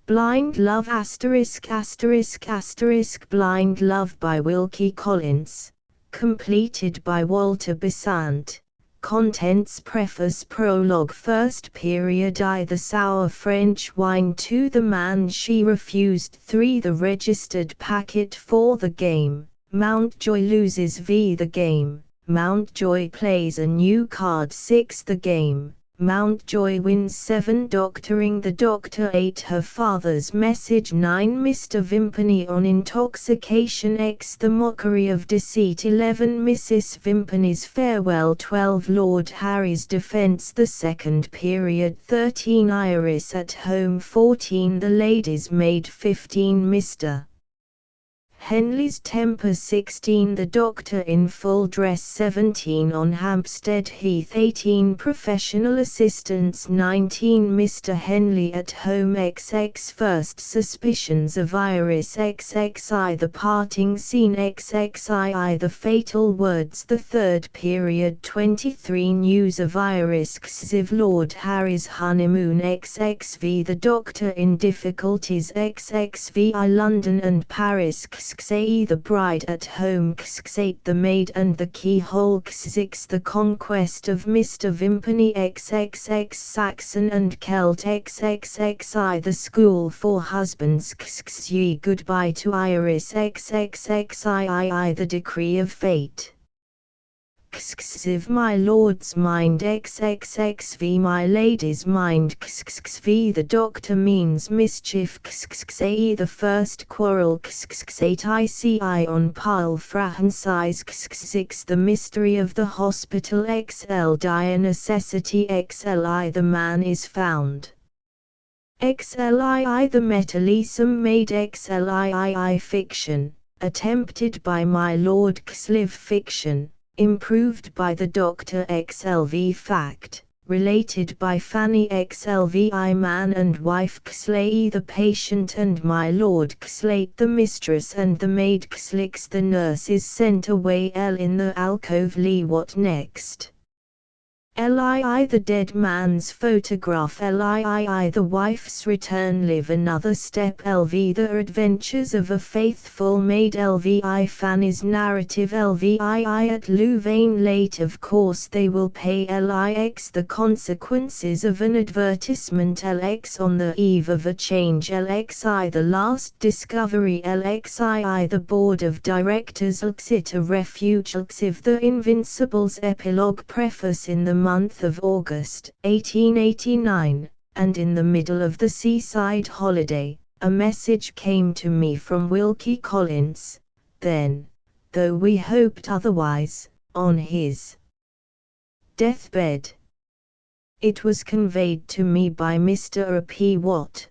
Blind Love **** Blind Love by Wilkie Collins. Completed by Walter Besant. Contents Preface Prologue First period I The sour French wine 2 The man she refused 3 The registered packet 4 The game, Mountjoy loses v The game, Mountjoy plays a new card 6 The game, Mountjoy wins 7 Doctoring the Doctor 8 Her father's message 9 Mr. Vimpany on intoxication X The mockery of deceit 11 Mrs. Vimpany's farewell 12 Lord Harry's defence The second period 13 Iris at home 14 The lady's maid 15 Mr. Henley's temper 16 The doctor in full dress 17 On Hampstead Heath 18 Professional assistants 19 Mr. Henley at home XX First suspicions of Iris XXI The parting scene XXII The fatal words The third period 23 News of Iris XXIV Lord Harry's honeymoon XXV The doctor in difficulties XXVI London and Paris XXVIII The bride at home XXVIII The maid and the keyhole XXVI The conquest of Mr. Vimpany XXX Saxon and Celt XXXI The school for husbands XXI Goodbye to Iris XXXII The decree of fate XXV My lord's mind XXXV My lady's mind XXV The doctor means mischief XXVIII The first quarrel XXVIII ICI on pile Franchise XXVI The mystery of the hospital XL Dire necessity XLI The man is found XLII The metalism made XLII Fiction, attempted by my lord XLiv Fiction, improved by the Doctor XLV Fact, related by Fanny XLVI Man and wife XLAE The patient and my lord XLate The mistress and the maid XLix The nurse is sent away L in the alcove Lee What next? LII The dead man's photograph LII The wife's return Live another step LV The adventures of a faithful maid LVI Fanny's narrative LVII At Louvain late Of course they will pay LIX The consequences of an advertisement LX On the eve of a change LXI The last discovery LXII The board of directors LXIT A refuge LXIV The Invincibles Epilogue Preface In the month of August 1889, and in the middle of the seaside holiday, a message came to me from Wilkie Collins, then, though we hoped otherwise, on his deathbed. It was conveyed to me by Mr. P. Watt.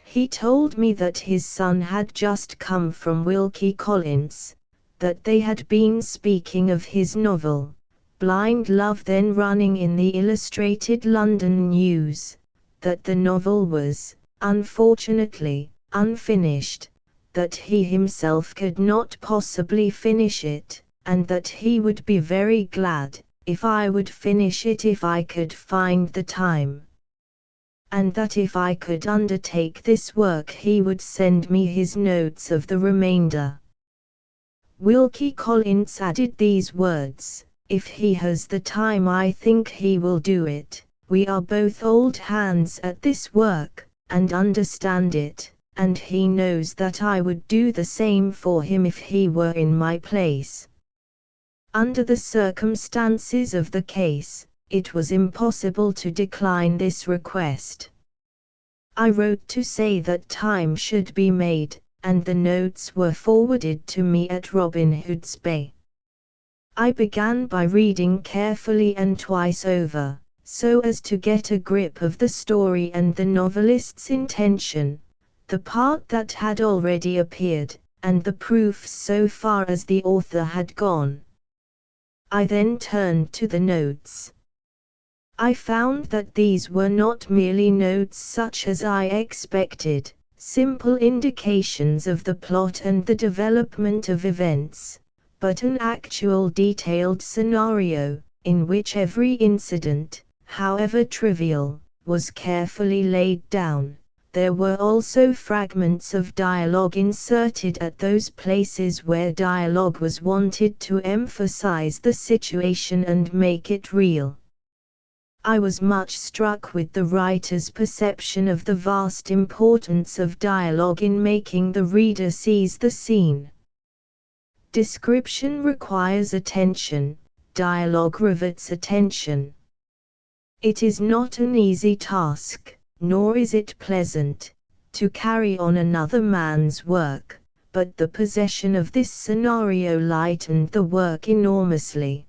He told me that his son had just come from Wilkie Collins, that they had been speaking of his novel, Blind Love then running in the Illustrated London News, that the novel was, unfortunately, unfinished, that he himself could not possibly finish it, and that he would be very glad, if I would finish it if I could find the time. And that if I could undertake this work he would send me his notes of the remainder. Wilkie Collins added these words. If he has the time I think he will do it. We are both old hands at this work, and understand it, and he knows that I would do the same for him if he were in my place. Under the circumstances of the case, it was impossible to decline this request. I wrote to say that time should be made, and the notes were forwarded to me at Robin Hood's Bay. I began by reading carefully and twice over, so as to get a grip of the story and the novelist's intention, the part that had already appeared, and the proofs so far as the author had gone. I then turned to the notes. I found that these were not merely notes such as I expected, simple indications of the plot and the development of events, but an actual detailed scenario, in which every incident, however trivial, was carefully laid down, there were also fragments of dialogue inserted at those places where dialogue was wanted to emphasize the situation and make it real. I was much struck with the writer's perception of the vast importance of dialogue in making the reader seize the scene. Description requires attention, dialogue rivets attention. It is not an easy task, nor is it pleasant, to carry on another man's work, but the possession of this scenario lightened the work enormously.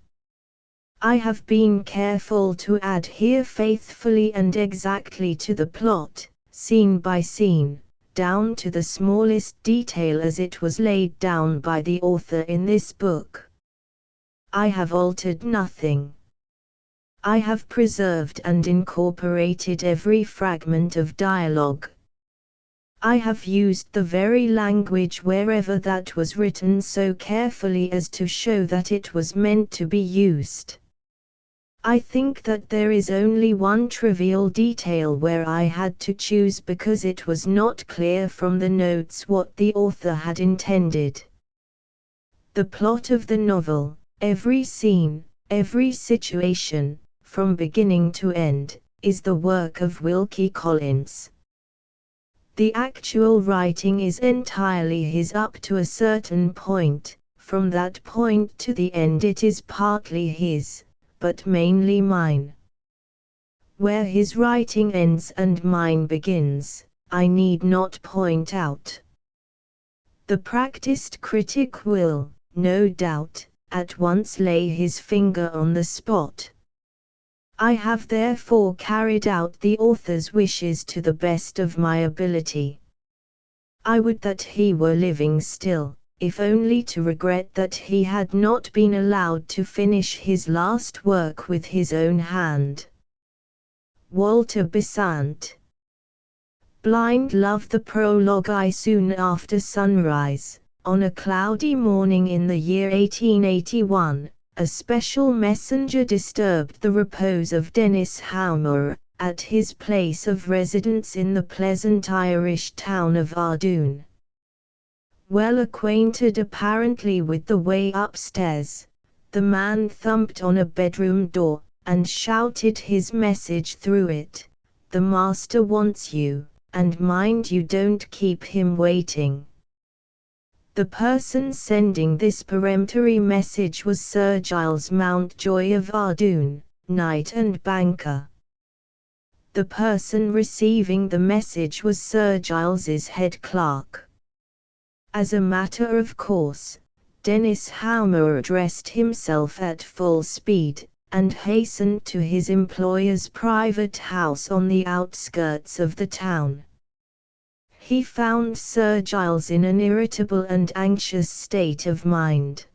I have been careful to adhere faithfully and exactly to the plot, scene by scene, down to the smallest detail as it was laid down by the author in this book. I have altered nothing. I have preserved and incorporated every fragment of dialogue. I have used the very language wherever that was written so carefully as to show that it was meant to be used. I think that there is only one trivial detail where I had to choose because it was not clear from the notes what the author had intended. The plot of the novel, every scene, every situation, from beginning to end, is the work of Wilkie Collins. The actual writing is entirely his up to a certain point, from that point to the end it is partly his, but mainly mine. Where his writing ends and mine begins, I need not point out. The practiced critic will, no doubt, at once lay his finger on the spot. I have therefore carried out the author's wishes to the best of my ability. I would that he were living still, if only to regret that he had not been allowed to finish his last work with his own hand. Walter Besant. Blind Love. The prologue. I soon after sunrise, on a cloudy morning in the year 1881, a special messenger disturbed the repose of Dennis Howmer, at his place of residence in the pleasant Irish town of Ardoon. Well acquainted apparently with the way upstairs, the man thumped on a bedroom door, and shouted his message through it: "The master wants you, and mind you don't keep him waiting." The person sending this peremptory message was Sir Giles Mountjoy of Ardoon, knight and banker. The person receiving the message was Sir Giles's head clerk. As a matter of course, Dennis Howmer addressed himself at full speed, and hastened to his employer's private house on the outskirts of the town. He found Sir Giles in an irritable and anxious state of mind.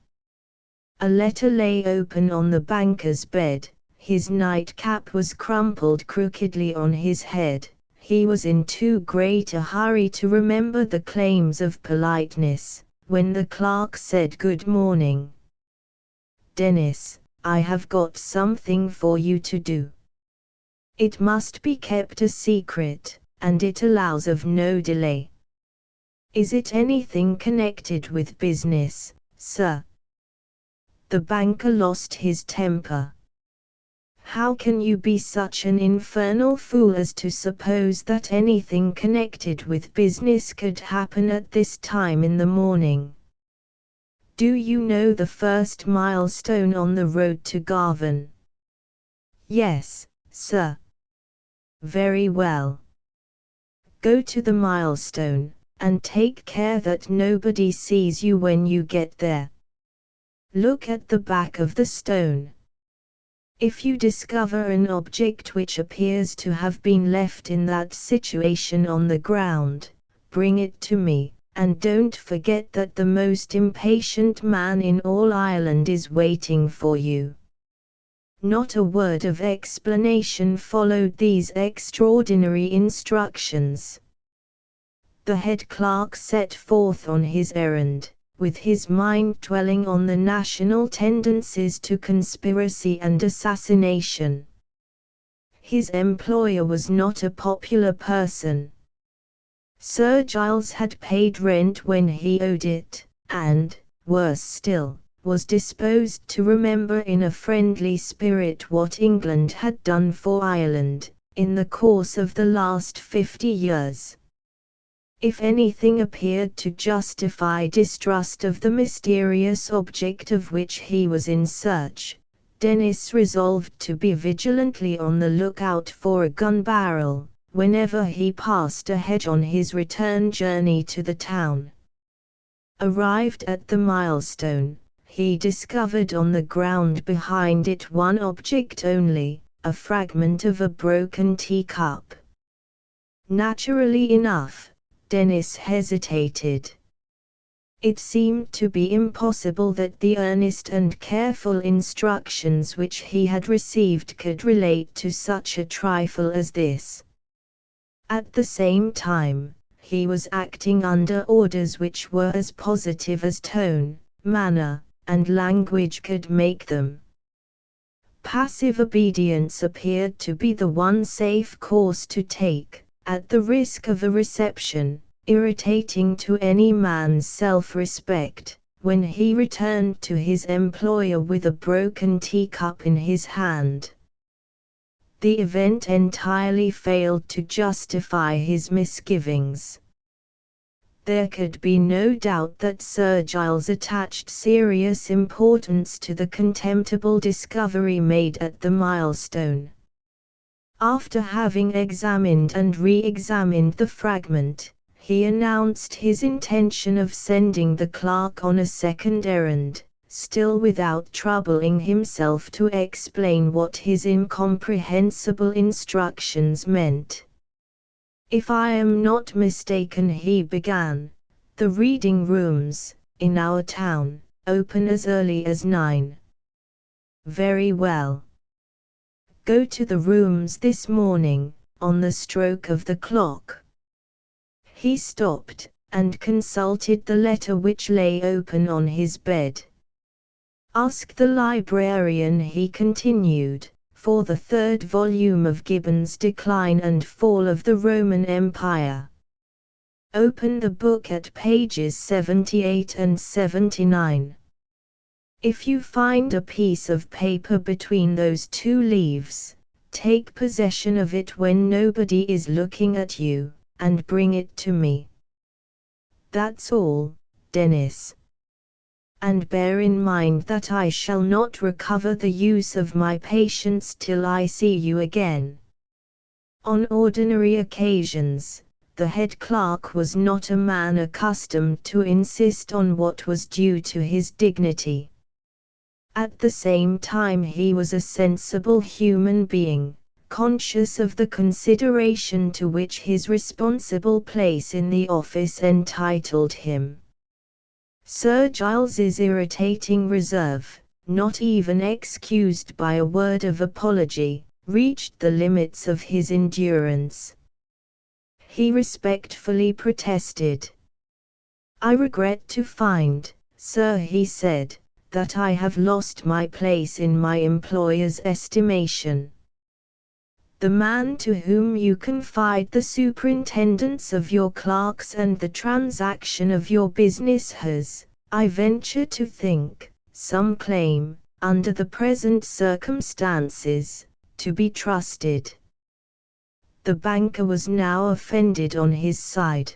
A letter lay open on the banker's bed, his nightcap was crumpled crookedly on his head. He was in too great a hurry to remember the claims of politeness, when the clerk said, "Good morning, Dennis, I have got something for you to do. It must be kept a secret, and it allows of no delay." "Is it anything connected with business, sir?" The banker lost his temper. "How can you be such an infernal fool as to suppose that anything connected with business could happen at this time in the morning? Do you know the first milestone on the road to Garvan?" "Yes, sir." "Very well. Go to the milestone, and take care that nobody sees you when you get there. Look at the back of the stone. If you discover an object which appears to have been left in that situation on the ground, bring it to me, and don't forget that the most impatient man in all Ireland is waiting for you." Not a word of explanation followed these extraordinary instructions. The head clerk set forth on his errand, with his mind dwelling on the national tendencies to conspiracy and assassination. His employer was not a popular person. Sir Giles had paid rent when he owed it, and, worse still, was disposed to remember in a friendly spirit what England had done for Ireland, in the course of the last 50 years. If anything appeared to justify distrust of the mysterious object of which he was in search, Dennis resolved to be vigilantly on the lookout for a gun barrel, whenever he passed a hedge on his return journey to the town. Arrived at the milestone, he discovered on the ground behind it one object only, a fragment of a broken teacup. Naturally enough, Dennis hesitated. It seemed to be impossible that the earnest and careful instructions which he had received could relate to such a trifle as this. At the same time, he was acting under orders which were as positive as tone, manner, and language could make them. Passive obedience appeared to be the one safe course to take, at the risk of a reception, irritating to any man's self-respect, when he returned to his employer with a broken teacup in his hand. The event entirely failed to justify his misgivings. There could be no doubt that Sir Giles attached serious importance to the contemptible discovery made at the milestone. After having examined and re-examined the fragment, he announced his intention of sending the clerk on a second errand, still without troubling himself to explain what his incomprehensible instructions meant. "If I am not mistaken," he began, "the reading rooms, in our town, open as early as 9. Very well. Go to the rooms this morning, on the stroke of the clock." He stopped, and consulted the letter which lay open on his bed. "Ask the librarian," he continued, "for the 3rd volume of Gibbon's Decline and Fall of the Roman Empire. Open the book at pages 78 and 79. If you find a piece of paper between those 2 leaves, take possession of it when nobody is looking at you, and bring it to me. That's all, Dennis. And bear in mind that I shall not recover the use of my patience till I see you again." On ordinary occasions, the head clerk was not a man accustomed to insist on what was due to his dignity. At the same time he was a sensible human being, conscious of the consideration to which his responsible place in the office entitled him. Sir Giles's irritating reserve, not even excused by a word of apology, reached the limits of his endurance. He respectfully protested. "I regret to find, sir," he said, "that I have lost my place in my employer's estimation. The man to whom you confide the superintendence of your clerks and the transaction of your business has, I venture to think, some claim, under the present circumstances, to be trusted." The banker was now offended on his side.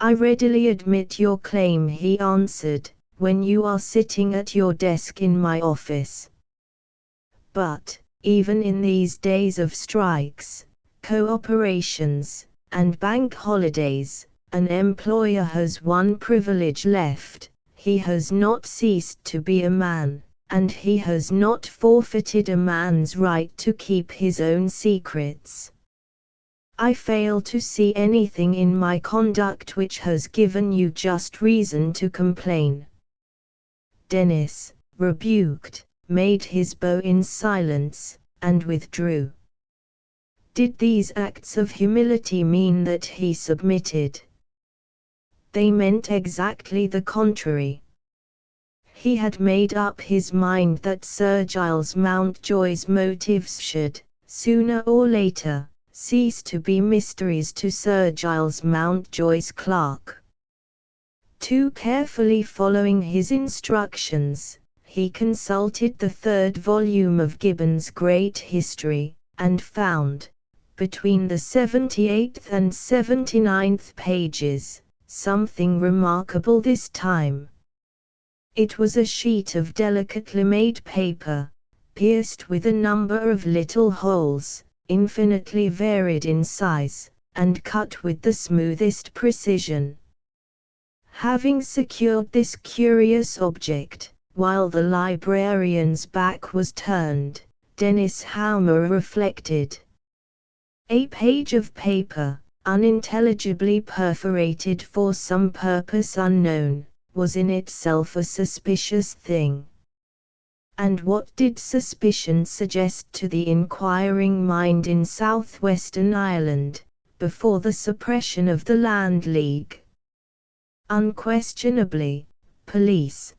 "I readily admit your claim," he answered, "when you are sitting at your desk in my office. But, even in these days of strikes, co-operations, and bank holidays, an employer has one privilege left: he has not ceased to be a man, and he has not forfeited a man's right to keep his own secrets. I fail to see anything in my conduct which has given you just reason to complain." Dennis, rebuked, made his bow in silence, and withdrew. Did these acts of humility mean that he submitted? They meant exactly the contrary. He had made up his mind that Sir Giles Mountjoy's motives should, sooner or later, cease to be mysteries to Sir Giles Mountjoy's clerk. Too carefully following his instructions, he consulted the third volume of Gibbon's Great History, and found, between the 78th and 79th pages, something remarkable this time. It was a sheet of delicately made paper, pierced with a number of little holes, infinitely varied in size, and cut with the smoothest precision. Having secured this curious object, while the librarian's back was turned, Dennis Howmer reflected. A page of paper, unintelligibly perforated for some purpose unknown, was in itself a suspicious thing. And what did suspicion suggest to the inquiring mind in southwestern Ireland, before the suppression of the Land League? Unquestionably, police.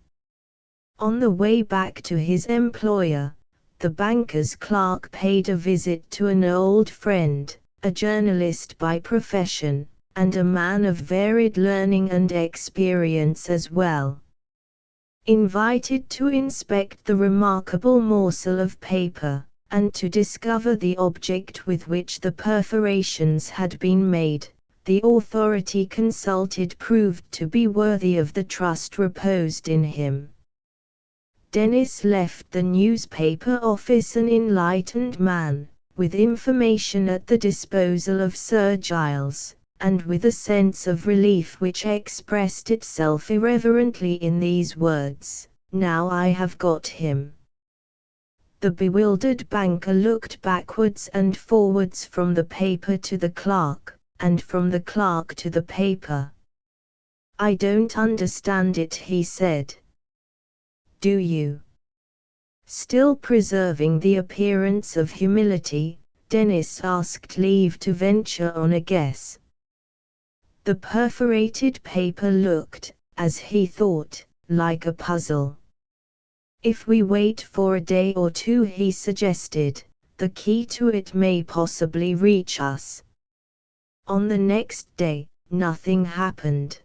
On the way back to his employer, the banker's clerk paid a visit to an old friend, a journalist by profession, and a man of varied learning and experience as well. Invited to inspect the remarkable morsel of paper, and to discover the object with which the perforations had been made, the authority consulted proved to be worthy of the trust reposed in him. Dennis left the newspaper office an enlightened man, with information at the disposal of Sir Giles, and with a sense of relief which expressed itself irreverently in these words, "Now I have got him." The bewildered banker looked backwards and forwards from the paper to the clerk, and from the clerk to the paper. "I don't understand it," he said. "Do you?" Still preserving the appearance of humility, Dennis asked leave to venture on a guess. The perforated paper looked, as he thought, like a puzzle. "If we wait for a day or two," he suggested, "the key to it may possibly reach us." On the next day, nothing happened.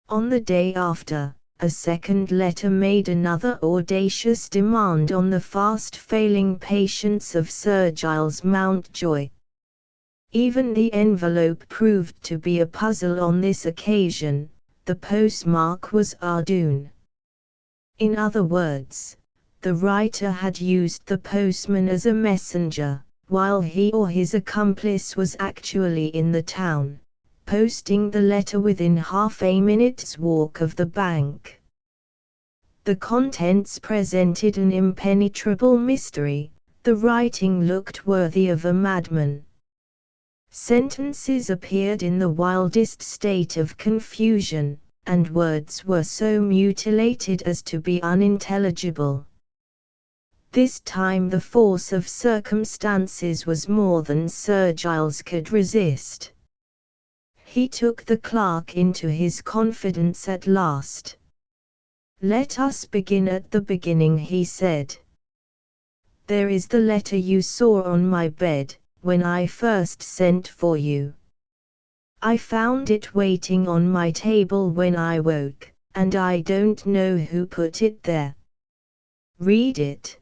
On the day after, a second letter made another audacious demand on the fast-failing patience of Sir Giles Mountjoy. Even the envelope proved to be a puzzle on this occasion. The postmark was Ardoon. In other words, the writer had used the postman as a messenger, while he or his accomplice was actually in the town, posting the letter within half a minute's walk of the bank. The contents presented an impenetrable mystery. The writing looked worthy of a madman. Sentences appeared in the wildest state of confusion, and words were so mutilated as to be unintelligible. This time the force of circumstances was more than Sir Giles could resist. He took the clerk into his confidence at last. "Let us begin at the beginning," he said. "There is the letter you saw on my bed, when I first sent for you. I found it waiting on my table when I woke, and I don't know who put it there. Read it."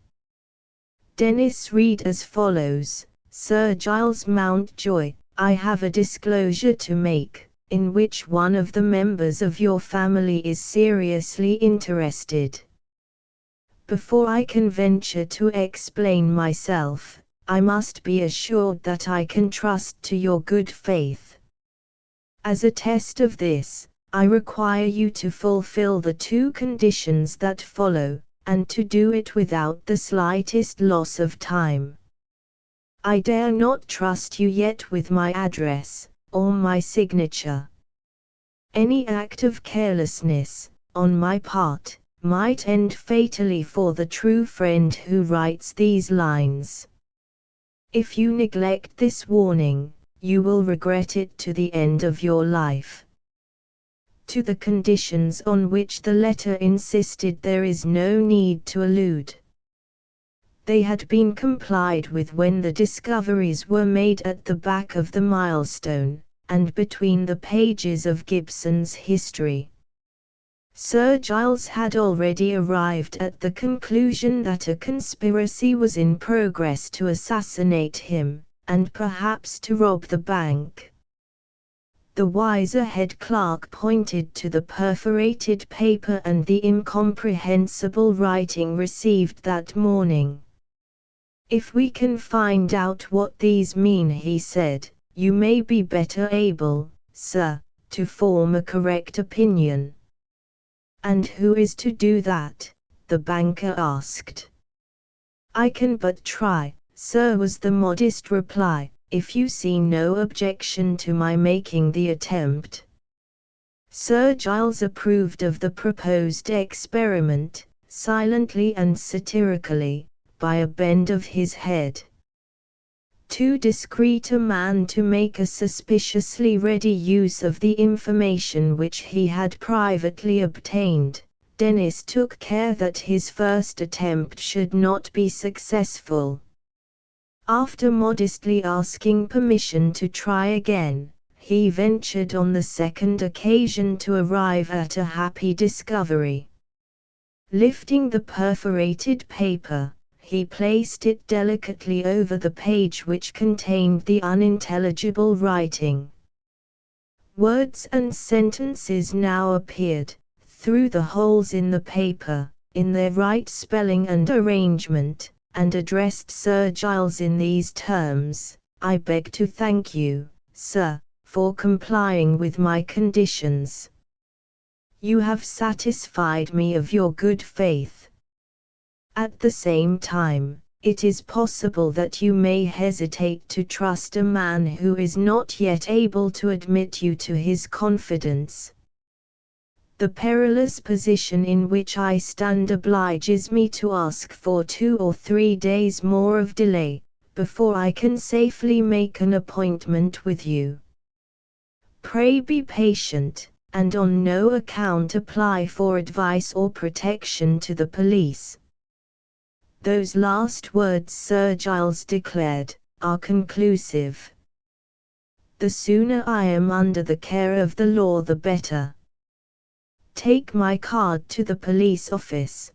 Dennis read as follows: "Sir Giles Mountjoy, I have a disclosure to make, in which one of the members of your family is seriously interested. Before I can venture to explain myself, I must be assured that I can trust to your good faith. As a test of this, I require you to fulfill the two conditions that follow, and to do it without the slightest loss of time. I dare not trust you yet with my address, or my signature. Any act of carelessness, on my part, might end fatally for the true friend who writes these lines. If you neglect this warning, you will regret it to the end of your life." To the conditions on which the letter insisted there is no need to allude. They had been complied with when the discoveries were made at the back of the milestone, and between the pages of Gibson's history. Sir Giles had already arrived at the conclusion that a conspiracy was in progress to assassinate him, and perhaps to rob the bank. The wiser head clerk pointed to the perforated paper and the incomprehensible writing received that morning. "If we can find out what these mean," he said, "you may be better able, sir, to form a correct opinion." "And who is to do that?" the banker asked. "I can but try, sir," was the modest reply, "if you see no objection to my making the attempt." Sir Giles approved of the proposed experiment, silently and satirically, by a bend of his head. Too discreet a man to make a suspiciously ready use of the information which he had privately obtained, Dennis took care that his first attempt should not be successful. After modestly asking permission to try again, he ventured on the second occasion to arrive at a happy discovery. Lifting the perforated paper, he placed it delicately over the page which contained the unintelligible writing. Words and sentences now appeared, through the holes in the paper, in their right spelling and arrangement, and addressed Sir Giles in these terms: "I beg to thank you, sir, for complying with my conditions. You have satisfied me of your good faith. At the same time, it is possible that you may hesitate to trust a man who is not yet able to admit you to his confidence. The perilous position in which I stand obliges me to ask for 2 or 3 days more of delay, before I can safely make an appointment with you. Pray be patient, and on no account apply for advice or protection to the police." Those last words, Sir Giles declared, are conclusive. "The sooner I am under the care of the law the better. Take my card to the police office."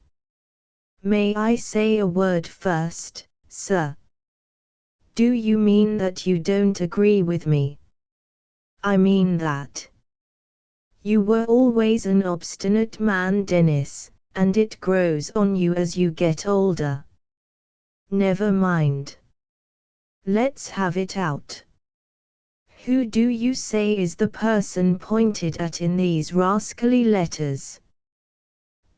"May I say a word first, sir?" "Do you mean that you don't agree with me?" "I mean that. You were always an obstinate man, Dennis, and it grows on you as you get older. Never mind. Let's have it out. Who do you say is the person pointed at in these rascally letters?"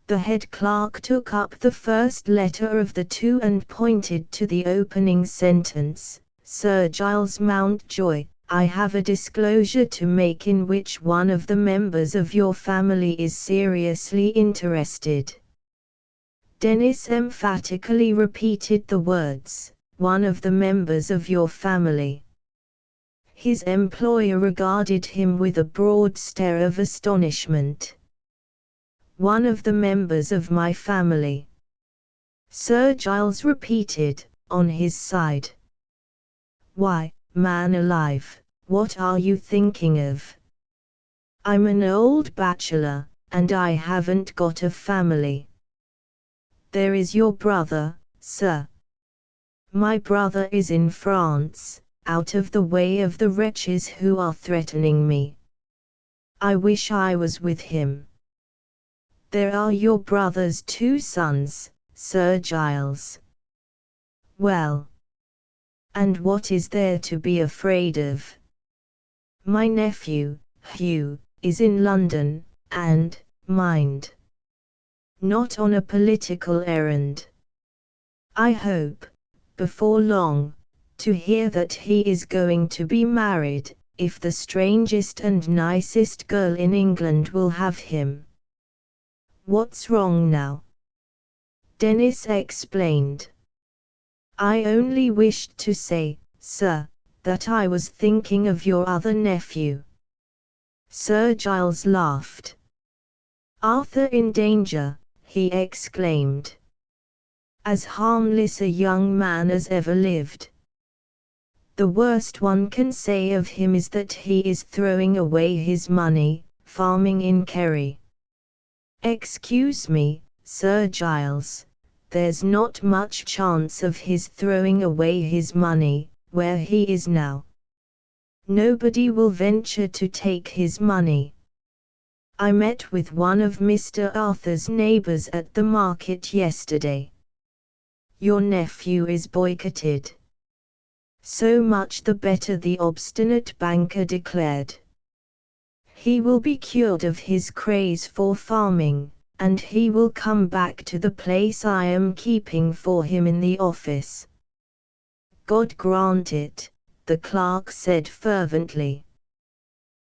The head clerk took up the first letter of the two and pointed to the opening sentence: "Sir Giles Mountjoy, I have a disclosure to make in which one of the members of your family is seriously interested." Dennis emphatically repeated the words, "one of the members of your family." His employer regarded him with a broad stare of astonishment. "One of the members of my family," Sir Giles repeated, on his side. "Why, man alive, what are you thinking of? I'm an old bachelor, and I haven't got a family." "There is your brother, sir." "My brother is in France, out of the way of the wretches who are threatening me. I wish I was with him." "There are your brother's 2 sons, Sir Giles." "Well, and what is there to be afraid of? My nephew, Hugh, is in London, and, mind, not on a political errand. I hope, before long, to hear that he is going to be married, if the strangest and nicest girl in England will have him." "What's wrong now?" Dennis explained. "I only wished to say, sir, that I was thinking of your other nephew." Sir Giles laughed. "Arthur in danger!" he exclaimed. as harmless a young man as ever lived. The worst one can say of him is that he is throwing away his money, farming in Kerry. Excuse me, Sir Giles, there's not much chance of his throwing away his money, where he is now. Nobody will venture to take his money. I met with one of Mr. Arthur's neighbours at the market yesterday. Your nephew is boycotted. So much the better, the obstinate banker declared. He will be cured of his craze for farming, and he will come back to the place I am keeping for him in the office. God grant it, the clerk said fervently.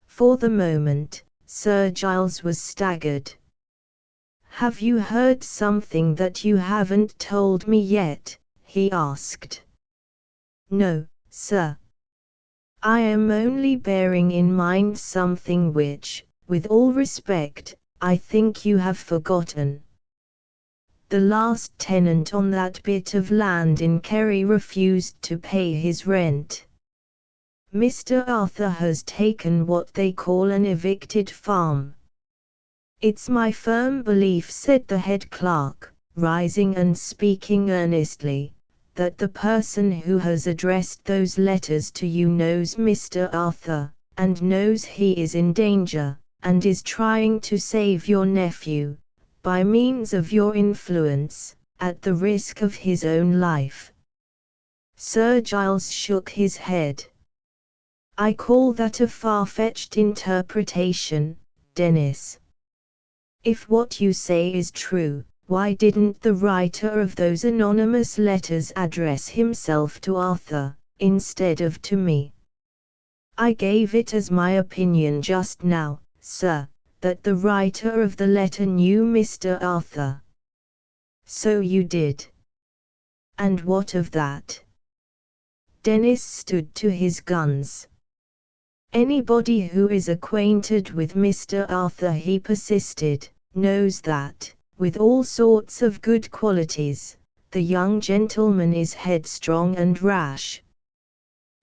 For the moment, Sir Giles was staggered. Have you heard something that you haven't told me yet? He asked. No, sir. I am only bearing in mind something which, with all respect, I think you have forgotten. The last tenant on that bit of land in Kerry refused to pay his rent. Mr. Arthur has taken what they call an evicted farm. It's my firm belief, said the head clerk, rising and speaking earnestly, that the person who has addressed those letters to you knows Mr. Arthur, and knows he is in danger, and is trying to save your nephew, by means of your influence, at the risk of his own life. Sir Giles shook his head. I call that a far-fetched interpretation, Dennis. If what you say is true, why didn't the writer of those anonymous letters address himself to Arthur, instead of to me? I gave it as my opinion just now, sir, that the writer of the letter knew Mr. Arthur. So you did. And what of that? Dennis stood to his guns. Anybody who is acquainted with Mr. Arthur, he persisted, knows that, with all sorts of good qualities, the young gentleman is headstrong and rash.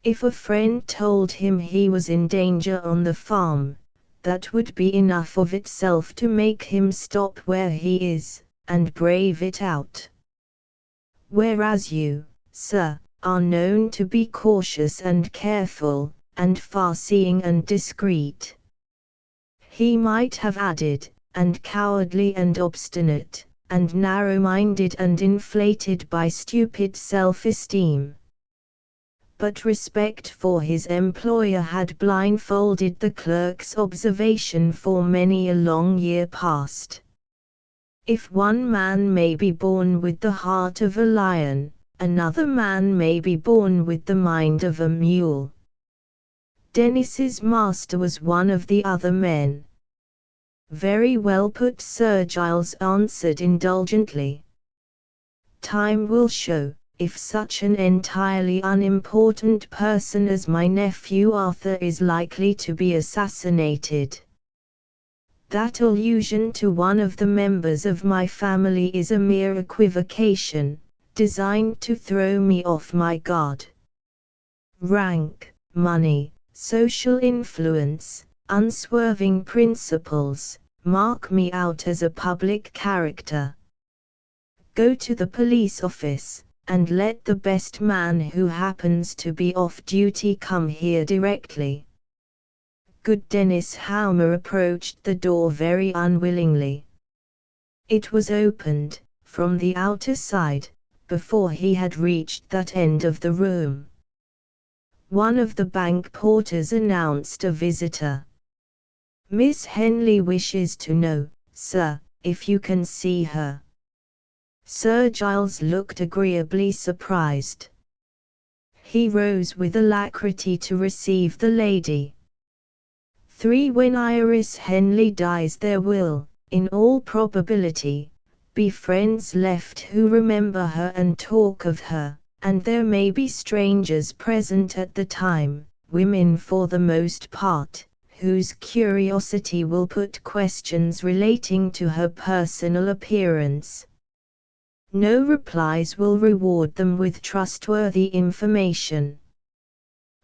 If a friend told him he was in danger on the farm, that would be enough of itself to make him stop where he is, and brave it out. Whereas you, sir, are known to be cautious and careful, and far-seeing and discreet. He might have added, and cowardly and obstinate, and narrow-minded and inflated by stupid self-esteem. But respect for his employer had blindfolded the clerk's observation for many a long year past. If one man may be born with the heart of a lion, another man may be born with the mind of a mule. Dennis's master was one of the other men. Very well put, Sir Giles answered indulgently. Time will show, if such an entirely unimportant person as my nephew Arthur is likely to be assassinated. That allusion to one of the members of my family is a mere equivocation, designed to throw me off my guard. Rank, money, social influence, unswerving principles, mark me out as a public character. Go to the police office, and let the best man who happens to be off duty come here directly. Good Dennis Howmer approached the door very unwillingly. It was opened, from the outer side, before he had reached that end of the room. One of the bank porters announced a visitor. Miss Henley wishes to know, sir, if you can see her. Sir Giles looked agreeably surprised. He rose with alacrity to receive the lady. 3. When Iris Henley dies, there will, in all probability, be friends left who remember her and talk of her, and there may be strangers present at the time, women for the most part, whose curiosity will put questions relating to her personal appearance. No replies will reward them with trustworthy information.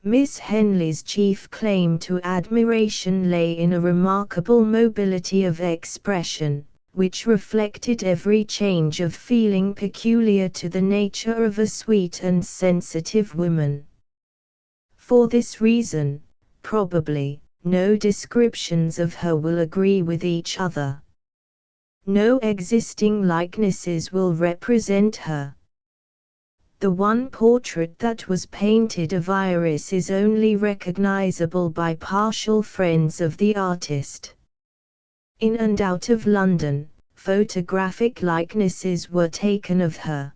Miss Henley's chief claim to admiration lay in a remarkable mobility of expression, which reflected every change of feeling peculiar to the nature of a sweet and sensitive woman. For this reason, probably, no descriptions of her will agree with each other. No existing likenesses will represent her. The one portrait that was painted of Iris is only recognizable by partial friends of the artist. In and out of London, photographic likenesses were taken of her.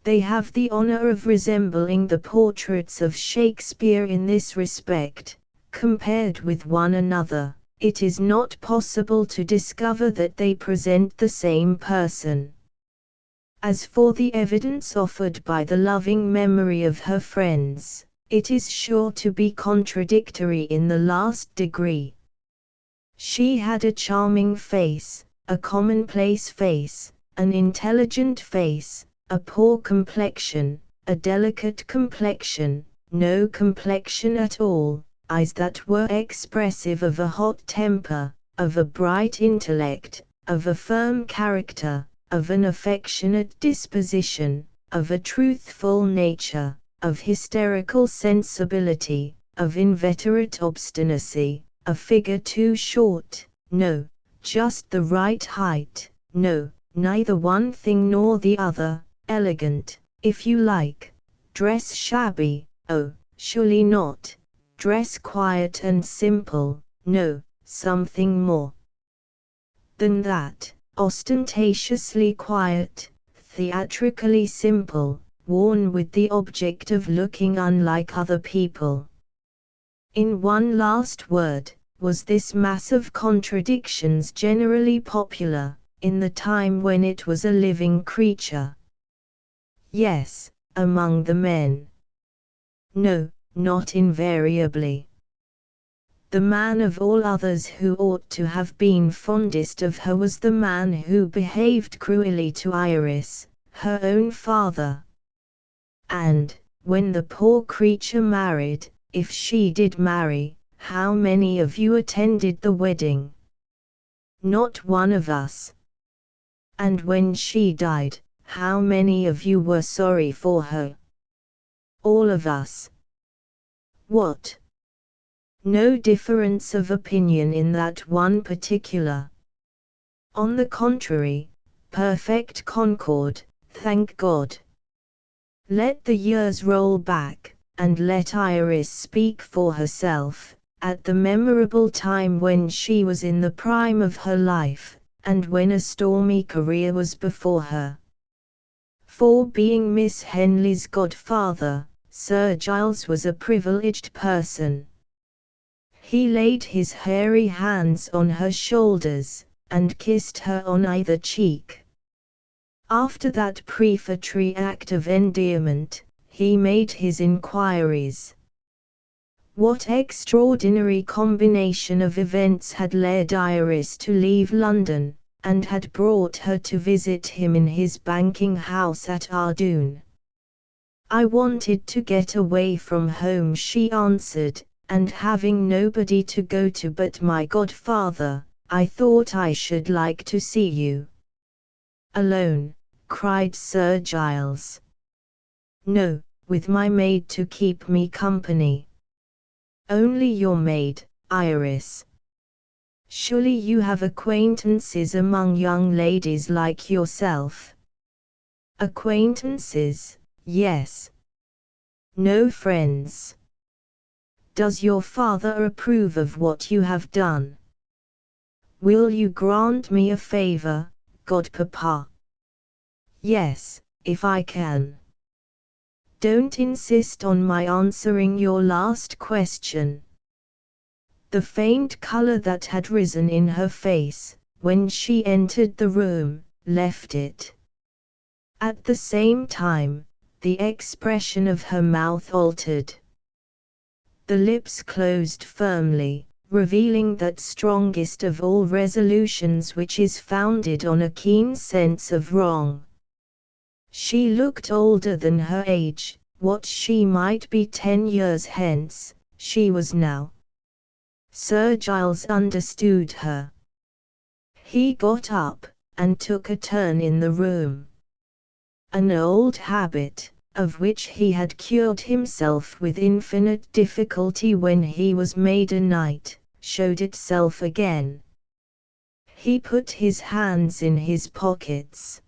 They have the honor of resembling the portraits of Shakespeare in this respect. Compared with one another, it is not possible to discover that they present the same person. As for the evidence offered by the loving memory of her friends, it is sure to be contradictory in the last degree. She had a charming face, a commonplace face, an intelligent face, a poor complexion, a delicate complexion, no complexion at all, eyes that were expressive of a hot temper, of a bright intellect, of a firm character, of an affectionate disposition, of a truthful nature, of hysterical sensibility, of inveterate obstinacy, a figure too short, no, just the right height, no, neither one thing nor the other, elegant, if you like, dress shabby, oh, surely not, dress quiet and simple, no, something more than that. Ostentatiously quiet, theatrically simple, worn with the object of looking unlike other people. In one last word, was this mass of contradictions generally popular, in the time when it was a living creature? Yes, among the men. No, not invariably. The man of all others who ought to have been fondest of her was the man who behaved cruelly to Iris, her own father. And, when the poor creature married, if she did marry, how many of you attended the wedding? Not one of us. And when she died, how many of you were sorry for her? All of us. What? No difference of opinion in that one particular. On the contrary, perfect concord, thank God. Let the years roll back, and let Iris speak for herself, at the memorable time when she was in the prime of her life, and when a stormy career was before her. For being Miss Henley's godfather, Sir Giles was a privileged person. He laid his hairy hands on her shoulders, and kissed her on either cheek. After that prefatory act of endearment, he made his inquiries. What extraordinary combination of events had led Iris to leave London, and had brought her to visit him in his banking house at Ardoon? I wanted to get away from home, she answered, and having nobody to go to but my godfather, I thought I should like to see you. Alone, cried Sir Giles. No, with my maid to keep me company. Only your maid, Iris. Surely you have acquaintances among young ladies like yourself. Acquaintances, yes. No friends. Does your father approve of what you have done? Will you grant me a favor, godpapa? Yes, if I can. Don't insist on my answering your last question. The faint color that had risen in her face, when she entered the room, left it. At the same time, the expression of her mouth altered. The lips closed firmly, revealing that strongest of all resolutions which is founded on a keen sense of wrong. She looked older than her age, what she might be 10 years hence, she was now. Sir Giles understood her. He got up, and took a turn in the room. An old habit, of which he had cured himself with infinite difficulty when he was made a knight, showed itself again. He put his hands in his pockets.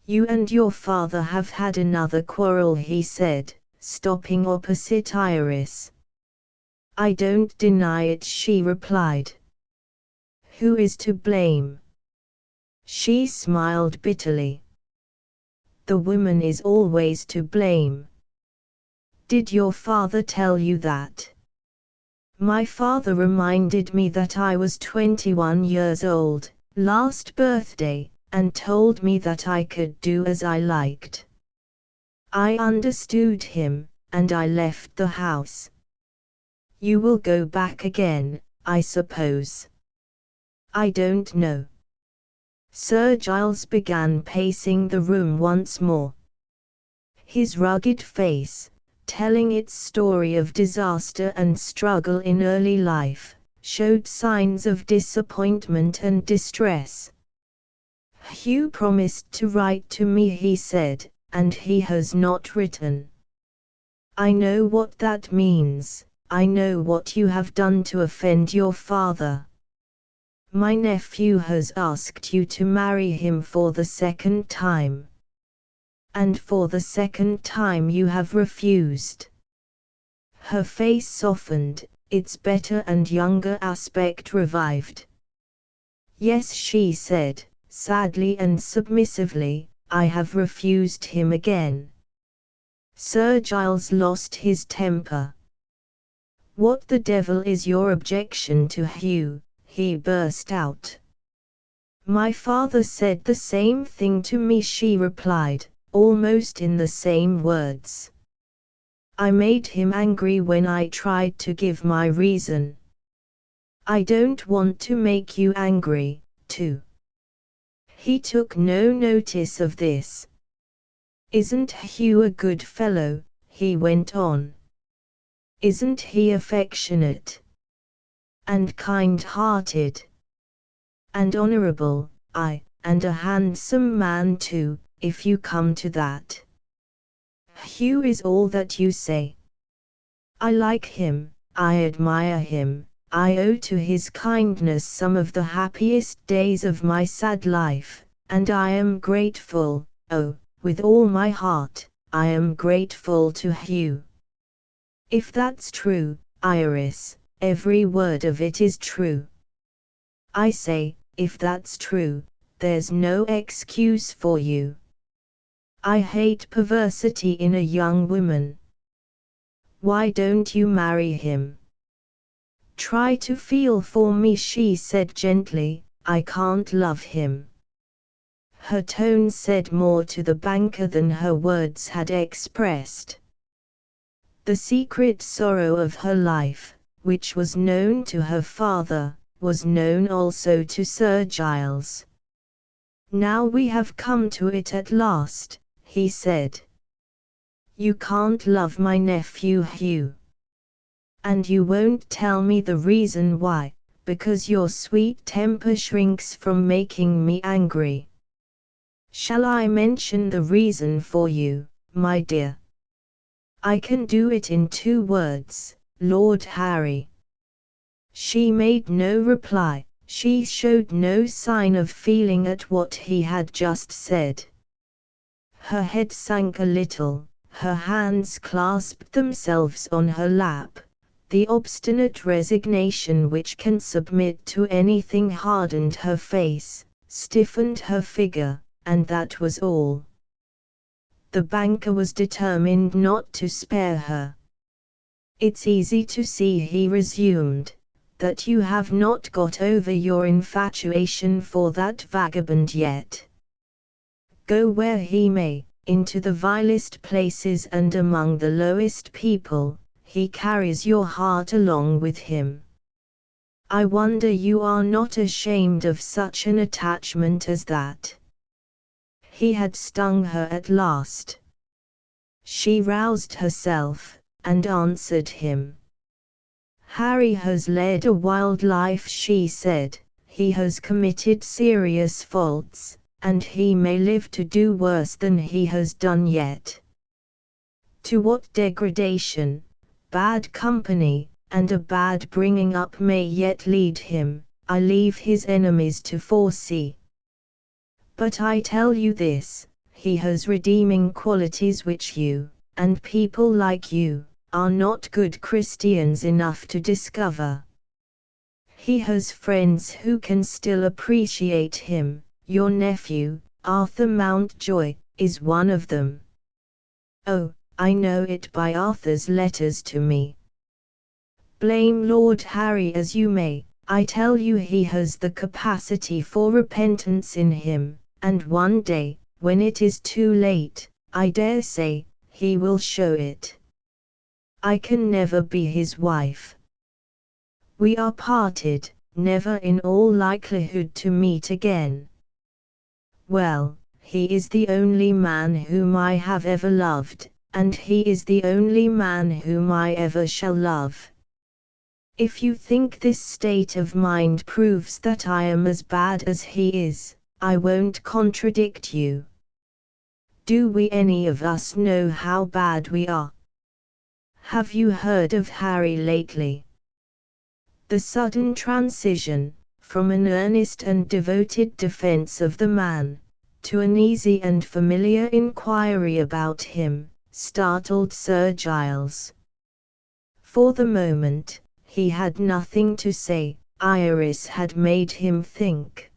"You and your father have had another quarrel," he said, stopping opposite Iris. "I don't deny it," she replied. "Who is to blame?" She smiled bitterly. "The woman is always to blame." "Did your father tell you that?" "My father reminded me that I was 21 years old, last birthday, and told me that I could do as I liked. I understood him, and I left the house." "You will go back again, I suppose?" "I don't know." Sir Giles began pacing the room once more. His rugged face, telling its story of disaster and struggle in early life, showed signs of disappointment and distress. "Hugh promised to write to me," he said, "and he has not written. I know what that means. I know what you have done to offend your father. My nephew has asked you to marry him for the second time. And for the second time you have refused." Her face softened, its better and younger aspect revived. "Yes," she said, sadly and submissively, "I have refused him again." Sir Giles lost his temper. "What the devil is your objection to Hugh?" he burst out. "My father said the same thing to me," she replied, almost in the same words. "I made him angry when I tried to give my reason." "I don't want to make you angry, too." He took no notice of this. "Isn't Hugh a good fellow?" he went on. "Isn't he affectionate? And kind-hearted? And honorable, and a handsome man too, if you come to that?" "Hugh is all that you say. I like him, I admire him, I owe to his kindness some of the happiest days of my sad life, and I am grateful, oh, with all my heart, I am grateful to Hugh." "If that's true, Iris, every word of it is true. I say, if that's true, there's no excuse for you. I hate perversity in a young woman. Why don't you marry him?" "Try to feel for me," she said gently, "I can't love him." Her tone said more to the banker than her words had expressed. The secret sorrow of her life, which was known to her father, was known also to Sir Giles. "Now we have come to it at last," he said. "You can't love my nephew Hugh. And you won't tell me the reason why, because your sweet temper shrinks from making me angry. Shall I mention the reason for you, my dear? I can do it in 2 words, Lord Harry." She made no reply, she showed no sign of feeling at what he had just said. Her head sank a little, her hands clasped themselves on her lap. The obstinate resignation which can submit to anything hardened her face, stiffened her figure, and that was all. The banker was determined not to spare her. "It's easy to see," he resumed, "that you have not got over your infatuation for that vagabond yet. Go where he may, into the vilest places and among the lowest people, he carries your heart along with him. I wonder you are not ashamed of such an attachment as that." He had stung her at last. She roused herself, and answered him. Harry has led a wild life, she said. He has committed serious faults, and he may live to do worse than he has done yet. To what degradation, bad company, and a bad bringing up may yet lead him, I leave his enemies to foresee. But I tell you this, he has redeeming qualities which you, and people like you, are not good Christians enough to discover. He has friends who can still appreciate him. Your nephew, Arthur Mountjoy, is one of them. Oh, I know it by Arthur's letters to me. Blame Lord Harry as you may, I tell you he has the capacity for repentance in him, and one day, when it is too late, I dare say, he will show it. I can never be his wife. We are parted, never in all likelihood to meet again. Well, he is the only man whom I have ever loved, and he is the only man whom I ever shall love. If you think this state of mind proves that I am as bad as he is, I won't contradict you. Do we any of us know how bad we are? Have you heard of Harry lately? The sudden transition, from an earnest and devoted defense of the man, to an easy and familiar inquiry about him, startled Sir Giles. For the moment, he had nothing to say. Iris had made him think.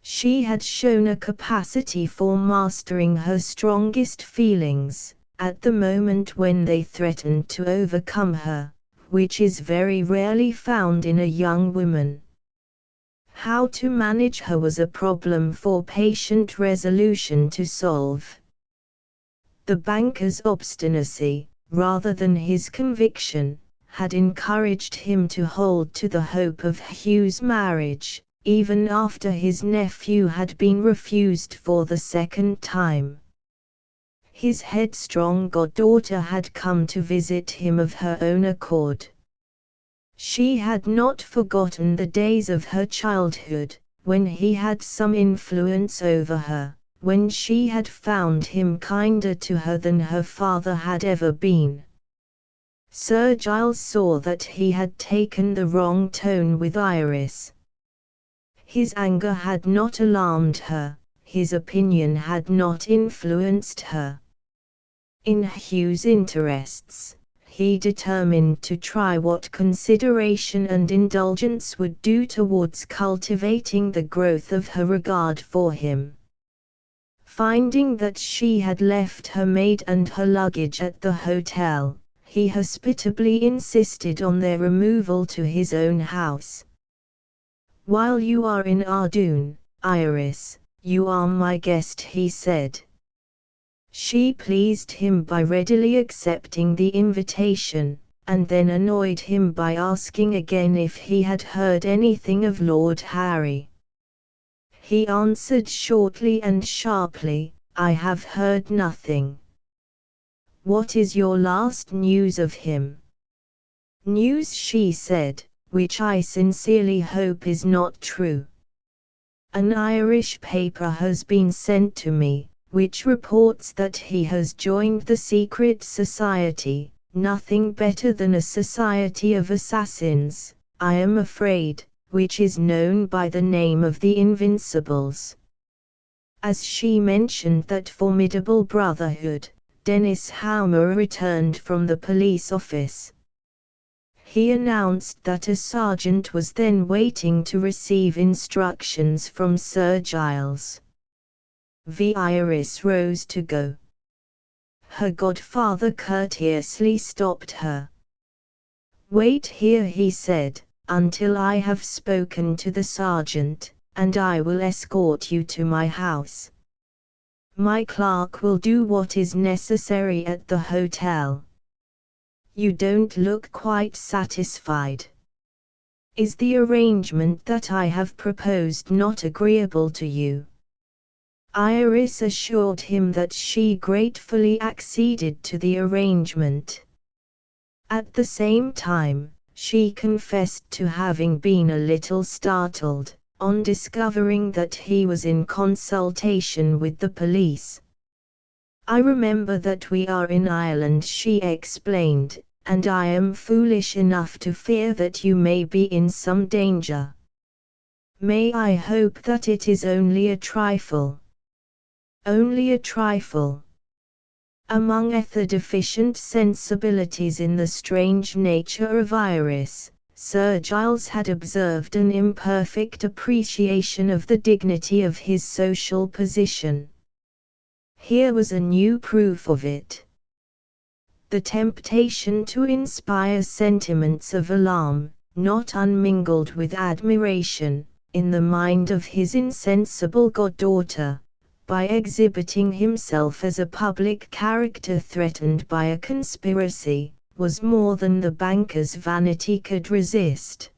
She had shown a capacity for mastering her strongest feelings, at the moment when they threatened to overcome her, which is very rarely found in a young woman. How to manage her was a problem for patient resolution to solve. The banker's obstinacy, rather than his conviction, had encouraged him to hold to the hope of Hugh's marriage, even after his nephew had been refused for the second time. His headstrong goddaughter had come to visit him of her own accord. She had not forgotten the days of her childhood, when he had some influence over her, when she had found him kinder to her than her father had ever been. Sir Giles saw that he had taken the wrong tone with Iris. His anger had not alarmed her, his opinion had not influenced her. In Hugh's interests, he determined to try what consideration and indulgence would do towards cultivating the growth of her regard for him. Finding that she had left her maid and her luggage at the hotel, he hospitably insisted on their removal to his own house. "While you are in Ardoon, Iris, you are my guest," he said. She pleased him by readily accepting the invitation, and then annoyed him by asking again if he had heard anything of Lord Harry. He answered shortly and sharply, "I have heard nothing." "What is your last news of him?" "News," she said, "which I sincerely hope is not true. An Irish paper has been sent to me, which reports that he has joined the secret society, nothing better than a society of assassins, I am afraid, which is known by the name of the Invincibles." As she mentioned that formidable brotherhood, Dennis Howmer returned from the police office. He announced that a sergeant was then waiting to receive instructions from Sir Giles. Iris rose to go. Her godfather courteously stopped her. "Wait here," he said, "until I have spoken to the sergeant, and I will escort you to my house. My clerk will do what is necessary at the hotel. You don't look quite satisfied. Is the arrangement that I have proposed not agreeable to you?" Iris assured him that she gratefully acceded to the arrangement. At the same time, she confessed to having been a little startled on discovering that he was in consultation with the police. "I remember that we are in Ireland," she explained, "and I am foolish enough to fear that you may be in some danger. May I hope that it is only a trifle." Only a trifle. Among other deficient sensibilities in the strange nature of Iris, Sir Giles had observed an imperfect appreciation of the dignity of his social position. Here was a new proof of it. The temptation to inspire sentiments of alarm, not unmingled with admiration, in the mind of his insensible goddaughter, by exhibiting himself as a public character threatened by a conspiracy, was more than the banker's vanity could resist.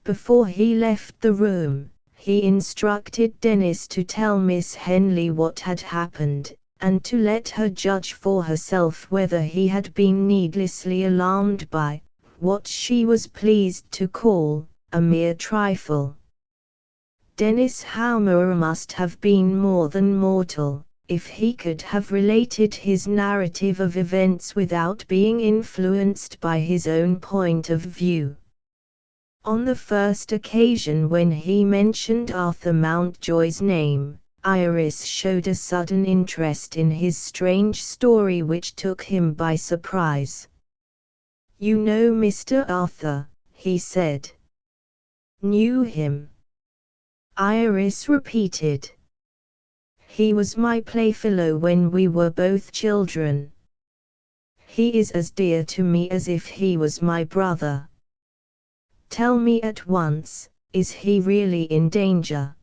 Before he left the room, he instructed Dennis to tell Miss Henley what had happened, and to let her judge for herself whether he had been needlessly alarmed by what she was pleased to call a mere trifle. Dennis Howmer must have been more than mortal, if he could have related his narrative of events without being influenced by his own point of view. On the first occasion when he mentioned Arthur Mountjoy's name, Iris showed a sudden interest in his strange story which took him by surprise. "You know Mr. Arthur," he said. "Knew him?" Iris repeated. "He was my playfellow when we were both children. He is as dear to me as if he was my brother. Tell me at once, is he really in danger?"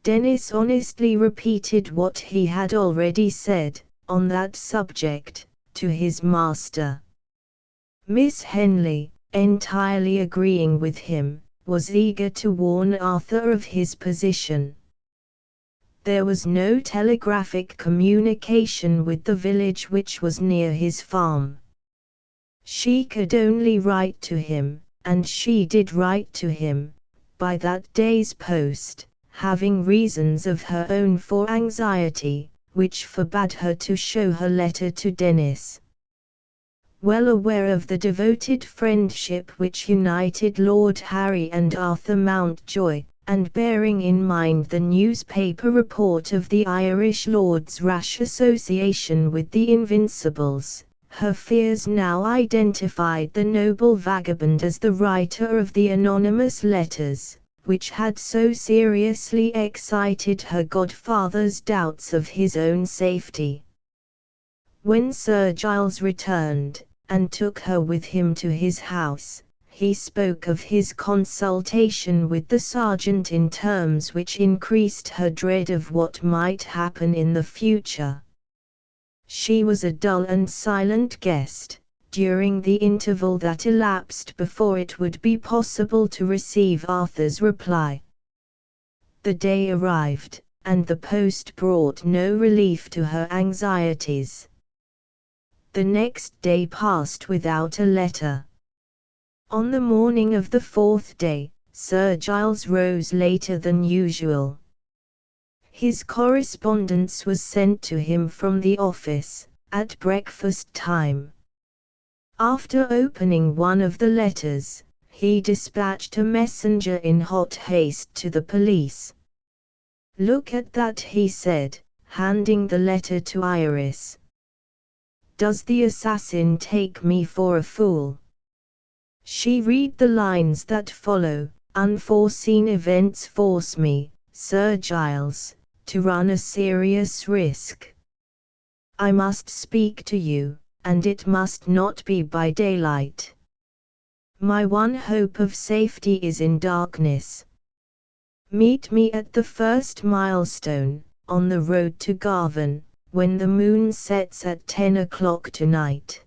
Dennis honestly repeated what he had already said, on that subject, to his master. Miss Henley, entirely agreeing with him, was eager to warn Arthur of his position. There was no telegraphic communication with the village which was near his farm. She could only write to him, and she did write to him, by that day's post, having reasons of her own for anxiety, which forbade her to show her letter to Dennis. Well aware of the devoted friendship which united Lord Harry and Arthur Mountjoy, and bearing in mind the newspaper report of the Irish lord's rash association with the Invincibles, her fears now identified the noble vagabond as the writer of the anonymous letters, which had so seriously excited her godfather's doubts of his own safety. When Sir Giles returned, and took her with him to his house, he spoke of his consultation with the sergeant in terms which increased her dread of what might happen in the future. She was a dull and silent guest, during the interval that elapsed before it would be possible to receive Arthur's reply. The day arrived, and the post brought no relief to her anxieties. The next day passed without a letter. On the morning of the fourth day, Sir Giles rose later than usual. His correspondence was sent to him from the office, at breakfast time. After opening one of the letters, he dispatched a messenger in hot haste to the police. "Look at that," he said, handing the letter to Iris. "Does the assassin take me for a fool?" She read the lines that follow: "Unforeseen events force me, Sir Giles, to run a serious risk. I must speak to you, and it must not be by daylight. My one hope of safety is in darkness. Meet me at the first milestone, on the road to Garvan, when the moon sets at 10 o'clock tonight.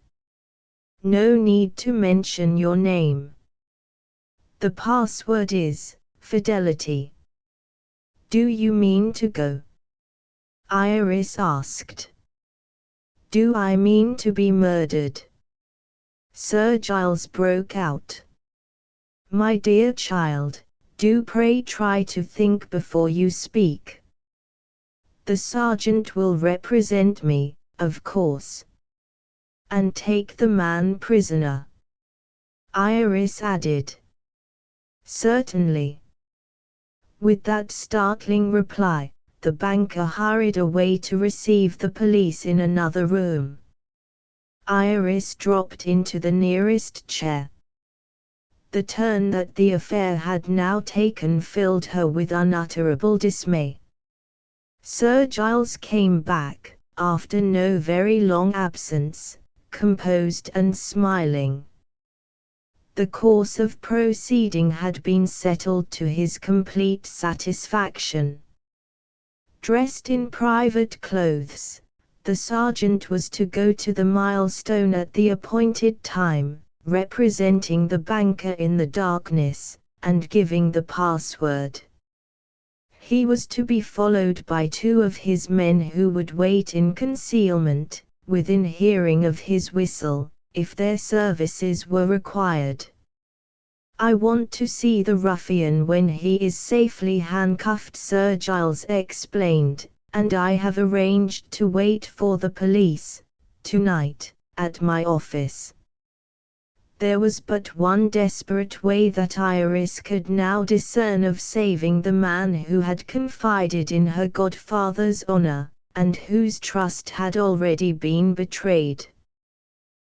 No need to mention your name. The password is Fidelity. "Do you mean to go?" Iris asked. "Do I mean to be murdered?" Sir Giles broke out. "My dear child, do pray try to think before you speak. The sergeant will represent me, of course. And take the man prisoner," Iris added. "Certainly." With that startling reply, the banker hurried away to receive the police in another room. Iris dropped into the nearest chair. The turn that the affair had now taken filled her with unutterable dismay. Sir Giles came back, after no very long absence, composed and smiling. The course of proceeding had been settled to his complete satisfaction. Dressed in private clothes, the sergeant was to go to the milestone at the appointed time, representing the banker in the darkness, and giving the password. He was to be followed by 2 of his men who would wait in concealment, within hearing of his whistle, if their services were required. "I want to see the ruffian when he is safely handcuffed," Sir Giles explained, "and I have arranged to wait for the police, tonight, at my office." There was but one desperate way that Iris could now discern of saving the man who had confided in her godfather's honor, and whose trust had already been betrayed.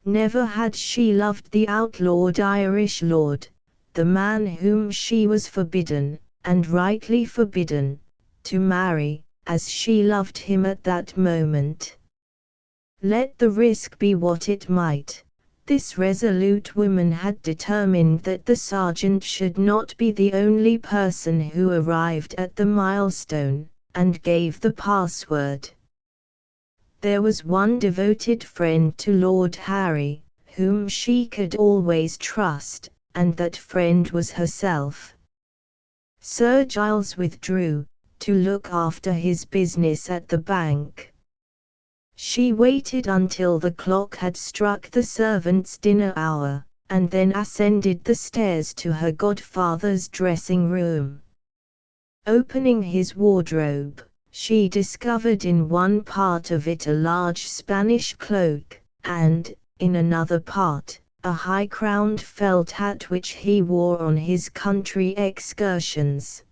Never had she loved the outlawed Irish lord, the man whom she was forbidden, and rightly forbidden, to marry, as she loved him at that moment. Let the risk be what it might, this resolute woman had determined that the sergeant should not be the only person who arrived at the milestone, and gave the password. There was one devoted friend to Lord Harry, whom she could always trust, and that friend was herself. Sir Giles withdrew, to look after his business at the bank. She waited until the clock had struck the servants' dinner hour, and then ascended the stairs to her godfather's dressing room. Opening his wardrobe, she discovered in one part of it a large Spanish cloak, and, in another part, a high-crowned felt hat which he wore on his country excursions.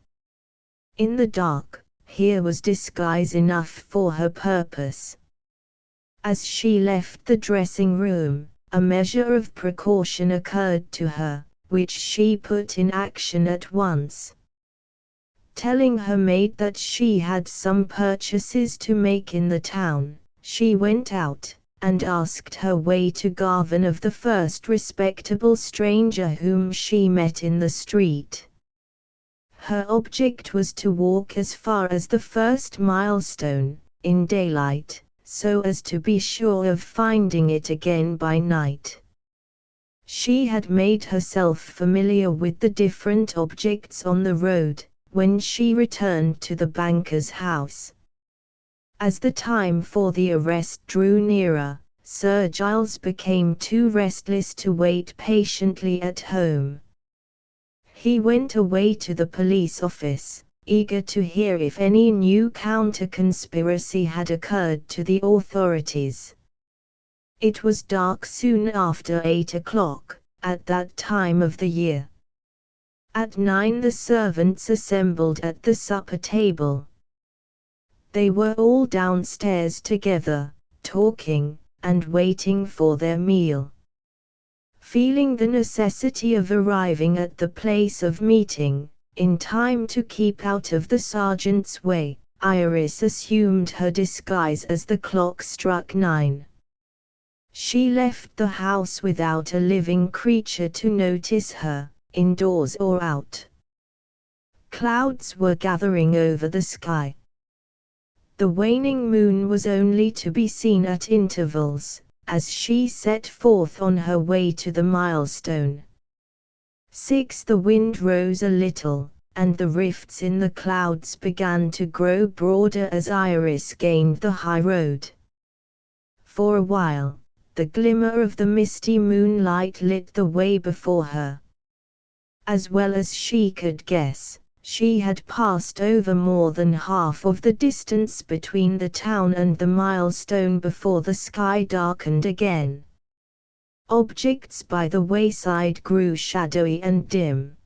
In the dark, here was disguise enough for her purpose. As she left the dressing room, a measure of precaution occurred to her, which she put in action at once. Telling her maid that she had some purchases to make in the town, she went out, and asked her way to Garvin of the first respectable stranger whom she met in the street. Her object was to walk as far as the first milestone, in daylight, so as to be sure of finding it again by night. She had made herself familiar with the different objects on the road, when she returned to the banker's house. As the time for the arrest drew nearer, Sir Giles became too restless to wait patiently at home. He went away to the police office, eager to hear if any new counter-conspiracy had occurred to the authorities. It was dark soon after 8 o'clock, at that time of the year. At 9 the servants assembled at the supper table. They were all downstairs together, talking, and waiting for their meal. Feeling the necessity of arriving at the place of meeting, in time to keep out of the sergeant's way, Iris assumed her disguise as the clock struck 9. She left the house without a living creature to notice her, indoors or out. Clouds were gathering over the sky. The waning moon was only to be seen at intervals, as she set forth on her way to the milestone. 6 The wind rose a little, and the rifts in the clouds began to grow broader as Iris gained the high road. For a while, the glimmer of the misty moonlight lit the way before her. As well as she could guess, she had passed over more than half of the distance between the town and the milestone before the sky darkened again. Objects by the wayside grew shadowy and dim.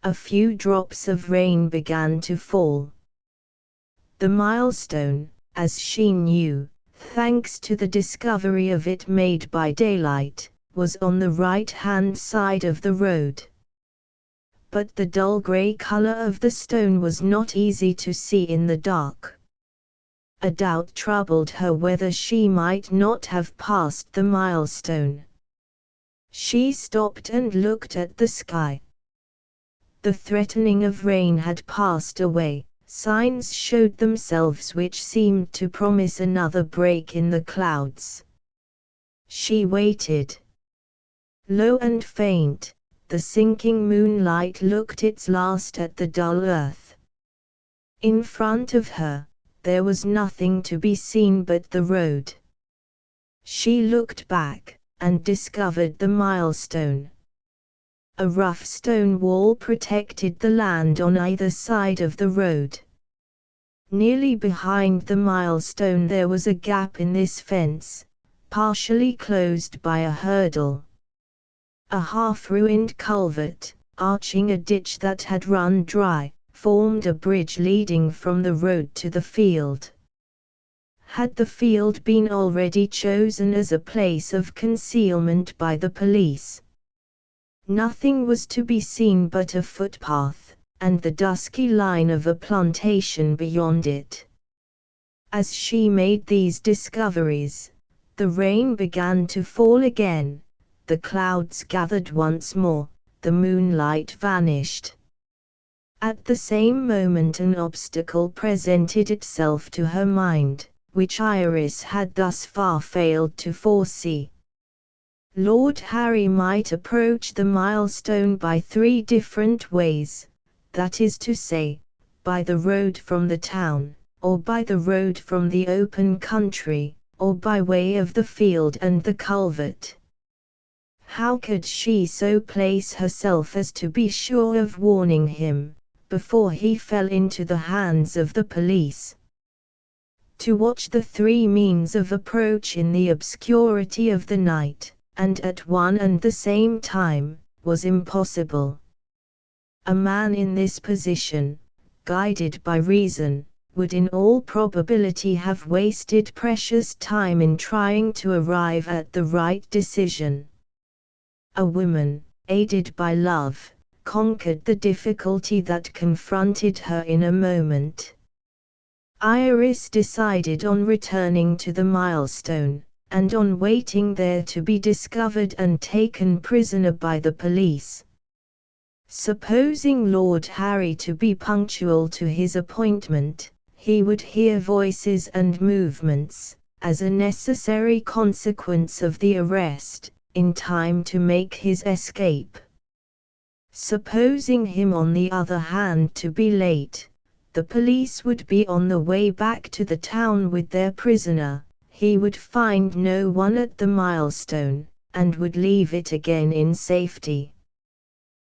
A few drops of rain began to fall. The milestone, as she knew, thanks to the discovery of it made by daylight, was on the right-hand side of the road. But the dull grey color of the stone was not easy to see in the dark. A doubt troubled her whether she might not have passed the milestone. She stopped and looked at the sky. The threatening of rain had passed away. Signs showed themselves which seemed to promise another break in the clouds. She waited. Low and faint, the sinking moonlight looked its last at the dull earth. In front of her, there was nothing to be seen but the road. She looked back, and discovered the milestone. A rough stone wall protected the land on either side of the road. Nearly behind the milestone there was a gap in this fence, partially closed by a hurdle. A half-ruined culvert, arching a ditch that had run dry, formed a bridge leading from the road to the field. Had the field been already chosen as a place of concealment by the police? Nothing was to be seen but a footpath, and the dusky line of a plantation beyond it. As she made these discoveries, the rain began to fall again, the clouds gathered once more, the moonlight vanished. At the same moment an obstacle presented itself to her mind, which Iris had thus far failed to foresee. Lord Harry might approach the milestone by 3 different ways, that is to say, by the road from the town, or by the road from the open country, or by way of the field and the culvert. How could she so place herself as to be sure of warning him, before he fell into the hands of the police? To watch the 3 means of approach in the obscurity of the night, and at one and the same time, was impossible. A man in this position, guided by reason, would in all probability have wasted precious time in trying to arrive at the right decision. A woman, aided by love, conquered the difficulty that confronted her in a moment. Iris decided on returning to the milestone, and on waiting there to be discovered and taken prisoner by the police. Supposing Lord Harry to be punctual to his appointment, he would hear voices and movements, as a necessary consequence of the arrest, in time to make his escape. Supposing him on the other hand to be late, the police would be on the way back to the town with their prisoner. He would find no one at the milestone, and would leave it again in safety.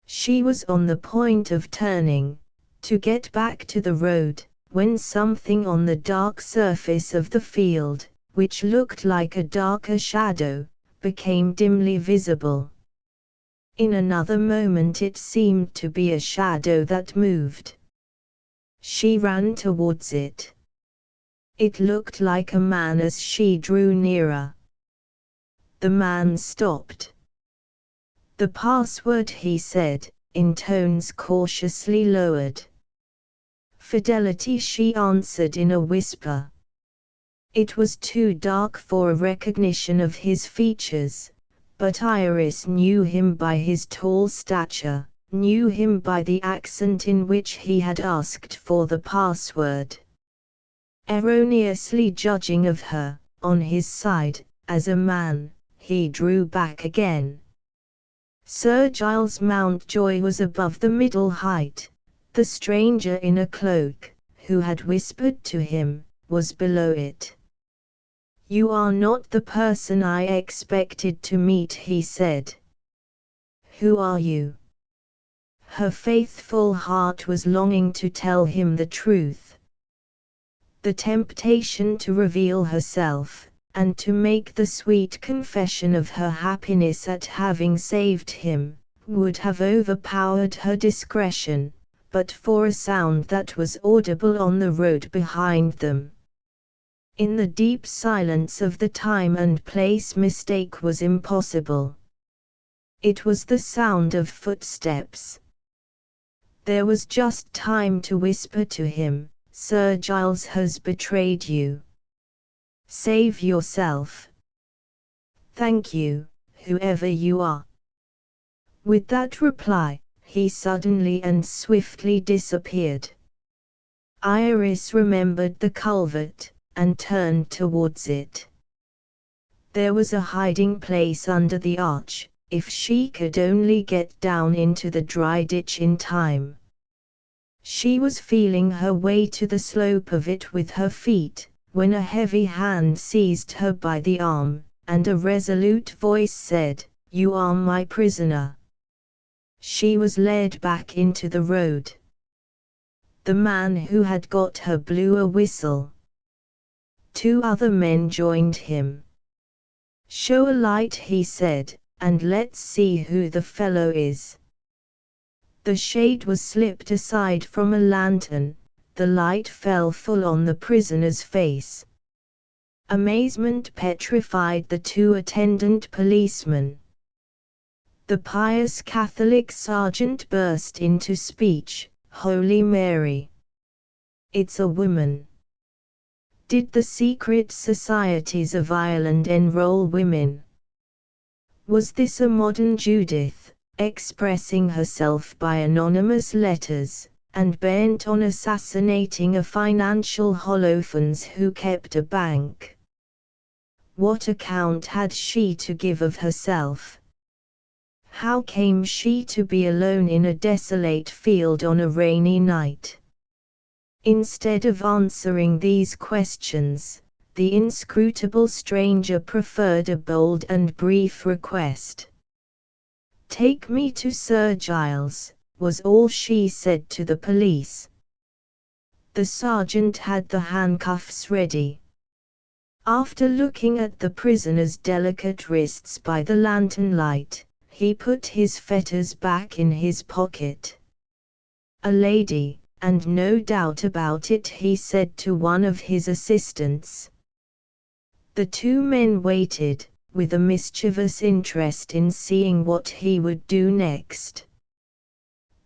She was on the point of turning, to get back to the road, when something on the dark surface of the field, which looked like a darker shadow, became dimly visible. In another moment it seemed to be a shadow that moved. She ran towards it. It looked like a man as she drew nearer. The man stopped. "The password," he said, in tones cautiously lowered. "Fidelity," she answered in a whisper. It was too dark for a recognition of his features, but Iris knew him by his tall stature, knew him by the accent in which he had asked for the password. Erroneously judging of her, on his side, as a man, he drew back again. Sir Giles Mountjoy was above the middle height, The stranger in a cloak, who had whispered to him, was below it. "You are not the person I expected to meet," he said. "Who are you?" Her faithful heart was longing to tell him the truth. The temptation to reveal herself, and to make the sweet confession of her happiness at having saved him, would have overpowered her discretion, but for a sound that was audible on the road behind them. In the deep silence of the time and place mistake was impossible. It was the sound of footsteps. There was just time to whisper to him, "Sir Giles has betrayed you. Save yourself. Thank you, whoever you are." With that reply, he suddenly and swiftly disappeared. Iris remembered the culvert, and turned towards it. There was a hiding place under the arch, if she could only get down into the dry ditch in time. She was feeling her way to the slope of it with her feet, when a heavy hand seized her by the arm, and a resolute voice said, "You are my prisoner." She was led back into the road. The man who had got her blew a whistle. 2 other men joined him. "Show a light," he said, "and let's see who the fellow is." The shade was slipped aside from a lantern, the light fell full on the prisoner's face. Amazement petrified the 2 attendant policemen. The pious Catholic sergeant burst into speech, "Holy Mary! It's a woman! Did the secret societies of Ireland enroll women? Was this a modern Judith, expressing herself by anonymous letters, and bent on assassinating a financial Holofernes who kept a bank? What account had she to give of herself? How came she to be alone in a desolate field on a rainy night?" Instead of answering these questions, the inscrutable stranger preferred a bold and brief request. "Take me to Sir Giles," was all she said to the police. The sergeant had the handcuffs ready. After looking at the prisoner's delicate wrists by the lantern light, he put his fetters back in his pocket. "A lady, and no doubt about it," he said to one of his assistants. The 2 men waited, with a mischievous interest in seeing what he would do next.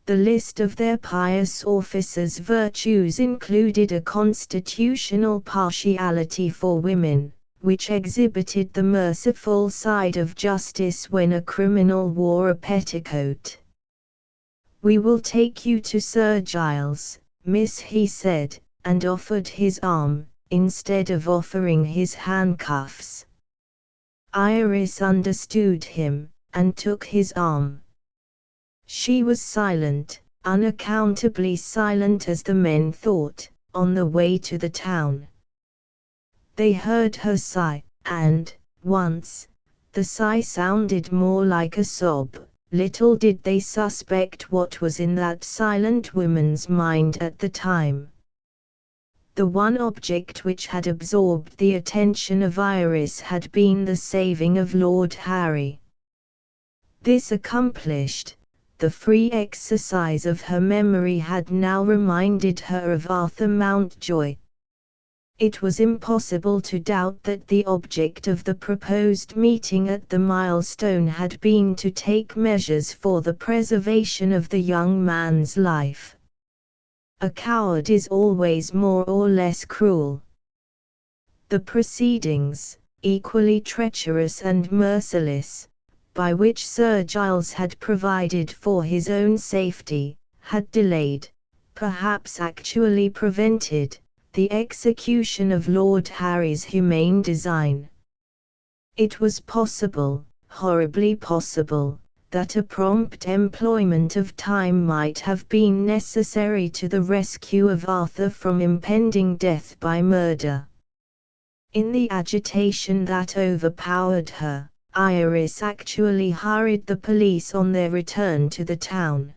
The list of their pious officer's virtues included a constitutional partiality for women, which exhibited the merciful side of justice when a criminal wore a petticoat. "We will take you to Sir Giles, miss," he said, and offered his arm, instead of offering his handcuffs. Iris understood him, and took his arm. She was silent, unaccountably silent as the men thought, on the way to the town. They heard her sigh, and, once, the sigh sounded more like a sob. Little did they suspect what was in that silent woman's mind at the time. The one object which had absorbed the attention of Iris had been the saving of Lord Harry. This accomplished, the free exercise of her memory had now reminded her of Arthur Mountjoy. It was impossible to doubt that the object of the proposed meeting at the milestone had been to take measures for the preservation of the young man's life. A coward is always more or less cruel. The proceedings, equally treacherous and merciless, by which Sir Giles had provided for his own safety, had delayed, perhaps actually prevented, the execution of Lord Harry's humane design. It was possible, horribly possible, that a prompt employment of time might have been necessary to the rescue of Arthur from impending death by murder. In the agitation that overpowered her, Iris actually hurried the police on their return to the town.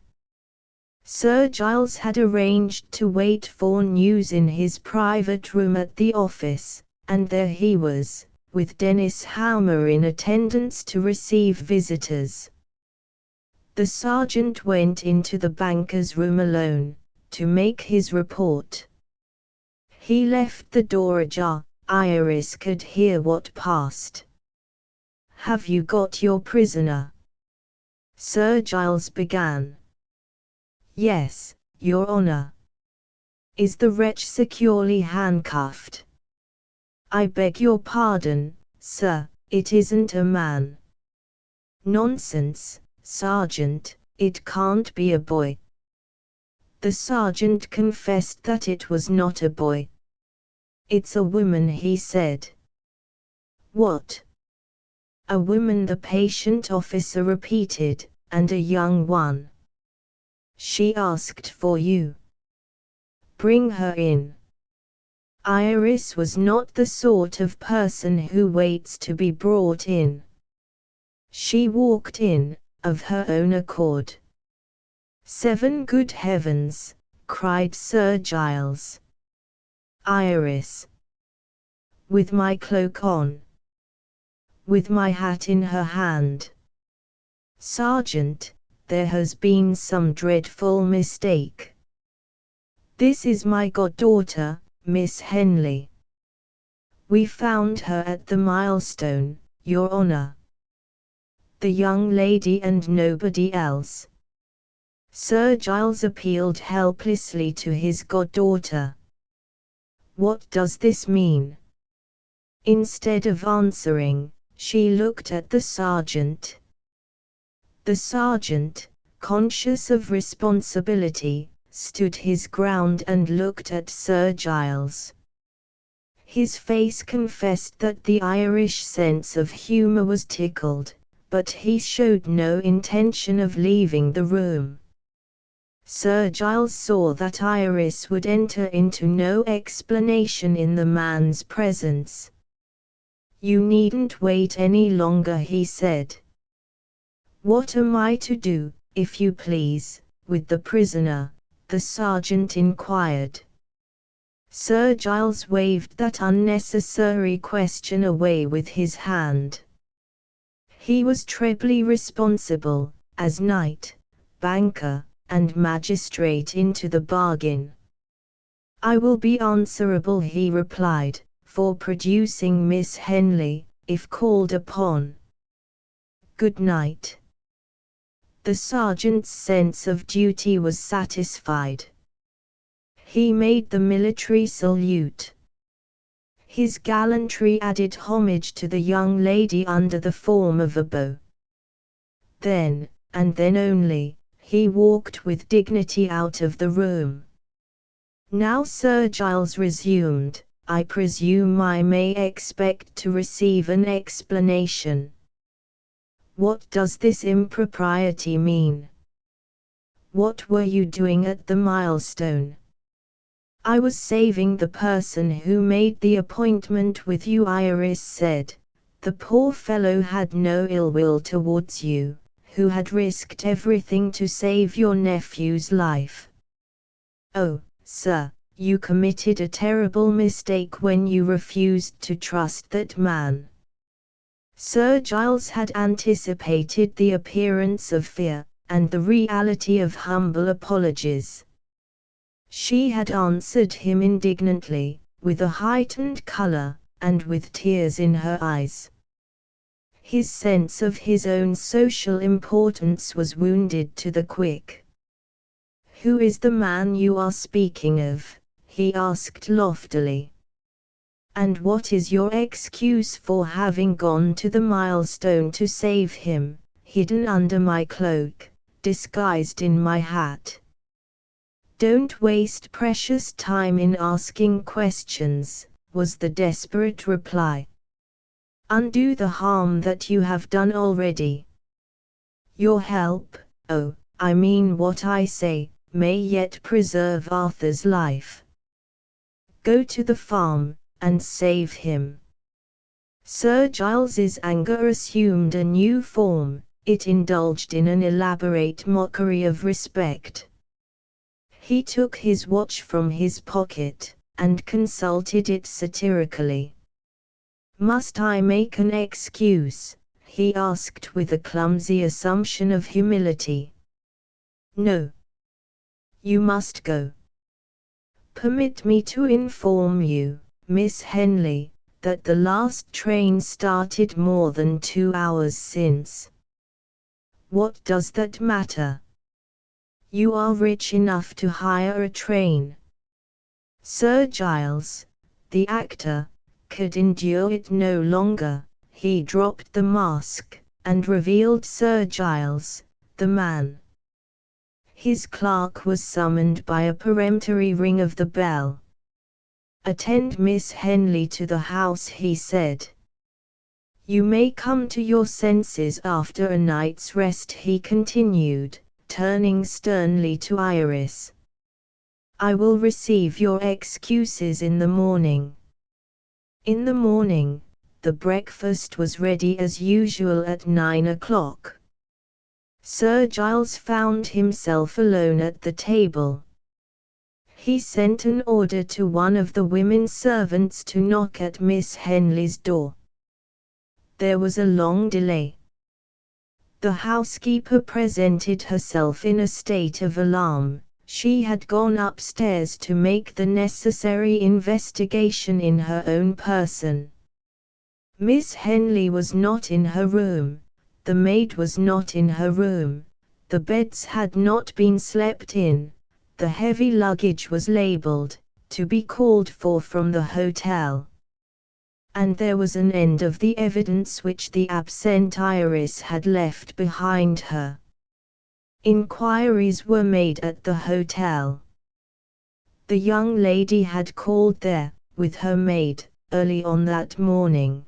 Sir Giles had arranged to wait for news in his private room at the office, and there he was, with Dennis Howmer in attendance to receive visitors. The sergeant went into the banker's room alone, to make his report. He left the door ajar. Iris could hear what passed. "Have you got your prisoner?" Sir Giles began. "Yes, Your Honor." "Is the wretch securely handcuffed?" "I beg your pardon, sir, it isn't a man." "Nonsense, Sergeant, it can't be a boy." The sergeant confessed that it was not a boy. "It's a woman," he said. "What?" "A woman," the patient officer repeated, "and a young one. She asked for you." "Bring her in." Iris was not the sort of person who waits to be brought in. She walked in, of her own accord. "Seven good heavens!" cried Sir Giles. "Iris!" "With my cloak on." "With my hat in her hand." "Sergeant, there has been some dreadful mistake. This is my goddaughter, Miss Henley. We found her at the milestone, Your Honor." "The young lady and nobody else?" Sir Giles appealed helplessly to his goddaughter. "What does this mean?" Instead of answering, she looked at the sergeant. The sergeant, conscious of responsibility, stood his ground and looked at Sir Giles. His face confessed that the Irish sense of humor was tickled, but he showed no intention of leaving the room. Sir Giles saw that Iris would enter into no explanation in the man's presence. "You needn't wait any longer," he said. "What am I to do, if you please, with the prisoner?" the sergeant inquired. Sir Giles waved that unnecessary question away with his hand. He was trebly responsible, as knight, banker, and magistrate into the bargain. "I will be answerable," he replied, "for producing Miss Henley, if called upon. Good night." The sergeant's sense of duty was satisfied. He made the military salute. His gallantry added homage to the young lady under the form of a bow. Then, and then only, he walked with dignity out of the room. "Now," Sir Giles resumed, "I presume I may expect to receive an explanation. What does this impropriety mean? What were you doing at the milestone?" "I was saving the person who made the appointment with you," Iris said. "The poor fellow had no ill will towards you, who had risked everything to save your nephew's life." "Oh, sir, you committed a terrible mistake when you refused to trust that man." Sir Giles had anticipated the appearance of fear, and the reality of humble apologies. She had answered him indignantly, with a heightened color, and with tears in her eyes. His sense of his own social importance was wounded to the quick. "Who is the man you are speaking of?" he asked loftily. "And what is your excuse for having gone to the milestone to save him, hidden under my cloak, disguised in my hat?" "Don't waste precious time in asking questions," was the desperate reply. "Undo the harm that you have done already." Your help, oh, I mean what I say, may yet preserve Arthur's life. Go to the farm, and save him." Sir Giles's anger assumed a new form. It indulged in an elaborate mockery of respect. He took his watch from his pocket, and consulted it satirically. "Must I make an excuse?" he asked with a clumsy assumption of humility. "No. You must go. Permit me to inform you, Miss Henley, that the last train started more than 2 hours since." "What does that matter? You are rich enough to hire a train." Sir Giles, the actor, could endure it no longer. He dropped the mask, and revealed Sir Giles, the man. His clerk was summoned by a peremptory ring of the bell. "Attend Miss Henley to the house," he said. "You may come to your senses after a night's rest," he continued, turning sternly to Iris. "I will receive your excuses in the morning." In the morning, the breakfast was ready as usual at 9 o'clock. Sir Giles found himself alone at the table. He sent an order to one of the women servants to knock at Miss Henley's door. There was a long delay. The housekeeper presented herself in a state of alarm. She had gone upstairs to make the necessary investigation in her own person. Miss Henley was not in her room. The maid was not in her room. The beds had not been slept in. The heavy luggage was labelled, "To be called for from the hotel." And there was an end of the evidence which the absent Iris had left behind her. Inquiries were made at the hotel. The young lady had called there, with her maid, early on that morning.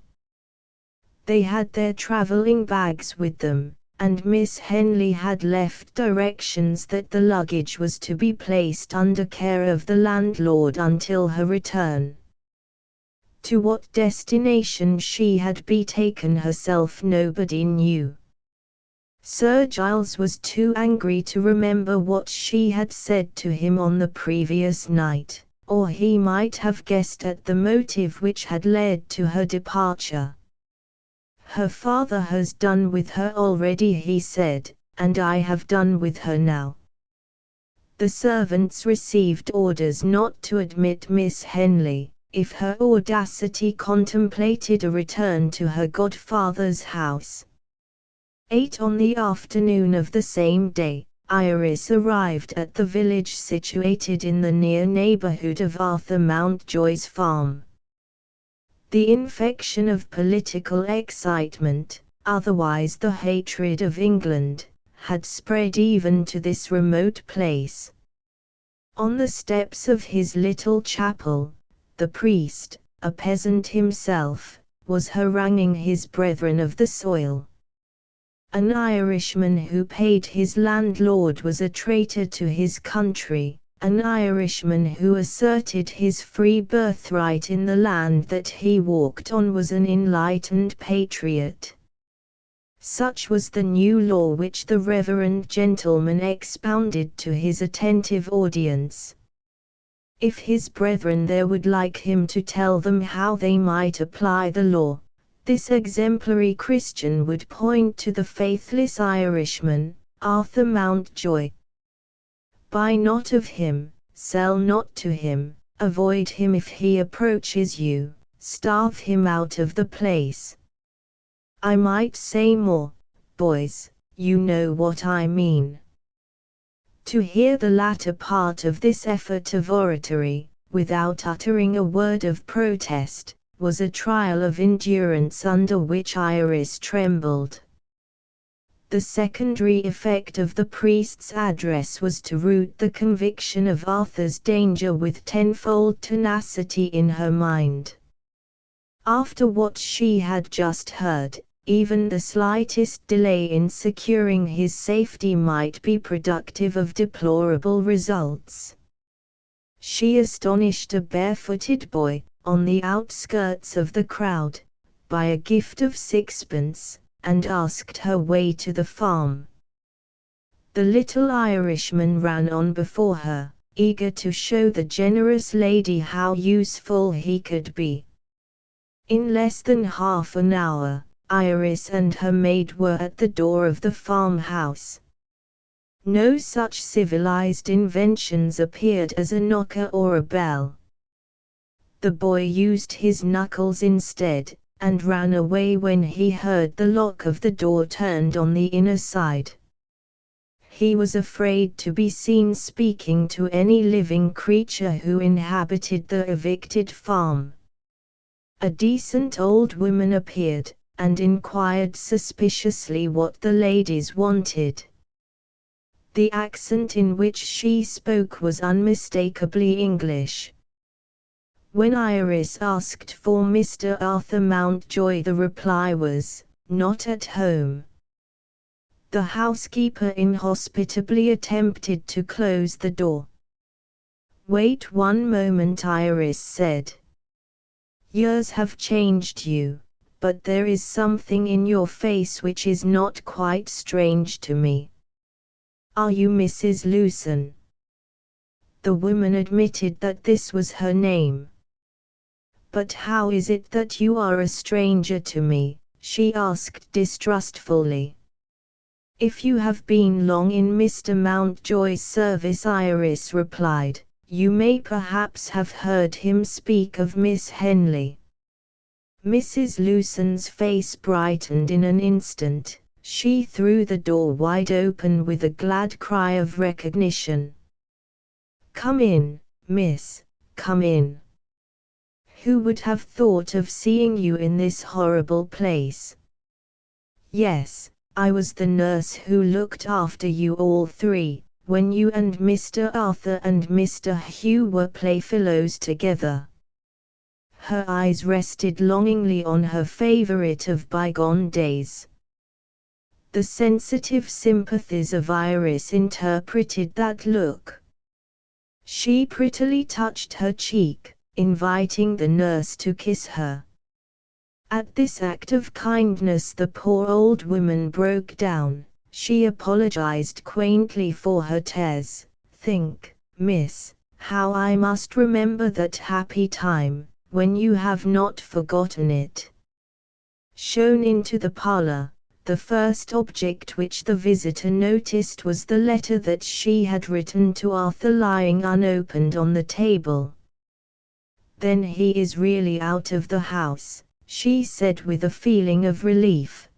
They had their travelling bags with them, and Miss Henley had left directions that the luggage was to be placed under care of the landlord until her return. To what destination she had betaken herself nobody knew. Sir Giles was too angry to remember what she had said to him on the previous night, or he might have guessed at the motive which had led to her departure. "Her father has done with her already," he said, "and I have done with her now." The servants received orders not to admit Miss Henley, if her audacity contemplated a return to her godfather's house. 8 on the afternoon of the same day, Iris arrived at the village situated in the near neighbourhood of Arthur Mountjoy's farm. The infection of political excitement, otherwise the hatred of England, had spread even to this remote place. On the steps of his little chapel, the priest, a peasant himself, was haranguing his brethren of the soil. An Irishman who paid his landlord was a traitor to his country. An Irishman who asserted his free birthright in the land that he walked on was an enlightened patriot. Such was the new law which the reverend gentleman expounded to his attentive audience. If his brethren there would like him to tell them how they might apply the law, this exemplary Christian would point to the faithless Irishman, Arthur Mountjoy. "Buy not of him, sell not to him, avoid him if he approaches you, starve him out of the place." I might say more, boys, you know what I mean. To hear the latter part of this effort of oratory, without uttering a word of protest, was a trial of endurance under which Iris trembled. The secondary effect of the priest's address was to root the conviction of Arthur's danger with tenfold tenacity in her mind. After what she had just heard, even the slightest delay in securing his safety might be productive of deplorable results. She astonished a barefooted boy, on the outskirts of the crowd, by a gift of sixpence, and asked her way to the farm. The little Irishman ran on before her, eager to show the generous lady how useful he could be. In less than half an hour, Iris and her maid were at the door of the farmhouse. No such civilized inventions appeared as a knocker or a bell. The boy used his knuckles instead, and ran away when he heard the lock of the door turned on the inner side. He was afraid to be seen speaking to any living creature who inhabited the evicted farm. A decent old woman appeared, and inquired suspiciously what the ladies wanted. The accent in which she spoke was unmistakably English. When Iris asked for Mr. Arthur Mountjoy, the reply was, "Not at home." The housekeeper inhospitably attempted to close the door. "Wait one moment," Iris said. "Years have changed you, but there is something in your face which is not quite strange to me. Are you Mrs. Lewson?" The woman admitted that this was her name. "But how is it that you are a stranger to me?" she asked distrustfully. "If you have been long in Mr. Mountjoy's service," Iris replied, "you may perhaps have heard him speak of Miss Henley." Mrs. Lewson's face brightened in an instant. She threw the door wide open with a glad cry of recognition. "Come in, miss, come in. Who would have thought of seeing you in this horrible place? Yes, I was the nurse who looked after you all three, when you and Mr. Arthur and Mr. Hugh were playfellows together." Her eyes rested longingly on her favorite of bygone days. The sensitive sympathies of Iris interpreted that look. She prettily touched her cheek, inviting the nurse to kiss her. At this act of kindness the poor old woman broke down. She apologized quaintly for her tears. "Think, miss, how I must remember that happy time, when you have not forgotten it." Shown into the parlor, the first object which the visitor noticed was the letter that she had written to Arthur lying unopened on the table. "Then he is really out of the house," she said with a feeling of relief.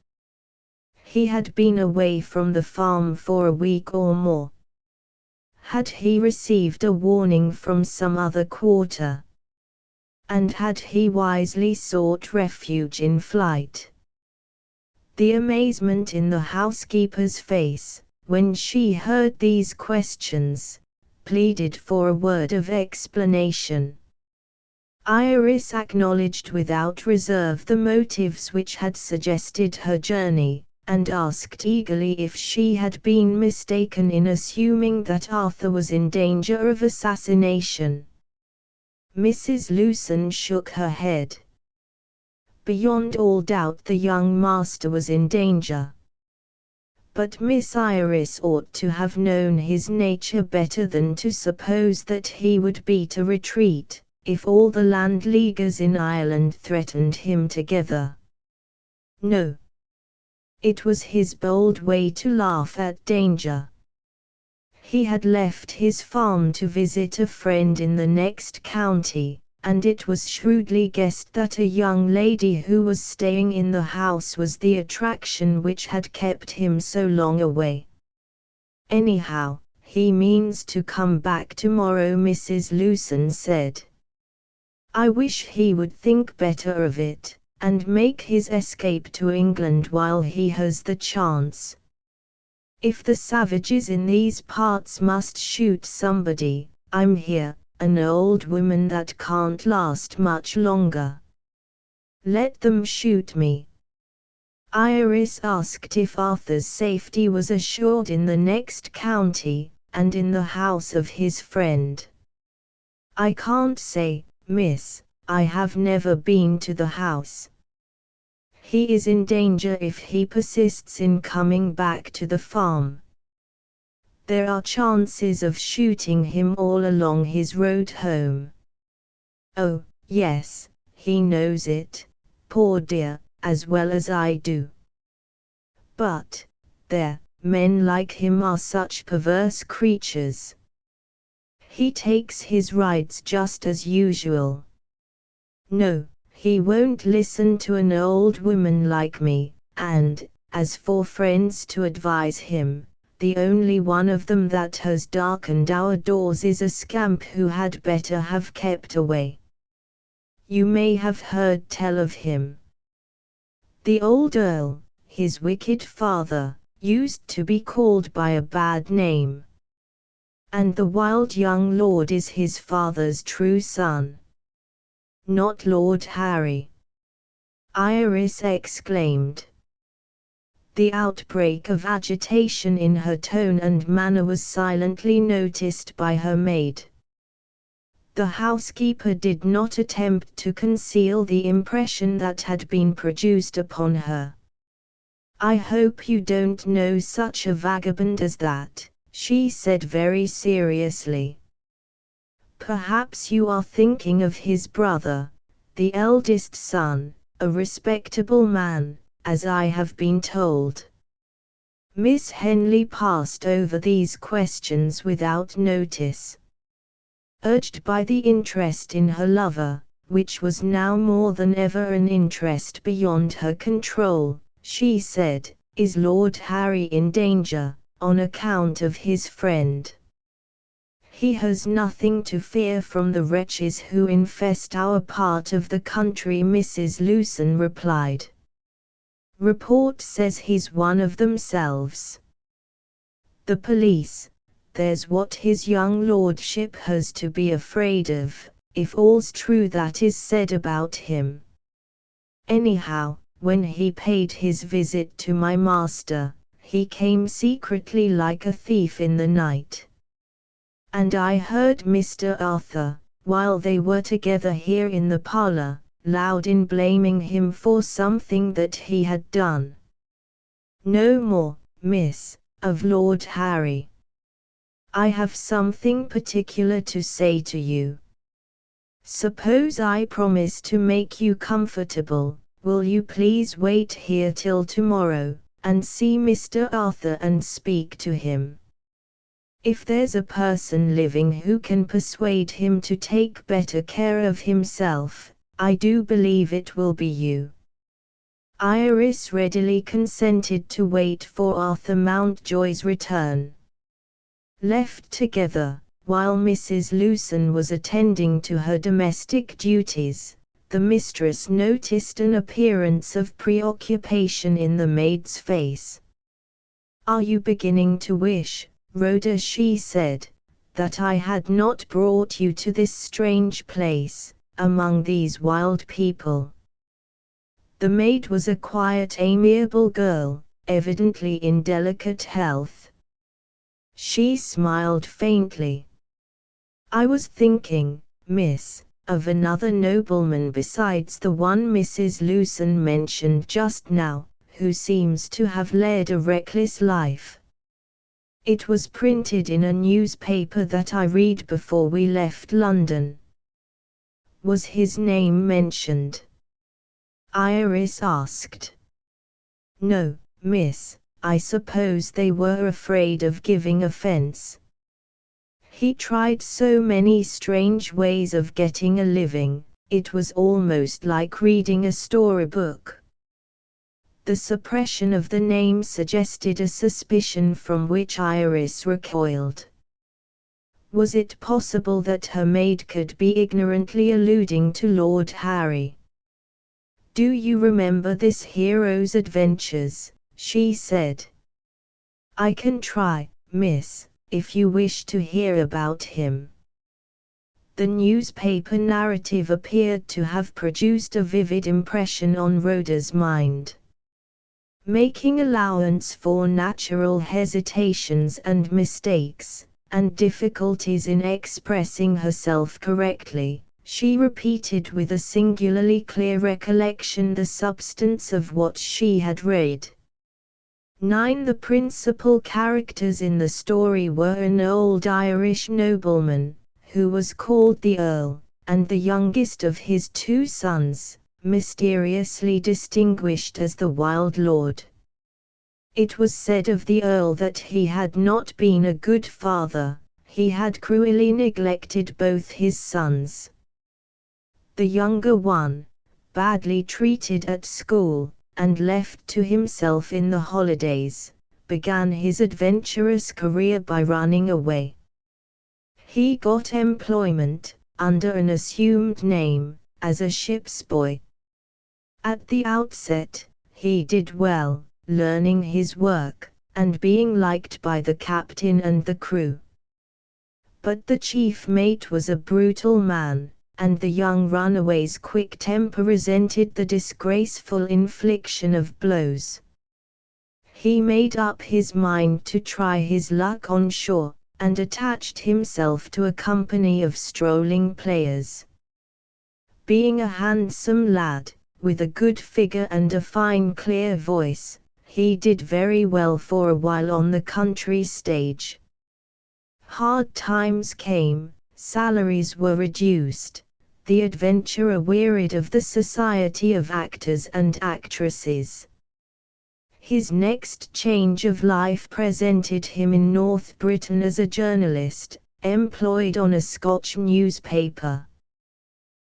He had been away from the farm for a week or more. Had he received a warning from some other quarter? And had he wisely sought refuge in flight? The amazement in the housekeeper's face, when she heard these questions, pleaded for a word of explanation. Iris acknowledged without reserve the motives which had suggested her journey, and asked eagerly if she had been mistaken in assuming that Arthur was in danger of assassination. Mrs. Lewson shook her head. Beyond all doubt the young master was in danger. But Miss Iris ought to have known his nature better than to suppose that he would beat a retreat, if all the Landleaguers in Ireland threatened him together. No. It was his bold way to laugh at danger. He had left his farm to visit a friend in the next county, and it was shrewdly guessed that a young lady who was staying in the house was the attraction which had kept him so long away. "Anyhow, he means to come back tomorrow," Mrs. Lewson said. "I wish he would think better of it, and make his escape to England while he has the chance. If the savages in these parts must shoot somebody, I'm here, an old woman that can't last much longer. Let them shoot me. Iris asked if Arthur's safety was assured in the next county, and in the house of his friend. I can't say, miss, I have never been to the house. He is in danger if he persists in coming back to the farm. There are chances of shooting him all along his road home. Oh, yes, he knows it, poor dear, as well as I do. But, there, men like him are such perverse creatures. He takes his rides just as usual. No, he won't listen to an old woman like me, and, as for friends to advise him, the only one of them that has darkened our doors is a scamp who had better have kept away. You may have heard tell of him. The old Earl, his wicked father, used to be called by a bad name. And the wild young lord is his father's true son. Not Lord Harry, Iris exclaimed. The outbreak of agitation in her tone and manner was silently noticed by her maid. The housekeeper did not attempt to conceal the impression that had been produced upon her. I hope you don't know such a vagabond as that, she said very seriously. Perhaps you are thinking of his brother, the eldest son, a respectable man, as I have been told. Miss Henley passed over these questions without notice. Urged by the interest in her lover, which was now more than ever an interest beyond her control, she said, "Is Lord Harry in danger, on account of his friend?" "He has nothing to fear from the wretches who infest our part of the country," Mrs. Lewson replied. "Report says he's one of themselves. The police, there's what his young lordship has to be afraid of, if all's true that is said about him. Anyhow, when he paid his visit to my master, he came secretly like a thief in the night. And I heard Mr. Arthur, while they were together here in the parlour, loud in blaming him for something that he had done. No more, miss, of Lord Harry. I have something particular to say to you. Suppose I promise to make you comfortable, will you please wait here till tomorrow, and see Mr. Arthur and speak to him? If there's a person living who can persuade him to take better care of himself, I do believe it will be you." Iris readily consented to wait for Arthur Mountjoy's return. Left together, while Mrs. Lewson was attending to her domestic duties, the mistress noticed an appearance of preoccupation in the maid's face. "Are you beginning to wish, Rhoda," she said, "that I had not brought you to this strange place, among these wild people?" The maid was a quiet, amiable girl, evidently in delicate health. She smiled faintly. "I was thinking, miss, of another nobleman besides the one Mrs. Lewson mentioned just now, who seems to have led a reckless life. It was printed in a newspaper that I read before we left London." "Was his name mentioned?" Iris asked. "No, miss, I suppose they were afraid of giving offence. He tried so many strange ways of getting a living, it was almost like reading a storybook." The suppression of the name suggested a suspicion from which Iris recoiled. Was it possible that her maid could be ignorantly alluding to Lord Harry? "Do you remember this hero's adventures?" she said. "I can try, miss, if you wish to hear about him." The newspaper narrative appeared to have produced a vivid impression on Rhoda's mind. making allowance for natural hesitations and mistakes, and difficulties in expressing herself correctly. She repeated with a singularly clear recollection the substance of what she had read. 9. The principal characters in the story were an old Irish nobleman, who was called the Earl, and the youngest of his 2 sons, mysteriously distinguished as the Wild Lord. It was said of the Earl that he had not been a good father, he had cruelly neglected both his sons. The younger one, badly treated at school, and left to himself in the holidays, began his adventurous career by running away. He got employment, under an assumed name, as a ship's boy. At the outset, he did well, learning his work, and being liked by the captain and the crew. But the chief mate was a brutal man, and the young runaway's quick temper resented the disgraceful infliction of blows. He made up his mind to try his luck on shore, and attached himself to a company of strolling players. Being a handsome lad, with a good figure and a fine clear voice, he did very well for a while on the country stage. Hard times came, salaries were reduced, the adventurer wearied of the society of actors and actresses. His next change of life presented him in North Britain as a journalist, employed on a Scotch newspaper.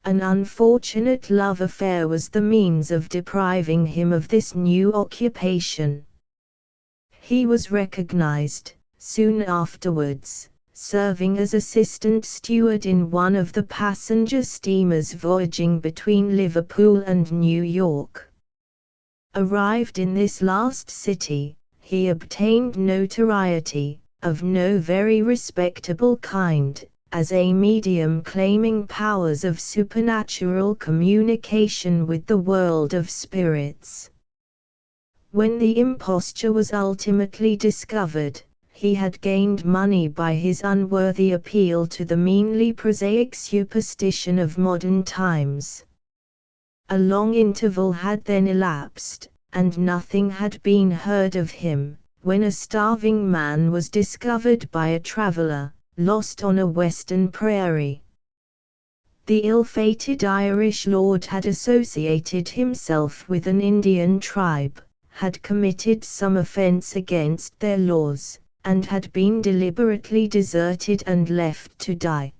An unfortunate love affair was the means of depriving him of this new occupation. He was recognized, soon afterwards, serving as assistant steward in one of the passenger steamers voyaging between Liverpool and New York. Arrived in this last city, he obtained notoriety, of no very respectable kind, as a medium claiming powers of supernatural communication with the world of spirits. When the imposture was ultimately discovered, he had gained money by his unworthy appeal to the meanly prosaic superstition of modern times. A long interval had then elapsed, and nothing had been heard of him, when a starving man was discovered by a traveler, lost on a western prairie. The ill-fated Irish lord had associated himself with an Indian tribe, had committed some offense against their laws, and had been deliberately deserted and left to die.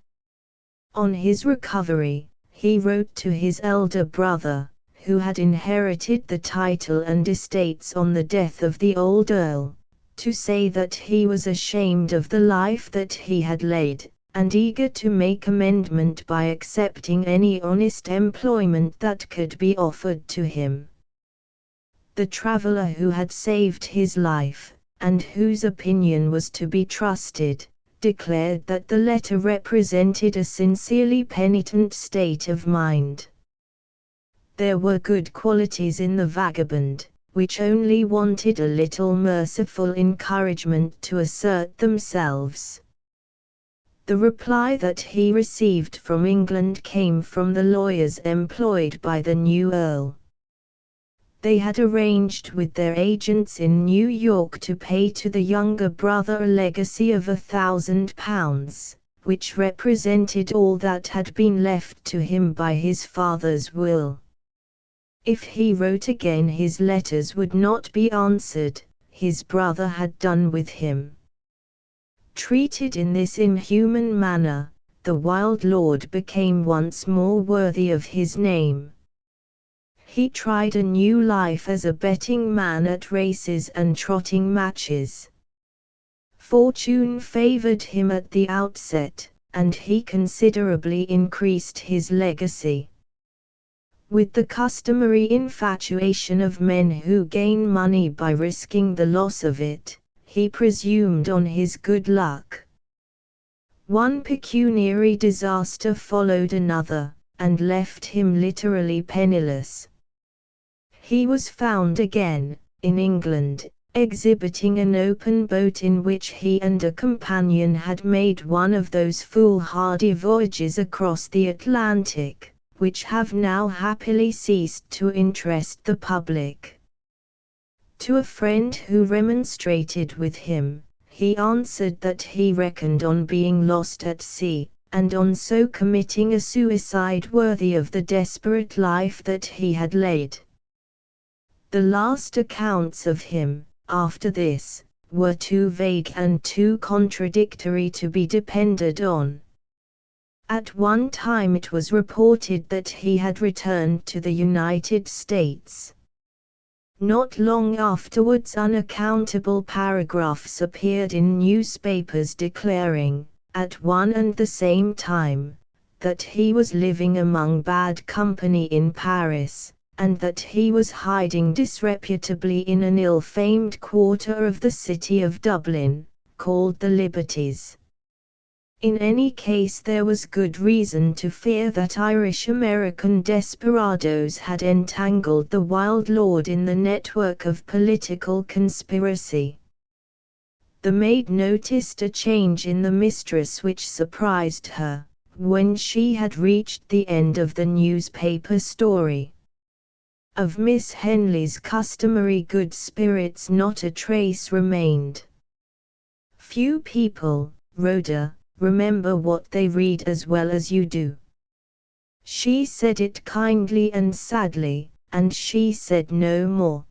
On his recovery, he wrote to his elder brother, who had inherited the title and estates on the death of the old earl, to say that he was ashamed of the life that he had led, and eager to make amendment by accepting any honest employment that could be offered to him. The traveler who had saved his life, and whose opinion was to be trusted, declared that the letter represented a sincerely penitent state of mind. There were good qualities in the vagabond, which only wanted a little merciful encouragement to assert themselves. The reply that he received from England came from the lawyers employed by the new earl. They had arranged with their agents in New York to pay to the younger brother a legacy of £1,000, which represented all that had been left to him by his father's will. If he wrote again, his letters would not be answered, his brother had done with him. Treated in this inhuman manner, the wild lord became once more worthy of his name. He tried a new life as a betting man at races and trotting matches. Fortune favored him at the outset, and he considerably increased his legacy. With the customary infatuation of men who gain money by risking the loss of it, he presumed on his good luck. One pecuniary disaster followed another, and left him literally penniless. He was found again, in England, exhibiting an open boat in which he and a companion had made one of those foolhardy voyages across the Atlantic, which have now happily ceased to interest the public. To a friend who remonstrated with him, he answered that he reckoned on being lost at sea, and on so committing a suicide worthy of the desperate life that he had led. The last accounts of him, after this, were too vague and too contradictory to be depended on. At one time it was reported that he had returned to the United States. Not long afterwards unaccountable paragraphs appeared in newspapers declaring, at one and the same time, that he was living among bad company in Paris, and that he was hiding disreputably in an ill-famed quarter of the city of Dublin, called the Liberties. In any case there was good reason to fear that Irish-American desperadoes had entangled the wild lord in the network of political conspiracy. The maid noticed a change in the mistress which surprised her, when she had reached the end of the newspaper story. Of Miss Henley's customary good spirits not a trace remained. Few people, Rhoda, remember what they read as well as you do. She said it kindly and sadly, and she said no more.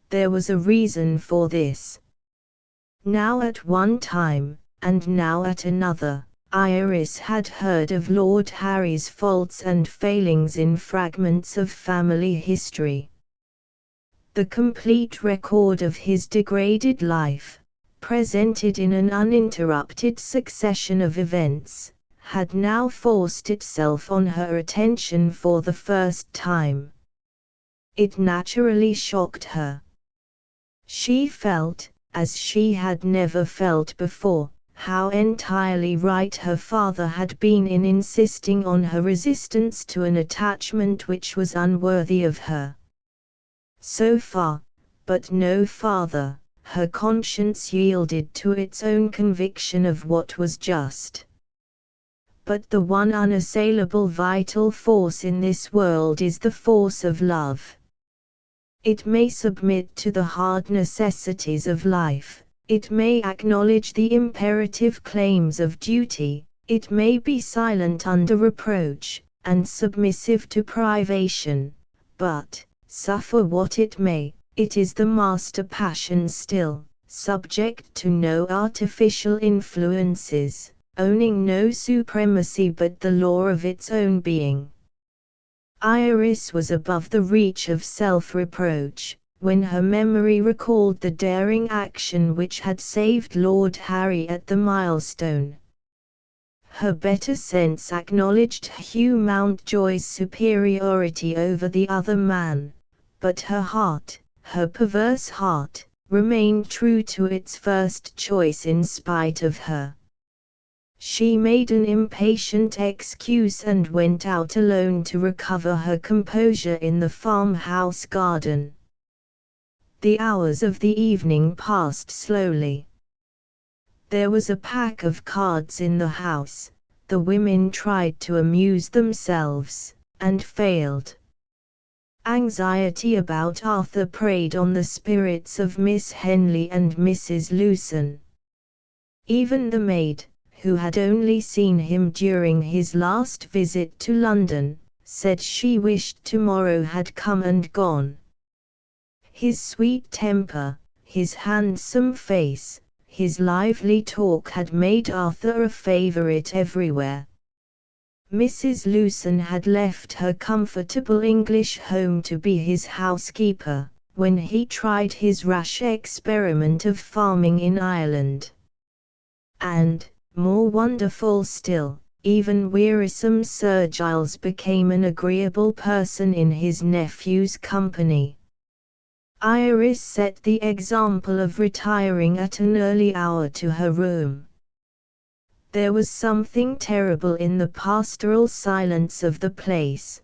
There was a reason for this. Now at one time, and now at another, Iris had heard of Lord Harry's faults and failings in fragments of family history. The complete record of his degraded life, presented in an uninterrupted succession of events, had now forced itself on her attention for the first time. It naturally shocked her. She felt, as she had never felt before, how entirely right her father had been in insisting on her resistance to an attachment which was unworthy of her. So far, but no farther, her conscience yielded to its own conviction of what was just. But the one unassailable vital force in this world is the force of love. It may submit to the hard necessities of life, it may acknowledge the imperative claims of duty, it may be silent under reproach, and submissive to privation, but, suffer what it may, it is the master passion still, subject to no artificial influences, owning no supremacy but the law of its own being. Iris was above the reach of self-reproach, when her memory recalled the daring action which had saved Lord Harry at the milestone. Her better sense acknowledged Hugh Mountjoy's superiority over the other man, but her heart, her perverse heart, remained true to its first choice in spite of her. She made an impatient excuse and went out alone to recover her composure in the farmhouse garden. The hours of the evening passed slowly. There was a pack of cards in the house. The women tried to amuse themselves, and failed. Anxiety about Arthur preyed on the spirits of Miss Henley and Mrs. Lewson. Even the maid, who had only seen him during his last visit to London, said she wished tomorrow had come and gone. His sweet temper, his handsome face, his lively talk had made Arthur a favourite everywhere. Mrs. Lewson had left her comfortable English home to be his housekeeper, when he tried his rash experiment of farming in Ireland. And, more wonderful still, even wearisome Sir Giles became an agreeable person in his nephew's company. Iris set the example of retiring at an early hour to her room. There was something terrible in the pastoral silence of the place.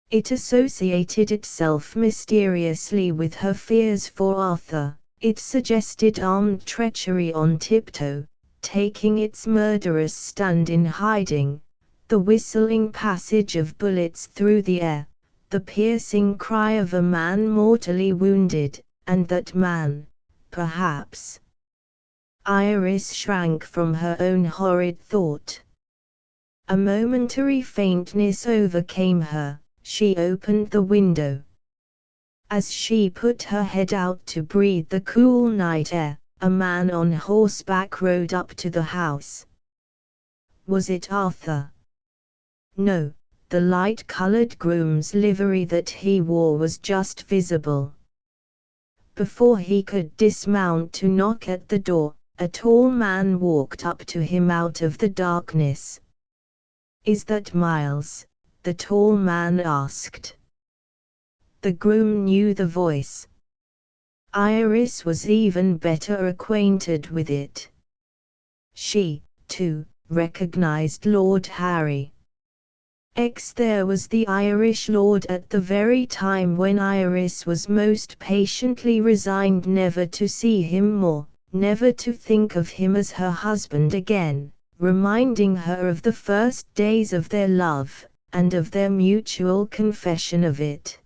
It associated itself mysteriously with her fears for Arthur. It suggested armed treachery on tiptoe, taking its murderous stand in hiding, the whistling passage of bullets through the air, the piercing cry of a man mortally wounded, and that man, perhaps. Iris shrank from her own horrid thought. A momentary faintness overcame her. She opened the window. As she put her head out to breathe the cool night air, a man on horseback rode up to the house. Was it Arthur? No, the light-colored groom's livery that he wore was just visible. Before he could dismount to knock at the door, a tall man walked up to him out of the darkness. "Is that Miles?" the tall man asked. The groom knew the voice. Iris was even better acquainted with it. She, too, recognized Lord Harry. There was the Irish lord at the very time when Iris was most patiently resigned never to see him more, never to think of him as her husband again, reminding her of the first days of their love, and of their mutual confession of it.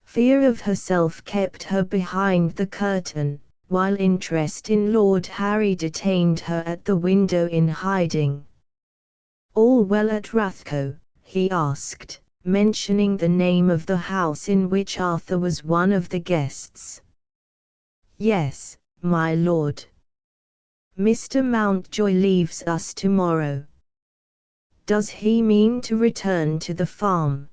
Fear of herself kept her behind the curtain, while interest in Lord Harry detained her at the window in hiding. "All well at Rathco?" he asked, mentioning the name of the house in which Arthur was one of the guests. "Yes, my lord. Mr. Mountjoy leaves us tomorrow." "Does he mean to return to the farm?"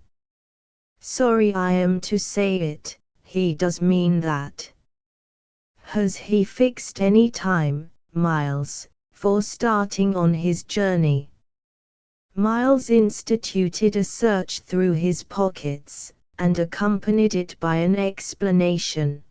"Sorry I am to say it, he does mean that." "Has he fixed any time, Miles, for starting on his journey?" Miles instituted a search through his pockets, and accompanied it by an explanation.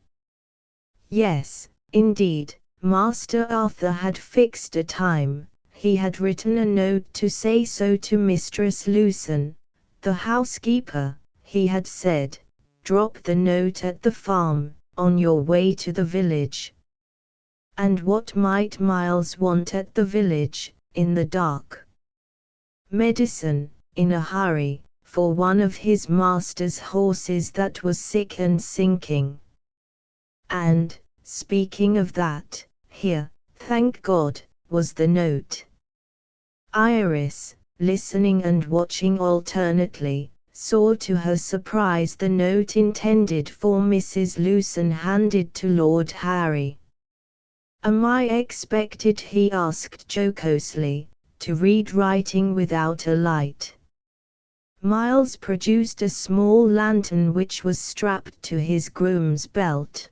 Yes, indeed, Master Arthur had fixed a time. He had written a note to say so to Mistress Lucen, the housekeeper. He had said, "Drop the note at the farm, on your way to the village." And what might Miles want at the village, in the dark? Medicine, in a hurry, for one of his master's horses that was sick and sinking. And, speaking of that, here, thank God, was the note. Iris, listening and watching alternately, saw to her surprise the note intended for Mrs. Lucen handed to Lord Harry. "Am I expected," he asked jocosely, "to read writing without a light?" Miles produced a small lantern which was strapped to his groom's belt.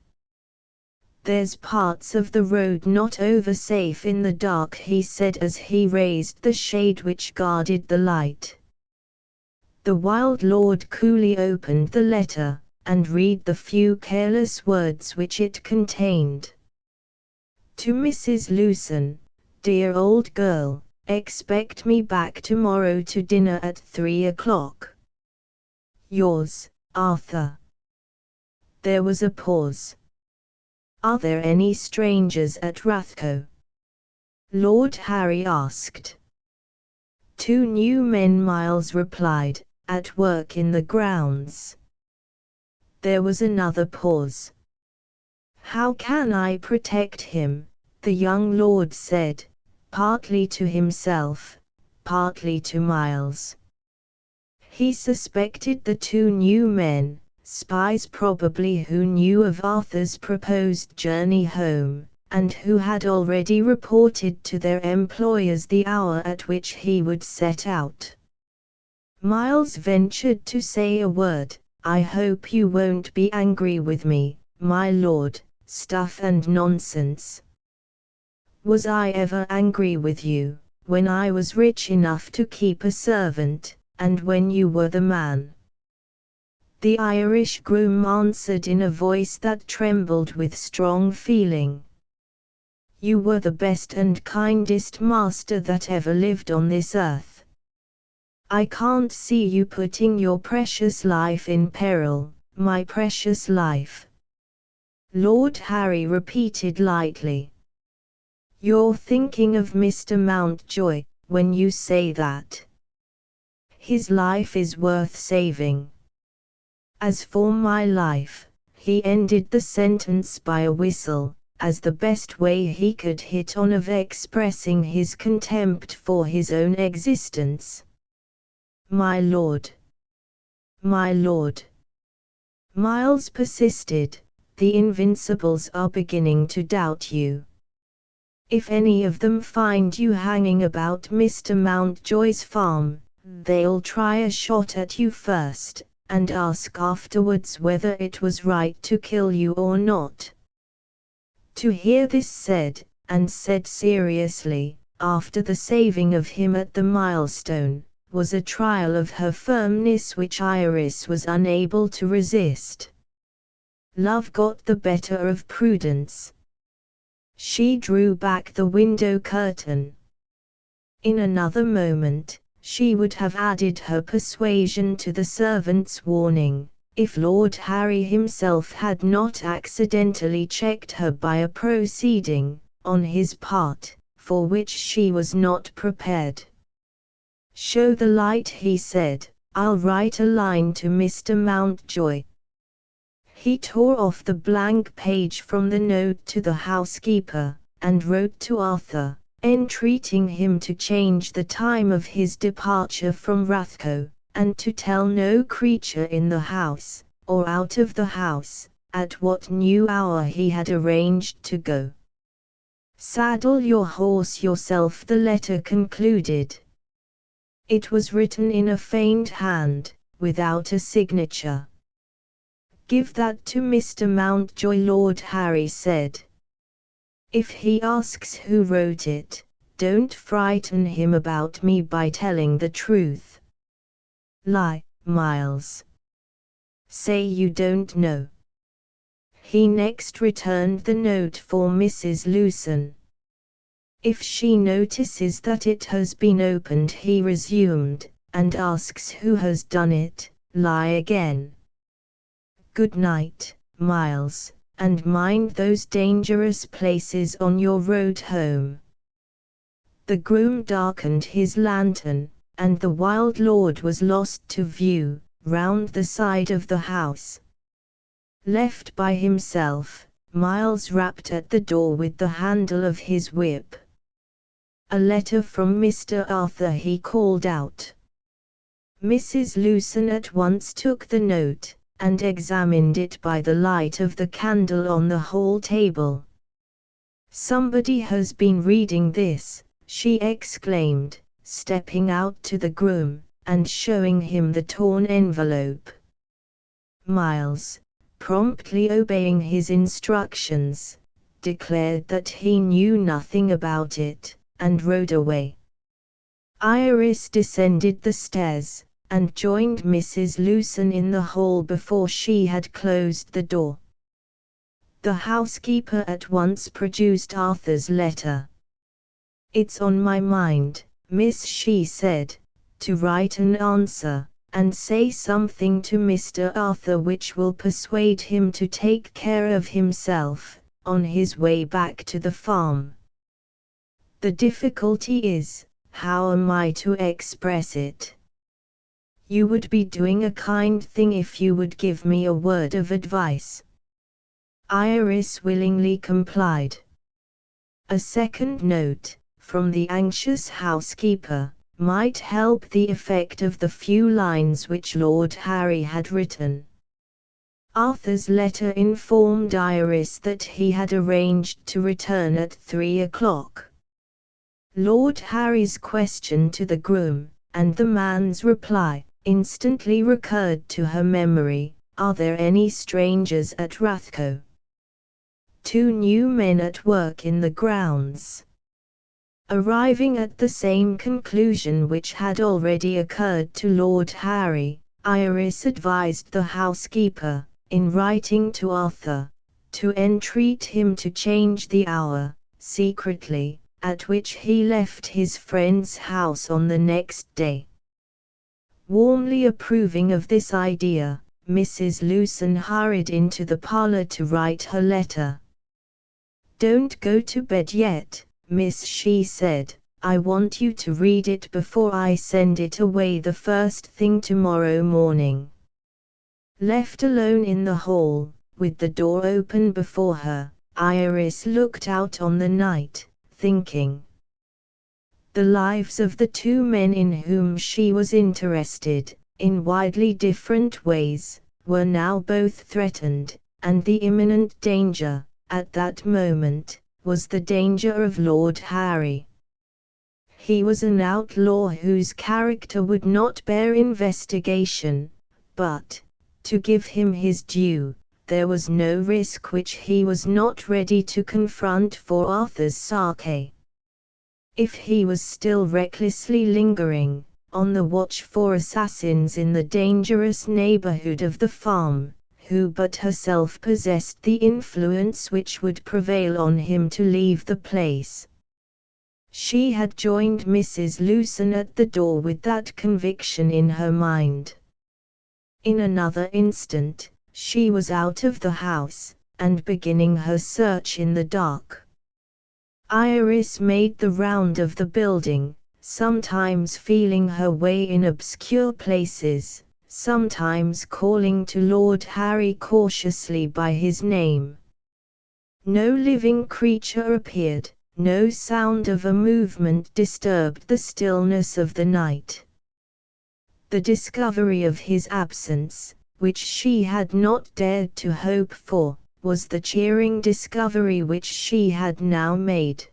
"There's parts of the road not over safe in the dark," he said as he raised the shade which guarded the light. The wild lord coolly opened the letter, and read the few careless words which it contained. "To Mrs. Lucen, dear old girl, expect me back tomorrow to dinner at 3 o'clock. Yours, Arthur." There was a pause. "Are there any strangers at Rathco?" Lord Harry asked. "2 new men," Miles replied, "at work in the grounds." There was another pause. "How can I protect him?" the young lord said, partly to himself, partly to Miles. He suspected the 2 new men, spies probably, who knew of Arthur's proposed journey home, and who had already reported to their employers the hour at which he would set out. Miles ventured to say a word. "I hope you won't be angry with me, my lord." "Stuff and nonsense. Was I ever angry with you, when I was rich enough to keep a servant, and when you were the man?" The Irish groom answered in a voice that trembled with strong feeling. "You were the best and kindest master that ever lived on this earth. I can't see you putting your precious life in peril, my precious life. Lord Harry repeated lightly. You're thinking of Mr. Mountjoy, when you say that. His life is worth saving. As for my life, he ended the sentence by a whistle, as the best way he could hit on of expressing his contempt for his own existence. My lord. My lord. Miles persisted, the Invincibles are beginning to doubt you. If any of them find you hanging about Mr. Mountjoy's farm, they'll try a shot at you first, and ask afterwards whether it was right to kill you or not. To hear this said, and said seriously, after the saving of him at the milestone, was a trial of her firmness which Iris was unable to resist. Love got the better of prudence. She drew back the window curtain. In another moment, she would have added her persuasion to the servant's warning, if Lord Harry himself had not accidentally checked her by a proceeding, on his part, for which she was not prepared. Show the light, he said, I'll write a line to Mr. Mountjoy. He tore off the blank page from the note to the housekeeper, and wrote to Arthur, entreating him to change the time of his departure from Rathco, and to tell no creature in the house, or out of the house, at what new hour he had arranged to go. Saddle your horse yourself, the letter concluded. It was written in a feigned hand, without a signature. Give that to Mr. Mountjoy, Lord Harry said. If he asks who wrote it, don't frighten him about me by telling the truth. Lie, Miles. Say you don't know. He next returned the note for Mrs. Lewson. If she notices that it has been opened, he resumed, and asks who has done it, lie again. Good night, Miles, and mind those dangerous places on your road home. The groom darkened his lantern, and the wild lord was lost to view, round the side of the house. Left by himself, Miles rapped at the door with the handle of his whip. A letter from Mr. Arthur, he called out. Mrs. Lewson at once took the note, and examined it by the light of the candle on the hall table. Somebody has been reading this, she exclaimed, stepping out to the groom, and showing him the torn envelope. Miles, promptly obeying his instructions, declared that he knew nothing about it, and rode away. Iris descended the stairs, and joined Mrs. Lewson in the hall before she had closed the door. The housekeeper at once produced Arthur's letter. It's on my mind, miss, she said, to write an answer, and say something to Mr. Arthur which will persuade him to take care of himself, on his way back to the farm. The difficulty is, how am I to express it? You would be doing a kind thing if you would give me a word of advice. Iris willingly complied. A second note, from the anxious housekeeper, might help the effect of the few lines which Lord Harry had written. Arthur's letter informed Iris that he had arranged to return at 3 o'clock. Lord Harry's question to the groom, and the man's reply, instantly recurred to her memory. Are there any strangers at Rathco? 2 new men at work in the grounds. Arriving at the same conclusion which had already occurred to Lord Harry, Iris advised the housekeeper, in writing to Arthur, to entreat him to change the hour, secretly, at which he left his friend's house on the next day. Warmly approving of this idea, Mrs. Lewson hurried into the parlor to write her letter. "Don't go to bed yet, miss," she said. "I want you to read it before I send it away the first thing tomorrow morning." Left alone in the hall, with the door open before her, Iris looked out on the night, thinking. The lives of the two men in whom she was interested, in widely different ways, were now both threatened, and the imminent danger, at that moment, was the danger of Lord Harry. He was an outlaw whose character would not bear investigation, but, to give him his due, there was no risk which he was not ready to confront for Arthur's sake. If he was still recklessly lingering, on the watch for assassins in the dangerous neighborhood of the farm, who but herself possessed the influence which would prevail on him to leave the place? She had joined Mrs. Lewson at the door with that conviction in her mind. In another instant, she was out of the house, and beginning her search in the dark. Iris made the round of the building, sometimes feeling her way in obscure places, sometimes calling to Lord Harry cautiously by his name. No living creature appeared, no sound of a movement disturbed the stillness of the night. The discovery of his absence, which she had not dared to hope for, was the cheering discovery which she had now made.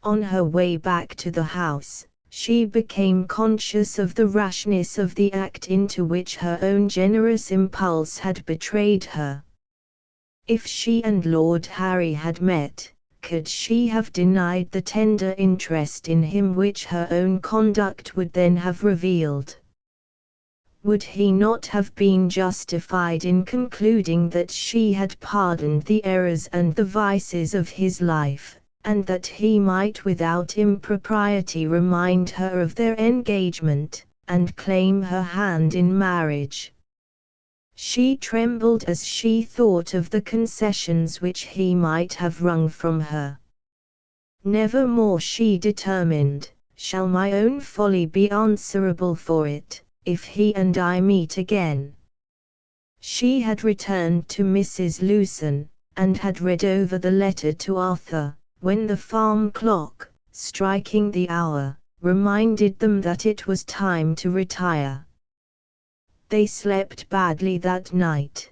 On her way back to the house, she became conscious of the rashness of the act into which her own generous impulse had betrayed her. If she and Lord Harry had met, could she have denied the tender interest in him which her own conduct would then have revealed? Would he not have been justified in concluding that she had pardoned the errors and the vices of his life, and that he might without impropriety remind her of their engagement, and claim her hand in marriage? She trembled as she thought of the concessions which he might have wrung from her. Never more, she determined, shall my own folly be answerable for it, if he and I meet again. She had returned to Mrs. Lewson, and had read over the letter to Arthur, when the farm clock, striking the hour, reminded them that it was time to retire. They slept badly that night.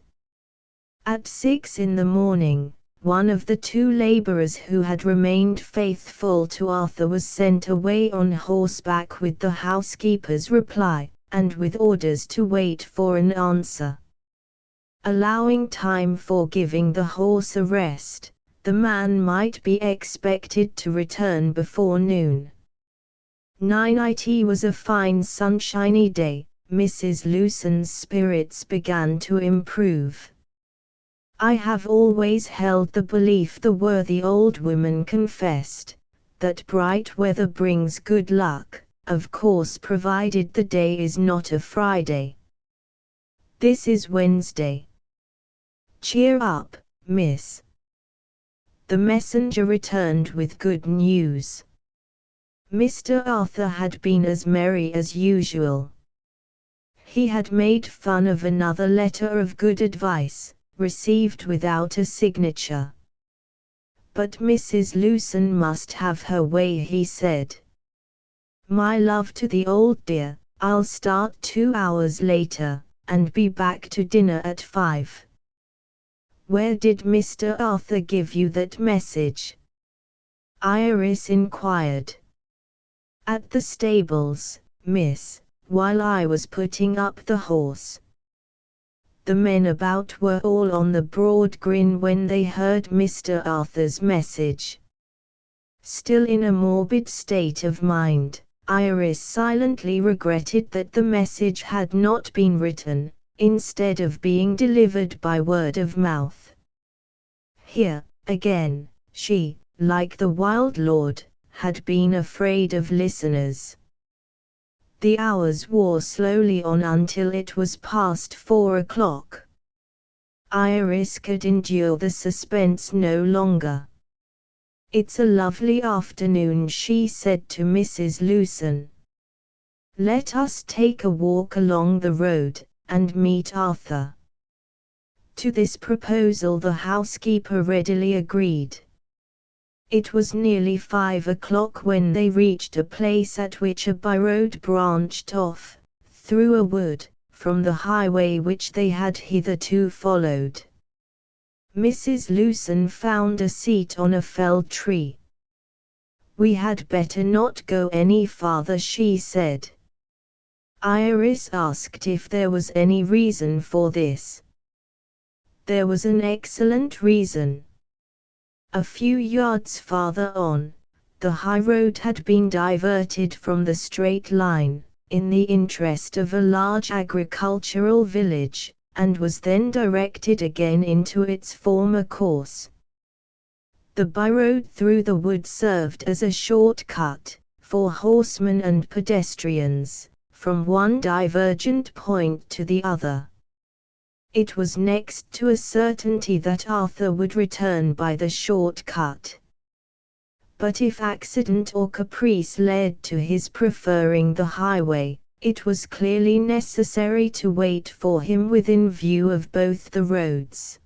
At 6 in the morning, one of the two laborers who had remained faithful to Arthur was sent away on horseback with the housekeeper's reply, and with orders to wait for an answer. Allowing time for giving the horse a rest, the man might be expected to return before noon. It was a fine sunshiny day. Mrs. Lewson's spirits began to improve. "I have always held the belief," the worthy old woman confessed, "that bright weather brings good luck, of course provided the day is not a Friday. This is Wednesday. Cheer up, miss." The messenger returned with good news. Mr. Arthur had been as merry as usual. He had made fun of another letter of good advice, received without a signature. But Mrs. Lewson must have her way, he said. "My love to the old dear, I'll start 2 hours later, and be back to dinner at 5. Where did Mr. Arthur give you that message?" Iris inquired. "At the stables, miss, while I was putting up the horse." The men about were all on the broad grin when they heard Mr. Arthur's message. Still in a morbid state of mind, Iris silently regretted that the message had not been written, instead of being delivered by word of mouth. Here, again, she, like the wild lord, had been afraid of listeners. The hours wore slowly on until it was past 4 o'clock. Iris could endure the suspense no longer. "It's a lovely afternoon," she said to Mrs. Lewson. "Let us take a walk along the road, and meet Arthur." To this proposal the housekeeper readily agreed. It was nearly 5 o'clock when they reached a place at which a byroad branched off, through a wood, from the highway which they had hitherto followed. Mrs. Lewson found a seat on a felled tree. "We had better not go any farther," she said. Iris asked if there was any reason for this. There was an excellent reason. A few yards farther on, the high road had been diverted from the straight line, in the interest of a large agricultural village, and was then directed again into its former course. The byroad through the wood served as a short cut, for horsemen and pedestrians, from one divergent point to the other. It was next to a certainty that Arthur would return by the short cut. But if accident or caprice led to his preferring the highway, it was clearly necessary to wait for him within view of both the roads.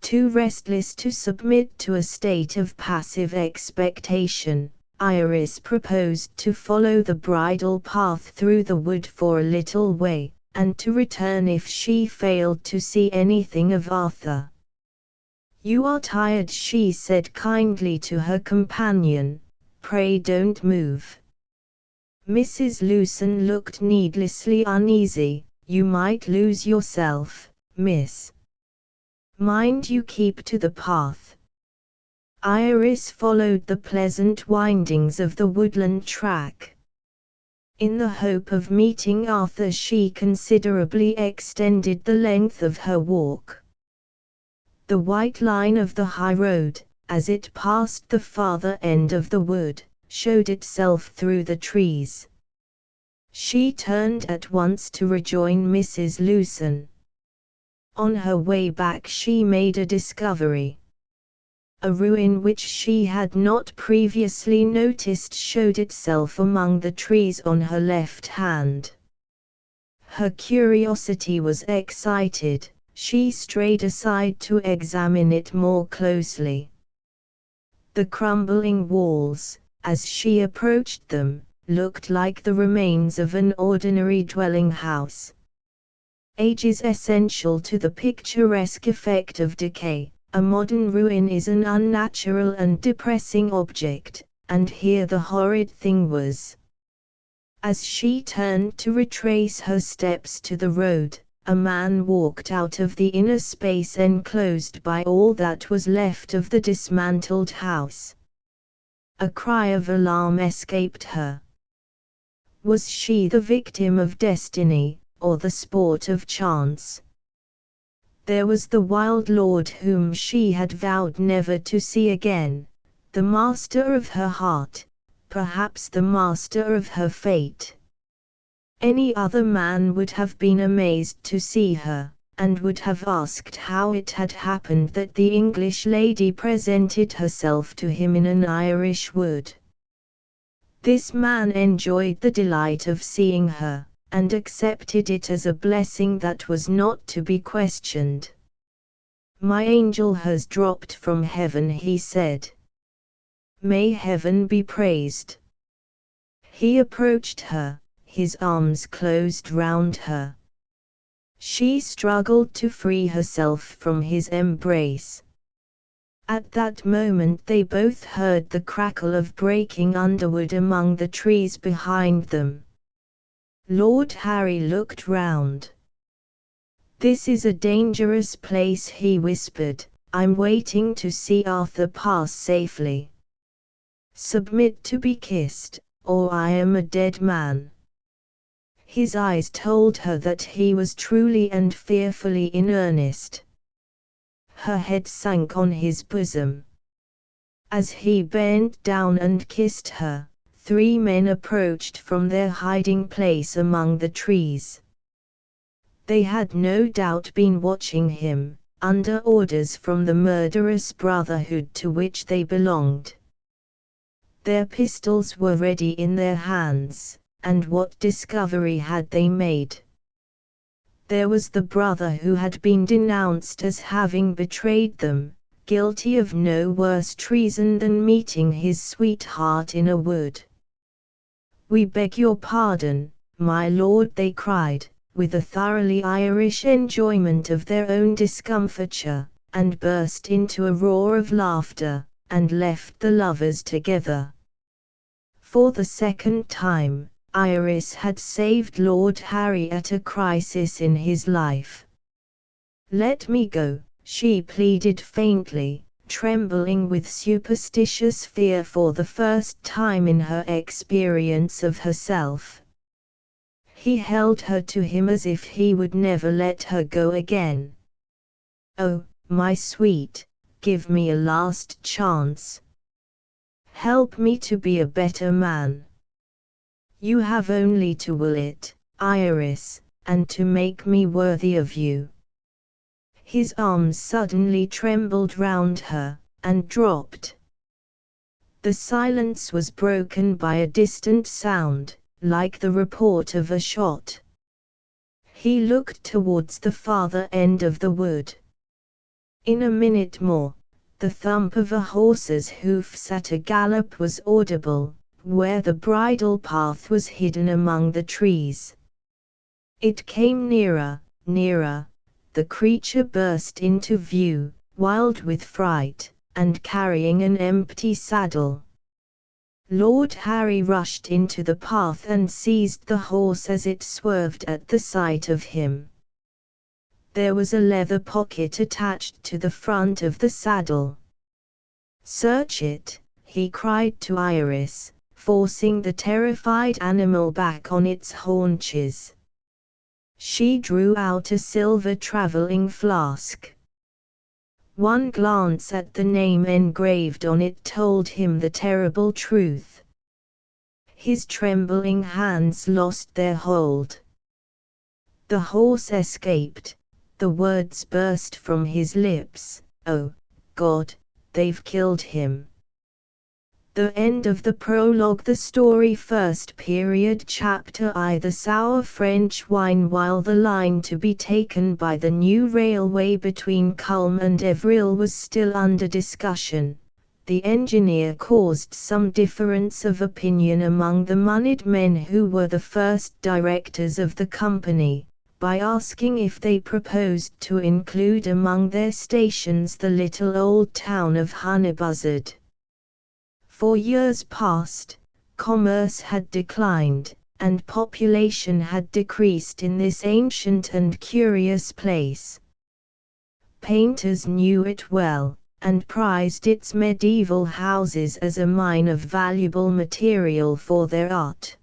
Too restless to submit to a state of passive expectation, Iris proposed to follow the bridle path through the wood for a little way, and to return if she failed to see anything of Arthur. "You are tired," she said kindly to her companion. "Pray don't move." Mrs. Lewson looked needlessly uneasy. "You might lose yourself, miss. Mind you keep to the path." Iris followed the pleasant windings of the woodland track. In the hope of meeting Arthur, she considerably extended the length of her walk. The white line of the high road, as it passed the farther end of the wood, showed itself through the trees. She turned at once to rejoin Mrs. Lewson. On her way back she made a discovery. A ruin which she had not previously noticed showed itself among the trees on her left hand. Her curiosity was excited. She strayed aside to examine it more closely. The crumbling walls, as she approached them, looked like the remains of an ordinary dwelling house. Age is essential to the picturesque effect of decay. A modern ruin is an unnatural and depressing object, and here the horrid thing was. As she turned to retrace her steps to the road, a man walked out of the inner space enclosed by all that was left of the dismantled house. A cry of alarm escaped her. Was she the victim of destiny, or the sport of chance? There was the wild lord whom she had vowed never to see again, the master of her heart, perhaps the master of her fate. Any other man would have been amazed to see her, and would have asked how it had happened that the English lady presented herself to him in an Irish wood. This man enjoyed the delight of seeing her, and accepted it as a blessing that was not to be questioned. "My angel has dropped from heaven," he said. "May heaven be praised." He approached her, his arms closed round her. She struggled to free herself from his embrace. At that moment they both heard the crackle of breaking underwood among the trees behind them. Lord Harry looked round. "This is a dangerous place," he whispered. "I'm waiting to see Arthur pass safely. Submit to be kissed, or I am a dead man." His eyes told her that he was truly and fearfully in earnest. Her head sank on his bosom. As he bent down and kissed her, 3 men approached from their hiding place among the trees. They had no doubt been watching him, under orders from the murderous brotherhood to which they belonged. Their pistols were ready in their hands, and what discovery had they made? There was the brother who had been denounced as having betrayed them, guilty of no worse treason than meeting his sweetheart in a wood. "We beg your pardon, my lord," they cried, with a thoroughly Irish enjoyment of their own discomfiture, and burst into a roar of laughter, and left the lovers together. For the second time, Iris had saved Lord Harry at a crisis in his life. "Let me go," she pleaded faintly, trembling with superstitious fear for the first time in her experience of herself. He held her to him as if he would never let her go again. "Oh, my sweet, give me a last chance. Help me to be a better man. You have only to will it, Iris, and to make me worthy of you." His arms suddenly trembled round her, and dropped. The silence was broken by a distant sound, like the report of a shot. He looked towards the farther end of the wood. In a minute more, the thump of a horse's hoofs at a gallop was audible, where the bridle path was hidden among the trees. It came nearer, nearer. The creature burst into view, wild with fright, and carrying an empty saddle. Lord Harry rushed into the path and seized the horse as it swerved at the sight of him. There was a leather pocket attached to the front of the saddle. "Search it," he cried to Iris, forcing the terrified animal back on its haunches. She drew out a silver traveling flask. One glance at the name engraved on it told him the terrible truth. His trembling hands lost their hold. The horse escaped. The words burst from his lips, "Oh, God, they've killed him." The end of the prologue. The story first period chapter I. The sour French wine. While the line to be taken by the new railway between Culm and Evril was still under discussion, the engineer caused some difference of opinion among the moneyed men who were the first directors of the company, by asking if they proposed to include among their stations the little old town of Honeybuzzard. For years past, commerce had declined, and population had decreased in this ancient and curious place. Painters knew it well, and prized its medieval houses as a mine of valuable material for their art.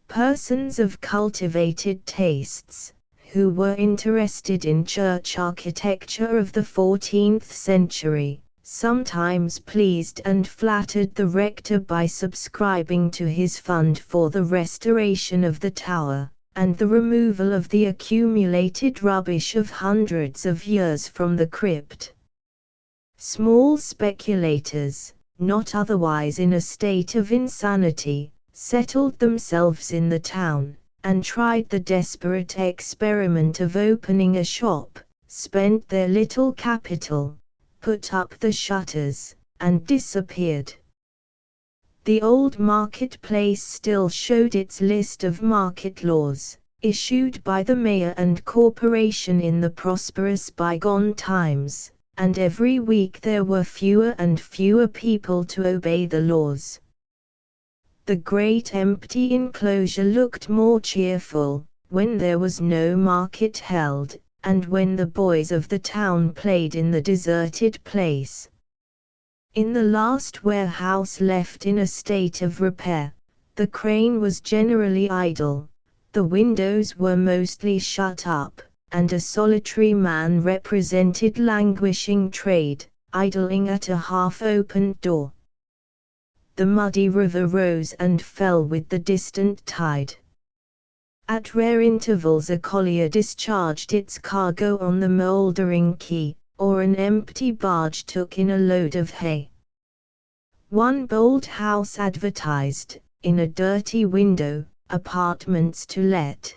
Persons of cultivated tastes, who were interested in church architecture of the 14th century, sometimes pleased and flattered the rector by subscribing to his fund for the restoration of the tower, and the removal of the accumulated rubbish of hundreds of years from the crypt. Small speculators, not otherwise in a state of insanity, settled themselves in the town, and tried the desperate experiment of opening a shop, spent their little capital, put up the shutters, and disappeared. The old marketplace still showed its list of market laws, issued by the mayor and corporation in the prosperous bygone times, and every week there were fewer and fewer people to obey the laws. The great empty enclosure looked more cheerful, when there was no market held, and when the boys of the town played in the deserted place. In the last warehouse left in a state of repair, the crane was generally idle, the windows were mostly shut up, and a solitary man represented languishing trade, idling at a half-opened door. the muddy river rose and fell with the distant tide. At rare intervals a collier discharged its cargo on the mouldering quay, or an empty barge took in a load of hay. One bold house advertised, in a dirty window, apartments to let.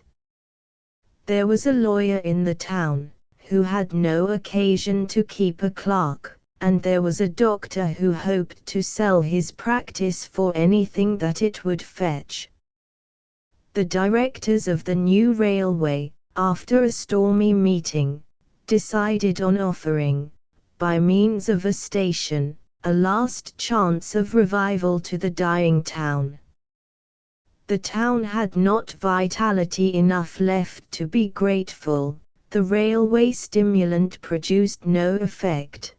There was a lawyer in the town, who had no occasion to keep a clerk, and there was a doctor who hoped to sell his practice for anything that it would fetch. The directors of the new railway, after a stormy meeting, decided on offering, by means of a station, a last chance of revival to the dying town. The town had not vitality enough left to be grateful. The railway stimulant produced no effect.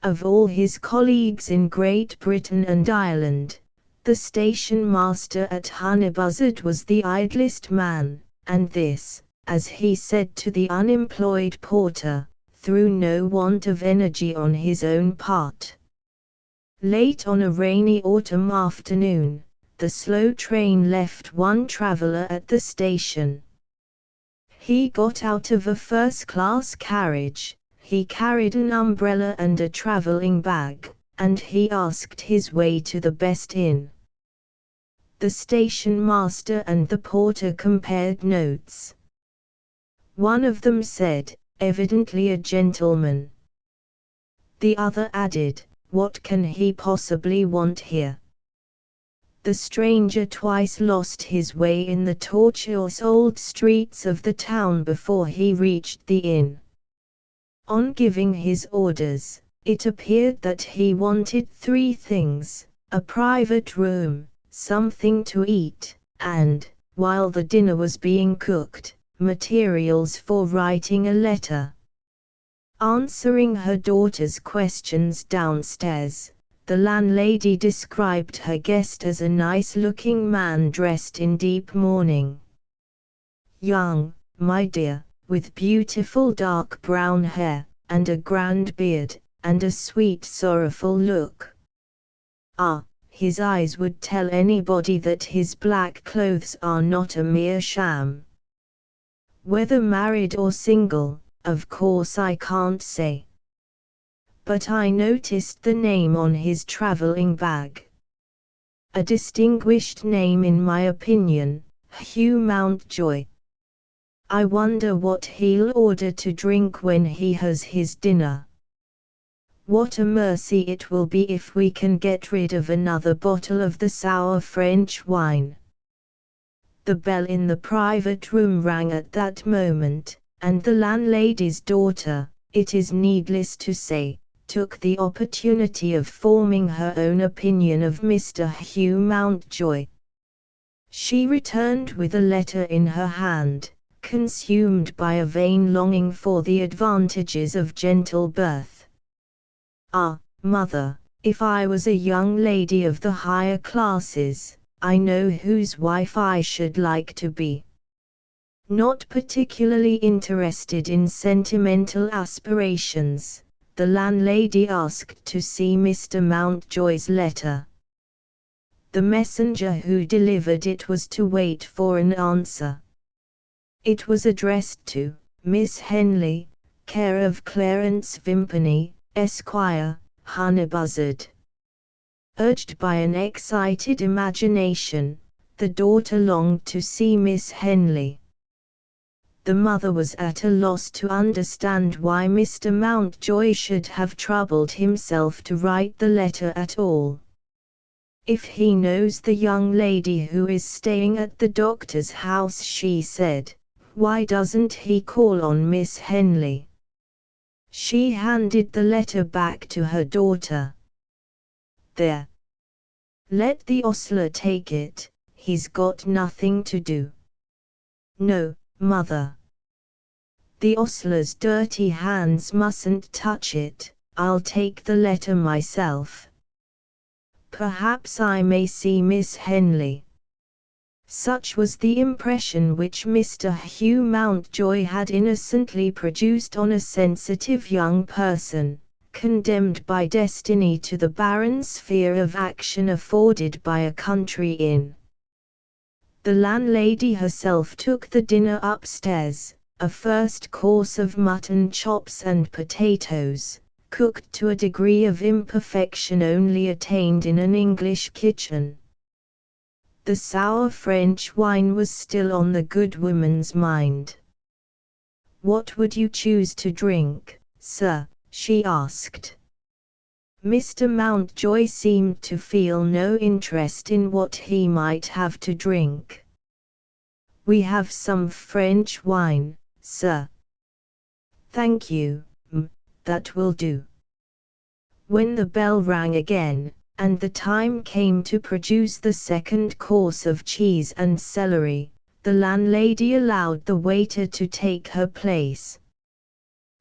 Of all his colleagues in Great Britain and Ireland, the station master at Honeybuzzard was the idlest man, and this, as he said to the unemployed porter, through no want of energy on his own part. Late on a rainy autumn afternoon, the slow train left one traveller at the station. He got out of a first-class carriage, he carried an umbrella and a travelling bag, and he asked his way to the best inn. The station master and the porter compared notes. One of them said, "Evidently a gentleman." The other added, "What can he possibly want here?" The stranger twice lost his way in the tortuous old streets of the town before he reached the inn. On giving his orders, it appeared that he wanted 3 things: a private room, something to eat, and, while the dinner was being cooked, materials for writing a letter. Answering her daughter's questions downstairs, the landlady described her guest as a nice-looking man dressed in deep mourning. "Young, my dear, with beautiful dark brown hair, and a grand beard, and a sweet sorrowful look. Ah, his eyes would tell anybody that his black clothes are not a mere sham. Whether married or single, of course I can't say. But I noticed the name on his travelling bag. A distinguished name in my opinion, Hugh Mountjoy. I wonder what he'll order to drink when he has his dinner. What a mercy it will be if we can get rid of another bottle of the sour French wine." The bell in the private room rang at that moment, and the landlady's daughter, it is needless to say, took the opportunity of forming her own opinion of Mr. Hugh Mountjoy. She returned with a letter in her hand, consumed by a vain longing for the advantages of gentle birth. "Ah, mother, if I was a young lady of the higher classes, I know whose wife I should like to be." Not particularly interested in sentimental aspirations, the landlady asked to see Mr. Mountjoy's letter. The messenger who delivered it was to wait for an answer. It was addressed to Miss Henley, care of Clarence Vimpany, Esquire, Honeybuzzard. Urged by an excited imagination, the daughter longed to see Miss Henley. The mother was at a loss to understand why Mr. Mountjoy should have troubled himself to write the letter at all. "If he knows the young lady who is staying at the doctor's house," she said, "why doesn't he call on Miss Henley?" She handed the letter back to her daughter. "There. Let the ostler take it, he's got nothing to do." "No, mother. The ostler's dirty hands mustn't touch it, I'll take the letter myself. Perhaps I may see Miss Henley." Such was the impression which Mr. Hugh Mountjoy had innocently produced on a sensitive young person, condemned by destiny to the barren sphere of action afforded by a country inn. The landlady herself took the dinner upstairs, a first course of mutton chops and potatoes, cooked to a degree of imperfection only attained in an English kitchen. The sour French wine was still on the good woman's mind. "What would you choose to drink, sir?" she asked. Mr. Mountjoy seemed to feel no interest in what he might have to drink. "We have some French wine, sir." "Thank you, that will do." When the bell rang again, and the time came to produce the second course of cheese and celery, the landlady allowed the waiter to take her place.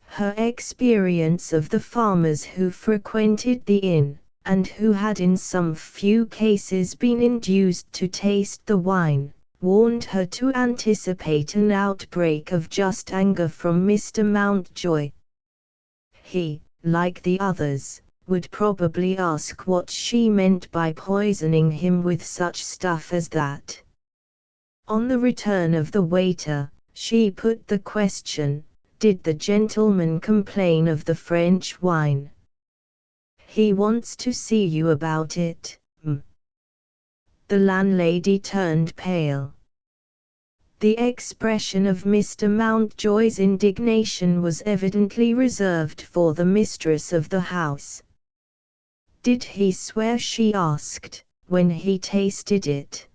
Her experience of the farmers who frequented the inn, and who had in some few cases been induced to taste the wine, warned her to anticipate an outbreak of just anger from Mr. Mountjoy. He, like the others, would probably ask what she meant by poisoning him with such stuff as that. On the return of the waiter, she put the question, "Did the gentleman complain of the French wine?" "He wants to see you about it, The landlady turned pale. The expression of Mr. Mountjoy's indignation was evidently reserved for the mistress of the house. "Did he swear?" she asked, "when he tasted it?"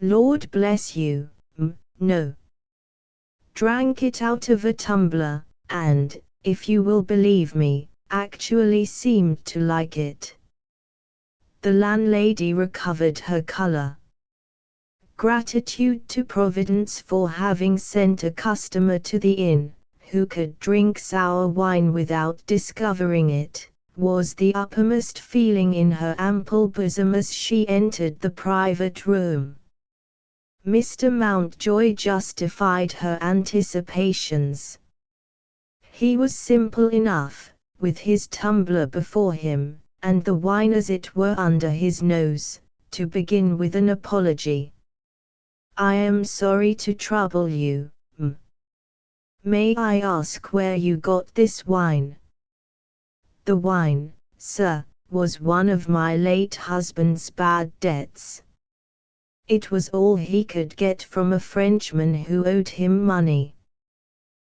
"Lord bless you, no. Drank it out of a tumbler, and, if you will believe me, actually seemed to like it." The landlady recovered her color. Gratitude to Providence for having sent a customer to the inn, who could drink sour wine without discovering it, was the uppermost feeling in her ample bosom as she entered the private room. Mr. Mountjoy justified her anticipations. He was simple enough, with his tumbler before him, and the wine as it were under his nose, to begin with an apology. "I am sorry to trouble you, May I ask where you got this wine?" "The wine, sir, was one of my late husband's bad debts. It was all he could get from a Frenchman who owed him money."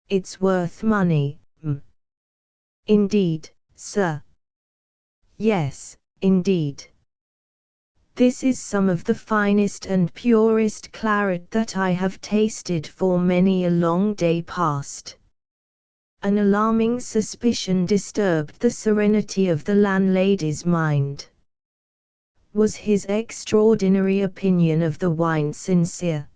"It's worth money, "Indeed, sir." "Yes, indeed. This is some of the finest and purest claret that I have tasted for many a long day past." An alarming suspicion disturbed the serenity of the landlady's mind. Was his extraordinary opinion of the wine sincere?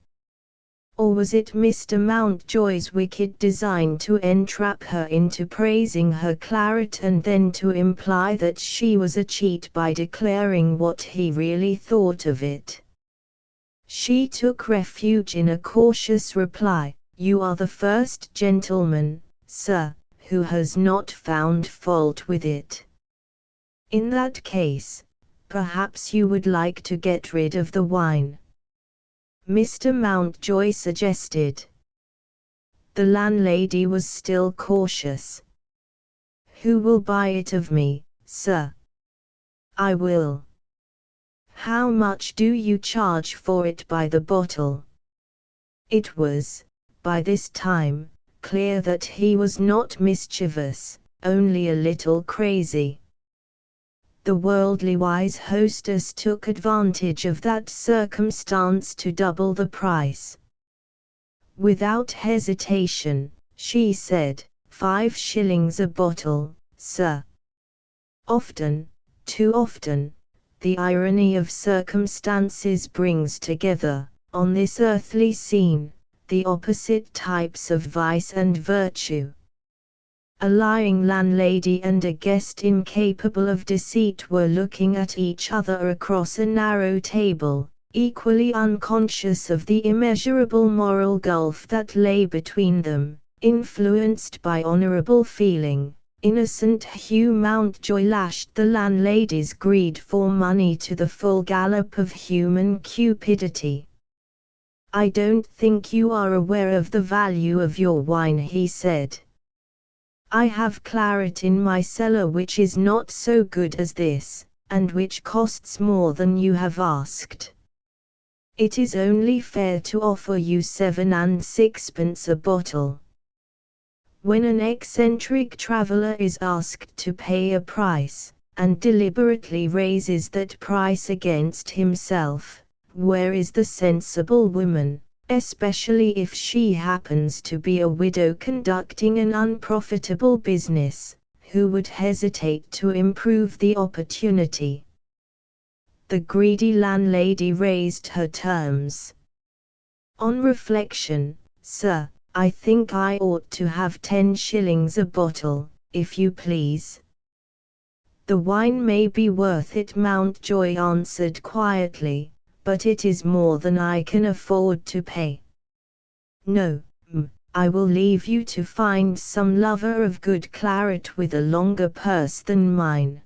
Or was it Mr. Mountjoy's wicked design to entrap her into praising her claret and then to imply that she was a cheat by declaring what he really thought of it? She took refuge in a cautious reply, "You are the first gentleman, sir, who has not found fault with it. In that case, perhaps you would like to get rid of the wine?" Mr. Mountjoy suggested. The landlady was still cautious. "Who will buy it of me, sir?" "I will." "How much do you charge for it by the bottle?" It was, by this time, clear that he was not mischievous, only a little crazy. The worldly-wise hostess took advantage of that circumstance to double the price. Without hesitation, she said, "5 shillings a bottle, sir." Often, too often, the irony of circumstances brings together, on this earthly scene, the opposite types of vice and virtue. A lying landlady and a guest incapable of deceit were looking at each other across a narrow table, equally unconscious of the immeasurable moral gulf that lay between them, influenced by honorable feeling, Innocent Hugh Mountjoy lashed the landlady's greed for money to the full gallop of human cupidity. "I don't think you are aware of the value of your wine," he said. "I have claret in my cellar which is not so good as this, and which costs more than you have asked. It is only fair to offer you 7 and 6pence a bottle." When an eccentric traveler is asked to pay a price, and deliberately raises that price against himself, where is the sensible woman, especially if she happens to be a widow conducting an unprofitable business, who would hesitate to improve the opportunity? The greedy landlady raised her terms. "On reflection, sir, I think I ought to have 10 shillings a bottle, if you please." "The wine may be worth it," Mountjoy answered quietly, "but it is more than I can afford to pay. No, I will leave you to find some lover of good claret with a longer purse than mine."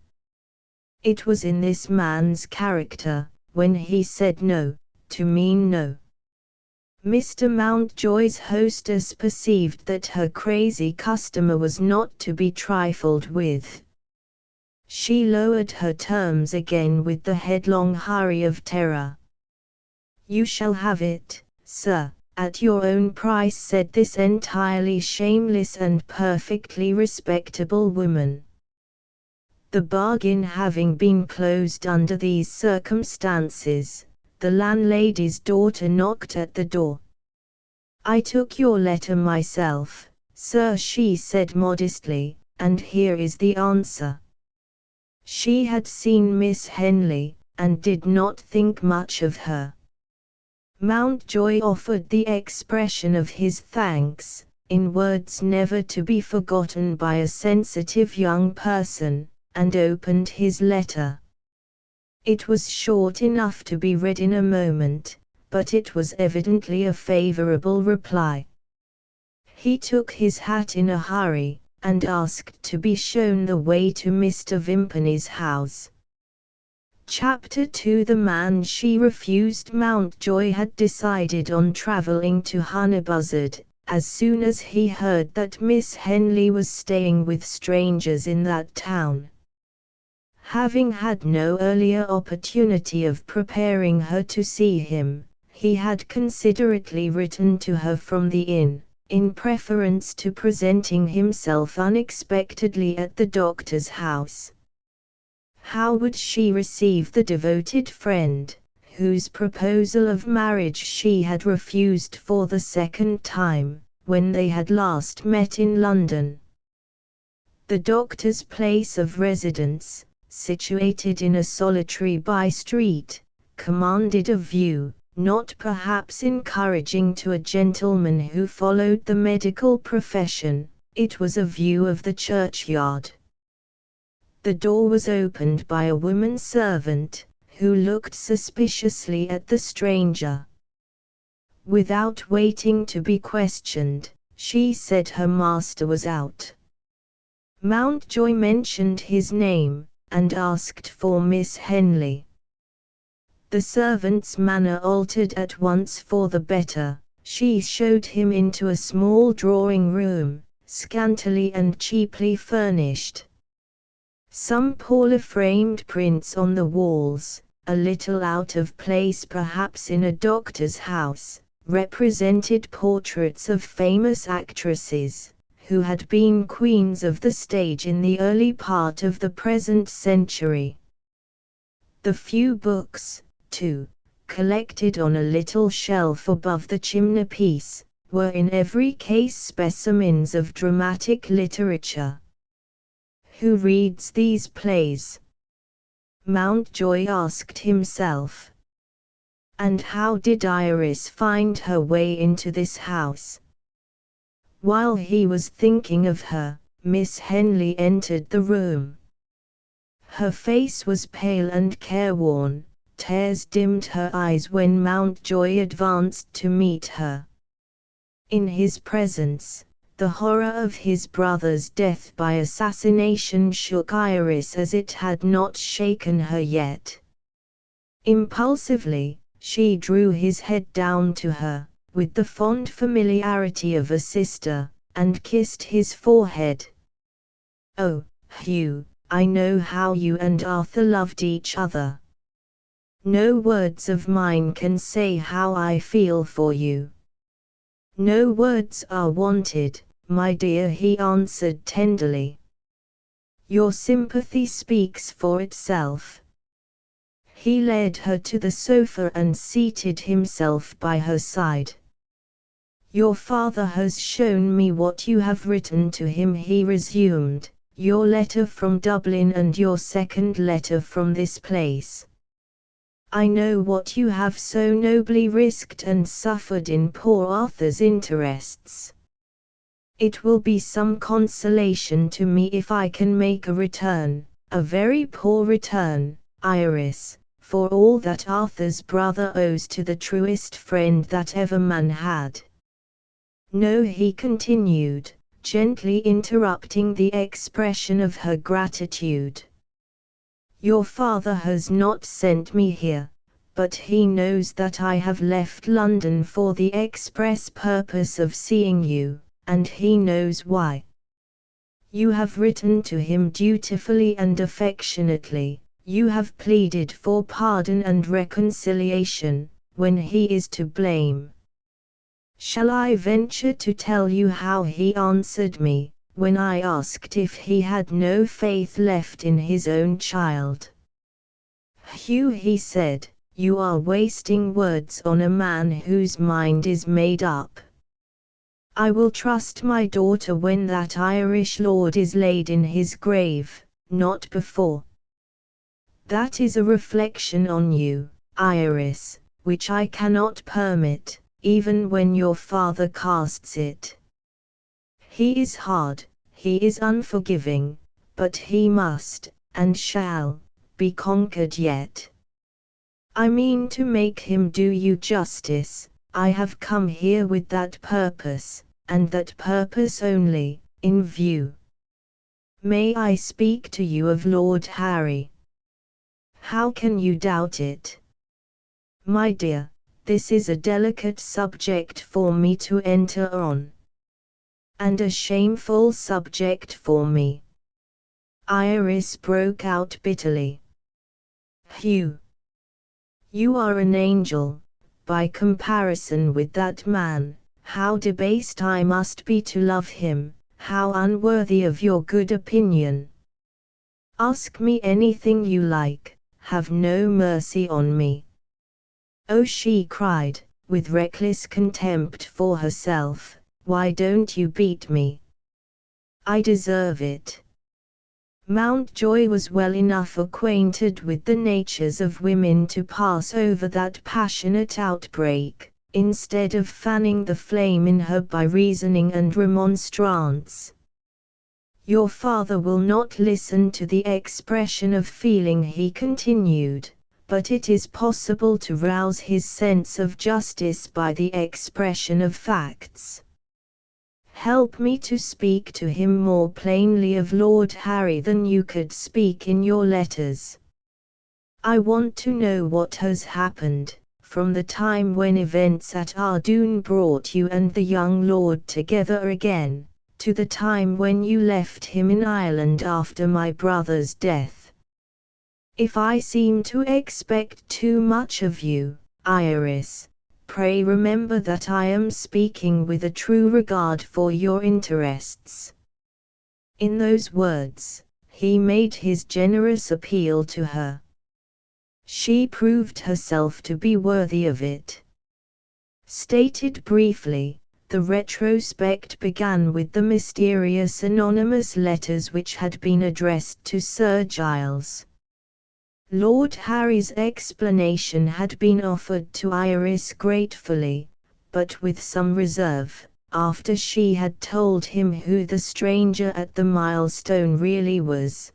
It was in this man's character, when he said no, to mean no. Mr. Mountjoy's hostess perceived that her crazy customer was not to be trifled with. She lowered her terms again with the headlong hurry of terror. "You shall have it, sir, at your own price," said this entirely shameless and perfectly respectable woman. The bargain having been closed under these circumstances, the landlady's daughter knocked at the door. "I took your letter myself, sir," she said modestly, "and here is the answer." She had seen Miss Henley, and did not think much of her. Mountjoy offered the expression of his thanks, in words never to be forgotten by a sensitive young person, and opened his letter. It was short enough to be read in a moment, but it was evidently a favorable reply. He took his hat in a hurry, and asked to be shown the way to Mr. Vimpany's house. Chapter 2. The man she refused. Mountjoy had decided on travelling to Honeybuzzard, as soon as he heard that Miss Henley was staying with strangers in that town. Having had no earlier opportunity of preparing her to see him, he had considerately written to her from the inn, in preference to presenting himself unexpectedly at the doctor's house. How would she receive the devoted friend, whose proposal of marriage she had refused for the second time, when they had last met in London? The doctor's place of residence, situated in a solitary by-street, commanded a view, not perhaps encouraging to a gentleman who followed the medical profession. It was a view of the churchyard. The door was opened by a woman servant, who looked suspiciously at the stranger. Without waiting to be questioned, she said her master was out. Mountjoy mentioned his name, and asked for Miss Henley. The servant's manner altered at once for the better. She showed him into a small drawing-room, scantily and cheaply furnished. Some poorly framed prints on the walls, a little out of place perhaps in a doctor's house, represented portraits of famous actresses, who had been queens of the stage in the early part of the present century. The few books, too, collected on a little shelf above the chimney-piece, were in every case specimens of dramatic literature. Who reads these plays? Mountjoy asked himself. And how did Iris find her way into this house? While he was thinking of her, Miss Henley entered the room. Her face was pale and careworn, tears dimmed her eyes when Mountjoy advanced to meet her. In his presence, The horror of his brother's death by assassination shook Iris as it had not shaken her yet. Impulsively, she drew his head down to her, with the fond familiarity of a sister, and kissed his forehead. "Oh, Hugh, I know how you and Arthur loved each other. No words of mine can say how I feel for you." "No words are wanted, my dear," he answered tenderly. "Your sympathy speaks for itself." He led her to the sofa and seated himself by her side. "Your father has shown me what you have written to him," he resumed, "your letter from Dublin and your second letter from this place. I know what you have so nobly risked and suffered in poor Arthur's interests. It will be some consolation to me if I can make a return, a very poor return, Iris, for all that Arthur's brother owes to the truest friend that ever man had. No," he continued, gently interrupting the expression of her gratitude. "Your father has not sent me here, but he knows that I have left London for the express purpose of seeing you, and he knows why. You have written to him dutifully and affectionately, you have pleaded for pardon and reconciliation, when he is to blame. Shall I venture to tell you how he answered me, when I asked if he had no faith left in his own child? 'Hugh,' he said, 'you are wasting words on a man whose mind is made up. I will trust my daughter when that Irish lord is laid in his grave, not before. That is a reflection on you, Iris, which I cannot permit, even when your father casts it. He is hard, he is unforgiving, but he must, and shall, be conquered yet. I mean to make him do you justice. I have come here with that purpose, and that purpose only, in view. May I speak to you of Lord Harry? How can you doubt it? My dear, this is a delicate subject for me to enter on. And a shameful subject for me." Iris broke out bitterly. "Hugh, you are an angel, by comparison with that man. How debased I must be to love him, how unworthy of your good opinion. Ask me anything you like, have no mercy on me." "Oh," she cried, with reckless contempt for herself, "why don't you beat me? I deserve it." Mountjoy was well enough acquainted with the natures of women to pass over that passionate outbreak, instead of fanning the flame in her by reasoning and remonstrance. "Your father will not listen to the expression of feeling," he continued, "but it is possible to rouse his sense of justice by the expression of facts. Help me to speak to him more plainly of Lord Harry than you could speak in your letters. I want to know what has happened, from the time when events at Ardoon brought you and the young lord together again, to the time when you left him in Ireland after my brother's death. If I seem to expect too much of you, Iris, pray remember that I am speaking with a true regard for your interests." In those words, he made his generous appeal to her. She proved herself to be worthy of it. Stated briefly, the retrospect began with the mysterious anonymous letters which had been addressed to Sir Giles. Lord Harry's explanation had been offered to Iris gratefully, but with some reserve, after she had told him who the stranger at the milestone really was.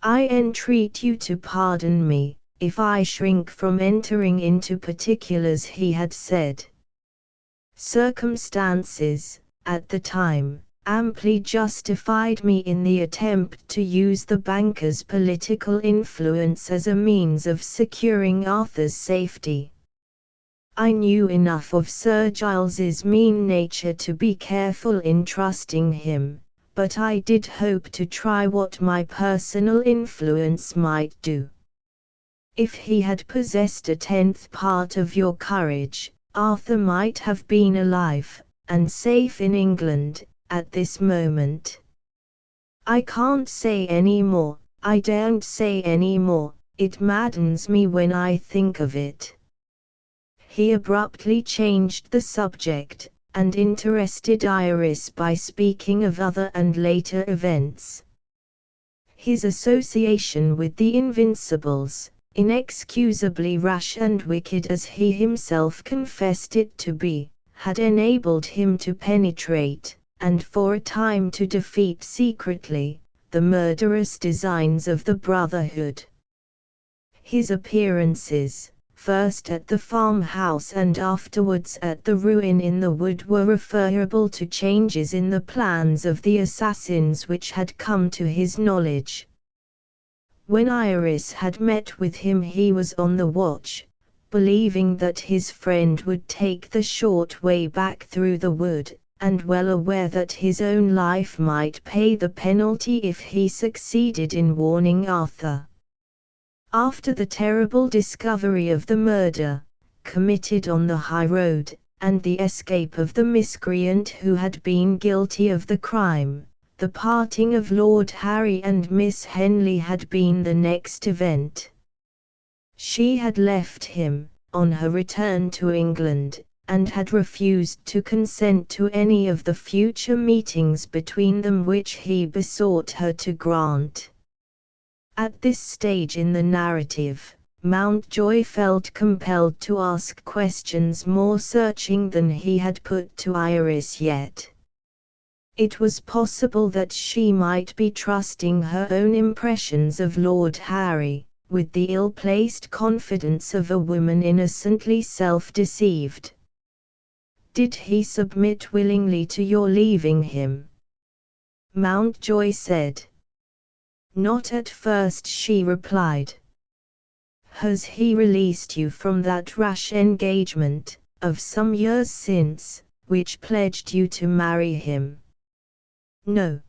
"I entreat you to pardon me, if I shrink from entering into particulars," he had said. "Circumstances, at the time, amply justified me in the attempt to use the banker's political influence as a means of securing Arthur's safety. I knew enough of Sir Giles's mean nature to be careful in trusting him, but I did hope to try what my personal influence might do. If he had possessed a tenth part of your courage, Arthur might have been alive, and safe in England, at this moment. I can't say any more, I daren't say any more, it maddens me when I think of it. He abruptly changed the subject, and interested Iris by speaking of other and later events. His association with the Invincibles, inexcusably rash and wicked as he himself confessed it to be, had enabled him to penetrate, and for a time to defeat secretly, the murderous designs of the Brotherhood. His appearances, first at the farmhouse and afterwards at the ruin in the wood, were referable to changes in the plans of the assassins which had come to his knowledge. When Iris had met with him he was on the watch, believing that his friend would take the short way back through the wood, and well aware that his own life might pay the penalty if he succeeded in warning Arthur. After the terrible discovery of the murder, committed on the high road, and the escape of the miscreant who had been guilty of the crime, the parting of Lord Harry and Miss Henley had been the next event. She had left him, on her return to England, and had refused to consent to any of the future meetings between them which he besought her to grant. At this stage in the narrative, Mountjoy felt compelled to ask questions more searching than he had put to Iris yet. It was possible that she might be trusting her own impressions of Lord Harry, with the ill-placed confidence of a woman innocently self-deceived. "Did he submit willingly to your leaving him?" Mountjoy said. "Not at first," she replied. "Has he released you from that rash engagement, of some years since, which pledged you to marry him?" "No."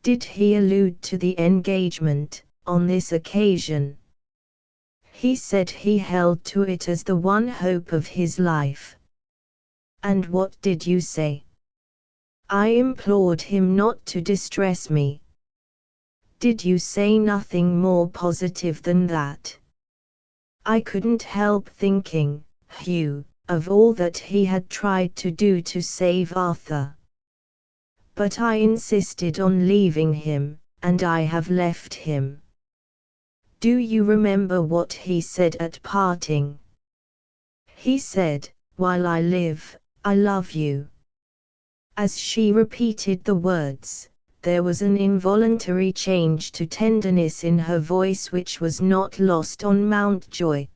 "Did he allude to the engagement, on this occasion?" "He said he held to it as the one hope of his life." "And what did you say?" "I implored him not to distress me." "Did you say nothing more positive than that?" "I couldn't help thinking, Hugh, of all that he had tried to do to save Arthur. But I insisted on leaving him, and I have left him." "Do you remember what he said at parting?" "He said, 'While I live, I love you.'" As she repeated the words, there was an involuntary change to tenderness in her voice which was not lost on Mountjoy.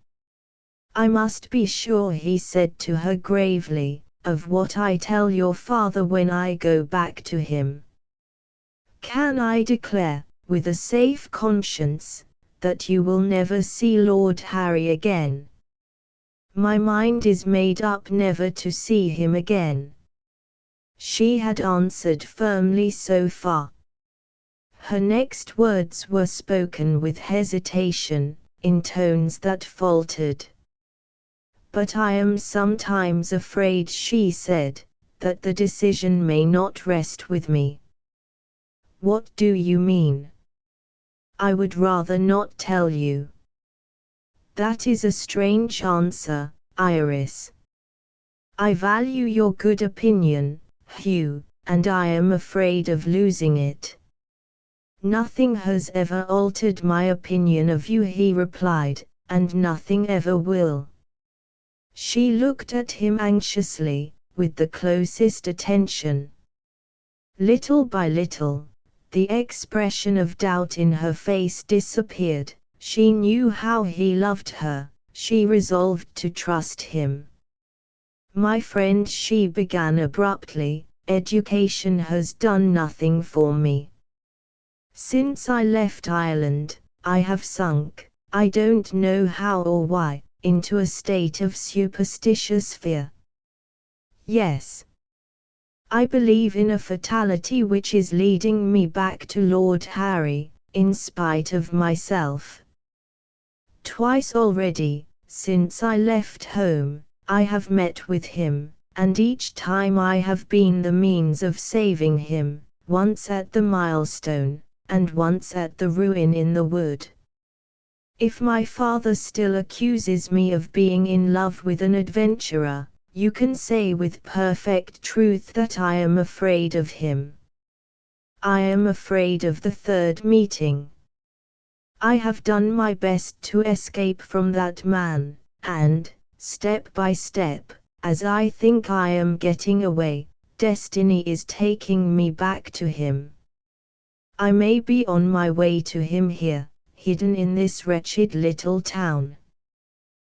"I must be sure," he said to her gravely, "of what I tell your father when I go back to him. Can I declare, with a safe conscience, that you will never see Lord Harry again?" "My mind is made up never to see him again," she had answered firmly so far. Her next words were spoken with hesitation, in tones that faltered. "But I am sometimes afraid," she said, "that the decision may not rest with me." "What do you mean?" "I would rather not tell you." "That is a strange answer, Iris. I value your good opinion, Hugh, and I am afraid of losing it." "Nothing has ever altered my opinion of you," he replied, "and nothing ever will." She looked at him anxiously, with the closest attention. Little by little, the expression of doubt in her face disappeared. She knew how he loved her, she resolved to trust him. "My friend," she began abruptly, education has done nothing for me. Since I left Ireland, I have sunk, I don't know how or why, into a state of superstitious fear. Yes. I believe in a fatality which is leading me back to Lord Harry, in spite of myself. Twice already, since I left home, I have met with him, and each time I have been the means of saving him, once at the milestone, and once at the ruin in the wood. If my father still accuses me of being in love with an adventurer, you can say with perfect truth that I am afraid of him. I am afraid of the third meeting. I have done my best to escape from that man, and, step by step, as I think I am getting away, destiny is taking me back to him. I may be on my way to him here, hidden in this wretched little town.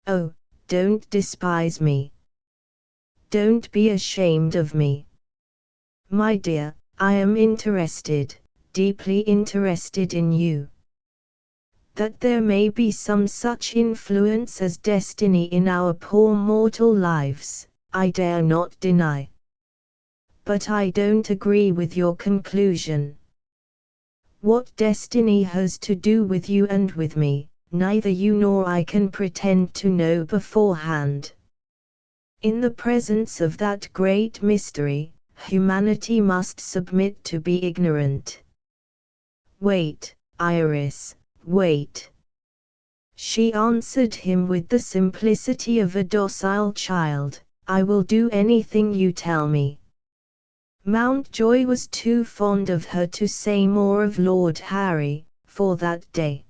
Oh, don't despise me. Don't be ashamed of me. My dear, I am interested, deeply interested in you. That there may be some such influence as destiny in our poor mortal lives, I dare not deny. But I don't agree with your conclusion. What destiny has to do with you and with me, neither you nor I can pretend to know beforehand. In the presence of that great mystery, humanity must submit to be ignorant. Wait, Iris, wait. She answered him with the simplicity of a docile child, I will do anything you tell me. Mountjoy was too fond of her to say more of Lord Harry, for that day.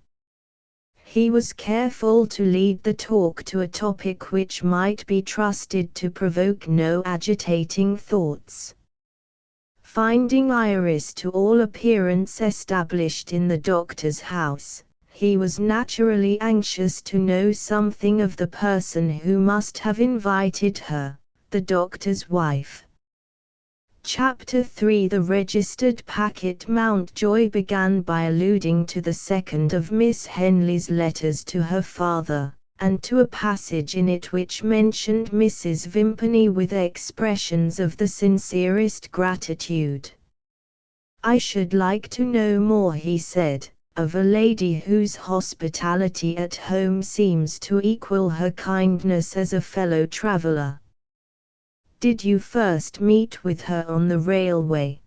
He was careful to lead the talk to a topic which might be trusted to provoke no agitating thoughts. Finding Iris to all appearance established in the doctor's house, he was naturally anxious to know something of the person who must have invited her, the doctor's wife. Chapter 3 The registered packet. Mountjoy began by alluding to the second of Miss Henley's letters to her father, and to a passage in it which mentioned Mrs. Vimpany with expressions of the sincerest gratitude. I should like to know more, he said, of a lady whose hospitality at home seems to equal her kindness as a fellow traveller. Did you first meet with her on the railway?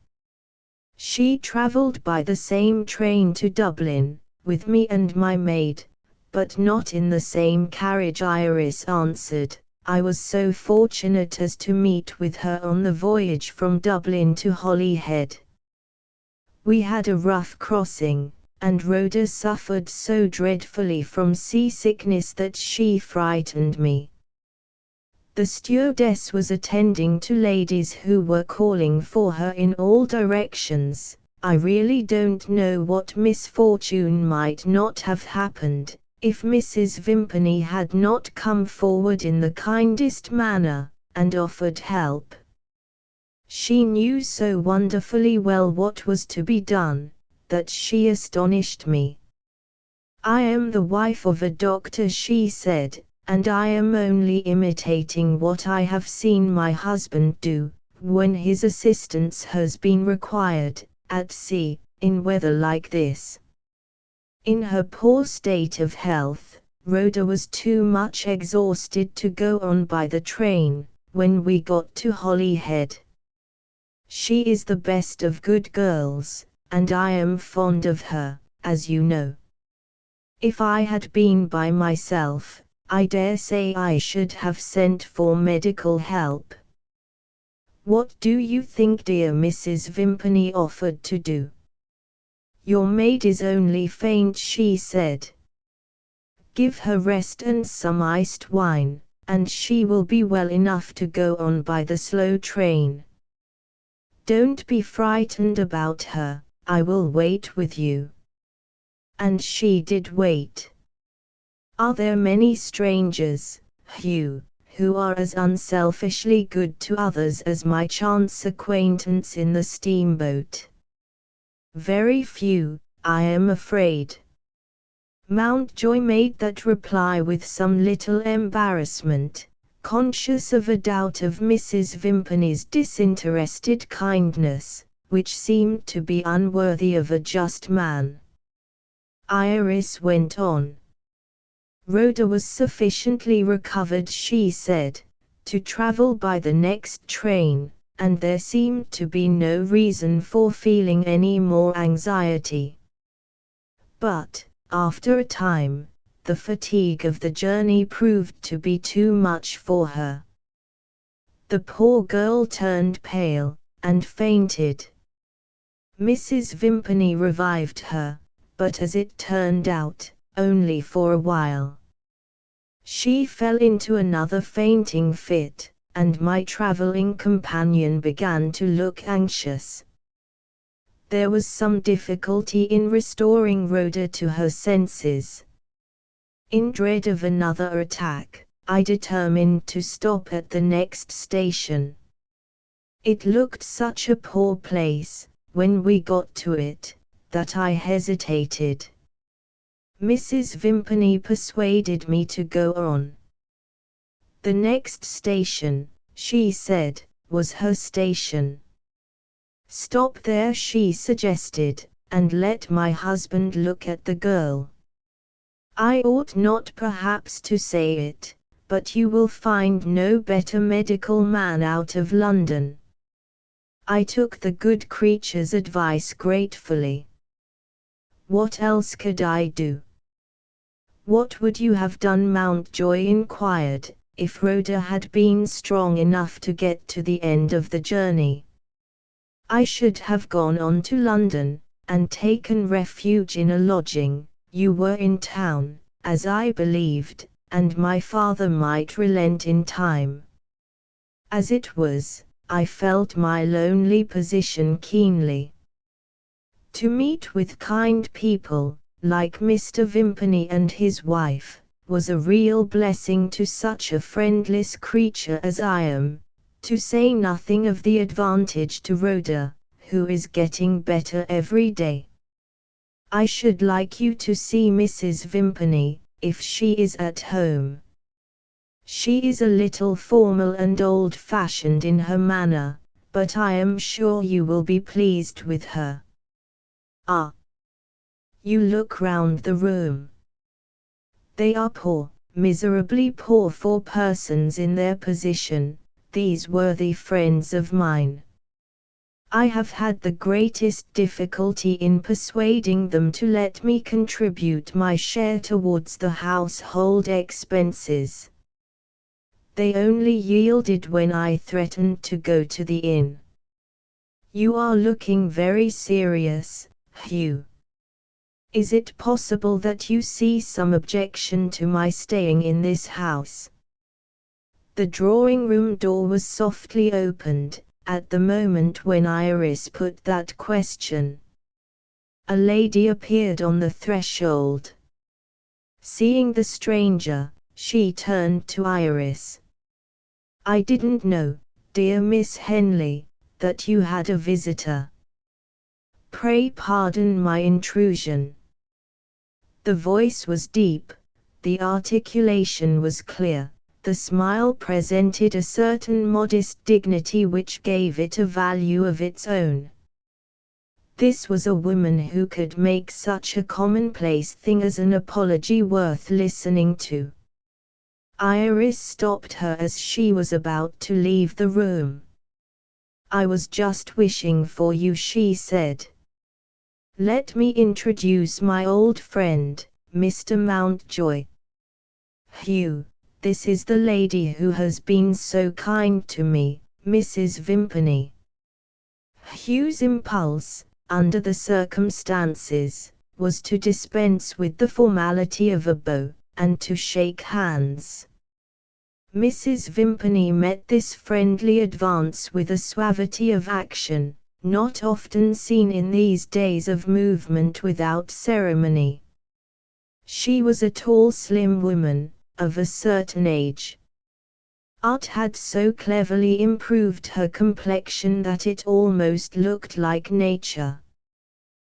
She travelled by the same train to Dublin, with me and my maid, but not in the same carriage. Iris answered, I was so fortunate as to meet with her on the voyage from Dublin to Holyhead. We had a rough crossing, and Rhoda suffered so dreadfully from seasickness that she frightened me. The stewardess was attending to ladies who were calling for her in all directions. I really don't know what misfortune might not have happened, if Mrs. Vimpany had not come forward in the kindest manner, and offered help. She knew so wonderfully well what was to be done, that she astonished me. I am the wife of a doctor, she said, and I am only imitating what I have seen my husband do, when his assistance has been required, at sea, in weather like this. In her poor state of health, Rhoda was too much exhausted to go on by the train, when we got to Holyhead. She is the best of good girls, and I am fond of her, as you know. If I had been by myself, I dare say I should have sent for medical help. What do you think dear Mrs. Vimpany offered to do? Your maid is only faint, she said. Give her rest and some iced wine, and she will be well enough to go on by the slow train. Don't be frightened about her, I will wait with you. And she did wait. Are there many strangers, Hugh? who are as unselfishly good to others as my chance acquaintance in the steamboat. Very few, I am afraid. Mountjoy made that reply with some little embarrassment, conscious of a doubt of Mrs. Vimpany's disinterested kindness, which seemed to be unworthy of a just man. Iris went on. Rhoda was sufficiently recovered, she said, to travel by the next train, and there seemed to be no reason for feeling any more anxiety. But, after a time, the fatigue of the journey proved to be too much for her. The poor girl turned pale, and fainted. Mrs. Vimpany revived her, but as it turned out, only for a while. She fell into another fainting fit, and my travelling companion began to look anxious. There was some difficulty in restoring Rhoda to her senses. In dread of another attack, I determined to stop at the next station. It looked such a poor place, when we got to it, that I hesitated. Mrs. Vimpany persuaded me to go on. The next station, she said, was her station. Stop there, she suggested, and let my husband look at the girl. I ought not perhaps to say it, but you will find no better medical man out of London. I took the good creature's advice gratefully. What else could I do? What would you have done? Mountjoy inquired, if Rhoda had been strong enough to get to the end of the journey. I should have gone on to London, and taken refuge in a lodging. You were in town, as I believed, and my father might relent in time. As it was, I felt my lonely position keenly. To meet with kind people, like Mr. Vimpany and his wife, was a real blessing to such a friendless creature as I am, to say nothing of the advantage to Rhoda, who is getting better every day. I should like you to see Mrs. Vimpany, if she is at home. She is a little formal and old-fashioned in her manner, but I am sure you will be pleased with her. Ah! You look round the room. They are poor, miserably poor for persons in their position, these worthy friends of mine. I have had the greatest difficulty in persuading them to let me contribute my share towards the household expenses. They only yielded when I threatened to go to the inn. You are looking very serious, Hugh. Is it possible that you see some objection to my staying in this house? The drawing-room door was softly opened, at the moment when Iris put that question. A lady appeared on the threshold. Seeing the stranger, she turned to Iris. I didn't know, dear Miss Henley, that you had a visitor. Pray pardon my intrusion. The voice was deep, the articulation was clear, the smile presented a certain modest dignity which gave it a value of its own. This was a woman who could make such a commonplace thing as an apology worth listening to. Iris stopped her as she was about to leave the room. I was just wishing for you, she said. Let me introduce my old friend, Mr. Mountjoy. Hugh, this is the lady who has been so kind to me, Mrs. Vimpany. Hugh's impulse, under the circumstances, was to dispense with the formality of a bow, and to shake hands. Mrs. Vimpany met this friendly advance with a suavity of action, not often seen in these days of movement without ceremony. She was a tall slim woman, of a certain age. Art had so cleverly improved her complexion that it almost looked like nature.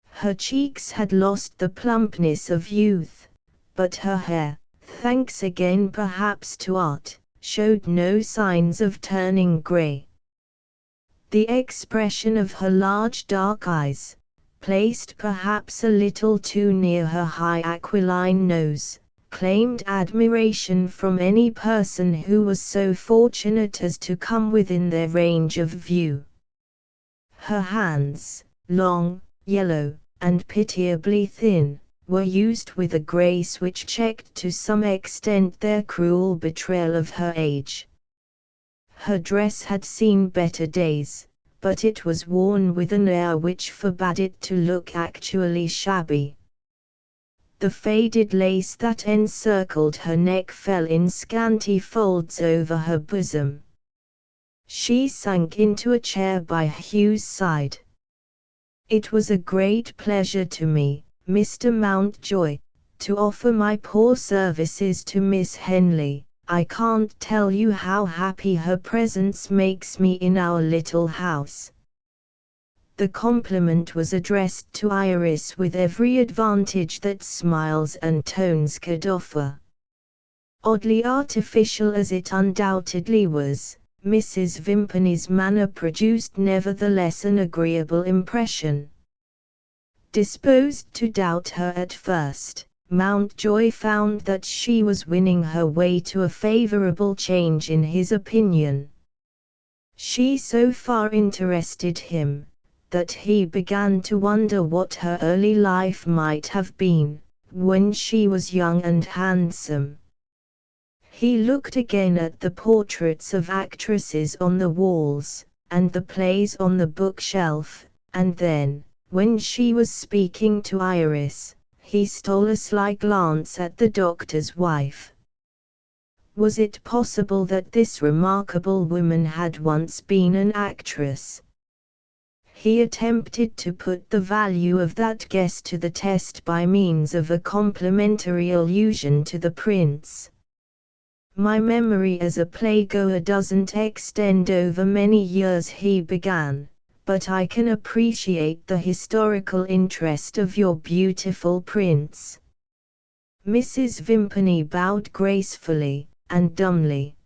Her cheeks had lost the plumpness of youth, but her hair, thanks again perhaps to art, showed no signs of turning grey. The expression of her large dark eyes, placed perhaps a little too near her high aquiline nose, claimed admiration from any person who was so fortunate as to come within their range of view. Her hands, long, yellow, and pitiably thin, were used with a grace which checked to some extent their cruel betrayal of her age. Her dress had seen better days, but it was worn with an air which forbade it to look actually shabby. The faded lace that encircled her neck fell in scanty folds over her bosom. She sank into a chair by Hugh's side. "It was a great pleasure to me, Mr. Mountjoy, to offer my poor services to Miss Henley. I can't tell you how happy her presence makes me in our little house." The compliment was addressed to Iris with every advantage that smiles and tones could offer. Oddly artificial as it undoubtedly was, Mrs. Vimpany's manner produced nevertheless an agreeable impression. Disposed to doubt her at first, Mountjoy found that she was winning her way to a favourable change in his opinion. She so far interested him, that he began to wonder what her early life might have been, when she was young and handsome. He looked again at the portraits of actresses on the walls, and the plays on the bookshelf, and then, when she was speaking to Iris, he stole a sly glance at the doctor's wife. Was it possible that this remarkable woman had once been an actress? He attempted to put the value of that guess to the test by means of a complimentary allusion to the prince. "My memory as a playgoer doesn't extend over many years," he began, "but I can appreciate the historical interest of your beautiful prince." Mrs. Vimpany bowed gracefully, and dumbly.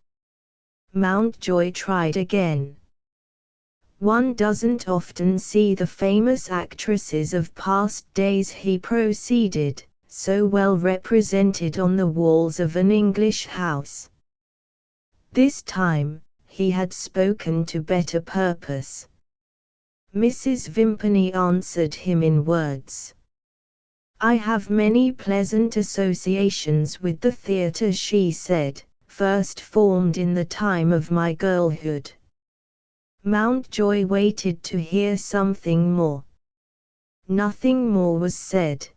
Mountjoy tried again. "One doesn't often see the famous actresses of past days," he proceeded, "so well represented on the walls of an English house." This time, he had spoken to better purpose. Mrs. Vimpany answered him in words. "I have many pleasant associations with the theatre," she said, "first formed in the time of my girlhood." Mountjoy waited to hear something more. Nothing more was said.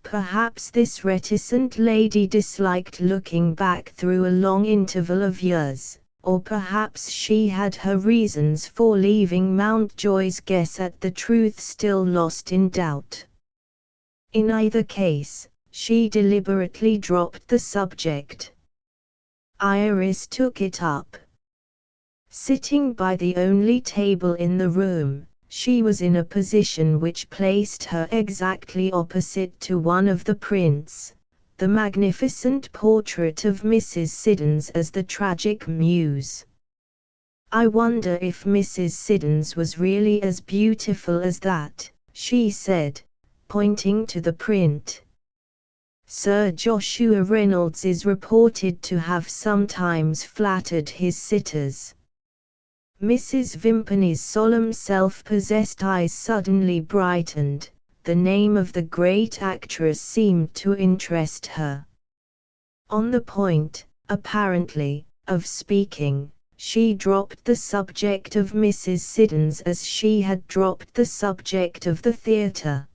Perhaps this reticent lady disliked looking back through a long interval of years, or perhaps she had her reasons for leaving Mountjoy's guess at the truth still lost in doubt. In either case, she deliberately dropped the subject. Iris took it up. Sitting by the only table in the room, she was in a position which placed her exactly opposite to one of the prints, the magnificent portrait of Mrs. Siddons as the tragic muse. "I wonder if Mrs. Siddons was really as beautiful as that," she said, pointing to the print. "Sir Joshua Reynolds is reported to have sometimes flattered his sitters." Mrs. Vimpany's solemn self-possessed eyes suddenly brightened. The name of the great actress seemed to interest her. On the point, apparently, of speaking, she dropped the subject of Mrs. Siddons as she had dropped the subject of the theatre.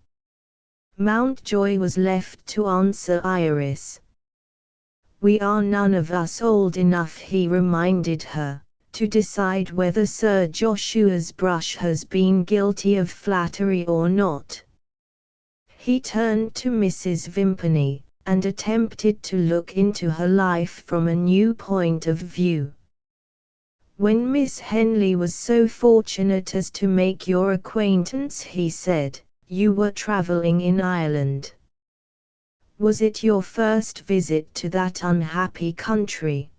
Mountjoy was left to answer Iris. "We are none of us old enough," he reminded her, "to decide whether Sir Joshua's brush has been guilty of flattery or not." He turned to Mrs. Vimpany, and attempted to look into her life from a new point of view. "When Miss Henley was so fortunate as to make your acquaintance," he said, "you were travelling in Ireland. Was it your first visit to that unhappy country?"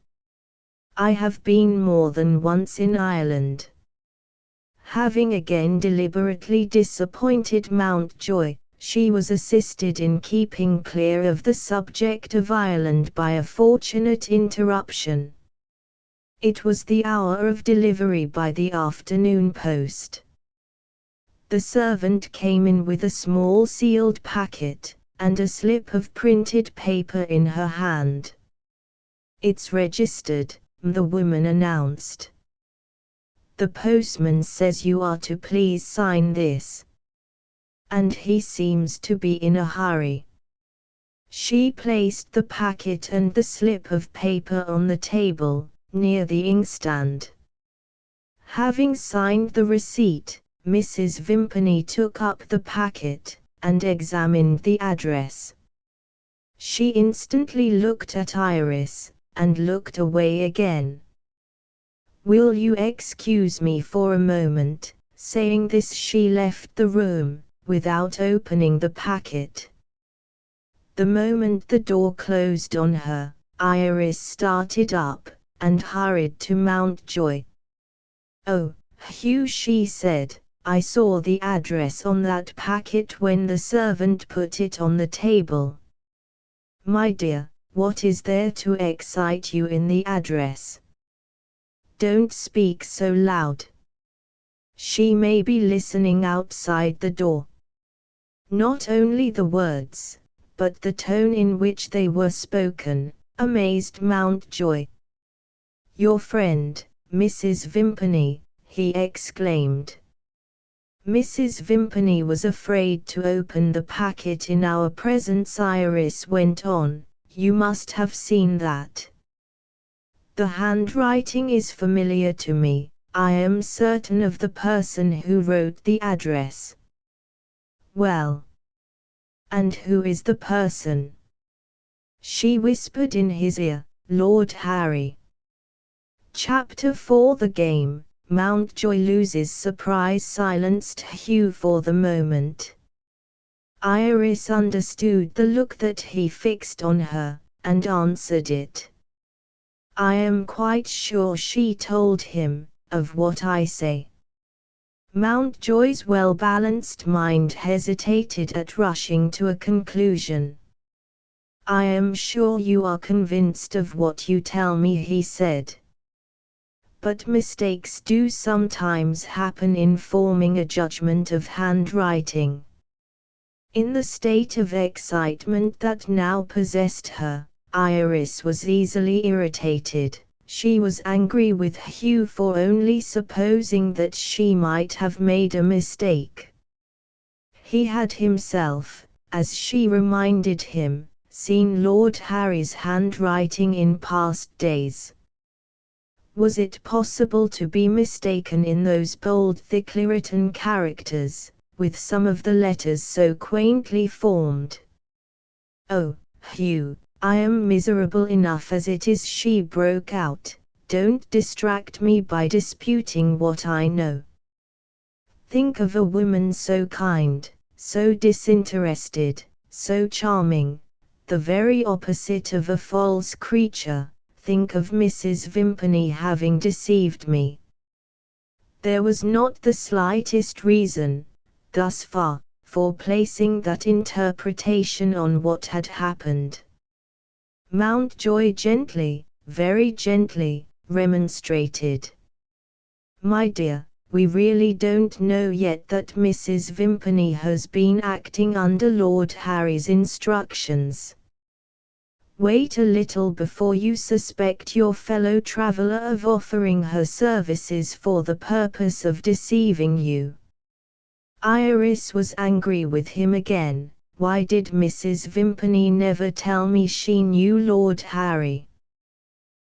"I have been more than once in Ireland." Having again deliberately disappointed Mountjoy, she was assisted in keeping clear of the subject of Ireland by a fortunate interruption. It was the hour of delivery by the afternoon post. The servant came in with a small sealed packet, and a slip of printed paper in her hand. "It's registered," the woman announced. "The postman says you are to please sign this. And he seems to be in a hurry." She placed the packet and the slip of paper on the table, near the inkstand. Having signed the receipt, Mrs. Vimpany took up the packet, and examined the address. She instantly looked at Iris, and looked away again. "Will you excuse me for a moment?" Saying this, she left the room, without opening the packet. The moment the door closed on her, Iris started up, and hurried to Mountjoy. "Oh, Hugh," she said, "I saw the address on that packet when the servant put it on the table." "My dear, what is there to excite you in the address?" "Don't speak so loud. She may be listening outside the door." Not only the words, but the tone in which they were spoken, amazed Mountjoy. "Your friend, Mrs. Vimpany," he exclaimed. "Mrs. Vimpany was afraid to open the packet in our presence," Iris went on. "You must have seen that. The handwriting is familiar to me. I am certain of the person who wrote the address." "Well? And who is the person?" She whispered in his ear, "Lord Harry." Chapter 4. The game. Mountjoy loses surprise silenced Hugh for the moment. Iris understood the look that he fixed on her, and answered it. "I am quite sure," she told him, "of what I say." Mountjoy's well-balanced mind hesitated at rushing to a conclusion. "I am sure you are convinced of what you tell me," he said. "But mistakes do sometimes happen in forming a judgment of handwriting." In the state of excitement that now possessed her, Iris was easily irritated. She was angry with Hugh for only supposing that she might have made a mistake. He had himself, as she reminded him, seen Lord Harry's handwriting in past days. Was it possible to be mistaken in those bold thickly written characters, with some of the letters so quaintly formed? "Oh, Hugh, I am miserable enough as it is," she broke out. "Don't distract me by disputing what I know. Think of a woman so kind, so disinterested, so charming, the very opposite of a false creature. Think of Mrs. Vimpany having deceived me." There was not the slightest reason, thus far, for placing that interpretation on what had happened. Mountjoy gently, very gently, remonstrated. "My dear, we really don't know yet that Mrs. Vimpany has been acting under Lord Harry's instructions. Wait a little before you suspect your fellow traveller of offering her services for the purpose of deceiving you." Iris was angry with him again. Why did Mrs. Vimpany never tell me she knew Lord Harry?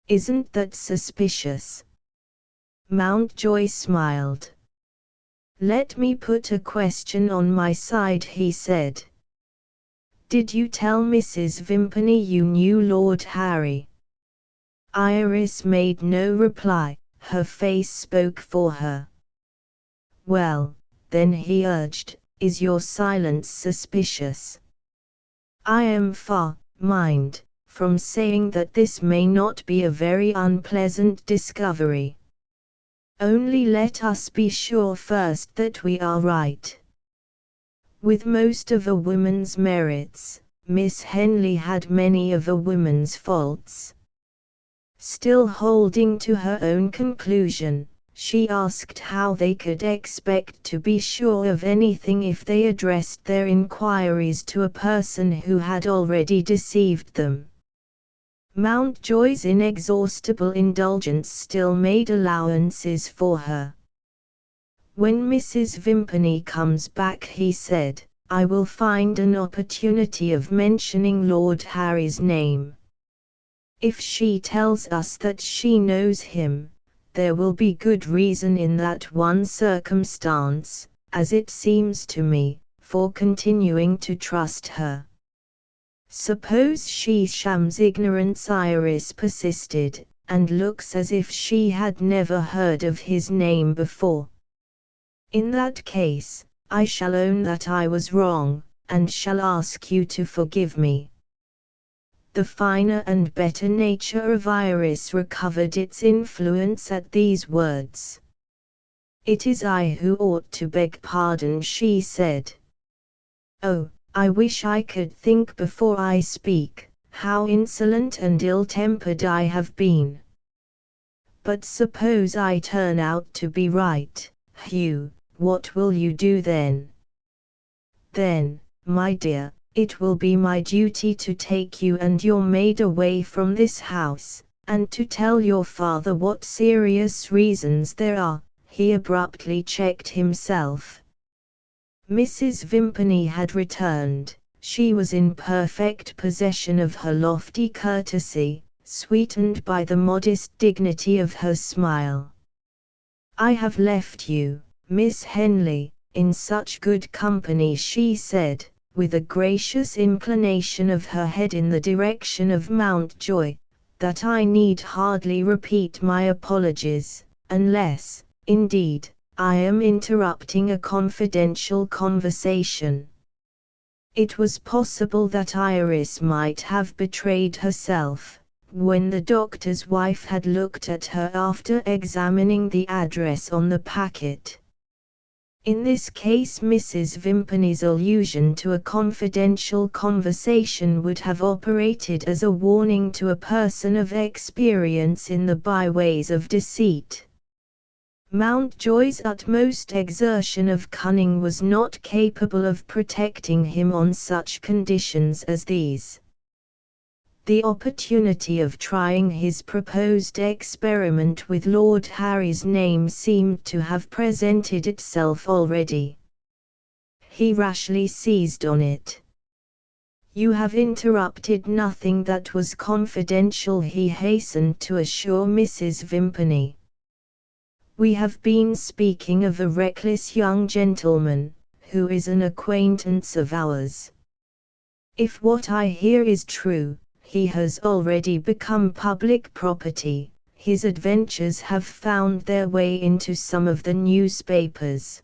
Isn't that suspicious? Mountjoy smiled. "Let me put a question on my side," he said. Did you tell Mrs. Vimpany you knew Lord Harry? Iris made no reply, her face spoke for her. Well, then, he urged, is your silence suspicious? I am far, mind, from saying that this may not be a very unpleasant discovery. Only let us be sure first that we are right. With most of a woman's merits, Miss Henley had many of a woman's faults. Still holding to her own conclusion, she asked how they could expect to be sure of anything if they addressed their inquiries to a person who had already deceived them. Mountjoy's inexhaustible indulgence still made allowances for her. When Mrs. Vimpany comes back, he said, I will find an opportunity of mentioning Lord Harry's name. If she tells us that she knows him, there will be good reason in that one circumstance, as it seems to me, for continuing to trust her. Suppose she shams ignorance, Iris persisted, and looks as if she had never heard of his name before. In that case, I shall own that I was wrong, and shall ask you to forgive me. The finer and better nature of Iris recovered its influence at these words. It is I who ought to beg pardon, she said. Oh, I wish I could think before I speak, how insolent and ill-tempered I have been. But suppose I turn out to be right, Hugh, what will you do then? Then, my dear, it will be my duty to take you and your maid away from this house, and to tell your father what serious reasons there are. He abruptly checked himself. Mrs. Vimpany had returned. She was in perfect possession of her lofty courtesy, sweetened by the modest dignity of her smile. I have left you, Miss Henley, in such good company, she said, with a gracious inclination of her head in the direction of Mountjoy, that I need hardly repeat my apologies, unless, indeed, I am interrupting a confidential conversation. It was possible that Iris might have betrayed herself, when the doctor's wife had looked at her after examining the address on the packet. In this case, Mrs. Vimpany's allusion to a confidential conversation would have operated as a warning to a person of experience in the byways of deceit. Mountjoy's utmost exertion of cunning was not capable of protecting him on such conditions as these. The opportunity of trying his proposed experiment with Lord Harry's name seemed to have presented itself already. He rashly seized on it. You have interrupted nothing that was confidential, he hastened to assure Mrs. Vimpany. We have been speaking of a reckless young gentleman, who is an acquaintance of ours. If what I hear is true, he has already become public property. His adventures have found their way into some of the newspapers.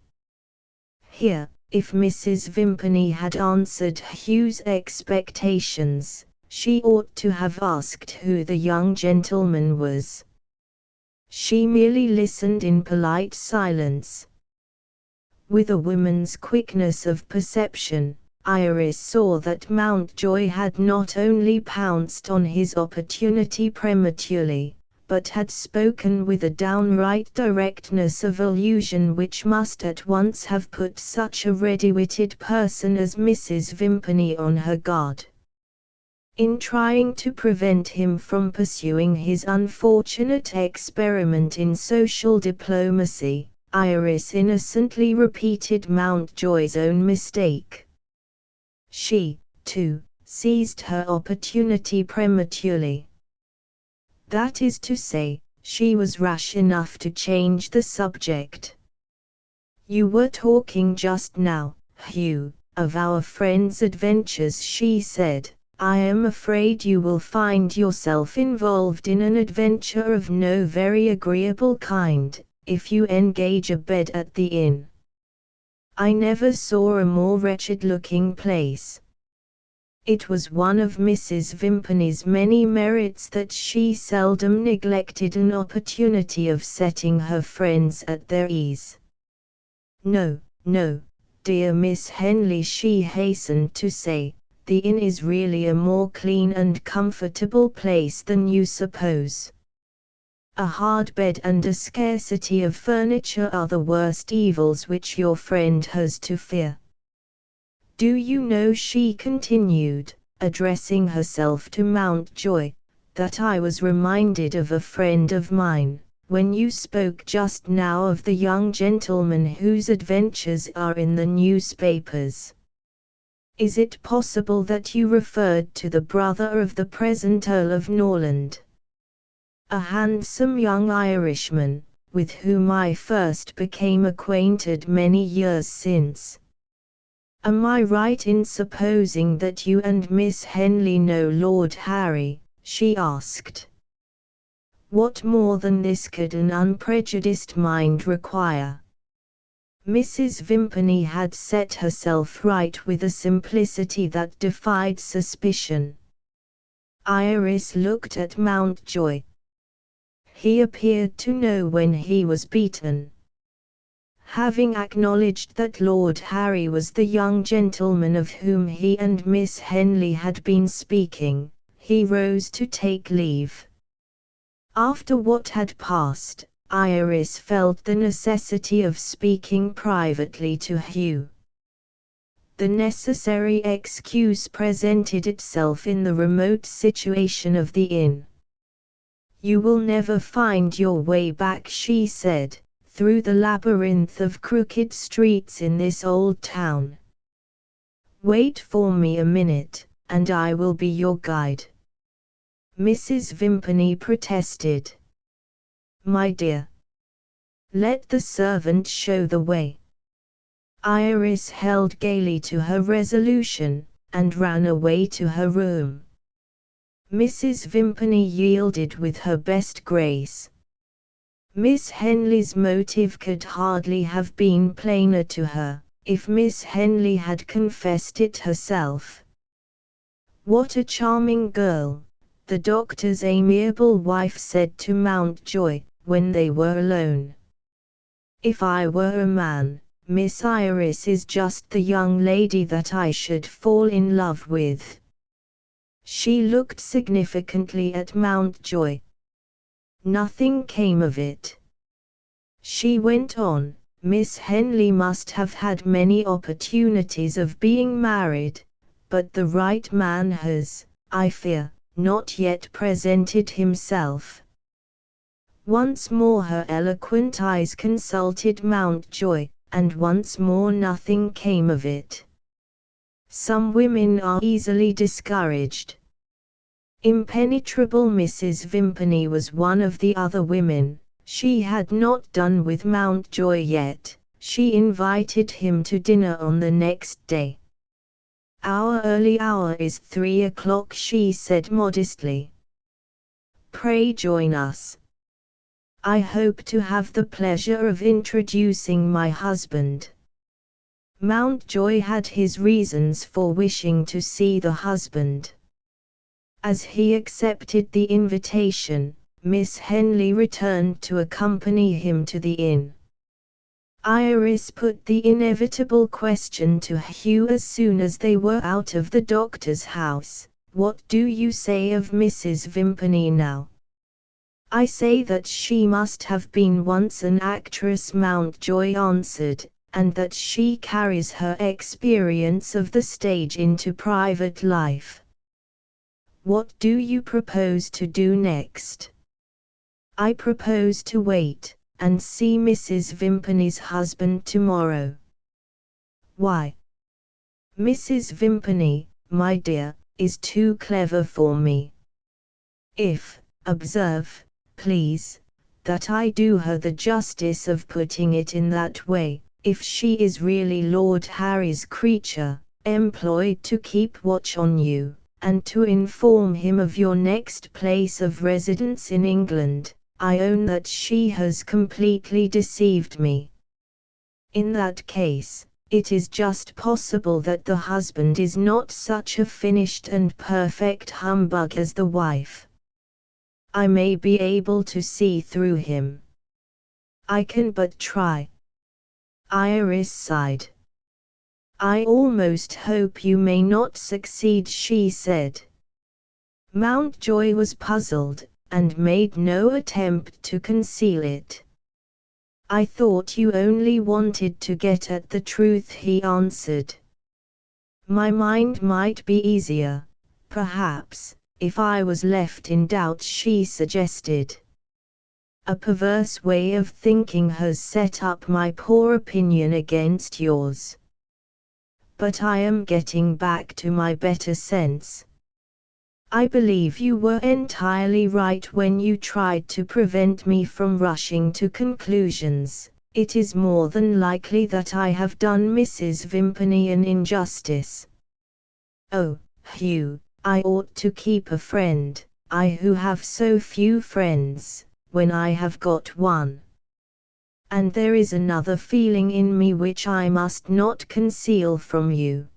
Here, if Mrs. Vimpany had answered Hugh's expectations, she ought to have asked who the young gentleman was. She merely listened in polite silence. With a woman's quickness of perception, Iris saw that Mountjoy had not only pounced on his opportunity prematurely, but had spoken with a downright directness of allusion which must at once have put such a ready-witted person as Mrs. Vimpany on her guard. In trying to prevent him from pursuing his unfortunate experiment in social diplomacy, Iris innocently repeated Mountjoy's own mistake. She, too, seized her opportunity prematurely. That is to say, she was rash enough to change the subject. You were talking just now, Hugh, of our friend's adventures, she said, "I am afraid you will find yourself involved in an adventure of no very agreeable kind, if you engage a bed at the inn. I never saw a more wretched-looking place." It was one of Mrs. Vimpany's many merits that she seldom neglected an opportunity of setting her friends at their ease. "No, no, dear Miss Henley," she hastened to say, "the inn is really a more clean and comfortable place than you suppose. A hard bed and a scarcity of furniture are the worst evils which your friend has to fear. Do you know," she continued, addressing herself to Mountjoy, "that I was reminded of a friend of mine, when you spoke just now of the young gentleman whose adventures are in the newspapers. Is it possible that you referred to the brother of the present Earl of Norland? A handsome young Irishman, with whom I first became acquainted many years since. Am I right in supposing that you and Miss Henley know Lord Harry?" she asked. "What more than this could an unprejudiced mind require?" Mrs. Vimpany had set herself right with a simplicity that defied suspicion. Iris looked at Mountjoy. He appeared to know when he was beaten. Having acknowledged that Lord Harry was the young gentleman of whom he and Miss Henley had been speaking, he rose to take leave. After what had passed, Iris felt the necessity of speaking privately to Hugh. The necessary excuse presented itself in the remote situation of the inn. "You will never find your way back," she said, "through the labyrinth of crooked streets in this old town. Wait for me a minute, and I will be your guide." Mrs. Vimpany protested. "My dear, let the servant show the way." Iris held gaily to her resolution, and ran away to her room. Mrs. Vimpany yielded with her best grace. Miss Henley's motive could hardly have been plainer to her, if Miss Henley had confessed it herself. "What a charming girl," the doctor's amiable wife said to Mountjoy, when they were alone. "If I were a man, Miss Iris is just the young lady that I should fall in love with." She looked significantly at Mountjoy. Nothing came of it. She went on, "Miss Henley must have had many opportunities of being married, but the right man has, I fear, not yet presented himself." Once more her eloquent eyes consulted Mountjoy, and once more nothing came of it. Some women are easily discouraged. Impenetrable Mrs. Vimpany was one of the other women. She had not done with Mountjoy yet. She invited him to dinner on the next day. "Our early hour is 3 o'clock," she said modestly. "Pray join us. I hope to have the pleasure of introducing my husband." Mountjoy had his reasons for wishing to see the husband. As he accepted the invitation, Miss Henley returned to accompany him to the inn. Iris put the inevitable question to Hugh as soon as they were out of the doctor's house: "What do you say of Mrs. Vimpany now?" "I say that she must have been once an actress," Mountjoy answered, "and that she carries her experience of the stage into private life." "What do you propose to do next?" "I propose to wait, and see Mrs. Vimpany's husband tomorrow." "Why?" "Mrs. Vimpany, my dear, is too clever for me. If, observe, please, that I do her the justice of putting it in that way, if she is really Lord Harry's creature, employed to keep watch on you, and to inform him of your next place of residence in England, I own that she has completely deceived me. In that case, it is just possible that the husband is not such a finished and perfect humbug as the wife. I may be able to see through him. I can but try. Iris sighed. I almost hope you may not succeed, she said. Mountjoy was puzzled, and made no attempt to conceal it. I thought you only wanted to get at the truth, he answered. My mind might be easier, perhaps, if I was left in doubt, she suggested. A perverse way of thinking has set up my poor opinion against yours. But I am getting back to my better sense. I believe you were entirely right when you tried to prevent me from rushing to conclusions. It is more than likely that I have done Mrs. Vimpany an injustice. Oh, Hugh, I ought to keep a friend, I who have so few friends, when I have got one. And there is another feeling in me which I must not conceal from you.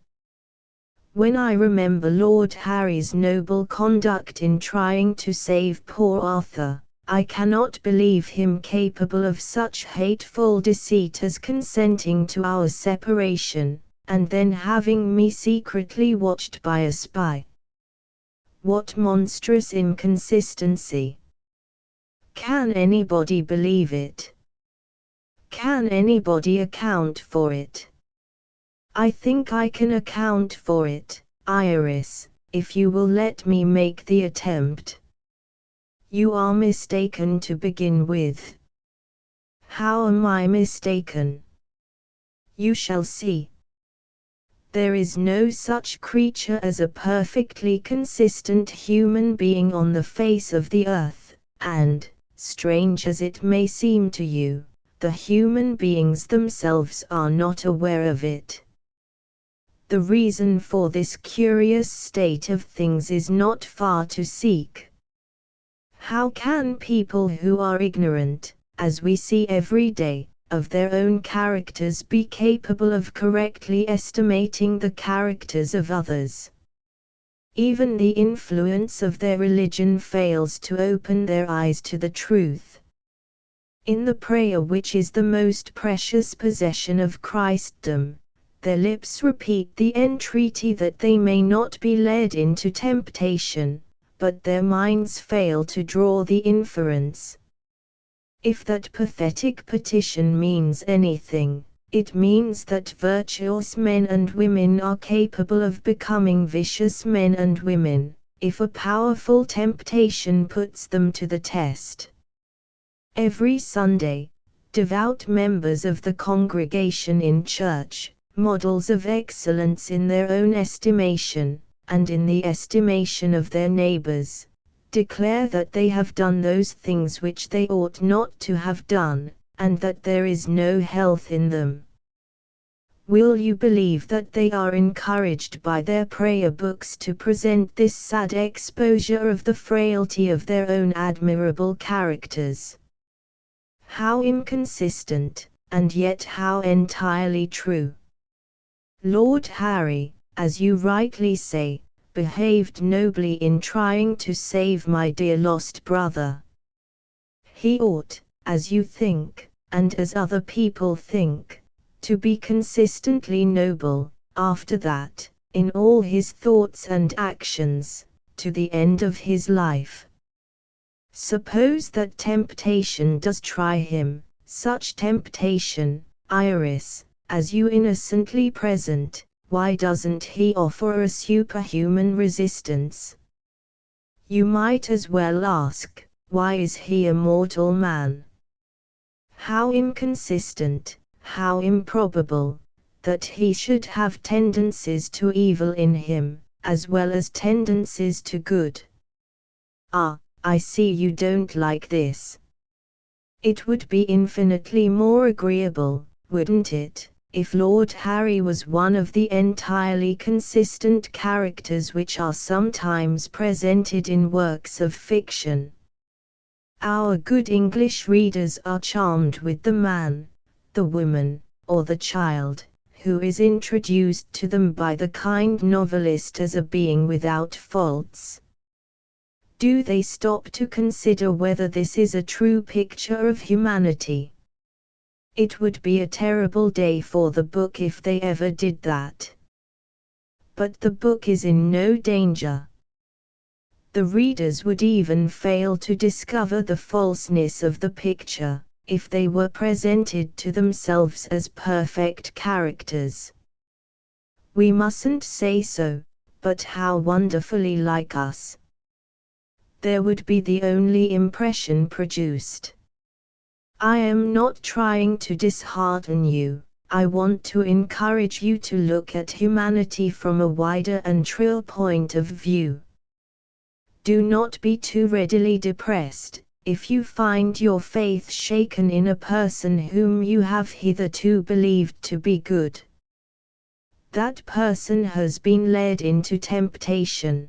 When I remember Lord Harry's noble conduct in trying to save poor Arthur, I cannot believe him capable of such hateful deceit as consenting to our separation, and then having me secretly watched by a spy. What monstrous inconsistency! Can anybody believe it? Can anybody account for it? I think I can account for it, Iris, if you will let me make the attempt. You are mistaken to begin with. How am I mistaken? You shall see. There is no such creature as a perfectly consistent human being on the face of the earth, and, strange as it may seem to you, the human beings themselves are not aware of it. The reason for this curious state of things is not far to seek. How can people who are ignorant, as we see every day, of their own characters be capable of correctly estimating the characters of others? Even the influence of their religion fails to open their eyes to the truth. In the prayer which is the most precious possession of Christendom, their lips repeat the entreaty that they may not be led into temptation, but their minds fail to draw the inference. If that pathetic petition means anything, it means that virtuous men and women are capable of becoming vicious men and women, if a powerful temptation puts them to the test. Every Sunday, devout members of the congregation in church, models of excellence in their own estimation, and in the estimation of their neighbors, declare that they have done those things which they ought not to have done, and that there is no health in them. Will you believe that they are encouraged by their prayer books to present this sad exposure of the frailty of their own admirable characters? How inconsistent, and yet how entirely true! Lord Harry, as you rightly say, behaved nobly in trying to save my dear lost brother. He ought, as you think, and as other people think, to be consistently noble, after that, in all his thoughts and actions, to the end of his life. Suppose that temptation does try him, such temptation, Iris, as you innocently present, why doesn't he offer a superhuman resistance? You might as well ask, why is he a mortal man? How inconsistent, how improbable, that he should have tendencies to evil in him, as well as tendencies to good. Ah, I see you don't like this. It would be infinitely more agreeable, wouldn't it, if Lord Harry was one of the entirely consistent characters which are sometimes presented in works of fiction. Our good English readers are charmed with the man, the woman, or the child, who is introduced to them by the kind novelist as a being without faults. Do they stop to consider whether this is a true picture of humanity? It would be a terrible day for the book if they ever did that. But the book is in no danger. The readers would even fail to discover the falseness of the picture, if they were presented to themselves as perfect characters. We mustn't say so, but how wonderfully like us. There would be the only impression produced. I am not trying to dishearten you, I want to encourage you to look at humanity from a wider and truer point of view. Do not be too readily depressed, if you find your faith shaken in a person whom you have hitherto believed to be good. That person has been led into temptation.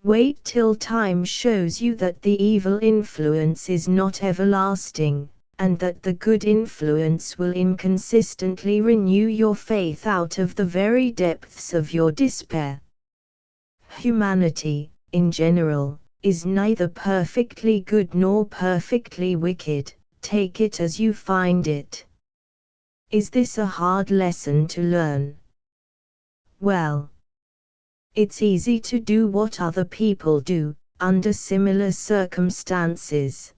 Wait till time shows you that the evil influence is not everlasting, and that the good influence will inconsistently renew your faith out of the very depths of your despair. Humanity, in general, is neither perfectly good nor perfectly wicked, take it as you find it. Is this a hard lesson to learn? Well, it's easy to do what other people do, under similar circumstances.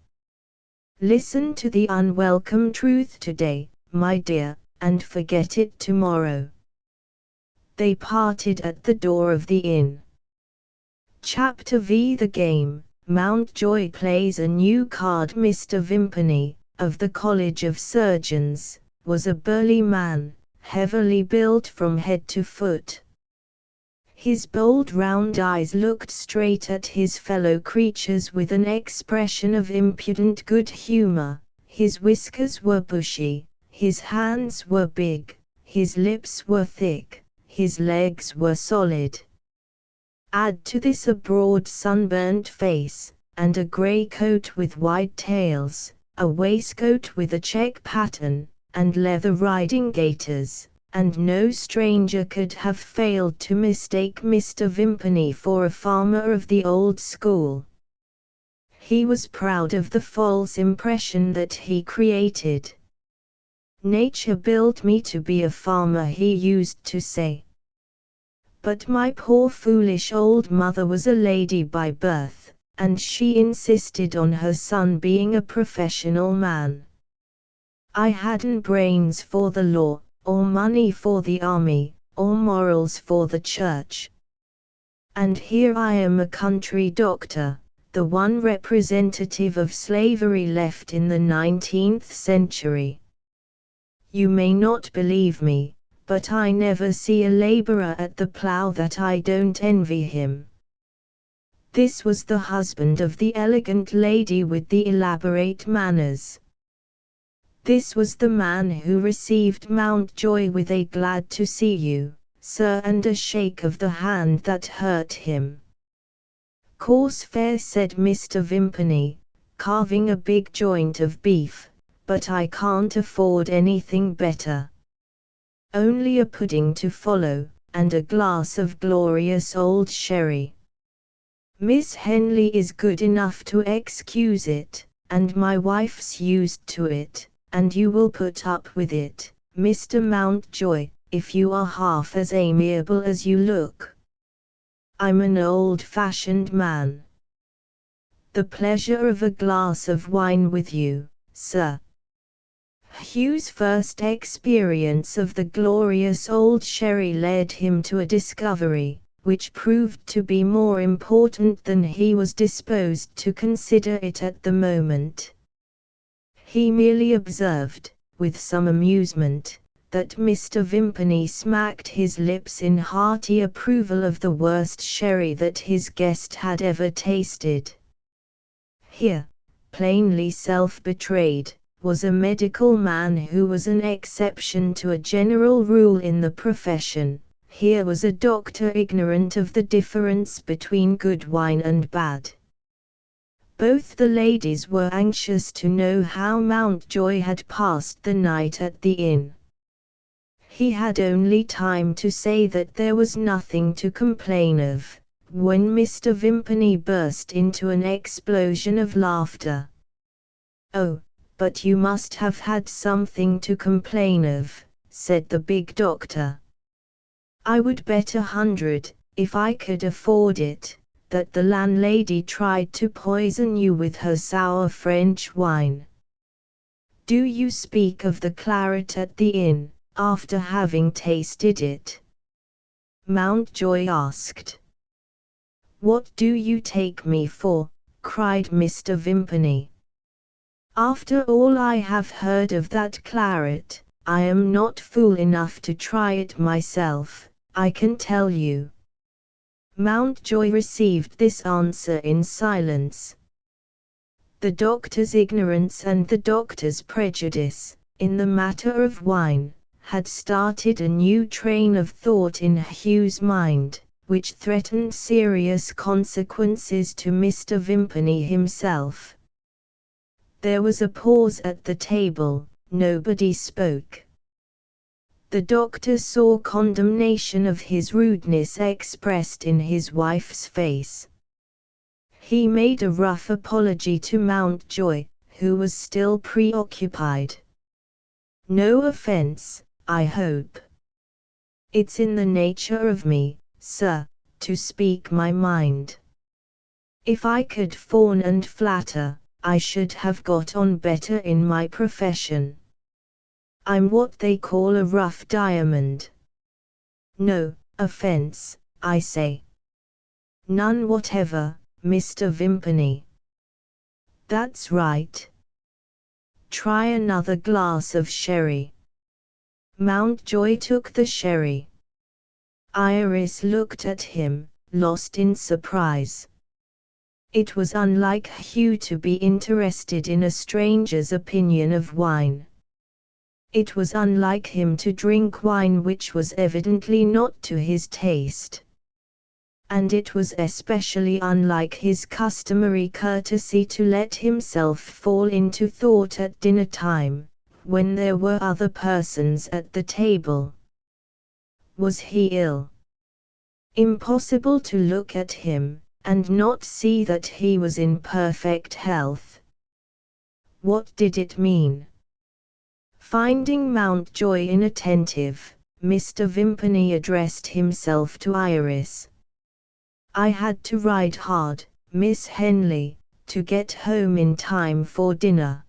Listen to the unwelcome truth today, my dear, and forget it tomorrow. They parted at the door of the inn. Chapter V. The game. Mountjoy plays a new card. Mr. Vimpany, of the College of Surgeons, was a burly man, heavily built from head to foot. His bold round eyes looked straight at his fellow creatures with an expression of impudent good humor, his whiskers were bushy, his hands were big, his lips were thick, his legs were solid. Add to this a broad sunburnt face, and a grey coat with wide tails, a waistcoat with a check pattern, and leather riding gaiters, and no stranger could have failed to mistake Mr. Vimpany for a farmer of the old school. He was proud of the false impression that he created. "Nature built me to be a farmer," he used to say. "But my poor foolish old mother was a lady by birth, and she insisted on her son being a professional man. I hadn't brains for the law, or money for the army, or morals for the church. And here I am, a country doctor, the one representative of slavery left in the 19th century. You may not believe me, but I never see a laborer at the plough that I don't envy him." This was the husband of the elegant lady with the elaborate manners. This was the man who received Mountjoy with a "glad to see you, sir," and a shake of the hand that hurt him. "Coarse fare," said Mr. Vimpany, carving a big joint of beef, "but I can't afford anything better. Only a pudding to follow, and a glass of glorious old sherry. Miss Henley is good enough to excuse it, and my wife's used to it, and you will put up with it, Mr. Mountjoy, if you are half as amiable as you look. I'm an old-fashioned man. The pleasure of a glass of wine with you, sir." Hugh's first experience of the glorious old sherry led him to a discovery, which proved to be more important than he was disposed to consider it at the moment. He merely observed, with some amusement, that Mr. Vimpany smacked his lips in hearty approval of the worst sherry that his guest had ever tasted. Here, plainly self-betrayed, was a medical man who was an exception to a general rule in the profession. Here was a doctor ignorant of the difference between good wine and bad. Both the ladies were anxious to know how Mountjoy had passed the night at the inn. He had only time to say that there was nothing to complain of, when Mr. Vimpany burst into an explosion of laughter. "Oh, but you must have had something to complain of," said the big doctor. "I would bet 100, if I could afford it, that the landlady tried to poison you with her sour French wine." "Do you speak of the claret at the inn, after having tasted it?" Mountjoy asked. "What do you take me for?" cried Mr. Vimpany. "After all I have heard of that claret, I am not fool enough to try it myself, I can tell you." Mountjoy received this answer in silence. The doctor's ignorance and the doctor's prejudice, in the matter of wine, had started a new train of thought in Hugh's mind, which threatened serious consequences to Mr. Vimpany himself. There was a pause at the table, nobody spoke. The doctor saw condemnation of his rudeness expressed in his wife's face. He made a rough apology to Mountjoy, who was still preoccupied. "No offence, I hope. It's in the nature of me, sir, to speak my mind. If I could fawn and flatter, I should have got on better in my profession. I'm what they call a rough diamond. No offence, I say." "None whatever, Mr. Vimpany." "That's right. Try another glass of sherry." Mountjoy took the sherry. Iris looked at him, lost in surprise. It was unlike Hugh to be interested in a stranger's opinion of wine. It was unlike him to drink wine which was evidently not to his taste. And it was especially unlike his customary courtesy to let himself fall into thought at dinner time, when there were other persons at the table. Was he ill? Impossible to look at him, and not see that he was in perfect health. What did it mean? Finding Mountjoy inattentive, Mr. Vimpany addressed himself to Iris. "I had to ride hard, Miss Henley, to get home in time for dinner.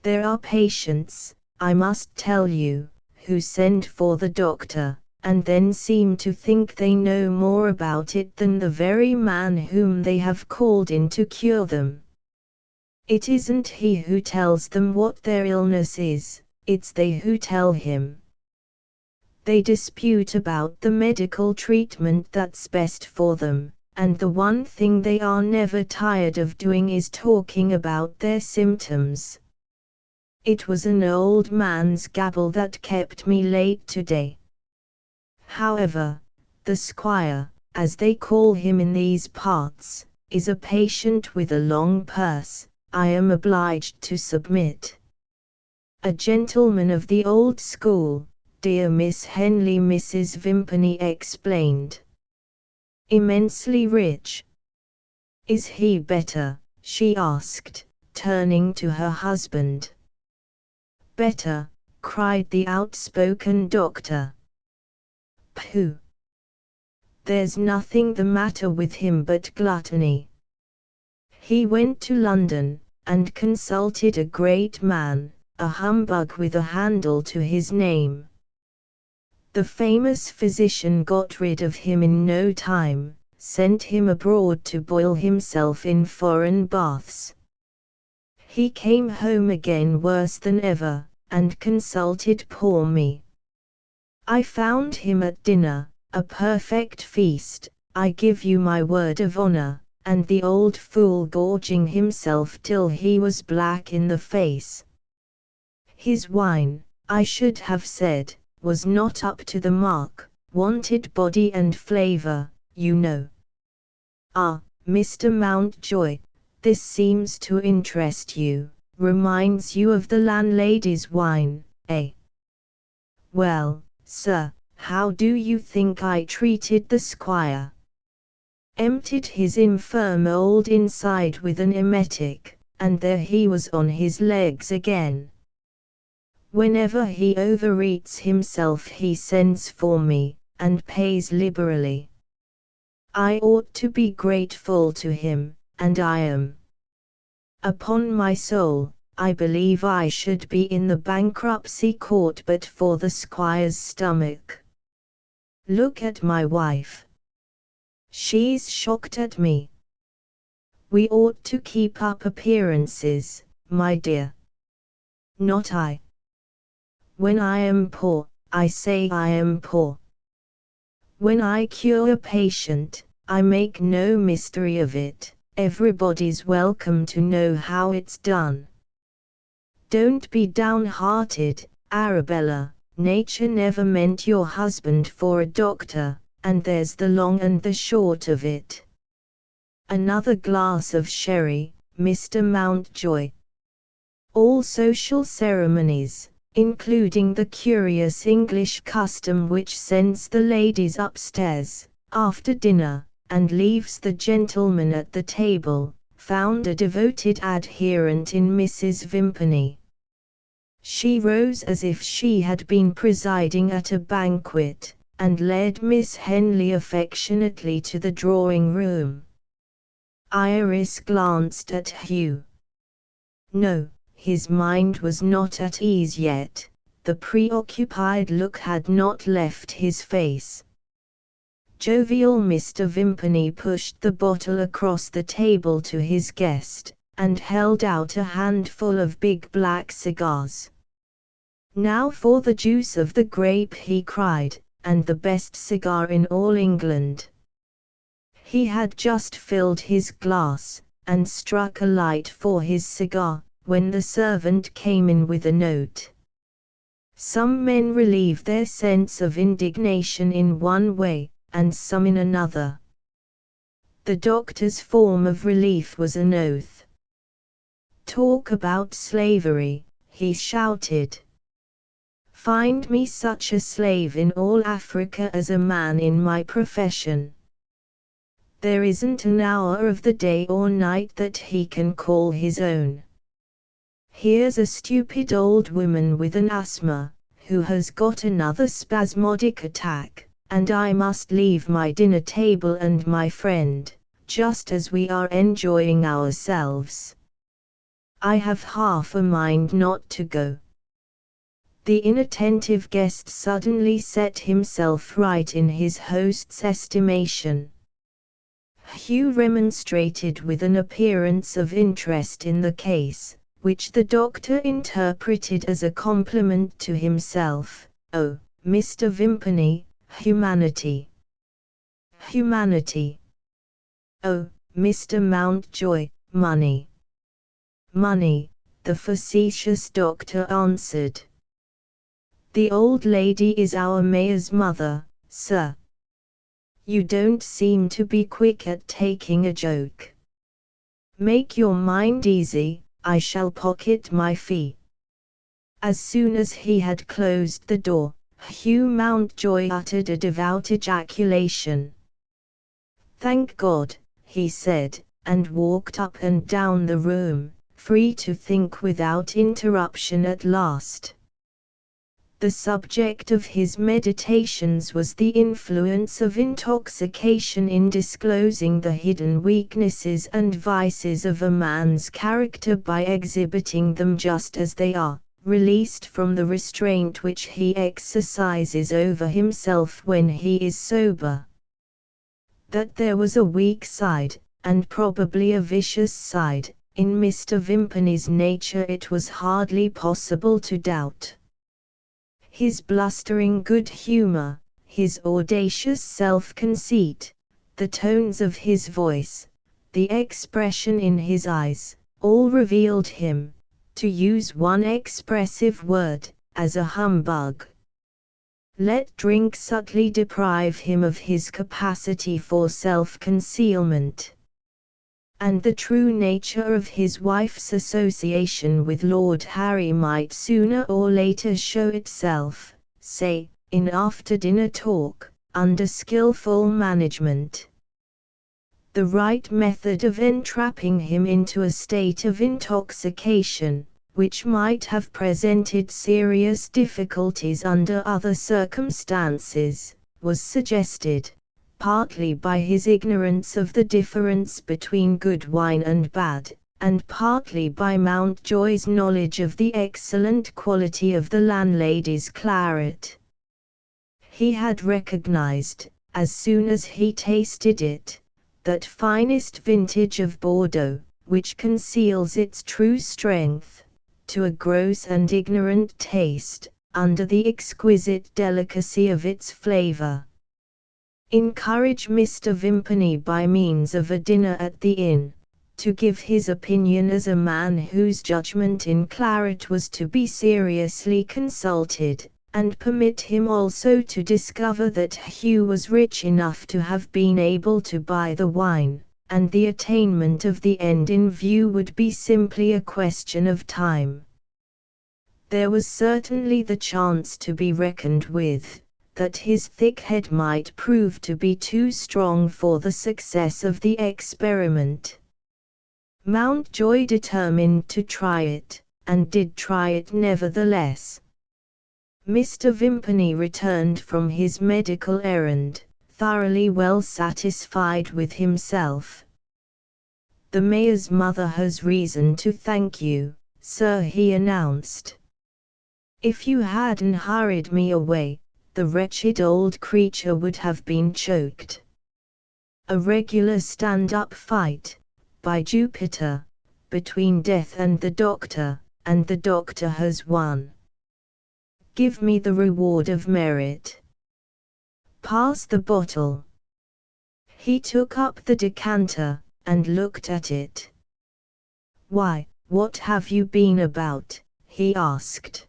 There are patients, I must tell you, who send for the doctor, and then seem to think they know more about it than the very man whom they have called in to cure them. It isn't he who tells them what their illness is, it's they who tell him. They dispute about the medical treatment that's best for them, and the one thing they are never tired of doing is talking about their symptoms. It was an old man's gabble that kept me late today. However, the squire, as they call him in these parts, is a patient with a long purse. I am obliged to submit. A gentleman of the old school, dear Miss Henley," Mrs. Vimpany explained. "Immensely rich." "Is he better?" she asked, turning to her husband. "Better," cried the outspoken doctor. "Pooh! There's nothing the matter with him but gluttony. He went to London, and consulted a great man, a humbug with a handle to his name. The famous physician got rid of him in no time, sent him abroad to boil himself in foreign baths. He came home again worse than ever, and consulted poor me. I found him at dinner, a perfect feast, I give you my word of honor, and the old fool gorging himself till he was black in the face. His wine, I should have said, was not up to the mark, wanted body and flavor, you know. Ah, Mr. Mountjoy, this seems to interest you, reminds you of the landlady's wine, eh? Well, sir, how do you think I treated the squire? Emptied his infirm old inside with an emetic, and there he was on his legs again. Whenever he overeats himself he sends for me, and pays liberally. I ought to be grateful to him, and I am. Upon my soul, I believe I should be in the bankruptcy court but for the squire's stomach. Look at my wife. She's shocked at me. We ought to keep up appearances, my dear. Not I. When I am poor, I say I am poor. When I cure a patient, I make no mystery of it, everybody's welcome to know how it's done. Don't be downhearted, Arabella, nature never meant your husband for a doctor, and there's the long and the short of it. Another glass of sherry, Mr. Mountjoy. All social ceremonies, including the curious English custom which sends the ladies upstairs, after dinner, and leaves the gentlemen at the table, found a devoted adherent in Mrs. Vimpany. She rose as if she had been presiding at a banquet, and led Miss Henley affectionately to the drawing-room. Iris glanced at Hugh. No, his mind was not at ease yet, the preoccupied look had not left his face. Jovial Mr. Vimpany pushed the bottle across the table to his guest, and held out a handful of big black cigars. "Now for the juice of the grape," he cried, "and the best cigar in all England." He had just filled his glass, and struck a light for his cigar, when the servant came in with a note. Some men relieve their sense of indignation in one way, and some in another. The doctor's form of relief was an oath. "Talk about slavery," he shouted. "Find me such a slave in all Africa as a man in my profession. There isn't an hour of the day or night that he can call his own. Here's a stupid old woman with an asthma, who has got another spasmodic attack, and I must leave my dinner table and my friend, just as we are enjoying ourselves. I have half a mind not to go." The inattentive guest suddenly set himself right in his host's estimation. Hugh remonstrated with an appearance of interest in the case, which the doctor interpreted as a compliment to himself. "Oh, Mr. Vimpany, humanity. Humanity. Oh, Mr. Mountjoy, money. Money," the facetious doctor answered. "The old lady is our mayor's mother, sir. You don't seem to be quick at taking a joke. Make your mind easy, I shall pocket my fee." As soon as he had closed the door, Hugh Mountjoy uttered a devout ejaculation. "Thank God," he said, and walked up and down the room, free to think without interruption at last. The subject of his meditations was the influence of intoxication in disclosing the hidden weaknesses and vices of a man's character by exhibiting them just as they are, released from the restraint which he exercises over himself when he is sober. That there was a weak side, and probably a vicious side, in Mr. Vimpany's nature it was hardly possible to doubt. His blustering good humor, his audacious self-conceit, the tones of his voice, the expression in his eyes, all revealed him, to use one expressive word, as a humbug. Let drink subtly deprive him of his capacity for self-concealment. And the true nature of his wife's association with Lord Harry might sooner or later show itself, say, in after-dinner talk, under skillful management. The right method of entrapping him into a state of intoxication, which might have presented serious difficulties under other circumstances, was suggested, partly by his ignorance of the difference between good wine and bad, and partly by Mountjoy's knowledge of the excellent quality of the landlady's claret. He had recognized, as soon as he tasted it, that finest vintage of Bordeaux, which conceals its true strength, to a gross and ignorant taste, under the exquisite delicacy of its flavor. Encourage Mr. Vimpany by means of a dinner at the inn, to give his opinion as a man whose judgment in claret was to be seriously consulted, and permit him also to discover that Hugh was rich enough to have been able to buy the wine, and the attainment of the end in view would be simply a question of time. There was certainly the chance to be reckoned with, that his thick head might prove to be too strong for the success of the experiment. Mountjoy determined to try it, and did try it nevertheless. Mr. Vimpany returned from his medical errand, thoroughly well satisfied with himself. "The mayor's mother has reason to thank you, sir," he announced. "If you hadn't hurried me away, the wretched old creature would have been choked. A regular stand-up fight, by Jupiter, between death and the doctor has won. Give me the reward of merit. Pass the bottle." He took up the decanter, and looked at it. "Why, what have you been about?" he asked.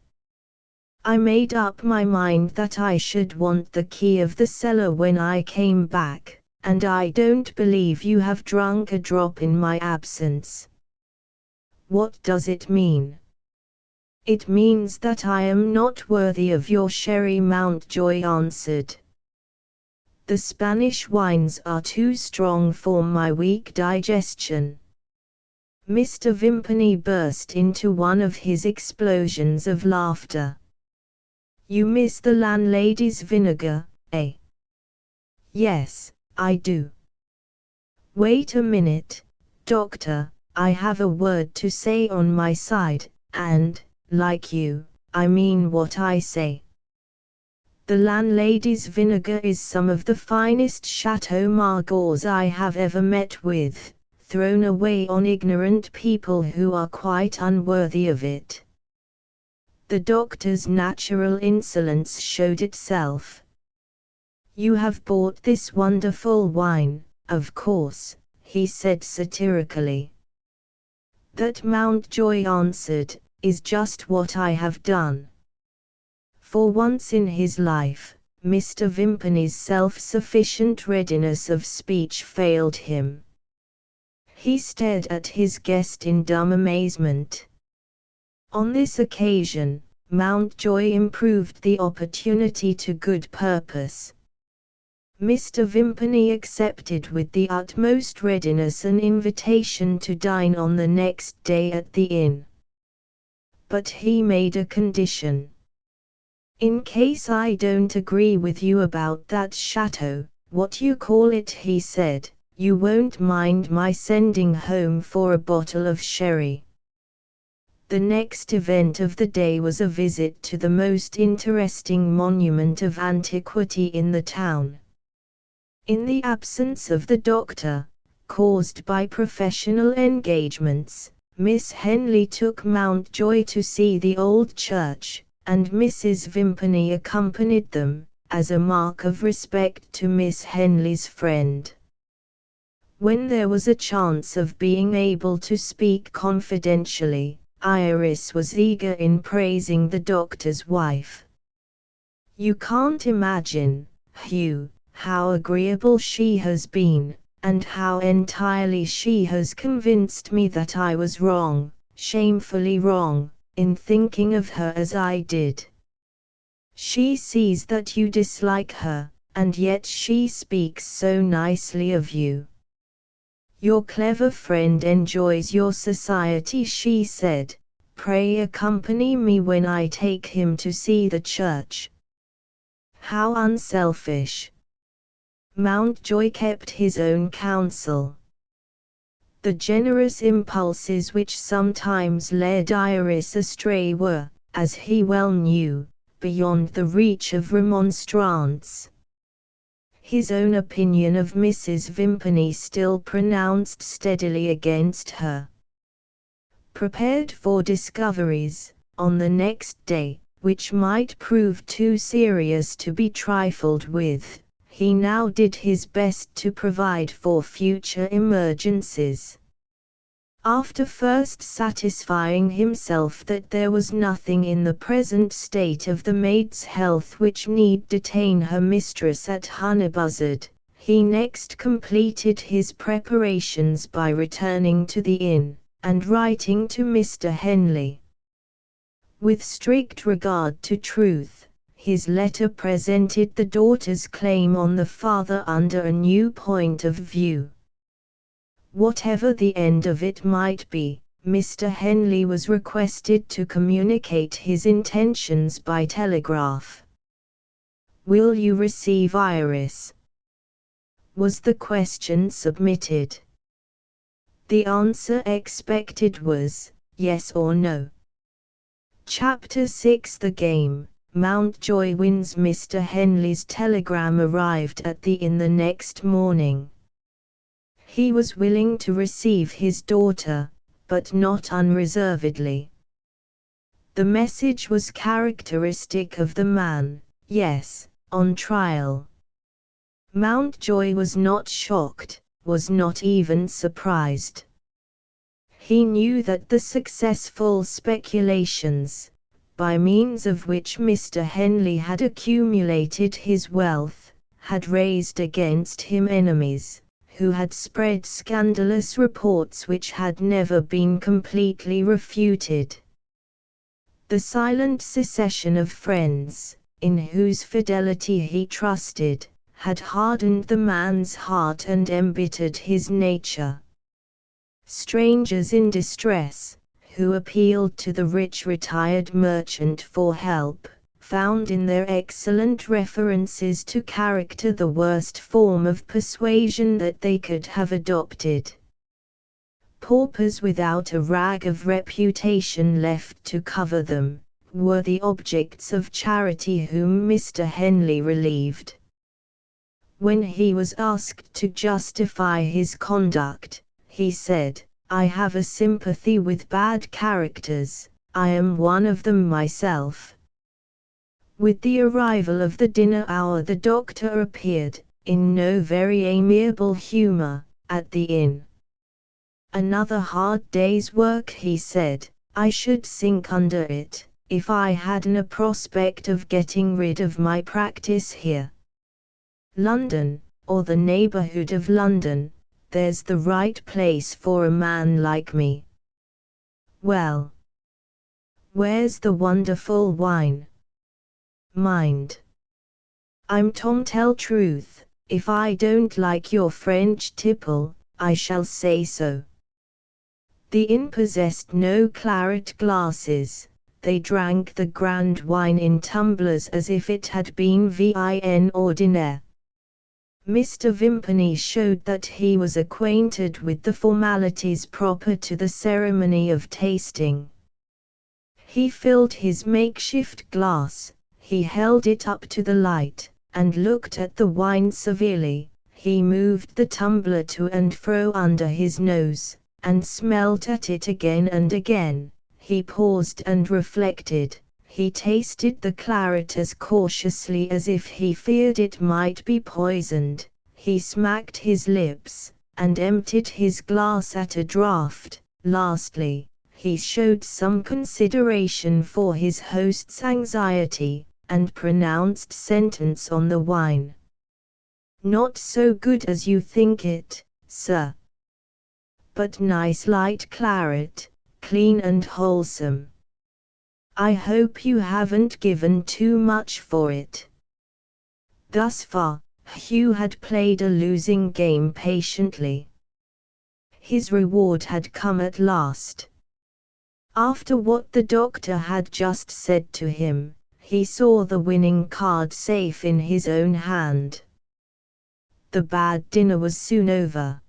"I made up my mind that I should want the key of the cellar when I came back, and I don't believe you have drunk a drop in my absence." "What does it mean?" "It means that I am not worthy of your sherry," Mountjoy answered. "The Spanish wines are too strong for my weak digestion." Mr. Vimpany burst into one of his explosions of laughter. "You miss the landlady's vinegar, eh?" "Yes, I do." "Wait a minute, doctor, I have a word to say on my side, and, like you, I mean what I say. The landlady's vinegar is some of the finest Chateau Margaux I have ever met with, thrown away on ignorant people who are quite unworthy of it." The doctor's natural insolence showed itself. "You have bought this wonderful wine, of course," he said satirically. "That," Mountjoy answered, "is just what I have done." For once in his life, Mr. Vimpany's self-sufficient readiness of speech failed him. He stared at his guest in dumb amazement. On this occasion, Mountjoy improved the opportunity to good purpose. Mr. Vimpany accepted with the utmost readiness an invitation to dine on the next day at the inn. But he made a condition. "In case I don't agree with you about that chateau, what you call it," he said, "you won't mind my sending home for a bottle of sherry." The next event of the day was a visit to the most interesting monument of antiquity in the town. In the absence of the doctor, caused by professional engagements, Miss Henley took Mountjoy to see the old church, and Mrs. Vimpany accompanied them, as a mark of respect to Miss Henley's friend. When there was a chance of being able to speak confidentially, Iris was eager in praising the doctor's wife. "You can't imagine, Hugh, how agreeable she has been, and how entirely she has convinced me that I was wrong, shamefully wrong, in thinking of her as I did. She sees that you dislike her, and yet she speaks so nicely of you. Your clever friend enjoys your society," she said. "Pray accompany me when I take him to see the church." How unselfish! Mountjoy kept his own counsel. The generous impulses which sometimes led Iris astray were, as he well knew, beyond the reach of remonstrance. His own opinion of Mrs. Vimpany still pronounced steadily against her. Prepared for discoveries, on the next day, which might prove too serious to be trifled with, he now did his best to provide for future emergencies. After first satisfying himself that there was nothing in the present state of the maid's health which need detain her mistress at Honeybuzzard, he next completed his preparations by returning to the inn, and writing to Mr. Henley. With strict regard to truth, his letter presented the daughter's claim on the father under a new point of view. Whatever the end of it might be, Mr. Henley was requested to communicate his intentions by telegraph. "Will you receive Iris?" was the question submitted. The answer expected was, yes or no. Chapter 6 The Game, Mountjoy Wins. Mr. Henley's telegram arrived at the inn the next morning. He was willing to receive his daughter, but not unreservedly. The message was characteristic of the man: yes, on trial. Mountjoy was not shocked, was not even surprised. He knew that the successful speculations, by means of which Mr. Henley had accumulated his wealth, had raised against him enemies, who had spread scandalous reports which had never been completely refuted. The silent secession of friends, in whose fidelity he trusted, had hardened the man's heart and embittered his nature. Strangers in distress, who appealed to the rich retired merchant for help, found in their excellent references to character the worst form of persuasion that they could have adopted. Paupers without a rag of reputation left to cover them, were the objects of charity whom Mr. Henley relieved. When he was asked to justify his conduct, he said, "I have a sympathy with bad characters, I am one of them myself." With the arrival of the dinner hour the doctor appeared, in no very amiable humour, at the inn. "Another hard day's work," he said. "I should sink under it, if I hadn't a prospect of getting rid of my practice here. London, or the neighbourhood of London, there's the right place for a man like me. Well, where's the wonderful wine? Mind, I'm Tom, tell truth, if I don't like your French tipple, I shall say so." The inn possessed no claret glasses, they drank the grand wine in tumblers as if it had been vin ordinaire. Mr. Vimpany showed that he was acquainted with the formalities proper to the ceremony of tasting. He filled his makeshift glass, he held it up to the light, and looked at the wine severely. He moved the tumbler to and fro under his nose, and smelt at it again and again. He paused and reflected. He tasted the claret as cautiously as if he feared it might be poisoned. He smacked his lips, and emptied his glass at a draught. Lastly, he showed some consideration for his host's anxiety, and pronounced sentence on the wine. "Not so good as you think it, sir. But nice light claret, clean and wholesome. I hope you haven't given too much for it." Thus far, Hugh had played a losing game patiently. His reward had come at last. After what the doctor had just said to him, he saw the winning card safe in his own hand. The bad dinner was soon over.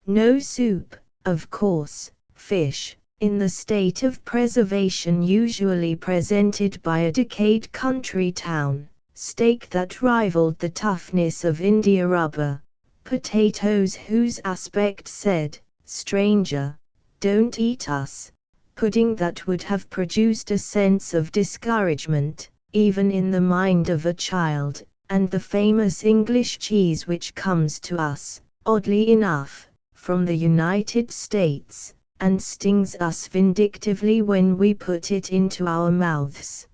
No soup, of course, fish, in the state of preservation usually presented by a decayed country town, steak that rivaled the toughness of India rubber, potatoes whose aspect said, "Stranger, don't eat us," pudding that would have produced a sense of discouragement, even in the mind of a child, and the famous English cheese which comes to us, oddly enough, from the United States, and stings us vindictively when we put it into our mouths.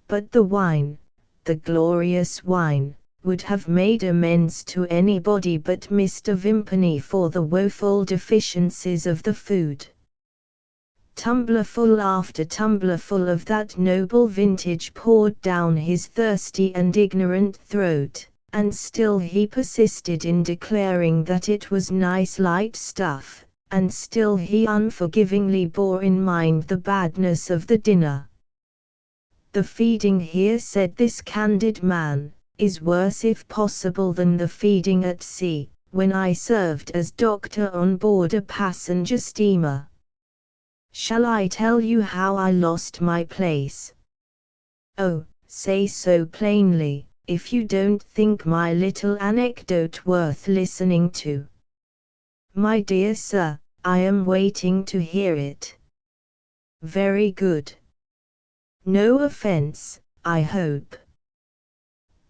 But the wine, the glorious wine, would have made amends to anybody but Mr. Vimpany for the woeful deficiencies of the food. Tumblerful after tumblerful of that noble vintage poured down his thirsty and ignorant throat, and still he persisted in declaring that it was nice light stuff, and still he unforgivingly bore in mind the badness of the dinner. "The feeding here," said this candid man, "is worse if possible than the feeding at sea, when I served as doctor on board a passenger steamer. Shall I tell you how I lost my place?" "Oh, say so plainly, if you don't think my little anecdote worth listening to." "My dear sir, I am waiting to hear it." "Very good. No offense, I hope."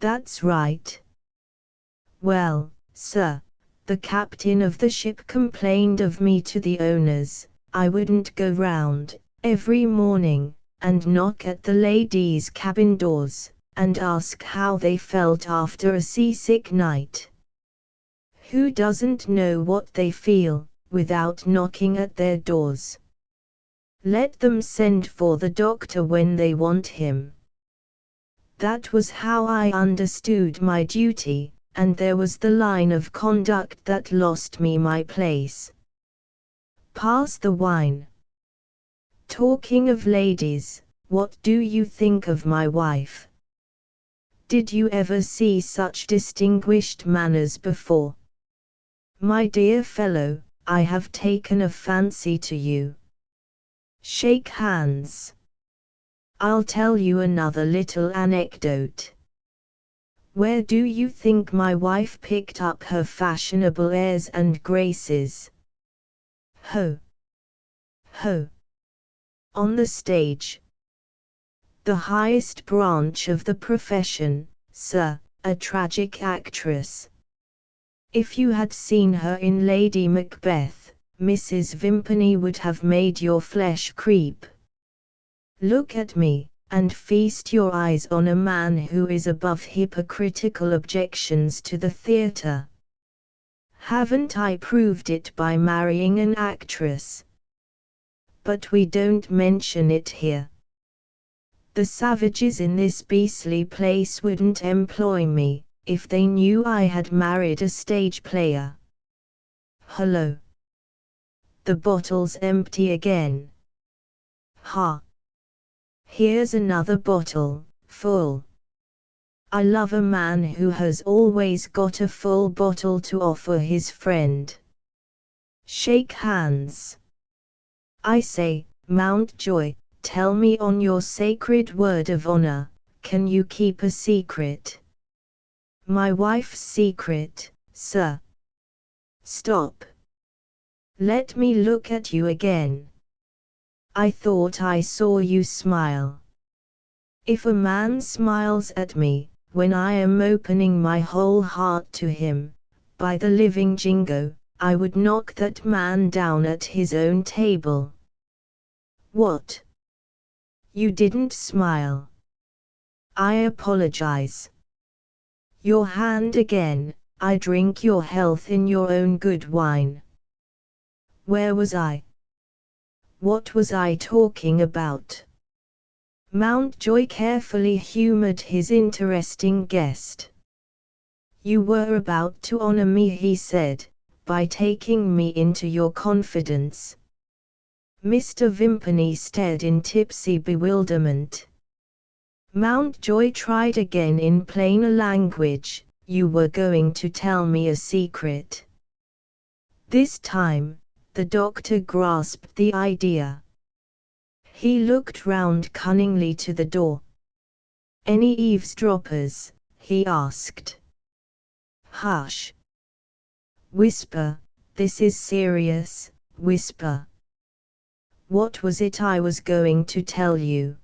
"That's right. Well, sir, the captain of the ship complained of me to the owners. I wouldn't go round, every morning, and knock at the ladies' cabin doors, and ask how they felt after a seasick night. Who doesn't know what they feel, without knocking at their doors? Let them send for the doctor when they want him. That was how I understood my duty, and there was the line of conduct that lost me my place. Pass the wine. Talking of ladies, what do you think of my wife? Did you ever see such distinguished manners before? My dear fellow, I have taken a fancy to you. Shake hands. I'll tell you another little anecdote. Where do you think my wife picked up her fashionable airs and graces? Ho! Ho! On the stage. The highest branch of the profession, sir, a tragic actress. If you had seen her in Lady Macbeth, Mrs. Vimpany would have made your flesh creep. Look at me, and feast your eyes on a man who is above hypocritical objections to the theatre. Haven't I proved it by marrying an actress? But we don't mention it here. The savages in this beastly place wouldn't employ me, if they knew I had married a stage player. Hullo! The bottle's empty again. Ha! Here's another bottle, full. I love a man who has always got a full bottle to offer his friend. Shake hands. I say, Mountjoy, tell me on your sacred word of honor, can you keep a secret? My wife's secret, sir. Stop. Let me look at you again. I thought I saw you smile. If a man smiles at me, when I am opening my whole heart to him, By the living jingo, I would knock that man down at his own table. What? You didn't smile. I apologize. Your hand again, I drink your health in your own good wine. Where was I? What was I talking about? Mountjoy carefully humored his interesting guest. You were about to honor me, he said, by taking me into your confidence. Mr. Vimpany stared in tipsy bewilderment. Mountjoy tried again in plainer language. You were going to tell me a secret. This time, the doctor grasped the idea. He looked round cunningly to the door. Any eavesdroppers? He asked. Hush. Whisper, this is serious, whisper. What was it I was going to tell you?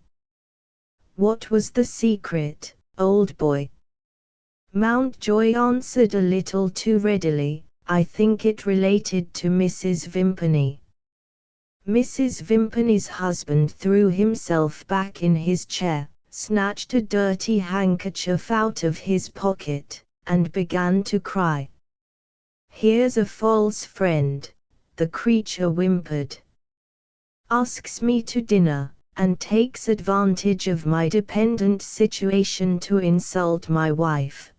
What was the secret, old boy? Mountjoy answered a little too readily. I think it related to Mrs. Vimpany. Mrs. Vimpany's husband threw himself back in his chair, snatched a dirty handkerchief out of his pocket, and began to cry. Here's a false friend, the creature whimpered. Asks me to dinner, and takes advantage of my dependent situation to insult my wife.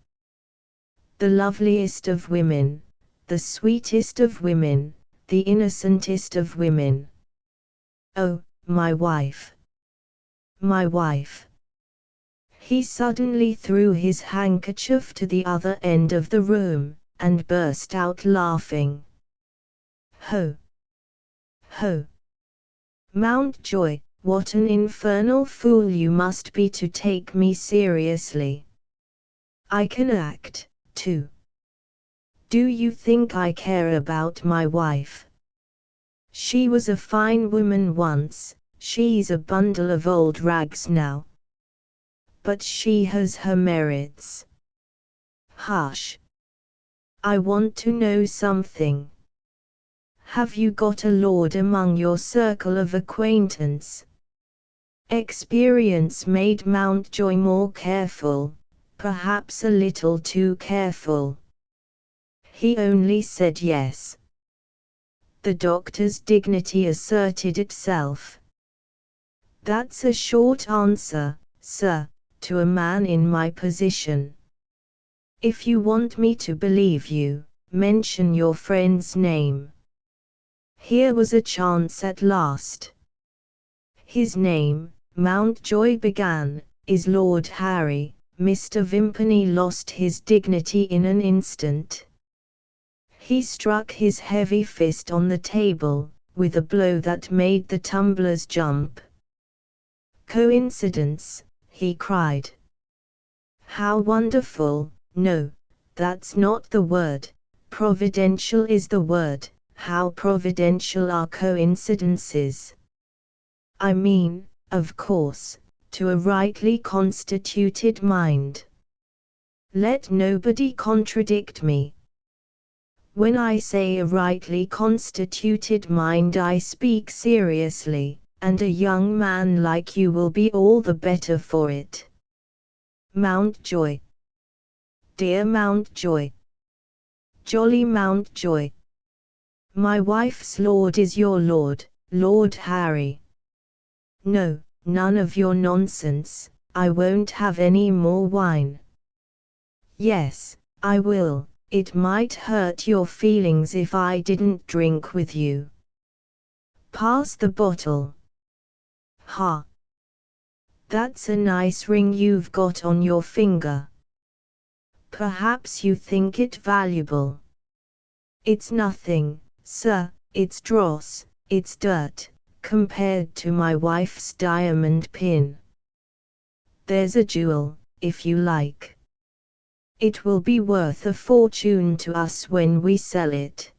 The loveliest of women, the sweetest of women, the innocentest of women. Oh, my wife. My wife. He suddenly threw his handkerchief to the other end of the room, and burst out laughing. Ho! Ho! Mountjoy, what an infernal fool you must be to take me seriously. I can act, too. Do you think I care about my wife? She was a fine woman once, she's a bundle of old rags now. But she has her merits. Hush. I want to know something. Have you got a lord among your circle of acquaintance? Experience made Mountjoy more careful, perhaps a little too careful. He only said yes. The doctor's dignity asserted itself. That's a short answer, sir, to a man in my position. If you want me to believe you, mention your friend's name. Here was a chance at last. His name, Mountjoy began, is Lord Harry. Mr. Vimpany lost his dignity in an instant. He struck his heavy fist on the table, with a blow that made the tumblers jump. Coincidence, he cried. How wonderful! No, that's not the word. Providential is the word. How providential are coincidences? I mean, of course, to a rightly constituted mind. Let nobody contradict me. When I say a rightly constituted mind, I speak seriously, and a young man like you will be all the better for it. Mountjoy. Dear Mountjoy. Jolly Mountjoy. My wife's lord is your lord, Lord Harry. No, none of your nonsense, I won't have any more wine. Yes, I will. It might hurt your feelings if I didn't drink with you. Pass the bottle. Ha! That's a nice ring you've got on your finger. Perhaps you think it valuable. It's nothing, sir, it's dross, it's dirt, compared to my wife's diamond pin. There's a jewel, if you like. It will be worth a fortune to us when we sell it.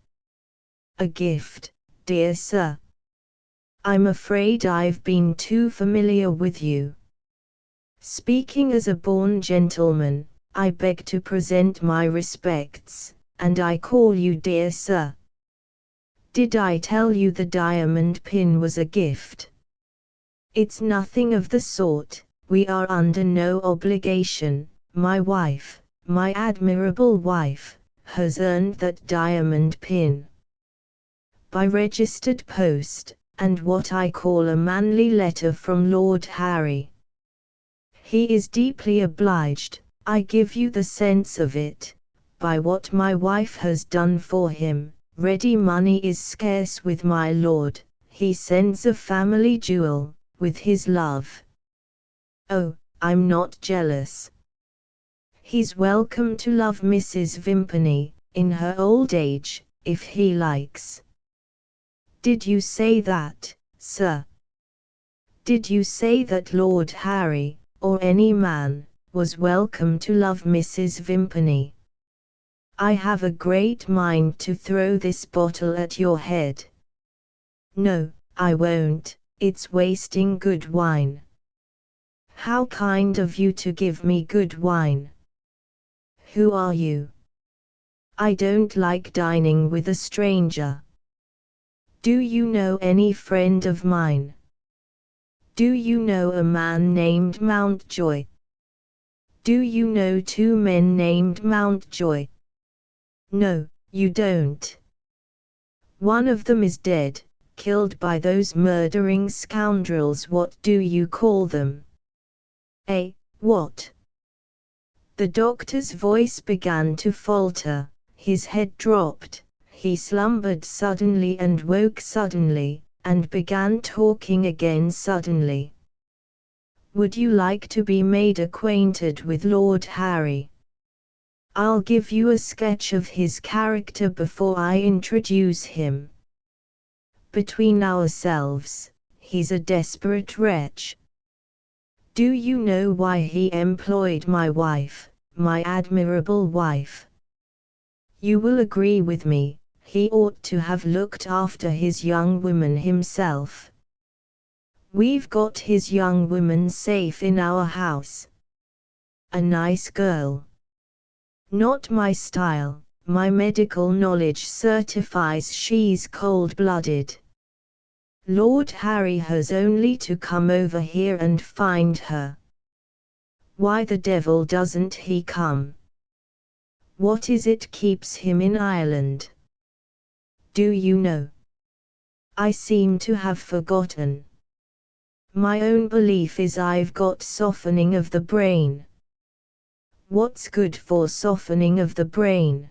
A gift, dear sir. I'm afraid I've been too familiar with you. Speaking as a born gentleman, I beg to present my respects, and I call you dear sir. Did I tell you the diamond pin was a gift? It's nothing of the sort, we are under no obligation. My wife, my admirable wife, has earned that diamond pin by registered post, and what I call a manly letter from Lord Harry. He is deeply obliged, I give you the sense of it, by what my wife has done for him. Ready money is scarce with my lord, he sends a family jewel, with his love. Oh, I'm not jealous. He's welcome to love Mrs. Vimpany, in her old age, if he likes. Did you say that, sir? Did you say that Lord Harry, or any man, was welcome to love Mrs. Vimpany? I have a great mind to throw this bottle at your head. No, I won't, it's wasting good wine. How kind of you to give me good wine. Who are you? I don't like dining with a stranger. Do you know any friend of mine? Do you know a man named Mountjoy? Do you know two men named Mountjoy? No, you don't. One of them is dead, killed by those murdering scoundrels. What do you call them? What? The doctor's voice began to falter, his head dropped, he slumbered suddenly and woke suddenly, and began talking again suddenly. Would you like to be made acquainted with Lord Harry? I'll give you a sketch of his character before I introduce him. Between ourselves, he's a desperate wretch. Do you know why he employed my wife, my admirable wife? You will agree with me, he ought to have looked after his young woman himself. We've got his young woman safe in our house. A nice girl. Not my style, my medical knowledge certifies she's cold-blooded. Lord Harry has only to come over here and find her. Why the devil doesn't he come? What is it keeps him in Ireland? Do you know? I seem to have forgotten. My own belief is I've got softening of the brain. What's good for softening of the brain?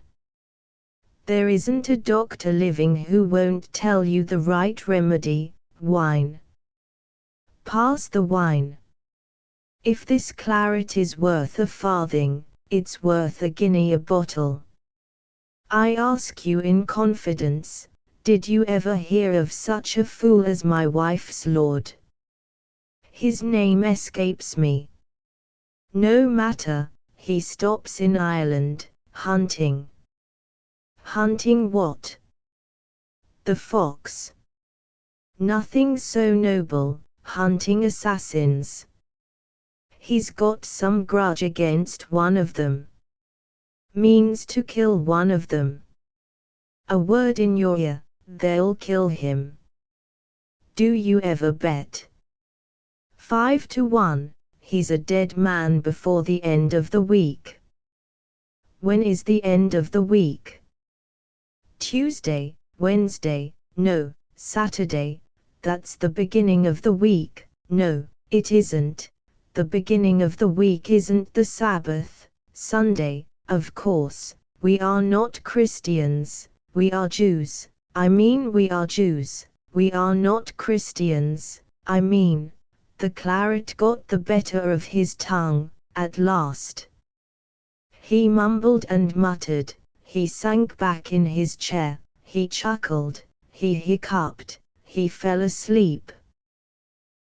There isn't a doctor living who won't tell you the right remedy, wine. Pass the wine. If this claret is worth a farthing, it's worth a guinea a bottle. I ask you in confidence, did you ever hear of such a fool as my wife's lord? His name escapes me. No matter, he stops in Ireland, hunting. Hunting what? The fox. Nothing so noble, hunting assassins. He's got some grudge against one of them. Means to kill one of them. A word in your ear, they'll kill him. Do you ever bet? 5-1, he's a dead man before the end of the week. When is the end of the week? Tuesday, Wednesday, no, Saturday, that's the beginning of the week. No, it isn't. The beginning of the week isn't the Sabbath, Sunday, of course. We are not Christians, we are Jews. We are Jews, we are not Christians. The claret got the better of his tongue, at last. He mumbled and muttered, he sank back in his chair, he chuckled, he hiccuped, he fell asleep.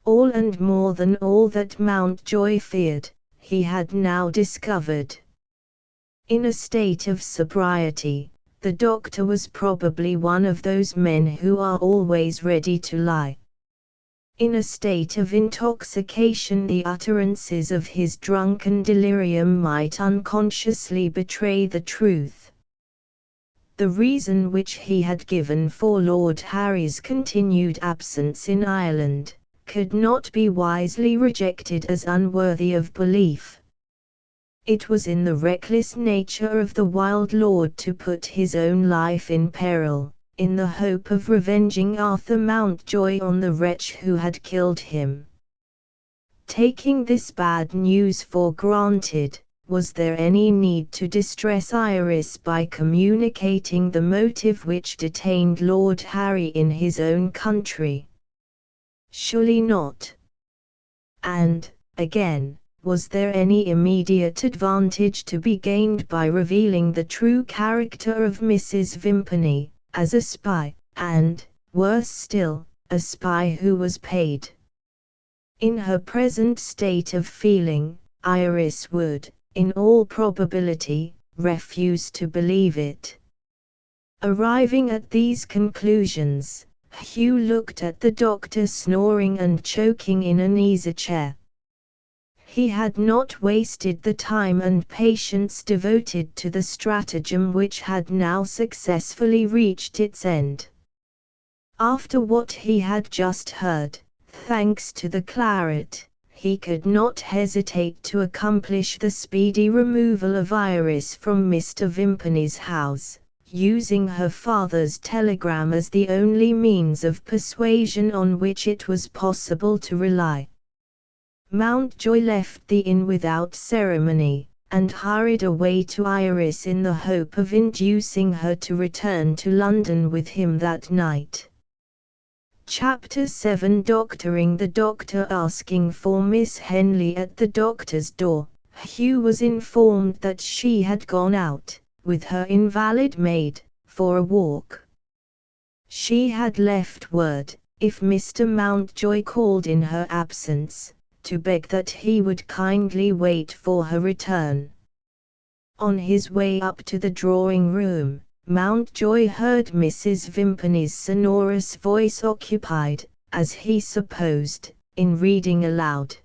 All and more than all that Mountjoy feared, he had now discovered. In a state of sobriety, the doctor was probably one of those men who are always ready to lie. In a state of intoxication, the utterances of his drunken delirium might unconsciously betray the truth. The reason which he had given for Lord Harry's continued absence in Ireland could not be wisely rejected as unworthy of belief. It was in the reckless nature of the wild lord to put his own life in peril, in the hope of revenging Arthur Mountjoy on the wretch who had killed him. Taking this bad news for granted, was there any need to distress Iris by communicating the motive which detained Lord Harry in his own country? Surely not. And, again, was there any immediate advantage to be gained by revealing the true character of Mrs. Vimpany, as a spy, and, worse still, a spy who was paid? In her present state of feeling, Iris would, in all probability, refuse to believe it. Arriving at these conclusions, Hugh looked at the doctor snoring and choking in an easy chair. He had not wasted the time and patience devoted to the stratagem which had now successfully reached its end. After what he had just heard, thanks to the claret, he could not hesitate to accomplish the speedy removal of Iris from Mr. Vimpany's house, using her father's telegram as the only means of persuasion on which it was possible to rely. Mountjoy left the inn without ceremony, and hurried away to Iris in the hope of inducing her to return to London with him that night. Chapter 7. Doctoring. The doctor asking for Miss Henley at the doctor's door, Hugh was informed that she had gone out, with her invalid maid, for a walk. She had left word, if Mr. Mountjoy called in her absence, to beg that he would kindly wait for her return. On his way up to the drawing-room, Mountjoy heard Mrs. Vimpany's sonorous voice occupied, as he supposed, in reading aloud.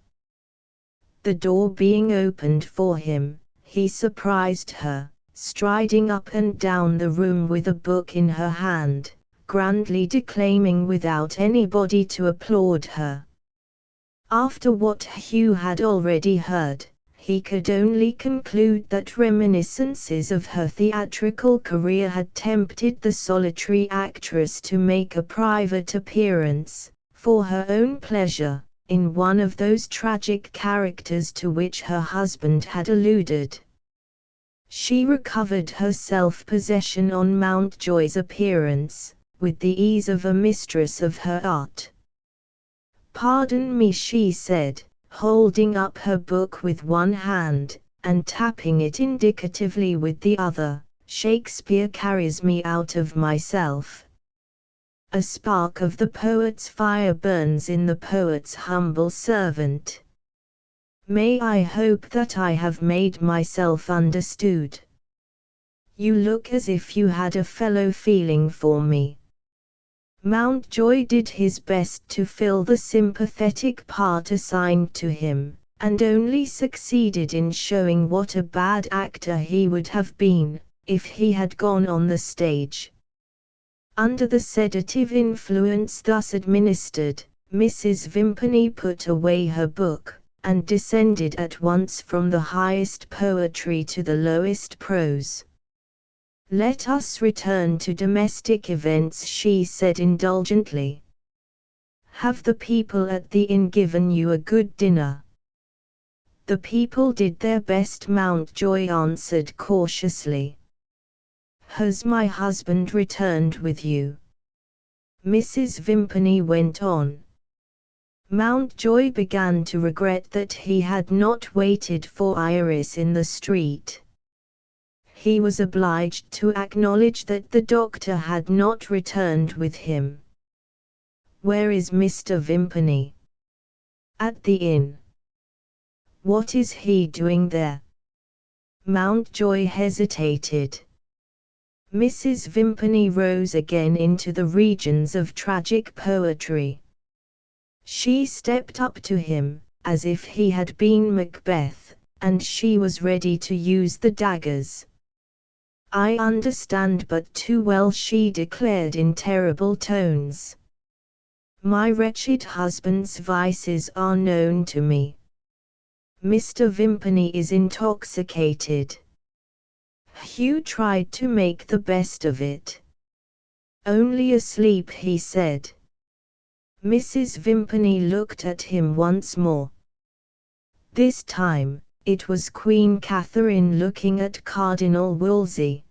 The door being opened for him, he surprised her, striding up and down the room with a book in her hand, grandly declaiming without anybody to applaud her. After what Hugh had already heard, he could only conclude that reminiscences of her theatrical career had tempted the solitary actress to make a private appearance, for her own pleasure, in one of those tragic characters to which her husband had alluded. She recovered her self-possession on Mountjoy's appearance, with the ease of a mistress of her art. "Pardon me," she said, holding up her book with one hand, and tapping it indicatively with the other, "Shakespeare carries me out of myself. A spark of the poet's fire burns in the poet's humble servant. May I hope that I have made myself understood? You look as if you had a fellow feeling for me." Mountjoy did his best to fill the sympathetic part assigned to him, and only succeeded in showing what a bad actor he would have been, if he had gone on the stage. Under the sedative influence thus administered, Mrs. Vimpany put away her book, and descended at once from the highest poetry to the lowest prose. "Let us return to domestic events," she said indulgently. "Have the people at the inn given you a good dinner?" "The people did their best," Mountjoy answered cautiously. "Has my husband returned with you?" Mrs. Vimpany went on. Mountjoy began to regret that he had not waited for Iris in the street. He was obliged to acknowledge that the doctor had not returned with him. "Where is Mr. Vimpany?" "At the inn." "What is he doing there?" Mountjoy hesitated. Mrs. Vimpany rose again into the regions of tragic poetry. She stepped up to him, as if he had been Macbeth, and she was ready to use the daggers. I understand but too well, she declared in terrible tones. My wretched husband's vices are known to me. Mr. Vimpany is intoxicated. Hugh tried to make the best of it. Only asleep, he said. Mrs. Vimpany looked at him once more. This time, it was Queen Catherine looking at Cardinal Wolsey.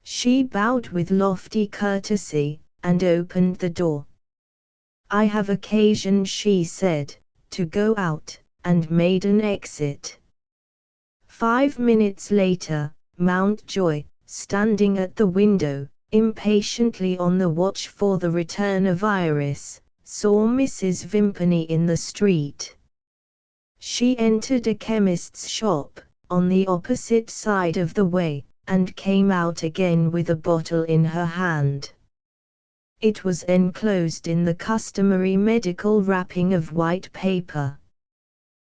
She bowed with lofty courtesy, and opened the door. I have occasion, she said, to go out, and made an exit. 5 minutes later, Mountjoy, standing at the window, impatiently on the watch for the return of Iris, saw Mrs. Vimpany in the street. She entered a chemist's shop, on the opposite side of the way, and came out again with a bottle in her hand. It was enclosed in the customary medical wrapping of white paper.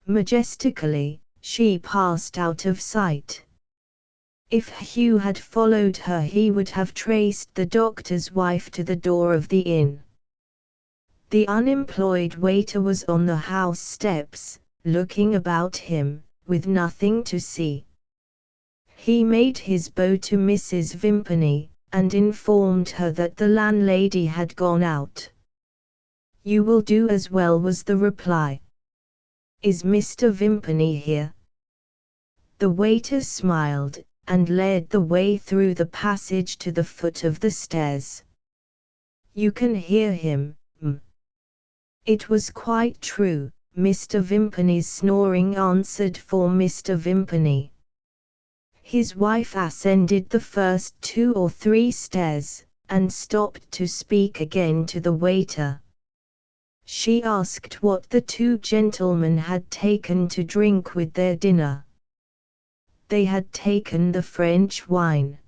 Majestically, she passed out of sight. If Hugh had followed her, he would have traced the doctor's wife to the door of the inn. The unemployed waiter was on the house steps, looking about him, with nothing to see. He made his bow to Mrs. Vimpany, and informed her that the landlady had gone out. You will do as well, was the reply. Is Mr. Vimpany here? The waiter smiled, and led the way through the passage to the foot of the stairs. You can hear him, m. It was quite true. Mr. Vimpany's snoring answered for Mr. Vimpany. His wife ascended the first 2 or 3 stairs, and stopped to speak again to the waiter. She asked what the 2 gentlemen had taken to drink with their dinner. They had taken the French wine.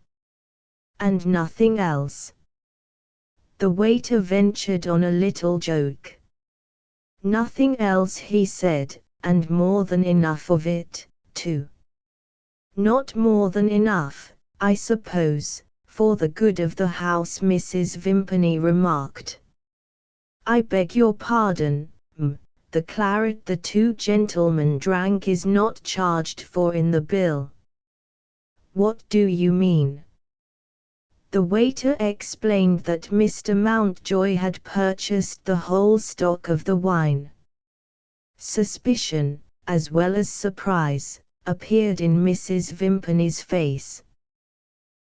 And nothing else. The waiter ventured on a little joke. Nothing else, he said, and more than enough of it, too. Not more than enough, I suppose, for the good of the house, Mrs. Vimpany remarked. I beg your pardon, m. The claret the 2 gentlemen drank is not charged for in the bill. What do you mean? The waiter explained that Mr. Mountjoy had purchased the whole stock of the wine. Suspicion, as well as surprise, appeared in Mrs. Vimpany's face.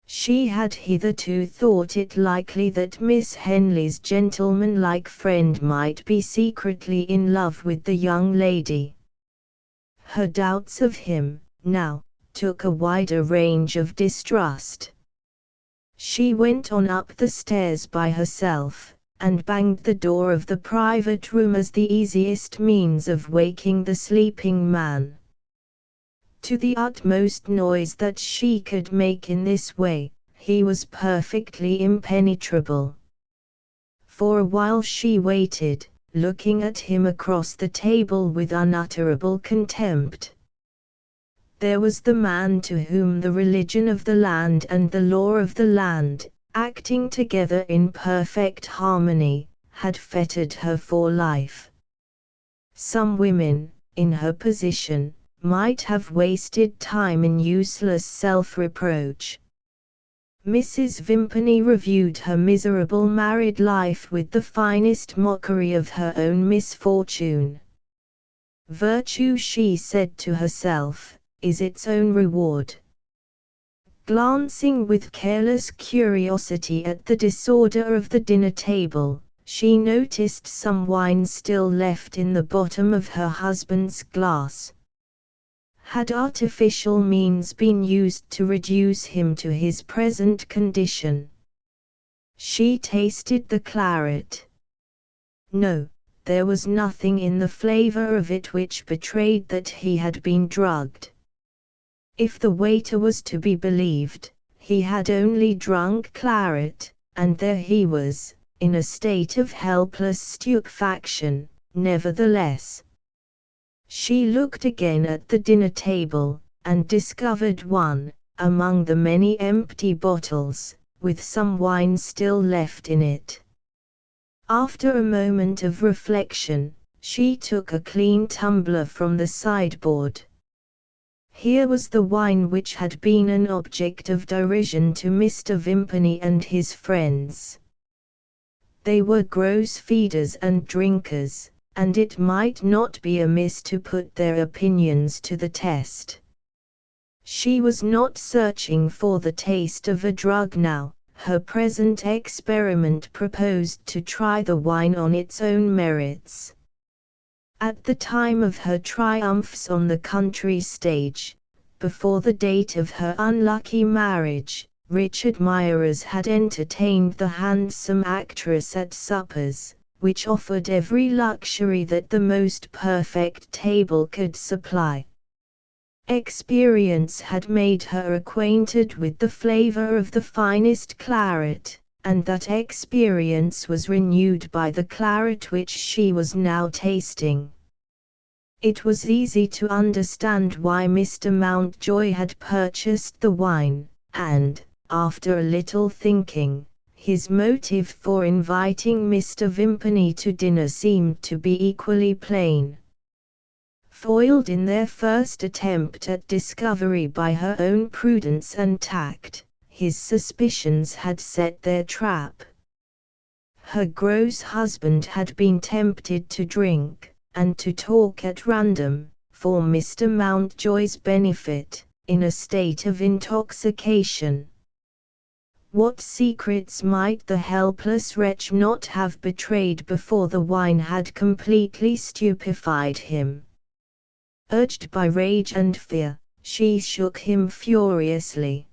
She had hitherto thought it likely that Miss Henley's gentlemanlike friend might be secretly in love with the young lady. Her doubts of him, now, took a wider range of distrust. She went on up the stairs by herself, and banged the door of the private room as the easiest means of waking the sleeping man. To the utmost noise that she could make in this way, he was perfectly impenetrable. For a while she waited, looking at him across the table with unutterable contempt. There was the man to whom the religion of the land and the law of the land, acting together in perfect harmony, had fettered her for life. Some women, in her position, might have wasted time in useless self-reproach. Mrs. Vimpany reviewed her miserable married life with the finest mockery of her own misfortune. Virtue, she said to herself, is its own reward. Glancing with careless curiosity at the disorder of the dinner table, she noticed some wine still left in the bottom of her husband's glass. Had artificial means been used to reduce him to his present condition? She tasted the claret. No, there was nothing in the flavor of it which betrayed that he had been drugged. If the waiter was to be believed, he had only drunk claret, and there he was, in a state of helpless stupefaction, nevertheless. She looked again at the dinner table, and discovered one, among the many empty bottles, with some wine still left in it. After a moment of reflection, she took a clean tumbler from the sideboard. Here was the wine which had been an object of derision to Mr. Vimpany and his friends. They were gross feeders and drinkers, and it might not be amiss to put their opinions to the test. She was not searching for the taste of a drug now. Her present experiment proposed to try the wine on its own merits. At the time of her triumphs on the country stage, before the date of her unlucky marriage, rich admirers had entertained the handsome actress at suppers, which offered every luxury that the most perfect table could supply. Experience had made her acquainted with the flavor of the finest claret, and that experience was renewed by the claret which she was now tasting. It was easy to understand why Mr. Mountjoy had purchased the wine, and, after a little thinking, his motive for inviting Mr. Vimpany to dinner seemed to be equally plain. Foiled in their first attempt at discovery by her own prudence and tact, his suspicions had set their trap. Her gross husband had been tempted to drink, and to talk at random, for Mr. Mountjoy's benefit, in a state of intoxication. What secrets might the helpless wretch not have betrayed before the wine had completely stupefied him? Urged by rage and fear, she shook him furiously.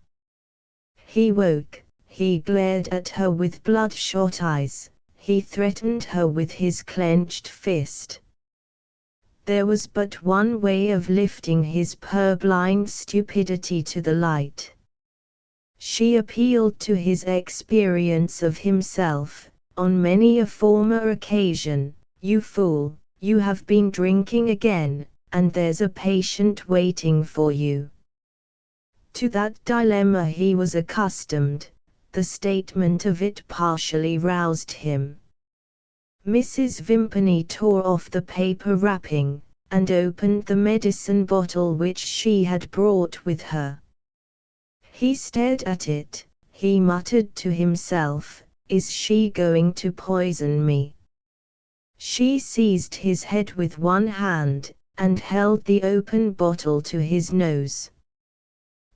He woke, he glared at her with bloodshot eyes, he threatened her with his clenched fist. There was but one way of lifting his purblind stupidity to the light. She appealed to his experience of himself, on many a former occasion. "You fool, you have been drinking again, and there's a patient waiting for you." To that dilemma he was accustomed. The statement of it partially roused him. Mrs. Vimpany tore off the paper wrapping, and opened the medicine bottle which she had brought with her. He stared at it. He muttered to himself, "Is she going to poison me?" She seized his head with one hand, and held the open bottle to his nose.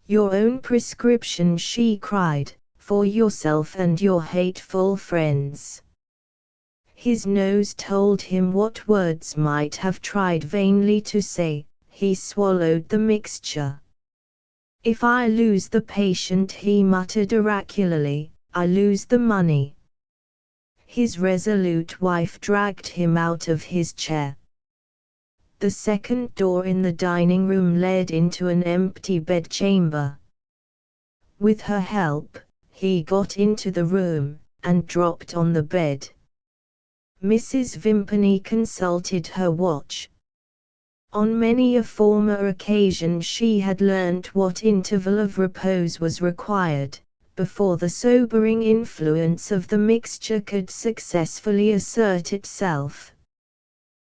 "Your own prescription," she cried, "for yourself and your hateful friends." His nose told him what words might have tried vainly to say. He swallowed the mixture. "If I lose the patient," he muttered oracularly, "I lose the money." His resolute wife dragged him out of his chair. The second door in the dining room led into an empty bedchamber. With her help, he got into the room, and dropped on the bed. Mrs. Vimpany consulted her watch. On many a former occasion she had learnt what interval of repose was required, before the sobering influence of the mixture could successfully assert itself.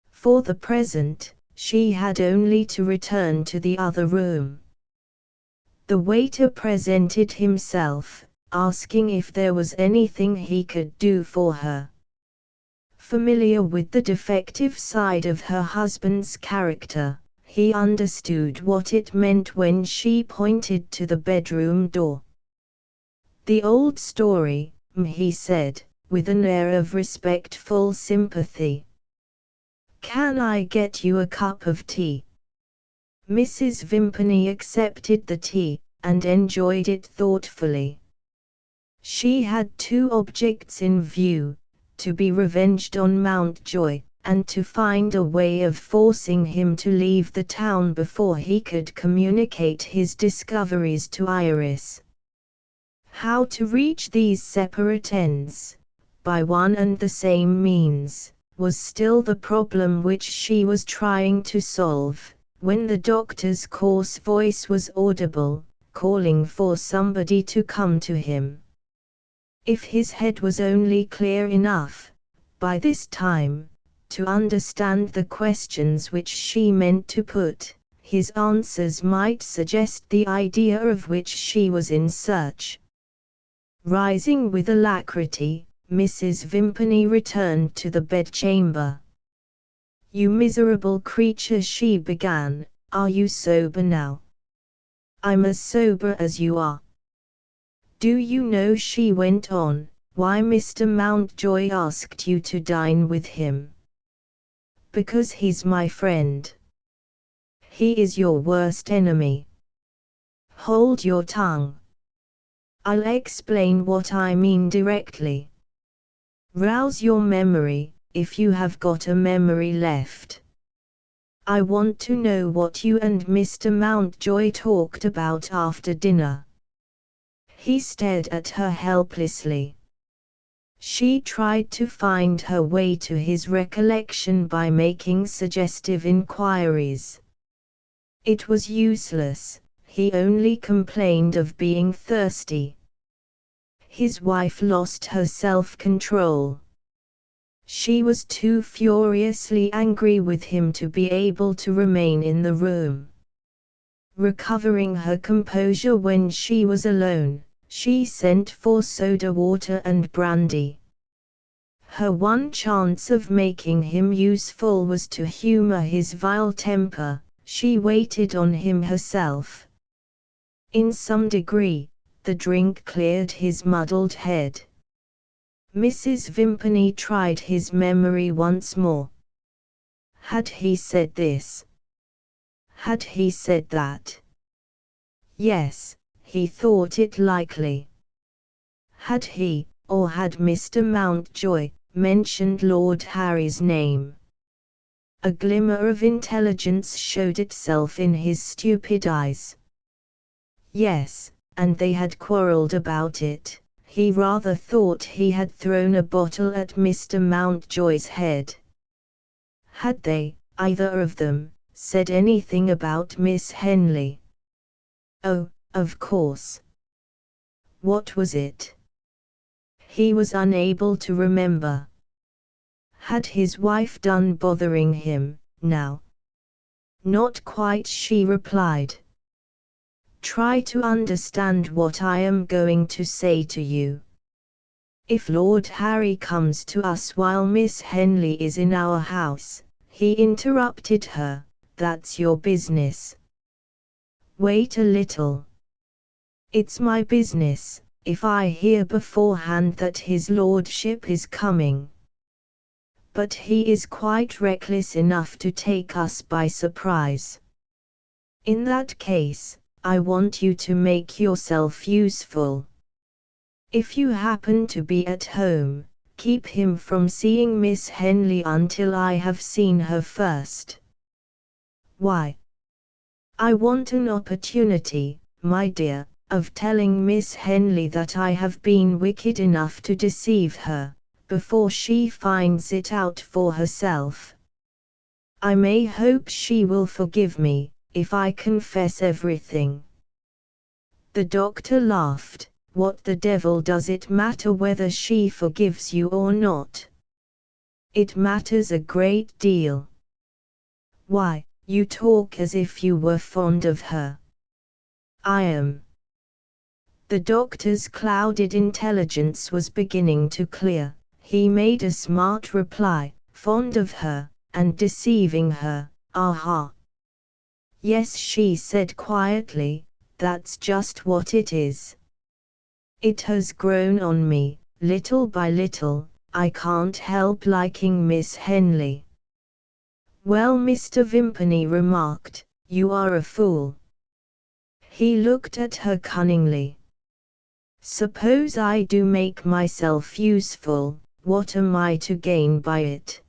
For the present, she had only to return to the other room. The waiter presented himself, asking if there was anything he could do for her. Familiar with the defective side of her husband's character, he understood what it meant when she pointed to the bedroom door. "The old story," he said, with an air of respectful sympathy. "Can I get you a cup of tea?" Mrs. Vimpany accepted the tea, and enjoyed it thoughtfully. She had two objects in view: to be revenged on Mountjoy, and to find a way of forcing him to leave the town before he could communicate his discoveries to Iris. How to reach these separate ends, by one and the same means, was still the problem which she was trying to solve, when the doctor's coarse voice was audible, calling for somebody to come to him. If his head was only clear enough, by this time, to understand the questions which she meant to put, his answers might suggest the idea of which she was in search. Rising with alacrity, Mrs. Vimpany returned to the bedchamber. "You miserable creature," she began, "are you sober now?" "I'm as sober as you are." "Do you know," she went on, "why Mr. Mountjoy asked you to dine with him?" "Because he's my friend." "He is your worst enemy." "Hold your tongue. I'll explain what I mean directly. Rouse your memory, if you have got a memory left. I want to know what you and Mr. Mountjoy talked about after dinner." He stared at her helplessly. She tried to find her way to his recollection by making suggestive inquiries. It was useless. He only complained of being thirsty. His wife lost her self-control. She was too furiously angry with him to be able to remain in the room. Recovering her composure when she was alone, she sent for soda water and brandy. Her one chance of making him useful was to humor his vile temper. She waited on him herself. In some degree, the drink cleared his muddled head. Mrs. Vimpany tried his memory once more. Had he said this? Had he said that? Yes, he thought it likely. Had he, or had Mr. Mountjoy, mentioned Lord Harry's name? A glimmer of intelligence showed itself in his stupid eyes. Yes, and they had quarrelled about it. He rather thought he had thrown a bottle at Mr. Mountjoy's head. Had they, either of them, said anything about Miss Henley? Oh, of course. What was it? He was unable to remember. Had his wife done bothering him, now? Not quite, she replied. Try to understand what I am going to say to you. If Lord Harry comes to us while Miss Henley is in our house, he interrupted her, that's your business. Wait a little. It's my business, if I hear beforehand that his lordship is coming. But he is quite reckless enough to take us by surprise. In that case, I want you to make yourself useful. If you happen to be at home, keep him from seeing Miss Henley until I have seen her first. Why? I want an opportunity, my dear, of telling Miss Henley that I have been wicked enough to deceive her, before she finds it out for herself. I may hope she will forgive me, if I confess everything. The doctor laughed. What the devil does it matter whether she forgives you or not? It matters a great deal. Why, you talk as if you were fond of her. I am. The doctor's clouded intelligence was beginning to clear. He made a smart reply, fond of her, and deceiving her, aha. Yes, she said quietly, that's just what it is. It has grown on me, little by little. I can't help liking Miss Henley. Well, Mr. Vimpany remarked, you are a fool. He looked at her cunningly. Suppose I do make myself useful, what am I to gain by it?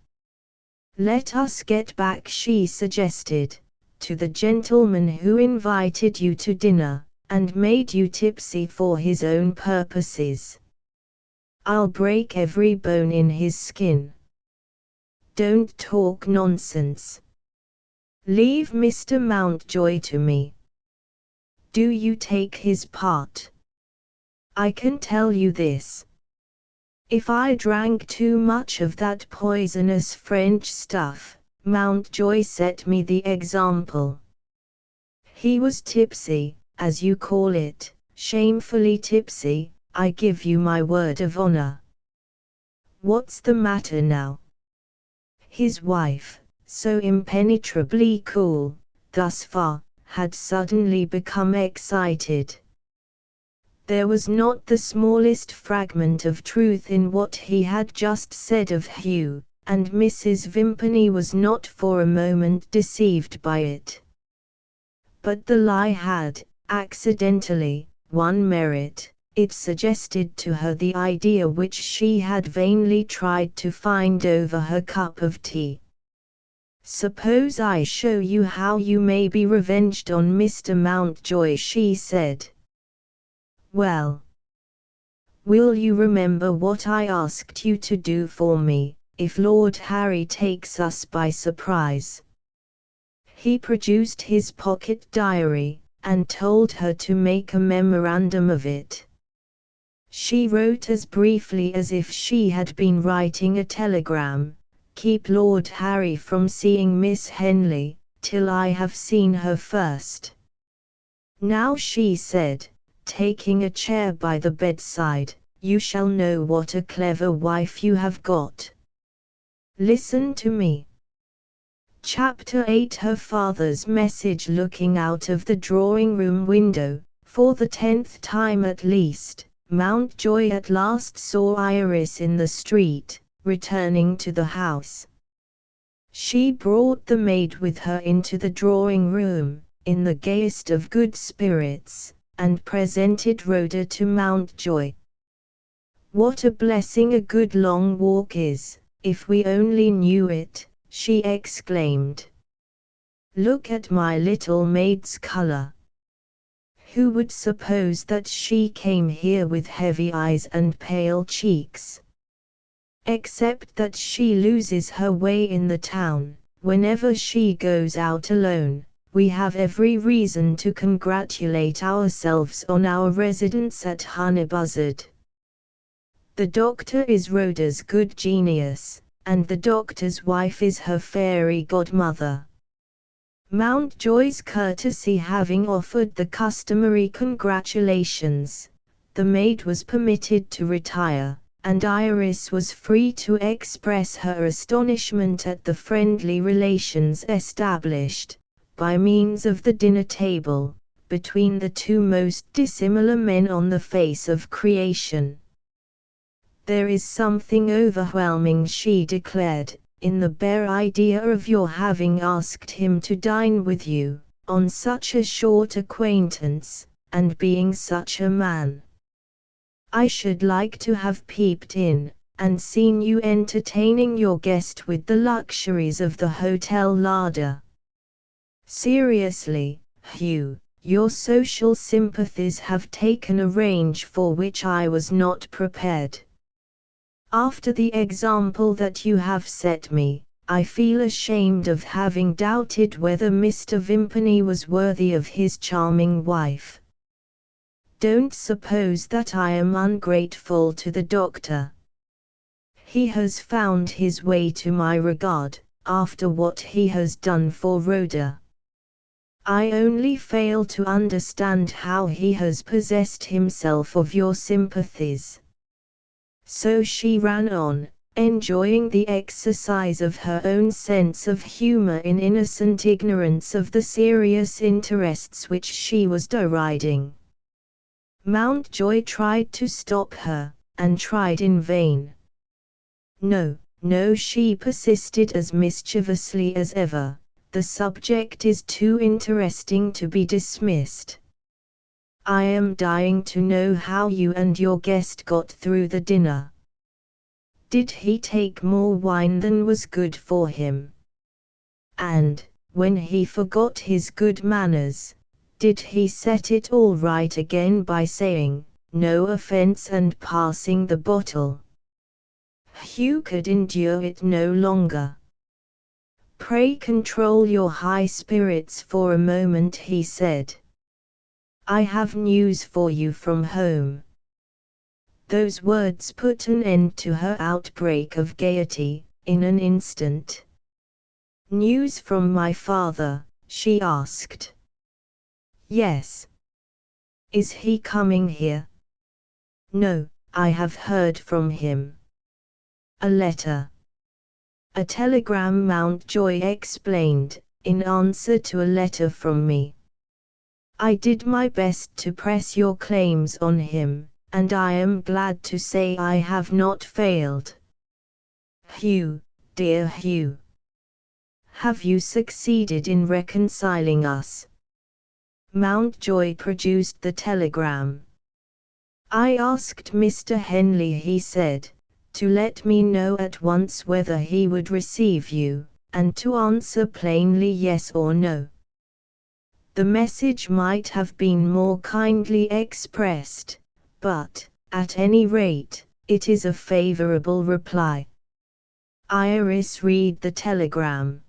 Let us get back, she suggested, to the gentleman who invited you to dinner, and made you tipsy for his own purposes. I'll break every bone in his skin. Don't talk nonsense. Leave Mr. Mountjoy to me. Do you take his part? I can tell you this. If I drank too much of that poisonous French stuff, Mountjoy set me the example. He was tipsy, as you call it, shamefully tipsy, I give you my word of honor. What's the matter now? His wife, so impenetrably cool, thus far, had suddenly become excited. There was not the smallest fragment of truth in what he had just said of Hugh, and Mrs. Vimpany was not for a moment deceived by it. But the lie had, accidentally, one merit. It suggested to her the idea which she had vainly tried to find over her cup of tea. "Suppose I show you how you may be revenged on Mr. Mountjoy," she said. "Well, will you remember what I asked you to do for me, if Lord Harry takes us by surprise?" He produced his pocket diary, and told her to make a memorandum of it. She wrote as briefly as if she had been writing a telegram: "Keep Lord Harry from seeing Miss Henley, till I have seen her first." "Now," she said, taking a chair by the bedside, "you shall know what a clever wife you have got. Listen to me." Chapter 8. Her father's message. Looking out of the drawing-room window, for the 10th time at least, Mountjoy at last saw Iris in the street, returning to the house. She brought the maid with her into the drawing-room, in the gayest of good spirits, and presented Rhoda to Mountjoy. "What a blessing a good long walk is, if we only knew it!" she exclaimed. "Look at my little maid's color. Who would suppose that she came here with heavy eyes and pale cheeks? Except that she loses her way in the town, whenever she goes out alone, we have every reason to congratulate ourselves on our residence at Honeybuzzard. The doctor is Rhoda's good genius, and the doctor's wife is her fairy godmother." Mountjoy's courtesy having offered the customary congratulations, the maid was permitted to retire, and Iris was free to express her astonishment at the friendly relations established, by means of the dinner table, between the two most dissimilar men on the face of creation. "There is something overwhelming," she declared, "in the bare idea of your having asked him to dine with you, on such a short acquaintance, and being such a man. I should like to have peeped in, and seen you entertaining your guest with the luxuries of the hotel larder. Seriously, Hugh, your social sympathies have taken a range for which I was not prepared. After the example that you have set me, I feel ashamed of having doubted whether Mr. Vimpany was worthy of his charming wife. Don't suppose that I am ungrateful to the doctor. He has found his way to my regard, after what he has done for Rhoda. I only fail to understand how he has possessed himself of your sympathies." So she ran on, enjoying the exercise of her own sense of humor in innocent ignorance of the serious interests which she was deriding. Mountjoy tried to stop her, and tried in vain. "No, no," she persisted as mischievously as ever, "the subject is too interesting to be dismissed. I am dying to know how you and your guest got through the dinner. Did he take more wine than was good for him? And, when he forgot his good manners, did he set it all right again by saying, 'No offense,' and passing the bottle?" Hugh could endure it no longer. "Pray control your high spirits for a moment," he said. I have news for you from home. Those words put an end to her outbreak of gaiety, in an instant. News from my father, she asked. Yes. Is he coming here? No, I have heard from him. A letter. A telegram, Mountjoy explained, in answer to a letter from me. I did my best to press your claims on him, and I am glad to say I have not failed. Hugh, dear Hugh. Have you succeeded in reconciling us? Mountjoy produced the telegram. I asked Mr. Henley, he said, to let me know at once whether he would receive you, and to answer plainly yes or no. The message might have been more kindly expressed, but, at any rate, it is a favorable reply. Iris read the telegram.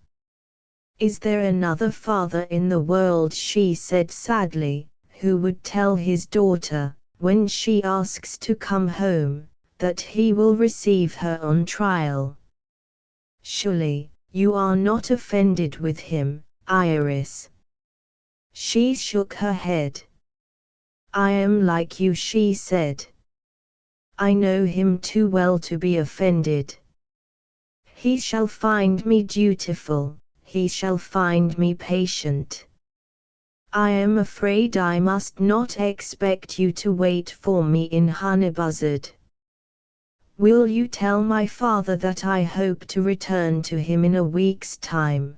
Is there another father in the world, she said sadly, who would tell his daughter, when she asks to come home, that he will receive her on trial? Surely, you are not offended with him, Iris? She shook her head. I am like you, she said. I know him too well to be offended. He shall find me dutiful, he shall find me patient. I am afraid I must not expect you to wait for me in Honeybuzzard. Will you tell my father that I hope to return to him in a week's time?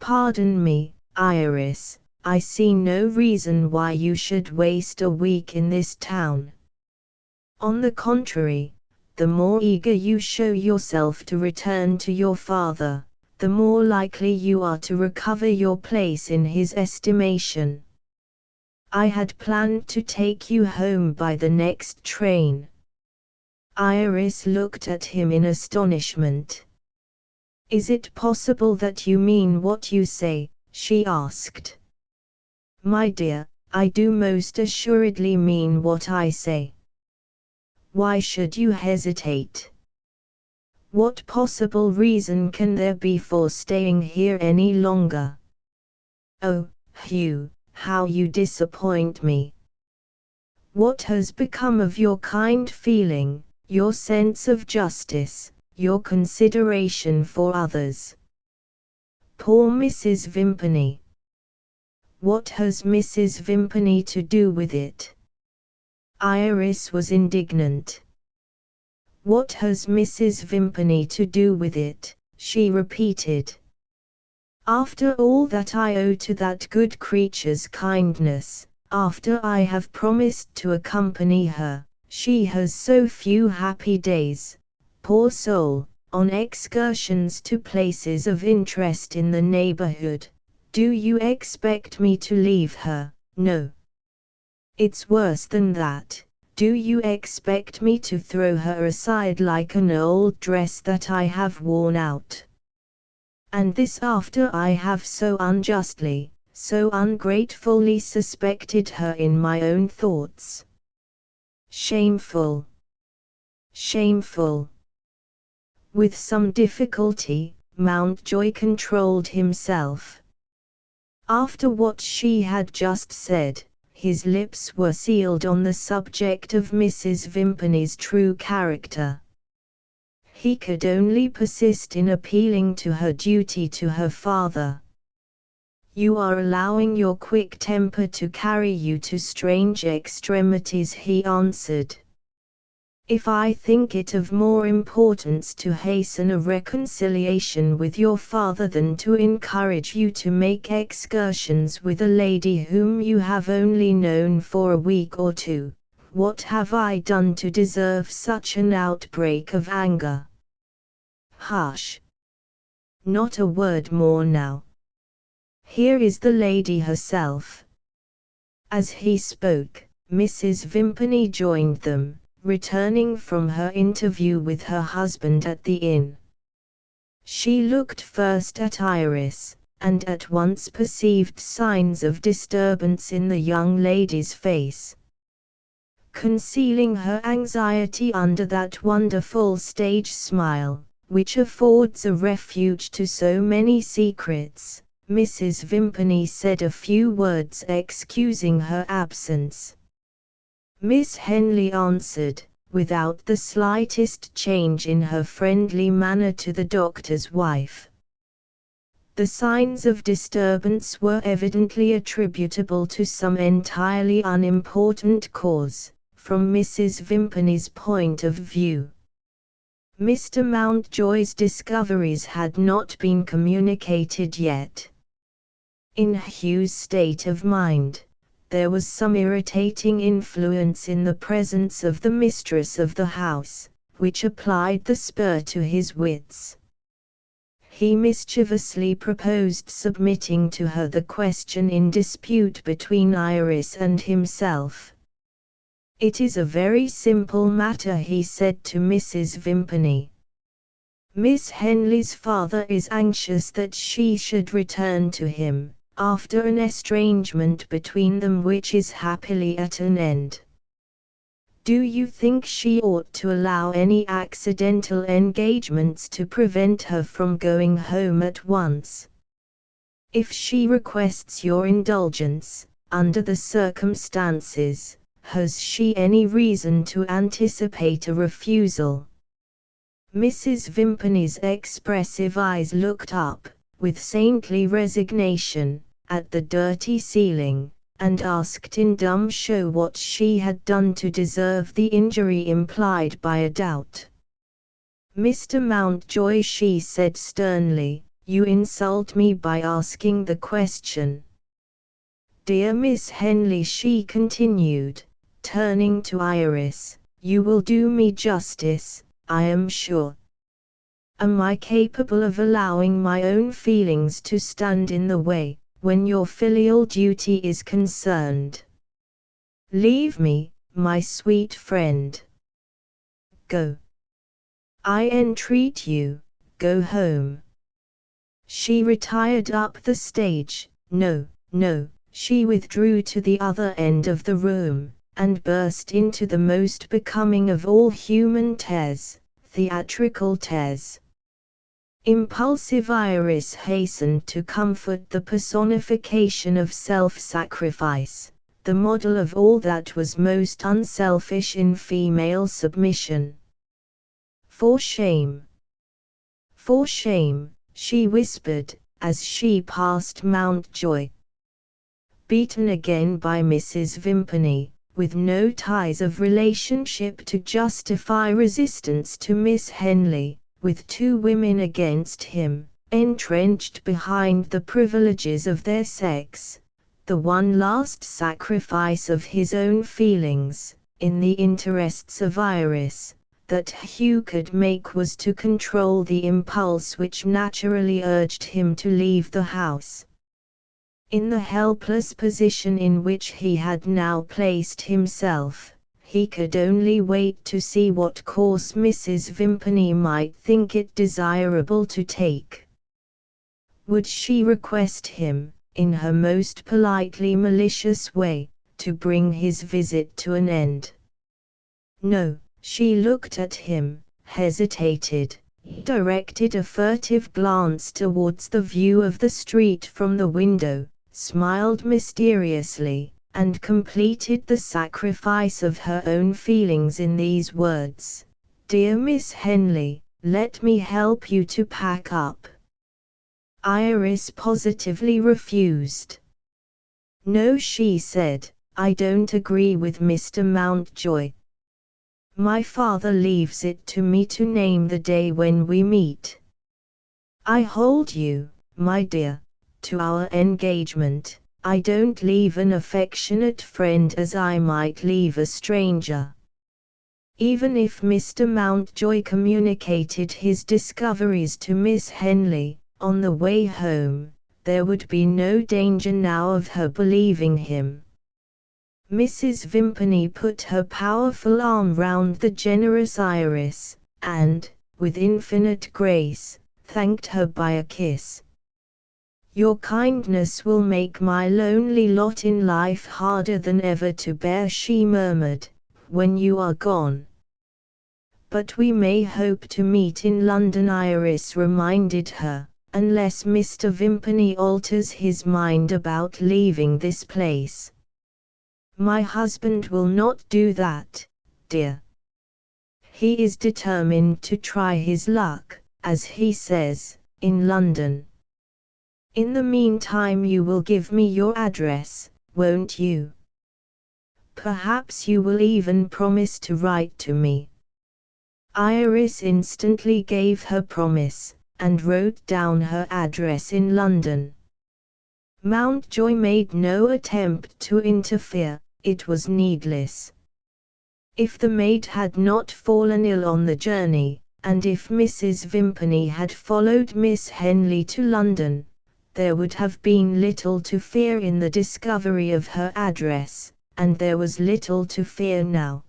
Pardon me, Iris, I see no reason why you should waste a week in this town. On the contrary, the more eager you show yourself to return to your father, the more likely you are to recover your place in his estimation. I had planned to take you home by the next train. Iris looked at him in astonishment. Is it possible that you mean what you say? She asked. My dear, I do most assuredly mean what I say. Why should you hesitate? What possible reason can there be for staying here any longer? Oh, Hugh, how you disappoint me. What has become of your kind feeling, your sense of justice, your consideration for others? Poor Mrs. Vimpany. What has Mrs. Vimpany to do with it? Iris was indignant. What has Mrs. Vimpany to do with it? She repeated. After all that I owe to that good creature's kindness, after I have promised to accompany her, she has so few happy days, poor soul, on excursions to places of interest in the neighborhood. Do you expect me to leave her? No. It's worse than that. Do you expect me to throw her aside like an old dress that I have worn out? And this after I have so unjustly, so ungratefully suspected her in my own thoughts. Shameful! Shameful! With some difficulty, Mountjoy controlled himself. After what she had just said, his lips were sealed on the subject of Mrs. Vimpany's true character. He could only persist in appealing to her duty to her father. You are allowing your quick temper to carry you to strange extremities, he answered. If I think it of more importance to hasten a reconciliation with your father than to encourage you to make excursions with a lady whom you have only known for a week or two, what have I done to deserve such an outbreak of anger? Hush! Not a word more now. Here is the lady herself. As he spoke, Mrs. Vimpany joined them, returning from her interview with her husband at the inn. She looked first at Iris, and at once perceived signs of disturbance in the young lady's face. Concealing her anxiety under that wonderful stage smile, which affords a refuge to so many secrets, Mrs. Vimpany said a few words excusing her absence. Miss Henley answered, without the slightest change in her friendly manner to the doctor's wife. The signs of disturbance were evidently attributable to some entirely unimportant cause, from Mrs. Vimpany's point of view. Mr. Mountjoy's discoveries had not been communicated yet. In Hugh's state of mind, there was some irritating influence in the presence of the mistress of the house, which applied the spur to his wits. He mischievously proposed submitting to her the question in dispute between Iris and himself. "It is a very simple matter," he said to Mrs. Vimpany. "Miss Henley's father is anxious that she should return to him, after an estrangement between them which is happily at an end. Do you think she ought to allow any accidental engagements to prevent her from going home at once? If she requests your indulgence, under the circumstances, has she any reason to anticipate a refusal?" Mrs. Vimpany's expressive eyes looked up, with saintly resignation, at the dirty ceiling, and asked in dumb show what she had done to deserve the injury implied by a doubt. "Mr. Mountjoy," she said sternly, "you insult me by asking the question." "Dear Miss Henley," she continued, turning to Iris, "you will do me justice, I am sure. Am I capable of allowing my own feelings to stand in the way, when your filial duty is concerned? Leave me, my sweet friend. Go. I entreat you, go home." She retired up the stage. No, she withdrew to the other end of the room, and burst into the most becoming of all human tears, theatrical tears. Impulsive Iris hastened to comfort the personification of self-sacrifice, the model of all that was most unselfish in female submission. "For shame! For shame!" she whispered, as she passed Mountjoy. Beaten again by Mrs. Vimpany, with no ties of relationship to justify resistance to Miss Henley, with two women against him, entrenched behind the privileges of their sex, the one last sacrifice of his own feelings, in the interests of Iris, that Hugh could make was to control the impulse which naturally urged him to leave the house. In the helpless position in which he had now placed himself, he could only wait to see what course Mrs. Vimpany might think it desirable to take. Would she request him, in her most politely malicious way, to bring his visit to an end? No, she looked at him, hesitated, directed a furtive glance towards the view of the street from the window, smiled mysteriously, and completed the sacrifice of her own feelings in these words: "Dear Miss Henley, let me help you to pack up." Iris positively refused. "No," she said, "I don't agree with Mr. Mountjoy. My father leaves it to me to name the day when we meet. I hold you, my dear, to our engagement. I don't leave an affectionate friend as I might leave a stranger." Even if Mr. Mountjoy communicated his discoveries to Miss Henley, on the way home, there would be no danger now of her believing him. Mrs. Vimpany put her powerful arm round the generous Iris, and, with infinite grace, thanked her by a kiss. Your kindness will make my lonely lot in life harder than ever to bear, she murmured, when you are gone. But we may hope to meet in London, Iris reminded her, unless Mr. Vimpany alters his mind about leaving this place. My husband will not do that, dear. He is determined to try his luck, as he says, in London. In the meantime you will give me your address, won't you? Perhaps you will even promise to write to me. Iris instantly gave her promise, and wrote down her address in London. Mountjoy made no attempt to interfere, it was needless. If the maid had not fallen ill on the journey, and if Mrs. Vimpany had followed Miss Henley to London, there would have been little to fear in the discovery of her address, and there was little to fear now.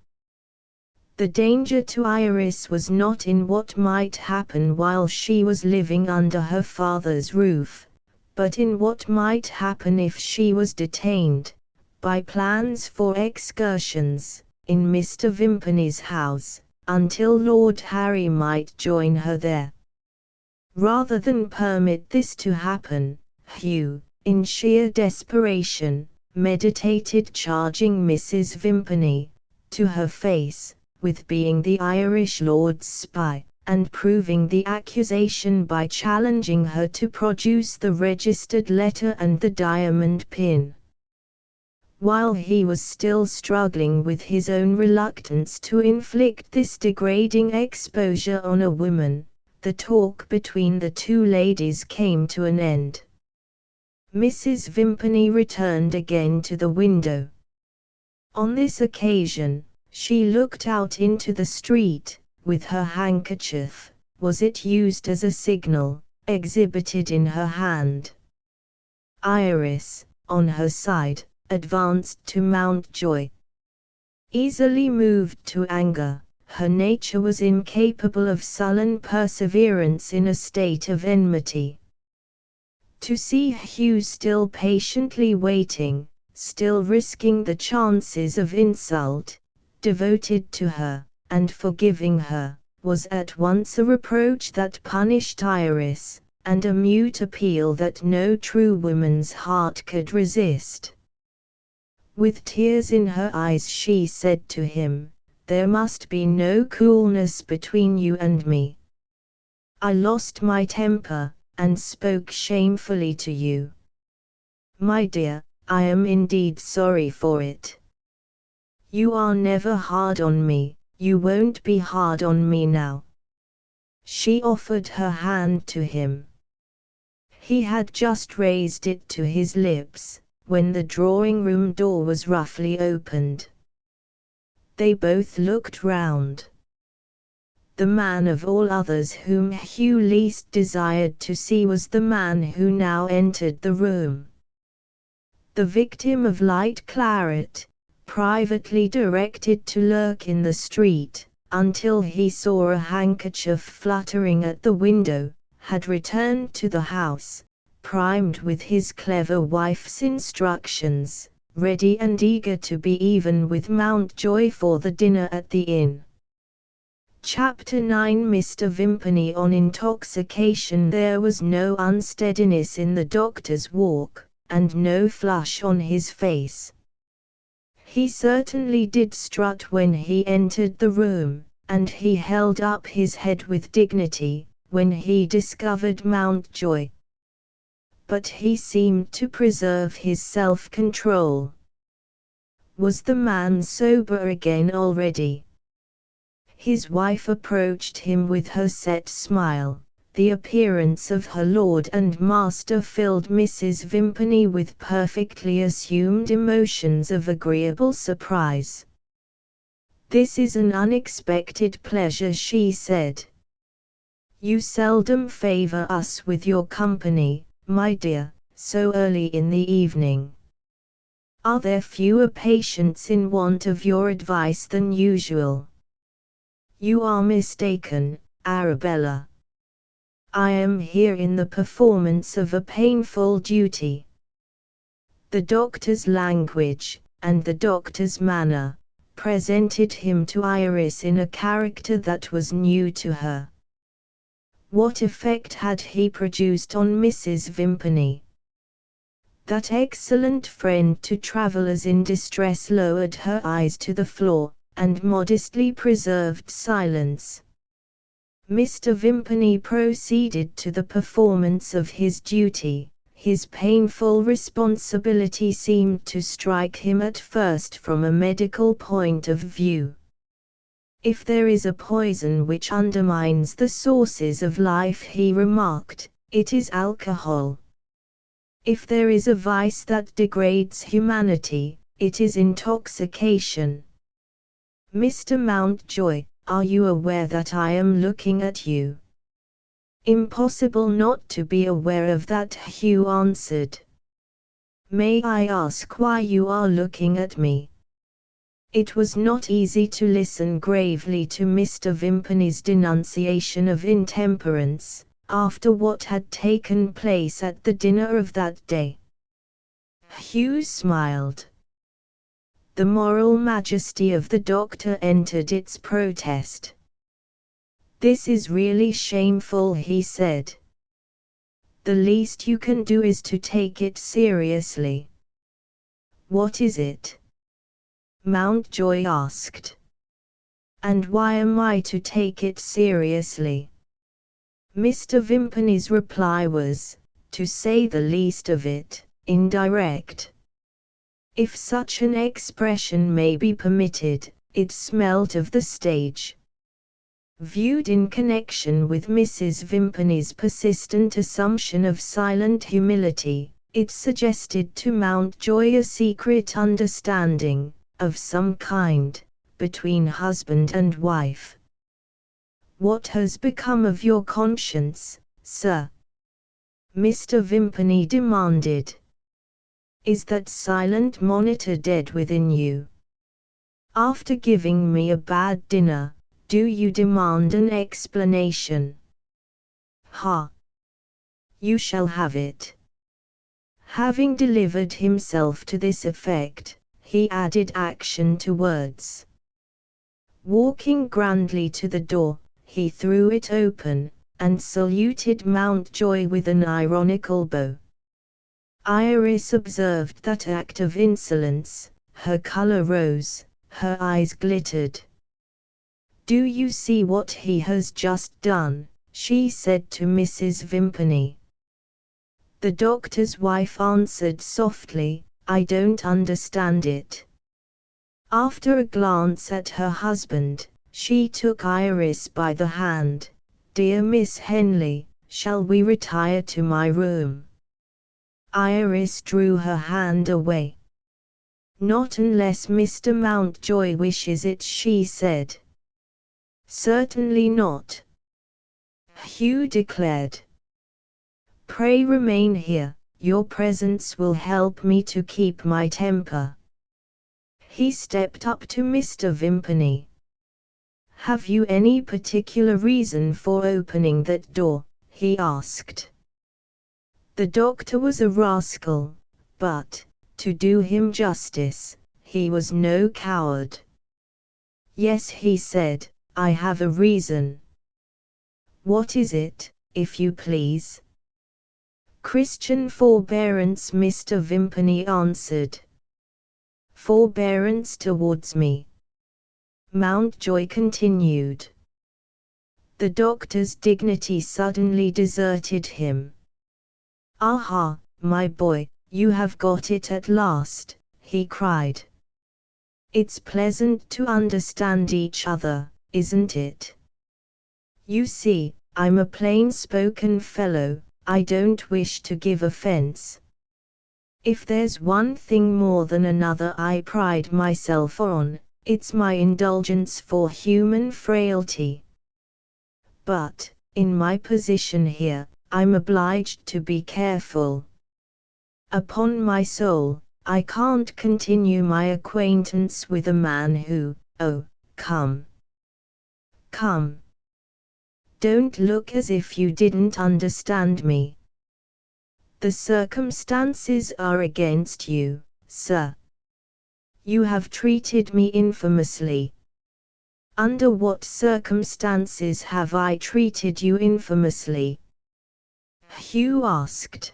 The danger to Iris was not in what might happen while she was living under her father's roof, but in what might happen if she was detained, by plans for excursions, in Mr. Vimpany's house, until Lord Harry might join her there. Rather than permit this to happen, Hugh, in sheer desperation, meditated charging Mrs. Vimpany, to her face, with being the Irish lord's spy, and proving the accusation by challenging her to produce the registered letter and the diamond pin. While he was still struggling with his own reluctance to inflict this degrading exposure on a woman, the talk between the two ladies came to an end. Mrs. Vimpany returned again to the window. On this occasion, she looked out into the street, with her handkerchief, was it used as a signal, exhibited in her hand. Iris, on her side, advanced to Mountjoy. Easily moved to anger, her nature was incapable of sullen perseverance in a state of enmity. To see Hugh still patiently waiting, still risking the chances of insult, devoted to her, and forgiving her, was at once a reproach that punished Iris, and a mute appeal that no true woman's heart could resist. With tears in her eyes she said to him, "There must be no coolness between you and me. I lost my temper, and spoke shamefully to you. My dear, I am indeed sorry for it. You are never hard on me, you won't be hard on me now." She offered her hand to him. He had just raised it to his lips, when the drawing-room door was roughly opened. They both looked round. The man of all others whom Hugh least desired to see was the man who now entered the room. The victim of light claret, privately directed to lurk in the street, until he saw a handkerchief fluttering at the window, had returned to the house, primed with his clever wife's instructions, ready and eager to be even with Mountjoy for the dinner at the inn. Chapter 9 Mr. Vimpany on intoxication. There was no unsteadiness in the doctor's walk, and no flush on his face. He certainly did strut when he entered the room, and he held up his head with dignity, when he discovered Mountjoy. But he seemed to preserve his self-control. Was the man sober again already? His wife approached him with her set smile. The appearance of her lord and master filled Mrs. Vimpany with perfectly assumed emotions of agreeable surprise. "This is an unexpected pleasure," she said. "You seldom favor us with your company, my dear, so early in the evening. Are there fewer patients in want of your advice than usual?" "You are mistaken, Arabella. I am here in the performance of a painful duty. The doctor's language, and the doctor's manner, presented him to Iris in a character that was new to her. What effect had he produced on Mrs. Vimpany? That excellent friend to travellers in distress lowered her eyes to the floor, and modestly preserved silence. Mr. Vimpany proceeded to the performance of his duty. His painful responsibility seemed to strike him at first from a medical point of view. If there is a poison which undermines the sources of life, he remarked, it is alcohol. If there is a vice that degrades humanity, it is intoxication. Mr. Mountjoy, are you aware that I am looking at you? Impossible not to be aware of that, Hugh answered. May I ask why you are looking at me? It was not easy to listen gravely to Mr. Vimpany's denunciation of intemperance, after what had taken place at the dinner of that day. Hugh smiled. The moral majesty of the doctor entered its protest. This is really shameful, he said. The least you can do is to take it seriously. What is it? Mountjoy asked. And why am I to take it seriously? Mr. Vimpany's reply was, to say the least of it, indirect. If such an expression may be permitted, it smelt of the stage. Viewed in connection with Mrs. Vimpany's persistent assumption of silent humility, it suggested to Mountjoy a secret understanding, of some kind, between husband and wife. What has become of your conscience, sir? Mr. Vimpany demanded. Is that silent monitor dead within you? After giving me a bad dinner, do you demand an explanation? Ha! You shall have it. Having delivered himself to this effect, he added action to words. Walking grandly to the door, he threw it open, and saluted Mountjoy with an ironical bow. Iris observed that act of insolence, her colour rose, her eyes glittered. Do you see what he has just done? She said to Mrs. Vimpany. The doctor's wife answered softly, I don't understand it. After a glance at her husband, she took Iris by the hand. Dear Miss Henley, shall we retire to my room? Iris drew her hand away. Not unless Mr. Mountjoy wishes it, she said. Certainly not, Hugh declared. Pray remain here, your presence will help me to keep my temper. He stepped up to Mr. Vimpany. Have you any particular reason for opening that door? He asked. The doctor was a rascal, but, to do him justice, he was no coward. Yes, he said, I have a reason. What is it, if you please? Christian forbearance, Mr. Vimpany answered. Forbearance towards me? Mountjoy continued. The doctor's dignity suddenly deserted him. Aha, my boy, you have got it at last, he cried. It's pleasant to understand each other, isn't it? You see, I'm a plain-spoken fellow, I don't wish to give offense. If there's one thing more than another I pride myself on, it's my indulgence for human frailty. But, in my position here, I'm obliged to be careful. Upon my soul, I can't continue my acquaintance with a man who, oh, come. Don't look as if you didn't understand me. The circumstances are against you, sir. You have treated me infamously. Under what circumstances have I treated you infamously? Hugh asked.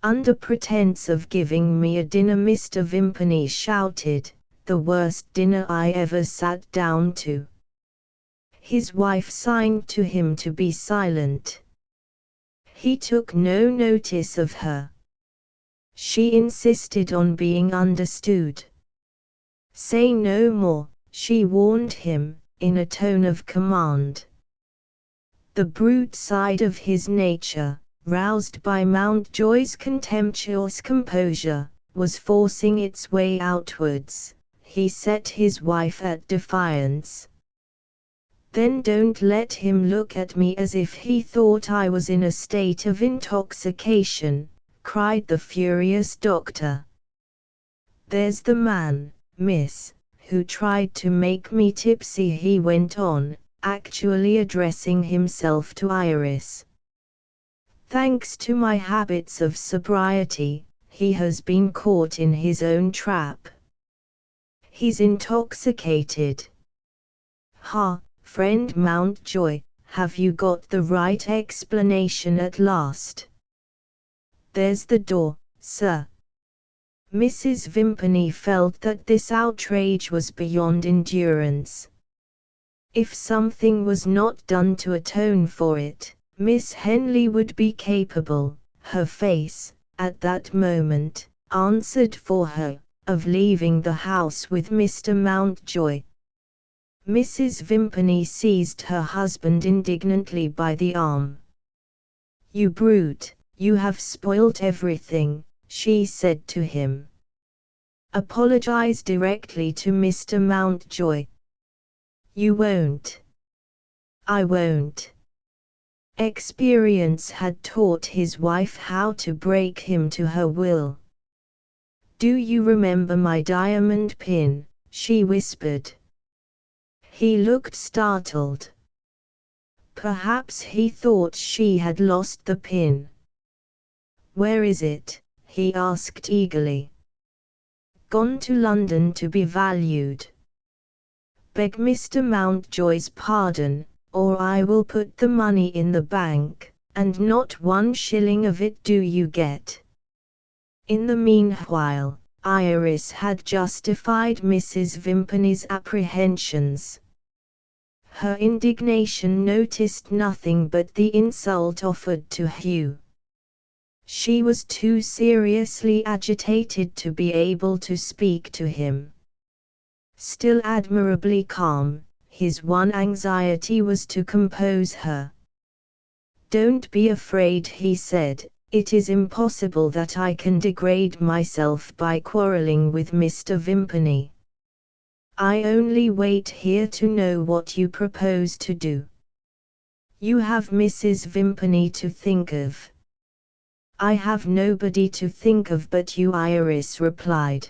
Under pretense of giving me a dinner, Mr. Vimpany shouted, the worst dinner I ever sat down to. His wife signed to him to be silent. He took no notice of her. She insisted on being understood. Say no more, she warned him, in a tone of command. The brute side of his nature, roused by Mountjoy's contemptuous composure, was forcing its way outwards. He set his wife at defiance. Then don't let him look at me as if he thought I was in a state of intoxication, cried the furious doctor. There's the man, miss, who tried to make me tipsy, he went on, actually addressing himself to Iris. Thanks to my habits of sobriety, he has been caught in his own trap. He's intoxicated. Ha, friend Mountjoy, have you got the right explanation at last? There's the door, sir. Mrs. Vimpany felt that this outrage was beyond endurance. If something was not done to atone for it, Miss Henley would be capable, her face, at that moment, answered for her, of leaving the house with Mr. Mountjoy. Mrs. Vimpany seized her husband indignantly by the arm. You brute, you have spoilt everything, she said to him. Apologize directly to Mr. Mountjoy. You won't. I won't. Experience had taught his wife how to break him to her will. Do you remember my diamond pin? She whispered. He looked startled. Perhaps he thought she had lost the pin. Where is it? He asked eagerly. Gone to London to be valued. Beg Mr. Mountjoy's pardon, or I will put the money in the bank, and not 1 shilling of it do you get. In the meanwhile, Iris had justified Mrs. Vimpany's apprehensions. Her indignation noticed nothing but the insult offered to Hugh. She was too seriously agitated to be able to speak to him. Still admirably calm, his one anxiety was to compose her. Don't be afraid, he said, it is impossible that I can degrade myself by quarrelling with Mr. Vimpany. I only wait here to know what you propose to do. You have Mrs. Vimpany to think of. I have nobody to think of but you, Iris replied.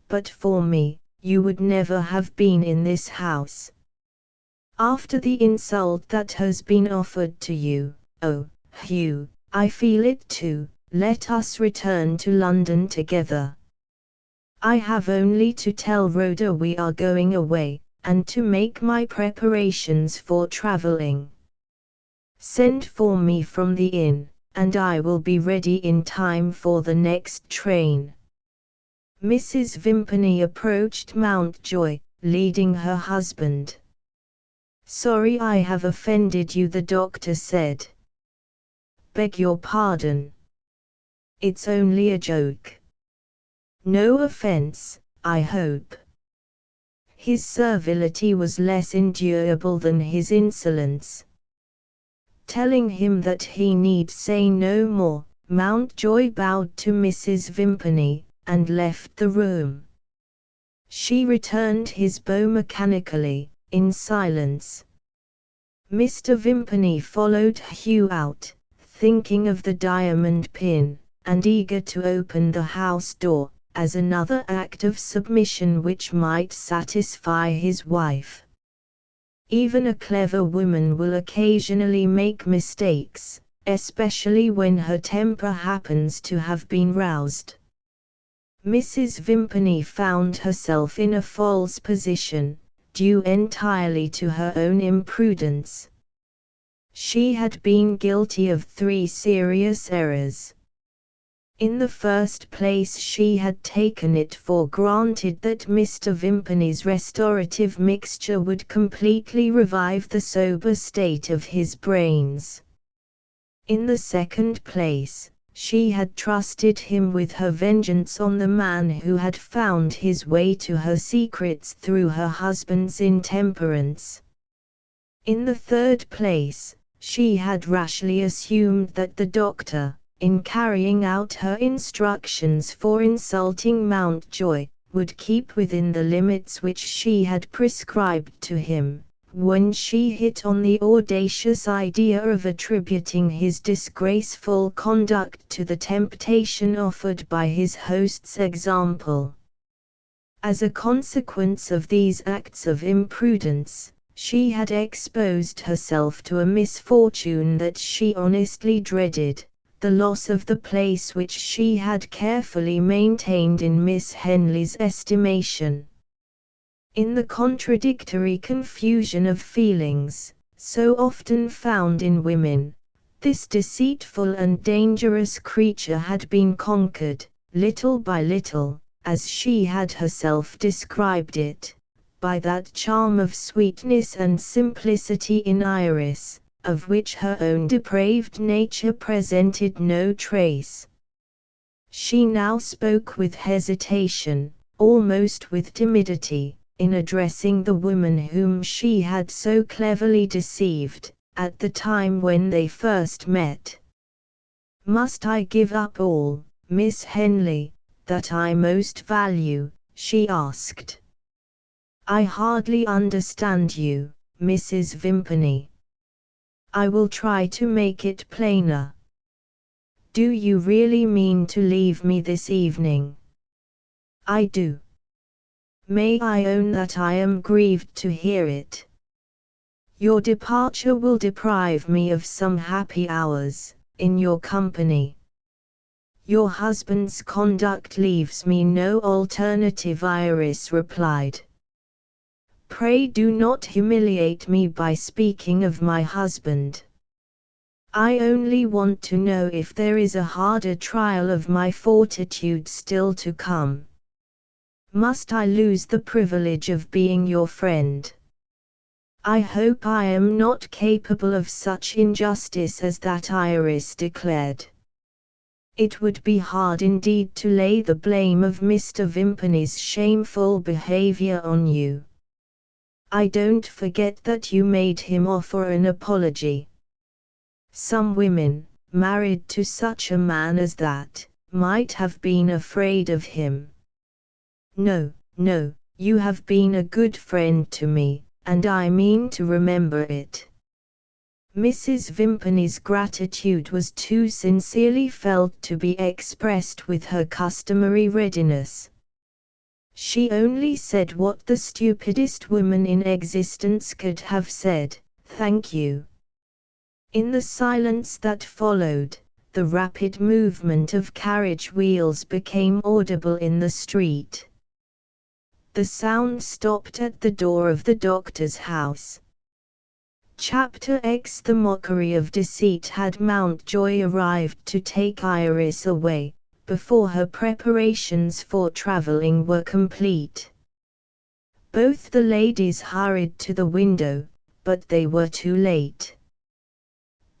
But for me, you would never have been in this house. After the insult that has been offered to you, oh, Hugh, I feel it too. Let us return to London together. I have only to tell Rhoda we are going away, and to make my preparations for travelling. Send for me from the inn, and I will be ready in time for the next train. Mrs. Vimpany approached Mountjoy, leading her husband. Sorry I have offended you, the doctor said. Beg your pardon. It's only a joke. No offense, I hope. His servility was less endurable than his insolence. Telling him that he need say no more, Mountjoy bowed to Mrs. Vimpany, and left the room. She returned his bow mechanically, in silence. Mr. Vimpany followed Hugh out, thinking of the diamond pin, and eager to open the house door, as another act of submission which might satisfy his wife. Even a clever woman will occasionally make mistakes, especially when her temper happens to have been roused. Mrs. Vimpany found herself in a false position, due entirely to her own imprudence. She had been guilty of 3 serious errors. In the first place, she had taken it for granted that Mr. Vimpany's restorative mixture would completely revive the sober state of his brains. In the second place, she had trusted him with her vengeance on the man who had found his way to her secrets through her husband's intemperance. In the third place, she had rashly assumed that the doctor, in carrying out her instructions for insulting Mountjoy, would keep within the limits which she had prescribed to him, when she hit on the audacious idea of attributing his disgraceful conduct to the temptation offered by his host's example. As a consequence of these acts of imprudence, she had exposed herself to a misfortune that she honestly dreaded, the loss of the place which she had carefully maintained in Miss Henley's estimation. In the contradictory confusion of feelings, so often found in women, this deceitful and dangerous creature had been conquered, little by little, as she had herself described it, by that charm of sweetness and simplicity in Iris, of which her own depraved nature presented no trace. She now spoke with hesitation, almost with timidity, in addressing the woman whom she had so cleverly deceived, at the time when they first met. "Must I give up all, Miss Henley, that I most value?" she asked. "I hardly understand you, Mrs. Vimpany." "I will try to make it plainer. Do you really mean to leave me this evening?" "I do." "May I own that I am grieved to hear it? Your departure will deprive me of some happy hours, in your company. Your husband's conduct leaves me no alternative," Iris replied. "Pray do not humiliate me by speaking of my husband. I only want to know if there is a harder trial of my fortitude still to come. Must I lose the privilege of being your friend? I hope I am not capable of such injustice as that," Iris declared. "It would be hard indeed to lay the blame of Mr. Vimpany's shameful behavior on you. I don't forget that you made him offer an apology. Some women, married to such a man as that, might have been afraid of him. No, no, you have been a good friend to me, and I mean to remember it." Mrs. Vimpany's gratitude was too sincerely felt to be expressed with her customary readiness. She only said what the stupidest woman in existence could have said: "Thank you." In the silence that followed, the rapid movement of carriage wheels became audible in the street. The sound stopped at the door of the doctor's house. Chapter X. The mockery of deceit. Had Mountjoy arrived to take Iris away, before her preparations for travelling were complete. Both the ladies hurried to the window, but they were too late.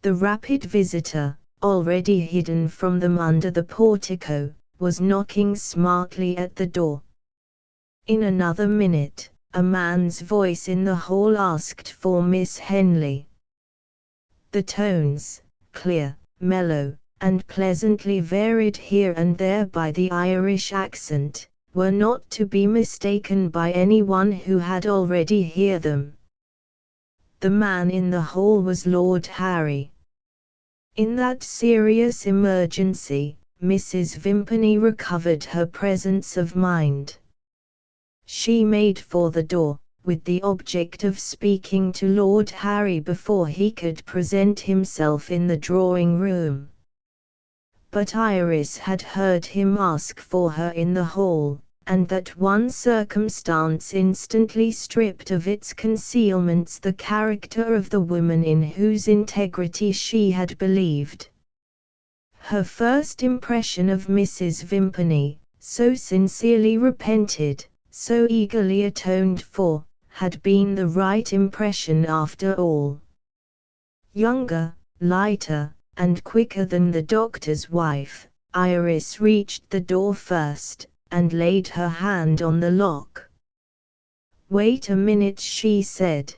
The rapid visitor, already hidden from them under the portico, was knocking smartly at the door. In another minute, a man's voice in the hall asked for Miss Henley. The tones, clear, mellow, and pleasantly varied here and there by the Irish accent, were not to be mistaken by anyone who had already heard them. The man in the hall was Lord Harry. In that serious emergency, Mrs. Vimpany recovered her presence of mind. She made for the door, with the object of speaking to Lord Harry before he could present himself in the drawing-room. But Iris had heard him ask for her in the hall, and that one circumstance instantly stripped of its concealments the character of the woman in whose integrity she had believed. Her first impression of Mrs. Vimpany, so sincerely repented, so eagerly atoned for, had been the right impression after all. Younger, lighter, and quicker than the doctor's wife, Iris reached the door first, and laid her hand on the lock. "Wait a minute," she said.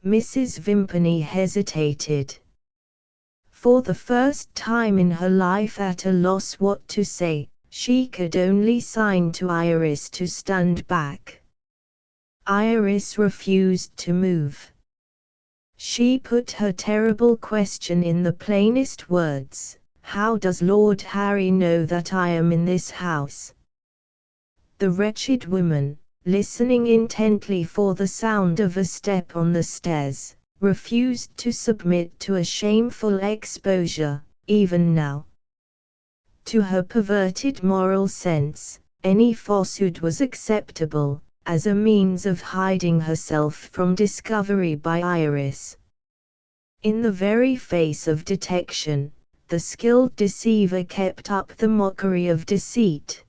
Mrs. Vimpany hesitated. For the first time in her life at a loss what to say, she could only sign to Iris to stand back. Iris refused to move. She put her terrible question in the plainest words: "How does Lord Harry know that I am in this house?" The wretched woman, listening intently for the sound of a step on the stairs, refused to submit to a shameful exposure, even now. To her perverted moral sense, any falsehood was acceptable, as a means of hiding herself from discovery by Iris. In the very face of detection, the skilled deceiver kept up the mockery of deceit.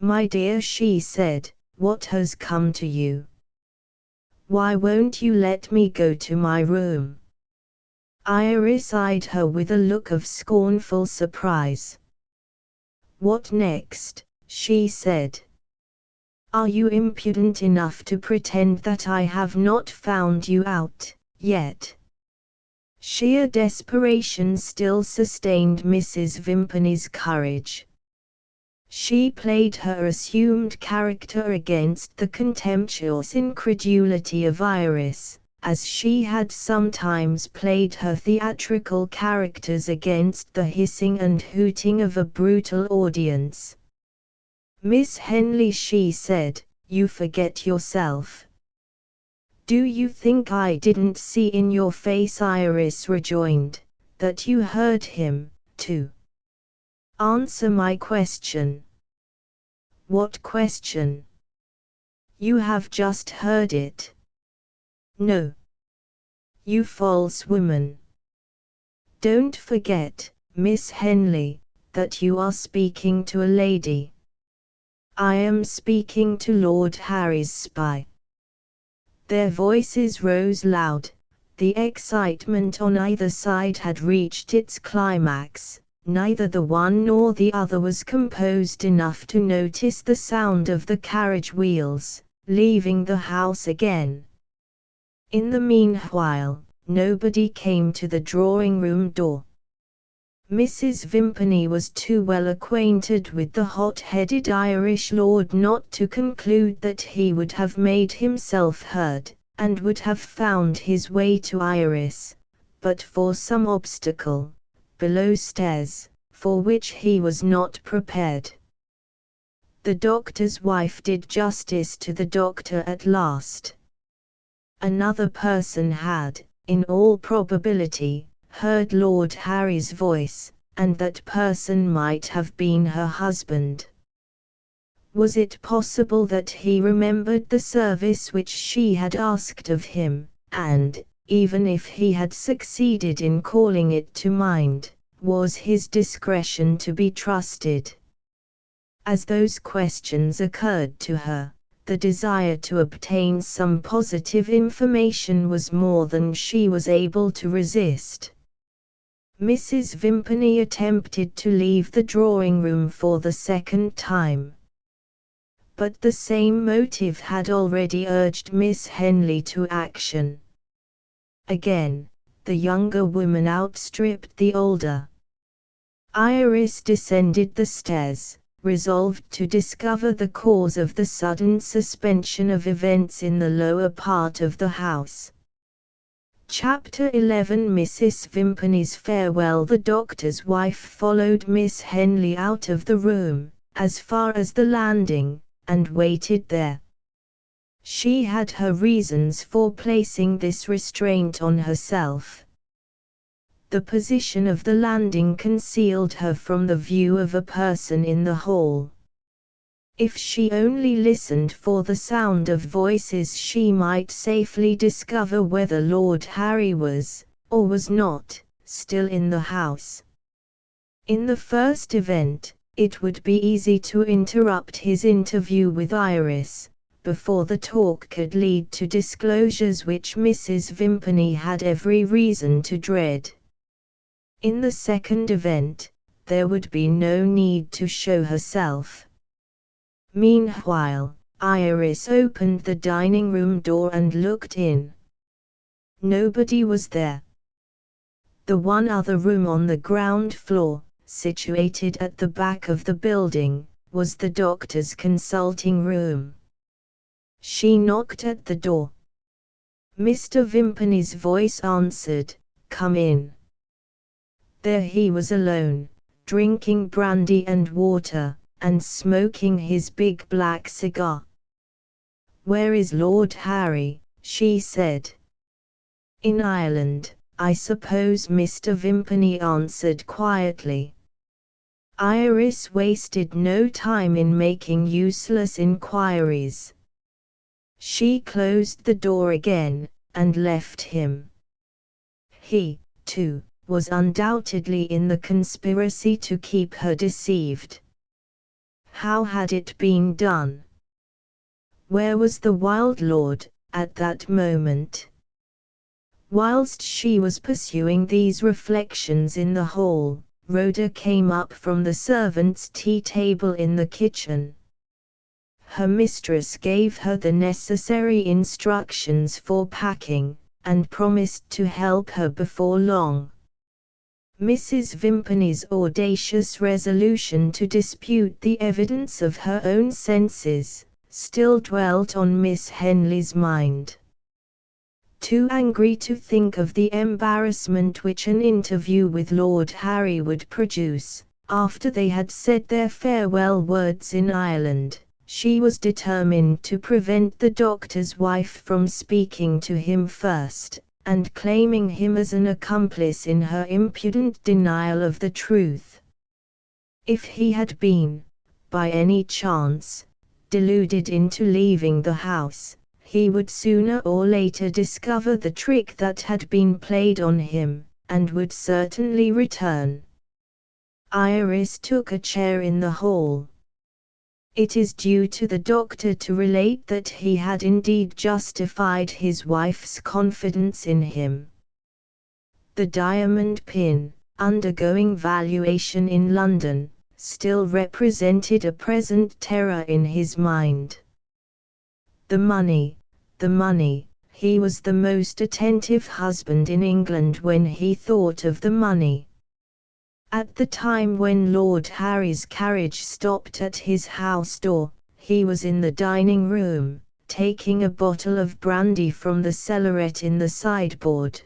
"My dear," she said, "what has come to you? Why won't you let me go to my room?" Iris eyed her with a look of scornful surprise. "What next?" she said. "Are you impudent enough to pretend that I have not found you out, yet?" Sheer desperation still sustained Mrs. Vimpany's courage. She played her assumed character against the contemptuous incredulity of Iris, as she had sometimes played her theatrical characters against the hissing and hooting of a brutal audience. "Miss Henley," she said, "you forget yourself." "Do you think I didn't see in your face," Iris rejoined, "that you heard him, too? Answer my question." "What question?" "You have just heard it." "No. You false woman. Don't forget, Miss Henley, that you are speaking to a lady." "I am speaking to Lord Harry's spy." Their voices rose loud. The excitement on either side had reached its climax. Neither the one nor the other was composed enough to notice the sound of the carriage wheels, leaving the house again. In the meanwhile, nobody came to the drawing-room door. Mrs. Vimpany was too well acquainted with the hot-headed Irish lord not to conclude that he would have made himself heard, and would have found his way to Iris, but for some obstacle below stairs, for which he was not prepared. The doctor's wife did justice to the doctor at last. Another person had, in all probability, heard Lord Harry's voice, and that person might have been her husband. Was it possible that he remembered the service which she had asked of him, and, even if he had succeeded in calling it to mind, was his discretion to be trusted? As those questions occurred to her, the desire to obtain some positive information was more than she was able to resist. Mrs. Vimpany attempted to leave the drawing-room for the second time. But the same motive had already urged Miss Henley to action. Again, the younger woman outstripped the older. Iris descended the stairs, resolved to discover the cause of the sudden suspension of events in the lower part of the house. Chapter 11 Mrs. Vimpany's farewell. The doctor's wife followed Miss Henley out of the room, as far as the landing, and waited there. She had her reasons for placing this restraint on herself. The position of the landing concealed her from the view of a person in the hall. If she only listened for the sound of voices, she might safely discover whether Lord Harry was, or was not, still in the house. In the first event, it would be easy to interrupt his interview with Iris, before the talk could lead to disclosures which Mrs. Vimpany had every reason to dread. In the second event, there would be no need to show herself. Meanwhile, Iris opened the dining room door and looked in. Nobody was there. The one other room on the ground floor, situated at the back of the building, was the doctor's consulting room. She knocked at the door. Mr. Vimpany's voice answered, "Come in." There he was alone, drinking brandy and water, and smoking his big black cigar. "Where is Lord Harry?" she said. "In Ireland, I suppose," Mr. Vimpany answered quietly. Iris wasted no time in making useless inquiries. She closed the door again, and left him. He, too, was undoubtedly in the conspiracy to keep her deceived. How had it been done? Where was the wild lord, at that moment? Whilst she was pursuing these reflections in the hall, Rhoda came up from the servants' tea table in the kitchen. Her mistress gave her the necessary instructions for packing, and promised to help her before long. Mrs. Vimpany's audacious resolution to dispute the evidence of her own senses still dwelt on Miss Henley's mind. Too angry to think of the embarrassment which an interview with Lord Harry would produce, after they had said their farewell words in Ireland, she was determined to prevent the doctor's wife from speaking to him first, and claiming him as an accomplice in her impudent denial of the truth. If he had been, by any chance, deluded into leaving the house, he would sooner or later discover the trick that had been played on him, and would certainly return. Iris took a chair in the hall. It is due to the doctor to relate that he had indeed justified his wife's confidence in him. The diamond pin, undergoing valuation in London, still represented a present terror in his mind. The money, he was the most attentive husband in England when he thought of the money. At the time when Lord Harry's carriage stopped at his house door, he was in the dining room, taking a bottle of brandy from the cellaret in the sideboard.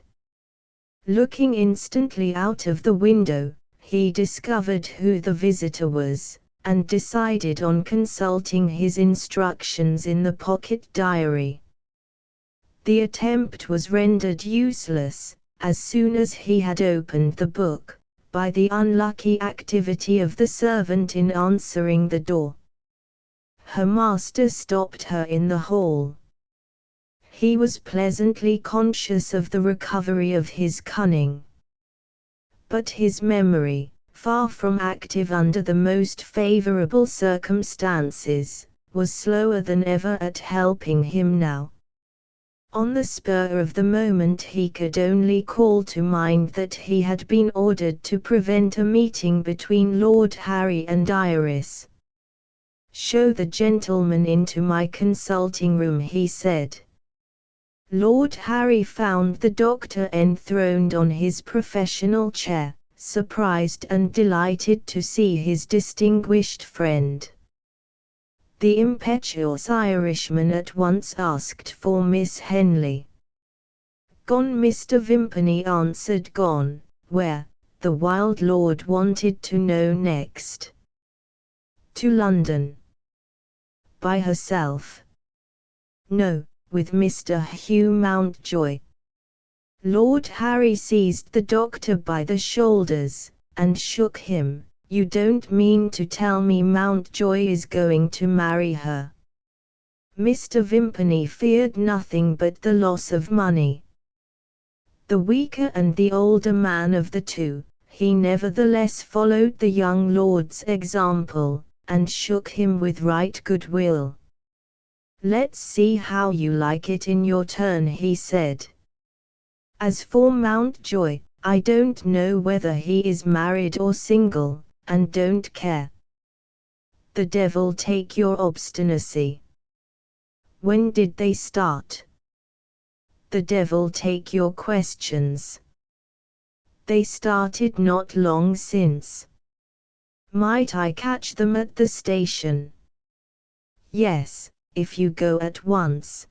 Looking instantly out of the window, he discovered who the visitor was, and decided on consulting his instructions in the pocket diary. The attempt was rendered useless, as soon as he had opened the book, by the unlucky activity of the servant in answering the door. Her master stopped her in the hall. He was pleasantly conscious of the recovery of his cunning. But his memory, far from active under the most favorable circumstances, was slower than ever at helping him now. On the spur of the moment he could only call to mind that he had been ordered to prevent a meeting between Lord Harry and Iris. "Show the gentleman into my consulting room," he said. Lord Harry found the doctor enthroned on his professional chair, surprised and delighted to see his distinguished friend. The impetuous Irishman at once asked for Miss Henley. "Gone," Mr. Vimpany answered. "Gone, where?" the wild lord wanted to know next. "To London." "By herself?" No, with Mr. Hugh Mountjoy. Lord Harry seized the doctor by the shoulders, and shook him. You don't mean to tell me Mountjoy is going to marry her? Mr. Vimpany feared nothing but the loss of money. The weaker and the older man of the two, he nevertheless followed the young lord's example, and shook him with right good will. Let's see how you like it in your turn, he said. As for Mountjoy, I don't know whether he is married or single, and don't care. The devil take your obstinacy. When did they start? The devil take your questions. They started not long since. Might I catch them at the station? Yes, if you go at once.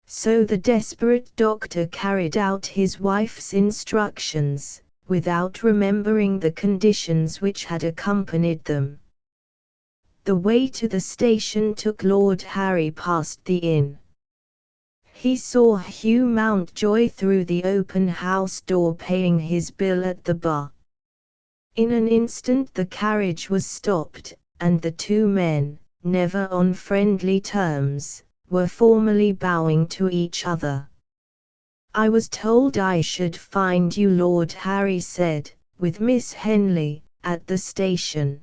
So the desperate doctor carried out his wife's instructions, without remembering the conditions which had accompanied them. The way to the station took Lord Harry past the inn. He saw Hugh Mountjoy through the open house door paying his bill at the bar. In an instant the carriage was stopped, and the two men, never on friendly terms, were formally bowing to each other. I was told I should find you, Lord Harry said, with Miss Henley, at the station.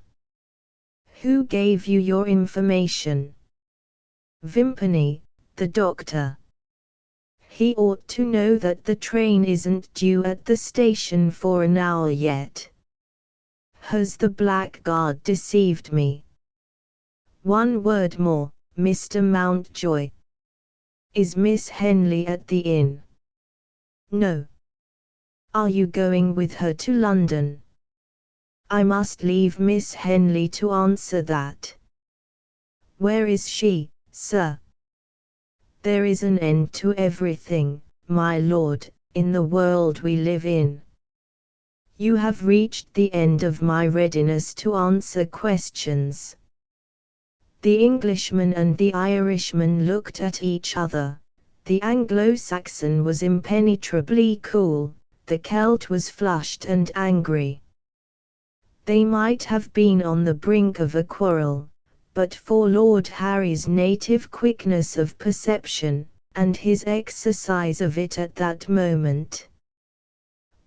Who gave you your information? Vimpany, the doctor. He ought to know that the train isn't due at the station for an hour yet. Has the blackguard deceived me? One word more, Mr. Mountjoy. Is Miss Henley at the inn? No. Are you going with her to London? I must leave Miss Henley to answer that. Where is she, sir? There is an end to everything, my lord, in the world we live in. You have reached the end of my readiness to answer questions. The Englishman and the Irishman looked at each other. The Anglo-Saxon was impenetrably cool, the Celt was flushed and angry. They might have been on the brink of a quarrel, but for Lord Harry's native quickness of perception, and his exercise of it at that moment.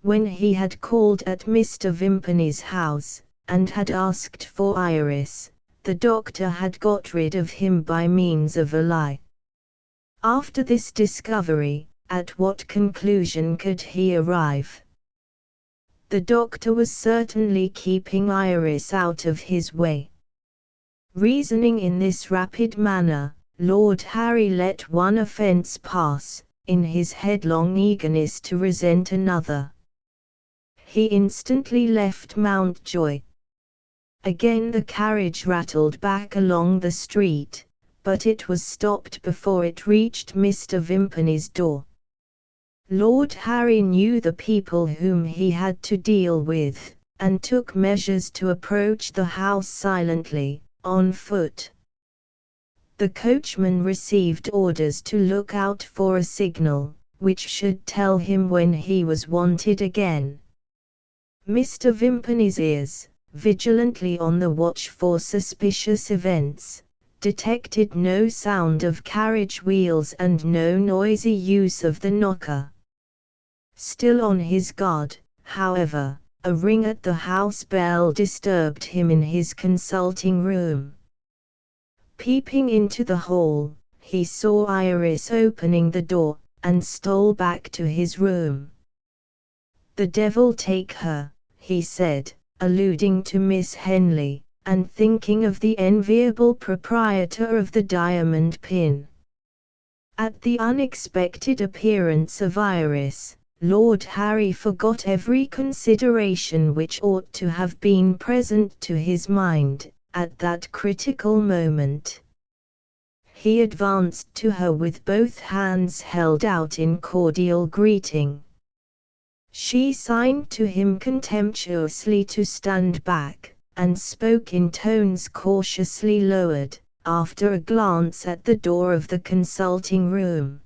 When he had called at Mr. Vimpany's house, and had asked for Iris, the doctor had got rid of him by means of a lie. After this discovery, at what conclusion could he arrive? The doctor was certainly keeping Iris out of his way. Reasoning in this rapid manner, Lord Harry let one offence pass, in his headlong eagerness to resent another. He instantly left Mountjoy. Again the carriage rattled back along the street, but it was stopped before it reached Mr. Vimpany's door. Lord Harry knew the people whom he had to deal with, and took measures to approach the house silently, on foot. The coachman received orders to look out for a signal, which should tell him when he was wanted again. Mr. Vimpany's ears, vigilantly on the watch for suspicious events, detected no sound of carriage wheels and no noisy use of the knocker. Still on his guard, however, a ring at the house bell disturbed him in his consulting room. Peeping into the hall, he saw Iris opening the door, and stole back to his room. "The devil take her," he said, alluding to Miss Henley, and thinking of the enviable proprietor of the diamond pin. At the unexpected appearance of Iris, Lord Harry forgot every consideration which ought to have been present to his mind, at that critical moment. He advanced to her with both hands held out in cordial greeting. She signed to him contemptuously to stand back, and spoke in tones cautiously lowered, after a glance at the door of the consulting room.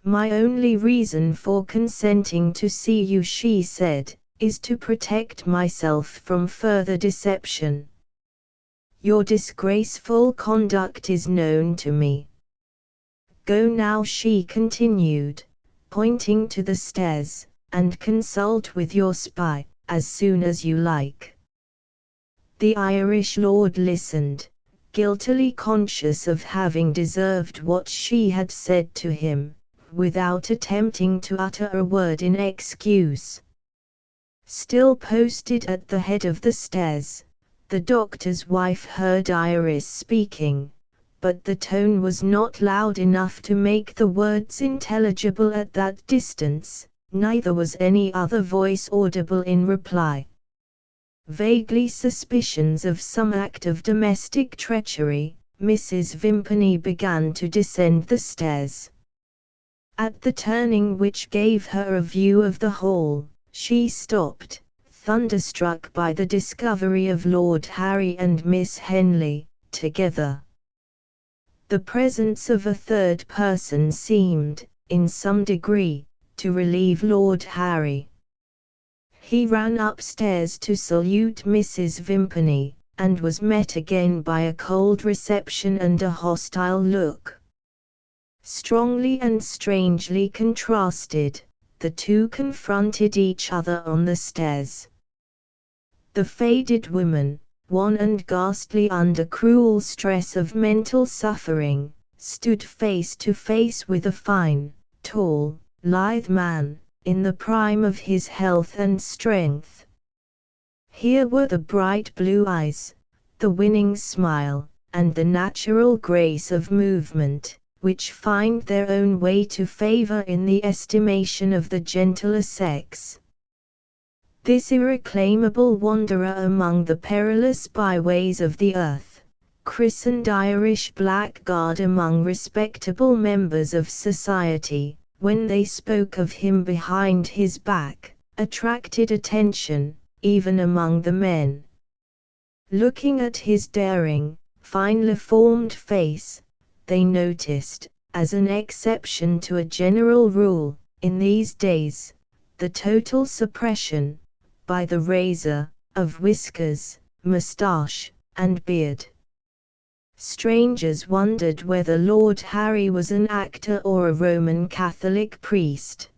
"My only reason for consenting to see you," she said, "is to protect myself from further deception. Your disgraceful conduct is known to me. Go now," she continued, pointing to the stairs, "and consult with your spy, as soon as you like." The Irish lord listened, guiltily conscious of having deserved what she had said to him, without attempting to utter a word in excuse. Still posted at the head of the stairs, the doctor's wife heard Iris speaking, but the tone was not loud enough to make the words intelligible at that distance, neither was any other voice audible in reply. Vaguely suspicions of some act of domestic treachery, Mrs. Vimpany began to descend the stairs. At the turning which gave her a view of the hall, she stopped, thunderstruck by the discovery of Lord Harry and Miss Henley, together. The presence of a third person seemed, in some degree, to relieve Lord Harry. He ran upstairs to salute Mrs. Vimpany, and was met again by a cold reception and a hostile look. Strongly and strangely contrasted, the two confronted each other on the stairs. The faded woman, wan and ghastly under cruel stress of mental suffering, stood face to face with a fine, tall, lithe man, in the prime of his health and strength. Here were the bright blue eyes, the winning smile, and the natural grace of movement, which find their own way to favor in the estimation of the gentler sex. This irreclaimable wanderer among the perilous byways of the earth, christened Irish blackguard among respectable members of society, when they spoke of him behind his back, attracted attention, even among the men. Looking at his daring, finely formed face, they noticed, as an exception to a general rule, in these days, the total suppression, by the razor, of whiskers, moustache, and beard. Strangers wondered whether Lord Harry was an actor or a Roman Catholic priest.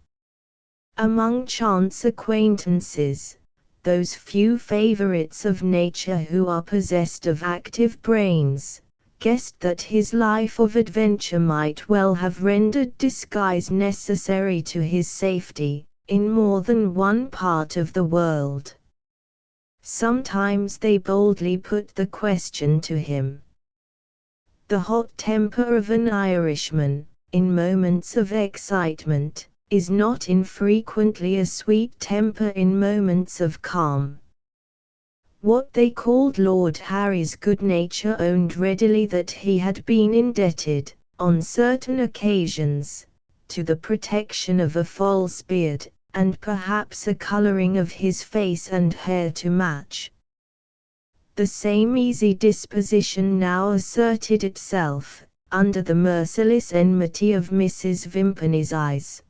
Among chance acquaintances, those few favorites of nature who are possessed of active brains, guessed that his life of adventure might well have rendered disguise necessary to his safety, in more than one part of the world. Sometimes they boldly put the question to him. The hot temper of an Irishman, in moments of excitement, is not infrequently a sweet temper in moments of calm. What they called Lord Harry's good nature owned readily that he had been indebted, on certain occasions, to the protection of a false beard, and perhaps a colouring of his face and hair to match. The same easy disposition now asserted itself, under the merciless enmity of Mrs. Vimpany's eyes.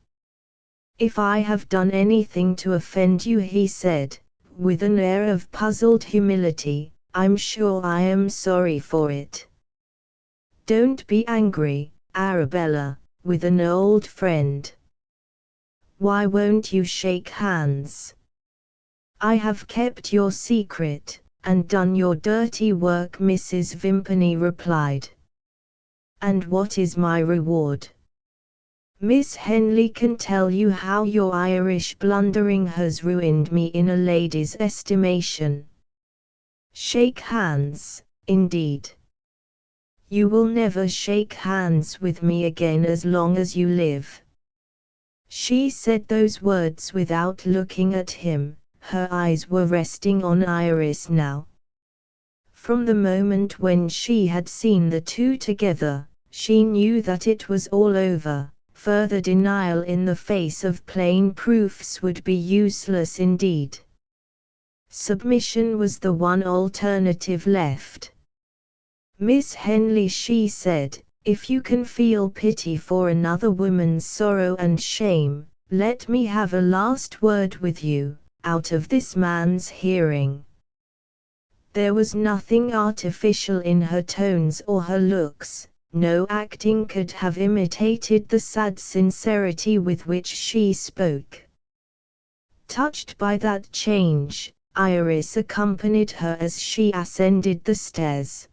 "If I have done anything to offend you," he said, with an air of puzzled humility, "I'm sure I am sorry for it. Don't be angry, Arabella, with an old friend. Why won't you shake hands? I have kept your secret, and done your dirty work," Mrs. Vimpany replied. "And what is my reward? Miss Henley can tell you how your Irish blundering has ruined me in a lady's estimation. Shake hands, indeed. You will never shake hands with me again as long as you live." She said those words without looking at him. Her eyes were resting on Iris now. From the moment when she had seen the two together, she knew that it was all over. Further denial in the face of plain proofs would be useless indeed. Submission was the one alternative left. Miss Henley, she said, if you can feel pity for another woman's sorrow and shame, let me have a last word with you, out of this man's hearing. There was nothing artificial in her tones or her looks. No acting could have imitated the sad sincerity with which she spoke. Touched by that change, Iris accompanied her as she ascended the stairs.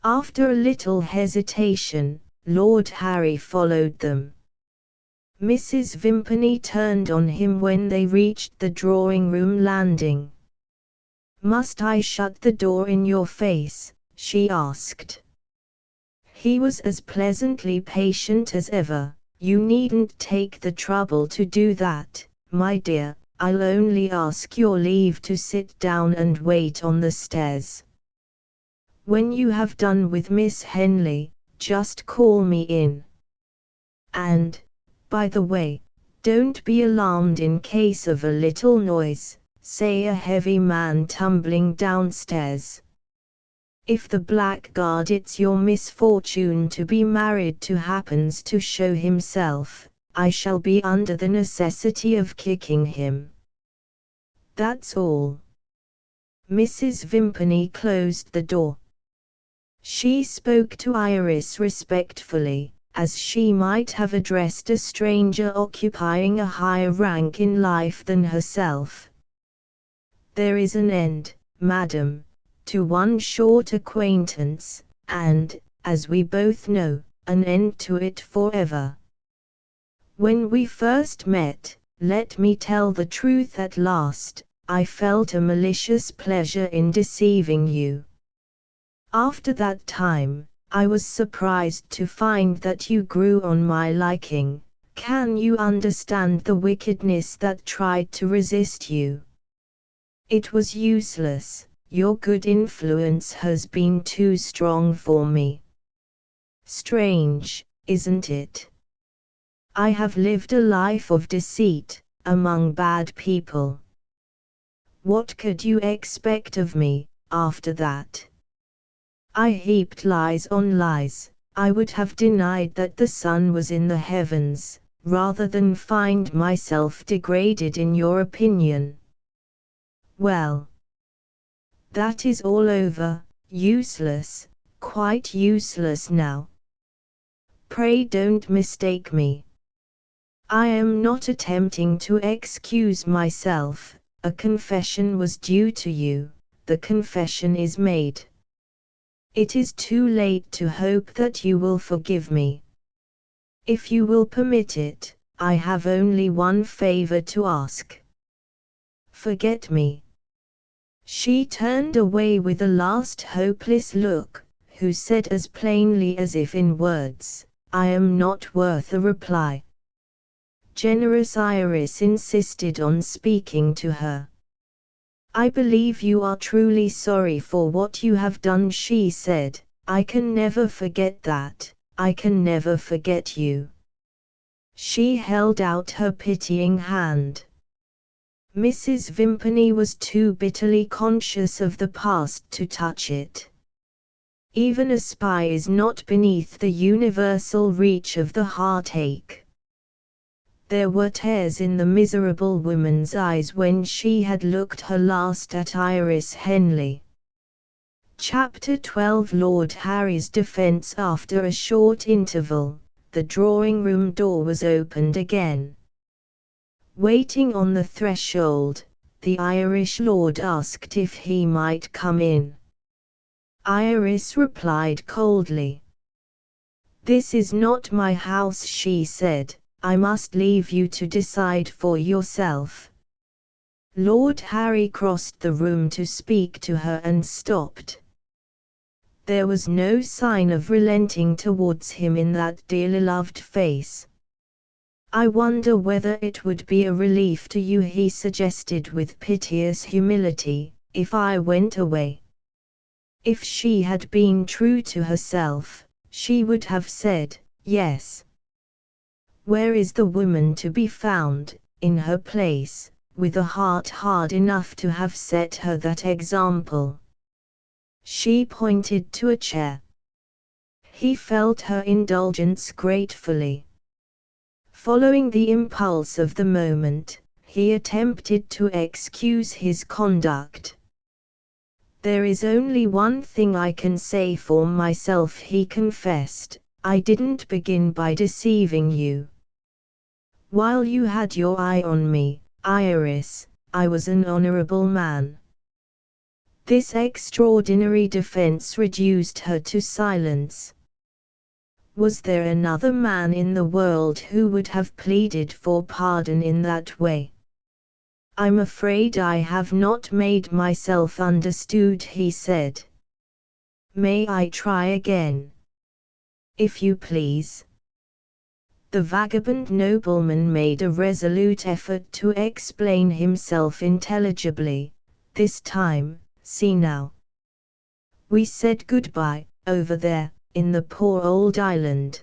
After a little hesitation, Lord Harry followed them. Mrs. Vimpany turned on him when they reached the drawing-room landing. "Must I shut the door in your face?" she asked. He was as pleasantly patient as ever. "You needn't take the trouble to do that, my dear. I'll only ask your leave to sit down and wait on the stairs. When you have done with Miss Henley, just call me in. And, by the way, don't be alarmed in case of a little noise, say a heavy man tumbling downstairs. If the blackguard it's your misfortune to be married to happens to show himself, I shall be under the necessity of kicking him. That's all." Mrs. Vimpany closed the door. She spoke to Iris respectfully, as she might have addressed a stranger occupying a higher rank in life than herself. "There is an end, madam, to one short acquaintance, and, as we both know, an end to it forever. When we first met, let me tell the truth at last, I felt a malicious pleasure in deceiving you. After that time, I was surprised to find that you grew on my liking. Can you understand the wickedness that tried to resist you? It was useless. Your good influence has been too strong for me. Strange, isn't it? I have lived a life of deceit, among bad people. What could you expect of me, after that? I heaped lies on lies. I would have denied that the sun was in the heavens, rather than find myself degraded in your opinion. Well, that is all over, useless, quite useless now. Pray don't mistake me. I am not attempting to excuse myself. A confession was due to you. The confession is made. It is too late to hope that you will forgive me. If you will permit it, I have only one favor to ask. Forget me." She turned away with a last hopeless look, who said as plainly as if in words, "I am not worth a reply." Generous Iris insisted on speaking to her. "I believe you are truly sorry for what you have done," she said. "I can never forget that. I can never forget you." She held out her pitying hand. Mrs. Vimpany was too bitterly conscious of the past to touch it. Even a spy is not beneath the universal reach of the heartache. There were tears in the miserable woman's eyes when she had looked her last at Iris Henley. Chapter 12. Lord Harry's defence. After a short interval, the drawing-room door was opened again. Waiting on the threshold, the Irish lord asked if he might come in. Iris replied coldly. "This is not my house," she said. "I must leave you to decide for yourself." Lord Harry crossed the room to speak to her and stopped. There was no sign of relenting towards him in that dearly loved face. "I wonder whether it would be a relief to you," he suggested with piteous humility, "if I went away." If she had been true to herself, she would have said, yes. Where is the woman to be found, in her place, with a heart hard enough to have set her that example? She pointed to a chair. He felt her indulgence gratefully. Following the impulse of the moment, he attempted to excuse his conduct. "There is only one thing I can say for myself," he confessed. "I didn't begin by deceiving you. While you had your eye on me, Iris, I was an honorable man." This extraordinary defense reduced her to silence. Was there another man in the world who would have pleaded for pardon in that way? "I'm afraid I have not made myself understood," he said. "May I try again?" "If you please." The vagabond nobleman made a resolute effort to explain himself intelligibly. "This time, see now. We said goodbye, over there, in the poor old island.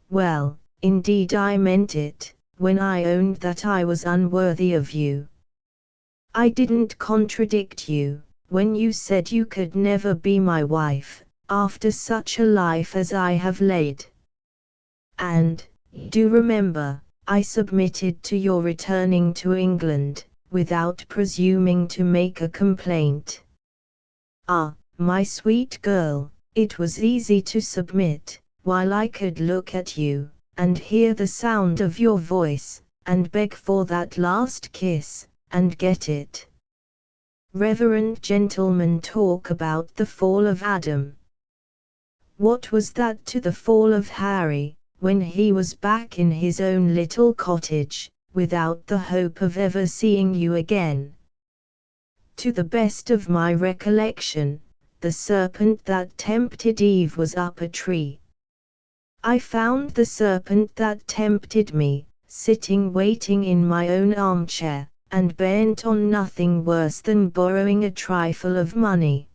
Well, indeed I meant it, when I owned that I was unworthy of you. I didn't contradict you, when you said you could never be my wife, after such a life as I have led. And, do remember, I submitted to your returning to England, without presuming to make a complaint. Ah, my sweet girl, it was easy to submit, while I could look at you, and hear the sound of your voice, and beg for that last kiss, and get it. Reverend gentlemen talk about the fall of Adam. What was that to the fall of Harry, when he was back in his own little cottage, without the hope of ever seeing you again? To the best of my recollection, the serpent that tempted Eve was up a tree. I found the serpent that tempted me, sitting waiting in my own armchair, and bent on nothing worse than borrowing a trifle of money.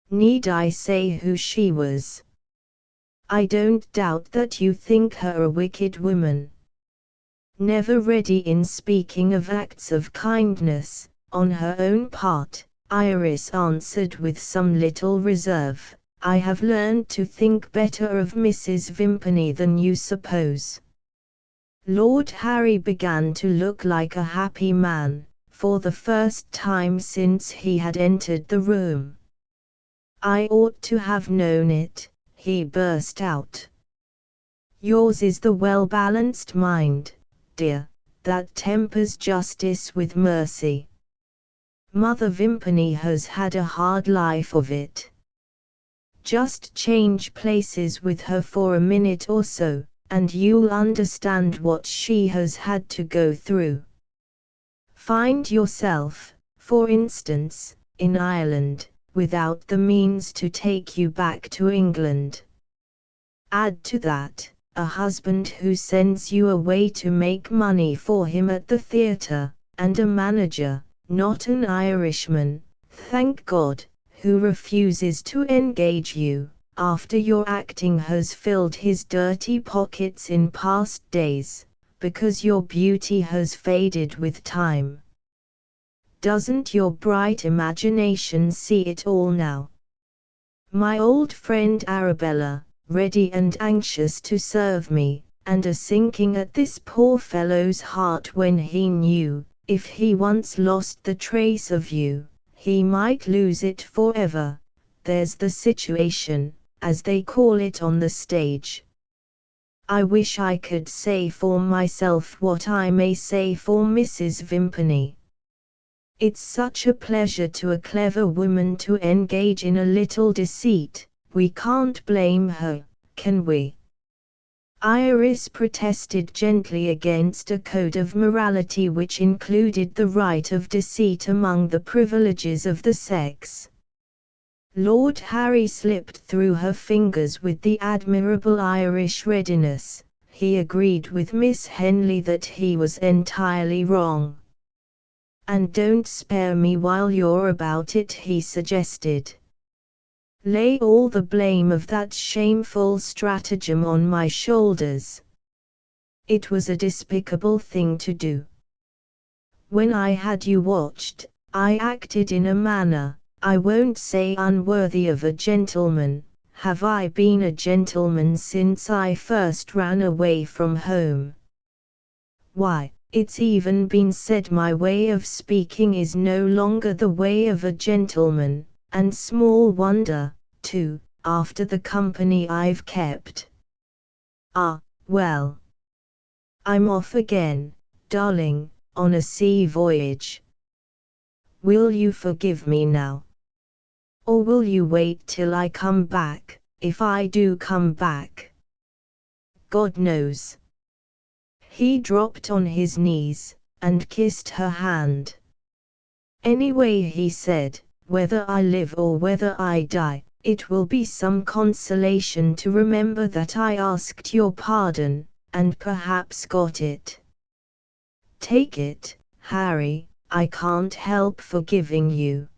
Need I say who she was? I don't doubt that you think her a wicked woman. Never ready in speaking of acts of kindness, on her own part, Iris answered with some little reserve, "I have learned to think better of Mrs. Vimpany than you suppose." Lord Harry began to look like a happy man, for the first time since he had entered the room. "I ought to have known it," he burst out. "Yours is the well-balanced mind, dear, that tempers justice with mercy. Mother Vimpany has had a hard life of it. Just change places with her for a minute or so, and you'll understand what she has had to go through. Find yourself, for instance, in Ireland, without the means to take you back to England. Add to that, a husband who sends you away to make money for him at the theatre, and a manager, not an Irishman, thank God, who refuses to engage you, after your acting has filled his dirty pockets in past days, because your beauty has faded with time. Doesn't your bright imagination see it all now? My old friend Arabella, ready and anxious to serve me, and a sinking at this poor fellow's heart when he knew, if he once lost the trace of you, he might lose it forever. There's the situation, as they call it on the stage. I wish I could say for myself what I may say for Mrs. Vimpany. It's such a pleasure to a clever woman to engage in a little deceit. We can't blame her, can we?" Iris protested gently against a code of morality which included the right of deceit among the privileges of the sex. Lord Harry slipped through her fingers with the admirable Irish readiness. He agreed with Miss Henley that he was entirely wrong. "And don't spare me while you're about it," he suggested. "Lay all the blame of that shameful stratagem on my shoulders. It was a despicable thing to do. When I had you watched, I acted in a manner, I won't say unworthy of a gentleman. Have I been a gentleman since I first ran away from home? Why, it's even been said my way of speaking is no longer the way of a gentleman, and small wonder, too, after the company I've kept. Ah, well. I'm off again, darling, on a sea voyage. Will you forgive me now? Or will you wait till I come back, if I do come back? God knows. He dropped on his knees, and kissed her hand. Anyway, he said, whether I live or whether I die, it will be some consolation to remember that I asked your pardon, and perhaps got it. Take it, Harry, I can't help forgiving you.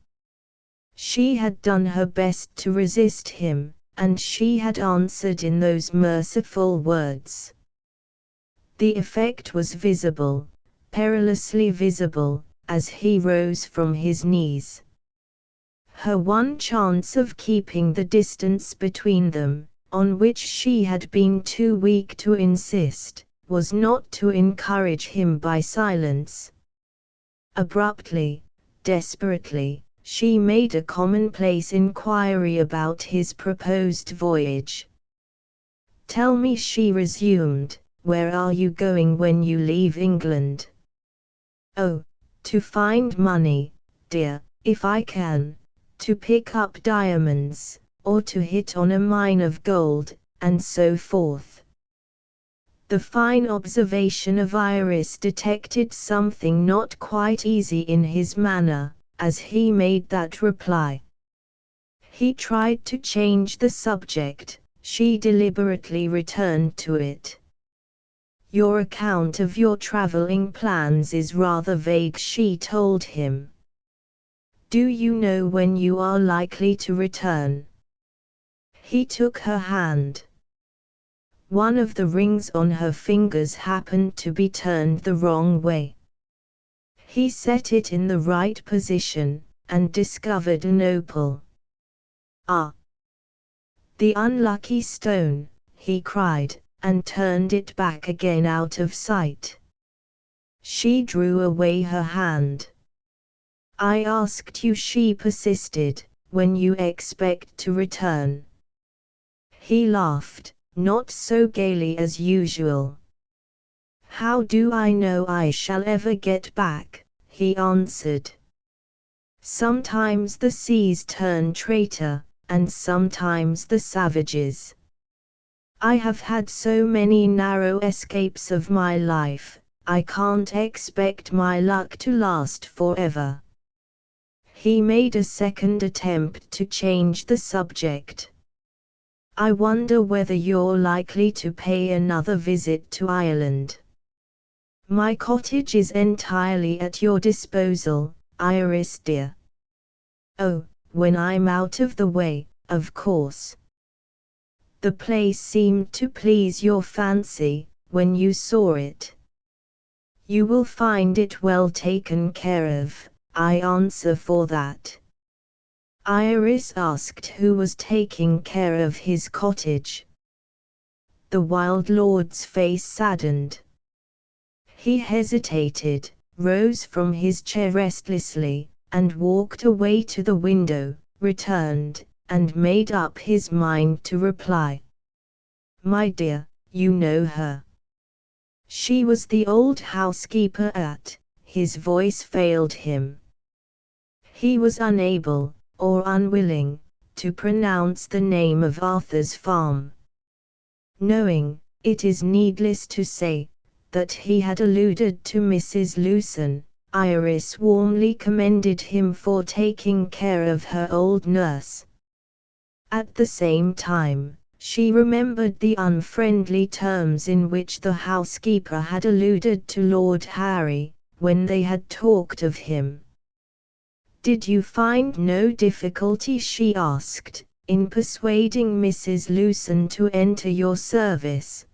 She had done her best to resist him, and she had answered in those merciful words. The effect was visible, perilously visible, as he rose from his knees. Her one chance of keeping the distance between them, on which she had been too weak to insist, was not to encourage him by silence. Abruptly, desperately, she made a commonplace inquiry about his proposed voyage. Tell me, she resumed, where are you going when you leave England? Oh, to find money, dear, if I can, to pick up diamonds, or to hit on a mine of gold, and so forth. The fine observation of Iris detected something not quite easy in his manner, as he made that reply. He tried to change the subject, she deliberately returned to it. Your account of your traveling plans is rather vague, she told him. Do you know when you are likely to return? He took her hand. One of the rings on her fingers happened to be turned the wrong way. He set it in the right position, and discovered an opal. Ah! The unlucky stone, he cried, and turned it back again out of sight. She drew away her hand. I asked you, she persisted, when you expect to return. He laughed, not so gaily as usual. How do I know I shall ever get back? He answered. Sometimes the seas turn traitor, and sometimes the savages. I have had so many narrow escapes of my life, I can't expect my luck to last forever. He made a second attempt to change the subject. I wonder whether you're likely to pay another visit to Ireland. My cottage is entirely at your disposal, Iris dear. Oh, when I'm out of the way, of course. The place seemed to please your fancy, when you saw it. You will find it well taken care of, I answer for that. Iris asked who was taking care of his cottage. The wild lord's face saddened. He hesitated, rose from his chair restlessly, and walked away to the window, returned, and made up his mind to reply. My dear, you know her. She was the old housekeeper at, his voice failed him. He was unable, or unwilling, to pronounce the name of Arthur's farm. Knowing, it is needless to say, that he had alluded to Mrs. Lewson, Iris warmly commended him for taking care of her old nurse. At the same time, she remembered the unfriendly terms in which the housekeeper had alluded to Lord Harry, when they had talked of him. Did you find no difficulty, she asked, in persuading Mrs. Lewson to enter your service?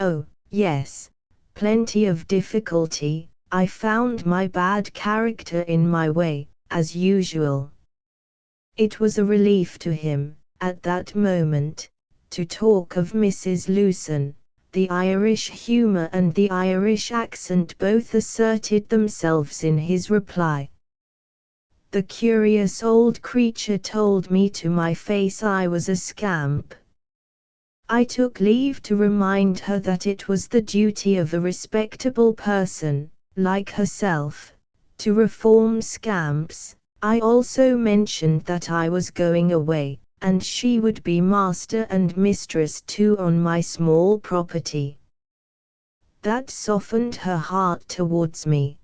Oh, yes, plenty of difficulty. I found my bad character in my way, as usual. It was a relief to him, at that moment, to talk of Mrs. Lewson. The Irish humour and the Irish accent both asserted themselves in his reply. The curious old creature told me to my face I was a scamp. I took leave to remind her that it was the duty of a respectable person, like herself, to reform scamps. I also mentioned that I was going away, and she would be master and mistress too on my small property. That softened her heart towards me.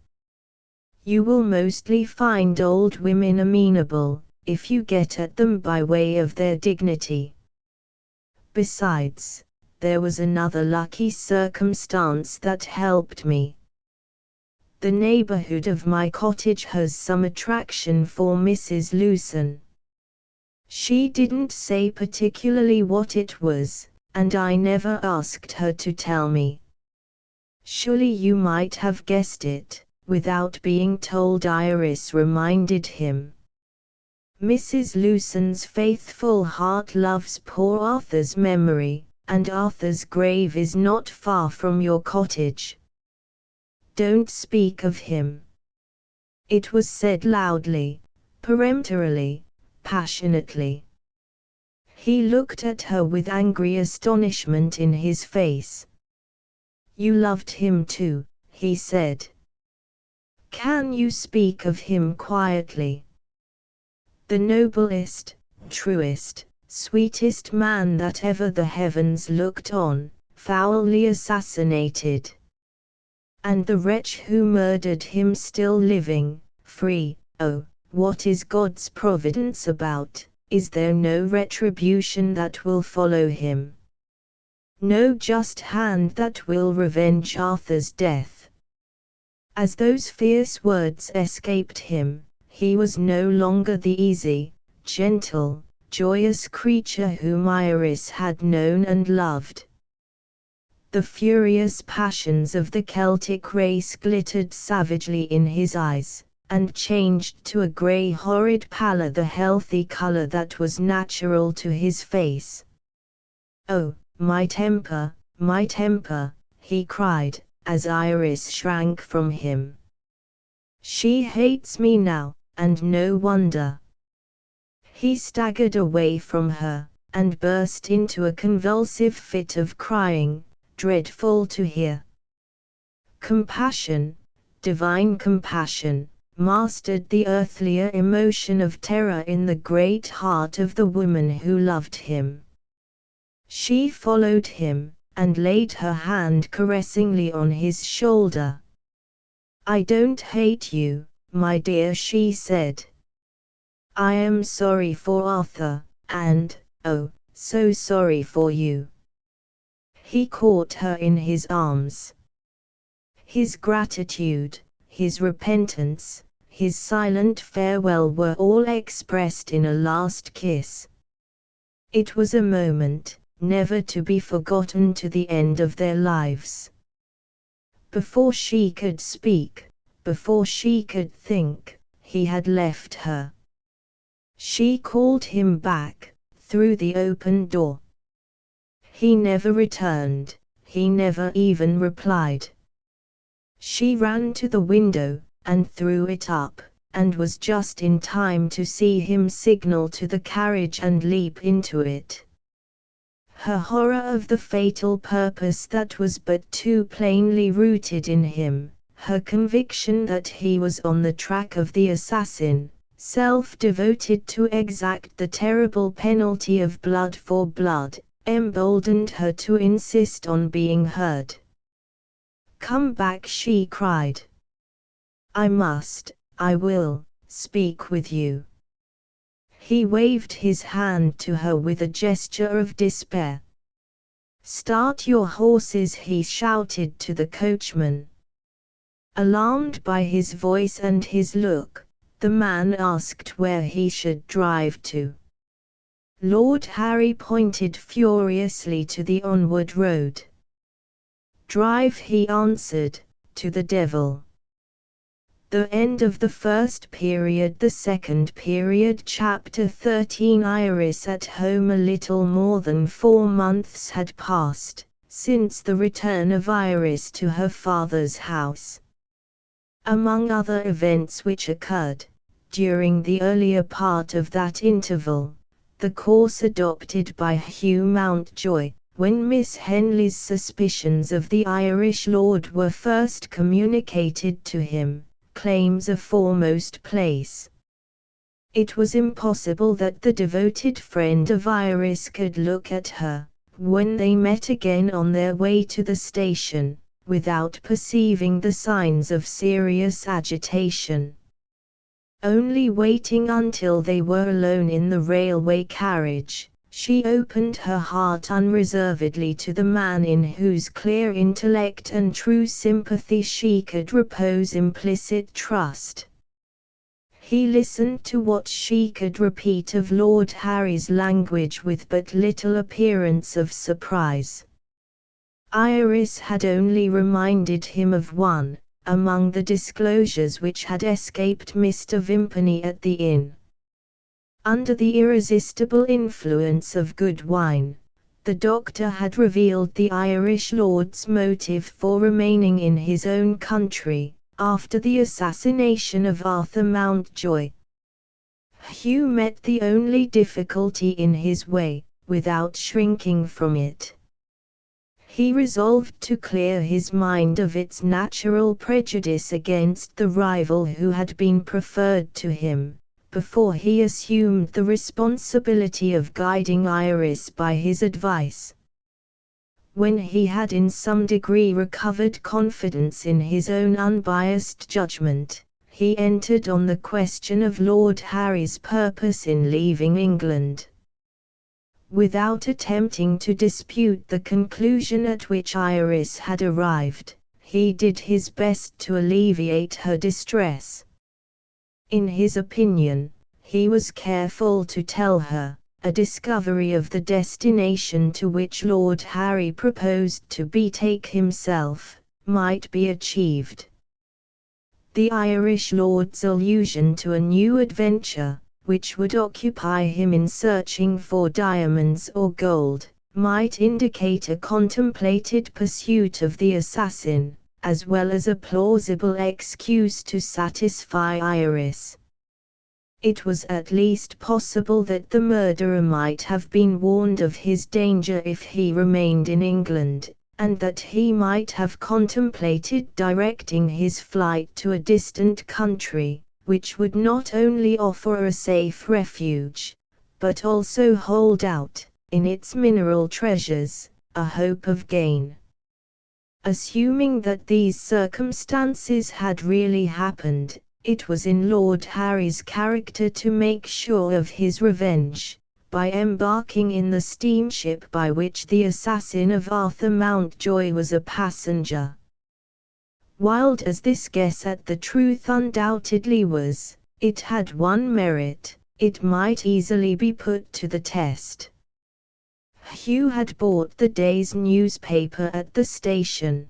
You will mostly find old women amenable, if you get at them by way of their dignity. Besides, there was another lucky circumstance that helped me. The neighborhood of my cottage has some attraction for Mrs. Lewson. She didn't say particularly what it was, and I never asked her to tell me. Surely you might have guessed it, without being told, Iris reminded him. Mrs. Lewson's faithful heart loves poor Arthur's memory, and Arthur's grave is not far from your cottage. Don't speak of him. It was said loudly, peremptorily, passionately. He looked at her with angry astonishment in his face. You loved him too, he said. Can you speak of him quietly? The noblest, truest, sweetest man that ever the heavens looked on, foully assassinated. And the wretch who murdered him still living, free. Oh, what is God's providence about? Is there no retribution that will follow him? No just hand that will revenge Arthur's death? As those fierce words escaped him, he was no longer the easy, gentle, joyous creature whom Iris had known and loved. The furious passions of the Celtic race glittered savagely in his eyes, and changed to a grey horrid pallor the healthy colour that was natural to his face. Oh, my temper, he cried, as Iris shrank from him. She hates me now, and no wonder. He staggered away from her, and burst into a convulsive fit of crying, dreadful to hear. Compassion, divine compassion, mastered the earthlier emotion of terror in the great heart of the woman who loved him. She followed him, and laid her hand caressingly on his shoulder. I don't hate you, my dear, she said. I am sorry for Arthur, and, oh, so sorry for you. He caught her in his arms. His gratitude, his repentance, his silent farewell were all expressed in a last kiss. It was a moment, never to be forgotten to the end of their lives. Before she could speak, before she could think, he had left her. She called him back, through the open door. He never returned, he never even replied. She ran to the window, and threw it up, and was just in time to see him signal to the carriage and leap into it. Her horror of the fatal purpose that was but too plainly rooted in him, her conviction that he was on the track of the assassin, self-devoted to exact the terrible penalty of blood for blood, emboldened her to insist on being heard. Come back, she cried. I must, I will, speak with you. He waved his hand to her with a gesture of despair. Start your horses, he shouted to the coachman. Alarmed by his voice and his look, the man asked where he should drive to. Lord Harry pointed furiously to the onward road. Drive, he answered, to the devil. The end of the first period. The second period. Chapter 13. Iris at home. A little more than 4 months had passed since the return of Iris to her father's house. Among other events which occurred during the earlier part of that interval, the course adopted by Hugh Mountjoy, when Miss Henley's suspicions of the Irish lord were first communicated to him, claims a foremost place. It was impossible that the devoted friend of Iris could look at her, when they met again on their way to the station, without perceiving the signs of serious agitation. Only waiting until they were alone in the railway carriage, she opened her heart unreservedly to the man in whose clear intellect and true sympathy she could repose implicit trust. He listened to what she could repeat of Lord Harry's language with but little appearance of surprise. Iris had only reminded him of one, among the disclosures which had escaped Mr. Vimpany at the inn. Under the irresistible influence of good wine, the doctor had revealed the Irish lord's motive for remaining in his own country, after the assassination of Arthur Mountjoy. Hugh met the only difficulty in his way, without shrinking from it. He resolved to clear his mind of its natural prejudice against the rival who had been preferred to him, before he assumed the responsibility of guiding Iris by his advice. When he had in some degree recovered confidence in his own unbiased judgment, he entered on the question of Lord Harry's purpose in leaving England. Without attempting to dispute the conclusion at which Iris had arrived, he did his best to alleviate her distress. In his opinion, he was careful to tell her, a discovery of the destination to which Lord Harry proposed to betake himself, might be achieved. The Irish lord's allusion to a new adventure, which would occupy him in searching for diamonds or gold, might indicate a contemplated pursuit of the assassin, as well as a plausible excuse to satisfy Iris. It was at least possible that the murderer might have been warned of his danger if he remained in England, and that he might have contemplated directing his flight to a distant country, which would not only offer a safe refuge, but also hold out, in its mineral treasures, a hope of gain. Assuming that these circumstances had really happened, it was in Lord Harry's character to make sure of his revenge, by embarking in the steamship by which the assassin of Arthur Mountjoy was a passenger. Wild as this guess at the truth undoubtedly was, it had one merit: it might easily be put to the test. Hugh had bought the day's newspaper at the station.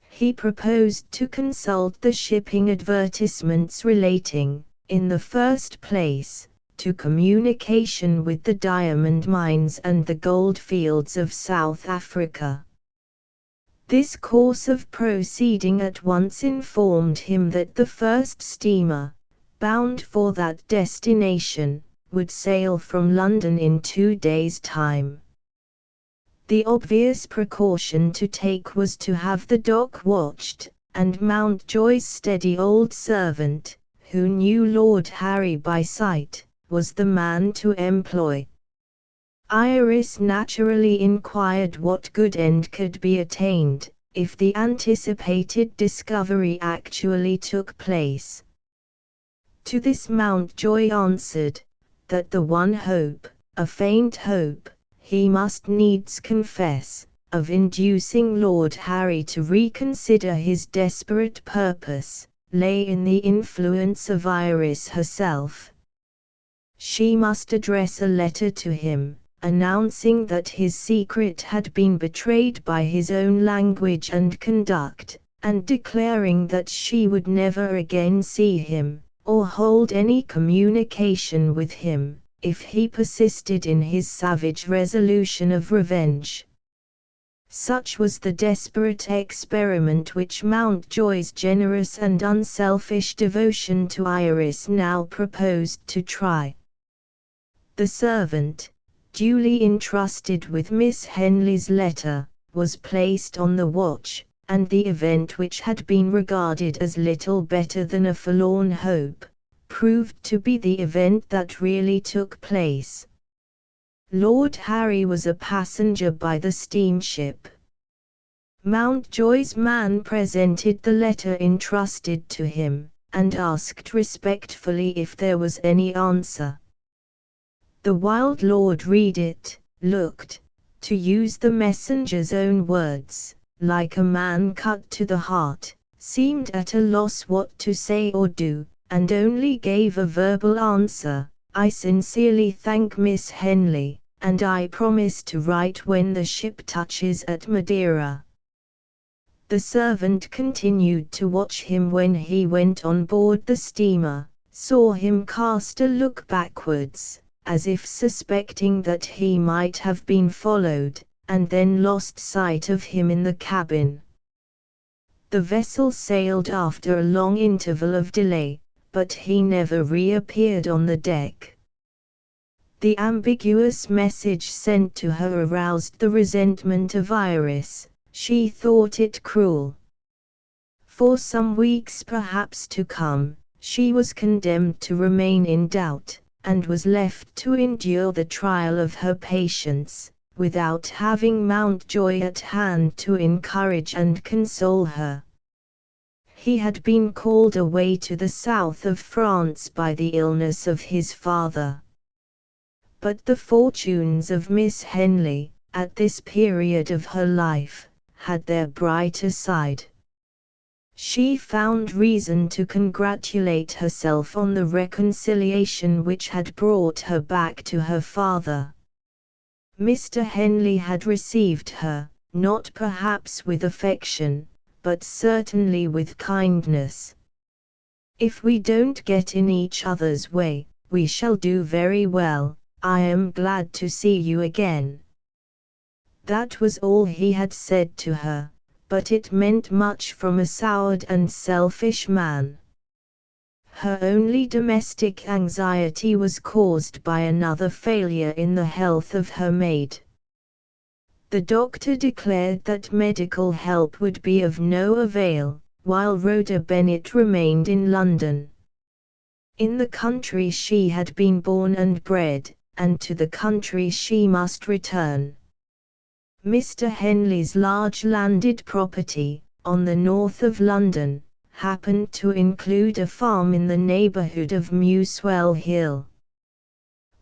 He proposed to consult the shipping advertisements relating, in the first place, to communication with the diamond mines and the gold fields of South Africa. This course of proceeding at once informed him that the first steamer, bound for that destination, would sail from London in 2 days' time. The obvious precaution to take was to have the dock watched, and Mountjoy's steady old servant, who knew Lord Harry by sight, was the man to employ. Iris naturally inquired what good end could be attained, if the anticipated discovery actually took place. To this Mountjoy answered, that the one hope, a faint hope, he must needs confess, of inducing Lord Harry to reconsider his desperate purpose, lay in the influence of Iris herself. She must address a letter to him, announcing that his secret had been betrayed by his own language and conduct, and declaring that she would never again see him, or hold any communication with him, if he persisted in his savage resolution of revenge. Such was the desperate experiment which Mountjoy's generous and unselfish devotion to Iris now proposed to try. The servant, duly entrusted with Miss Henley's letter, was placed on the watch, and the event which had been regarded as little better than a forlorn hope, proved to be the event that really took place. Lord Harry was a passenger by the steamship. Mountjoy's man presented the letter entrusted to him, and asked respectfully if there was any answer. The wild lord read it, looked, to use the messenger's own words, like a man cut to the heart, seemed at a loss what to say or do, and only gave a verbal answer: "I sincerely thank Miss Henley, and I promise to write when the ship touches at Madeira." The servant continued to watch him when he went on board the steamer, saw him cast a look backwards, as if suspecting that he might have been followed, and then lost sight of him in the cabin. The vessel sailed after a long interval of delay, but he never reappeared on the deck. The ambiguous message sent to her aroused the resentment of Iris. She thought it cruel. For some weeks perhaps to come, she was condemned to remain in doubt, and was left to endure the trial of her patience, without having Mountjoy at hand to encourage and console her. He had been called away to the south of France by the illness of his father. But the fortunes of Miss Henley, at this period of her life, had their brighter side. She found reason to congratulate herself on the reconciliation which had brought her back to her father. Mr. Henley had received her, not perhaps with affection, but certainly with kindness. "If we don't get in each other's way, we shall do very well. I am glad to see you again." That was all he had said to her, but it meant much from a soured and selfish man. Her only domestic anxiety was caused by another failure in the health of her maid. The doctor declared that medical help would be of no avail, while Rhoda Bennet remained in London. In the country she had been born and bred, and to the country she must return. Mr. Henley's large landed property, on the north of London, happened to include a farm in the neighbourhood of Muswell Hill.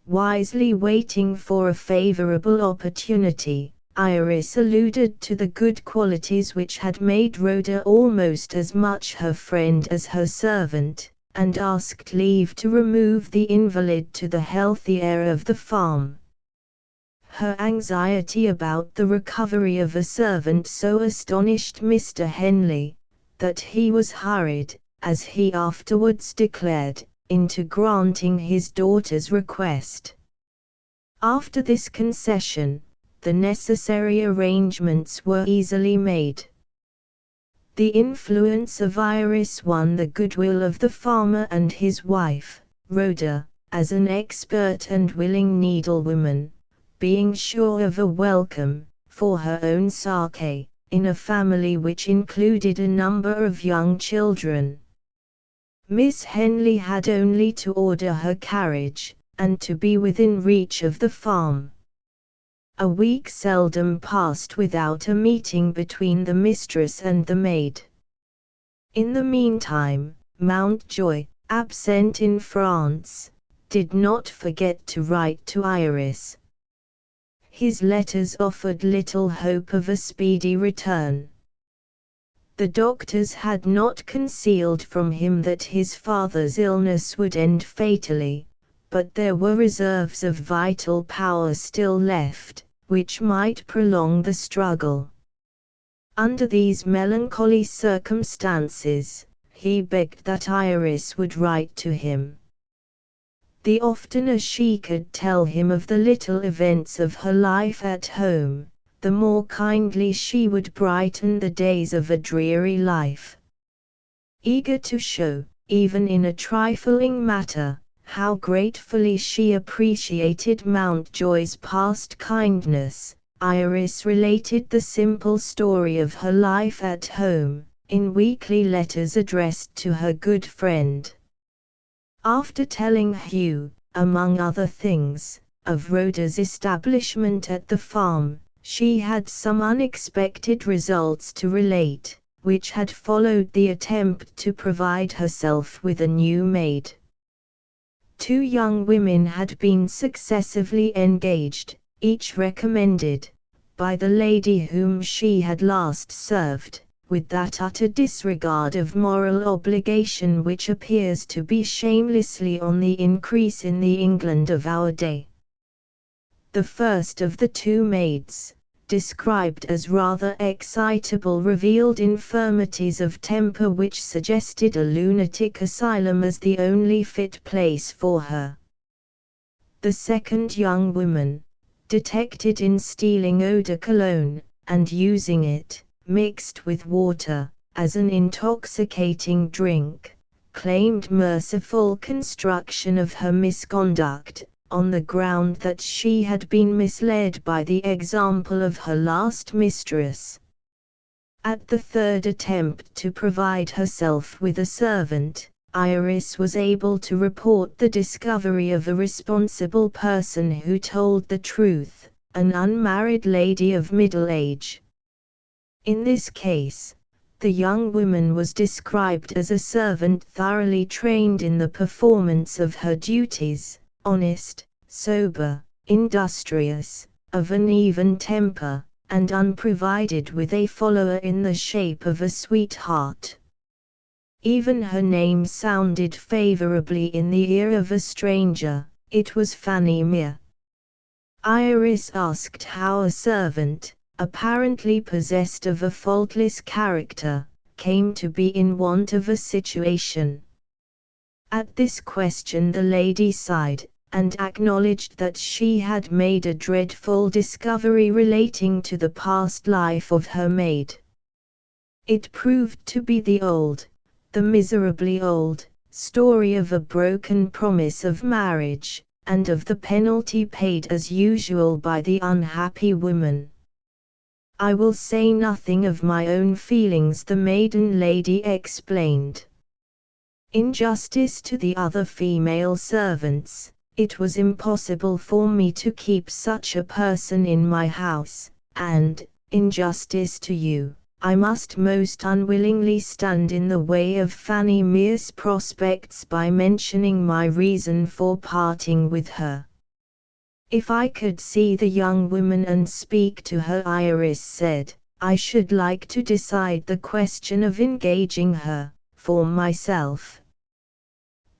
Wisely waiting for a favourable opportunity, Iris alluded to the good qualities which had made Rhoda almost as much her friend as her servant, and asked leave to remove the invalid to the healthy air of the farm. Her anxiety about the recovery of a servant so astonished Mr. Henley, that he was hurried, as he afterwards declared, into granting his daughter's request. After this concession, the necessary arrangements were easily made. The influence of Iris won the goodwill of the farmer and his wife, Rhoda, as an expert and willing needlewoman, being sure of a welcome, for her own sake, in a family which included a number of young children. Miss Henley had only to order her carriage, and to be within reach of the farm. A week seldom passed without a meeting between the mistress and the maid. In the meantime, Mountjoy, absent in France, did not forget to write to Iris. His letters offered little hope of a speedy return. The doctors had not concealed from him that his father's illness would end fatally, but there were reserves of vital power still left, which might prolong the struggle. Under these melancholy circumstances, he begged that Iris would write to him. The oftener she could tell him of the little events of her life at home, the more kindly she would brighten the days of a dreary life. Eager to show, even in a trifling matter, how gratefully she appreciated Mountjoy's past kindness, Iris related the simple story of her life at home, in weekly letters addressed to her good friend. After telling Hugh, among other things, of Rhoda's establishment at the farm, she had some unexpected results to relate, which had followed the attempt to provide herself with a new maid. 2 young women had been successively engaged, each recommended, by the lady whom she had last served, with that utter disregard of moral obligation which appears to be shamelessly on the increase in the England of our day. The first of the 2 maids, described as rather excitable, revealed infirmities of temper which suggested a lunatic asylum as the only fit place for her. The second young woman, detected in stealing eau de cologne, and using it, mixed with water, as an intoxicating drink, claimed merciful construction of her misconduct, on the ground that she had been misled by the example of her last mistress. At the third attempt to provide herself with a servant, Iris was able to report the discovery of a responsible person who told the truth, an unmarried lady of middle age. In this case, the young woman was described as a servant thoroughly trained in the performance of her duties, honest, sober, industrious, of an even temper, and unprovided with a follower in the shape of a sweetheart. Even her name sounded favorably in the ear of a stranger. It was Fanny Mere. Iris asked how a servant, apparently possessed of a faultless character, came to be in want of a situation. At this question the lady sighed, and acknowledged that she had made a dreadful discovery relating to the past life of her maid. It proved to be the miserably old, story of a broken promise of marriage, and of the penalty paid as usual by the unhappy woman. "I will say nothing of my own feelings," the maiden lady explained. "In justice to the other female servants, it was impossible for me to keep such a person in my house, and, in justice to you, I must most unwillingly stand in the way of Fanny Mere's prospects by mentioning my reason for parting with her." "If I could see the young woman and speak to her," Iris said, "I should like to decide the question of engaging her, for myself."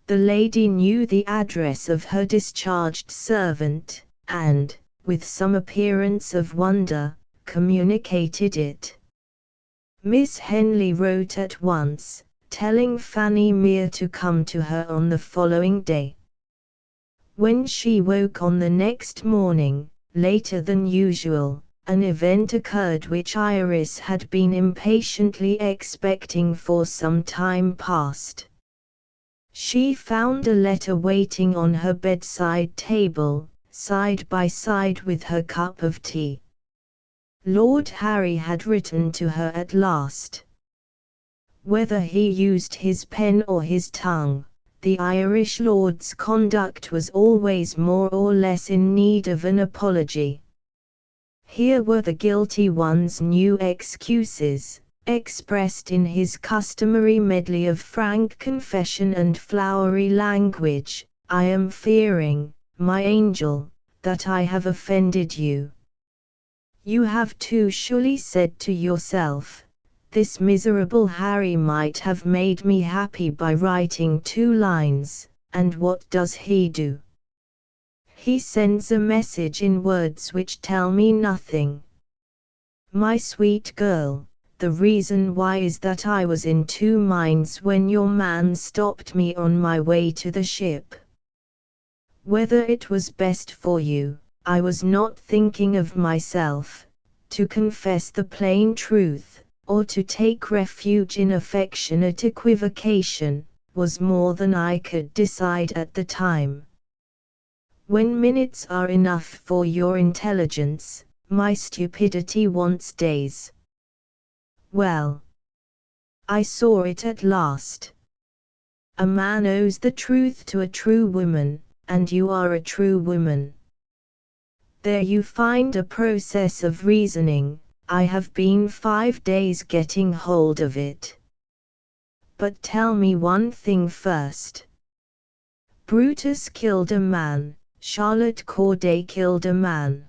The lady knew the address of her discharged servant, and, with some appearance of wonder, communicated it. Miss Henley wrote at once, telling Fanny Mere to come to her on the following day. When she woke on the next morning, later than usual, an event occurred which Iris had been impatiently expecting for some time past. She found a letter waiting on her bedside table, side by side with her cup of tea. Lord Harry had written to her at last. Whether he used his pen or his tongue, the Irish lord's conduct was always more or less in need of an apology. Here were the guilty one's new excuses, expressed in his customary medley of frank confession and flowery language. "I am fearing, my angel, that I have offended you. You have too surely said to yourself, 'This miserable Harry might have made me happy by writing 2 lines, and what does he do? He sends a message in words which tell me nothing. My sweet girl, The reason why is that I was in two minds when your man stopped me on my way to the ship. Whether it was best for you, I was not thinking of myself, to confess the plain truth, or to take refuge in affectionate equivocation, was more than I could decide at the time. When minutes are enough for your intelligence, my stupidity wants days. Well, I saw it at last. A man owes the truth to a true woman, and you are a true woman. There you find a process of reasoning. I have been 5 days getting hold of it. But tell me one thing first. Brutus killed a man, Charlotte Corday killed a man.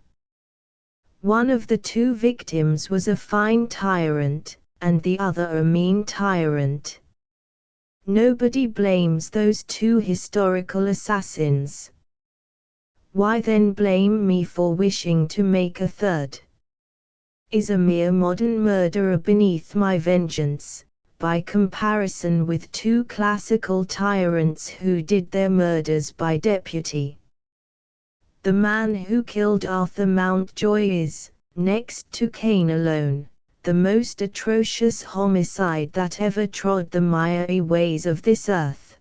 One of the two victims was a fine tyrant, and the other a mean tyrant. Nobody blames those two historical assassins. Why then blame me for wishing to make a third? Is a mere modern murderer beneath my vengeance, by comparison with two classical tyrants who did their murders by deputy? The man who killed Arthur Mountjoy is, next to Cain alone, the most atrocious homicide that ever trod the miry ways of this earth.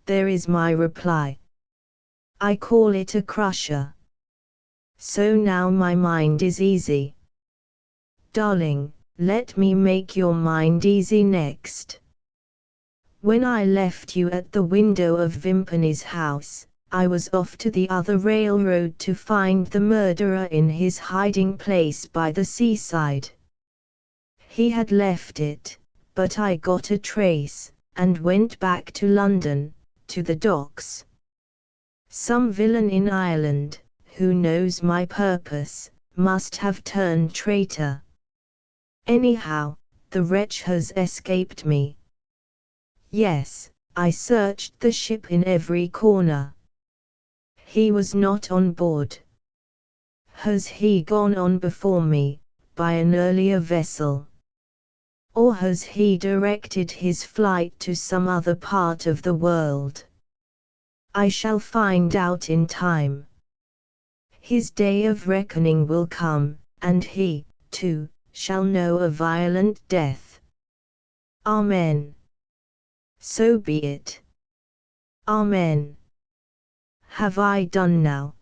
There is my reply. I call it a crusher. So now my mind is easy. Darling, let me make your mind easy next. When I left you at the window of Vimpany's house, I was off to the other railroad to find the murderer in his hiding place by the seaside. He had left it, but I got a trace, and went back to London, to the docks. Some villain in Ireland, who knows my purpose, must have turned traitor. Anyhow, the wretch has escaped me. Yes, I searched the ship in every corner. He was not on board. Has he gone on before me, by an earlier vessel? Or has he directed his flight to some other part of the world? I shall find out in time. His day of reckoning will come, and he, too, shall know a violent death. Amen. So be it. Amen. Have I done now?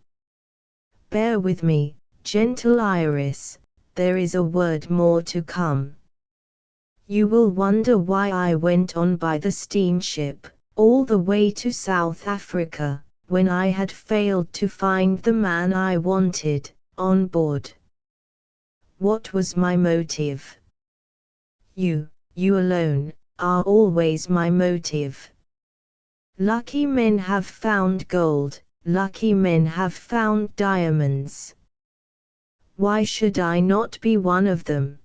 Bear with me, gentle Iris, there is a word more to come. You will wonder why I went on by the steamship, all the way to South Africa, when I had failed to find the man I wanted, on board. What was my motive? You alone, are always my motive. Lucky men have found gold, lucky men have found diamonds. Why should I not be one of them?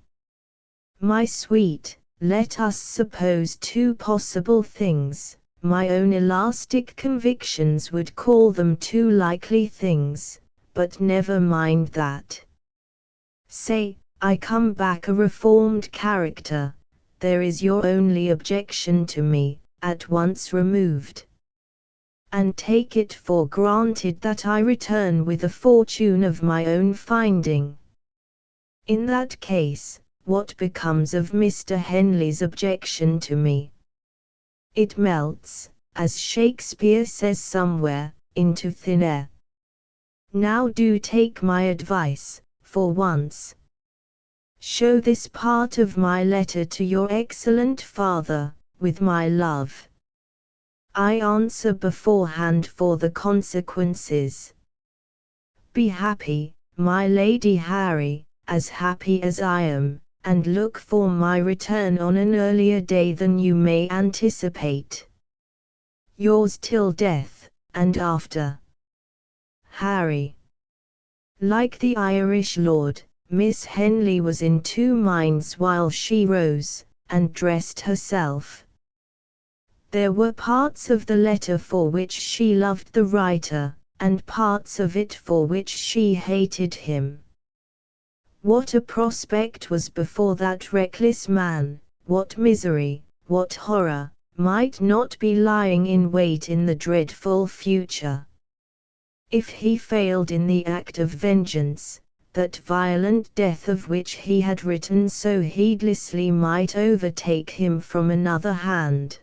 My sweet, let us suppose two possible things. My own elastic convictions would call them two likely things, but never mind that. Say, I come back a reformed character. There is your only objection to me, at once removed. And take it for granted that I return with a fortune of my own finding. In that case, what becomes of Mr. Henley's objection to me? It melts, as Shakespeare says somewhere, into thin air. Now do take my advice, for once. Show this part of my letter to your excellent father, with my love. I answer beforehand for the consequences. Be happy, my Lady Harry, as happy as I am, and look for my return on an earlier day than you may anticipate. Yours till death, and after. Harry. Like the Irish lord, Miss Henley was in two minds while she rose, and dressed herself. There were parts of the letter for which she loved the writer, and parts of it for which she hated him. What a prospect was before that reckless man, what misery, what horror, might not be lying in wait in the dreadful future. If he failed in the act of vengeance, that violent death of which he had written so heedlessly might overtake him from another hand.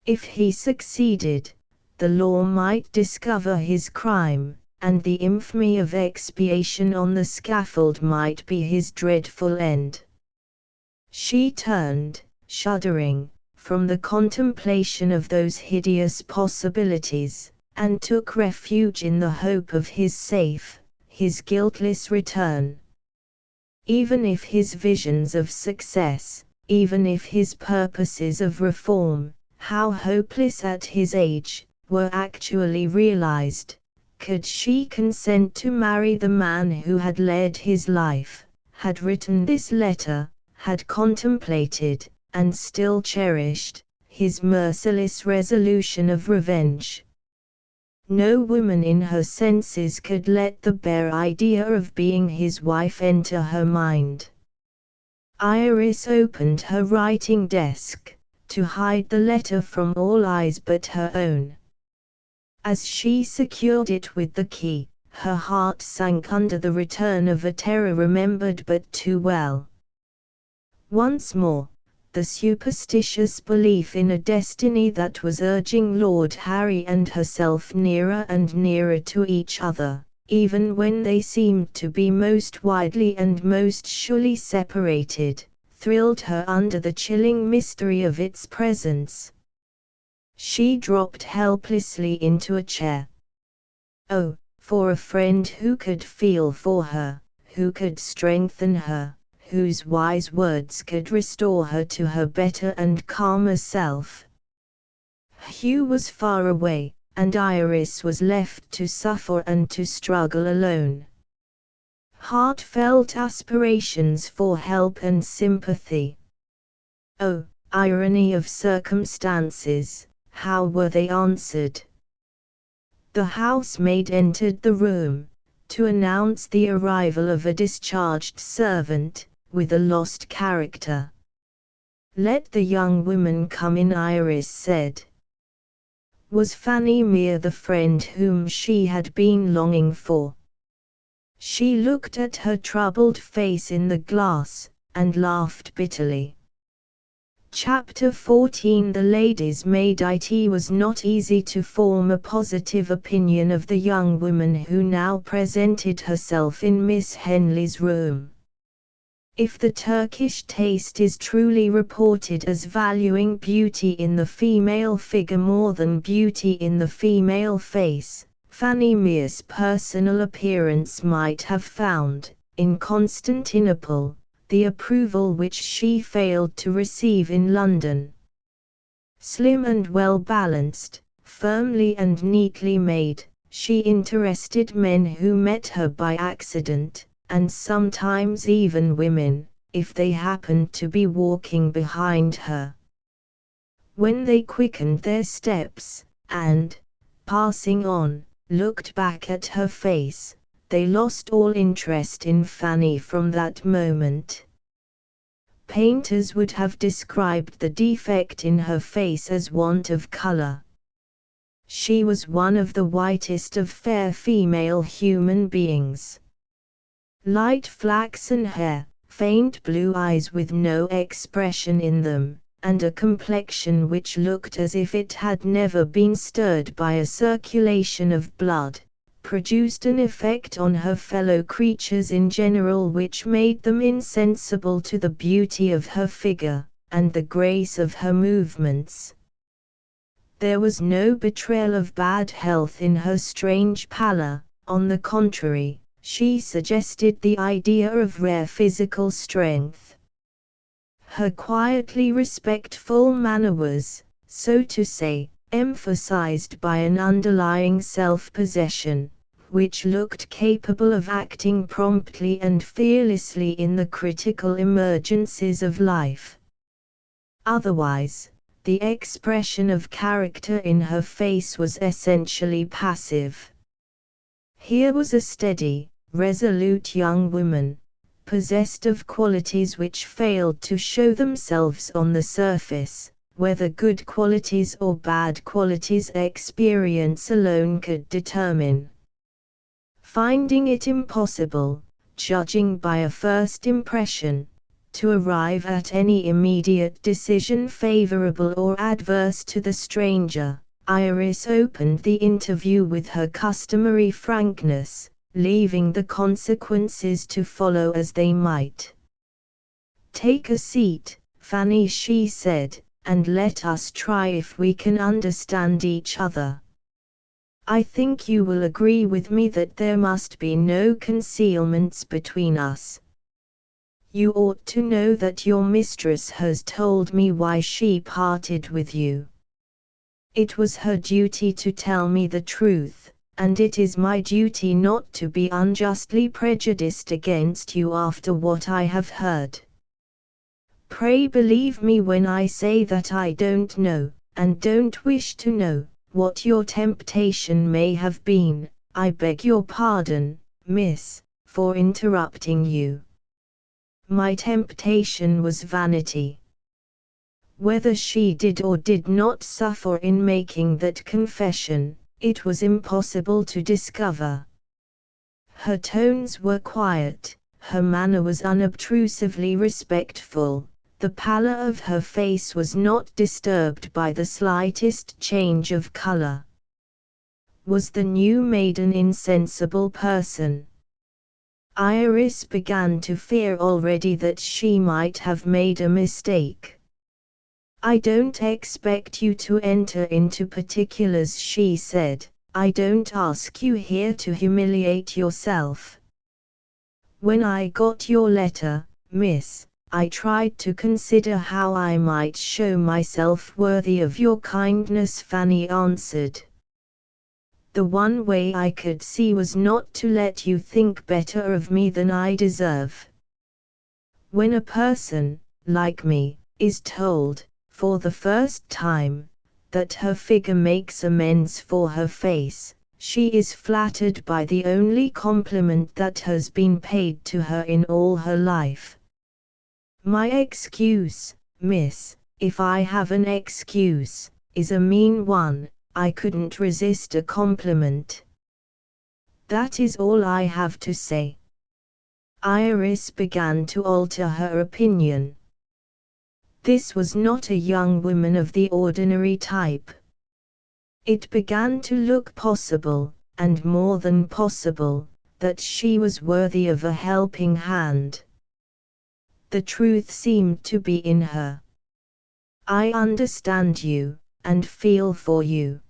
If he succeeded, the law might discover his crime, and the infamy of expiation on the scaffold might be his dreadful end. She turned, shuddering, from the contemplation of those hideous possibilities, and took refuge in the hope of his safe, his guiltless return. Even if his visions of success, even if his purposes of reform, how hopeless at his age, were actually realized, could she consent to marry the man who had led his life, had written this letter, had contemplated, and still cherished, his merciless resolution of revenge? No woman in her senses could let the bare idea of being his wife enter her mind. Iris opened her writing desk, to hide the letter from all eyes but her own. As she secured it with the key, her heart sank under the return of a terror remembered but too well. Once more, the superstitious belief in a destiny that was urging Lord Harry and herself nearer and nearer to each other, even when they seemed to be most widely and most surely separated, thrilled her under the chilling mystery of its presence. She dropped helplessly into a chair. Oh, for a friend who could feel for her, who could strengthen her, whose wise words could restore her to her better and calmer self. Hugh was far away, and Iris was left to suffer and to struggle alone. Heartfelt aspirations for help and sympathy. Oh, irony of circumstances! How were they answered? The housemaid entered the room, to announce the arrival of a discharged servant, with a lost character. "Let the young woman come in," Iris said. Was Fanny Mere the friend whom she had been longing for? She looked at her troubled face in the glass, and laughed bitterly. Chapter 14. The lady's maid. It was not easy to form a positive opinion of the young woman who now presented herself in Miss Henley's room. If the Turkish taste is truly reported as valuing beauty in the female figure more than beauty in the female face, Fanny Mere's personal appearance might have found, in Constantinople, the approval which she failed to receive in London. Slim and well-balanced, firmly and neatly made, she interested men who met her by accident, and sometimes even women, if they happened to be walking behind her. When they quickened their steps, and, passing on, looked back at her face, they lost all interest in Fanny from that moment. Painters would have described the defect in her face as want of color. She was one of the whitest of fair female human beings. Light flaxen hair, faint blue eyes with no expression in them, and a complexion which looked as if it had never been stirred by a circulation of blood, produced an effect on her fellow creatures in general which made them insensible to the beauty of her figure, and the grace of her movements. There was no betrayal of bad health in her strange pallor, on the contrary, she suggested the idea of rare physical strength. Her quietly respectful manner was, so to say, emphasized by an underlying self-possession, which looked capable of acting promptly and fearlessly in the critical emergencies of life. Otherwise, the expression of character in her face was essentially passive. Here was a steady, resolute young woman, possessed of qualities which failed to show themselves on the surface, whether good qualities or bad qualities experience alone could determine. Finding it impossible, judging by a first impression, to arrive at any immediate decision favorable or adverse to the stranger, Iris opened the interview with her customary frankness, leaving the consequences to follow as they might. "Take a seat, Fanny," she said, "and let us try if we can understand each other. I think you will agree with me that there must be no concealments between us. You ought to know that your mistress has told me why she parted with you. It was her duty to tell me the truth, and it is my duty not to be unjustly prejudiced against you after what I have heard. Pray believe me when I say that I don't know, and don't wish to know, what your temptation may have been. I beg your pardon, miss, for interrupting you. My temptation was vanity." Whether she did or did not suffer in making that confession, it was impossible to discover. Her tones were quiet, her manner was unobtrusively respectful, the pallor of her face was not disturbed by the slightest change of color. Was the new maid an insensible person? Iris began to fear already that she might have made a mistake. "I don't expect you to enter into particulars," she said. "I don't ask you here to humiliate yourself. When I got your letter, miss, I tried to consider how I might show myself worthy of your kindness," Fanny answered. "The one way I could see was not to let you think better of me than I deserve. When a person, like me, is told, for the first time, that her figure makes amends for her face, she is flattered by the only compliment that has been paid to her in all her life. My excuse, miss, if I have an excuse, is a mean one. I couldn't resist a compliment. That is all I have to say." Iris began to alter her opinion. This was not a young woman of the ordinary type. It began to look possible, and more than possible, that she was worthy of a helping hand. The truth seemed to be in her. "I understand you, and feel for you."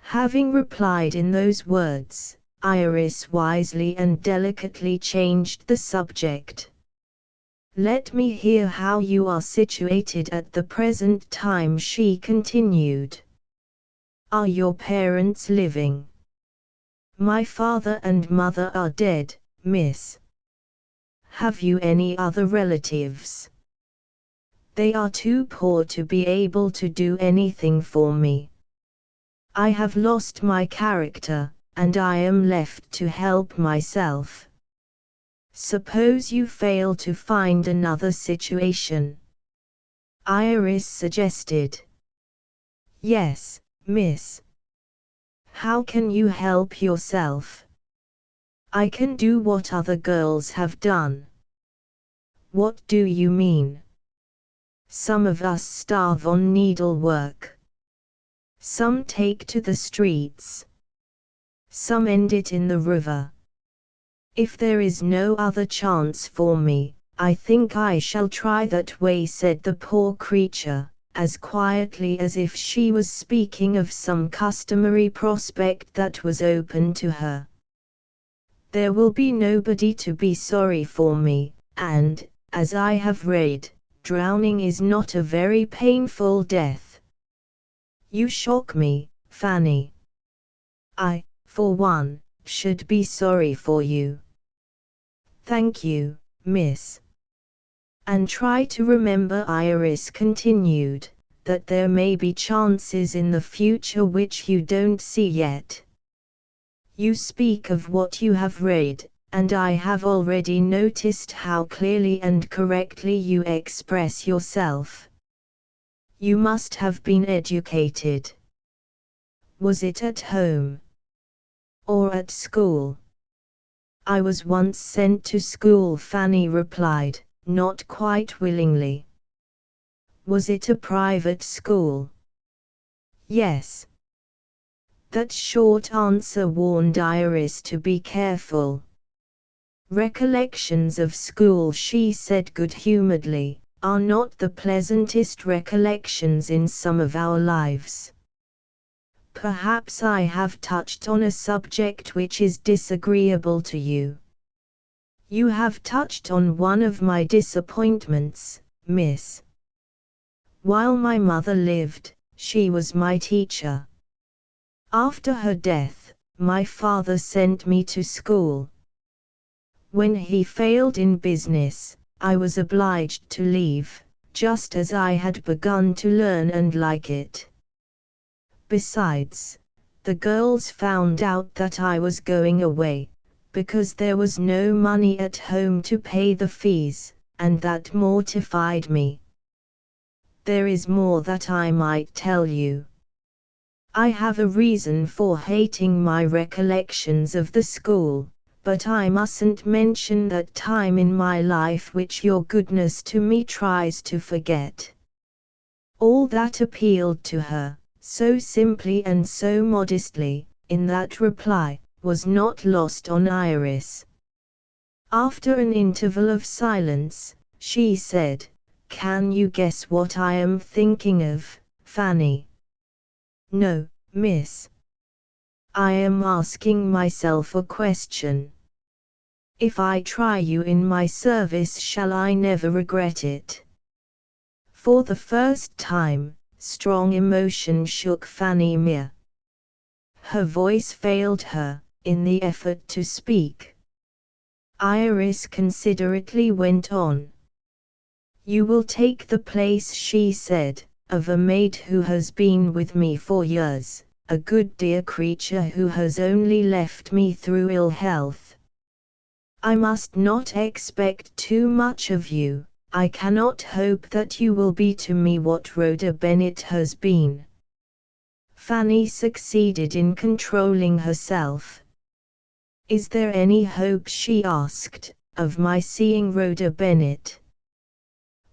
Having replied in those words, Iris wisely and delicately changed the subject. "Let me hear how you are situated at the present time," she continued. "Are your parents living?" "My father and mother are dead, miss." "Have you any other relatives?" "They are too poor to be able to do anything for me. I have lost my character, and I am left to help myself." "Suppose you fail to find another situation?" Iris suggested. "Yes, miss." "How can you help yourself?" "I can do what other girls have done." "What do you mean?" "Some of us starve on needlework. Some take to the streets. Some end it in the river. If there is no other chance for me, I think I shall try that way," said the poor creature, as quietly as if she was speaking of some customary prospect that was open to her. "There will be nobody to be sorry for me, and, as I have read, drowning is not a very painful death." "You shock me, Fanny. I, for one, should be sorry for you." "Thank you, miss." "And try to remember," Iris continued, "that there may be chances in the future which you don't see yet. You speak of what you have read, and I have already noticed how clearly and correctly you express yourself. You must have been educated. Was it at home? Or at school? I was once sent to school, Fanny replied, not quite willingly. Was it a private school? Yes. That short answer warned Iris to be careful. Recollections of school, she said good-humoredly, are not the pleasantest recollections in some of our lives. Perhaps I have touched on a subject which is disagreeable to you. You have touched on one of my disappointments, miss. While my mother lived, she was my teacher. After her death, my father sent me to school. When he failed in business, I was obliged to leave, just as I had begun to learn and like it. Besides, the girls found out that I was going away, because there was no money at home to pay the fees, and that mortified me. There is more that I might tell you. I have a reason for hating my recollections of the school, but I mustn't mention that time in my life which your goodness to me tries to forget. All that appealed to her, so simply and so modestly, in that reply, was not lost on Iris. After an interval of silence, she said, "Can you guess what I am thinking of, Fanny?" "No, miss. I am asking myself a question. If I try you in my service, shall I never regret it?" For the first time, strong emotion shook Fanny Mere. Her voice failed her, in the effort to speak. Iris considerately went on. "You will take the place," she said, "of a maid who has been with me for years, a good dear creature who has only left me through ill health. I must not expect too much of you. I cannot hope that you will be to me what Rhoda Bennet has been." Fanny succeeded in controlling herself. "Is there any hope," she asked, "of my seeing Rhoda Bennet?"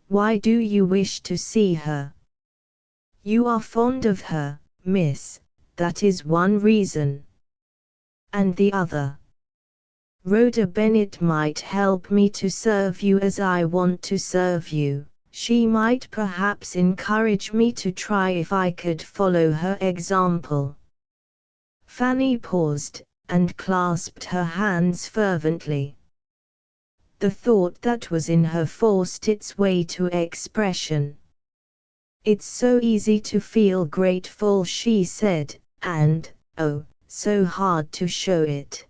"Why do you wish to see her?" "You are fond of her, miss, that is one reason." "And the other?" "Rhoda Bennet might help me to serve you as I want to serve you. She might perhaps encourage me to try if I could follow her example." Fanny paused, and clasped her hands fervently. The thought that was in her forced its way to expression. "It's so easy to feel grateful," she said, "and, oh, so hard to show it."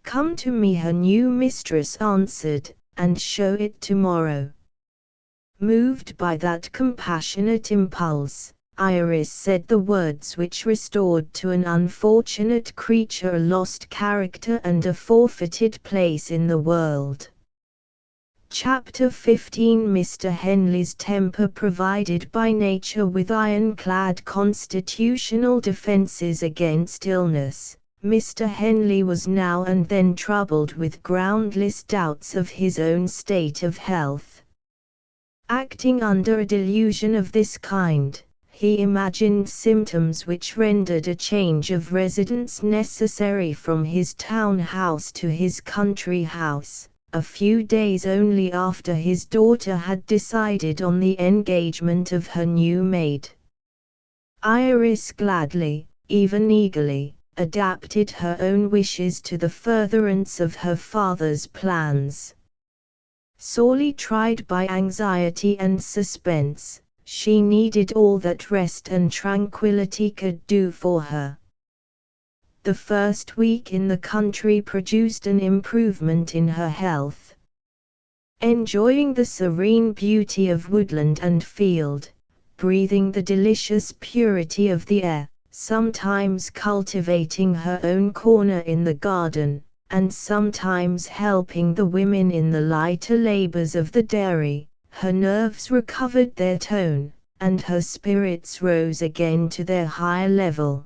"Come to me," her new mistress answered, "and show it tomorrow." Moved by that compassionate impulse, Iris said the words which restored to an unfortunate creature a lost character and a forfeited place in the world. Chapter 15. Mr. Henley's temper, provided by nature with ironclad constitutional defences against illness, Mr. Henley was now and then troubled with groundless doubts of his own state of health. Acting under a delusion of this kind, he imagined symptoms which rendered a change of residence necessary from his town house to his country house, a few days only after his daughter had decided on the engagement of her new maid. Iris gladly, even eagerly, adapted her own wishes to the furtherance of her father's plans. Sorely tried by anxiety and suspense, she needed all that rest and tranquility could do for her. The first week in the country produced an improvement in her health. Enjoying the serene beauty of woodland and field, breathing the delicious purity of the air, sometimes cultivating her own corner in the garden, and sometimes helping the women in the lighter labors of the dairy, her nerves recovered their tone, and her spirits rose again to their higher level.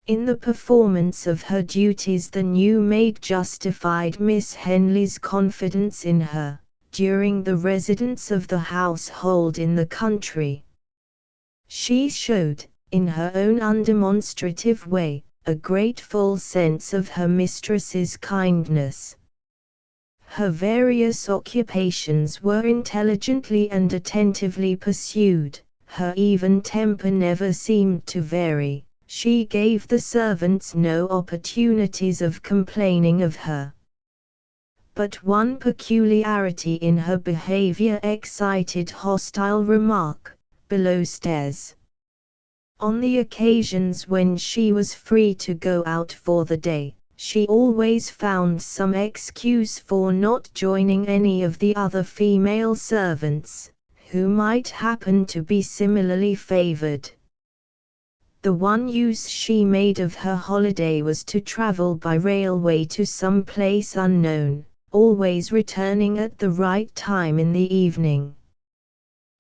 In the performance of her duties, the new maid justified Miss Henley's confidence in her, during the residence of the household in the country. She showed, in her own undemonstrative way, a grateful sense of her mistress's kindness. Her various occupations were intelligently and attentively pursued, her even temper never seemed to vary, she gave the servants no opportunities of complaining of her. But one peculiarity in her behavior excited hostile remark, below stairs. On the occasions when she was free to go out for the day, she always found some excuse for not joining any of the other female servants, who might happen to be similarly favored. The one use she made of her holiday was to travel by railway to some place unknown, always returning at the right time in the evening.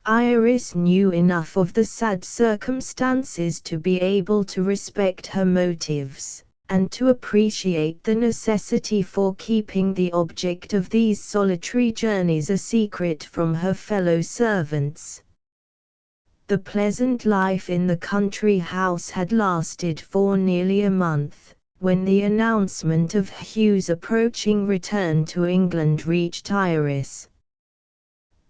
Iris knew enough of the sad circumstances to be able to respect her motives, and to appreciate the necessity for keeping the object of these solitary journeys a secret from her fellow servants. The pleasant life in the country house had lasted for nearly a month, when the announcement of Hugh's approaching return to England reached Iris.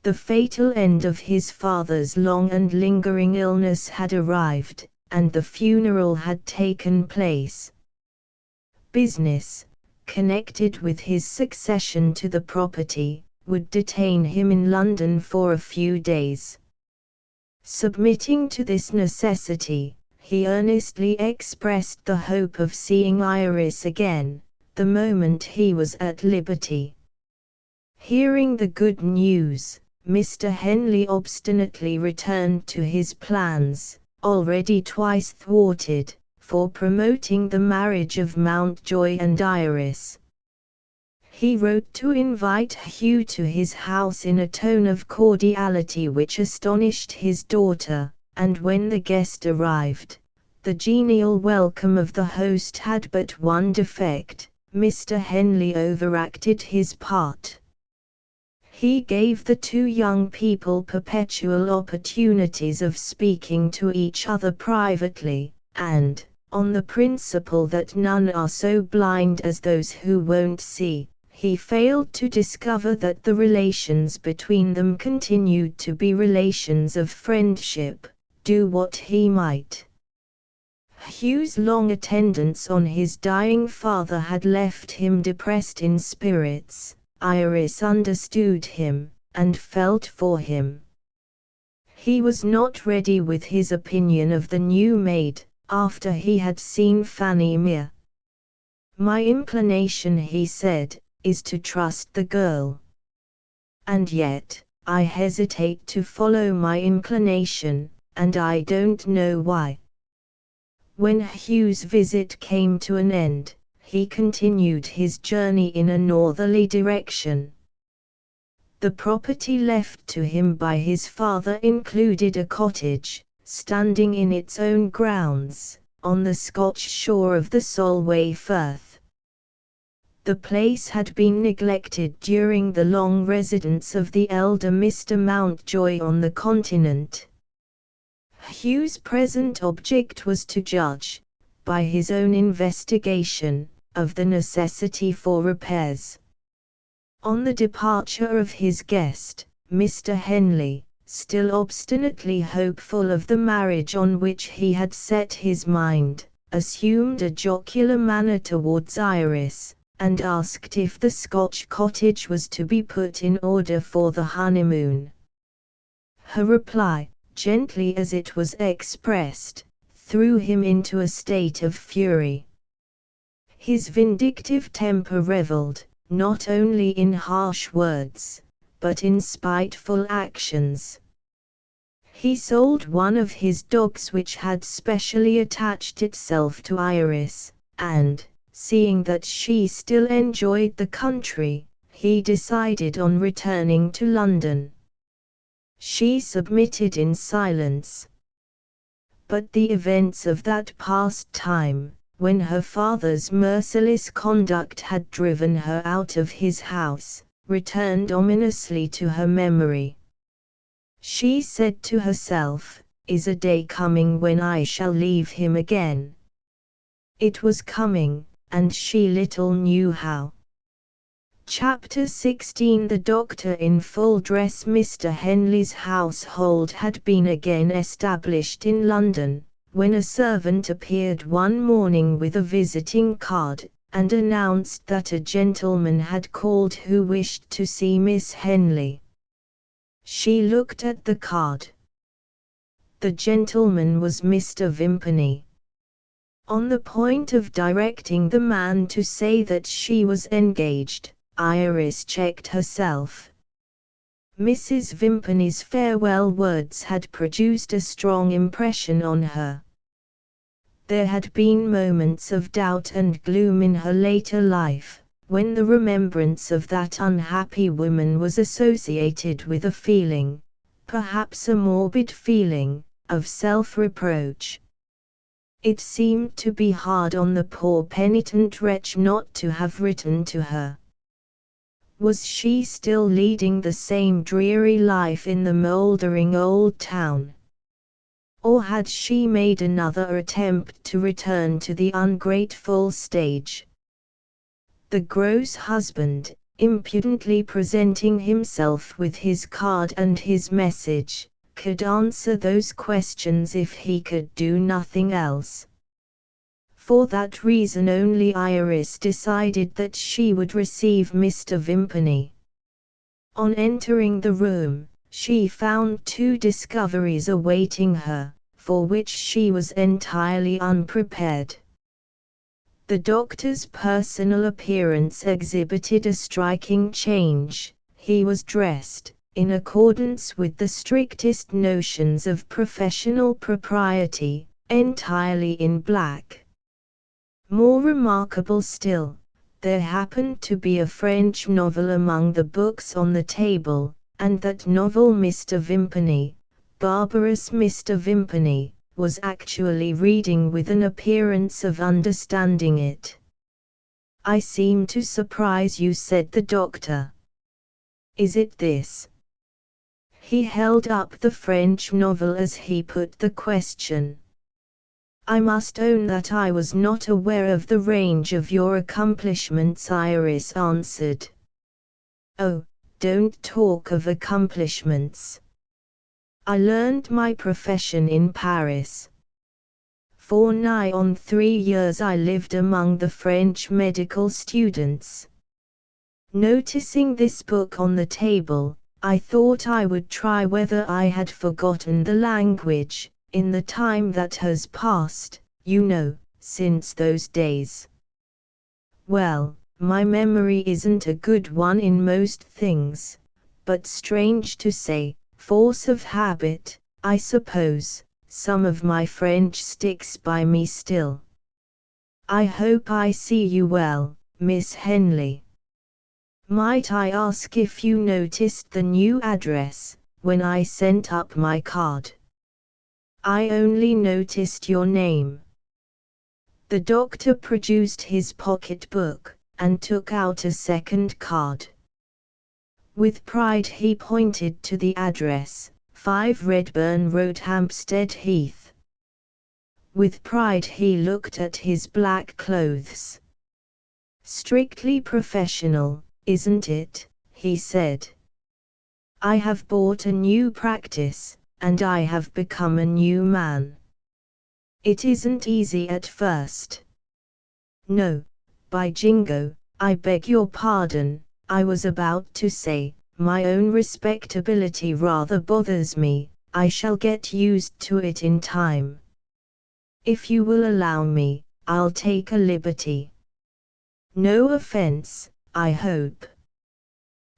The fatal end of his father's long and lingering illness had arrived, and the funeral had taken place. Business, connected with his succession to the property, would detain him in London for a few days. Submitting to this necessity, he earnestly expressed the hope of seeing Iris again, the moment he was at liberty. Hearing the good news, Mr. Henley obstinately returned to his plans, already twice thwarted, for promoting the marriage of Mountjoy and Iris. He wrote to invite Hugh to his house in a tone of cordiality which astonished his daughter, and when the guest arrived, the genial welcome of the host had but one defect: Mr. Henley overacted his part. He gave the two young people perpetual opportunities of speaking to each other privately, and, on the principle that none are so blind as those who won't see, he failed to discover that the relations between them continued to be relations of friendship, do what he might. Hugh's long attendance on his dying father had left him depressed in spirits. Iris understood him, and felt for him. He was not ready with his opinion of the new maid, after he had seen Fanny Mere. "My inclination," he said, "is to trust the girl. And yet, I hesitate to follow my inclination, and I don't know why." When Hugh's visit came to an end, he continued his journey in a northerly direction. The property left to him by his father included a cottage, standing in its own grounds, on the Scotch shore of the Solway Firth. The place had been neglected during the long residence of the elder Mr. Mountjoy on the Continent. Hugh's present object was to judge, by his own investigation, of the necessity for repairs. On the departure of his guest, Mr. Henley, still obstinately hopeful of the marriage on which he had set his mind, assumed a jocular manner towards Iris, and asked if the Scotch cottage was to be put in order for the honeymoon. Her reply, gently as it was expressed, threw him into a state of fury. His vindictive temper revelled, not only in harsh words, but in spiteful actions. He sold one of his dogs which had specially attached itself to Iris, and, seeing that she still enjoyed the country, he decided on returning to London. She submitted in silence. But the events of that past time, when her father's merciless conduct had driven her out of his house, returned ominously to her memory. She said to herself, "Is a day coming when I shall leave him again?" It was coming, and she little knew how. Chapter 16. The doctor in full dress. Mr. Henley's household had been again established in London, when a servant appeared one morning with a visiting card, and announced that a gentleman had called who wished to see Miss Henley. She looked at the card. The gentleman was Mr. Vimpany. On the point of directing the man to say that she was engaged, Iris checked herself. Mrs. Vimpany's farewell words had produced a strong impression on her. There had been moments of doubt and gloom in her later life, when the remembrance of that unhappy woman was associated with a feeling, perhaps a morbid feeling, of self-reproach. It seemed to be hard on the poor penitent wretch not to have written to her. Was she still leading the same dreary life in the mouldering old town? Or had she made another attempt to return to the ungrateful stage? The gross husband, impudently presenting himself with his card and his message, could answer those questions if he could do nothing else. For that reason only Iris decided that she would receive Mr. Vimpany. On entering the room, she found two discoveries awaiting her, for which she was entirely unprepared. The doctor's personal appearance exhibited a striking change. He was dressed, in accordance with the strictest notions of professional propriety, entirely in black. More remarkable still, there happened to be a French novel among the books on the table, and that novel Mr. Vimpany, barbarous Mr. Vimpany, was actually reading with an appearance of understanding it. "I seem to surprise you," said the doctor. "Is it this?" He held up the French novel as he put the question. "I must own that I was not aware of the range of your accomplishments," Iris answered. "Oh, don't talk of accomplishments. I learned my profession in Paris. For nigh on 3 years I lived among the French medical students. Noticing this book on the table, I thought I would try whether I had forgotten the language, in the time that has passed, you know, since those days. Well, my memory isn't a good one in most things, but strange to say, force of habit, I suppose, some of my French sticks by me still. I hope I see you well, Miss Henley. Might I ask if you noticed the new address, when I sent up my card?" "I only noticed your name." The doctor produced his pocket-book, and took out a second card. With pride he pointed to the address, 5 Redburn Road, Hampstead Heath. With pride he looked at his black clothes. "Strictly professional, isn't it?" he said. "I have bought a new practice, and I have become a new man. It isn't easy at first. No, by jingo, I beg your pardon, I was about to say, my own respectability rather bothers me. I shall get used to it in time. If you will allow me, I'll take a liberty. No offense, I hope."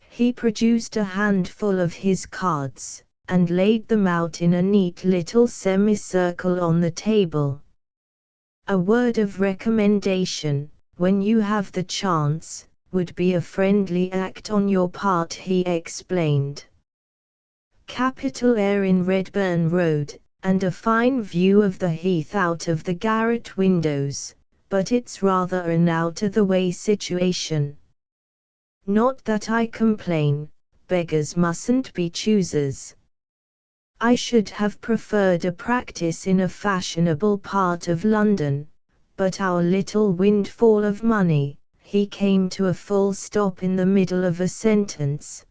He produced a handful of his cards, and laid them out in a neat little semicircle on the table. "A word of recommendation, when you have the chance, would be a friendly act on your part, he explained. Capital air in Redburn Road, and a fine view of the heath out of the garret windows, but it's rather an out-of-the-way situation. Not that I complain, beggars mustn't be choosers. I should have preferred a practice in a fashionable part of London, but our little windfall of money, he came to a full stop in the middle of a sentence.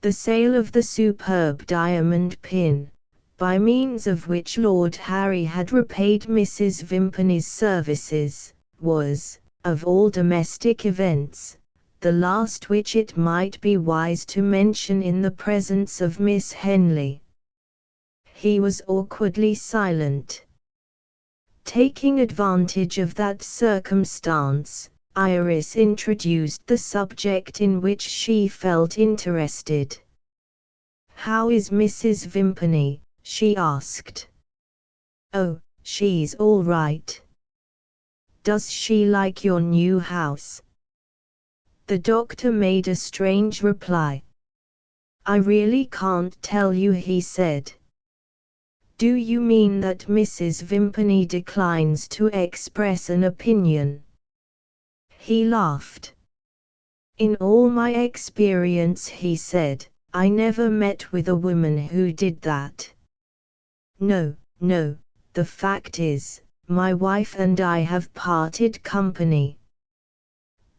The sale of the superb diamond pin, by means of which Lord Harry had repaid Mrs. Vimpany's services, was, of all domestic events, the last which it might be wise to mention in the presence of Miss Henley. He was awkwardly silent. Taking advantage of that circumstance, Iris introduced the subject in which she felt interested. "How is Mrs. Vimpany?" she asked. "Oh, she's all right." "Does she like your new house?" The doctor made a strange reply. "I really can't tell you," he said. "Do you mean that Mrs. Vimpany declines to express an opinion?" He laughed. "In all my experience," he said, "I never met with a woman who did that. No, no, the fact is, my wife and I have parted company.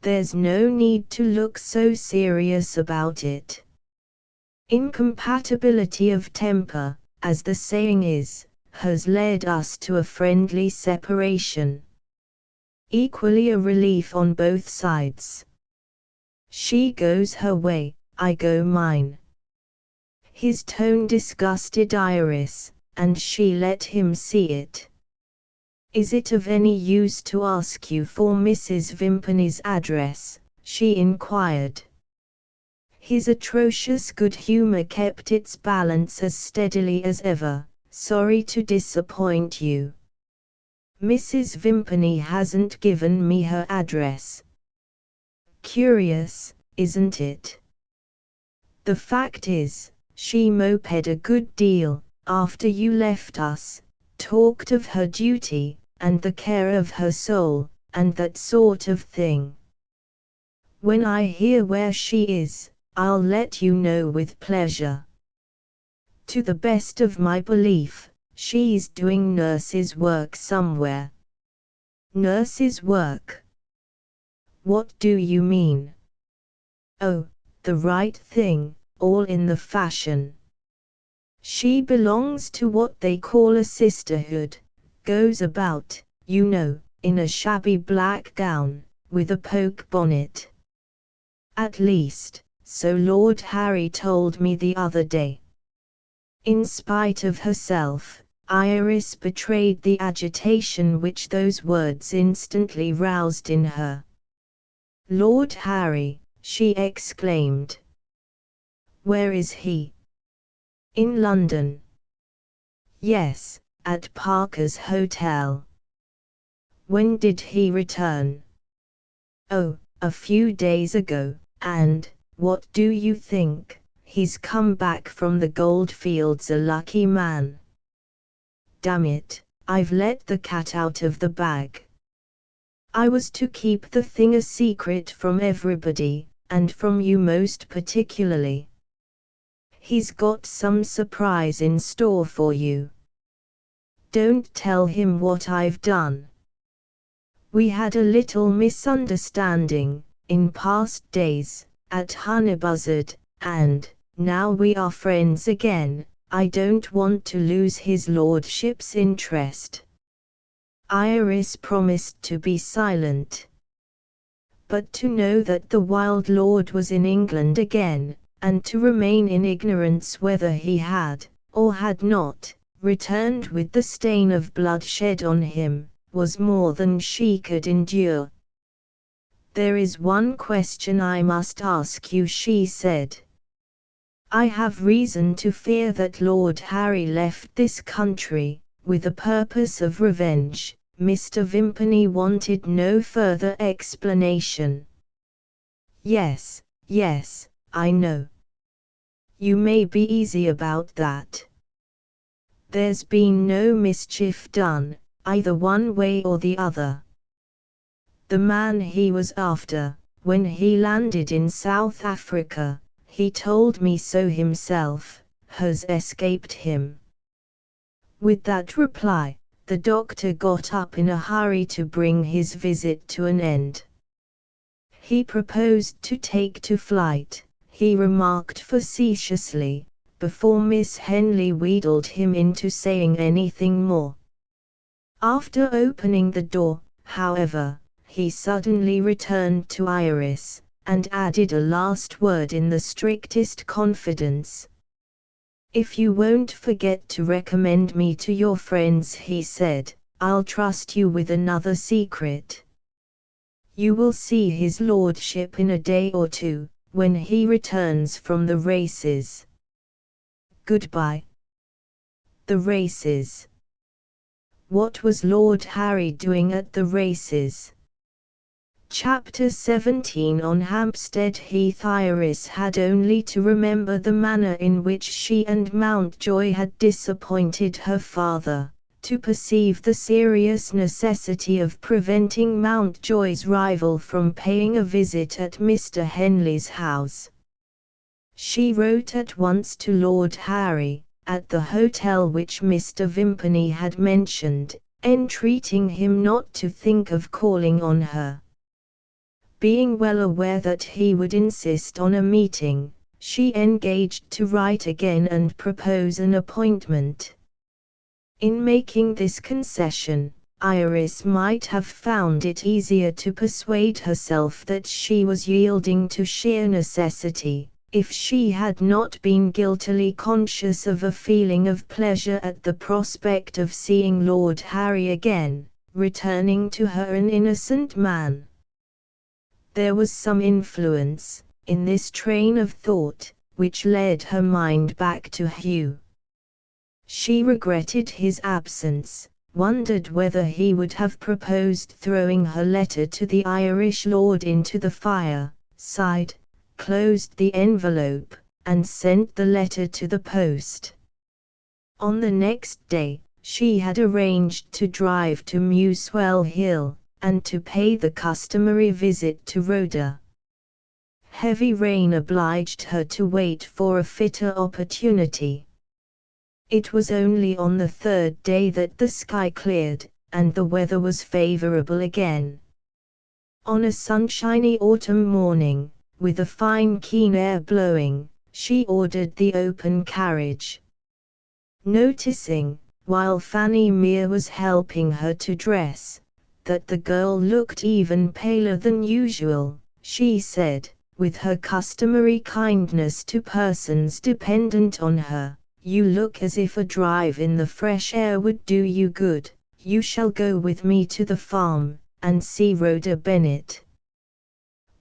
There's no need to look so serious about it. Incompatibility of temper, as the saying is, has led us to a friendly separation. Equally a relief on both sides. She goes her way, I go mine." His tone disgusted Iris, and she let him see it. "Is it of any use to ask you for Mrs. Vimpany's address?" she inquired. His atrocious good humour kept its balance as steadily as ever. "Sorry to disappoint you. Mrs. Vimpany hasn't given me her address." "Curious, isn't it? The fact is, she moped a good deal, after you left us, talked of her duty, and the care of her soul, and that sort of thing. When I hear where she is, I'll let you know with pleasure. To the best of my belief, she's doing nurse's work somewhere." "Nurse's work? What do you mean?" "Oh, the right thing, all in the fashion. She belongs to what they call a sisterhood, goes about, you know, in a shabby black gown, with a poke bonnet. At least, so Lord Harry told me the other day." In spite of herself, Iris betrayed the agitation which those words instantly roused in her. "Lord Harry!" she exclaimed. "Where is he?" "In London." "Yes, at Parker's Hotel." "When did he return?" "Oh, a few days ago, and, what do you think, he's come back from the goldfields a lucky man. Damn it, I've let the cat out of the bag. I was to keep the thing a secret from everybody, and from you most particularly. He's got some surprise in store for you. Don't tell him what I've done. We had a little misunderstanding, in past days, at Honeybuzzard, and, now we are friends again, I don't want to lose his lordship's interest." Iris promised to be silent. But to know that the wild lord was in England again, and to remain in ignorance whether he had, or had not, returned with the stain of bloodshed on him, was more than she could endure. "There is one question I must ask you," she said. "I have reason to fear that Lord Harry left this country, with a purpose of revenge, Mr. Vimpany wanted no further explanation. Yes, yes, I know. You may be easy about that. There's been no mischief done, either one way or the other. The man he was after, when he landed in South Africa, he told me so himself, has escaped him. With that reply, the doctor got up in a hurry to bring his visit to an end. He proposed to take to flight, he remarked facetiously, before Miss Henley wheedled him into saying anything more. After opening the door, however, he suddenly returned to Iris, and added a last word in the strictest confidence. "If you won't forget to recommend me to your friends," he said, "I'll trust you with another secret. You will see his lordship in a day or two, when he returns from the races. Goodbye." The races. What was Lord Harry doing at the races? Chapter 17. On Hampstead Heath. Iris had only to remember the manner in which she and Mountjoy had disappointed her father, to perceive the serious necessity of preventing Mountjoy's rival from paying a visit at Mr. Henley's house. She wrote at once to Lord Harry, at the hotel which Mr. Vimpany had mentioned, entreating him not to think of calling on her. Being well aware that he would insist on a meeting, she engaged to write again and propose an appointment. In making this concession, Iris might have found it easier to persuade herself that she was yielding to sheer necessity, if she had not been guiltily conscious of a feeling of pleasure at the prospect of seeing Lord Harry again, returning to her an innocent man. There was some influence, in this train of thought, which led her mind back to Hugh. She regretted his absence, wondered whether he would have proposed throwing her letter to the Irish lord into the fire, sighed, closed the envelope, and sent the letter to the post. On the next day, she had arranged to drive to Muswell Hill, and to pay the customary visit to Rhoda. Heavy rain obliged her to wait for a fitter opportunity. It was only on the third day that the sky cleared, and the weather was favourable again. On a sunshiny autumn morning, with a fine keen air blowing, she ordered the open carriage. Noticing, while Fanny Mere was helping her to dress, that the girl looked even paler than usual, she said, with her customary kindness to persons dependent on her, "You look as if a drive in the fresh air would do you good. You shall go with me to the farm, and see Rhoda Bennet."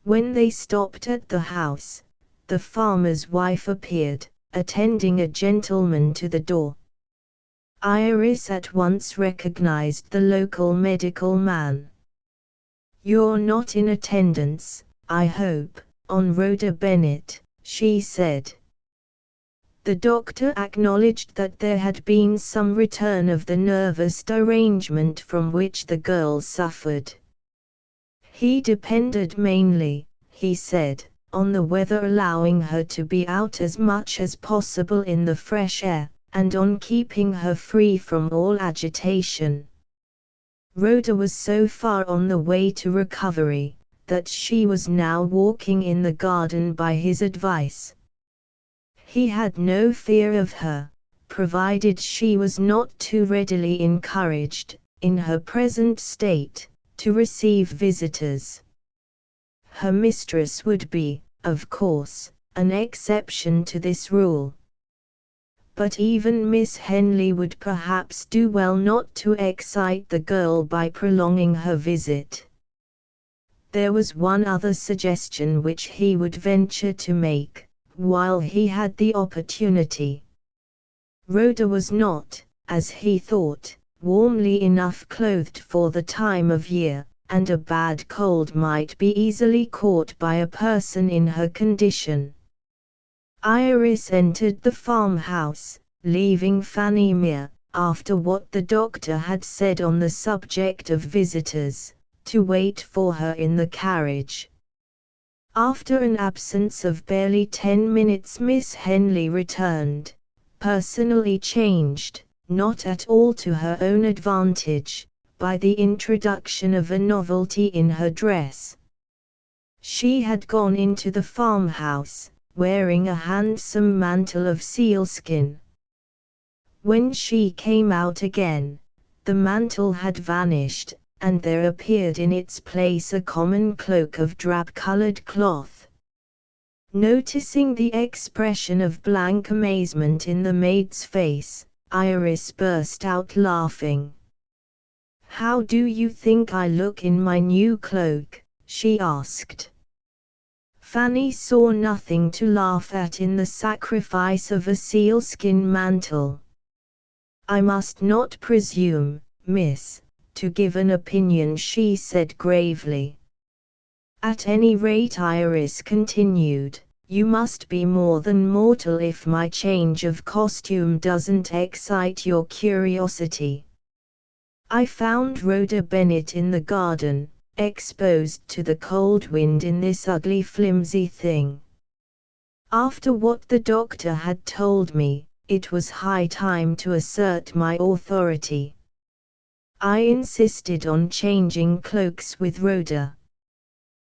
When they stopped at the house, the farmer's wife appeared, attending a gentleman to the door. Iris at once recognized the local medical man. "You're not in attendance, I hope, on Rhoda Bennet," she said. The doctor acknowledged that there had been some return of the nervous derangement from which the girl suffered. He depended mainly, he said, on the weather allowing her to be out as much as possible in the fresh air, and on keeping her free from all agitation. Rhoda was so far on the way to recovery, that she was now walking in the garden by his advice. He had no fear of her, provided she was not too readily encouraged, in her present state, to receive visitors. Her mistress would be, of course, an exception to this rule. But even Miss Henley would perhaps do well not to excite the girl by prolonging her visit. There was one other suggestion which he would venture to make, while he had the opportunity. Rhoda was not, as he thought, warmly enough clothed for the time of year, and a bad cold might be easily caught by a person in her condition. Iris entered the farmhouse, leaving Fanny Mere, after what the doctor had said on the subject of visitors, to wait for her in the carriage. After an absence of barely 10 minutes, Miss Henley returned, personally changed, not at all to her own advantage, by the introduction of a novelty in her dress. She had gone into the farmhouse, wearing a handsome mantle of sealskin. When she came out again, the mantle had vanished, and there appeared in its place a common cloak of drab-colored cloth. Noticing the expression of blank amazement in the maid's face, Iris burst out laughing. "How do you think I look in my new cloak?" she asked. Fanny saw nothing to laugh at in the sacrifice of a sealskin mantle. "I must not presume, miss, to give an opinion," she said gravely. "At any rate," Iris continued, "you must be more than mortal if my change of costume doesn't excite your curiosity. I found Rhoda Bennet in the garden, exposed to the cold wind in this ugly flimsy thing. After what the doctor had told me, it was high time to assert my authority. I insisted on changing cloaks with Rhoda.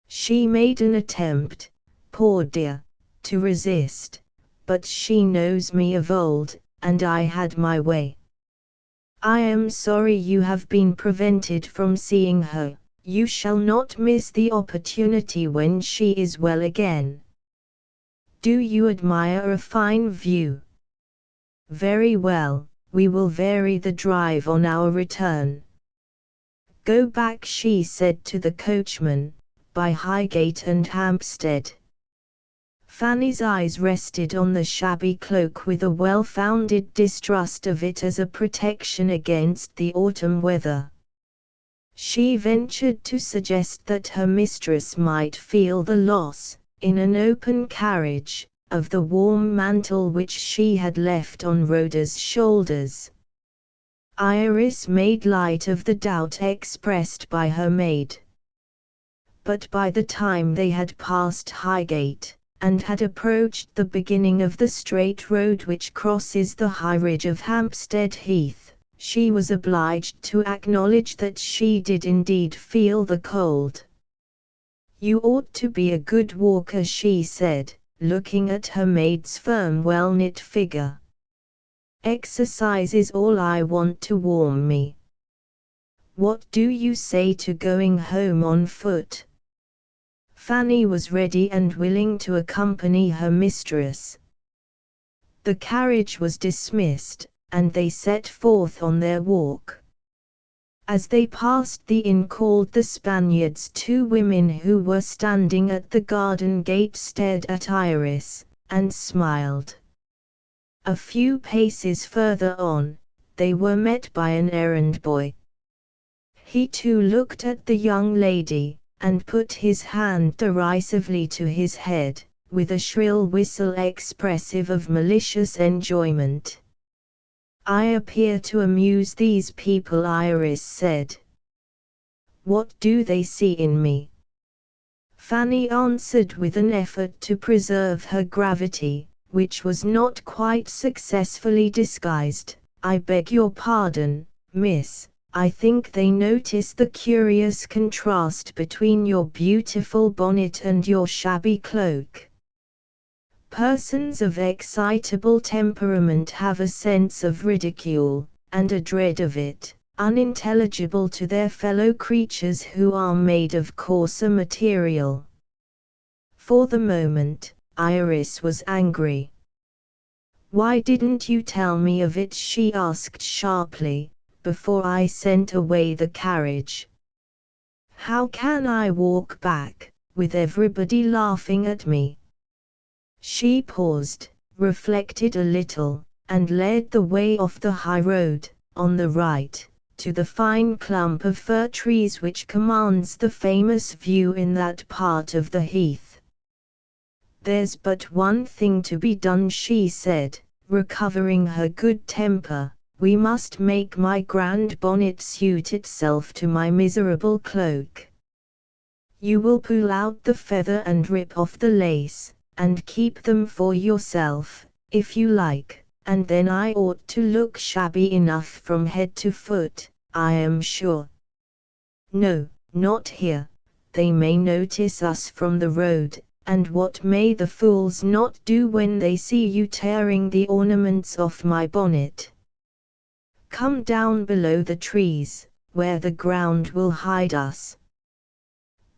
She made an attempt, poor dear, to resist, but she knows me of old, and I had my way. I am sorry you have been prevented from seeing her. You shall not miss the opportunity when she is well again. Do you admire a fine view? Very well, we will vary the drive on our return. Go back," she said to the coachman, "by Highgate and Hampstead." Fanny's eyes rested on the shabby cloak with a well-founded distrust of it as a protection against the autumn weather. She ventured to suggest that her mistress might feel the loss, in an open carriage, of the warm mantle which she had left on Rhoda's shoulders. Iris made light of the doubt expressed by her maid. But by the time they had passed Highgate, and had approached the beginning of the straight road which crosses the high ridge of Hampstead Heath, she was obliged to acknowledge that she did indeed feel the cold. "You ought to be a good walker," she said, looking at her maid's firm well-knit figure. "Exercise is all I want to warm me. What do you say to going home on foot?" Fanny was ready and willing to accompany her mistress. The carriage was dismissed, and they set forth on their walk. As they passed the inn called the Spaniards, 2 women who were standing at the garden gate stared at Iris, and smiled. A few paces further on, they were met by an errand boy. He too looked at the young lady, and put his hand derisively to his head, with a shrill whistle expressive of malicious enjoyment. "I appear to amuse these people," Iris said. "What do they see in me?" Fanny answered with an effort to preserve her gravity, which was not quite successfully disguised. "I beg your pardon, miss, I think they notice the curious contrast between your beautiful bonnet and your shabby cloak. Persons of excitable temperament have a sense of ridicule, and a dread of it, unintelligible to their fellow creatures who are made of coarser material." For the moment, Iris was angry. "Why didn't you tell me of it?" she asked sharply, "before I sent away the carriage? How can I walk back, with everybody laughing at me?" She paused, reflected a little, and led the way off the high road, on the right, to the fine clump of fir trees which commands the famous view in that part of the heath. "There's but one thing to be done," she said, recovering her good temper. "We must make my grand bonnet suit itself to my miserable cloak. You will pull out the feather and rip off the lace, and keep them for yourself, if you like, and then I ought to look shabby enough from head to foot, I am sure." "No, not here. They may notice us from the road, and what may the fools not do when they see you tearing the ornaments off my bonnet? Come down below the trees, where the ground will hide us."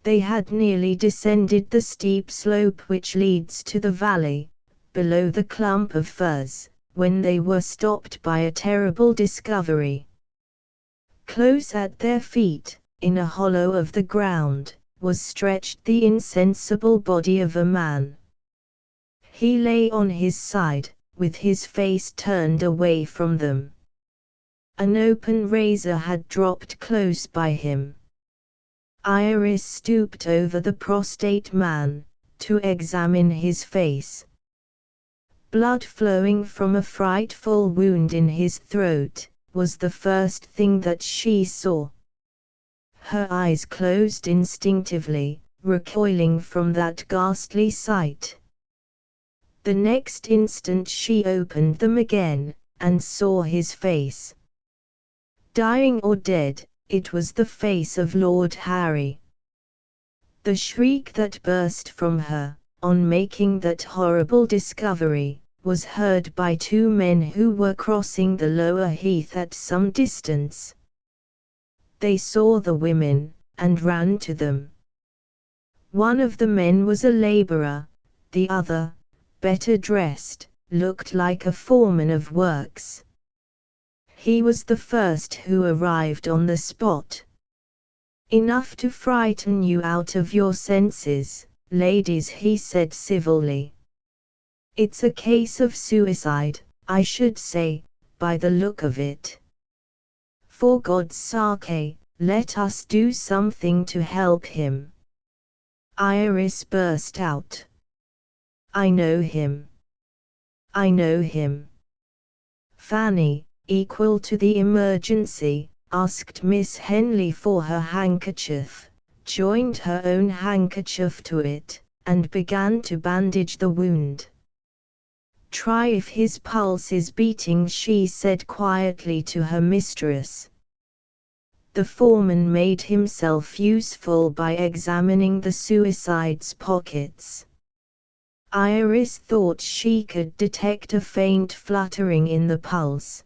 They had nearly descended the steep slope which leads to the valley, below the clump of firs, when they were stopped by a terrible discovery. Close at their feet, in a hollow of the ground, was stretched the insensible body of a man. He lay on his side, with his face turned away from them. An open razor had dropped close by him. Iris stooped over the prostrate man, to examine his face. Blood flowing from a frightful wound in his throat, was the first thing that she saw. Her eyes closed instinctively, recoiling from that ghastly sight. The next instant she opened them again, and saw his face. Dying or dead, it was the face of Lord Harry. The shriek that burst from her, on making that horrible discovery, was heard by two men who were crossing the lower heath at some distance. They saw the women, and ran to them. One of the men was a labourer, the other, better dressed, looked like a foreman of works. He was the first who arrived on the spot. "Enough to frighten you out of your senses, ladies," he said civilly. "It's a case of suicide, I should say, by the look of it. For God's sake, let us do something to help him." Iris burst out. "I know him. I know him." Fanny, equal to the emergency, asked Miss Henley for her handkerchief, joined her own handkerchief to it, and began to bandage the wound. "Try if his pulse is beating," she said quietly to her mistress. The foreman made himself useful by examining the suicide's pockets. Iris thought she could detect a faint fluttering in the pulse.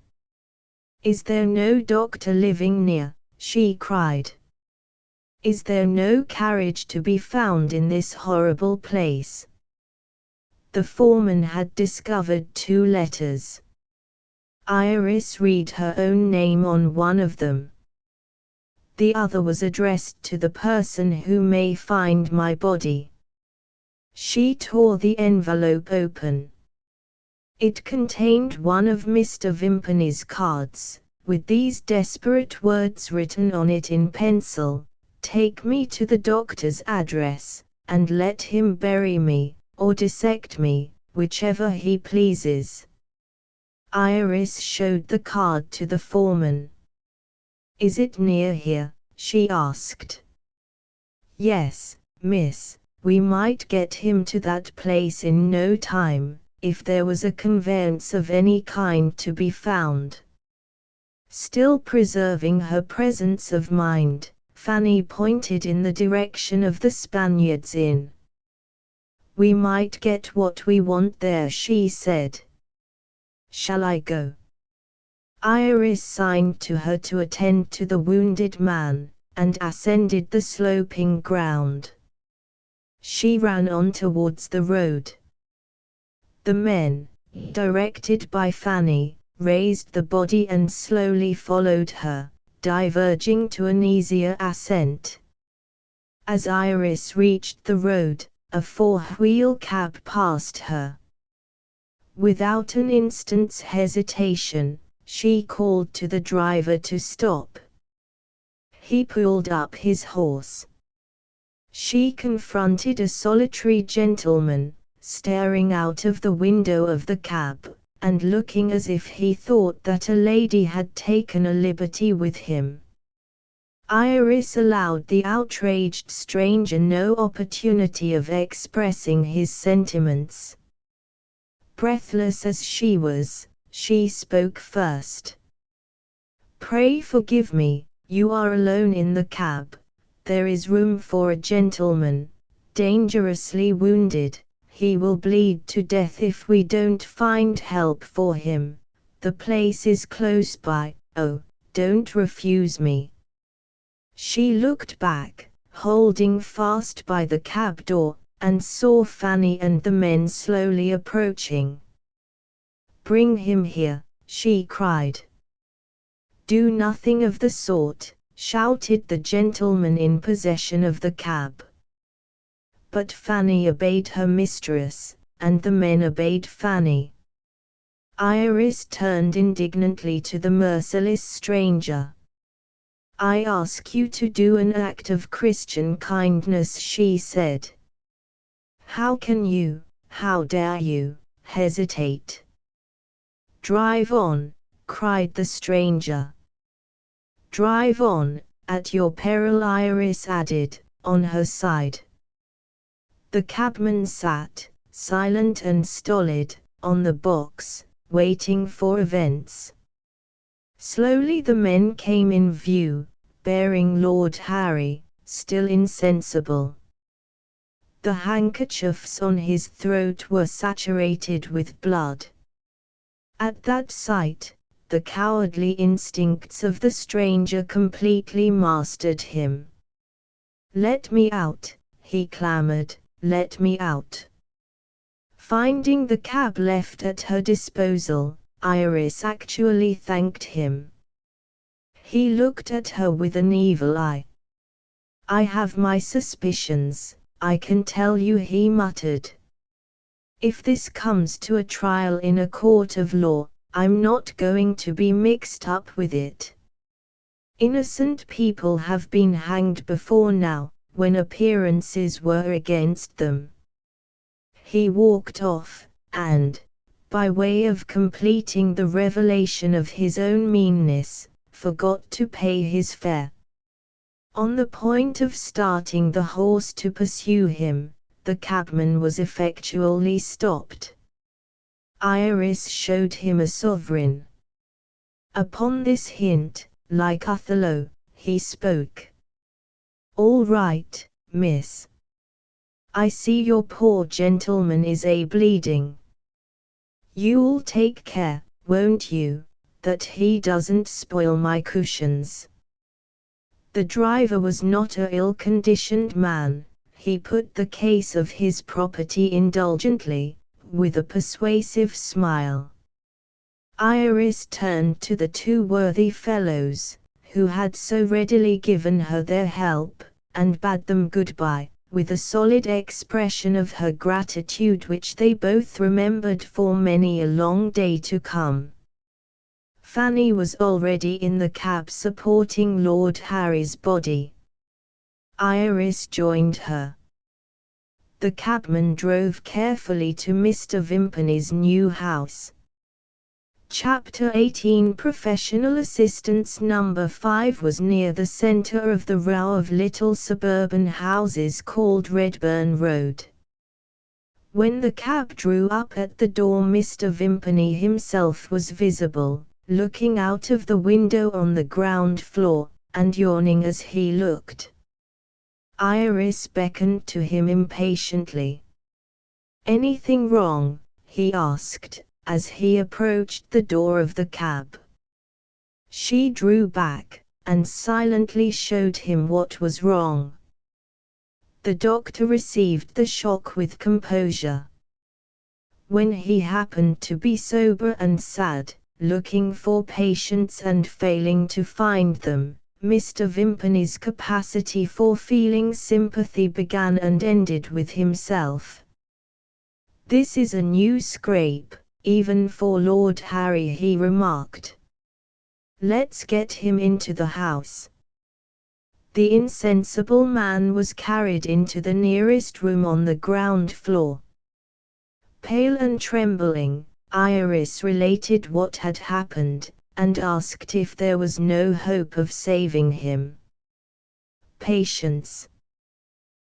"Is there no doctor living near?" she cried. "Is there no carriage to be found in this horrible place?" The foreman had discovered 2 letters. Iris read her own name on one of them. The other was addressed to the person who may find my body. She tore the envelope open. It contained one of Mr. Vimpany's cards, with these desperate words written on it in pencil: "Take me to the doctor's address, and let him bury me, or dissect me, whichever he pleases." Iris showed the card to the foreman. "Is it near here?" she asked. "Yes, miss, we might get him to that place in no time, if there was a conveyance of any kind to be found." Still preserving her presence of mind, Fanny pointed in the direction of the Spaniards Inn. "We might get what we want there," she said. "Shall I go?" Iris signed to her to attend to the wounded man, and ascended the sloping ground. She ran on towards the road. The men, directed by Fanny, raised the body and slowly followed her, diverging to an easier ascent. As Iris reached the road, a 4-wheel cab passed her. Without an instant's hesitation, she called to the driver to stop. He pulled up his horse. She confronted a solitary gentleman, staring out of the window of the cab, and looking as if he thought that a lady had taken a liberty with him. Iris allowed the outraged stranger no opportunity of expressing his sentiments. Breathless as she was, she spoke first. "Pray forgive me, you are alone in the cab. There is room for a gentleman, dangerously wounded. He will bleed to death if we don't find help for him. The place is close by. Oh, don't refuse me." She looked back, holding fast by the cab door, and saw Fanny and the men slowly approaching. "Bring him here," she cried. "Do nothing of the sort," shouted the gentleman in possession of the cab. But Fanny obeyed her mistress, and the men obeyed Fanny. Iris turned indignantly to the merciless stranger. "I ask you to do an act of Christian kindness," she said. "How can you, how dare you, hesitate?" "Drive on," cried the stranger. "Drive on, at your peril," Iris added, on her side. The cabman sat, silent and stolid, on the box, waiting for events. Slowly the men came in view, bearing Lord Harry, still insensible. The handkerchiefs on his throat were saturated with blood. At that sight, the cowardly instincts of the stranger completely mastered him. "Let me out," he clamored, "let me out." Finding the cab left at her disposal, Iris actually thanked him. He looked at her with an evil eye. "I have my suspicions, I can tell you," he muttered. "If this comes to a trial in a court of law, I'm not going to be mixed up with it. Innocent people have been hanged before now, when appearances were against them." He walked off, and, by way of completing the revelation of his own meanness, forgot to pay his fare. On the point of starting the horse to pursue him, the cabman was effectually stopped. Iris showed him a sovereign. Upon this hint, like Othello, he spoke. "All right, miss. I see your poor gentleman is bleeding. You'll take care, won't you, that he doesn't spoil my cushions?" The driver was not a ill-conditioned man. He put the case of his property indulgently, with a persuasive smile. Iris turned to the two worthy fellows, who had so readily given her their help, and bade them goodbye, with a solid expression of her gratitude which they both remembered for many a long day to come. Fanny was already in the cab supporting Lord Harry's body. Iris joined her. The cabman drove carefully to Mr. Vimpany's new house. Chapter 18 Professional Assistance Number 5 was near the centre of the row of little suburban houses called Redburn Road. When the cab drew up at the door, Mr. Vimpany himself was visible, looking out of the window on the ground floor, and yawning as he looked. Iris beckoned to him impatiently. "Anything wrong?" he asked, as he approached the door of the cab. She drew back, and silently showed him what was wrong. The doctor received the shock with composure. When he happened to be sober and sad, looking for patients and failing to find them, Mr. Vimpany's capacity for feeling sympathy began and ended with himself. "This is a new scrape, even for Lord Harry," he remarked. "Let's get him into the house." The insensible man was carried into the nearest room on the ground floor. Pale and trembling, Iris related what had happened, and asked if there was no hope of saving him. "Patience,"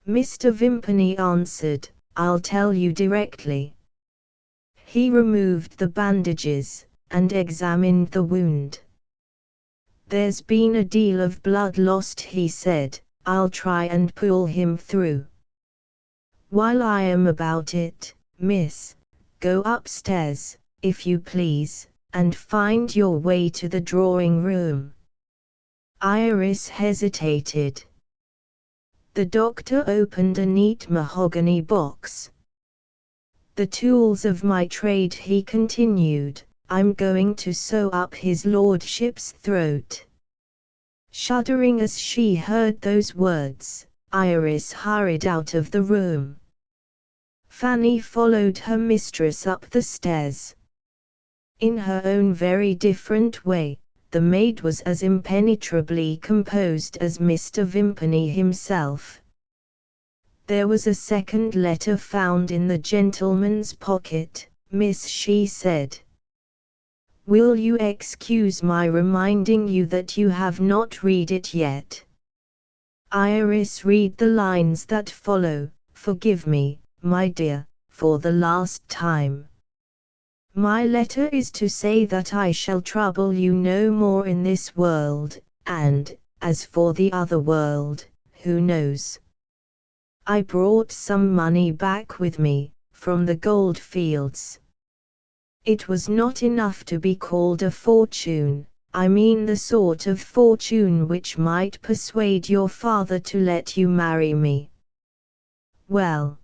Mr. Vimpany answered, "I'll tell you directly." He removed the bandages, and examined the wound. "There's been a deal of blood lost," he said. "I'll try and pull him through. While I am about it, miss, go upstairs, if you please, and find your way to the drawing room." Iris hesitated. The doctor opened a neat mahogany box. "The tools of my trade," he continued. "I'm going to sew up his lordship's throat." Shuddering as she heard those words, Iris hurried out of the room. Fanny followed her mistress up the stairs. In her own very different way, the maid was as impenetrably composed as Mr. Vimpany himself. "There was a second letter found in the gentleman's pocket, miss," she said. "Will you excuse my reminding you that you have not read it yet?" Iris read the lines that follow. "Forgive me, my dear, for the last time. My letter is to say that I shall trouble you no more in this world, and, as for the other world, who knows? I brought some money back with me, from the gold fields. It was not enough to be called a fortune. I mean the sort of fortune which might persuade your father to let you marry me. Well,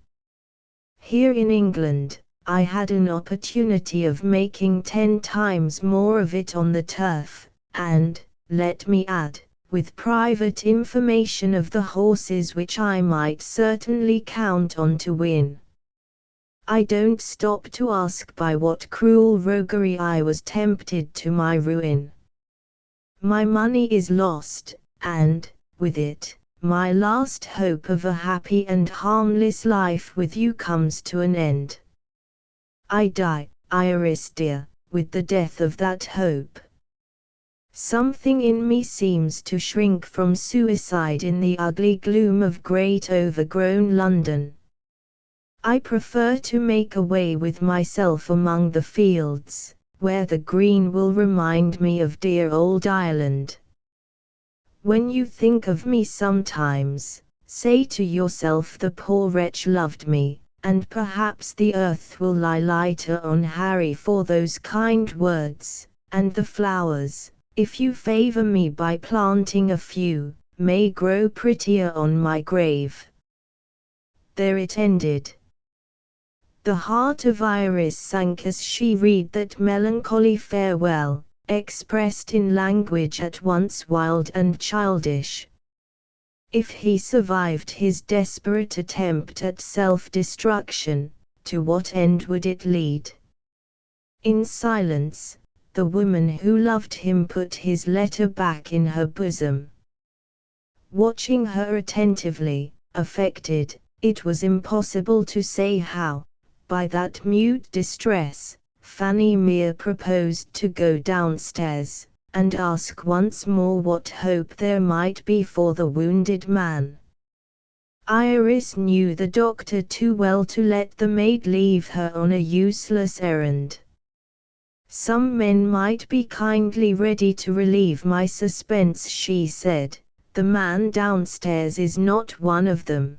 here in England, I had an opportunity of making 10 times more of it on the turf, and, let me add, with private information of the horses which I might certainly count on to win. I don't stop to ask by what cruel roguery I was tempted to my ruin. My money is lost, and, with it, my last hope of a happy and harmless life with you comes to an end. I die, Iris dear, with the death of that hope. Something in me seems to shrink from suicide in the ugly gloom of great overgrown London. I prefer to make away with myself among the fields, where the green will remind me of dear old Ireland. When you think of me sometimes, say to yourself the poor wretch loved me, and perhaps the earth will lie lighter on Harry for those kind words, and the flowers, if you favor me by planting a few, may grow prettier on my grave." There it ended. The heart of Iris sank as she read that melancholy farewell, expressed in language at once wild and childish. If he survived his desperate attempt at self-destruction, to what end would it lead? In silence, the woman who loved him put his letter back in her bosom. Watching her attentively, affected, it was impossible to say how, by that mute distress, Fanny Mere proposed to go downstairs, and ask once more what hope there might be for the wounded man. Iris knew the doctor too well to let the maid leave her on a useless errand. "Some men might be kindly ready to relieve my suspense," she said. "The man downstairs is not one of them.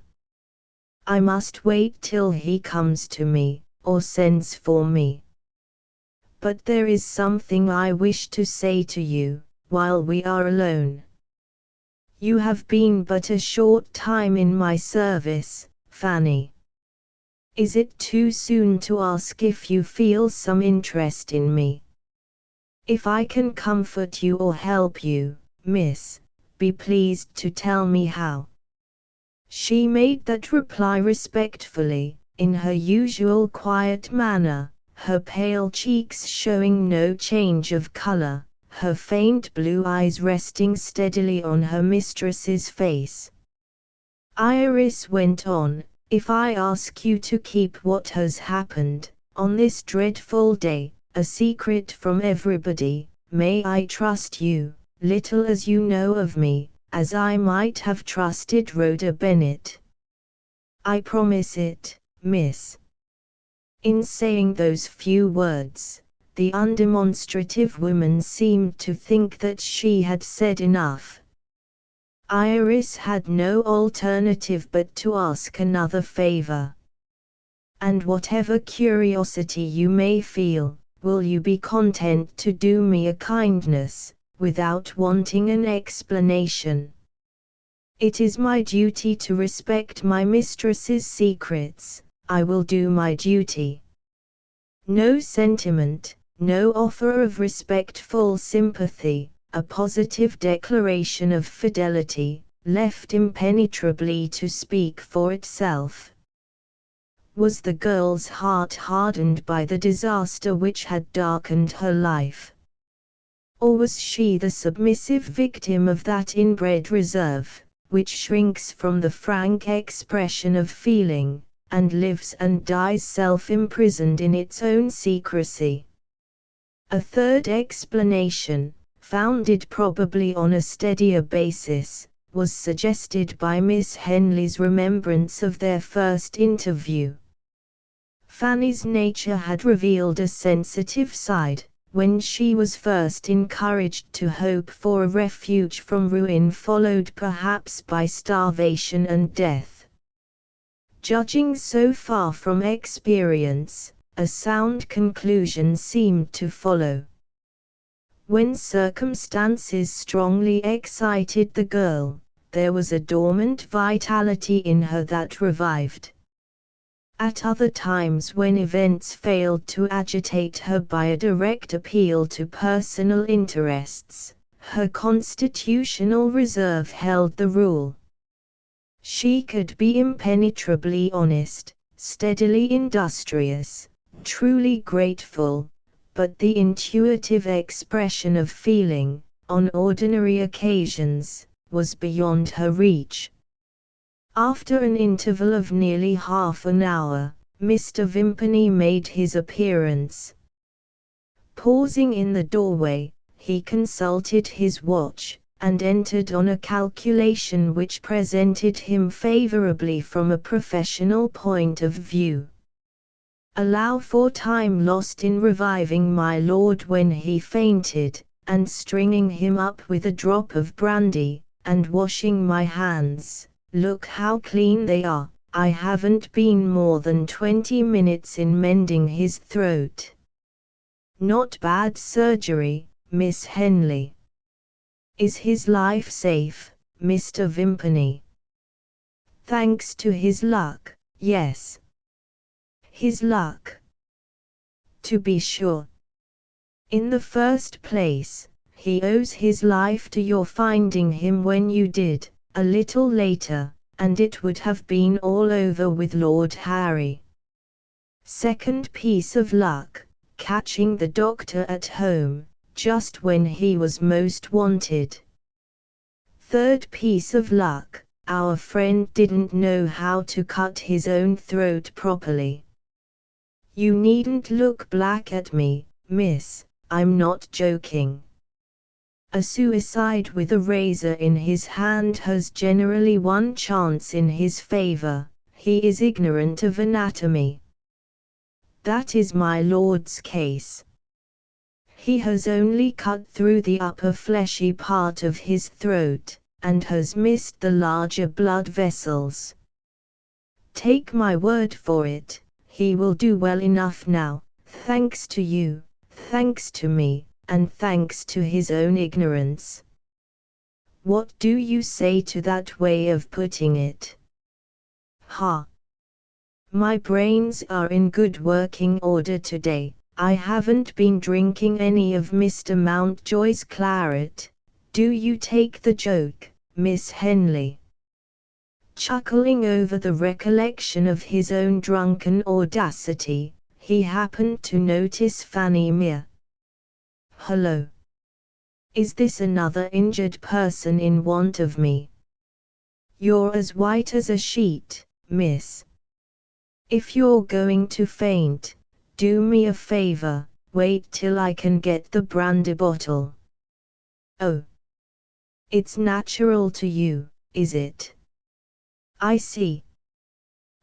I must wait till he comes to me, or sends for me. But there is something I wish to say to you, while we are alone. You have been but a short time in my service, Fanny. Is it too soon to ask if you feel some interest in me? If I can comfort you or help you, miss, be pleased to tell me how." She made that reply respectfully, in her usual quiet manner, her pale cheeks showing no change of color, her faint blue eyes resting steadily on her mistress's face. Iris went on, "If I ask you to keep what has happened, on this dreadful day, a secret from everybody, may I trust you, little as you know of me, as I might have trusted Rhoda Bennet?" "I promise it, miss." In saying those few words, the undemonstrative woman seemed to think that she had said enough. Iris had no alternative but to ask another favor. "And whatever curiosity you may feel, will you be content to do me a kindness, without wanting an explanation?" "It is my duty to respect my mistress's secrets. I will do my duty." No sentiment, no offer of respectful sympathy, a positive declaration of fidelity, left impenetrably to speak for itself. Was the girl's heart hardened by the disaster which had darkened her life? Or was she the submissive victim of that inbred reserve, which shrinks from the frank expression of feeling, and lives and dies self-imprisoned in its own secrecy? A third explanation, founded probably on a steadier basis, was suggested by Miss Henley's remembrance of their first interview. Fanny's nature had revealed a sensitive side, when she was first encouraged to hope for a refuge from ruin followed perhaps by starvation and death. Judging so far from experience, a sound conclusion seemed to follow. When circumstances strongly excited the girl, there was a dormant vitality in her that revived. At other times, when events failed to agitate her by a direct appeal to personal interests, her constitutional reserve held the rule. She could be impenetrably honest, steadily industrious, truly grateful, but the intuitive expression of feeling, on ordinary occasions, was beyond her reach. After an interval of nearly half an hour, Mr. Vimpany made his appearance. Pausing in the doorway, he consulted his watch, and entered on a calculation which presented him favourably from a professional point of view. "Allow for time lost in reviving my lord when he fainted, and stringing him up with a drop of brandy, and washing my hands. Look how clean they are. I haven't been more than 20 minutes in mending his throat. Not bad surgery, Miss Henley." "Is his life safe, Mr. Vimpany?" "Thanks to his luck, yes." "His luck?" "To be sure. In the first place, he owes his life to your finding him when you did. A little later, and it would have been all over with Lord Harry. Second piece of luck, catching the doctor at home, just when he was most wanted. Third piece of luck, our friend didn't know how to cut his own throat properly. You needn't look black at me, miss, I'm not joking. A suicide with a razor in his hand has generally one chance in his favor: he is ignorant of anatomy. That is my lord's case. He has only cut through the upper fleshy part of his throat, and has missed the larger blood vessels. Take my word for it, he will do well enough now, thanks to you, thanks to me, and thanks to his own ignorance. What do you say to that way of putting it?" "Ha! My brains are in good working order today. I haven't been drinking any of Mr. Mountjoy's claret. Do you take the joke, Miss Henley?" Chuckling over the recollection of his own drunken audacity, he happened to notice Fanny Mere. "Hullo! Is this another injured person in want of me? You're as white as a sheet, miss. If you're going to faint, do me a favor, wait till I can get the brandy bottle. Oh. It's natural to you, is it? I see.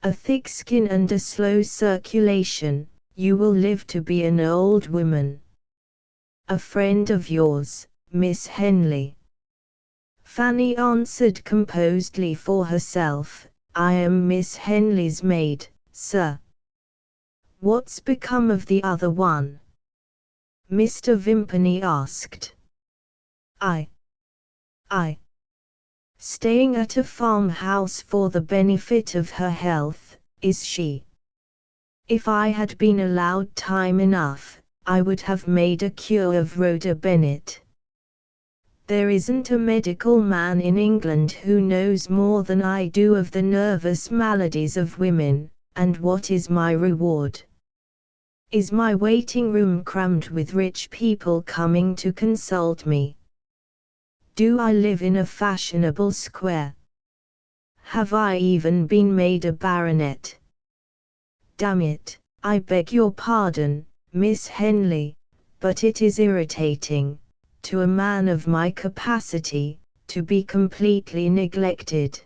A thick skin and a slow circulation, you will live to be an old woman. A friend of yours, Miss Henley. Fanny answered composedly for herself, I am Miss Henley's maid, sir. What's become of the other one? Mr. Vimpany asked. I. Staying at a farmhouse for the benefit of her health, is she? If I had been allowed time enough, I would have made a cure of Rhoda Bennet. There isn't a medical man in England who knows more than I do of the nervous maladies of women, and what is my reward? Is my waiting room crammed with rich people coming to consult me? Do I live in a fashionable square? Have I even been made a baronet? Damn it, I beg your pardon, Miss Henley, but it is irritating, to a man of my capacity, to be completely neglected.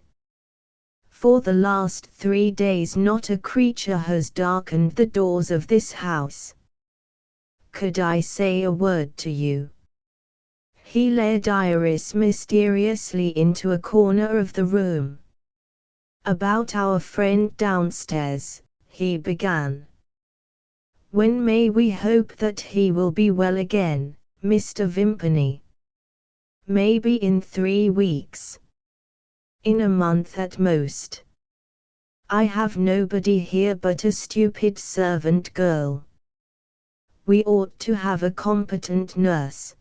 For the last 3 days not a creature has darkened the doors of this house. Could I say a word to you? He led Iris mysteriously into a corner of the room. About our friend downstairs, he began. When may we hope that he will be well again, Mr. Vimpany? Maybe in 3 weeks. In a month at most. I have nobody here but a stupid servant girl. We ought to have a competent nurse.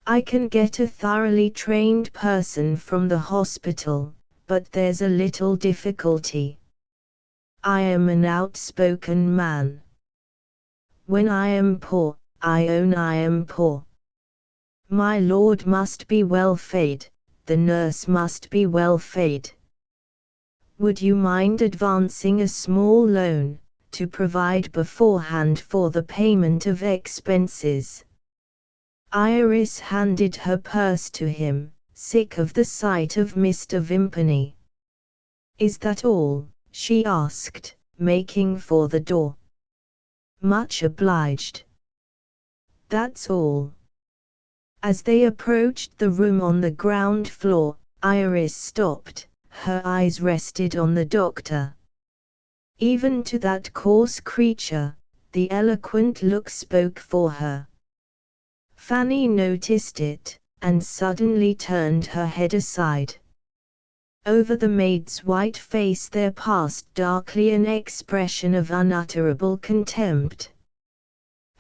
I can get a thoroughly trained person from the hospital, but there's a little difficulty. I am an outspoken man. When I am poor, I own I am poor. My lord must be well fed, the nurse must be well fed. Would you mind advancing a small loan, to provide beforehand for the payment of expenses? Iris handed her purse to him, sick of the sight of Mr. Vimpany. Is that all? She asked, making for the door. Much obliged. That's all. As they approached the room on the ground floor, Iris stopped, her eyes rested on the doctor. Even to that coarse creature, the eloquent look spoke for her. Fanny noticed it, and suddenly turned her head aside. Over the maid's white face there passed darkly an expression of unutterable contempt.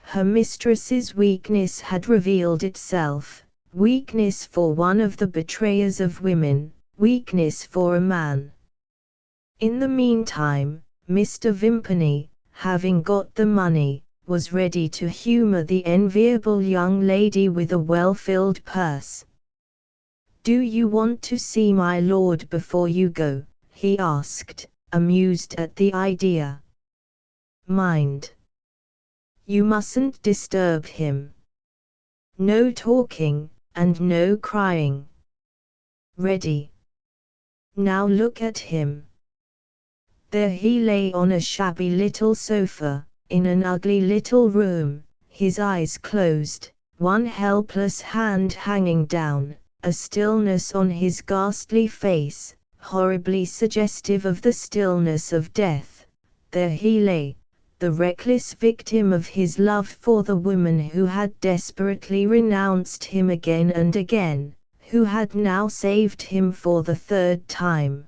Her mistress's weakness had revealed itself, weakness for one of the betrayers of women, weakness for a man. In the meantime, Mr. Vimpany, having got the money, was ready to humour the enviable young lady with a well-filled purse. Do you want to see my lord before you go? He asked, amused at the idea. Mind. You mustn't disturb him. No talking, and no crying. Ready. Now look at him. There he lay on a shabby little sofa, in an ugly little room, his eyes closed, one helpless hand hanging down, a stillness on his ghastly face, horribly suggestive of the stillness of death. There he lay, the reckless victim of his love for the woman who had desperately renounced him again and again, who had now saved him for the 3rd time.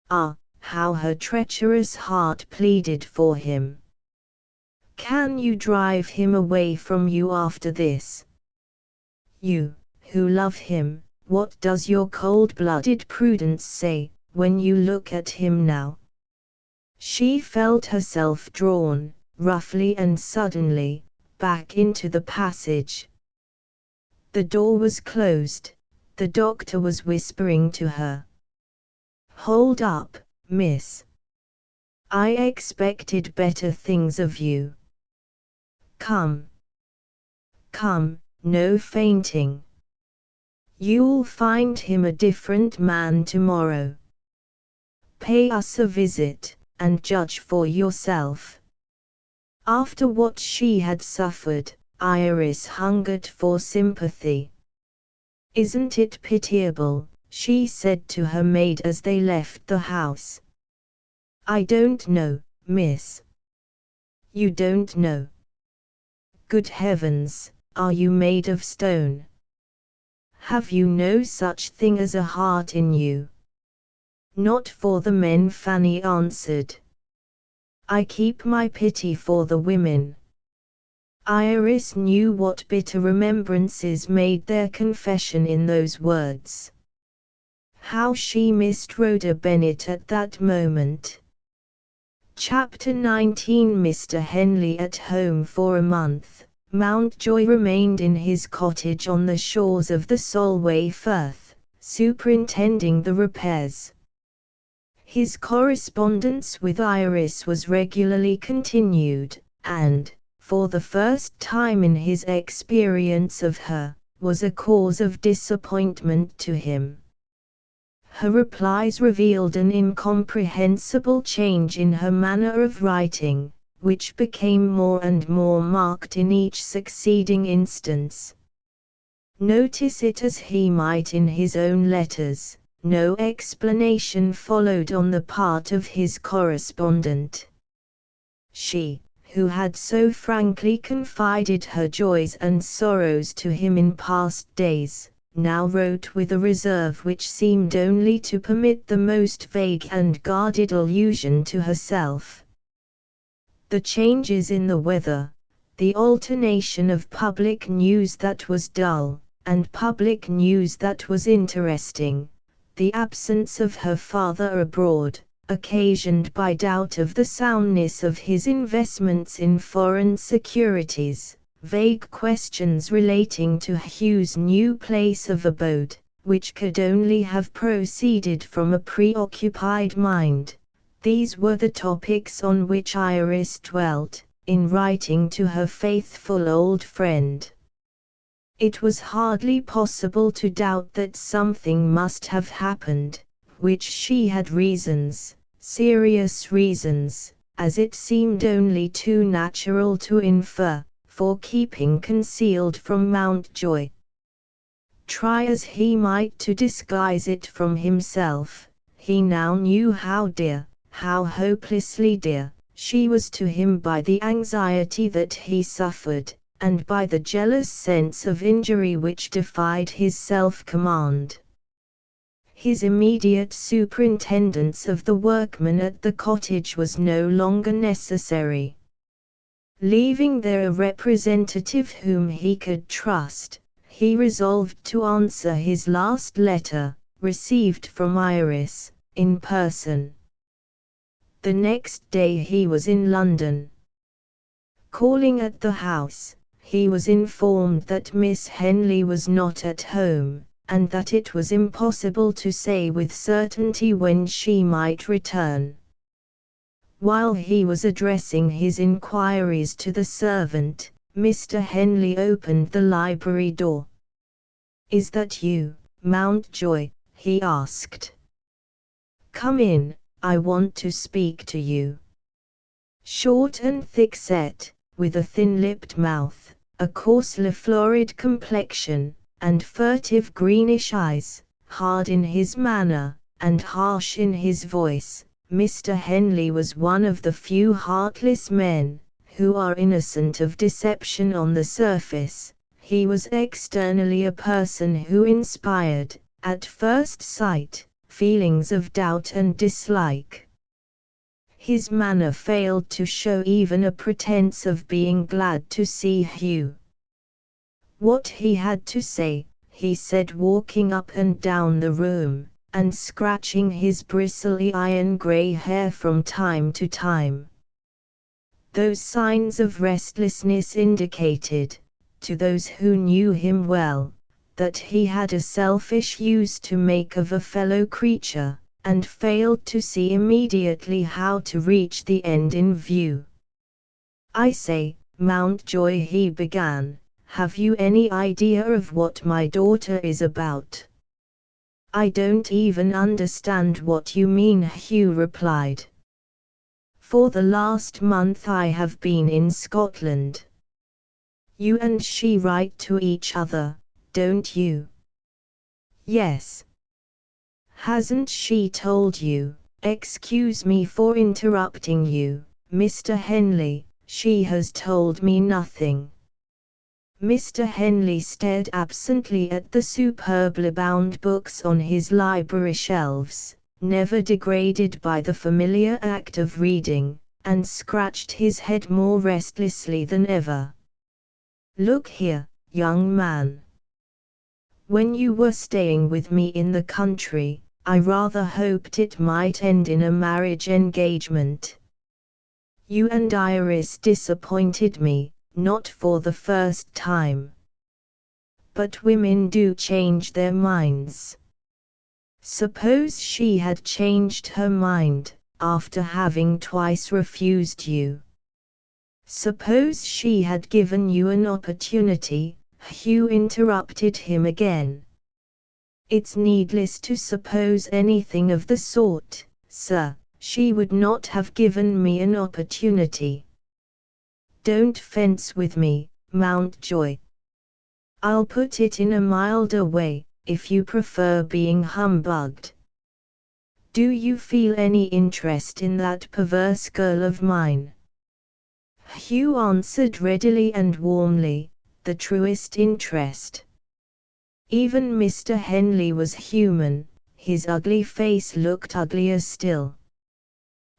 Ah, how her treacherous heart pleaded for him. Can you drive him away from you after this? You, who love him, what does your cold-blooded prudence say, when you look at him now? She felt herself drawn, roughly and suddenly, back into the passage. The door was closed. The doctor was whispering to her. "Hold up, miss. I expected better things of you. Come. Come, no fainting. You'll find him a different man tomorrow. Pay us a visit, and judge for yourself." After what she had suffered, Iris hungered for sympathy. "Isn't it pitiable?" she said to her maid as they left the house. "I don't know, miss." "You don't know? Good heavens, are you made of stone? Have you no such thing as a heart in you?" "Not for the men," Fanny answered. "I keep my pity for the women." Iris knew what bitter remembrances made their confession in those words. How she missed Rhoda Bennet at that moment. Chapter 19. Mr. Henley at home for a month, Mountjoy remained in his cottage on the shores of the Solway Firth, superintending the repairs. His correspondence with Iris was regularly continued, and, for the first time in his experience of her, was a cause of disappointment to him. Her replies revealed an incomprehensible change in her manner of writing, which became more and more marked in each succeeding instance. Notice it as he might in his own letters, no explanation followed on the part of his correspondent. She, who had so frankly confided her joys and sorrows to him in past days, now wrote with a reserve which seemed only to permit the most vague and guarded allusion to herself. The changes in the weather, the alternation of public news that was dull, and public news that was interesting, the absence of her father abroad, occasioned by doubt of the soundness of his investments in foreign securities, vague questions relating to Hugh's new place of abode, which could only have proceeded from a preoccupied mind. These were the topics on which Iris dwelt, in writing to her faithful old friend. It was hardly possible to doubt that something must have happened, which she had reasons, serious reasons, as it seemed only too natural to infer, for keeping concealed from Mountjoy. Try as he might to disguise it from himself, he now knew how dear, how hopelessly dear, she was to him by the anxiety that he suffered, and by the jealous sense of injury which defied his self-command. His immediate superintendence of the workmen at the cottage was no longer necessary. Leaving there a representative whom he could trust, he resolved to answer his last letter, received from Iris, in person. The next day he was in London. Calling at the house, he was informed that Miss Henley was not at home, and that it was impossible to say with certainty when she might return. While he was addressing his inquiries to the servant, Mr. Henley opened the library door. "Is that you, Mountjoy?" he asked. "Come in, I want to speak to you." Short and thick-set, with a thin-lipped mouth, a coarsely florid complexion, and furtive greenish eyes, hard in his manner, and harsh in his voice, Mr. Henley was one of the few heartless men, who are innocent of deception on the surface. He was externally a person who inspired, at first sight, feelings of doubt and dislike. His manner failed to show even a pretense of being glad to see Hugh. What he had to say, he said, walking up and down the room, and scratching his bristly iron-grey hair from time to time. Those signs of restlessness indicated, to those who knew him well, that he had a selfish use to make of a fellow creature, and failed to see immediately how to reach the end in view. "I say, Mountjoy," he began, "have you any idea of what my daughter is about?" "I don't even understand what you mean," Hugh replied. "For the last month I have been in Scotland. You and she write to each other, don't you?" "Yes." "Hasn't she told you—" "Excuse me for interrupting you, Mr. Henley, she has told me nothing." Mr. Henley stared absently at the superbly bound books on his library shelves, never degraded by the familiar act of reading, and scratched his head more restlessly than ever. "Look here, young man. When you were staying with me in the country, I rather hoped it might end in a marriage engagement. You and Iris disappointed me, not for the first time. But women do change their minds. Suppose she had changed her mind, after having twice refused you. Suppose she had given you an opportunity," Hugh interrupted him again. "It's needless to suppose anything of the sort, sir. She would not have given me an opportunity. Don't fence with me, Mountjoy. I'll put it in a milder way, if you prefer being humbugged. Do you feel any interest in that perverse girl of mine?" Hugh answered readily and warmly, "The truest interest." Even Mr. Henley was human, his ugly face looked uglier still.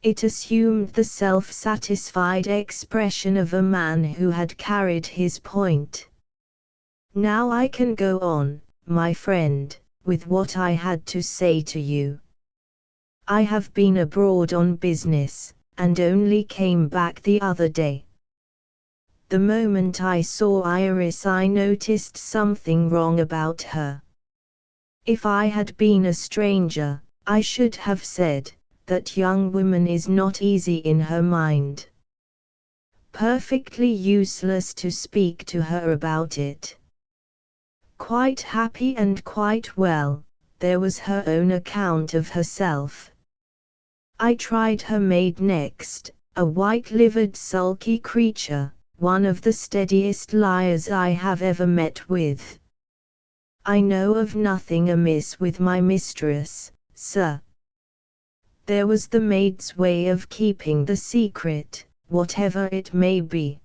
It assumed the self-satisfied expression of a man who had carried his point. "Now I can go on, my friend, with what I had to say to you. I have been abroad on business, and only came back the other day. The moment I saw Iris I noticed something wrong about her. If I had been a stranger, I should have said, that young woman is not easy in her mind. Perfectly useless to speak to her about it. Quite happy and quite well, there was her own account of herself. I tried her maid next, a white-livered sulky creature, one of the steadiest liars I have ever met with. I know of nothing amiss with my mistress, sir. There was the maid's way of keeping the secret, whatever it may be.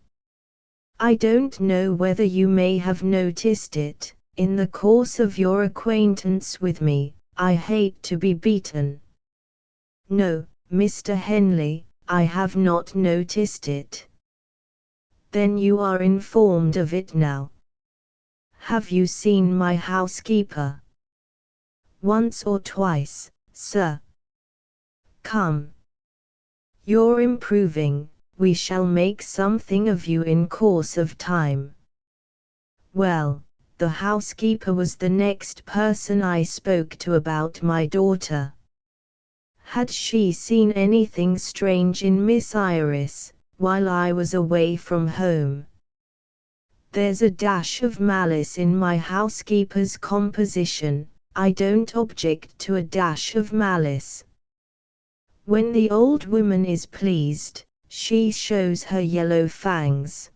I don't know whether you may have noticed it, in the course of your acquaintance with me. I hate to be beaten. No, Mr. Henley, I have not noticed it. Then you are informed of it now. Have you seen my housekeeper? Once or twice, sir. Come. You're improving, we shall make something of you in course of time. Well, the housekeeper was the next person I spoke to about my daughter. Had she seen anything strange in Miss Iris, while I was away from home? There's a dash of malice in my housekeeper's composition. I don't object to a dash of malice. When the old woman is pleased, she shows her yellow fangs.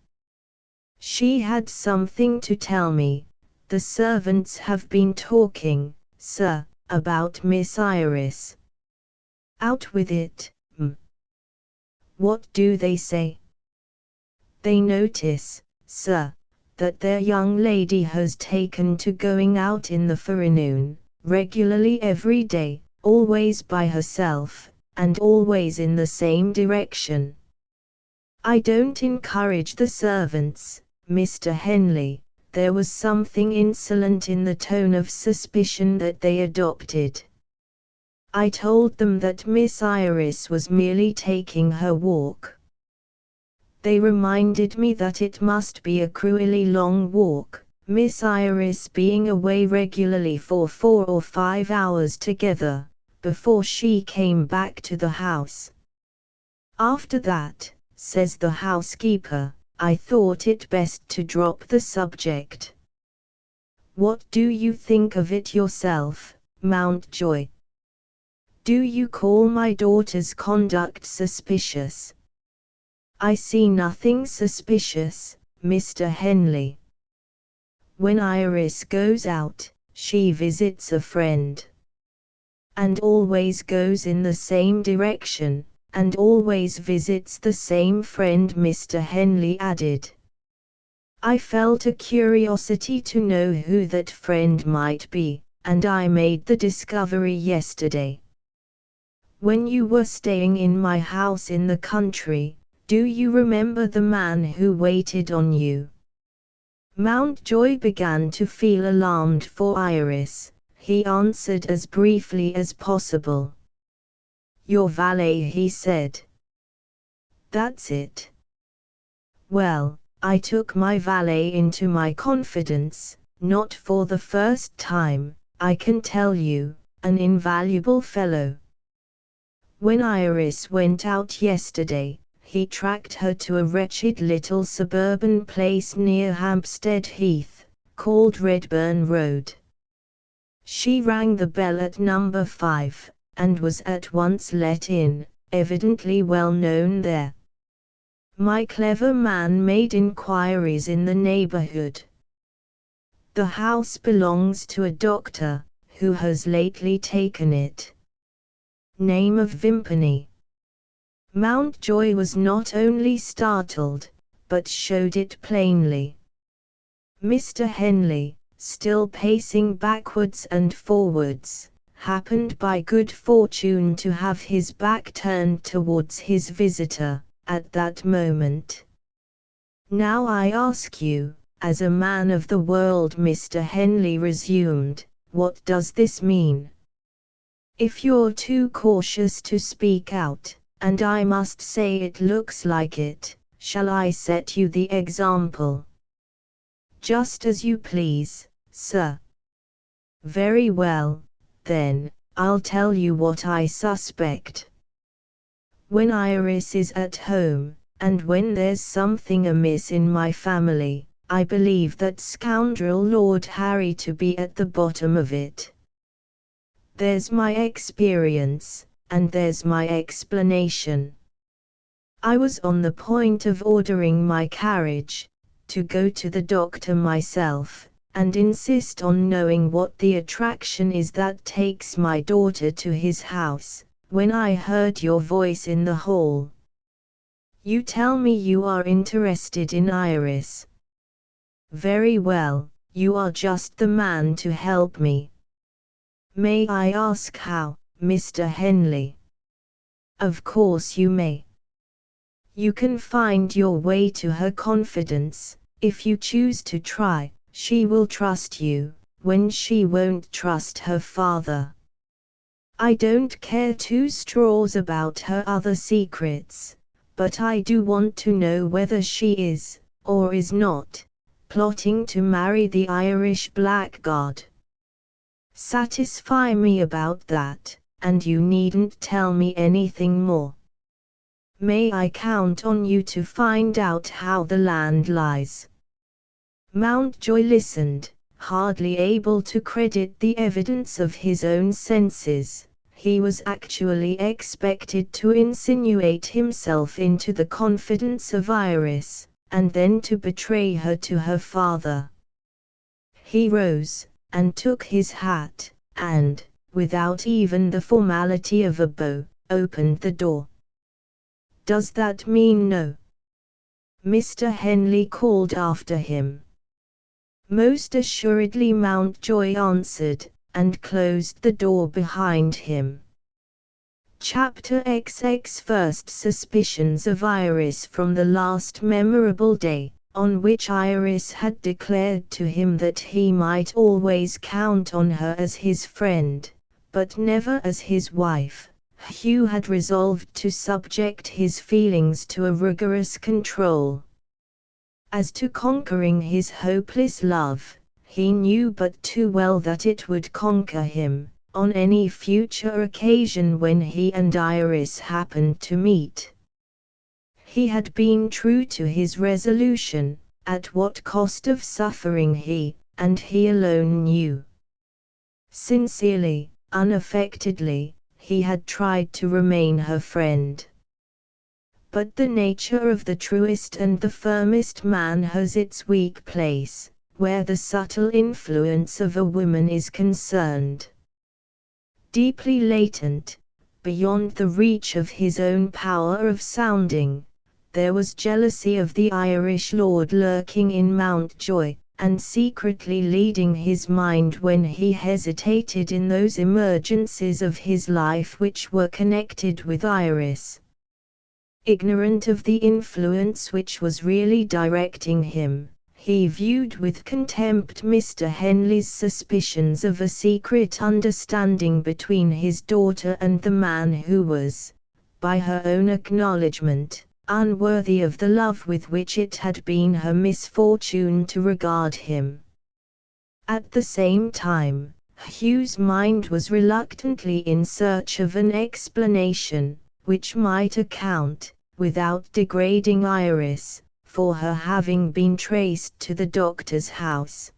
She had something to tell me. The servants have been talking, sir, about Miss Iris. Out with it, What do they say? They notice, sir, that their young lady has taken to going out in the forenoon, regularly every day, always by herself, and always in the same direction. I don't encourage the servants, Mr. Henley. There was something insolent in the tone of suspicion that they adopted. I told them that Miss Iris was merely taking her walk. They reminded me that it must be a cruelly long walk, Miss Iris being away regularly for 4 or 5 hours together, before she came back to the house. After that, says the housekeeper, I thought it best to drop the subject. What do you think of it yourself, Mountjoy? Do you call my daughter's conduct suspicious? I see nothing suspicious, Mr. Henley. When Iris goes out, she visits a friend. And always goes in the same direction, and always visits the same friend, Mr. Henley added. I felt a curiosity to know who that friend might be, and I made the discovery yesterday. When you were staying in my house in the country, do you remember the man who waited on you? Mountjoy began to feel alarmed for Iris. He answered as briefly as possible. Your valet, he said. That's it. Well, I took my valet into my confidence, not for the first time, I can tell you, an invaluable fellow. When Iris went out yesterday, he tracked her to a wretched little suburban place near Hampstead Heath, called Redburn Road. She rang the bell at number 5, and was at once let in, evidently well known there. My clever man made inquiries in the neighborhood. The house belongs to a doctor, who has lately taken it. Name of Vimpany. Mountjoy was not only startled, but showed it plainly. Mr. Henley, still pacing backwards and forwards, happened by good fortune to have his back turned towards his visitor, at that moment. Now I ask you, as a man of the world, Mr. Henley resumed, what does this mean? If you're too cautious to speak out, and I must say it looks like it, shall I set you the example? Just as you please, sir. Very well, then, I'll tell you what I suspect. When Iris is at home, and when there's something amiss in my family, I believe that scoundrel Lord Harry to be at the bottom of it. There's my experience, and there's my explanation. I was on the point of ordering my carriage, to go to the doctor myself, and insist on knowing what the attraction is that takes my daughter to his house, when I heard your voice in the hall. You tell me you are interested in Iris. Very well, you are just the man to help me. May I ask how, Mr. Henley? Of course you may. You can find your way to her confidence, if you choose to try. She will trust you, when she won't trust her father. I don't care 2 straws about her other secrets, but I do want to know whether she is, or is not, plotting to marry the Irish blackguard. Satisfy me about that, and you needn't tell me anything more. May I count on you to find out how the land lies? Mountjoy listened, hardly able to credit the evidence of his own senses. He was actually expected to insinuate himself into the confidence of Iris, and then to betray her to her father. He rose, and took his hat, and, without even the formality of a bow, opened the door. Does that mean no? Mr. Henley called after him. Most assuredly, Mountjoy answered, and closed the door behind him. Chapter XX. First suspicions of Iris. From the last memorable day, on which Iris had declared to him that he might always count on her as his friend, but never as his wife, Hugh had resolved to subject his feelings to a rigorous control. As to conquering his hopeless love, he knew but too well that it would conquer him, on any future occasion when he and Iris happened to meet. He had been true to his resolution, at what cost of suffering he, and he alone knew. Sincerely, unaffectedly, he had tried to remain her friend. But the nature of the truest and the firmest man has its weak place, where the subtle influence of a woman is concerned. Deeply latent, beyond the reach of his own power of sounding, there was jealousy of the Irish lord lurking in Mountjoy, and secretly leading his mind when he hesitated in those emergencies of his life which were connected with Iris. Ignorant of the influence which was really directing him, he viewed with contempt Mr. Henley's suspicions of a secret understanding between his daughter and the man who was, by her own acknowledgment, unworthy of the love with which it had been her misfortune to regard him. At the same time, Hugh's mind was reluctantly in search of an explanation, which might account, without degrading Iris, for her having been traced to the doctor's house.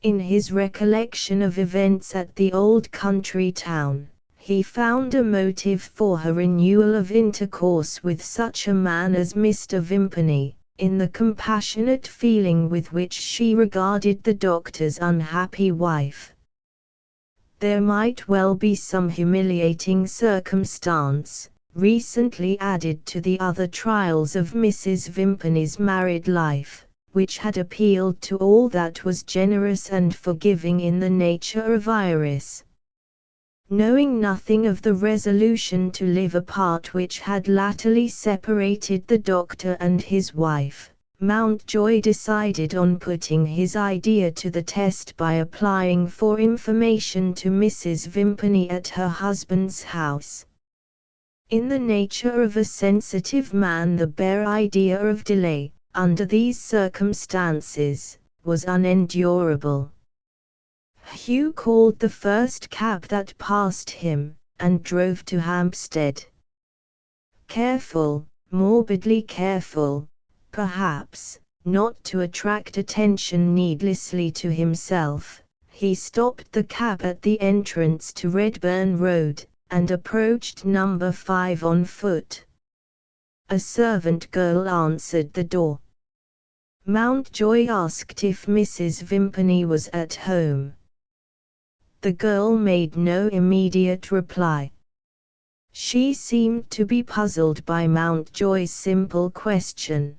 In his recollection of events at the old country town, he found a motive for her renewal of intercourse with such a man as Mr. Vimpany, in the compassionate feeling with which she regarded the doctor's unhappy wife. There might well be some humiliating circumstance, recently added to the other trials of Mrs. Vimpany's married life, which had appealed to all that was generous and forgiving in the nature of Iris. Knowing nothing of the resolution to live apart which had latterly separated the doctor and his wife, Mountjoy decided on putting his idea to the test by applying for information to Mrs. Vimpany at her husband's house. In the nature of a sensitive man, the bare idea of delay, under these circumstances, was unendurable. Hugh called the first cab that passed him, and drove to Hampstead. Careful, morbidly careful, perhaps, not to attract attention needlessly to himself, he stopped the cab at the entrance to Redburn Road, and approached number 5 on foot. A servant girl answered the door. Mountjoy asked if Mrs. Vimpany was at home. The girl made no immediate reply. She seemed to be puzzled by Mountjoy's simple question.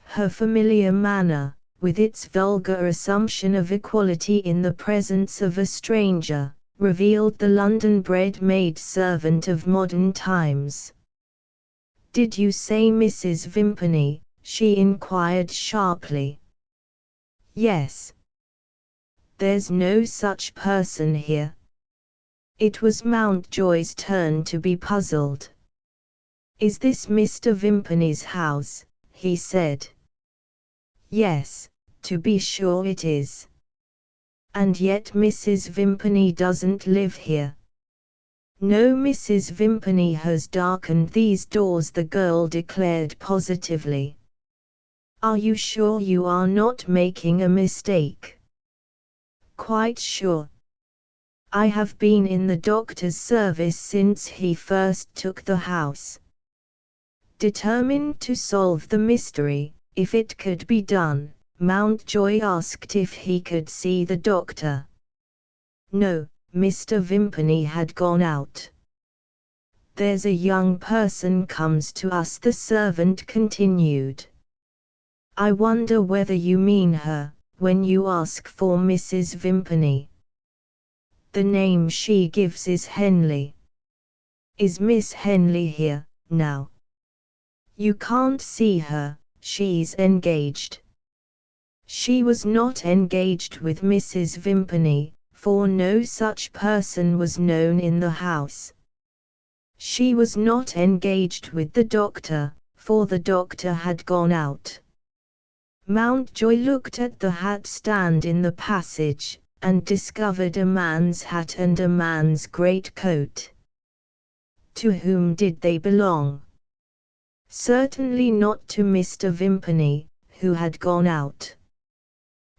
Her familiar manner, with its vulgar assumption of equality in the presence of a stranger, revealed the London-bred maid-servant of modern times. "Did you say Mrs. Vimpany?" she inquired sharply. "Yes." "There's no such person here." It was Mountjoy's turn to be puzzled. "Is this Mr. Vimpany's house?" he said. "Yes, to be sure it is." "And yet Mrs. Vimpany doesn't live here." "No, Mrs. Vimpany has darkened these doors," the girl declared positively. "Are you sure you are not making a mistake?" "Quite sure. I have been in the doctor's service since he first took the house." Determined to solve the mystery, if it could be done, Mountjoy asked if he could see the doctor. No, Mr. Vimpany had gone out. "There's a young person comes to us," the servant continued. "I wonder whether you mean her, when you ask for Mrs. Vimpany. The name she gives is Henley." "Is Miss Henley here, now?" "You can't see her, she's engaged." She was not engaged with Mrs. Vimpany, for no such person was known in the house. She was not engaged with the doctor, for the doctor had gone out. Mountjoy looked at the hat stand in the passage, and discovered a man's hat and a man's greatcoat. To whom did they belong? Certainly not to Mr. Vimpany, who had gone out.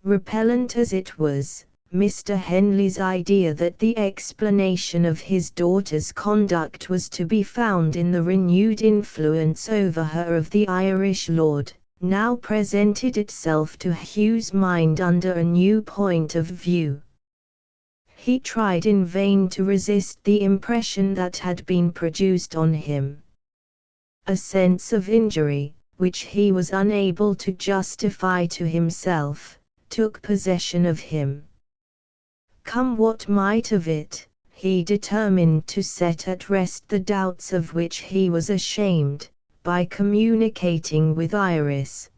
Repellent as it was, Mr. Henley's idea that the explanation of his daughter's conduct was to be found in the renewed influence over her of the Irish lord, now presented itself to Hugh's mind under a new point of view. He tried in vain to resist the impression that had been produced on him. A sense of injury, which he was unable to justify to himself, took possession of him. Come what might of it, he determined to set at rest the doubts of which he was ashamed, by communicating with Iris.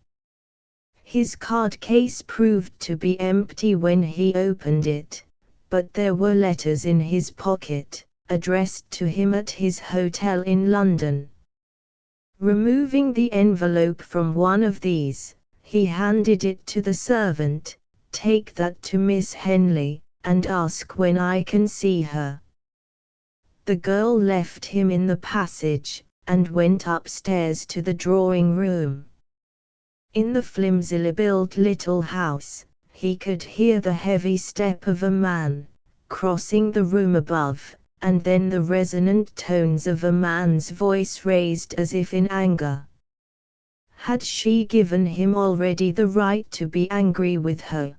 His card case proved to be empty when he opened it, but there were letters in his pocket, addressed to him at his hotel in London. Removing the envelope from one of these, he handed it to the servant. "Take that to Miss Henley, and ask when I can see her." The girl left him in the passage, and went upstairs to the drawing-room. In the flimsily built little house, he could hear the heavy step of a man, crossing the room above, and then the resonant tones of a man's voice raised as if in anger. Had she given him already the right to be angry with her?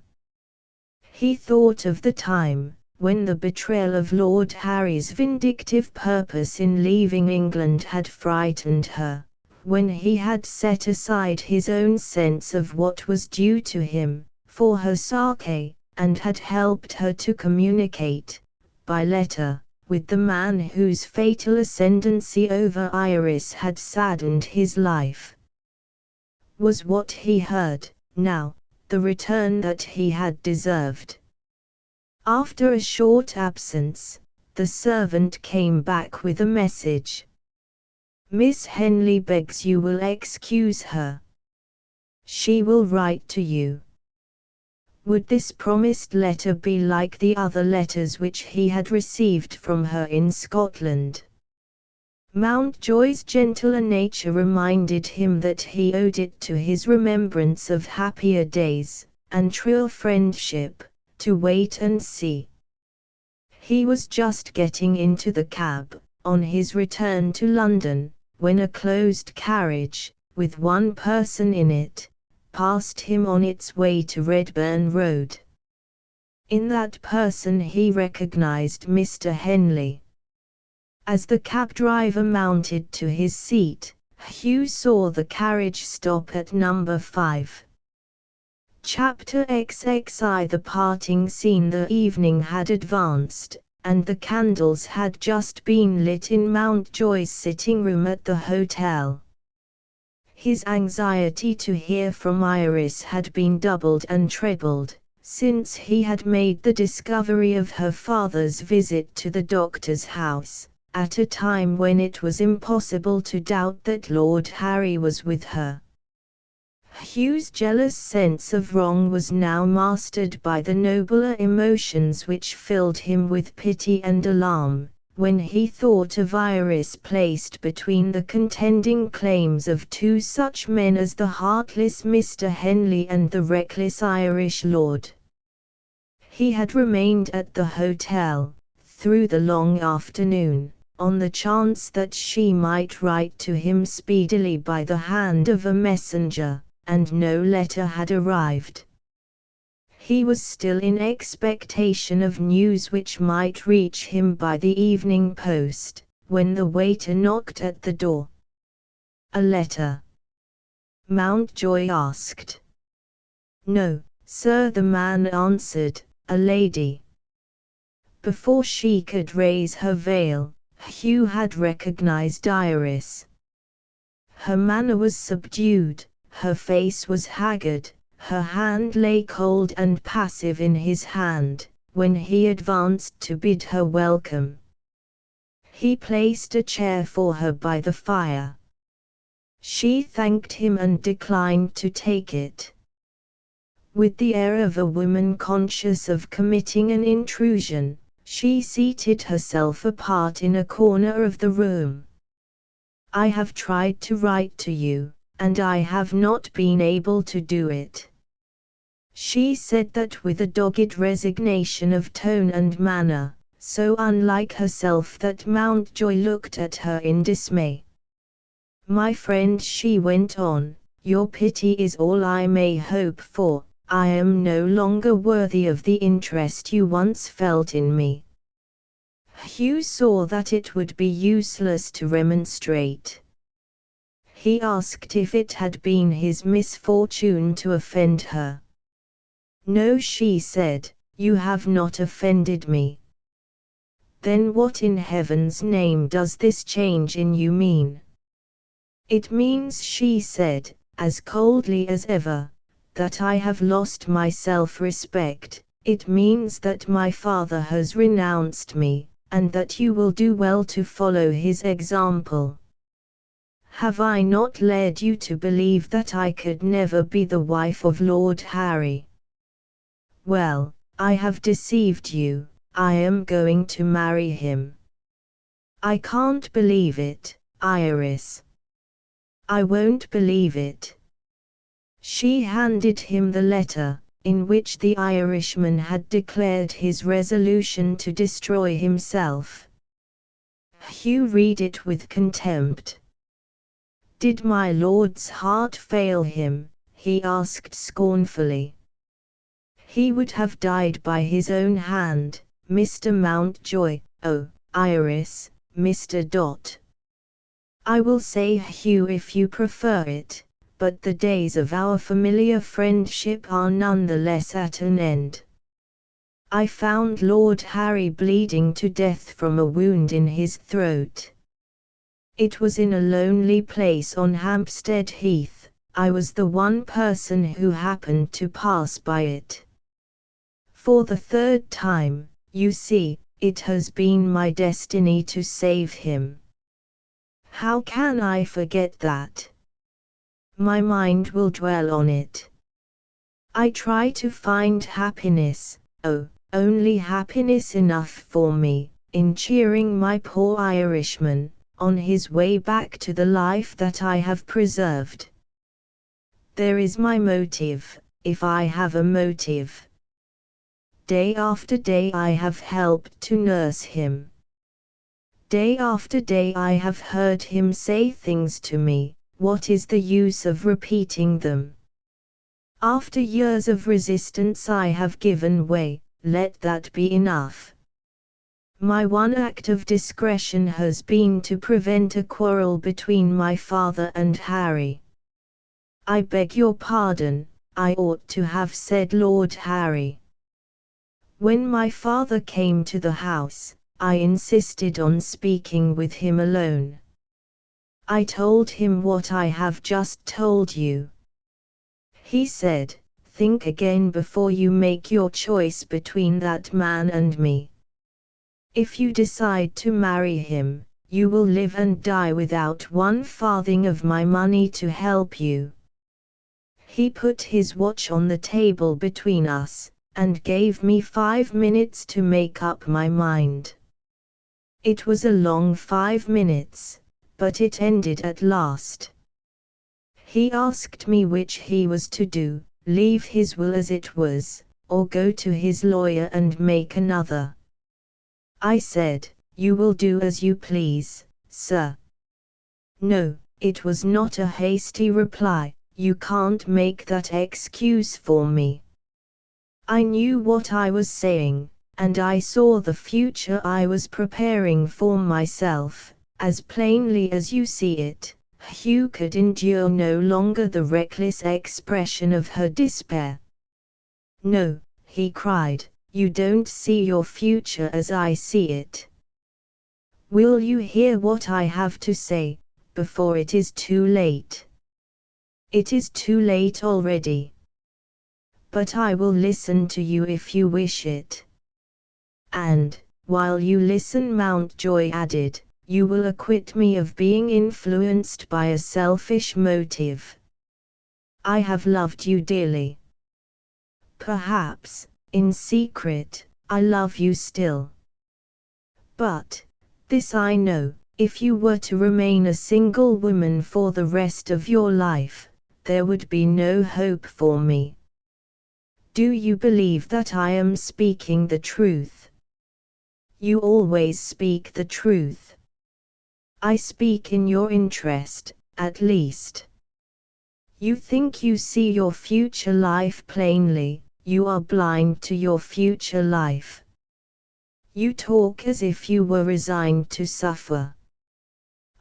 He thought of the time, when the betrayal of Lord Harry's vindictive purpose in leaving England had frightened her, when he had set aside his own sense of what was due to him, for her sake, and had helped her to communicate, by letter, with the man whose fatal ascendancy over Iris had saddened his life. Was what he heard, now, the return that he had deserved? After a short absence, the servant came back with a message. "Miss Henley begs you will excuse her. She will write to you." Would this promised letter be like the other letters which he had received from her in Scotland? Mountjoy's gentler nature reminded him that he owed it to his remembrance of happier days, and truer friendship, to wait and see. He was just getting into the cab, on his return to London, when a closed carriage, with one person in it, passed him on its way to Redburn Road. In that person he recognized Mr. Henley. As the cab driver mounted to his seat, Hugh saw the carriage stop at number 5. Chapter XXI. The parting scene. The evening had advanced, and the candles had just been lit in Mountjoy's sitting room at the hotel. His anxiety to hear from Iris had been doubled and trebled, since he had made the discovery of her father's visit to the doctor's house, at a time when it was impossible to doubt that Lord Harry was with her. Hugh's jealous sense of wrong was now mastered by the nobler emotions which filled him with pity and alarm, when he thought of Iris placed between the contending claims of two such men as the heartless Mr. Henley and the reckless Irish lord. He had remained at the hotel, through the long afternoon, on the chance that she might write to him speedily by the hand of a messenger, and no letter had arrived. He was still in expectation of news which might reach him by the evening post, when the waiter knocked at the door. "A letter?" Mountjoy asked. "No, sir," the man answered, "a lady." Before she could raise her veil, Hugh had recognized Iris. Her manner was subdued, her face was haggard. Her hand lay cold and passive in his hand, when he advanced to bid her welcome. He placed a chair for her by the fire. She thanked him and declined to take it. With the air of a woman conscious of committing an intrusion, she seated herself apart in a corner of the room. I have tried to write to you, and I have not been able to do it. She said that with a dogged resignation of tone and manner, so unlike herself that Mountjoy looked at her in dismay. My friend, she went on, your pity is all I may hope for. I am no longer worthy of the interest you once felt in me. Hugh saw that it would be useless to remonstrate. He asked if it had been his misfortune to offend her. No, she said, you have not offended me. Then what in heaven's name does this change in you mean? It means, she said, as coldly as ever, that I have lost my self-respect. It means that my father has renounced me, and that you will do well to follow his example. Have I not led you to believe that I could never be the wife of Lord Harry? Well, I have deceived you. I am going to marry him. I can't believe it, Iris. I won't believe it. She handed him the letter, in which the Irishman had declared his resolution to destroy himself. Hugh read it with contempt. Did my lord's heart fail him? He asked scornfully. He would have died by his own hand, Mr. Mountjoy. Oh, Iris, Mr. Dot. I will say Hugh if you prefer it, but the days of our familiar friendship are none the less at an end. I found Lord Harry bleeding to death from a wound in his throat. It was in a lonely place on Hampstead Heath. I was the one person who happened to pass by it. For the third time, you see, it has been my destiny to save him. How can I forget that? My mind will dwell on it. I try to find happiness, oh, only happiness enough for me, in cheering my poor Irishman, on his way back to the life that I have preserved. There is my motive, if I have a motive. Day after day I have helped to nurse him. Day after day I have heard him say things to me. What is the use of repeating them? After years of resistance I have given way, let that be enough. My one act of discretion has been to prevent a quarrel between my father and Harry. I beg your pardon, I ought to have said Lord Harry. When my father came to the house, I insisted on speaking with him alone. I told him what I have just told you. He said, think again before you make your choice between that man and me. If you decide to marry him, you will live and die without 1 farthing of my money to help you. He put his watch on the table between us, and gave me 5 minutes to make up my mind. It was a long 5 minutes. But it ended at last. He asked me which he was to do, leave his will as it was, or go to his lawyer and make another. I said, you will do as you please, sir. No, it was not a hasty reply, you can't make that excuse for me. I knew what I was saying, and I saw the future I was preparing for myself. As plainly as you see it. Hugh could endure no longer the reckless expression of her despair. No, he cried, you don't see your future as I see it. Will you hear what I have to say, before it is too late? It is too late already. But I will listen to you if you wish it. And, while you listen, Mountjoy added, you will acquit me of being influenced by a selfish motive. I have loved you dearly. Perhaps, in secret, I love you still. But, this I know, if you were to remain a single woman for the rest of your life, there would be no hope for me. Do you believe that I am speaking the truth? You always speak the truth. I speak in your interest, at least. You think you see your future life plainly, you are blind to your future life. You talk as if you were resigned to suffer.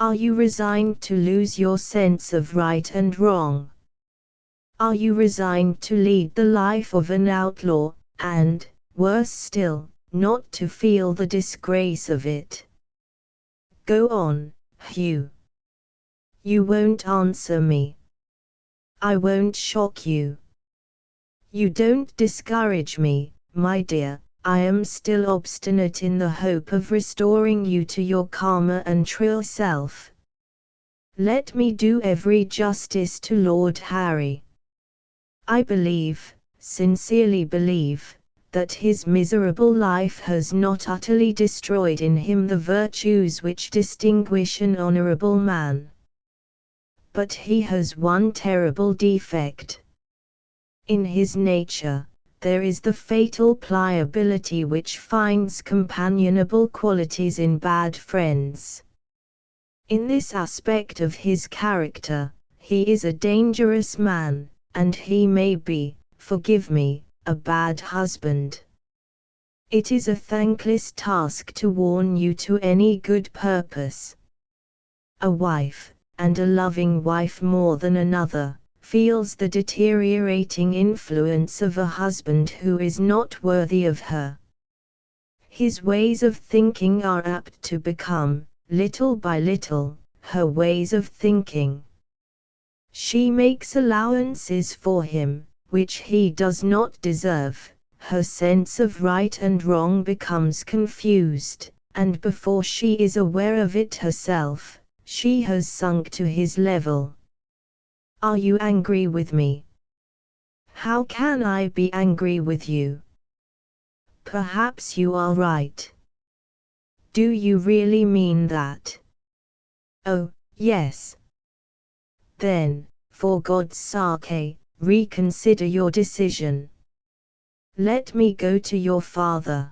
Are you resigned to lose your sense of right and wrong? Are you resigned to lead the life of an outlaw, and, worse still, not to feel the disgrace of it? Go on, Hugh. You won't answer me. I won't shock you. You don't discourage me, my dear. I am still obstinate in the hope of restoring you to your calmer and true self. Let me do every justice to Lord Harry. I believe, sincerely believe, that his miserable life has not utterly destroyed in him the virtues which distinguish an honorable man. But he has one terrible defect. In his nature, there is the fatal pliability which finds companionable qualities in bad friends. In this aspect of his character, he is a dangerous man, and he may be, forgive me, a bad husband. It is a thankless task to warn you to any good purpose. A wife, and a loving wife more than another, feels the deteriorating influence of a husband who is not worthy of her. His ways of thinking are apt to become, little by little, her ways of thinking. She makes allowances for him, which he does not deserve. Her sense of right and wrong becomes confused, and before she is aware of it herself, she has sunk to his level. Are you angry with me? How can I be angry with you? Perhaps you are right. Do you really mean that? Oh, yes. Then, for God's sake, reconsider your decision. Let me go to your father.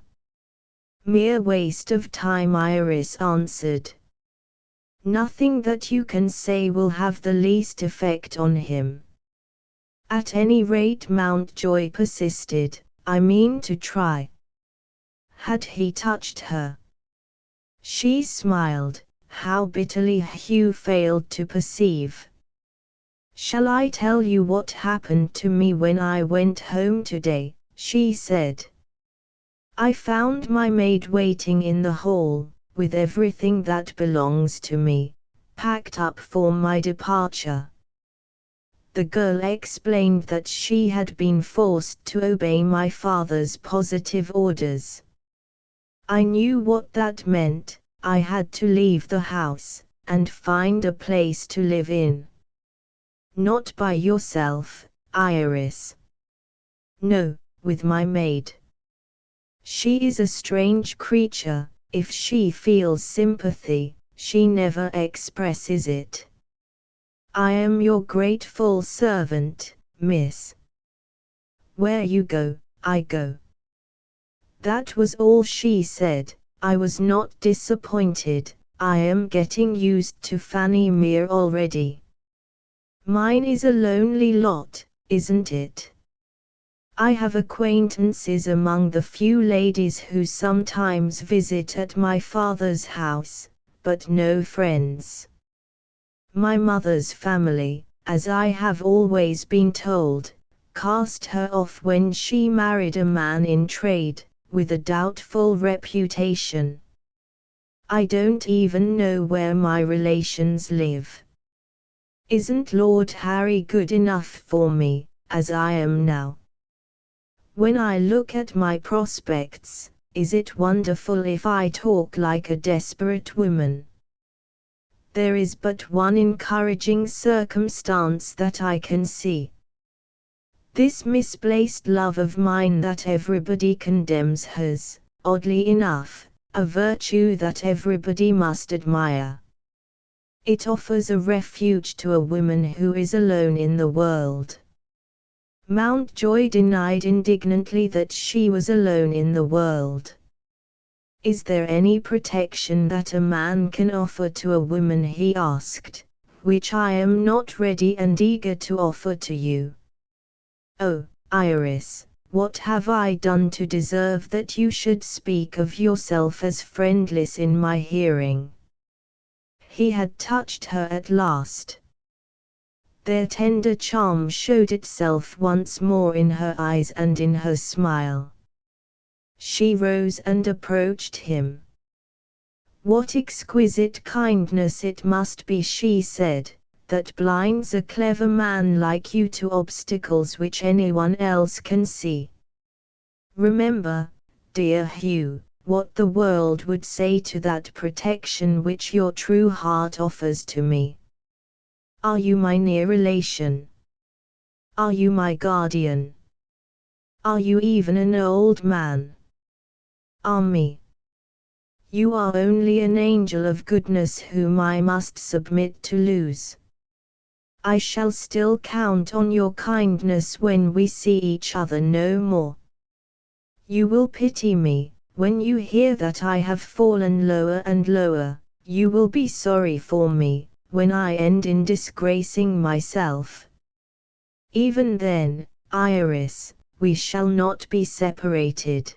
Mere waste of time, Iris answered. Nothing that you can say will have the least effect on him. At any rate, Mountjoy persisted, I mean to try. Had he touched her? She smiled, how bitterly Hugh failed to perceive. Shall I tell you what happened to me when I went home today? She said. I found my maid waiting in the hall, with everything that belongs to me, packed up for my departure. The girl explained that she had been forced to obey my father's positive orders. I knew what that meant. I had to leave the house, and find a place to live in. Not by yourself, Iris. No, with my maid. She is a strange creature. If she feels sympathy, she never expresses it. I am your grateful servant, miss. Where you go, I go. That was all she said. I was not disappointed. I am getting used to Fanny Mere already. Mine is a lonely lot, isn't it? I have acquaintances among the few ladies who sometimes visit at my father's house, but no friends. My mother's family, as I have always been told, cast her off when she married a man in trade, with a doubtful reputation. I don't even know where my relations live. Isn't Lord Harry good enough for me, as I am now? When I look at my prospects, is it wonderful if I talk like a desperate woman? There is but one encouraging circumstance that I can see. This misplaced love of mine that everybody condemns has, oddly enough, a virtue that everybody must admire. It offers a refuge to a woman who is alone in the world. Mountjoy denied indignantly that she was alone in the world. Is there any protection that a man can offer to a woman, he asked, which I am not ready and eager to offer to you? Oh, Iris, what have I done to deserve that you should speak of yourself as friendless in my hearing? He had touched her at last. Their tender charm showed itself once more in her eyes and in her smile. She rose and approached him. What exquisite kindness it must be, she said, that blinds a clever man like you to obstacles which anyone else can see. Remember, dear Hugh, what the world would say to that protection which your true heart offers to me. Are you my near relation? Are you my guardian? Are you even an old man? Ah me! You are only an angel of goodness whom I must submit to lose. I shall still count on your kindness when we see each other no more. You will pity me, when you hear that I have fallen lower and lower. You will be sorry for me, when I end in disgracing myself. Even then, Iris, we shall not be separated.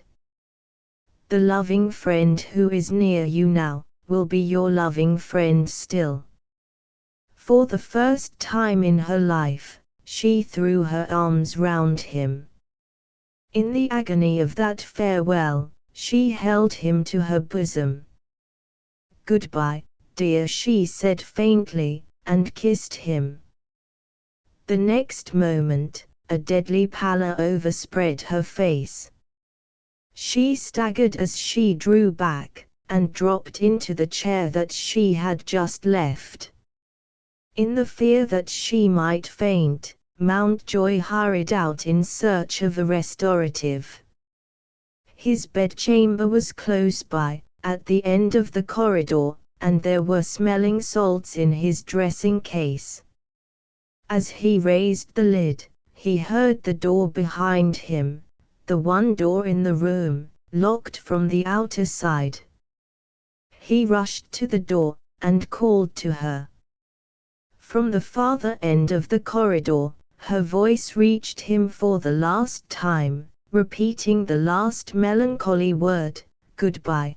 The loving friend who is near you now, will be your loving friend still. For the first time in her life, she threw her arms round him. In the agony of that farewell, she held him to her bosom. Goodbye, dear, she said faintly, and kissed him. The next moment, a deadly pallor overspread her face. She staggered as she drew back, and dropped into the chair that she had just left. In the fear that she might faint, Mountjoy hurried out in search of a restorative. His bedchamber was close by, at the end of the corridor, and there were smelling salts in his dressing case. As he raised the lid, he heard the door behind him, the one door in the room, locked from the outer side. He rushed to the door, and called to her. From the farther end of the corridor, her voice reached him for the last time, repeating the last melancholy word, goodbye.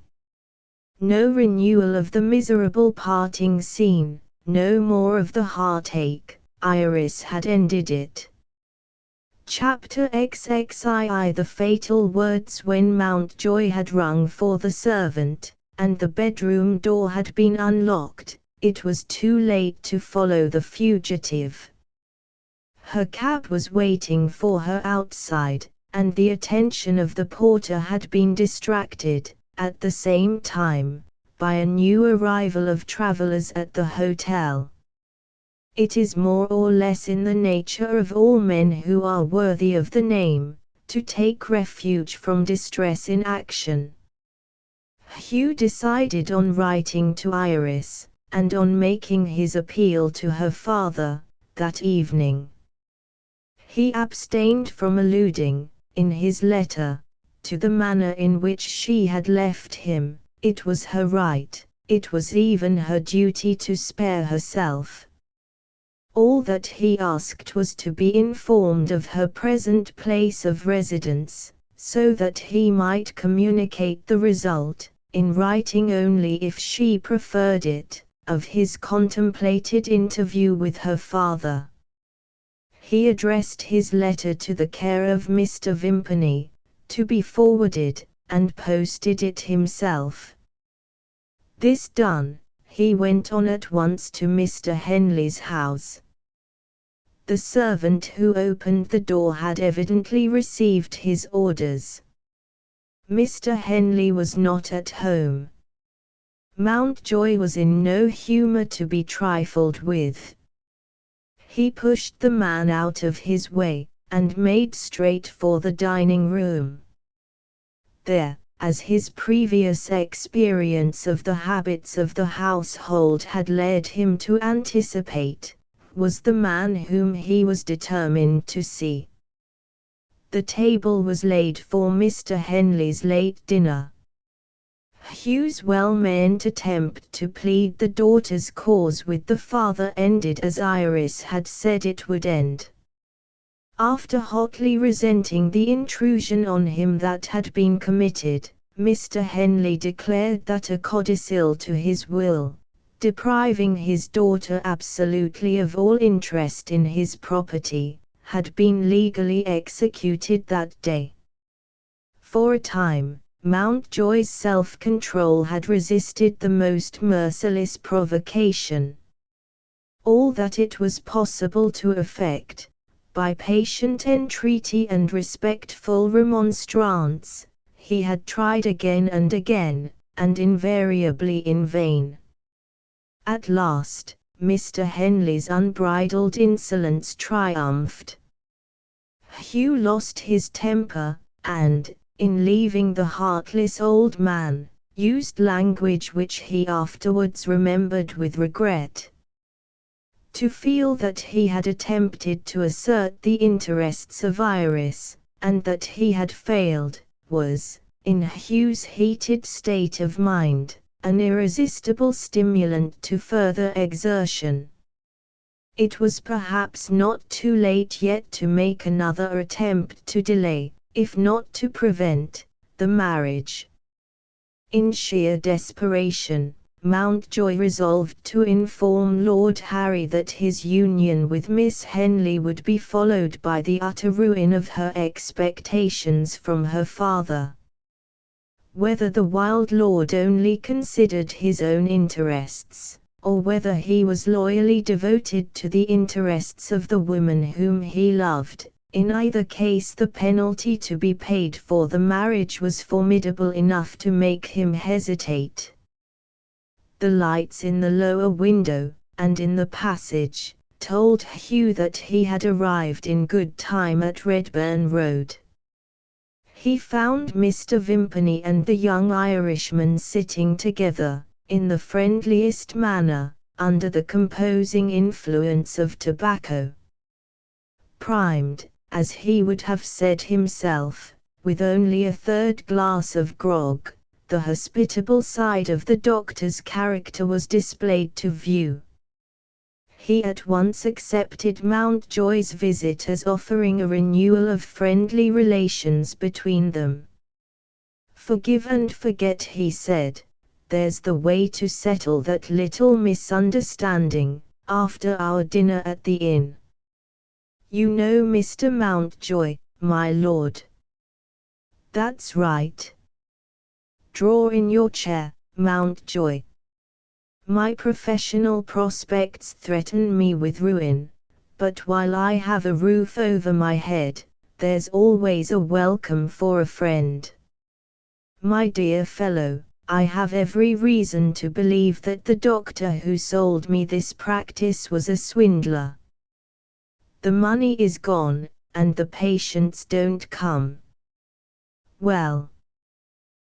No renewal of the miserable parting scene, no more of the heartache. Iris had ended it. Chapter XXII. The fatal words. When Mountjoy had rung for the servant, and the bedroom door had been unlocked, it was too late to follow the fugitive. Her cab was waiting for her outside, and the attention of the porter had been distracted, at the same time, by a new arrival of travellers at the hotel. It is more or less in the nature of all men who are worthy of the name, to take refuge from distress in action. Hugh decided on writing to Iris, and on making his appeal to her father, that evening. He abstained from alluding, in his letter, to the manner in which she had left him. It was her right, it was even her duty to spare herself. All that he asked was to be informed of her present place of residence, so that he might communicate the result, in writing only if she preferred it, of his contemplated interview with her father. He addressed his letter to the care of Mr. Vimpany, to be forwarded, and posted it himself. This done, he went on at once to Mr. Henley's house. The servant who opened the door had evidently received his orders. Mr. Henley was not at home. Mountjoy was in no humour to be trifled with. He pushed the man out of his way, and made straight for the dining room. There, as his previous experience of the habits of the household had led him to anticipate, was the man whom he was determined to see. The table was laid for Mr. Henley's late dinner. Hugh's well-meant attempt to plead the daughter's cause with the father ended as Iris had said it would end. After hotly resenting the intrusion on him that had been committed, Mr. Henley declared that a codicil to his will, depriving his daughter absolutely of all interest in his property, had been legally executed that day. For a time, Mountjoy's self-control had resisted the most merciless provocation. All that it was possible to effect, by patient entreaty and respectful remonstrance, he had tried again and again, and invariably in vain. At last, Mr. Henley's unbridled insolence triumphed. Hugh lost his temper, and, in leaving the heartless old man, used language which he afterwards remembered with regret. To feel that he had attempted to assert the interests of Iris, and that he had failed, was, in Hugh's heated state of mind, an irresistible stimulant to further exertion. It was perhaps not too late yet to make another attempt to delay, if not to prevent, the marriage. In sheer desperation, Mountjoy resolved to inform Lord Harry that his union with Miss Henley would be followed by the utter ruin of her expectations from her father. Whether the wild lord only considered his own interests, or whether he was loyally devoted to the interests of the woman whom he loved, in either case the penalty to be paid for the marriage was formidable enough to make him hesitate. The lights in the lower window, and in the passage, told Hugh that he had arrived in good time at Redburn Road. He found Mr. Vimpany and the young Irishman sitting together, in the friendliest manner, under the composing influence of tobacco. Primed, as he would have said himself, with only a third glass of grog, the hospitable side of the doctor's character was displayed to view. He at once accepted Mountjoy's visit as offering a renewal of friendly relations between them. "Forgive and forget," he said. "There's the way to settle that little misunderstanding, after our dinner at the inn. You know Mr. Mountjoy, my lord." "That's right. Draw in your chair, Mountjoy. My professional prospects threaten me with ruin, but while I have a roof over my head, there's always a welcome for a friend. My dear fellow, I have every reason to believe that the doctor who sold me this practice was a swindler. The money is gone, and the patients don't come. Well,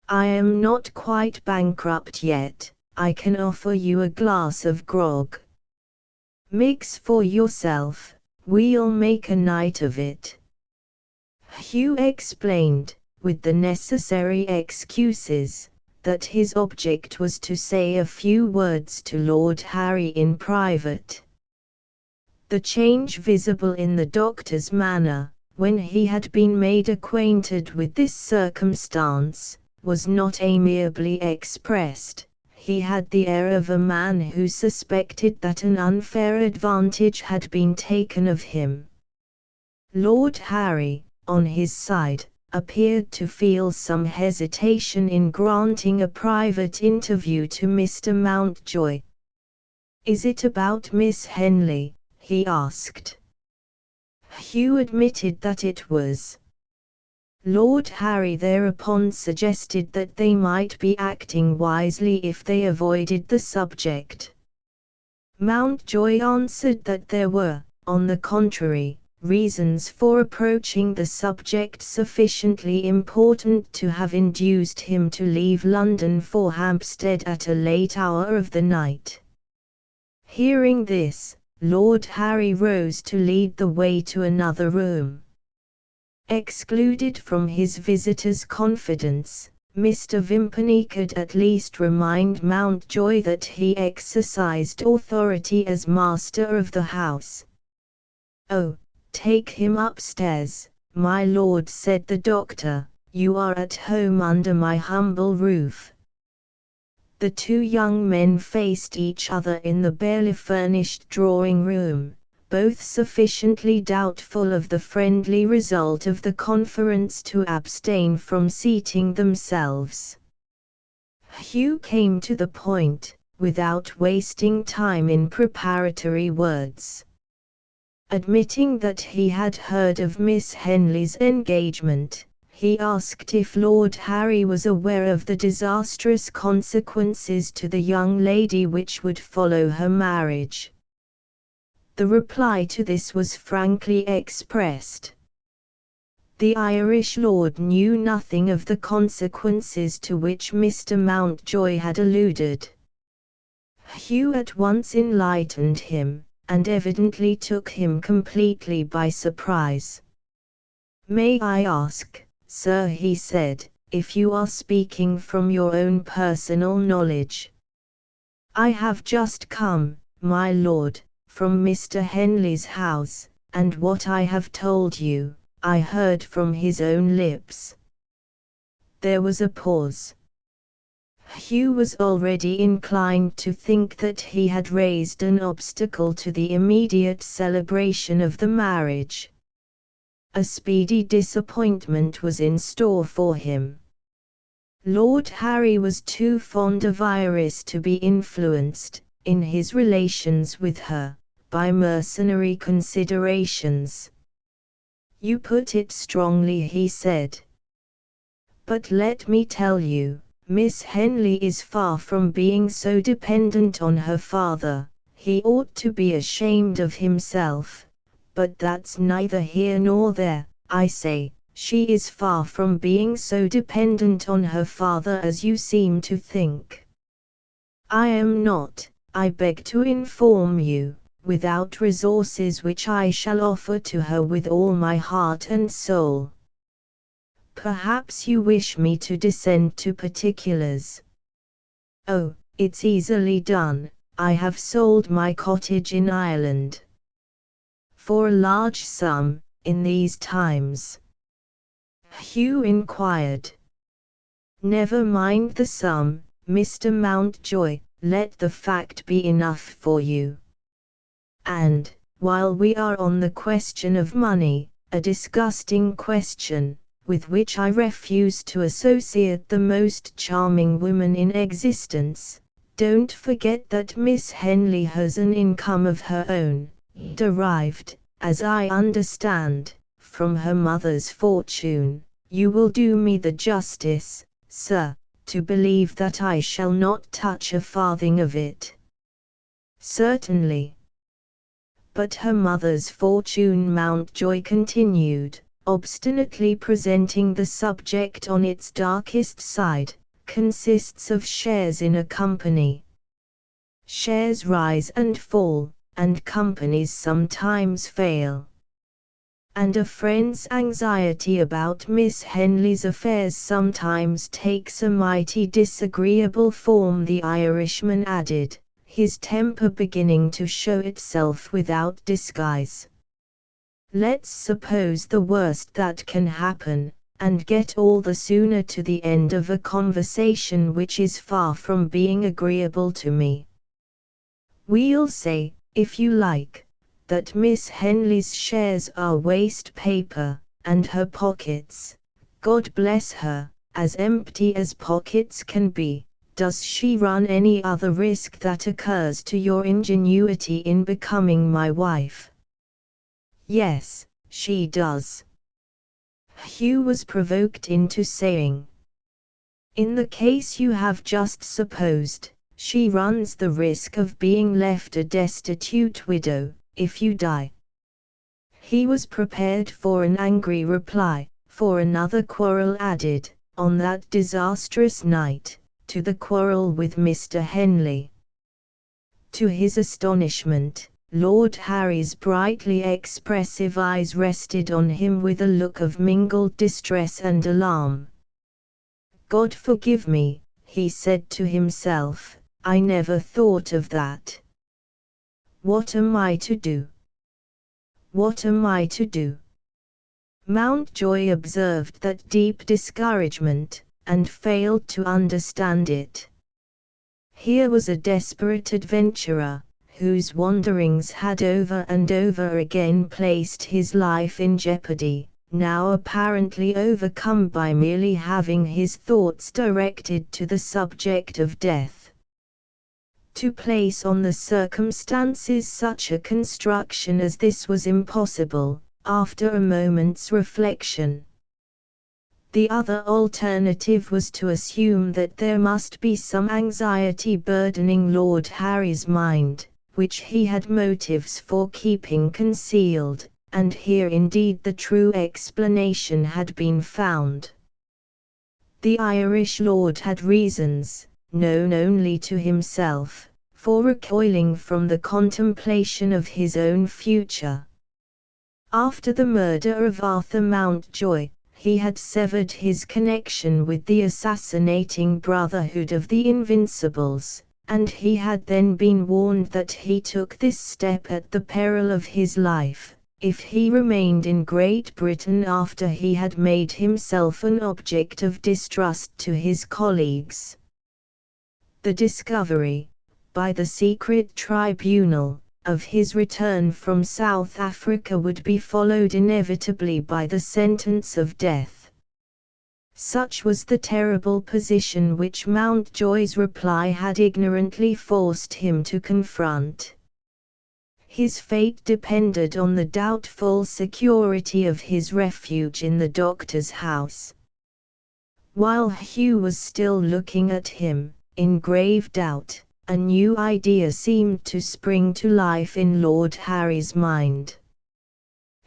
I am not quite bankrupt yet. I can offer you a glass of grog. Mix for yourself, we'll make a night of it." Hugh explained, with the necessary excuses, that his object was to say a few words to Lord Harry in private. The change visible in the doctor's manner, when he had been made acquainted with this circumstance, was not amiably expressed. He had the air of a man who suspected that an unfair advantage had been taken of him. Lord Harry, on his side, appeared to feel some hesitation in granting a private interview to Mr. Mountjoy. "Is it about Miss Henley?" he asked. Hugh admitted that it was. Lord Harry thereupon suggested that they might be acting wisely if they avoided the subject. Mountjoy answered that there were, on the contrary, reasons for approaching the subject sufficiently important to have induced him to leave London for Hampstead at a late hour of the night. Hearing this, Lord Harry rose to lead the way to another room. Excluded from his visitor's confidence, Mr. Vimpany could at least remind Mountjoy that he exercised authority as master of the house. "Oh, take him upstairs, my lord," said the doctor. "You are at home under my humble roof." The two young men faced each other in the barely furnished drawing-room, both sufficiently doubtful of the friendly result of the conference to abstain from seating themselves. Hugh came to the point, without wasting time in preparatory words. Admitting that he had heard of Miss Henley's engagement, he asked if Lord Harry was aware of the disastrous consequences to the young lady which would follow her marriage. The reply to this was frankly expressed. The Irish lord knew nothing of the consequences to which Mr. Mountjoy had alluded. Hugh at once enlightened him, and evidently took him completely by surprise. "May I ask, sir," he said, "if you are speaking from your own personal knowledge?" "I have just come, my lord, from Mr. Henley's house, and what I have told you, I heard from his own lips." There was a pause. Hugh was already inclined to think that he had raised an obstacle to the immediate celebration of the marriage. A speedy disappointment was in store for him. Lord Harry was too fond of Iris to be influenced, in his relations with her, by mercenary considerations. "You put it strongly," he said. "But let me tell you, Miss Henley is far from being so dependent on her father. He ought to be ashamed of himself, but that's neither here nor there. I say, she is far from being so dependent on her father as you seem to think. I am not, I beg to inform you, without resources which I shall offer to her with all my heart and soul. Perhaps you wish me to descend to particulars. Oh, it's easily done. I have sold my cottage in Ireland. For a large sum, in these times?" Hugh inquired. "Never mind the sum, Mr. Mountjoy, let the fact be enough for you. And, while we are on the question of money, a disgusting question, with which I refuse to associate the most charming woman in existence, don't forget that Miss Henley has an income of her own, derived, as I understand, from her mother's fortune. You will do me the justice, sir, to believe that I shall not touch a farthing of it." "Certainly." "But her mother's fortune," Mountjoy continued, obstinately presenting the subject on its darkest side, "consists of shares in a company. Shares rise and fall, and companies sometimes fail. And a friend's anxiety about Miss Henley's affairs sometimes takes a mighty disagreeable form," the Irishman added, his temper beginning to show itself without disguise. "Let's suppose the worst that can happen, and get all the sooner to the end of a conversation which is far from being agreeable to me. We'll say, if you like, that Miss Henley's shares are waste paper, and her pockets, God bless her, as empty as pockets can be. Does she run any other risk that occurs to your ingenuity in becoming my wife?" "Yes, she does," Hugh was provoked into saying. "In the case you have just supposed, she runs the risk of being left a destitute widow, if you die." He was prepared for an angry reply, for another quarrel added, on that disastrous night, to the quarrel with Mr. Henley. To his astonishment, Lord Harry's brightly expressive eyes rested on him with a look of mingled distress and alarm. "God forgive me," he said to himself, "I never thought of that. What am I to do? What am I to do?" Mountjoy observed that deep discouragement, and failed to understand it. Here was a desperate adventurer, whose wanderings had over and over again placed his life in jeopardy, now apparently overcome by merely having his thoughts directed to the subject of death. To place on the circumstances such a construction as this was impossible, after a moment's reflection. The other alternative was to assume that there must be some anxiety burdening Lord Harry's mind, which he had motives for keeping concealed, and here indeed the true explanation had been found. The Irish lord had reasons, known only to himself, for recoiling from the contemplation of his own future. After the murder of Arthur Mountjoy, he had severed his connection with the assassinating Brotherhood of the Invincibles, and he had then been warned that he took this step at the peril of his life, if he remained in Great Britain after he had made himself an object of distrust to his colleagues. The discovery, by the secret tribunal, of his return from South Africa would be followed inevitably by the sentence of death. Such was the terrible position which Mountjoy's reply had ignorantly forced him to confront. His fate depended on the doubtful security of his refuge in the doctor's house. While Hugh was still looking at him, in grave doubt, a new idea seemed to spring to life in Lord Harry's mind.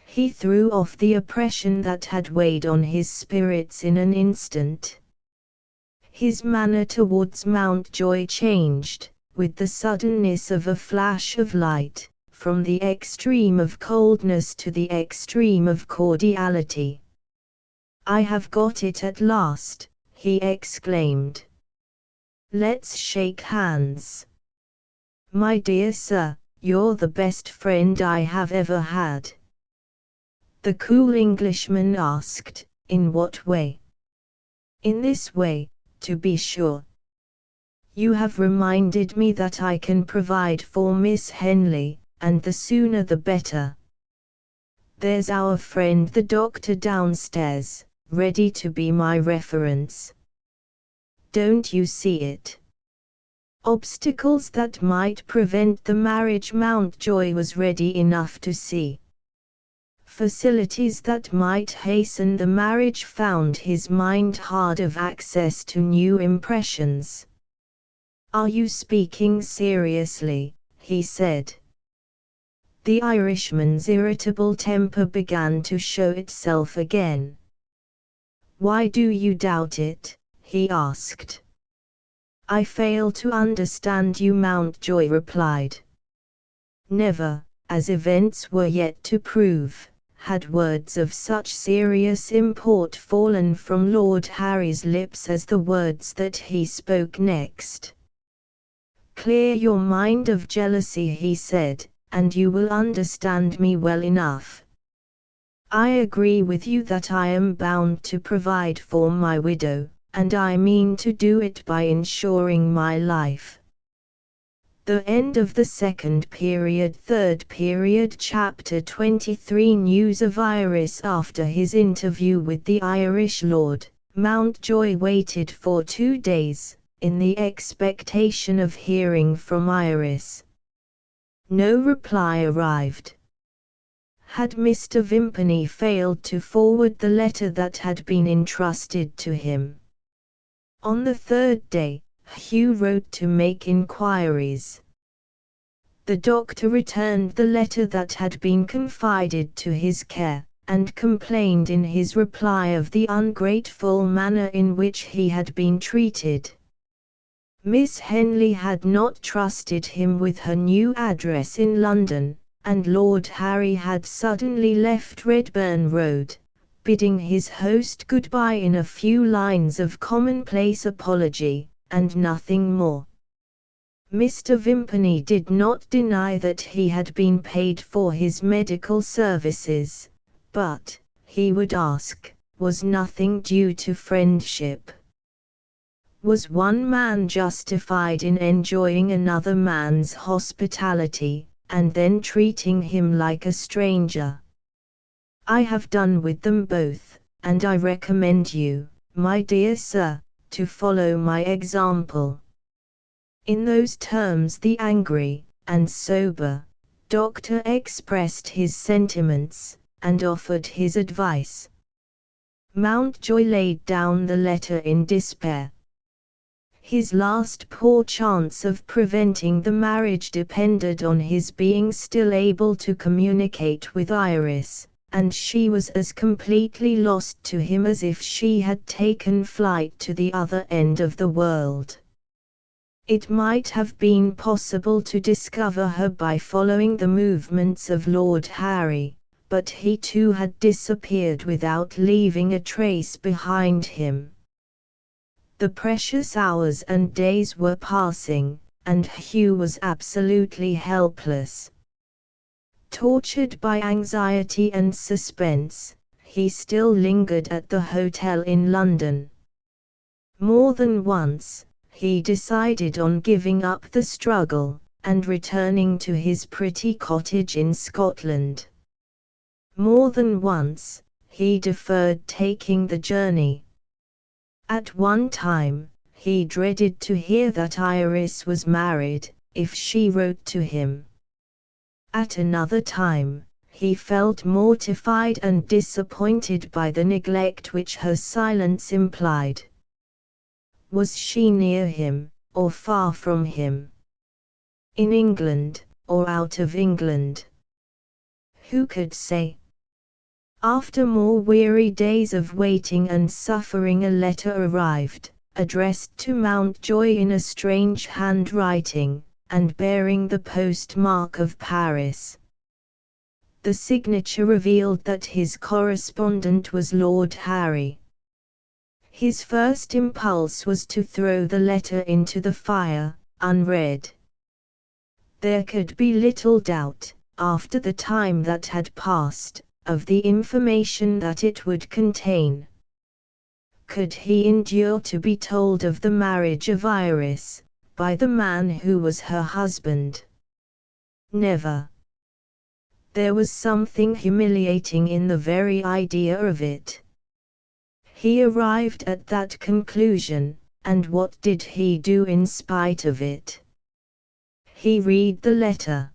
He threw off the oppression that had weighed on his spirits in an instant. His manner towards Mountjoy changed, with the suddenness of a flash of light, from the extreme of coldness to the extreme of cordiality. "I have got it at last," he exclaimed. "Let's shake hands. My dear sir, you're the best friend I have ever had." The cool Englishman asked, "In what way?" "In this way, to be sure. You have reminded me that I can provide for Miss Henley, and the sooner the better. There's our friend the doctor downstairs, ready to be my reference. Don't you see it? Obstacles that might prevent the marriage Mountjoy was ready enough to see. Facilities that might hasten the marriage found his mind hard of access to new impressions." "Are you speaking seriously?" he said. The Irishman's irritable temper began to show itself again. "Why do you doubt it?" he asked. "I fail to understand you," Mountjoy replied. Never, as events were yet to prove, had words of such serious import fallen from Lord Harry's lips as the words that he spoke next. "Clear your mind of jealousy," he said, "and you will understand me well enough. I agree with you that I am bound to provide for my widow, and I mean to do it by ensuring my life." The end of the second period. Third period. Chapter 23. News of Iris. After his interview with the Irish lord, Mountjoy waited for 2 days, in the expectation of hearing from Iris. No reply arrived. Had Mr. Vimpany failed to forward the letter that had been entrusted to him? On the third day, Hugh wrote to make inquiries. The doctor returned the letter that had been confided to his care, and complained in his reply of the ungrateful manner in which he had been treated. Miss Henley had not trusted him with her new address in London, and Lord Harry had suddenly left Redburn Road, bidding his host goodbye in a few lines of commonplace apology, and nothing more. Mr. Vimpany did not deny that he had been paid for his medical services, but, he would ask, was nothing due to friendship? Was one man justified in enjoying another man's hospitality, and then treating him like a stranger? I have done with them both, and I recommend you, my dear sir, to follow my example. In those terms the angry, and sober, doctor expressed his sentiments, and offered his advice. Mountjoy laid down the letter in despair. His last poor chance of preventing the marriage depended on his being still able to communicate with Iris, and she was as completely lost to him as if she had taken flight to the other end of the world. It might have been possible to discover her by following the movements of Lord Harry, but he too had disappeared without leaving a trace behind him. The precious hours and days were passing, and Hugh was absolutely helpless. Tortured by anxiety and suspense, he still lingered at the hotel in London. More than once, he decided on giving up the struggle, and returning to his pretty cottage in Scotland. More than once, he deferred taking the journey. At one time, he dreaded to hear that Iris was married, if she wrote to him. At another time, he felt mortified and disappointed by the neglect which her silence implied. Was she near him, or far from him? In England, or out of England? Who could say? After more weary days of waiting and suffering, a letter arrived, addressed to Mountjoy in a strange handwriting, and bearing the postmark of Paris. The signature revealed that his correspondent was Lord Harry. His first impulse was to throw the letter into the fire, unread. There could be little doubt, after the time that had passed, of the information that it would contain. Could he endure to be told of the marriage of Iris, by the man who was her husband? Never. There was something humiliating in the very idea of it. He arrived at that conclusion, and what did he do in spite of it? He read the letter.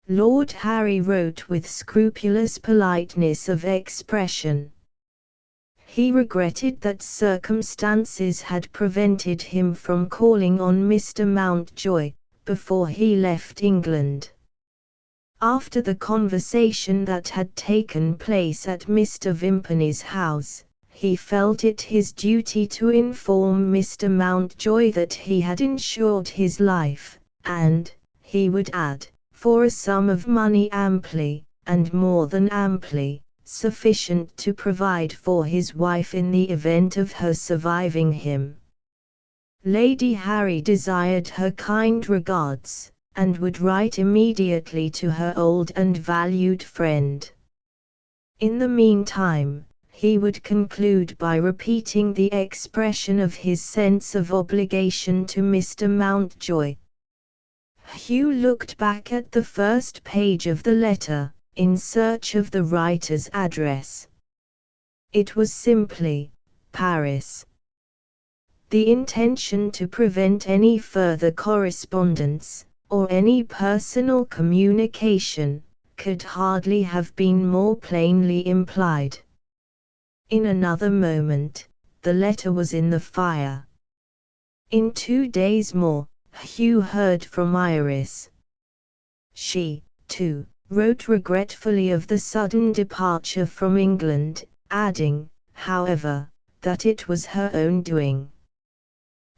Lord Harry wrote with scrupulous politeness of expression. He regretted that circumstances had prevented him from calling on Mr. Mountjoy, before he left England. After the conversation that had taken place at Mr. Vimpany's house, he felt it his duty to inform Mr. Mountjoy that he had insured his life, and, he would add, for a sum of money amply, and more than amply, sufficient to provide for his wife in the event of her surviving him. Lady Harry desired her kind regards, and would write immediately to her old and valued friend. In the meantime, he would conclude by repeating the expression of his sense of obligation to Mr. Mountjoy. Hugh looked back at the first page of the letter, in search of the writer's address. It was simply, Paris. The intention to prevent any further correspondence, or any personal communication, could hardly have been more plainly implied. In another moment, the letter was in the fire. In 2 days more, Hugh heard from Iris. She, too, wrote regretfully of the sudden departure from England, adding, however, that it was her own doing.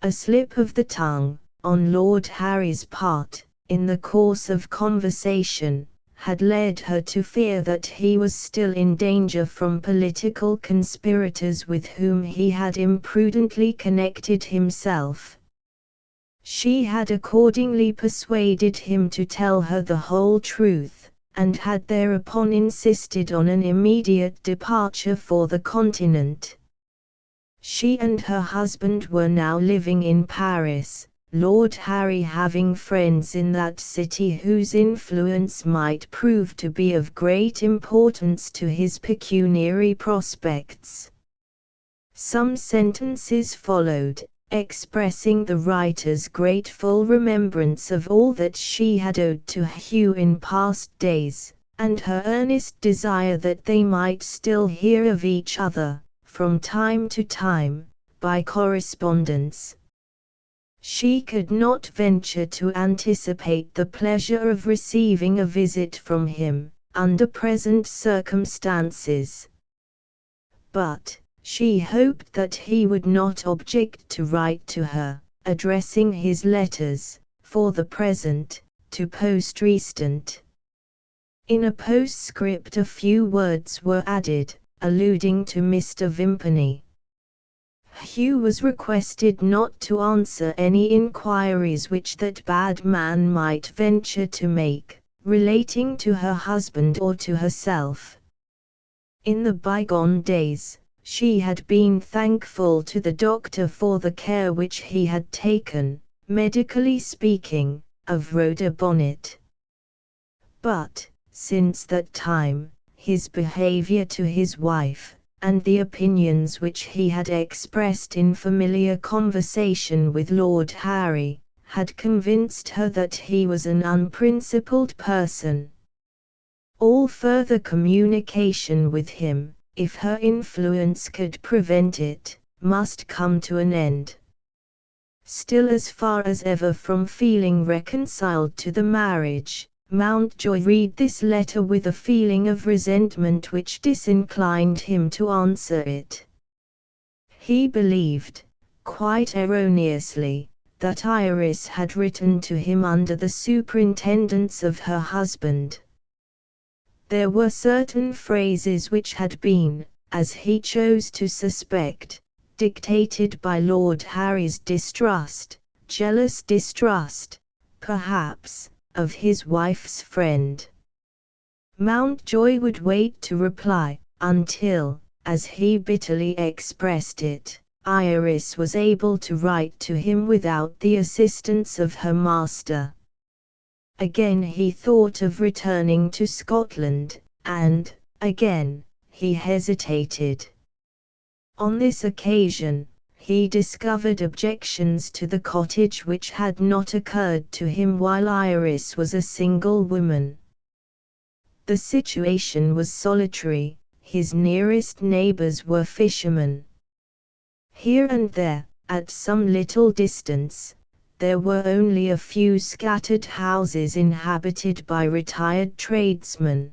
A slip of the tongue, on Lord Harry's part, in the course of conversation, had led her to fear that he was still in danger from political conspirators with whom he had imprudently connected himself. She had accordingly persuaded him to tell her the whole truth, and had thereupon insisted on an immediate departure for the Continent. She and her husband were now living in Paris, Lord Harry having friends in that city whose influence might prove to be of great importance to his pecuniary prospects. Some sentences followed, expressing the writer's grateful remembrance of all that she had owed to Hugh in past days, and her earnest desire that they might still hear of each other, from time to time, by correspondence. She could not venture to anticipate the pleasure of receiving a visit from him, under present circumstances. But, she hoped that he would not object to write to her, addressing his letters, for the present, to Poste Restante. In a postscript a few words were added, alluding to Mr. Vimpany. Hugh was requested not to answer any inquiries which that bad man might venture to make, relating to her husband or to herself. In the bygone days, she had been thankful to the doctor for the care which he had taken, medically speaking, of Rhoda Bonnet. But, since that time, his behaviour to his wife, and the opinions which he had expressed in familiar conversation with Lord Harry, had convinced her that he was an unprincipled person. All further communication with him, if her influence could prevent it, must come to an end. Still as far as ever from feeling reconciled to the marriage, Mountjoy read this letter with a feeling of resentment which disinclined him to answer it. He believed, quite erroneously, that Iris had written to him under the superintendence of her husband. There were certain phrases which had been, as he chose to suspect, dictated by Lord Harry's distrust, jealous distrust, perhaps, of his wife's friend. Mountjoy would wait to reply, until, as he bitterly expressed it, Iris was able to write to him without the assistance of her master. Again he thought of returning to Scotland, and, again, he hesitated. On this occasion, he discovered objections to the cottage which had not occurred to him while Iris was a single woman. The situation was solitary, his nearest neighbours were fishermen. Here and there, at some little distance, there were only a few scattered houses inhabited by retired tradesmen.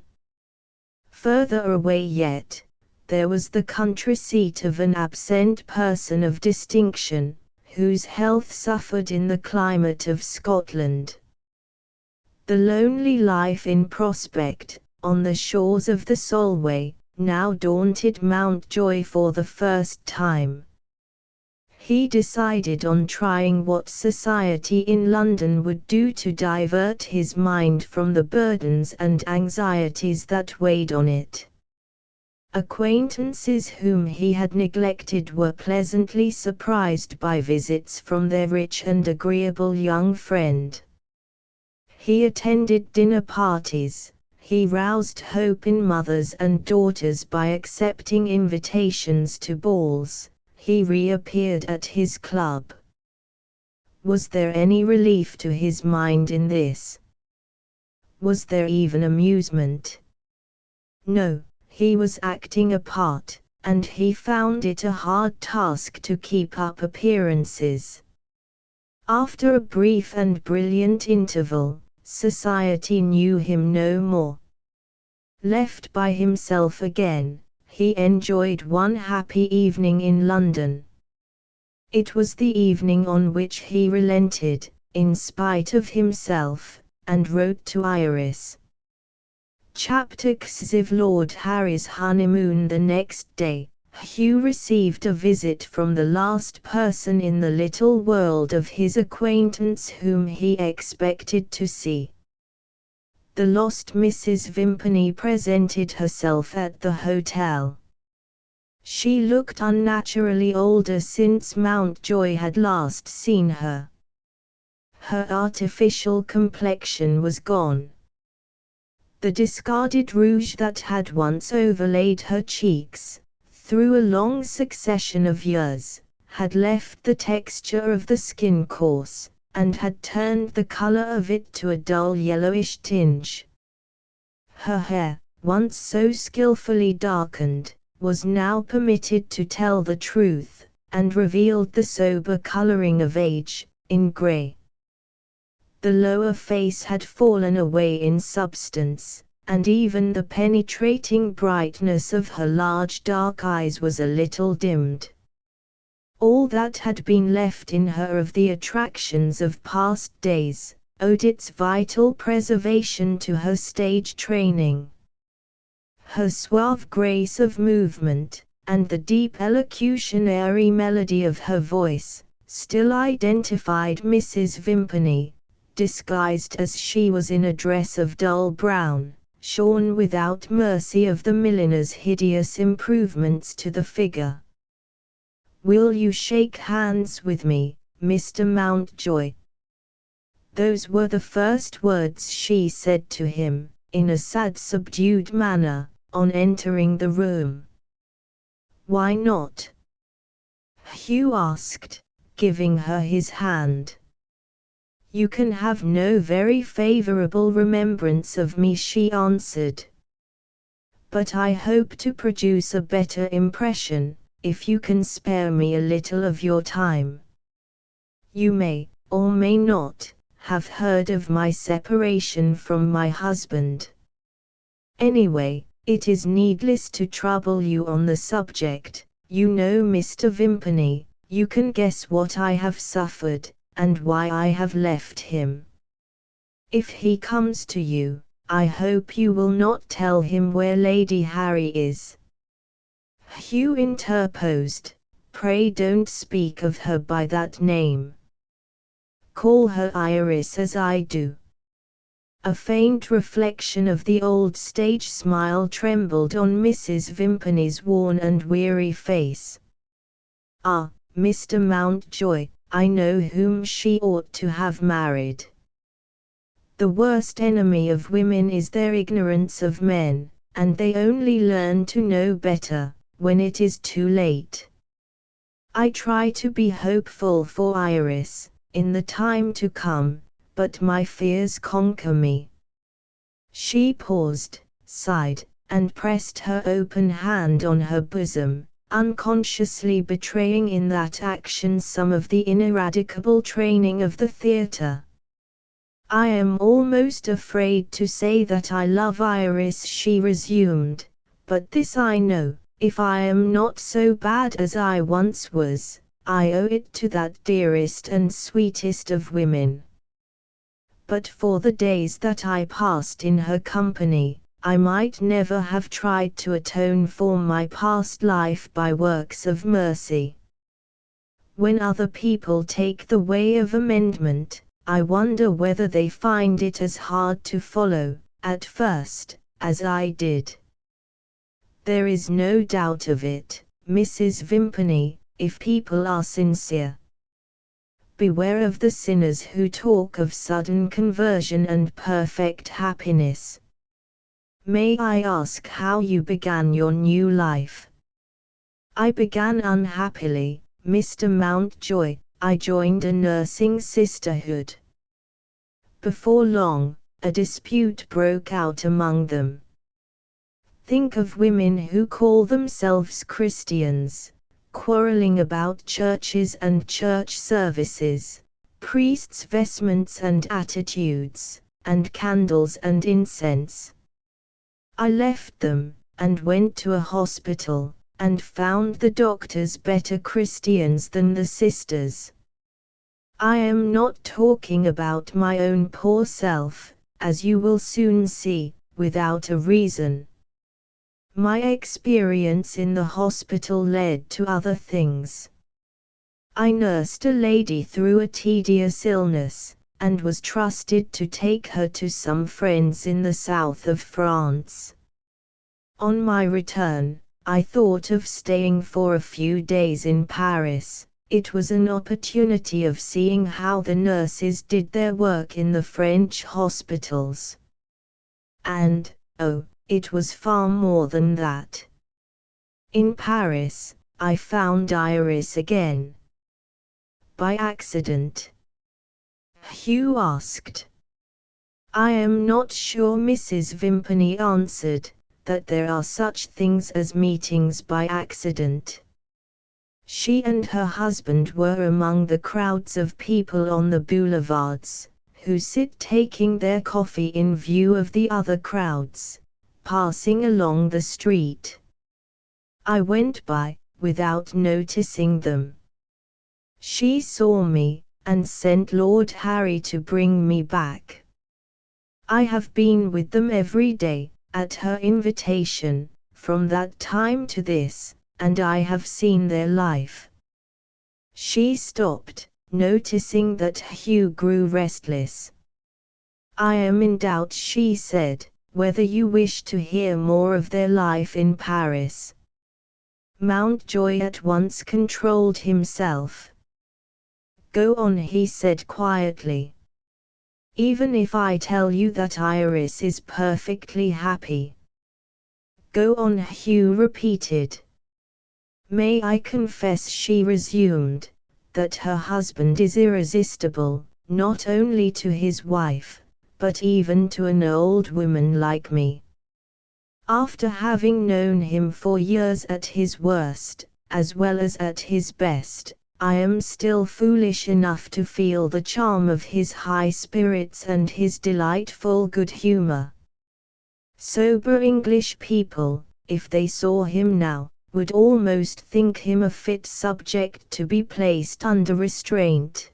Further away yet, there was the country seat of an absent person of distinction, whose health suffered in the climate of Scotland. The lonely life in prospect, on the shores of the Solway, now daunted Mountjoy for the first time. He decided on trying what society in London would do to divert his mind from the burdens and anxieties that weighed on it. Acquaintances whom he had neglected were pleasantly surprised by visits from their rich and agreeable young friend. He attended dinner parties, he roused hope in mothers and daughters by accepting invitations to balls, he reappeared at his club. Was there any relief to his mind in this? Was there even amusement? No. He was acting a part, and he found it a hard task to keep up appearances. After a brief and brilliant interval, society knew him no more. Left by himself again, he enjoyed one happy evening in London. It was the evening on which he relented, in spite of himself, and wrote to Iris. Chapter 6. Lord Harry's honeymoon. The next day, Hugh received a visit from the last person in the little world of his acquaintance whom he expected to see. The lost Mrs. Vimpany presented herself at the hotel. She looked unnaturally older since Mountjoy had last seen her. Her artificial complexion was gone. The discarded rouge that had once overlaid her cheeks, through a long succession of years, had left the texture of the skin coarse, and had turned the color of it to a dull yellowish tinge. Her hair, once so skillfully darkened, was now permitted to tell the truth, and revealed the sober coloring of age, in grey. The lower face had fallen away in substance, and even the penetrating brightness of her large dark eyes was a little dimmed. All that had been left in her of the attractions of past days, owed its vital preservation to her stage training. Her suave grace of movement, and the deep elocutionary melody of her voice, still identified Mrs. Vimpany, disguised as she was in a dress of dull brown, shorn without mercy of the milliner's hideous improvements to the figure. "Will you shake hands with me, Mr. Mountjoy?" Those were the first words she said to him, in a sad subdued manner, on entering the room. "Why not?" Hugh asked, giving her his hand. "You can have no very favorable remembrance of me," she answered. "But I hope to produce a better impression, if you can spare me a little of your time. You may, or may not, have heard of my separation from my husband. Anyway, it is needless to trouble you on the subject. You know Mr. Vimpany, you can guess what I have suffered, and why I have left him. If he comes to you, I hope you will not tell him where Lady Harry is." Hugh interposed. "Pray don't speak of her by that name. Call her Iris as I do." A faint reflection of the old stage smile trembled on Mrs. Vimpany's worn and weary face. "Ah, Mr. Mountjoy, I know whom she ought to have married. The worst enemy of women is their ignorance of men, and they only learn to know better when it is too late. I try to be hopeful for Iris, in the time to come, but my fears conquer me." She paused, sighed, and pressed her open hand on her bosom, unconsciously betraying in that action some of the ineradicable training of the theatre. "I am almost afraid to say that I love Iris," she resumed, "but this I know, if I am not so bad as I once was, I owe it to that dearest and sweetest of women. But for the days that I passed in her company, I might never have tried to atone for my past life by works of mercy. When other people take the way of amendment, I wonder whether they find it as hard to follow, at first, as I did. There is no doubt of it, Mrs. Vimpany, if people are sincere. Beware of the sinners who talk of sudden conversion and perfect happiness. May I ask how you began your new life?" "I began unhappily, Mr. Mountjoy. I joined a nursing sisterhood. Before long, a dispute broke out among them. Think of women who call themselves Christians, quarreling about churches and church services, priests' vestments and attitudes, and candles and incense. I left them, and went to a hospital, and found the doctors better Christians than the sisters. I am not talking about my own poor self, as you will soon see, without a reason. My experience in the hospital led to other things. I nursed a lady through a tedious illness, and was trusted to take her to some friends in the south of France. On my return, I thought of staying for a few days in Paris. It was an opportunity of seeing how the nurses did their work in the French hospitals. And, oh, it was far more than that. In Paris, I found Iris again. By accident? Hugh asked. I am not sure, Mrs. Vimpany answered, that there are such things as meetings by accident. She and her husband were among the crowds of people on the boulevards, who sit taking their coffee in view of the other crowds, passing along the street. I went by, without noticing them. She saw me, and sent Lord Harry to bring me back. I have been with them every day, at her invitation, from that time to this, and I have seen their life. She stopped, noticing that Hugh grew restless. I am in doubt, she said, whether you wish to hear more of their life in Paris. Mountjoy at once controlled himself. Go on, he said quietly. Even if I tell you that Iris is perfectly happy. Go on, Hugh repeated. May I confess, she resumed, that her husband is irresistible, not only to his wife, but even to an old woman like me. After having known him for years at his worst, as well as at his best, I am still foolish enough to feel the charm of his high spirits and his delightful good humor. Sober English people, if they saw him now, would almost think him a fit subject to be placed under restraint.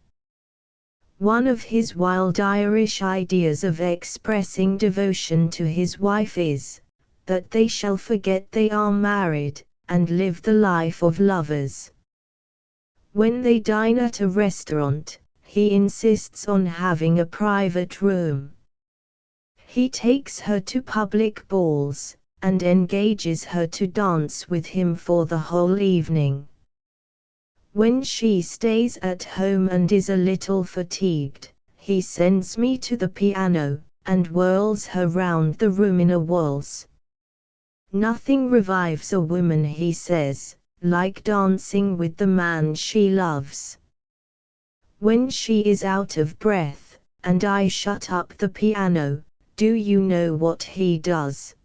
One of his wild Irish ideas of expressing devotion to his wife is, that they shall forget they are married, and live the life of lovers. When they dine at a restaurant, he insists on having a private room. He takes her to public balls, and engages her to dance with him for the whole evening. When she stays at home and is a little fatigued, he sends me to the piano, and whirls her round the room in a waltz. Nothing revives a woman, he says, like dancing with the man she loves. When she is out of breath, and I shut up the piano, do you know what he does?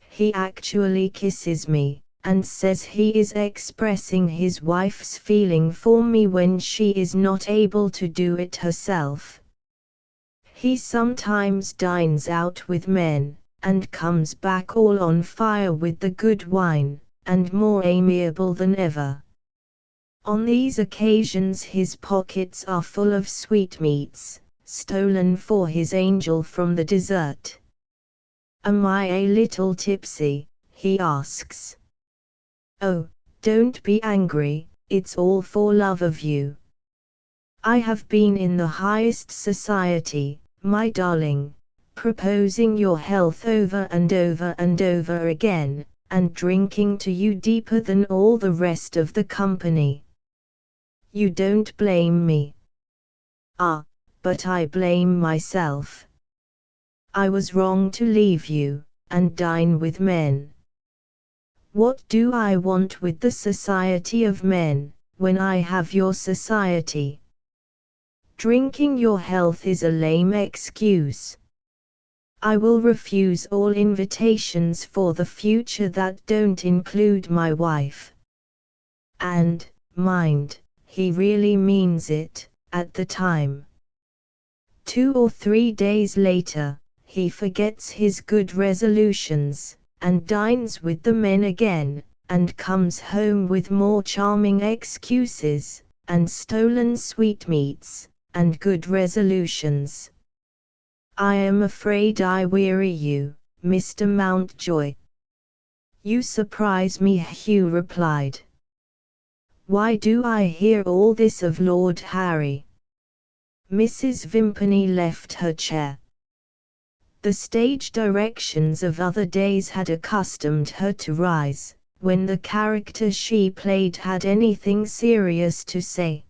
He actually kisses me, and says he is expressing his wife's feeling for me when she is not able to do it herself. He sometimes dines out with men, and comes back all on fire with the good wine, and more amiable than ever. On these occasions his pockets are full of sweetmeats, stolen for his angel from the dessert. Am I a little tipsy? He asks. Oh, don't be angry, it's all for love of you. I have been in the highest society, my darling, proposing your health over and over and over again, and drinking to you deeper than all the rest of the company. You don't blame me. Ah, but I blame myself. I was wrong to leave you, and dine with men. What do I want with the society of men, when I have your society? Drinking your health is a lame excuse. I will refuse all invitations for the future that don't include my wife. And, mind, he really means it, at the time. 2 or 3 days later, he forgets his good resolutions, and dines with the men again, and comes home with more charming excuses, and stolen sweetmeats, and good resolutions. I am afraid I weary you, Mr. Mountjoy. You surprise me, Hugh replied. Why do I hear all this of Lord Harry? Mrs. Vimpany left her chair. The stage directions of other days had accustomed her to rise, when the character she played had anything serious to say.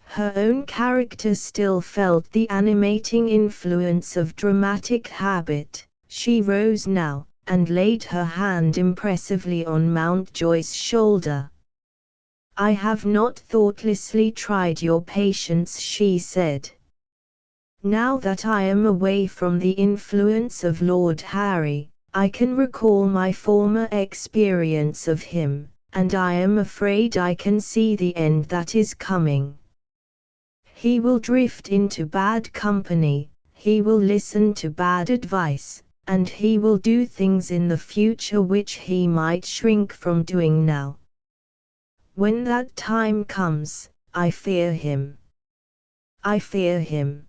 Her own character still felt the animating influence of dramatic habit. She rose now, and laid her hand impressively on Mountjoy's shoulder. I have not thoughtlessly tried your patience, she said. Now that I am away from the influence of Lord Harry, I can recall my former experience of him, and I am afraid I can see the end that is coming. He will drift into bad company, he will listen to bad advice, and he will do things in the future which he might shrink from doing now. When that time comes, I fear him. I fear him.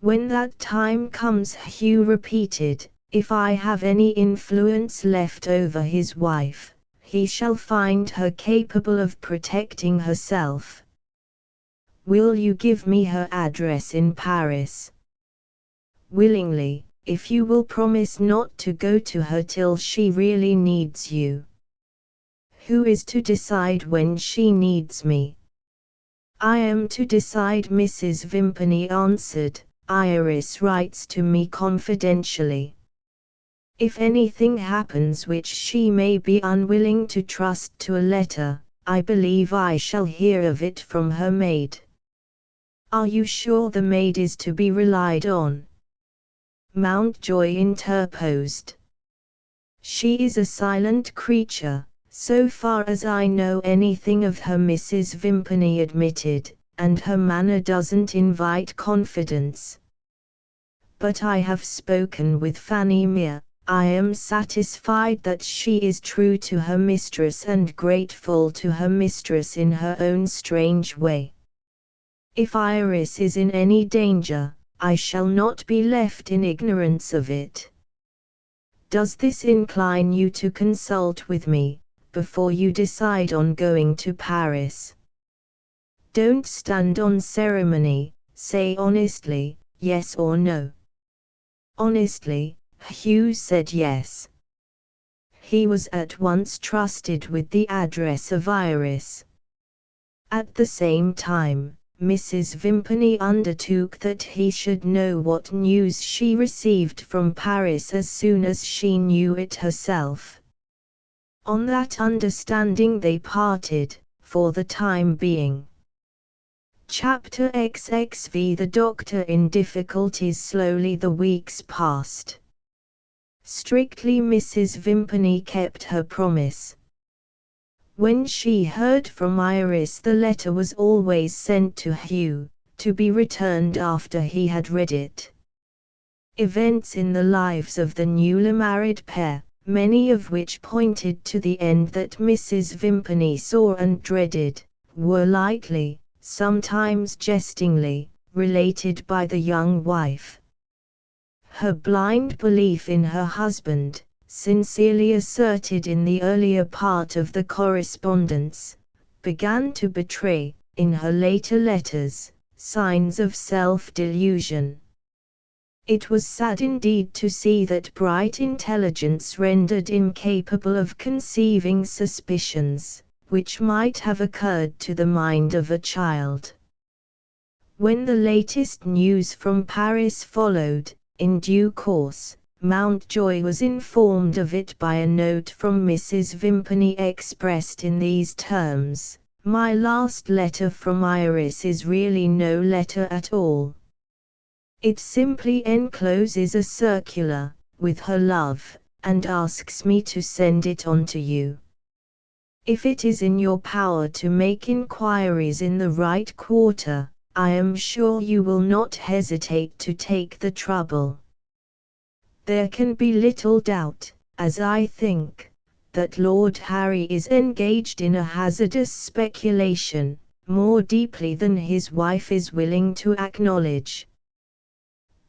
When that time comes, Hugh repeated, if I have any influence left over his wife, he shall find her capable of protecting herself. Will you give me her address in Paris? Willingly, if you will promise not to go to her till she really needs you. Who is to decide when she needs me? I am to decide, Mrs. Vimpany answered. Iris writes to me confidentially. If anything happens which she may be unwilling to trust to a letter, I believe I shall hear of it from her maid. Are you sure the maid is to be relied on? Mountjoy interposed. She is a silent creature, so far as I know anything of her, Mrs. Vimpany admitted, and her manner doesn't invite confidence. But I have spoken with Fanny Mere. I am satisfied that she is true to her mistress and grateful to her mistress in her own strange way. If Iris is in any danger, I shall not be left in ignorance of it. Does this incline you to consult with me, before you decide on going to Paris? Don't stand on ceremony, say honestly, yes or no. Honestly, Hugh said yes. He was at once trusted with the address of Iris. At the same time, Mrs. Vimpany undertook that he should know what news she received from Paris as soon as she knew it herself. On that understanding they parted, for the time being. Chapter XXV. The Doctor in Difficulties. Slowly the weeks passed. Strictly Mrs. Vimpany kept her promise. When she heard from Iris, the letter was always sent to Hugh, to be returned after he had read it. Events in the lives of the newly married pair, many of which pointed to the end that Mrs. Vimpany saw and dreaded, were lightly, sometimes jestingly, related by the young wife. Her blind belief in her husband, sincerely asserted in the earlier part of the correspondence, began to betray, in her later letters, signs of self-delusion. It was sad indeed to see that bright intelligence rendered incapable of conceiving suspicions, which might have occurred to the mind of a child. When the latest news from Paris followed, in due course, Mountjoy was informed of it by a note from Mrs. Vimpany expressed in these terms: "My last letter from Iris is really no letter at all. It simply encloses a circular, with her love, and asks me to send it on to you. If it is in your power to make inquiries in the right quarter, I am sure you will not hesitate to take the trouble. There can be little doubt, as I think, that Lord Harry is engaged in a hazardous speculation, more deeply than his wife is willing to acknowledge.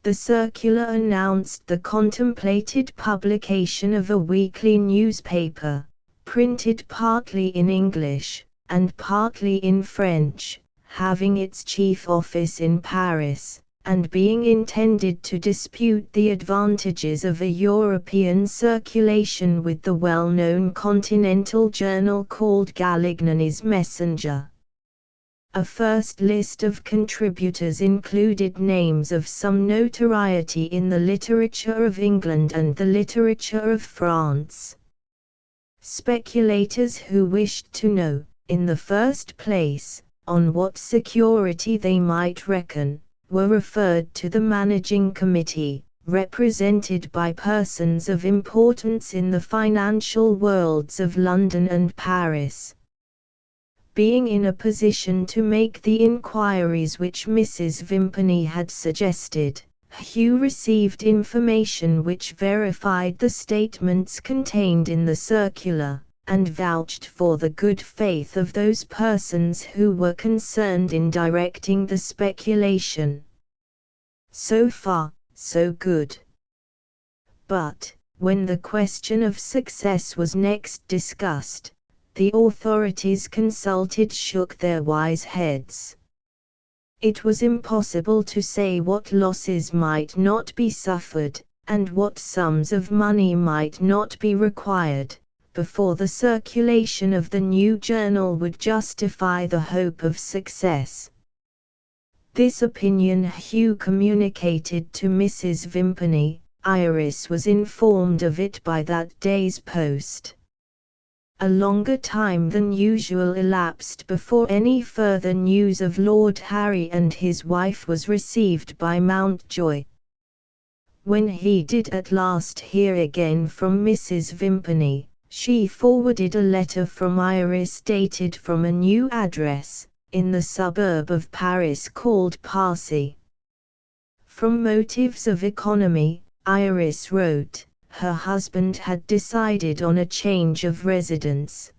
The circular announced the contemplated publication of a weekly newspaper, printed partly in English, and partly in French, having its chief office in Paris, and being intended to dispute the advantages of a European circulation with the well-known continental journal called Galignani's Messenger. A first list of contributors included names of some notoriety in the literature of England and the literature of France. Speculators who wished to know, in the first place, on what security they might reckon, were referred to the managing committee, represented by persons of importance in the financial worlds of London and Paris. Being in a position to make the inquiries which Mrs. Vimpany had suggested, Hugh received information which verified the statements contained in the circular, and vouched for the good faith of those persons who were concerned in directing the speculation. So far, so good. But, when the question of success was next discussed, the authorities consulted shook their wise heads. It was impossible to say what losses might not be suffered, and what sums of money might not be required, before the circulation of the new journal would justify the hope of success. This opinion Hugh communicated to Mrs. Vimpany. Iris was informed of it by that day's post. A longer time than usual elapsed before any further news of Lord Harry and his wife was received by Mountjoy. When he did at last hear again from Mrs. Vimpany, she forwarded a letter from Iris dated from a new address, in the suburb of Paris called Passy. From motives of economy, Iris wrote, her husband had decided on a change of residence.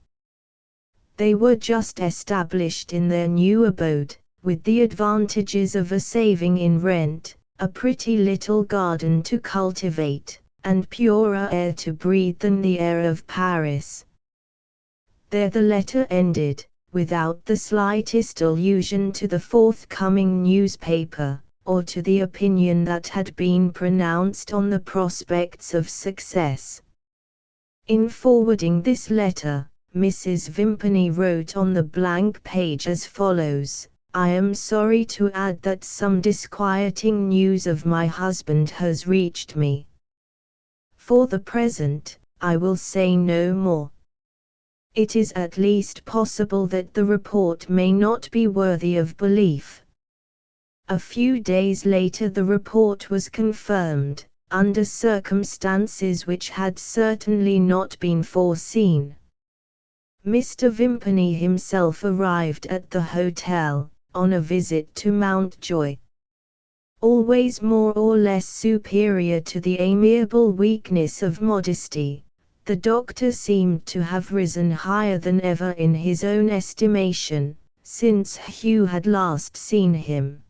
They were just established in their new abode, with the advantages of a saving in rent, a pretty little garden to cultivate, and purer air to breathe than the air of Paris. There the letter ended, without the slightest allusion to the forthcoming newspaper, or to the opinion that had been pronounced on the prospects of success. In forwarding this letter, Mrs. Vimpany wrote on the blank page as follows: I am sorry to add that some disquieting news of my husband has reached me. For the present, I will say no more. It is at least possible that the report may not be worthy of belief. A few days later the report was confirmed, under circumstances which had certainly not been foreseen. Mr. Vimpany himself arrived at the hotel, on a visit to Mountjoy. Always more or less superior to the amiable weakness of modesty, the doctor seemed to have risen higher than ever in his own estimation, since Hugh had last seen him.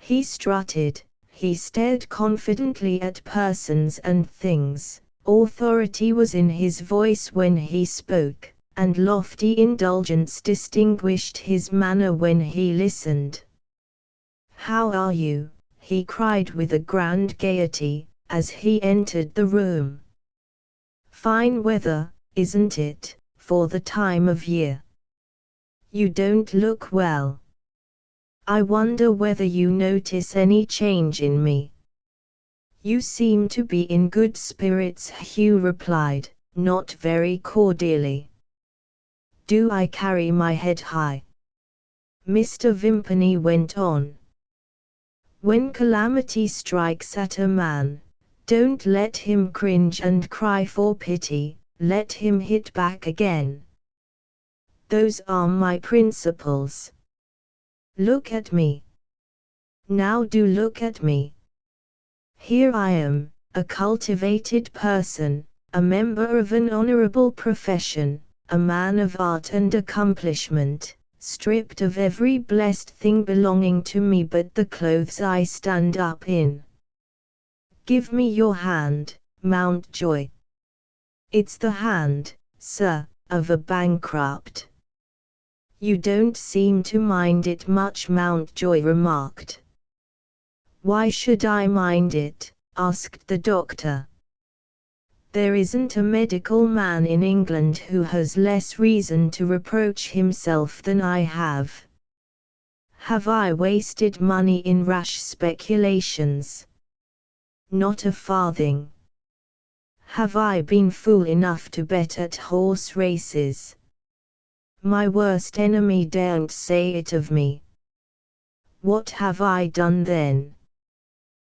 He strutted, he stared confidently at persons and things, authority was in his voice when he spoke, and lofty indulgence distinguished his manner when he listened. "How are you?" he cried with a grand gaiety, as he entered the room. "Fine weather, isn't it, for the time of year? You don't look well. I wonder whether you notice any change in me?" "You seem to be in good spirits," Hugh replied, not very cordially. "Do I carry my head high?" Mr. Vimpany went on. "When calamity strikes at a man, don't let him cringe and cry for pity, let him hit back again. Those are my principles. Look at me. Now do look at me. Here I am, a cultivated person, a member of an honorable profession, a man of art and accomplishment, stripped of every blessed thing belonging to me but the clothes I stand up in. Give me your hand, Mountjoy. It's the hand, sir, of a bankrupt. You don't seem to mind it much, Mountjoy remarked. Why should I mind it? Asked the doctor. There isn't a medical man in England who has less reason to reproach himself than I have. Have I wasted money in rash speculations? Not a farthing. Have I been fool enough to bet at horse races? My worst enemy daren't say it of me. What have I done then?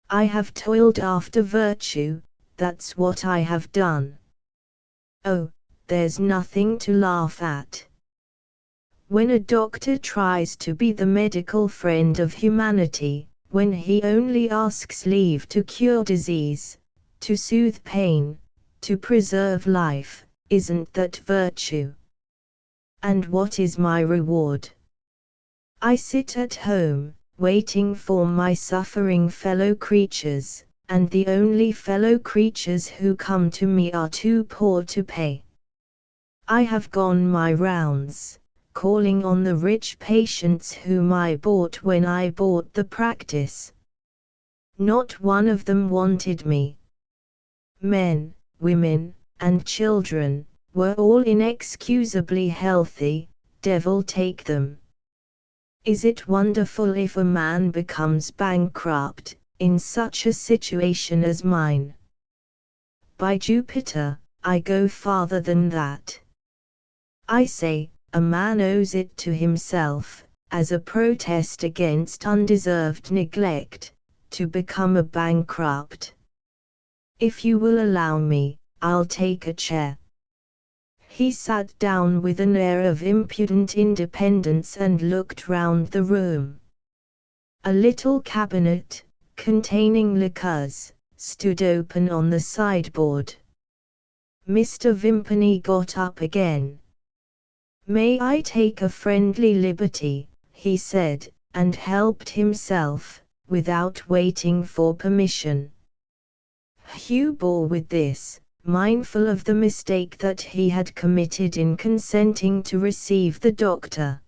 I have toiled after virtue, that's what I have done. Oh, there's nothing to laugh at. When a doctor tries to be the medical friend of humanity, when he only asks leave to cure disease, to soothe pain, to preserve life, isn't that virtue? And what is my reward? I sit at home, waiting for my suffering fellow creatures, and the only fellow creatures who come to me are too poor to pay. I have gone my rounds, calling on the rich patients whom I bought when I bought the practice. Not one of them wanted me. Men, women, and children were all inexcusably healthy, devil take them. Is it wonderful if a man becomes bankrupt, in such a situation as mine? By Jupiter, I go farther than that. I say, a man owes it to himself, as a protest against undeserved neglect, to become a bankrupt. If you will allow me, I'll take a chair. He sat down with an air of impudent independence and looked round the room. A little cabinet, containing liqueurs, stood open on the sideboard. Mr. Vimpany got up again. "May I take a friendly liberty?" he said, and helped himself, without waiting for permission. Hugh bore with this, mindful of the mistake that he had committed in consenting to receive the doctor.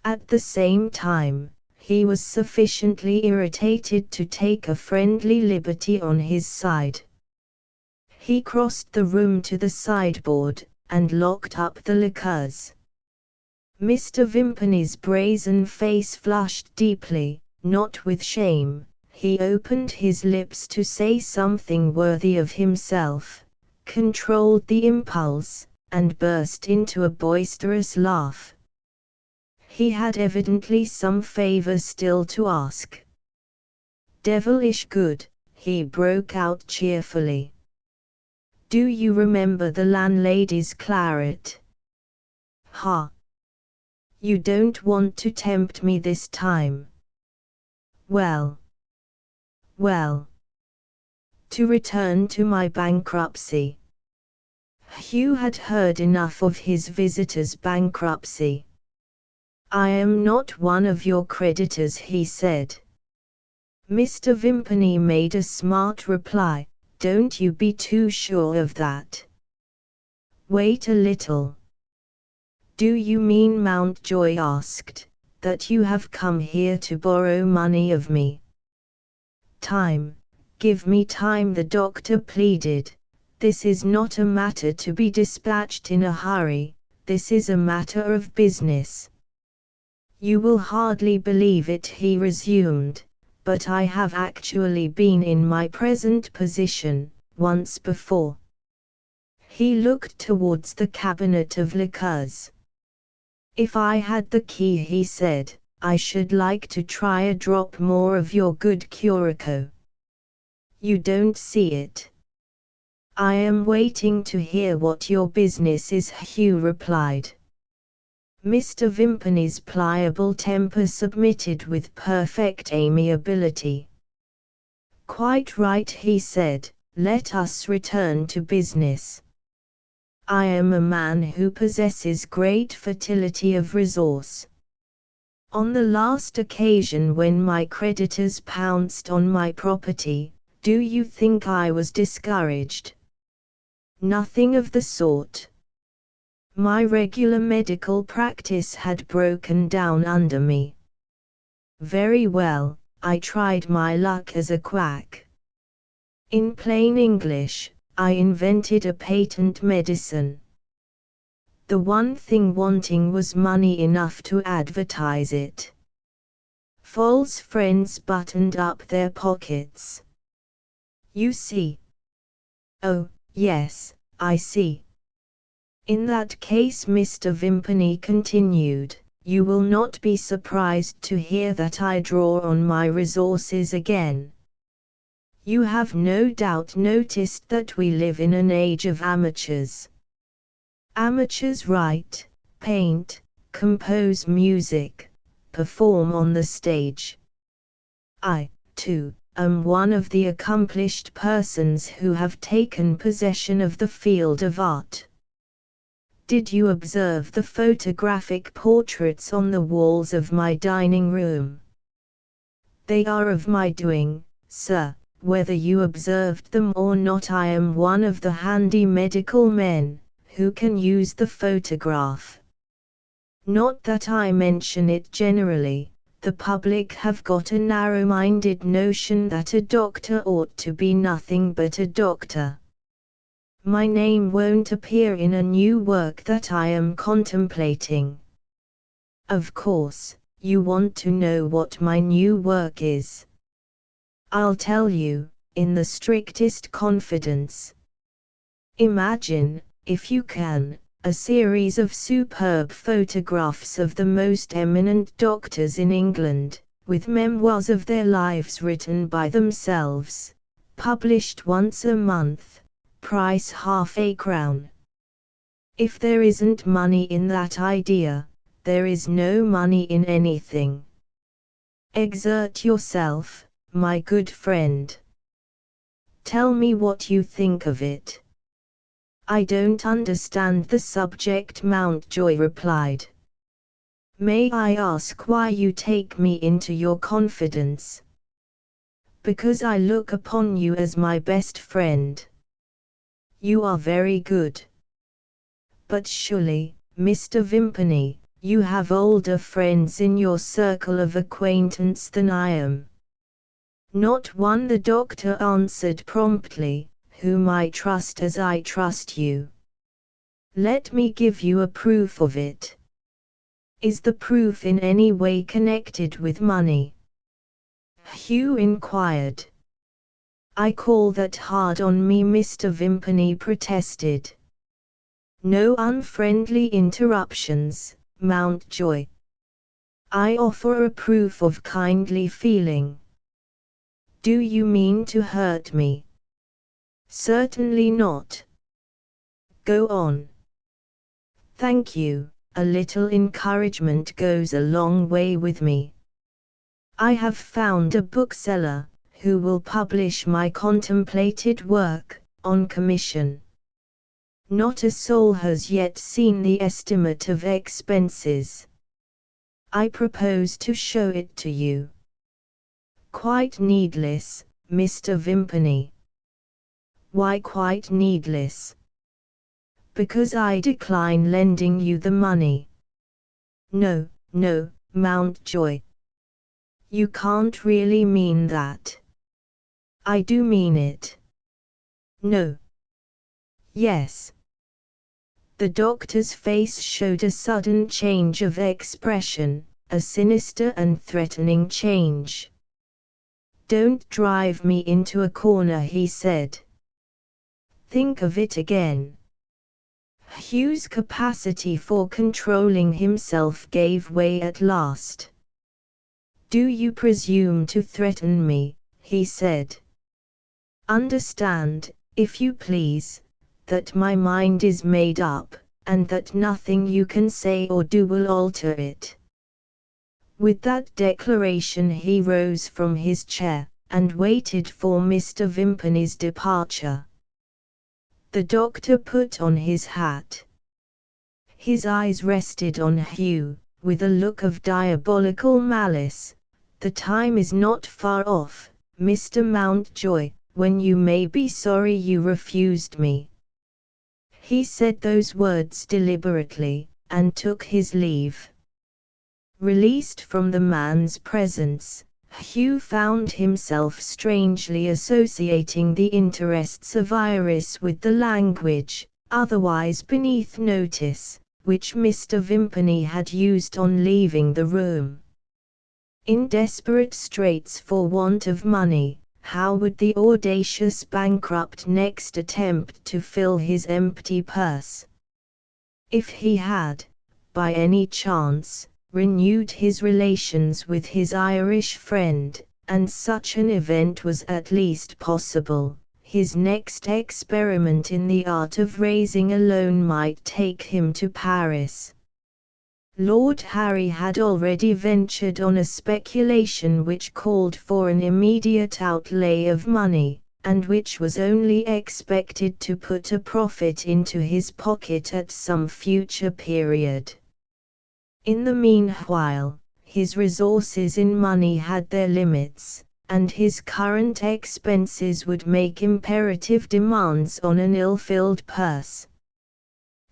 At the same time, he was sufficiently irritated to take a friendly liberty on his side. He crossed the room to the sideboard, and locked up the liqueurs. Mr. Vimpany's brazen face flushed deeply, not with shame. He opened his lips to say something worthy of himself, controlled the impulse, and burst into a boisterous laugh. He had evidently some favor still to ask. "Devilish good," he broke out cheerfully. "Do you remember the landlady's claret?" "Ha! You don't want to tempt me this time. Well. Well. To return to my bankruptcy." Hugh had heard enough of his visitor's bankruptcy. "I am not one of your creditors," he said. Mr. Vimpany made a smart reply, "Don't you be too sure of that. Wait a little." "Do you mean," Mountjoy asked, "that you have come here to borrow money of me?" "Time. Give me time," the doctor pleaded. "This is not a matter to be dispatched in a hurry, this is a matter of business." "You will hardly believe it," he resumed, "but I have actually been in my present position, once before." He looked towards the cabinet of liqueurs. "If I had the key," he said, "I should like to try a drop more of your good Curacoa." "You don't see it." "I am waiting to hear what your business is," Hugh replied. Mr. Vimpany's pliable temper submitted with perfect amiability. "Quite right," he said, "let us return to business. I am a man who possesses great fertility of resource. On the last occasion when my creditors pounced on my property, do you think I was discouraged? Nothing of the sort. My regular medical practice had broken down under me. Very well, I tried my luck as a quack. In plain English, I invented a patent medicine. The one thing wanting was money enough to advertise it. False friends buttoned up their pockets. You see. Oh, yes, I see. In that case, Mr. Vimpany continued, you will not be surprised to hear that I draw on my resources again. You have no doubt noticed that we live in an age of amateurs. Amateurs write, paint, compose music, perform on the stage. I, too, am one of the accomplished persons who have taken possession of the field of art. Did you observe the photographic portraits on the walls of my dining room? They are of my doing, sir. Whether you observed them or not, I am one of the handy medical men who can use the photograph. Not that I mention it generally. The public have got a narrow-minded notion that a doctor ought to be nothing but a doctor. My name won't appear in a new work that I am contemplating. Of course, you want to know what my new work is. I'll tell you, in the strictest confidence. Imagine, if you can, a series of superb photographs of the most eminent doctors in England, with memoirs of their lives written by themselves, published once a month, price £0.50. If there isn't money in that idea, there is no money in anything. Exert yourself, my good friend. Tell me what you think of it. I don't understand the subject, Mountjoy replied. May I ask why you take me into your confidence? Because I look upon you as my best friend. You are very good. But surely, Mr. Vimpany, you have older friends in your circle of acquaintance than I am. Not one, the doctor answered promptly, whom I trust as I trust you. Let me give you a proof of it. Is the proof in any way connected with money? Hugh inquired. I call that hard on me, Mr. Vimpany protested. No unfriendly interruptions, Mountjoy. I offer a proof of kindly feeling. Do you mean to hurt me? Certainly not. Go on. Thank you, a little encouragement goes a long way with me. I have found a bookseller, who will publish my contemplated work, on commission. Not a soul has yet seen the estimate of expenses. I propose to show it to you. Quite needless, Mr. Vimpany. Why quite needless? Because I decline lending you the money. No, no, Mountjoy. You can't really mean that. I do mean it. No. Yes. The doctor's face showed a sudden change of expression, a sinister and threatening change. Don't drive me into a corner, he said. Think of it again. Hugh's capacity for controlling himself gave way at last. Do you presume to threaten me? He said. Understand, if you please, that my mind is made up, and that nothing you can say or do will alter it." With that declaration he rose from his chair, and waited for Mr. Vimpany's departure. The doctor put on his hat. His eyes rested on Hugh, with a look of diabolical malice. "The time is not far off, Mr. Mountjoy, when you may be sorry you refused me." He said those words deliberately, and took his leave. Released from the man's presence, Hugh found himself strangely associating the interests of Iris with the language, otherwise beneath notice, which Mr. Vimpany had used on leaving the room. In desperate straits for want of money, how would the audacious bankrupt next attempt to fill his empty purse? If he had, by any chance, renewed his relations with his Irish friend, and such an event was at least possible, his next experiment in the art of raising a loan might take him to Paris. Lord Harry had already ventured on a speculation which called for an immediate outlay of money, and which was only expected to put a profit into his pocket at some future period. In the meanwhile, his resources in money had their limits, and his current expenses would make imperative demands on an ill-filled purse.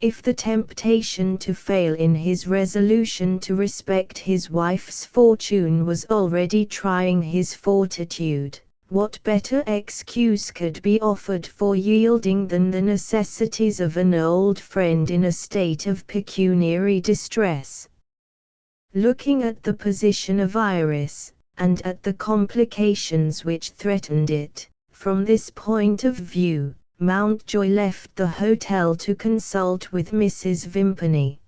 If the temptation to fail in his resolution to respect his wife's fortune was already trying his fortitude, what better excuse could be offered for yielding than the necessities of an old friend in a state of pecuniary distress? Looking at the position of Iris, and at the complications which threatened it, from this point of view, Mountjoy left the hotel to consult with Mrs. Vimpany.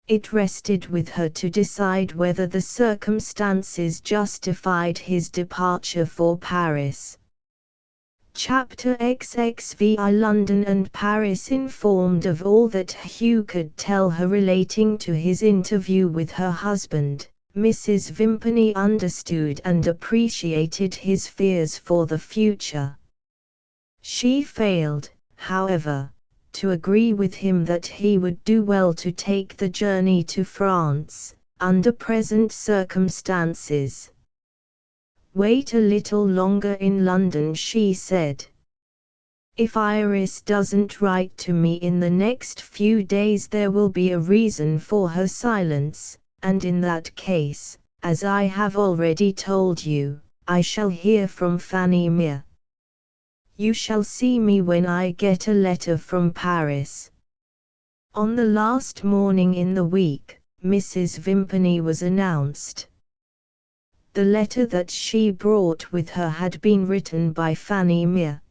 It rested with her to decide whether the circumstances justified his departure for Paris. Chapter XXVI. London and Paris. Informed of all that Hugh could tell her relating to his interview with her husband, Mrs. Vimpany understood and appreciated his fears for the future. She failed, however, to agree with him that he would do well to take the journey to France, under present circumstances. "Wait a little longer in London," she said. "If Iris doesn't write to me in the next few days there will be a reason for her silence, and in that case, as I have already told you, I shall hear from Fanny Mere. You shall see me when I get a letter from Paris." On the last morning in the week, Mrs. Vimpany was announced. The letter that she brought with her had been written by Fanny Mere.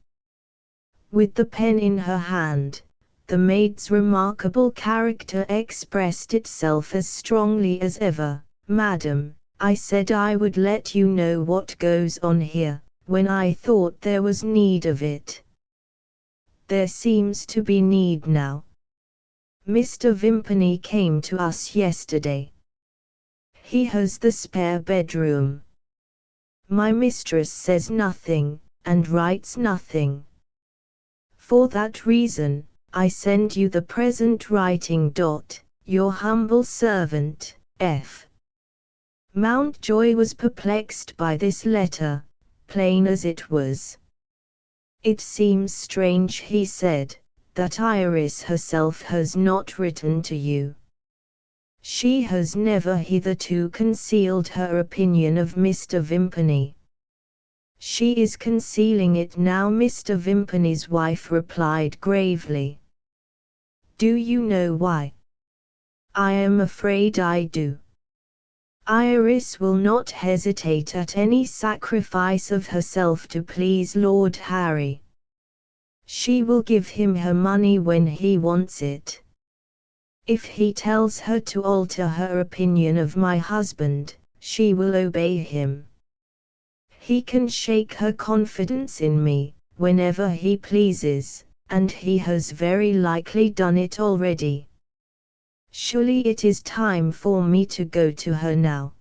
With the pen in her hand, the maid's remarkable character expressed itself as strongly as ever. "Madam, I said I would let you know what goes on here, when I thought there was need of it. There seems to be need now. Mr. Vimpany came to us yesterday. He has the spare bedroom. My mistress says nothing, and writes nothing. For that reason, I send you the present writing. Your humble servant, F." Mountjoy was perplexed by this letter, plain as it was. "It seems strange," he said, "that Iris herself has not written to you. She has never hitherto concealed her opinion of Mr. Vimpany." "She is concealing it now," Mr. Vimpany's wife replied gravely. "Do you know why?" "I am afraid I do. Iris will not hesitate at any sacrifice of herself to please Lord Harry. She will give him her money when he wants it. If he tells her to alter her opinion of my husband, she will obey him. He can shake her confidence in me, whenever he pleases, and he has very likely done it already. Surely it is time for me to go to her now,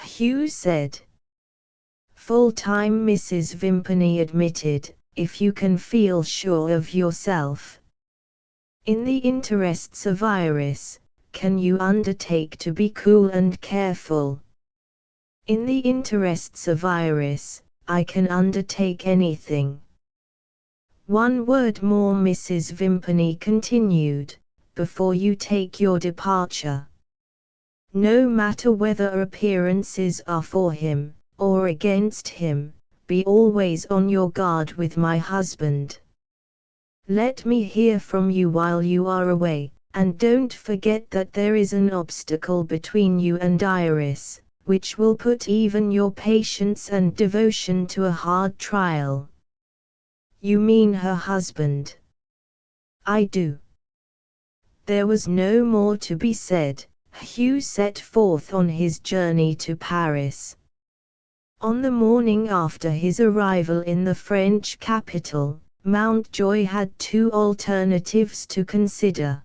Hugh said. Full-time Mrs. Vimpany admitted, if you can feel sure of yourself. In the interests of Iris, can you undertake to be cool and careful? In the interests of Iris, I can undertake anything. One word more, Mrs. Vimpany continued, before you take your departure. No matter whether appearances are for him, or against him, be always on your guard with my husband. Let me hear from you while you are away, and don't forget that there is an obstacle between you and Iris, which will put even your patience and devotion to a hard trial. You mean her husband? I do. There was no more to be said. Hugh set forth on his journey to Paris. On the morning after his arrival in the French capital, Mountjoy had two alternatives to consider.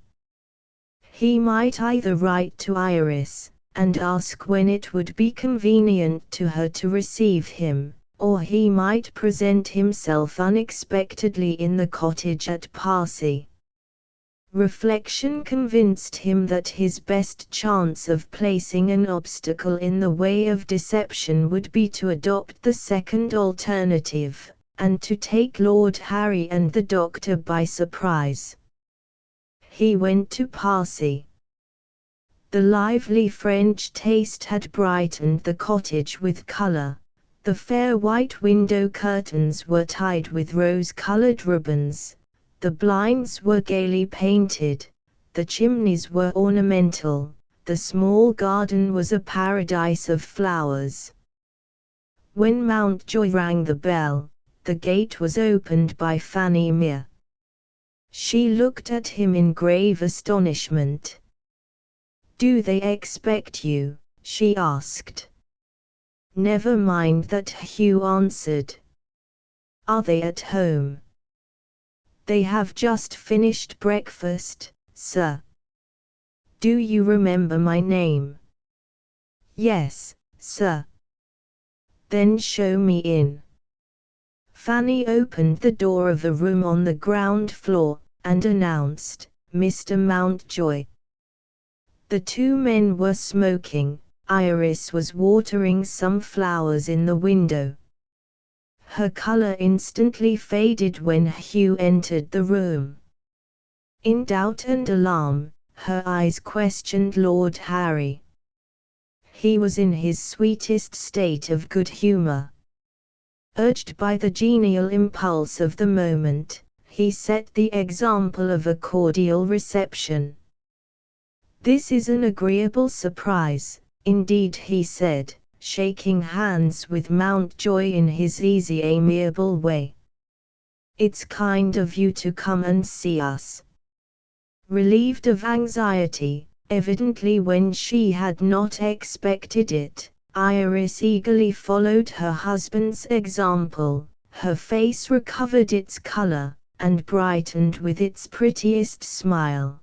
He might either write to Iris, and ask when it would be convenient to her to receive him, or he might present himself unexpectedly in the cottage at Parsi. Reflection convinced him that his best chance of placing an obstacle in the way of deception would be to adopt the second alternative, and to take Lord Harry and the doctor by surprise. He went to Parsi. The lively French taste had brightened the cottage with colour. The fair white window curtains were tied with rose-coloured ribbons. The blinds were gaily painted, the chimneys were ornamental, the small garden was a paradise of flowers. When Mountjoy rang the bell, the gate was opened by Fanny Mere. She looked at him in grave astonishment. "Do they expect you?" she asked. "Never mind that," Hugh answered. "Are they at home?" "They have just finished breakfast, sir." "Do you remember my name?" "Yes, sir." "Then show me in." Fanny opened the door of a room on the ground floor, and announced, "Mr. Mountjoy." The two men were smoking. Iris was watering some flowers in the window. Her colour instantly faded when Hugh entered the room. In doubt and alarm, her eyes questioned Lord Harry. He was in his sweetest state of good humour. Urged by the genial impulse of the moment, he set the example of a cordial reception. "This is an agreeable surprise, indeed," he said, shaking hands with Mountjoy in his easy amiable way. "It's kind of you to come and see us." Relieved of anxiety, evidently when she had not expected it, Iris eagerly followed her husband's example. Her face recovered its colour, and brightened with its prettiest smile.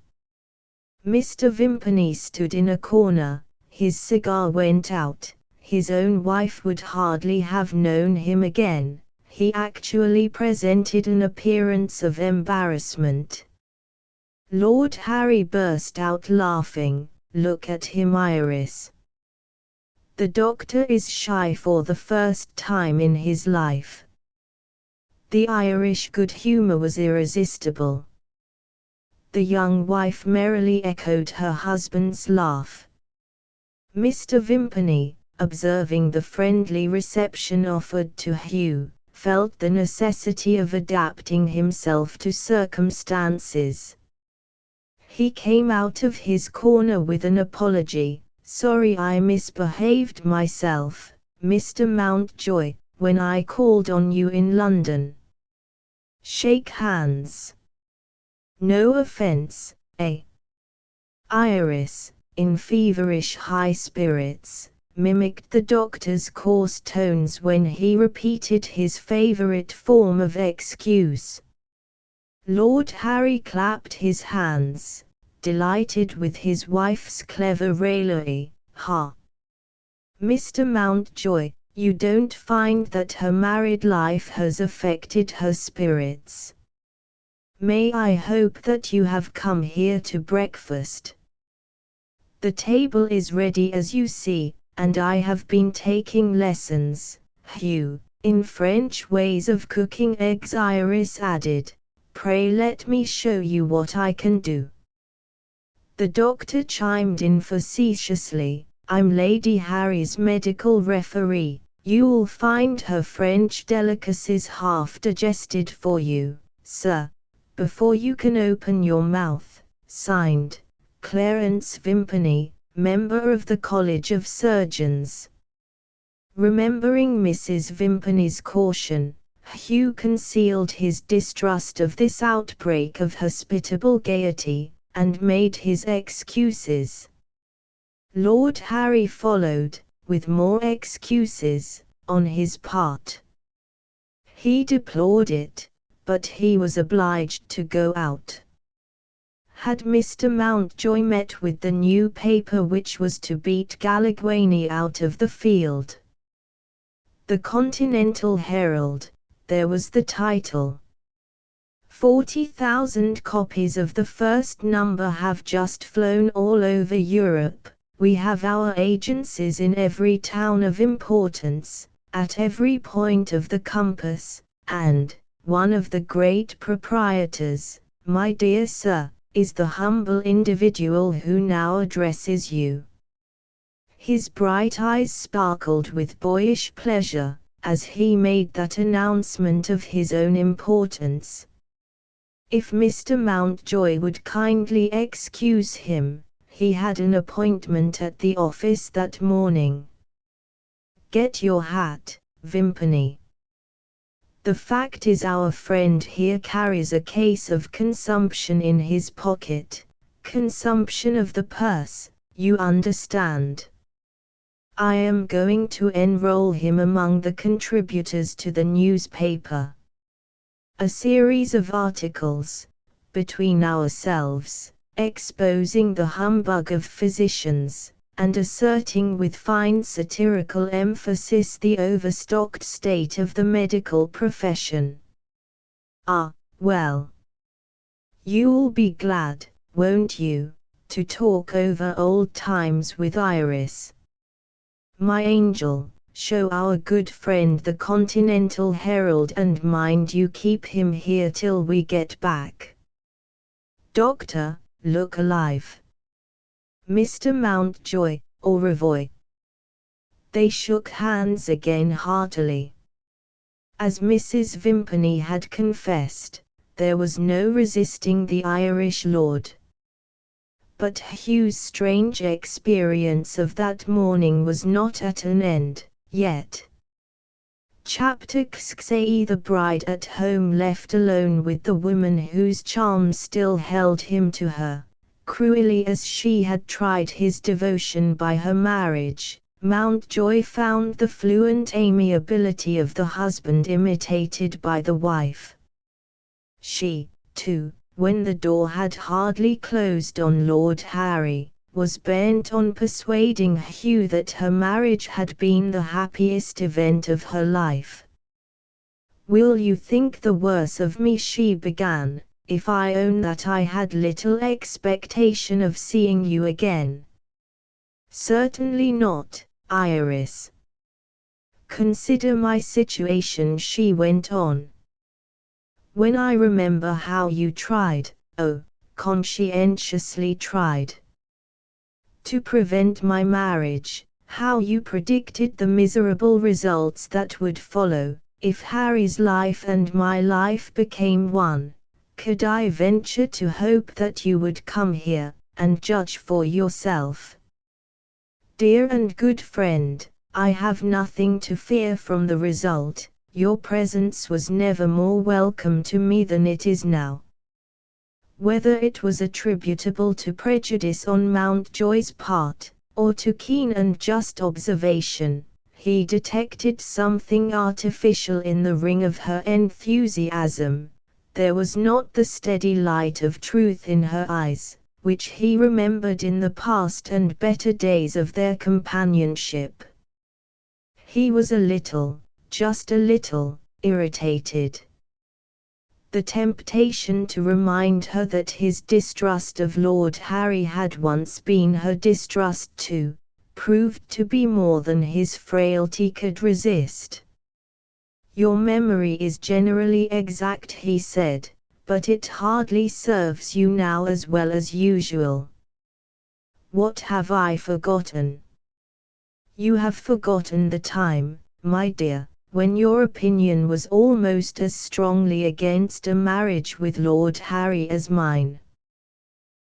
Mr. Vimpany stood in a corner, his cigar went out. His own wife would hardly have known him again. He actually presented an appearance of embarrassment. Lord Harry burst out laughing. "Look at him, Iris. The doctor is shy for the first time in his life." The Irish good humour was irresistible. The young wife merrily echoed her husband's laugh. Mr. Vimpany, observing the friendly reception offered to Hugh, felt the necessity of adapting himself to circumstances. He came out of his corner with an apology. "Sorry I misbehaved myself, Mr. Mountjoy, when I called on you in London." "Shake hands." "No offence, eh?" Iris, in feverish high spirits, mimicked the doctor's coarse tones when he repeated his favourite form of excuse. Lord Harry clapped his hands, delighted with his wife's clever raillery. Ha! Mr. Mountjoy, you don't find that her married life has affected her spirits? May I hope that you have come here to breakfast? The table is ready as you see, and I have been taking lessons, Hugh, in French ways of cooking eggs. Iris added, pray let me show you what I can do. The doctor chimed in facetiously, I'm Lady Harry's medical referee. You'll find her French delicacies half digested for you, sir, before you can open your mouth. Signed, Clarence Vimpany, member of the College of Surgeons. Remembering Mrs. Vimpany's caution, Hugh concealed his distrust of this outbreak of hospitable gaiety, and made his excuses. Lord Harry followed, with more excuses, on his part. He deplored it, but he was obliged to go out. Had Mr. Mountjoy met with the new paper which was to beat Gallagwany out of the field? The Continental Herald, there was the title. 40,000 copies of the first number have just flown all over Europe. We have our agencies in every town of importance, at every point of the compass, and one of the great proprietors, my dear sir, is the humble individual who now addresses you. His bright eyes sparkled with boyish pleasure, as he made that announcement of his own importance. If Mr. Mountjoy would kindly excuse him, he had an appointment at the office that morning. Get your hat, Vimpany. The fact is our friend here carries a case of consumption in his pocket, consumption of the purse, you understand. I am going to enroll him among the contributors to the newspaper. A series of articles, between ourselves, exposing the humbug of physicians, and asserting with fine satirical emphasis the overstocked state of the medical profession. Ah, well. You'll be glad, won't you, to talk over old times with Iris. My angel, show our good friend the Continental Herald and mind you keep him here till we get back. Doctor, look alive. Mr. Mountjoy, au revoir. They shook hands again heartily. As Mrs. Vimpany had confessed, there was no resisting the Irish lord. But Hugh's strange experience of that morning was not at an end, yet. Chapter 6. The bride at home left alone with the woman whose charms still held him to her, cruelly as she had tried his devotion by her marriage, Mountjoy found the fluent amiability of the husband imitated by the wife. She, too, when the door had hardly closed on Lord Harry, was bent on persuading Hugh that her marriage had been the happiest event of her life. Will you think the worse of me, she began, if I own that I had little expectation of seeing you again? Certainly not, Iris. Consider my situation, she went on. When I remember how you tried, oh, conscientiously tried, to prevent my marriage, how you predicted the miserable results that would follow, if Harry's life and my life became one, could I venture to hope that you would come here, and judge for yourself? Dear and good friend, I have nothing to fear from the result. Your presence was never more welcome to me than it is now. Whether it was attributable to prejudice on Mountjoy's part, or to keen and just observation, he detected something artificial in the ring of her enthusiasm, there was not the steady light of truth in her eyes, which he remembered in the past and better days of their companionship. He was a little, just a little, irritated. The temptation to remind her that his distrust of Lord Harry had once been her distrust too, proved to be more than his frailty could resist. "Your memory is generally exact," he said, "but it hardly serves you now as well as usual." "What have I forgotten?" "You have forgotten the time, my dear, when your opinion was almost as strongly against a marriage with Lord Harry as mine."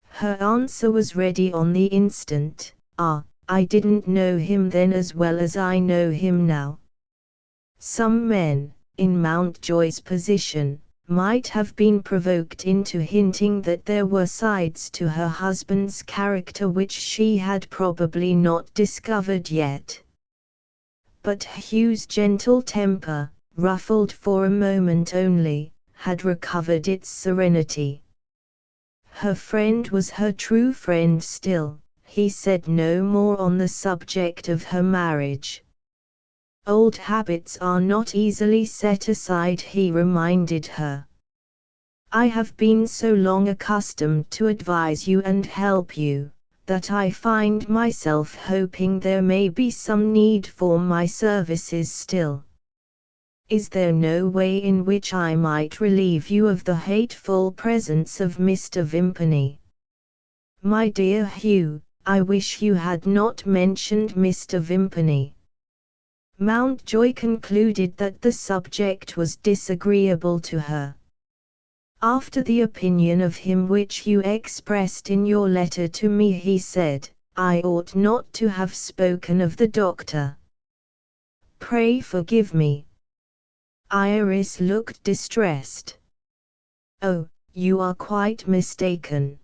Her answer was ready on the instant. I didn't know him then as well as I know him now." Some men, in Mountjoy's position, might have been provoked into hinting that there were sides to her husband's character which she had probably not discovered yet. But Hugh's gentle temper, ruffled for a moment only, had recovered its serenity. Her friend was her true friend still. He said no more on the subject of her marriage. "Old habits are not easily set aside," he reminded her. "I have been so long accustomed to advise you and help you, that I find myself hoping there may be some need for my services still. Is there no way in which I might relieve you of the hateful presence of Mr. Vimpany?" "My dear Hugh, I wish you had not mentioned Mr. Vimpany." Mountjoy concluded that the subject was disagreeable to her. "After the opinion of him which you expressed in your letter to me," he said, "I ought not to have spoken of the doctor. Pray forgive me." Iris looked distressed. "Oh, you are quite mistaken.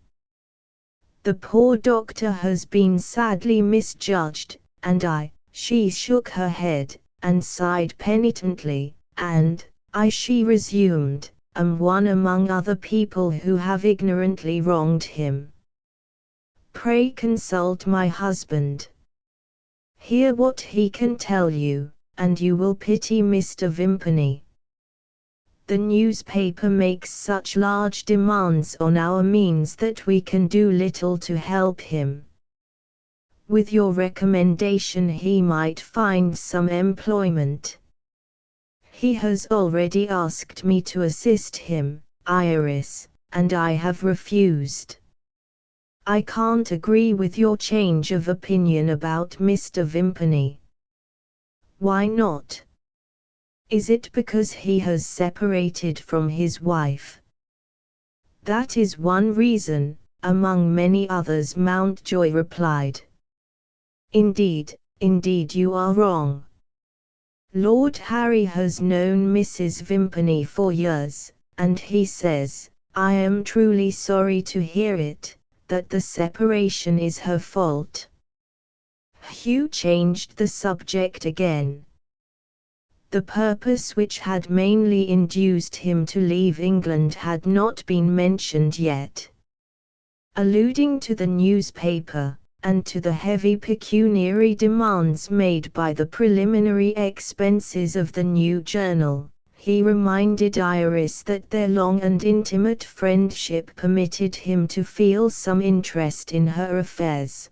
The poor doctor has been sadly misjudged, and she shook her head, and sighed penitently, "and she resumed, am one among other people who have ignorantly wronged him. Pray consult my husband. Hear what he can tell you, and you will pity Mr. Vimpany. The newspaper makes such large demands on our means that we can do little to help him. With your recommendation he might find some employment. He has already asked me to assist him, Iris, and I have refused. I can't agree with your change of opinion about Mr. Vimpany." "Why not? Is it because he has separated from his wife?" "That is one reason, among many others," Mountjoy replied. Indeed, you are wrong. Lord Harry has known Mrs. Vimpany for years, and he says, I am truly sorry to hear it, that the separation is her fault." Hugh changed the subject again. The purpose which had mainly induced him to leave England had not been mentioned yet. Alluding to the newspaper, and to the heavy pecuniary demands made by the preliminary expenses of the new journal, he reminded Iris that their long and intimate friendship permitted him to feel some interest in her affairs.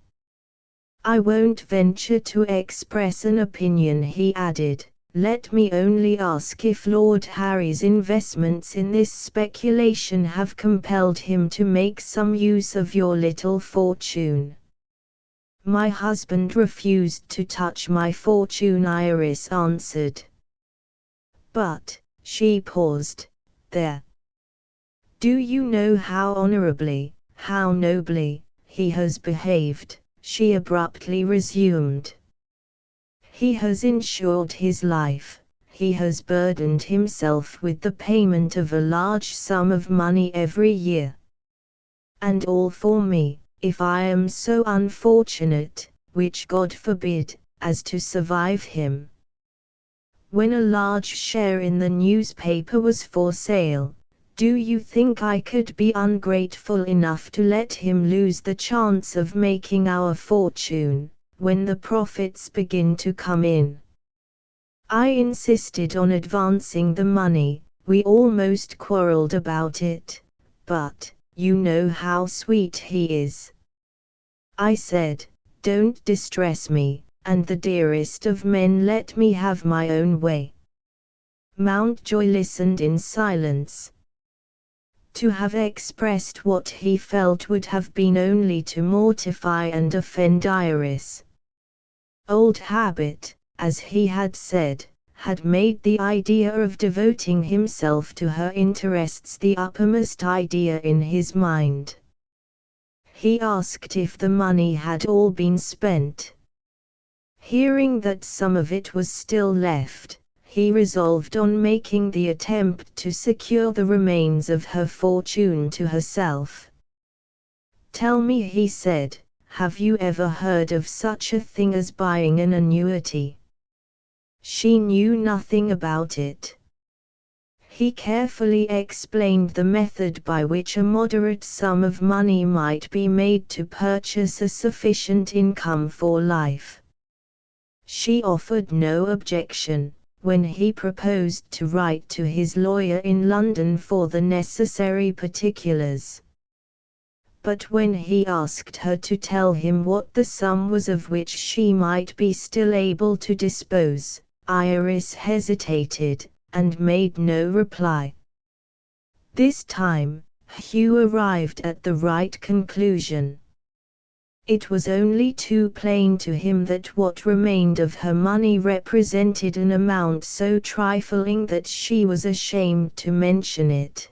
"I won't venture to express an opinion," he added. "Let me only ask if Lord Harry's investments in this speculation have compelled him to make some use of your little fortune?" "My husband refused to touch my fortune," Iris answered. "But," she paused, "there. Do you know how honorably, how nobly, he has behaved?" she abruptly resumed. "He has insured his life, he has burdened himself with the payment of a large sum of money every year. And all for me, if I am so unfortunate, which God forbid, as to survive him. When a large share in the newspaper was for sale, Do you think I could be ungrateful enough to let him lose the chance of making our fortune, when the profits begin to come in? I insisted on advancing the money, we almost quarreled about it, but, you know how sweet he is. I said, don't distress me, and the dearest of men let me have my own way. Mountjoy listened in silence. To have expressed what he felt would have been only to mortify and offend Iris. Old habit, as he had said, had made the idea of devoting himself to her interests the uppermost idea in his mind. He asked if the money had all been spent. Hearing that some of it was still left, he resolved on making the attempt to secure the remains of her fortune to herself. Tell me, he said, have you ever heard of such a thing as buying an annuity? She knew nothing about it. He carefully explained the method by which a moderate sum of money might be made to purchase a sufficient income for life. She offered no objection. When he proposed to write to his lawyer in London for the necessary particulars. But when he asked her to tell him what the sum was of which she might be still able to dispose, Iris hesitated, and made no reply. This time, Hugh arrived at the right conclusion. It was only too plain to him that what remained of her money represented an amount so trifling that she was ashamed to mention it.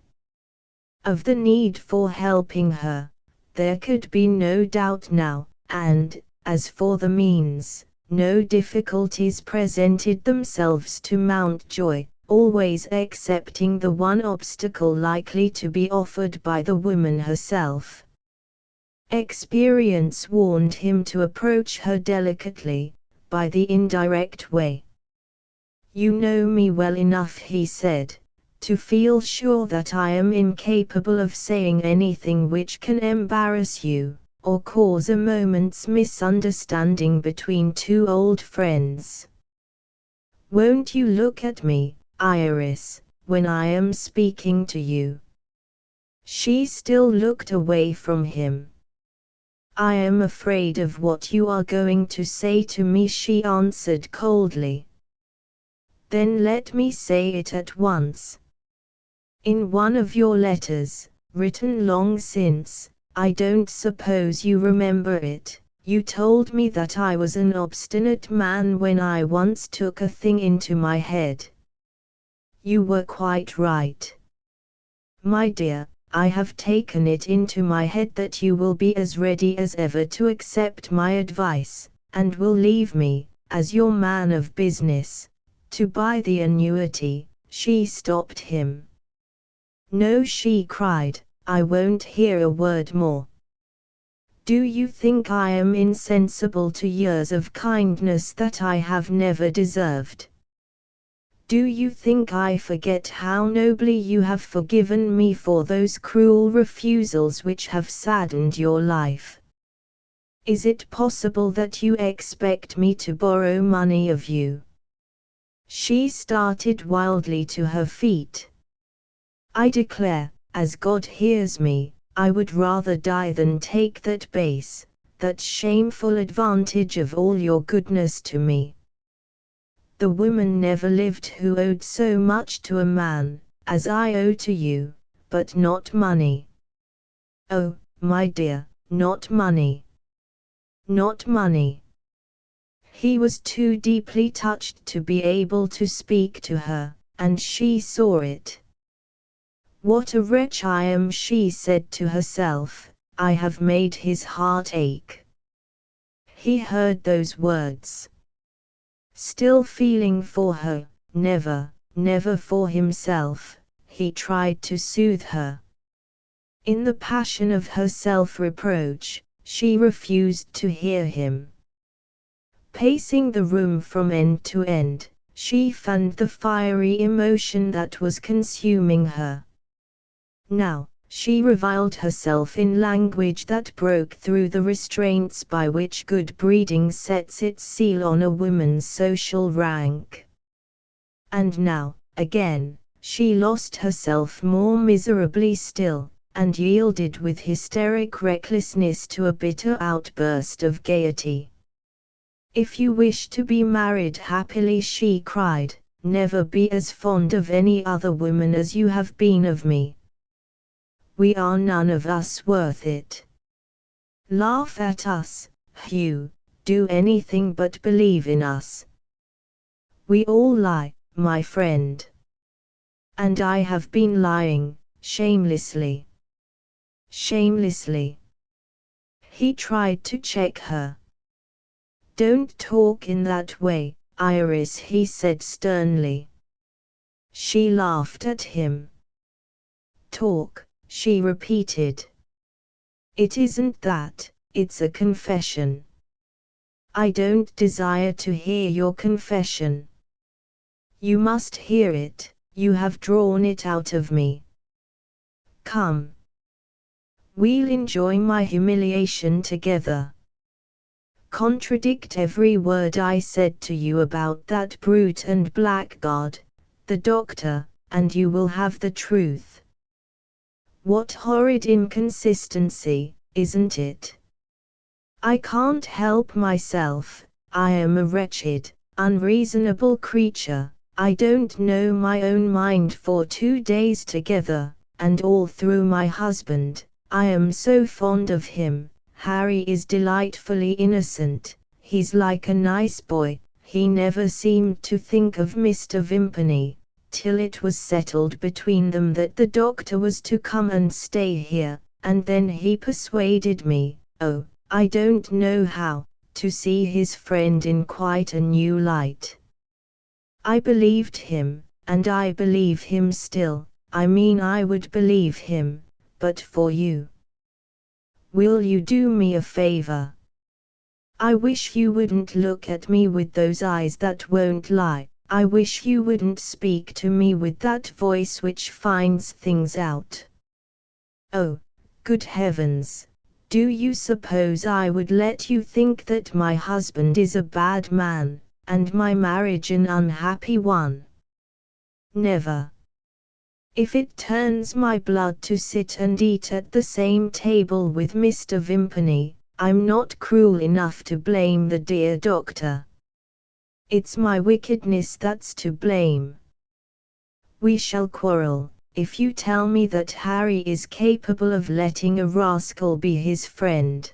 Of the need for helping her, there could be no doubt now, and, as for the means, no difficulties presented themselves to Mountjoy, always excepting the one obstacle likely to be offered by the woman herself. Experience warned him to approach her delicately, by the indirect way. You know me well enough, he said, to feel sure that I am incapable of saying anything which can embarrass you, or cause a moment's misunderstanding between two old friends. Won't you look at me, Iris, when I am speaking to you? She still looked away from him. I am afraid of what you are going to say to me, she answered coldly. Then let me say it at once. In one of your letters, written long since, I don't suppose you remember it, you told me that I was an obstinate man when I once took a thing into my head. You were quite right. My dear, I have taken it into my head that you will be as ready as ever to accept my advice, and will leave me, as your man of business, to buy the annuity. She stopped him. No, she cried, I won't hear a word more. Do you think I am insensible to years of kindness that I have never deserved? Do you think I forget how nobly you have forgiven me for those cruel refusals which have saddened your life? Is it possible that you expect me to borrow money of you? She started wildly to her feet. I declare, as God hears me, I would rather die than take that base, that shameful advantage of all your goodness to me. The woman never lived who owed so much to a man, as I owe to you, but not money. Oh, my dear, not money. Not money. He was too deeply touched to be able to speak to her, and she saw it. What a wretch I am, she said to herself, I have made his heart ache. He heard those words. Still feeling for her, never, never for himself, he tried to soothe her. In the passion of her self-reproach, she refused to hear him. Pacing the room from end to end, she fanned the fiery emotion that was consuming her. Now, she reviled herself in language that broke through the restraints by which good breeding sets its seal on a woman's social rank. And now, again, she lost herself more miserably still, and yielded with hysteric recklessness to a bitter outburst of gaiety. "If you wish to be married happily," she cried, "never be as fond of any other woman as you have been of me. We are none of us worth it. Laugh at us, Hugh, do anything but believe in us. We all lie, my friend. And I have been lying, shamelessly. Shamelessly." He tried to check her. "Don't talk in that way, Iris," he said sternly. She laughed at him. "Talk," she repeated. "It isn't that, it's a confession." "I don't desire to hear your confession." "You must hear it, you have drawn it out of me. Come. We'll enjoy my humiliation together. Contradict every word I said to you about that brute and blackguard, the doctor, and you will have the truth. What horrid inconsistency, isn't it? I can't help myself, I am a wretched, unreasonable creature. I don't know my own mind for 2 days together, and all through my husband. I am so fond of him. Harry is delightfully innocent, he's like a nice boy. He never seemed to think of Mr. Vimpany, till it was settled between them that the doctor was to come and stay here, and then he persuaded me, oh, I don't know how, to see his friend in quite a new light. I believed him, and I believe him still. I mean, I would believe him, but for you. Will you do me a favor? I wish you wouldn't look at me with those eyes that won't lie. I wish you wouldn't speak to me with that voice which finds things out. Oh, good heavens, do you suppose I would let you think that my husband is a bad man, and my marriage an unhappy one? Never. If it turns my blood to sit and eat at the same table with Mr. Vimpany, I'm not cruel enough to blame the dear doctor. It's my wickedness that's to blame. We shall quarrel, if you tell me that Harry is capable of letting a rascal be his friend.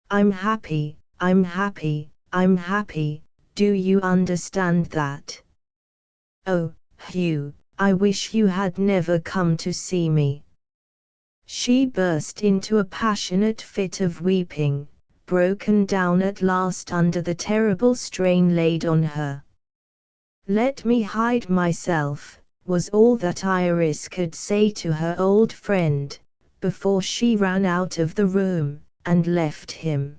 I'm happy, I'm happy, I'm happy, do you understand that? Oh, Hugh, I wish you had never come to see me." She burst into a passionate fit of weeping, broken down at last under the terrible strain laid on her. "Let me hide myself," was all that Iris could say to her old friend, before she ran out of the room, and left him.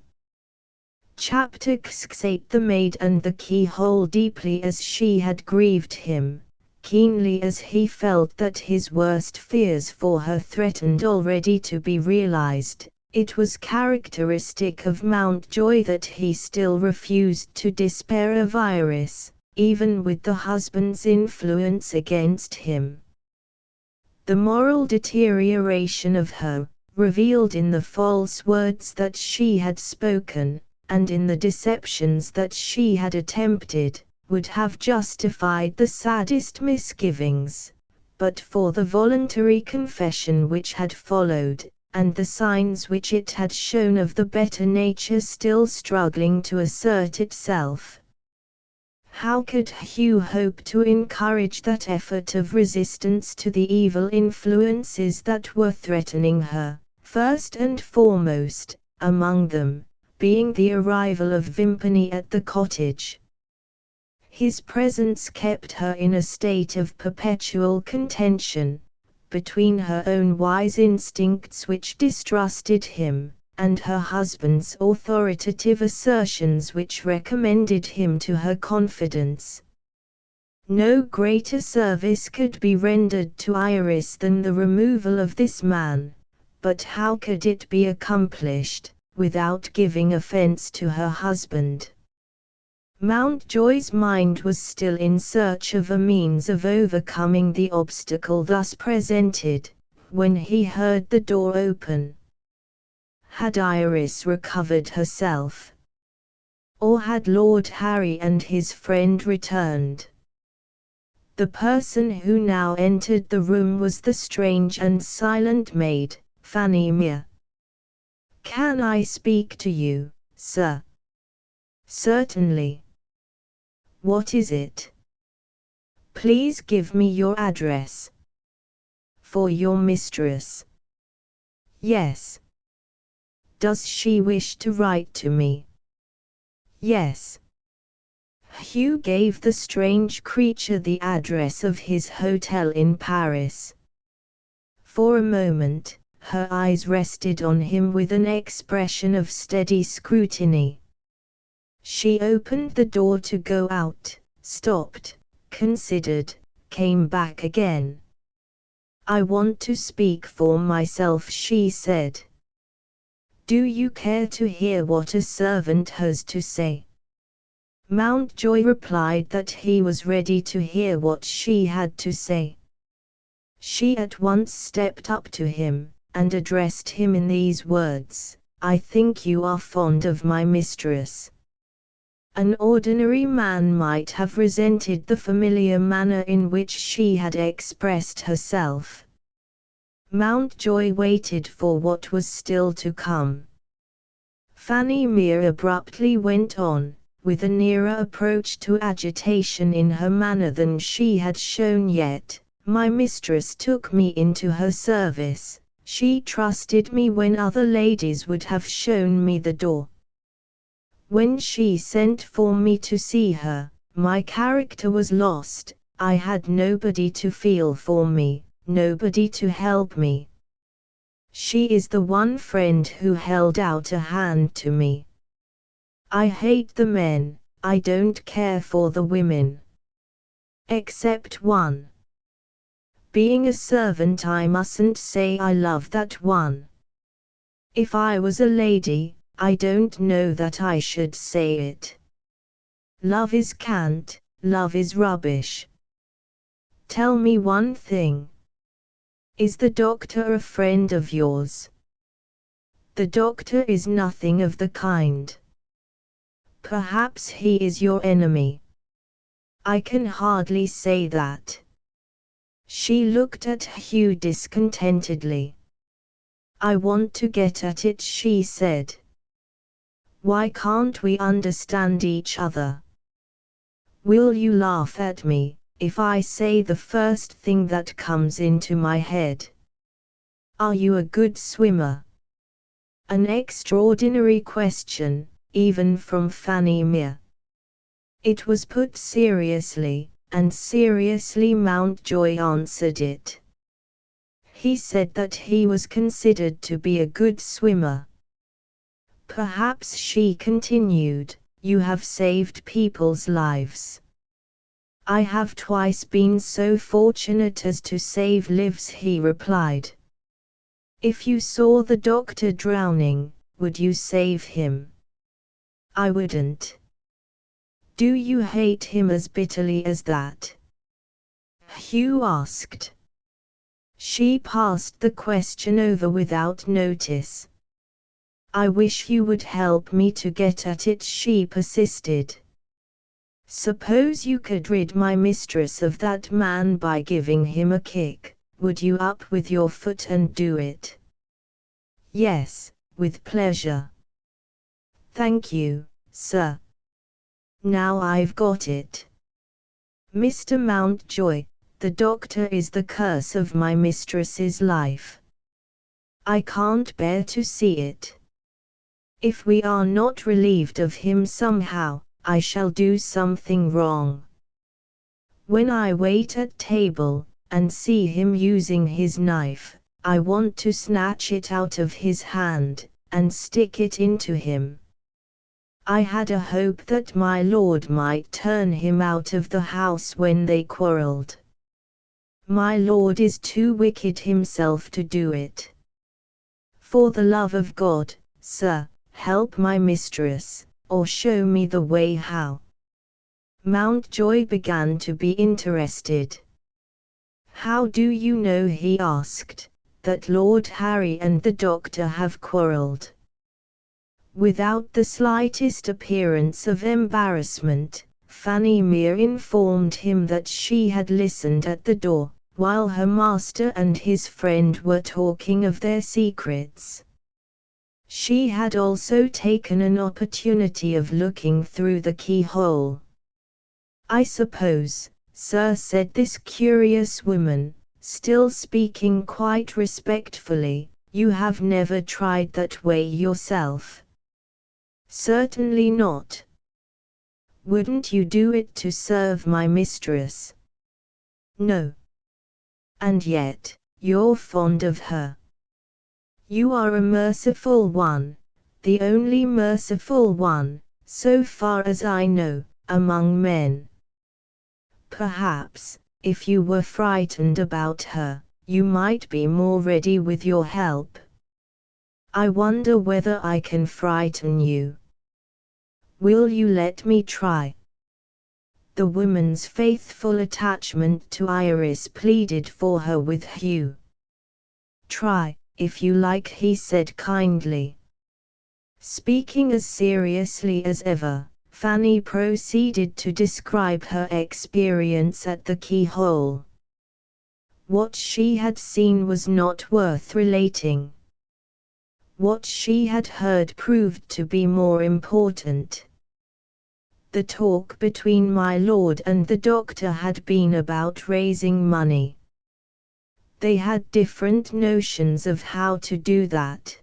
Chapter 8. The maid and the keyhole. Deeply as she had grieved him, keenly as he felt that his worst fears for her threatened already to be realized, it was characteristic of Mountjoy that he still refused to despair of Iris, even with the husband's influence against him. The moral deterioration of her, revealed in the false words that she had spoken, and in the deceptions that she had attempted, would have justified the saddest misgivings, but for the voluntary confession which had followed, and the signs which it had shown of the better nature still struggling to assert itself. How could Hugh hope to encourage that effort of resistance to the evil influences that were threatening her, first and foremost, among them, being the arrival of Vimpany at the cottage? His presence kept her in a state of perpetual contention, between her own wise instincts which distrusted him, and her husband's authoritative assertions which recommended him to her confidence. No greater service could be rendered to Iris than the removal of this man, but how could it be accomplished, without giving offense to her husband? Mountjoy's mind was still in search of a means of overcoming the obstacle thus presented, when he heard the door open. Had Iris recovered herself? Or had Lord Harry and his friend returned? The person who now entered the room was the strange and silent maid, Fanny Mere. "Can I speak to you, sir?" "Certainly." "What is it?" "Please give me your address." "For your mistress?" "Yes." "Does she wish to write to me?" "Yes." Hugh gave the strange creature the address of his hotel in Paris. For a moment, her eyes rested on him with an expression of steady scrutiny. She opened the door to go out, stopped, considered, came back again. "I want to speak for myself," she said. "Do you care to hear what a servant has to say?" Mountjoy replied that he was ready to hear what she had to say. She at once stepped up to him, and addressed him in these words: "I think you are fond of my mistress." An ordinary man might have resented the familiar manner in which she had expressed herself. Mountjoy waited for what was still to come. Fanny Mere abruptly went on, with a nearer approach to agitation in her manner than she had shown yet. "My mistress took me into her service. She trusted me when other ladies would have shown me the door. When she sent for me to see her, my character was lost. I had nobody to feel for me, nobody to help me. She is the one friend who held out a hand to me. I hate the men, I don't care for the women. Except one. Being a servant, I mustn't say I love that one. If I was a lady, I don't know that I should say it. Love is cant, love is rubbish. Tell me one thing. Is the doctor a friend of yours?" "The doctor is nothing of the kind." "Perhaps he is your enemy." "I can hardly say that." She looked at Hugh discontentedly. "I want to get at it," she said. "Why can't we understand each other? Will you laugh at me if I say the first thing that comes into my head? Are you a good swimmer?" An extraordinary question, even from Fanny Mere. It was put seriously, and seriously Mountjoy answered it. He said that he was considered to be a good swimmer. "Perhaps," she continued, "you have saved people's lives." "I have twice been so fortunate as to save lives," he replied. "If you saw the doctor drowning, would you save him?" "I wouldn't." "Do you hate him as bitterly as that?" Hugh asked. She passed the question over without notice. "I wish you would help me to get at it," she persisted. "Suppose you could rid my mistress of that man by giving him a kick, would you up with your foot and do it?" "Yes, with pleasure." "Thank you, sir. Now I've got it. Mr. Mountjoy, the doctor is the curse of my mistress's life. I can't bear to see it. If we are not relieved of him somehow, I shall do something wrong. When I wait at table, and see him using his knife, I want to snatch it out of his hand, and stick it into him. I had a hope that my lord might turn him out of the house when they quarrelled. My lord is too wicked himself to do it. For the love of God, sir, help my mistress, or show me the way how." Mountjoy began to be interested. "How do you know," he asked, "that Lord Harry and the doctor have quarrelled?" Without the slightest appearance of embarrassment, Fanny Mere informed him that she had listened at the door, while her master and his friend were talking of their secrets. She had also taken an opportunity of looking through the keyhole. "I suppose, sir," said this curious woman, still speaking quite respectfully, "you have never tried that way yourself?" "Certainly not." "Wouldn't you do it to serve my mistress?" "No." "And yet, you're fond of her." "You are a merciful one, the only merciful one, so far as I know, among men. Perhaps, if you were frightened about her, you might be more ready with your help. I wonder whether I can frighten you. Will you let me try?" The woman's faithful attachment to Iris pleaded for her with Hugh. "Try, if you like," he said kindly. Speaking as seriously as ever, Fanny proceeded to describe her experience at the keyhole. What she had seen was not worth relating. What she had heard proved to be more important. The talk between my lord and the doctor had been about raising money. They had different notions of how to do that.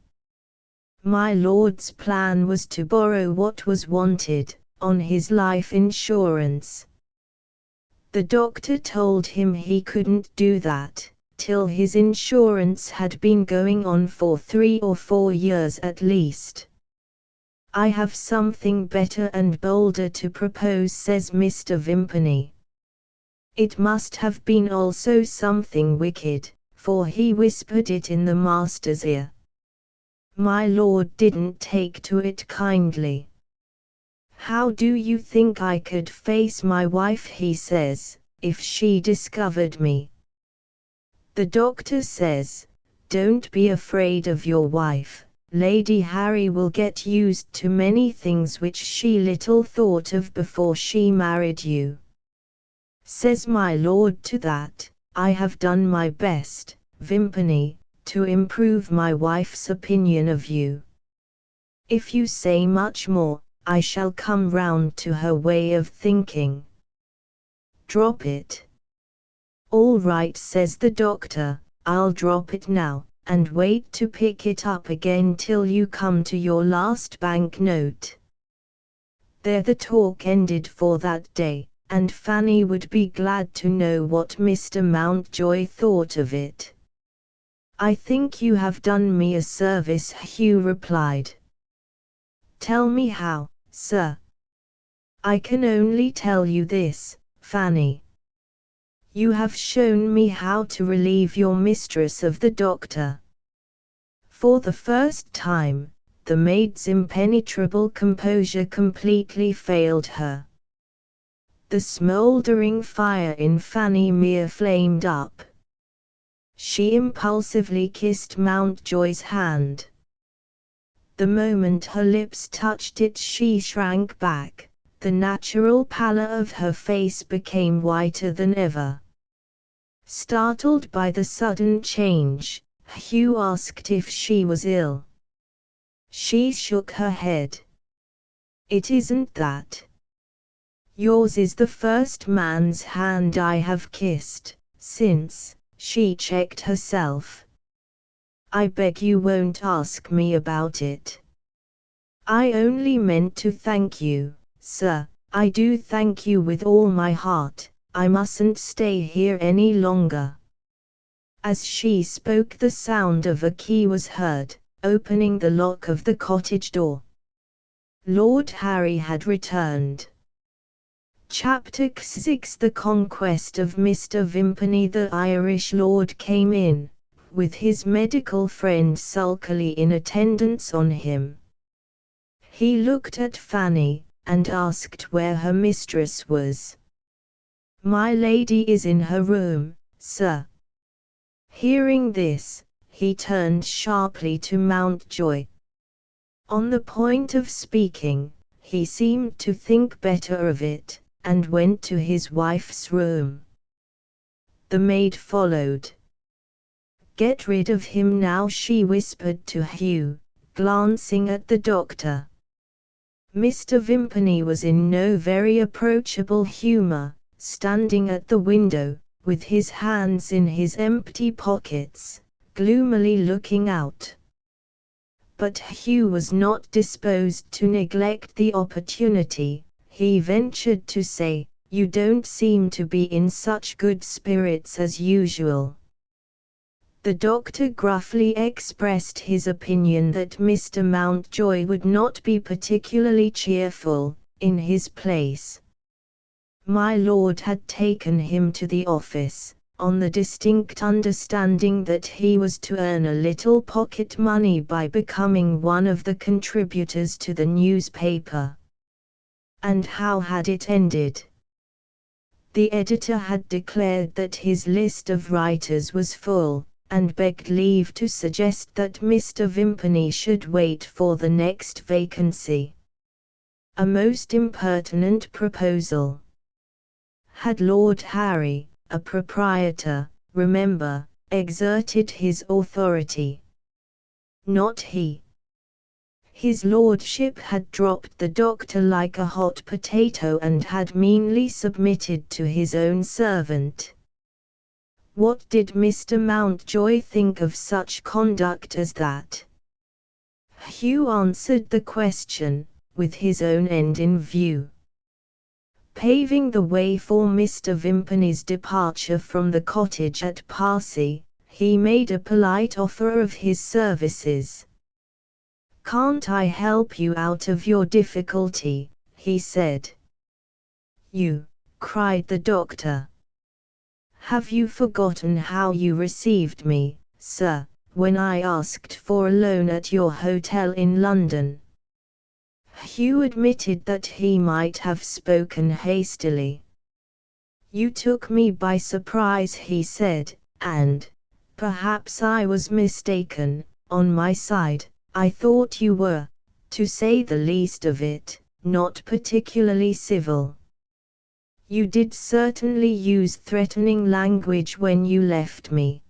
My lord's plan was to borrow what was wanted, on his life insurance. The doctor told him he couldn't do that, till his insurance had been going on for 3 or 4 years at least. "I have something better and bolder to propose," says Mr. Vimpany. It must have been also something wicked, for he whispered it in the master's ear. My lord didn't take to it kindly. "How do you think I could face my wife," he says, "if she discovered me?" The doctor says, "Don't be afraid of your wife. Lady Harry will get used to many things which she little thought of before she married you." Says my lord to that, "I have done my best, Vimpany, to improve my wife's opinion of you. If you say much more, I shall come round to her way of thinking." "Drop it." "All right," says the doctor, "I'll drop it now, and wait to pick it up again till you come to your last bank note." There the talk ended for that day, and Fanny would be glad to know what Mr. Mountjoy thought of it. "I think you have done me a service," Hugh replied. "Tell me how, sir." "I can only tell you this, Fanny. You have shown me how to relieve your mistress of the doctor." For the first time, the maid's impenetrable composure completely failed her. The smouldering fire in Fanny Mere flamed up. She impulsively kissed Mountjoy's hand. The moment her lips touched it she shrank back, the natural pallor of her face became whiter than ever. Startled by the sudden change, Hugh asked if she was ill. She shook her head. "It isn't that. Yours is the first man's hand I have kissed, since," she checked herself. "I beg you won't ask me about it. I only meant to thank you, sir. I do thank you with all my heart. I mustn't stay here any longer." As she spoke the sound of a key was heard, opening the lock of the cottage door. Lord Harry had returned. Chapter 6 The Conquest of Mr. Vimpany. The Irish lord came in, with his medical friend sulkily in attendance on him. He looked at Fanny, and asked where her mistress was. "My lady is in her room, sir." Hearing this, he turned sharply to Mountjoy. On the point of speaking, he seemed to think better of it, and went to his wife's room. The maid followed. "Get rid of him now," she whispered to Hugh, glancing at the doctor. Mr. Vimpany was in no very approachable humour, standing at the window, with his hands in his empty pockets, gloomily looking out. But Hugh was not disposed to neglect the opportunity. He ventured to say, "You don't seem to be in such good spirits as usual." The doctor gruffly expressed his opinion that Mr. Mountjoy would not be particularly cheerful, in his place. My lord had taken him to the office, on the distinct understanding that he was to earn a little pocket money by becoming one of the contributors to the newspaper. And how had it ended? The editor had declared that his list of writers was full, and begged leave to suggest that Mr. Vimpany should wait for the next vacancy. A most impertinent proposal. Had Lord Harry, a proprietor, remember, exerted his authority? Not he. His lordship had dropped the doctor like a hot potato and had meanly submitted to his own servant. What did Mr. Mountjoy think of such conduct as that? Hugh answered the question, with his own end in view. Paving the way for Mr. Vimpany's departure from the cottage at Parsi, he made a polite offer of his services. "Can't I help you out of your difficulty?" he said. "You!" cried the doctor. "Have you forgotten how you received me, sir, when I asked for a loan at your hotel in London?" Hugh admitted that he might have spoken hastily. "You took me by surprise," he said, "and, perhaps I was mistaken, on my side. I thought you were, to say the least of it, not particularly civil. You did certainly use threatening language when you left me.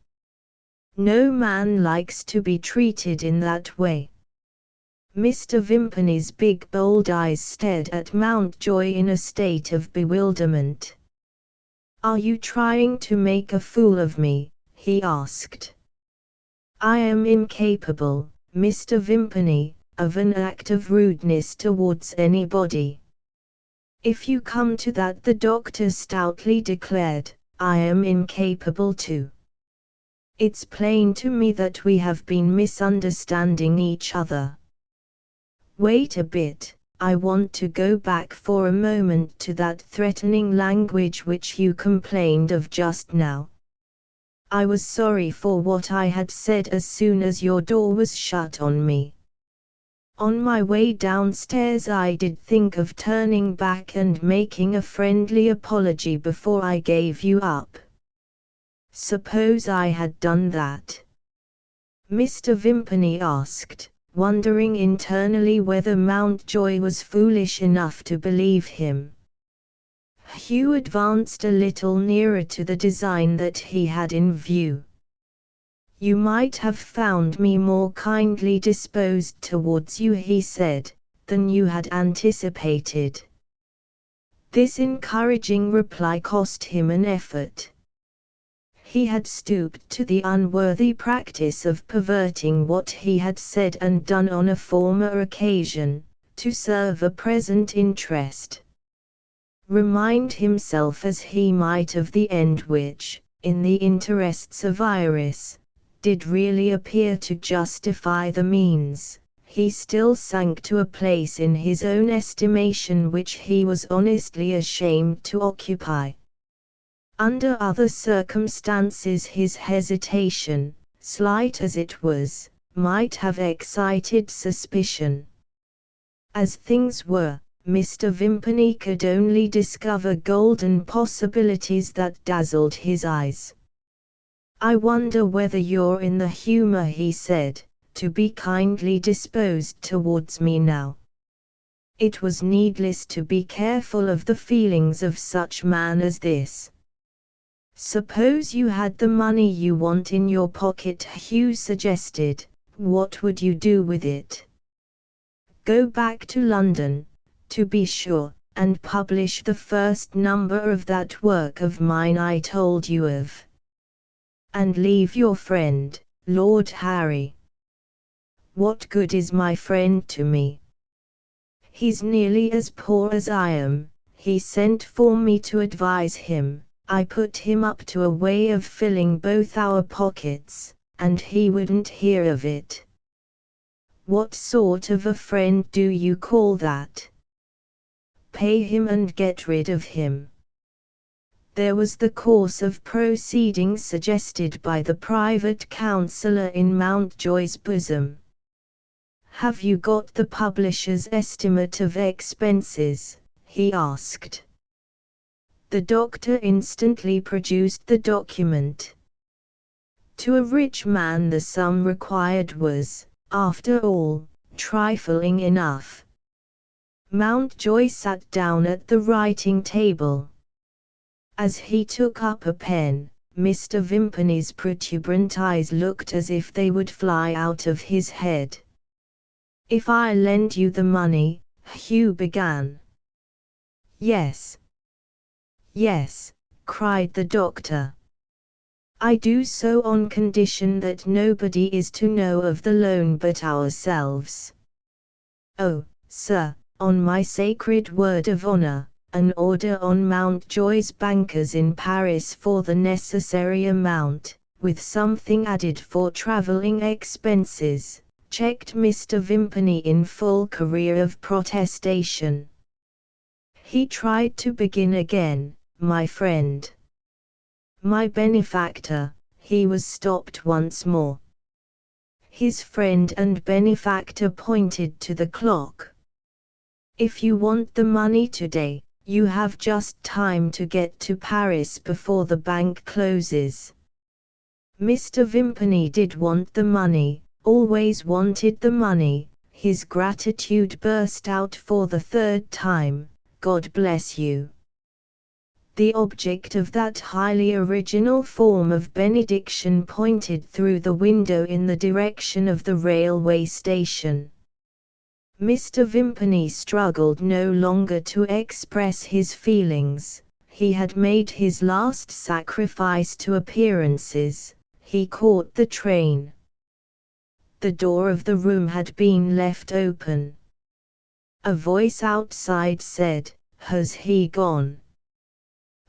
No man likes to be treated in that way." Mr. Vimpany's big bold eyes stared at Mountjoy in a state of bewilderment. "Are you trying to make a fool of me?" he asked. "I am incapable, Mr. Vimpany, of an act of rudeness towards anybody." "If you come to that," the doctor stoutly declared, "I am incapable too. It's plain to me that we have been misunderstanding each other. Wait a bit, I want to go back for a moment to that threatening language which you complained of just now. I was sorry for what I had said as soon as your door was shut on me. On my way downstairs I did think of turning back and making a friendly apology before I gave you up. Suppose I had done that?" Mr. Vimpany asked, wondering internally whether Mountjoy was foolish enough to believe him. Hugh advanced a little nearer to the design that he had in view. "You might have found me more kindly disposed towards you," he said, "than you had anticipated." This encouraging reply cost him an effort. He had stooped to the unworthy practice of perverting what he had said and done on a former occasion, to serve a present interest. Remind himself as he might of the end which, in the interests of Iris, did really appear to justify the means, he still sank to a place in his own estimation which he was honestly ashamed to occupy. Under other circumstances his hesitation, slight as it was, might have excited suspicion. As things were, Mr. Vimpany could only discover golden possibilities that dazzled his eyes. "I wonder whether you're in the humor," he said, "to be kindly disposed towards me now." It was needless to be careful of the feelings of such man as this. "Suppose you had the money you want in your pocket," Hugh suggested, "what would you do with it?" "Go back to London, to be sure, and publish the first number of that work of mine I told you of." "And leave your friend, Lord Harry." "What good is my friend to me? He's nearly as poor as I am. He sent for me to advise him. I put him up to a way of filling both our pockets, and he wouldn't hear of it." "What sort of a friend do you call that?" "Pay him and get rid of him." There was the course of proceeding suggested by the private counsellor in Mountjoy's bosom. "Have you got the publisher's estimate of expenses?" he asked. The doctor instantly produced the document. To a rich man the sum required was, after all, trifling enough. Mountjoy sat down at the writing table. As he took up a pen, Mr. Vimpany's protuberant eyes looked as if they would fly out of his head. "If I lend you the money," Hugh began. "Yes, yes," cried the doctor. "I do so on condition that nobody is to know of the loan but ourselves." "Oh, sir, on my sacred word of honor, an order on Mountjoy's bankers in Paris for the necessary amount, with something added for travelling expenses," checked Mr. Vimpany in full career of protestation. He tried to begin again. "My friend." "My benefactor," he was stopped once more. His friend and benefactor pointed to the clock. "If you want the money today, you have just time to get to Paris before the bank closes." Mr. Vimpany did want the money, always wanted the money. His gratitude burst out for the third time. "God bless you." The object of that highly original form of benediction pointed through the window in the direction of the railway station. Mr. Vimpany struggled no longer to express his feelings. He had made his last sacrifice to appearances. He caught the train. The door of the room had been left open. A voice outside said, "Has he gone?"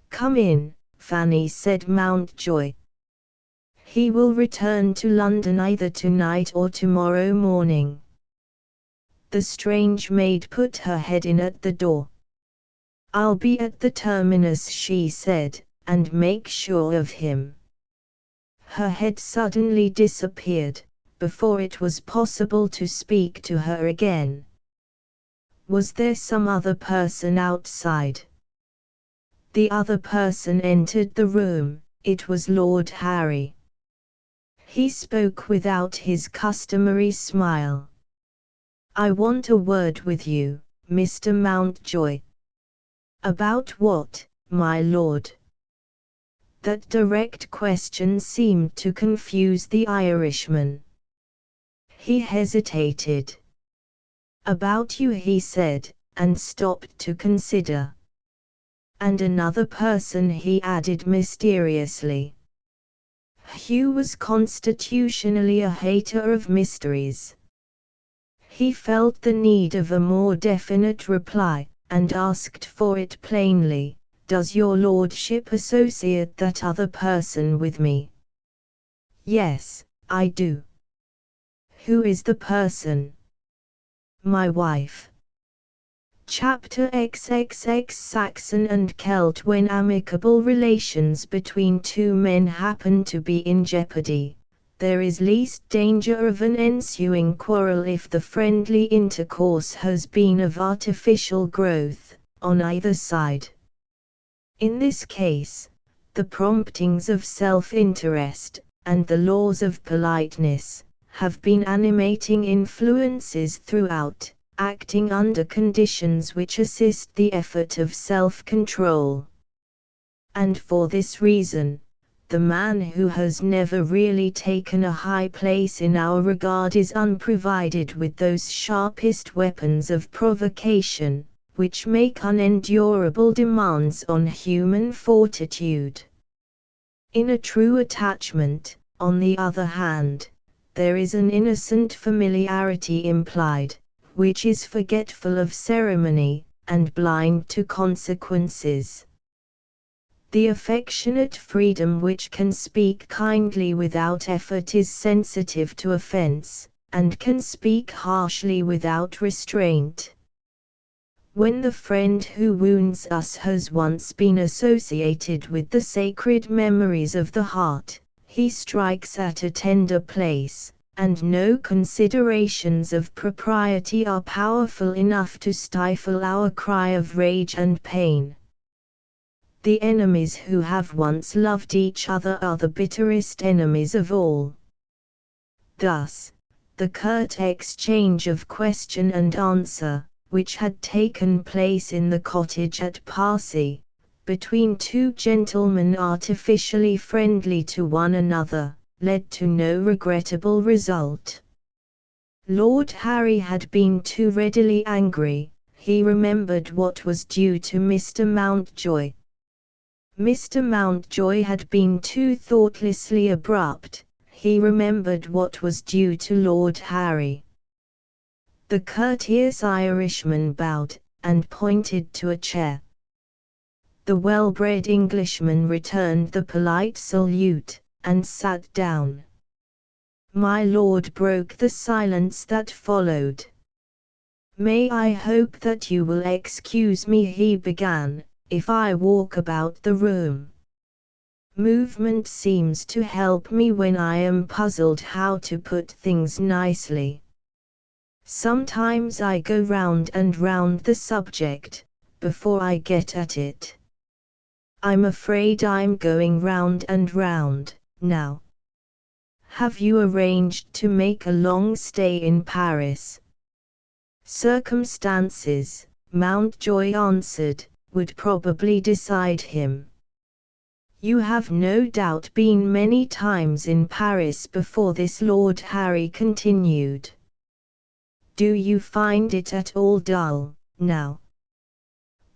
"Come in, Fanny," said Mountjoy. "He will return to London either tonight or tomorrow morning." The strange maid put her head in at the door. "I'll be at the terminus," she said, "and make sure of him." Her head suddenly disappeared, before it was possible to speak to her again. Was there some other person outside? The other person entered the room. It was Lord Harry. He spoke without his customary smile. "I want a word with you, Mr. Mountjoy." "About what, my lord?" That direct question seemed to confuse the Irishman. He hesitated. "About you," he said, and stopped to consider. "And another person," he added mysteriously. Hugh was constitutionally a hater of mysteries. He felt the need of a more definite reply, and asked for it plainly. "Does your lordship associate that other person with me?" "Yes, I do." "Who is the person?" my wife. Chapter XXX Saxon and Celt. When amicable relations between two men happen to be in jeopardy, there is least danger of an ensuing quarrel if the friendly intercourse has been of artificial growth, on either side. In this case, the promptings of self-interest, and the laws of politeness, have been animating influences throughout, acting under conditions which assist the effort of self-control. And for this reason, the man who has never really taken a high place in our regard is unprovided with those sharpest weapons of provocation, which make unendurable demands on human fortitude. In a true attachment, on the other hand, there is an innocent familiarity implied, which is forgetful of ceremony, and blind to consequences. The affectionate freedom which can speak kindly without effort is sensitive to offense, and can speak harshly without restraint. When the friend who wounds us has once been associated with the sacred memories of the heart, he strikes at a tender place, and no considerations of propriety are powerful enough to stifle our cry of rage and pain. The enemies who have once loved each other are the bitterest enemies of all. Thus, the curt exchange of question and answer, which had taken place in the cottage at Parsi, between two gentlemen artificially friendly to one another, led to no regrettable result. Lord Harry had been too readily angry. He remembered what was due to Mr. Mountjoy. Mr. Mountjoy had been too thoughtlessly abrupt. He remembered what was due to Lord Harry. The courteous Irishman bowed, and pointed to a chair. The well-bred Englishman returned the polite salute, and sat down. My lord broke the silence that followed. "May I hope that you will excuse me," he began, "if I walk about the room? Movement seems to help me when I am puzzled how to put things nicely. Sometimes I go round and round the subject, before I get at it. I'm afraid I'm going round and round, now. Have you arranged to make a long stay in Paris?" "Circumstances," Mountjoy answered, "would probably decide him." "You have no doubt been many times in Paris before this," Lord Harry continued. "Do you find it at all dull, now?"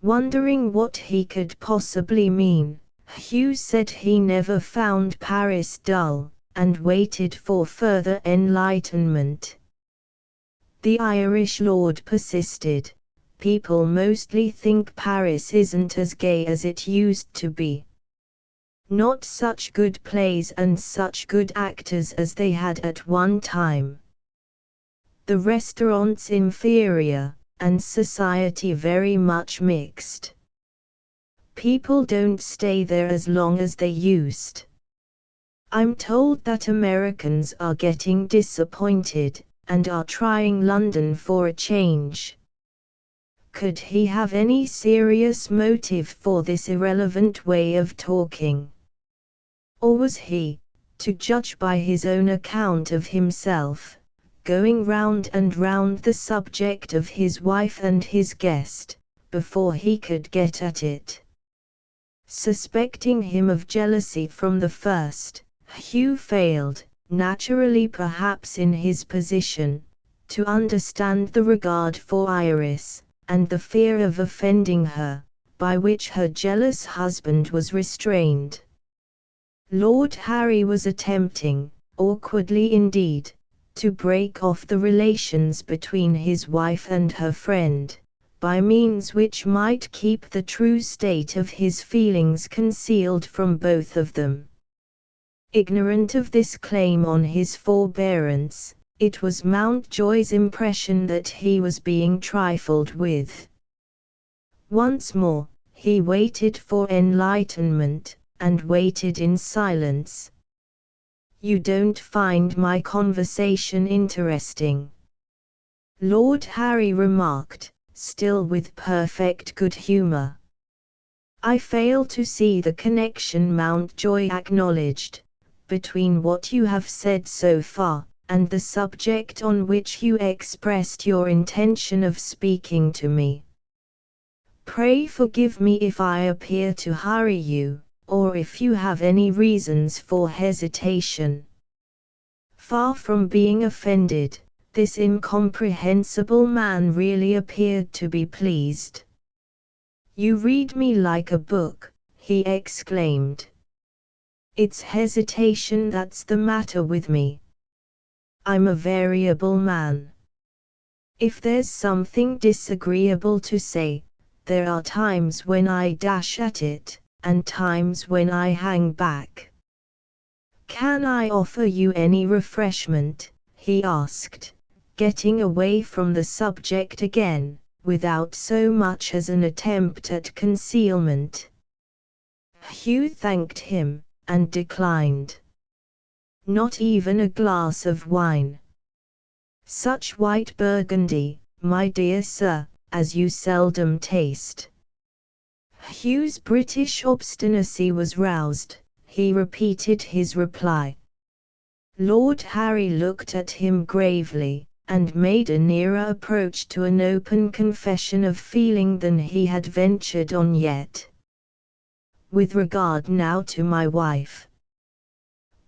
Wondering what he could possibly mean, Hugh said he never found Paris dull, and waited for further enlightenment. The Irish lord persisted. "People mostly think Paris isn't as gay as it used to be. Not such good plays and such good actors as they had at one time. The restaurants inferior, and society very much mixed. People don't stay there as long as they used. I'm told that Americans are getting disappointed, and are trying London for a change." Could he have any serious motive for this irrelevant way of talking? Or was he, to judge by his own account of himself, going round and round the subject of his wife and his guest, before he could get at it? Suspecting him of jealousy from the first, Hugh failed, naturally perhaps in his position, to understand the regard for Iris, and the fear of offending her, by which her jealous husband was restrained. Lord Harry was attempting, awkwardly indeed, to break off the relations between his wife and her friend, by means which might keep the true state of his feelings concealed from both of them. Ignorant of this claim on his forbearance, It was Mountjoy's impression that he was being trifled with. Once more, he waited for enlightenment, and waited in silence. "You don't find my conversation interesting?" Lord Harry remarked, still with perfect good humor. "I fail to see the connection," Mountjoy acknowledged, "between what you have said so far, and the subject on which you expressed your intention of speaking to me. Pray forgive me if I appear to hurry you, or if you have any reasons for hesitation." Far from being offended, this incomprehensible man really appeared to be pleased. "You read me like a book," he exclaimed. "It's hesitation that's the matter with me. I'm a variable man. If there's something disagreeable to say, there are times when I dash at it, and times when I hang back." "Can I offer you any refreshment?" he asked, getting away from the subject again, without so much as an attempt at concealment. Hugh thanked him, and declined. "Not even a glass of wine?" "Such white Burgundy, my dear sir, as you seldom taste." Hugh's British obstinacy was roused. He repeated his reply. Lord Harry looked at him gravely, and made a nearer approach to an open confession of feeling than he had ventured on yet. "With regard now to my wife.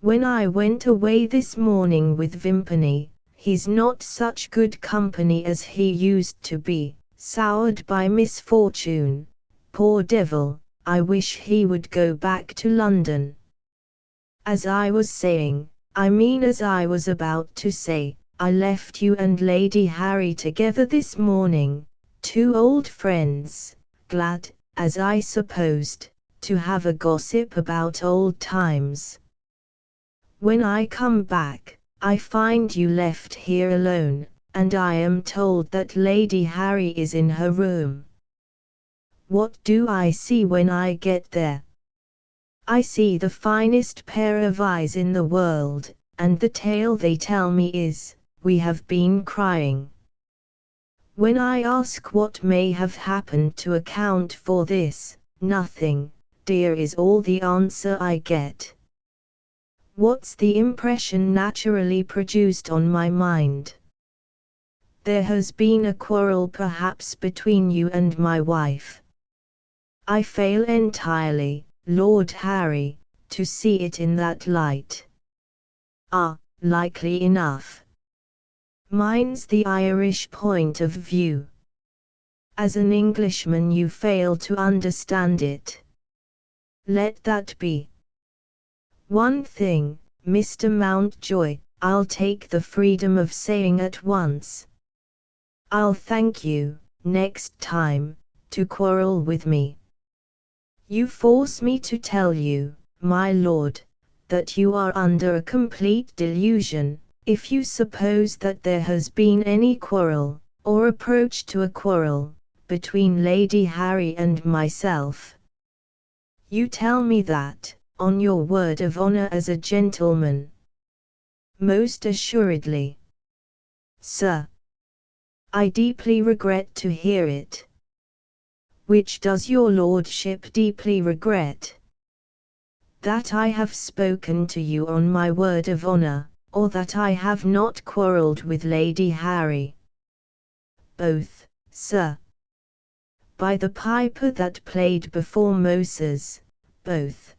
When I went away this morning with Vimpany, he's not such good company as he used to be, soured by misfortune. Poor devil, I wish he would go back to London. As I was saying, as I was about to say, I left you and Lady Harry together this morning, two old friends, glad, as I supposed, to have a gossip about old times. When I come back, I find you left here alone, and I am told that Lady Harry is in her room. What do I see when I get there? I see the finest pair of eyes in the world, and the tale they tell me is, we have been crying. When I ask what may have happened to account for this, nothing, dear, is all the answer I get. What's the impression naturally produced on my mind? There has been a quarrel perhaps between you and my wife. I fail entirely, Lord Harry, to see it in that light. Ah, likely enough. Mine's the Irish point of view. As an Englishman you fail to understand it. Let that be. One thing, Mr. Mountjoy, I'll take the freedom of saying at once. I'll thank you, next time, to quarrel with me. You force me to tell you, my lord, that you are under a complete delusion, if you suppose that there has been any quarrel, or approach to a quarrel, between Lady Harry and myself. You tell me that, on your word of honor as a gentleman. Most assuredly. Sir. I deeply regret to hear it. Which does your lordship deeply regret? That I have spoken to you on my word of honor, or that I have not quarrelled with Lady Harry? Both, sir. By the piper that played before Moses, both.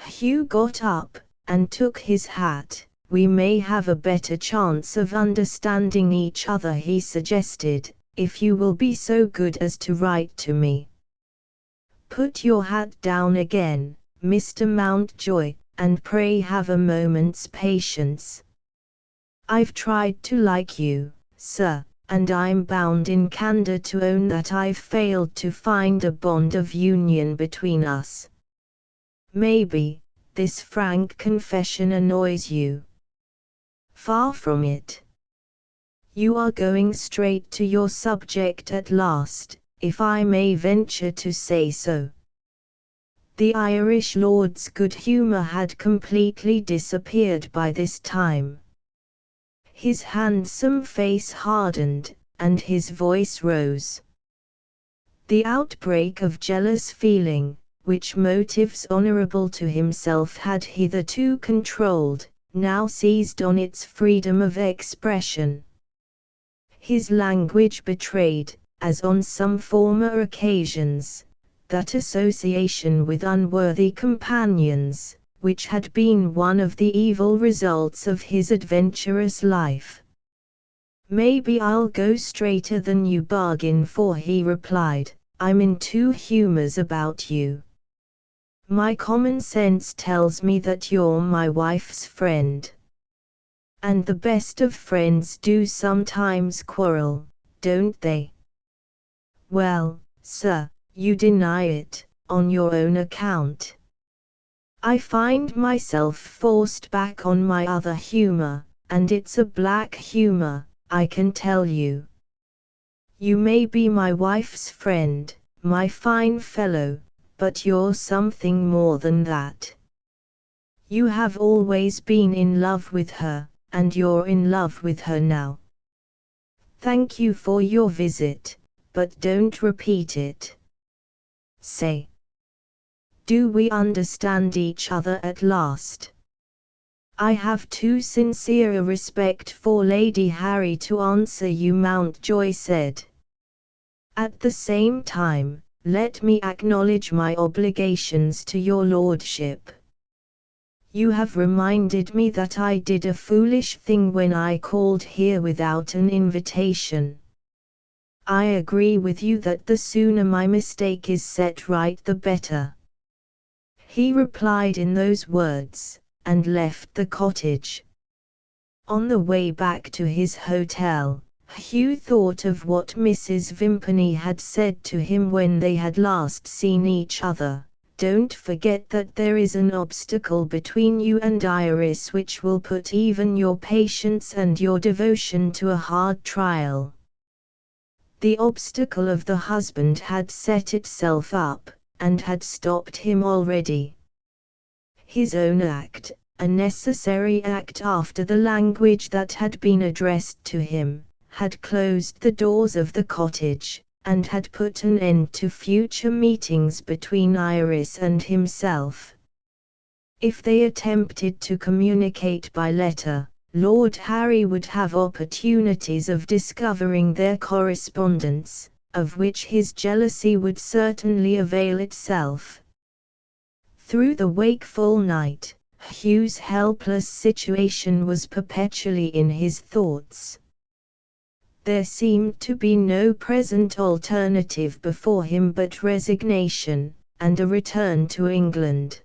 Hugh got up, and took his hat. We may have a better chance of understanding each other, he suggested, if you will be so good as to write to me. Put your hat down again, Mr. Mountjoy, and pray have a moment's patience. I've tried to like you, sir, and I'm bound in candour to own that I've failed to find a bond of union between us. Maybe, this frank confession annoys you. Far from it. You are going straight to your subject at last, if I may venture to say so. The Irish lord's good humour had completely disappeared by this time. His handsome face hardened, and his voice rose. The outbreak of jealous feeling, which motives honourable to himself had hitherto controlled, now seized on its freedom of expression. His language betrayed, as on some former occasions, that association with unworthy companions, which had been one of the evil results of his adventurous life. "Maybe I'll go straighter than you bargain for," he replied. "I'm in two humours about you. My common sense tells me that you're my wife's friend. And the best of friends do sometimes quarrel, don't they? Well, sir, you deny it, on your own account. I find myself forced back on my other humour, and it's a black humour, I can tell you. You may be my wife's friend, my fine fellow, but you're something more than that. You have always been in love with her, and you're in love with her now. Thank you for your visit, but don't repeat it. Say, do we understand each other at last? I have too sincere a respect for Lady Harry to answer you," Mountjoy said. "At the same time, let me acknowledge my obligations to your lordship. You have reminded me that I did a foolish thing when I called here without an invitation. I agree with you that the sooner my mistake is set right the better." He replied in those words, and left the cottage. On the way back to his hotel, Hugh thought of what Mrs. Vimpany had said to him when they had last seen each other. "Don't forget that there is an obstacle between you and Iris which will put even your patience and your devotion to a hard trial." The obstacle of the husband had set itself up, and had stopped him already. His own act, a necessary act after the language that had been addressed to him, had closed the doors of the cottage, and had put an end to future meetings between Iris and himself. If they attempted to communicate by letter, Lord Harry would have opportunities of discovering their correspondence, of which his jealousy would certainly avail itself. Through the wakeful night, Hugh's helpless situation was perpetually in his thoughts. There seemed to be no present alternative before him but resignation, and a return to England.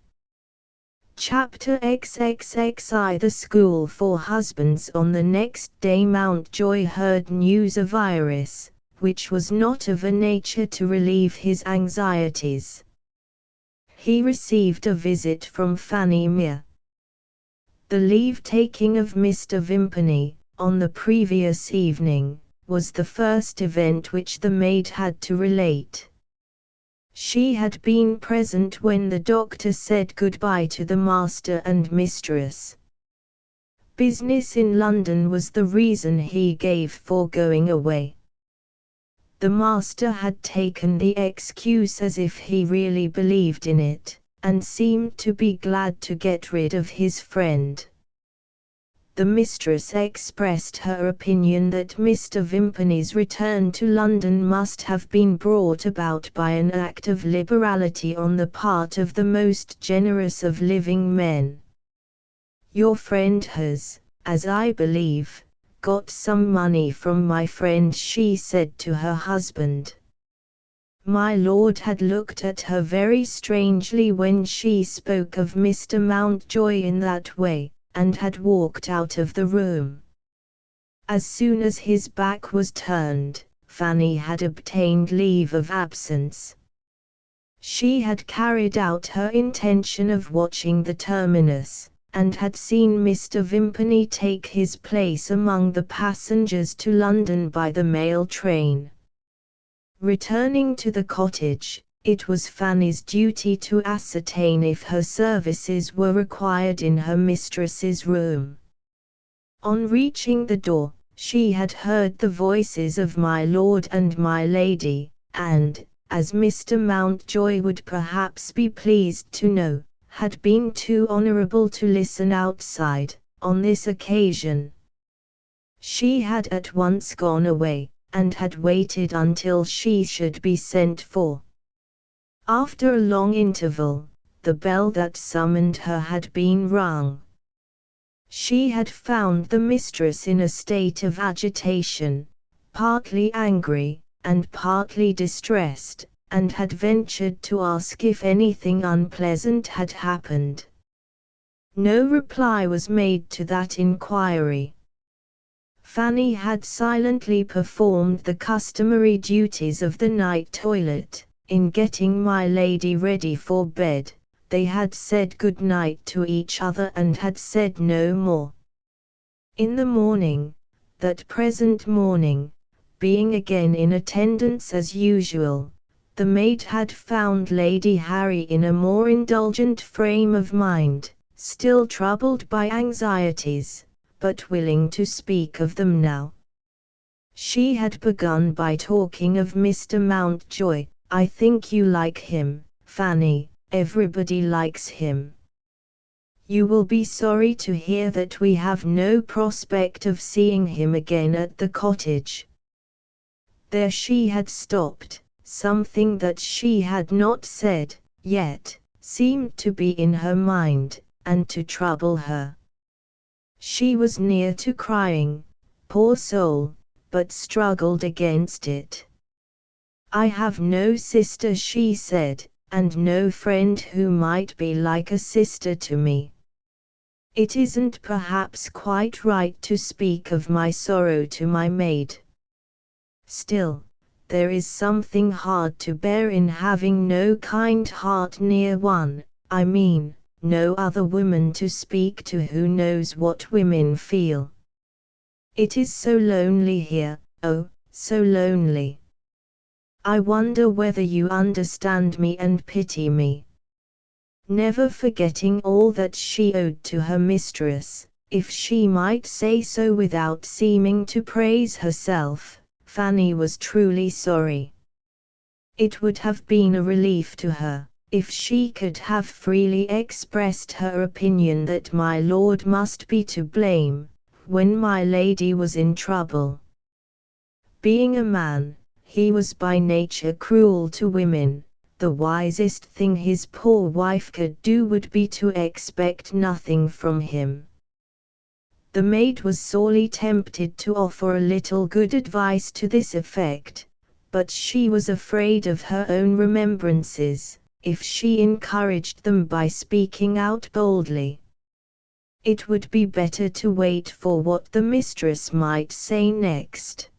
Chapter XXXI The School for Husbands. On the next day Mountjoy heard news of Iris, which was not of a nature to relieve his anxieties. He received a visit from Fanny Mere. The leave-taking of Mr. Vimpany, on the previous evening, was the first event which the maid had to relate. She had been present when the doctor said goodbye to the master and mistress. Business in London was the reason he gave for going away. The master had taken the excuse as if he really believed in it, and seemed to be glad to get rid of his friend. The mistress expressed her opinion that Mr. Vimpany's return to London must have been brought about by an act of liberality on the part of the most generous of living men. "Your friend has, as I believe, got some money from my friend," she said to her husband. My lord had looked at her very strangely when she spoke of Mr. Mountjoy in that way, and had walked out of the room. As soon as his back was turned, Fanny had obtained leave of absence. She had carried out her intention of watching the terminus, and had seen Mr. Vimpany take his place among the passengers to London by the mail train. Returning to the cottage, it was Fanny's duty to ascertain if her services were required in her mistress's room. On reaching the door, she had heard the voices of my lord and my lady, and, as Mr. Mountjoy would perhaps be pleased to know, had been too honourable to listen outside, on this occasion. She had at once gone away, and had waited until she should be sent for. After a long interval, the bell that summoned her had been rung. She had found the mistress in a state of agitation, partly angry, and partly distressed, and had ventured to ask if anything unpleasant had happened. No reply was made to that inquiry. Fanny had silently performed the customary duties of the night toilet. In getting my lady ready for bed, they had said good night to each other and had said no more. In the morning, that present morning, being again in attendance as usual, the maid had found Lady Harry in a more indulgent frame of mind, still troubled by anxieties, but willing to speak of them now. She had begun by talking of Mr. Mountjoy. "I think you like him, Fanny. Everybody likes him. You will be sorry to hear that we have no prospect of seeing him again at the cottage." There she had stopped. Something that she had not said yet seemed to be in her mind, and to trouble her. She was near to crying, poor soul, but struggled against it. "I have no sister," she said, "and no friend who might be like a sister to me. It isn't perhaps quite right to speak of my sorrow to my maid. Still, there is something hard to bear in having no kind heart near one, I mean, no other woman to speak to who knows what women feel. It is so lonely here, oh, so lonely. I wonder whether you understand me and pity me." Never forgetting all that she owed to her mistress, if she might say so without seeming to praise herself, Fanny was truly sorry. It would have been a relief to her, if she could have freely expressed her opinion that my lord must be to blame, when my lady was in trouble. Being a man, he was by nature cruel to women. The wisest thing his poor wife could do would be to expect nothing from him. The maid was sorely tempted to offer a little good advice to this effect, but she was afraid of her own remembrances, if she encouraged them by speaking out boldly. It would be better to wait for what the mistress might say next.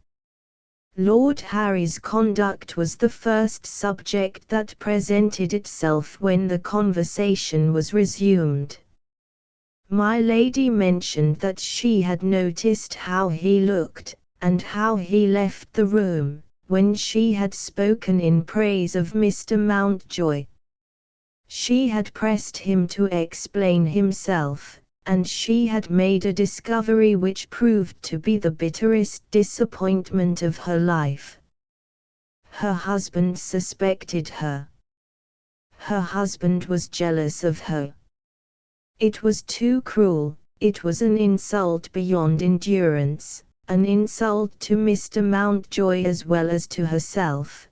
Lord Harry's conduct was the first subject that presented itself when the conversation was resumed. My lady mentioned that she had noticed how he looked, and how he left the room, when she had spoken in praise of Mr. Mountjoy. She had pressed him to explain himself, and she had made a discovery which proved to be the bitterest disappointment of her life. Her husband suspected her. Her husband was jealous of her. It was too cruel, it was an insult beyond endurance, an insult to Mr. Mountjoy as well as to herself.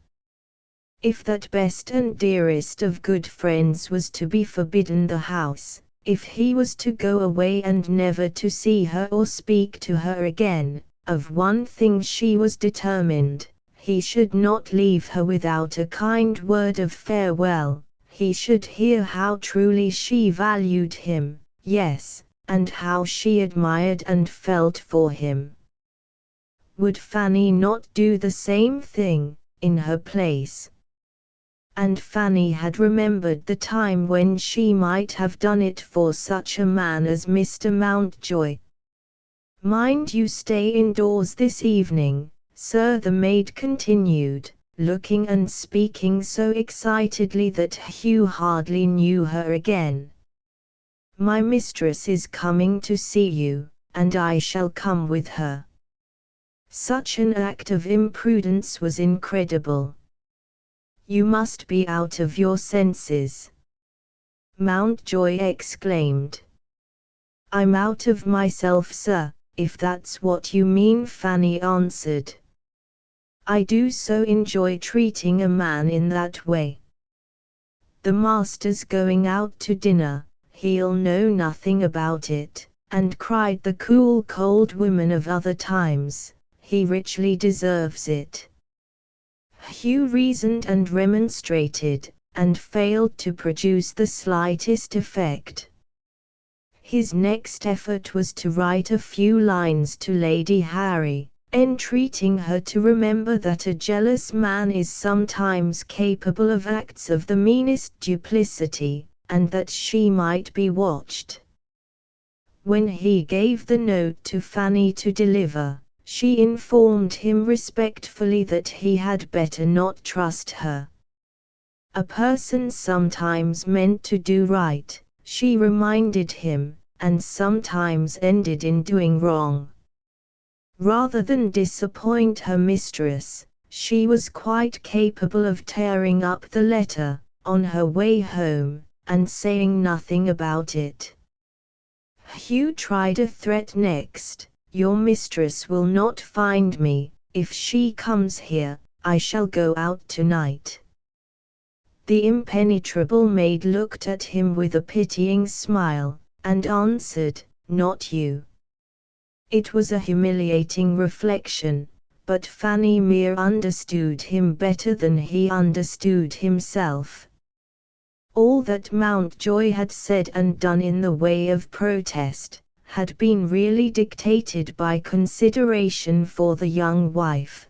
If that best and dearest of good friends was to be forbidden the house, if he was to go away and never to see her or speak to her again, of one thing she was determined: he should not leave her without a kind word of farewell. He should hear how truly she valued him, yes, and how she admired and felt for him. Would Fanny not do the same thing, in her place? and Fanny had remembered the time when she might have done it for such a man as Mr. Mountjoy. "Mind you stay indoors this evening, sir," the maid continued, looking and speaking so excitedly that Hugh hardly knew her again. "My mistress is coming to see you, and I shall come with her." Such an act of imprudence was incredible. "You must be out of your senses," Mountjoy exclaimed. "I'm out of myself, sir, if that's what you mean," Fanny answered. "I do so enjoy treating a man in that way. The master's going out to dinner, he'll know nothing about it," and cried the cool cold woman of other times, "he richly deserves it." Hugh reasoned and remonstrated, and failed to produce the slightest effect. His next effort was to write a few lines to Lady Harry, entreating her to remember that a jealous man is sometimes capable of acts of the meanest duplicity, and that she might be watched. When he gave the note to Fanny to deliver, she informed him respectfully that he had better not trust her. A person sometimes meant to do right, she reminded him, and sometimes ended in doing wrong. Rather than disappoint her mistress, she was quite capable of tearing up the letter, on her way home, and saying nothing about it. Hugh tried a threat next: "Your mistress will not find me. If she comes here, I shall go out tonight." The impenetrable maid looked at him with a pitying smile, and answered, "Not you." It was a humiliating reflection, but Fanny Mere understood him better than he understood himself. All that Mountjoy had said and done in the way of protest, had been really dictated by consideration for the young wife.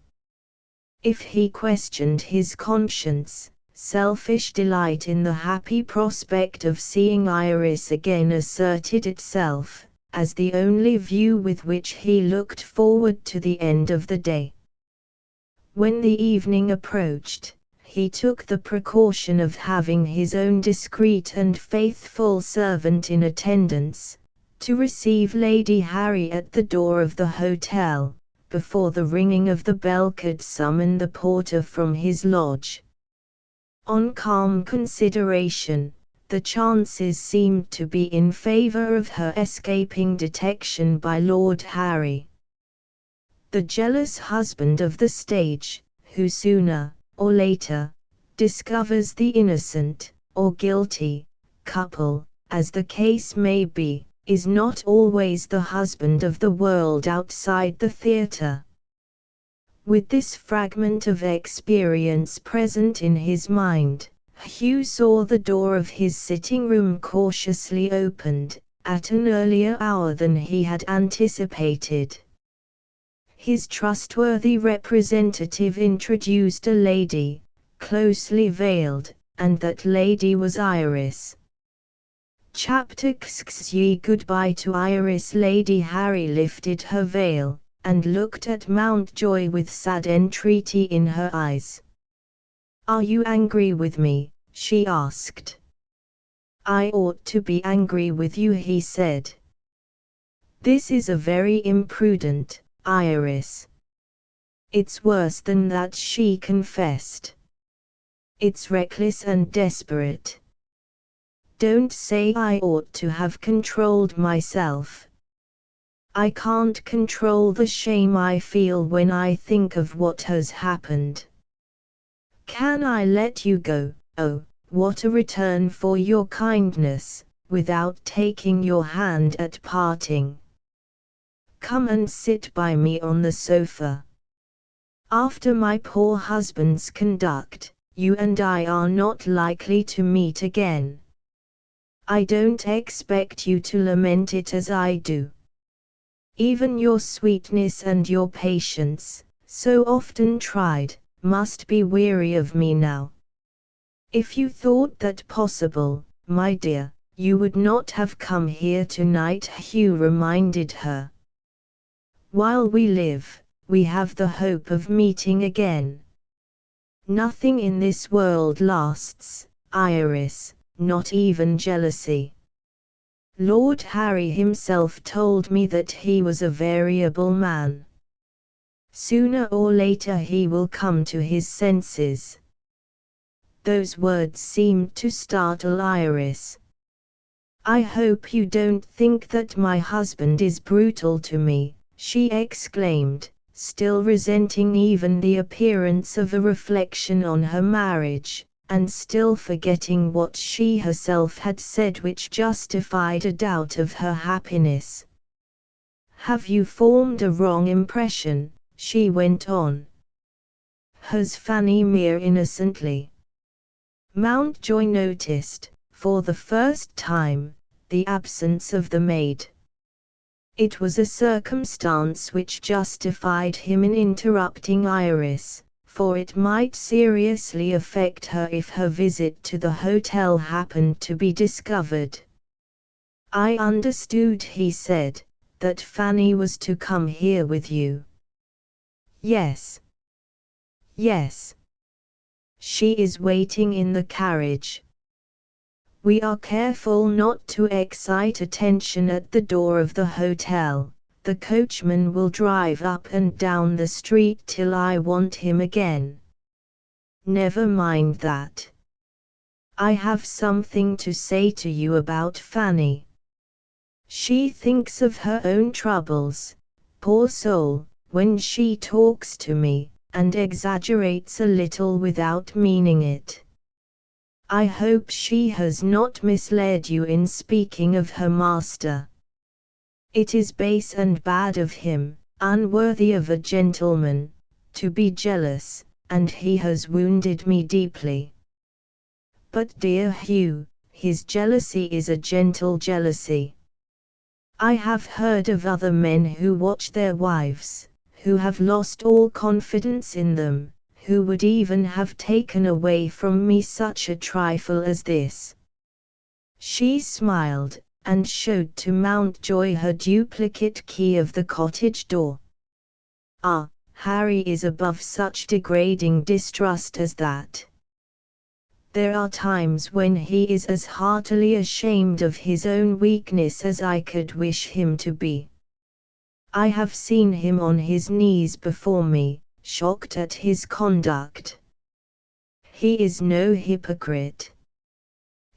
If he questioned his conscience, selfish delight in the happy prospect of seeing Iris again asserted itself, as the only view with which he looked forward to the end of the day. When the evening approached, he took the precaution of having his own discreet and faithful servant in attendance, to receive Lady Harry at the door of the hotel, before the ringing of the bell could summon the porter from his lodge. On calm consideration, the chances seemed to be in favor of her escaping detection by Lord Harry. The jealous husband of the stage, who sooner, or later, discovers the innocent, or guilty, couple, as the case may be, is not always the husband of the world outside the theatre. With this fragment of experience present in his mind, Hugh saw the door of his sitting-room cautiously opened, at an earlier hour than he had anticipated. His trustworthy representative introduced a lady, closely veiled, and that lady was Iris. Chapter XXX. Goodbye to Iris. Lady Harry lifted her veil, and looked at Mountjoy with sad entreaty in her eyes. "Are you angry with me?" she asked. "I ought to be angry with you," he said. "This is a very imprudent, Iris." "It's worse than that," she confessed. "It's reckless and desperate." "Don't say I ought to have controlled myself. I can't control the shame I feel when I think of what has happened. Can I let you go, oh, what a return for your kindness, without taking your hand at parting? Come and sit by me on the sofa. After my poor husband's conduct, you and I are not likely to meet again. I don't expect you to lament it as I do. Even your sweetness and your patience, so often tried, must be weary of me now. If you thought that possible, my dear, you would not have come here tonight, Hugh reminded her. While we live, we have the hope of meeting again. Nothing in this world lasts, Iris, not even jealousy. Lord Harry himself told me that he was a variable man. Sooner or later he will come to his senses. Those words seemed to startle Iris. I hope you don't think that my husband is brutal to me, she exclaimed, still resenting even the appearance of a reflection on her marriage, and still forgetting what she herself had said which justified a doubt of her happiness. Have you formed a wrong impression? She went on. Has Fanny mere innocently? Mountjoy noticed, for the first time, the absence of the maid. It was a circumstance which justified him in interrupting Iris, for it might seriously affect her if her visit to the hotel happened to be discovered. I understood, he said, that Fanny was to come here with you. Yes. Yes. She is waiting in the carriage. We are careful not to excite attention at the door of the hotel. The coachman will drive up and down the street till I want him again. Never mind that. I have something to say to you about Fanny. She thinks of her own troubles, poor soul, when she talks to me, and exaggerates a little without meaning it. I hope she has not misled you in speaking of her master. It is base and bad of him, unworthy of a gentleman, to be jealous, and he has wounded me deeply. But dear Hugh, his jealousy is a gentle jealousy. I have heard of other men who watch their wives, who have lost all confidence in them, who would even have taken away from me such a trifle as this. She smiled, and showed to Mountjoy her duplicate key of the cottage door. Ah, Harry is above such degrading distrust as that. There are times when he is as heartily ashamed of his own weakness as I could wish him to be. I have seen him on his knees before me, shocked at his conduct. He is no hypocrite.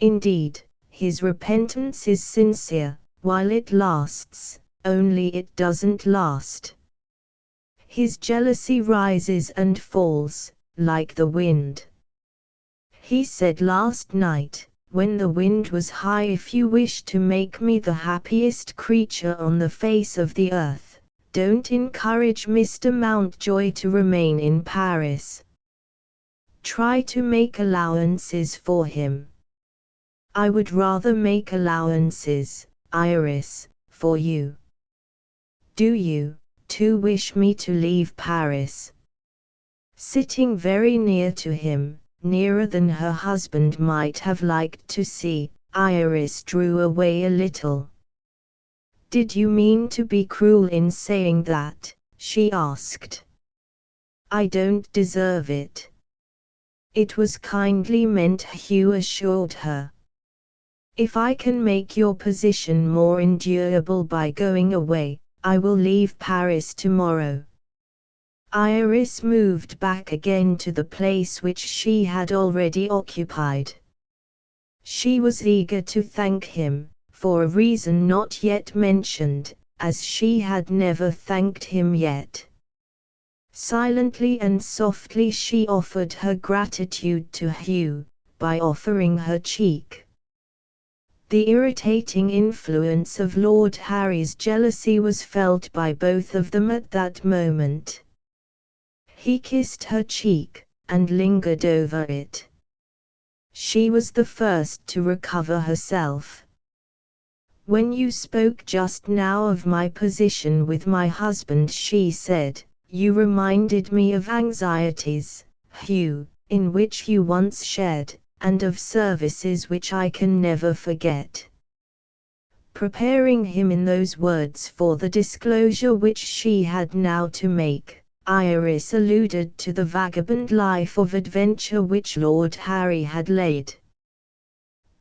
Indeed, his repentance is sincere, while it lasts, only it doesn't last. His jealousy rises and falls, like the wind. He said last night, when the wind was high, if you wish to make me the happiest creature on the face of the earth, don't encourage Mr. Mountjoy to remain in Paris. Try to make allowances for him. I would rather make allowances, Iris, for you. Do you, too, wish me to leave Paris? Sitting very near to him, nearer than her husband might have liked to see, Iris drew away a little. Did you mean to be cruel in saying that? She asked. I don't deserve it. It was kindly meant, Hugh assured her. If I can make your position more endurable by going away, I will leave Paris tomorrow. Iris moved back again to the place which she had already occupied. She was eager to thank him, for a reason not yet mentioned, as she had never thanked him yet. Silently and softly she offered her gratitude to Hugh, by offering her cheek. The irritating influence of Lord Harry's jealousy was felt by both of them at that moment. He kissed her cheek, and lingered over it. She was the first to recover herself. When you spoke just now of my position with my husband, she said, you reminded me of anxieties, Hugh, in which you once shared, and of services which I can never forget. Preparing him in those words for the disclosure which she had now to make, Iris alluded to the vagabond life of adventure which Lord Harry had led.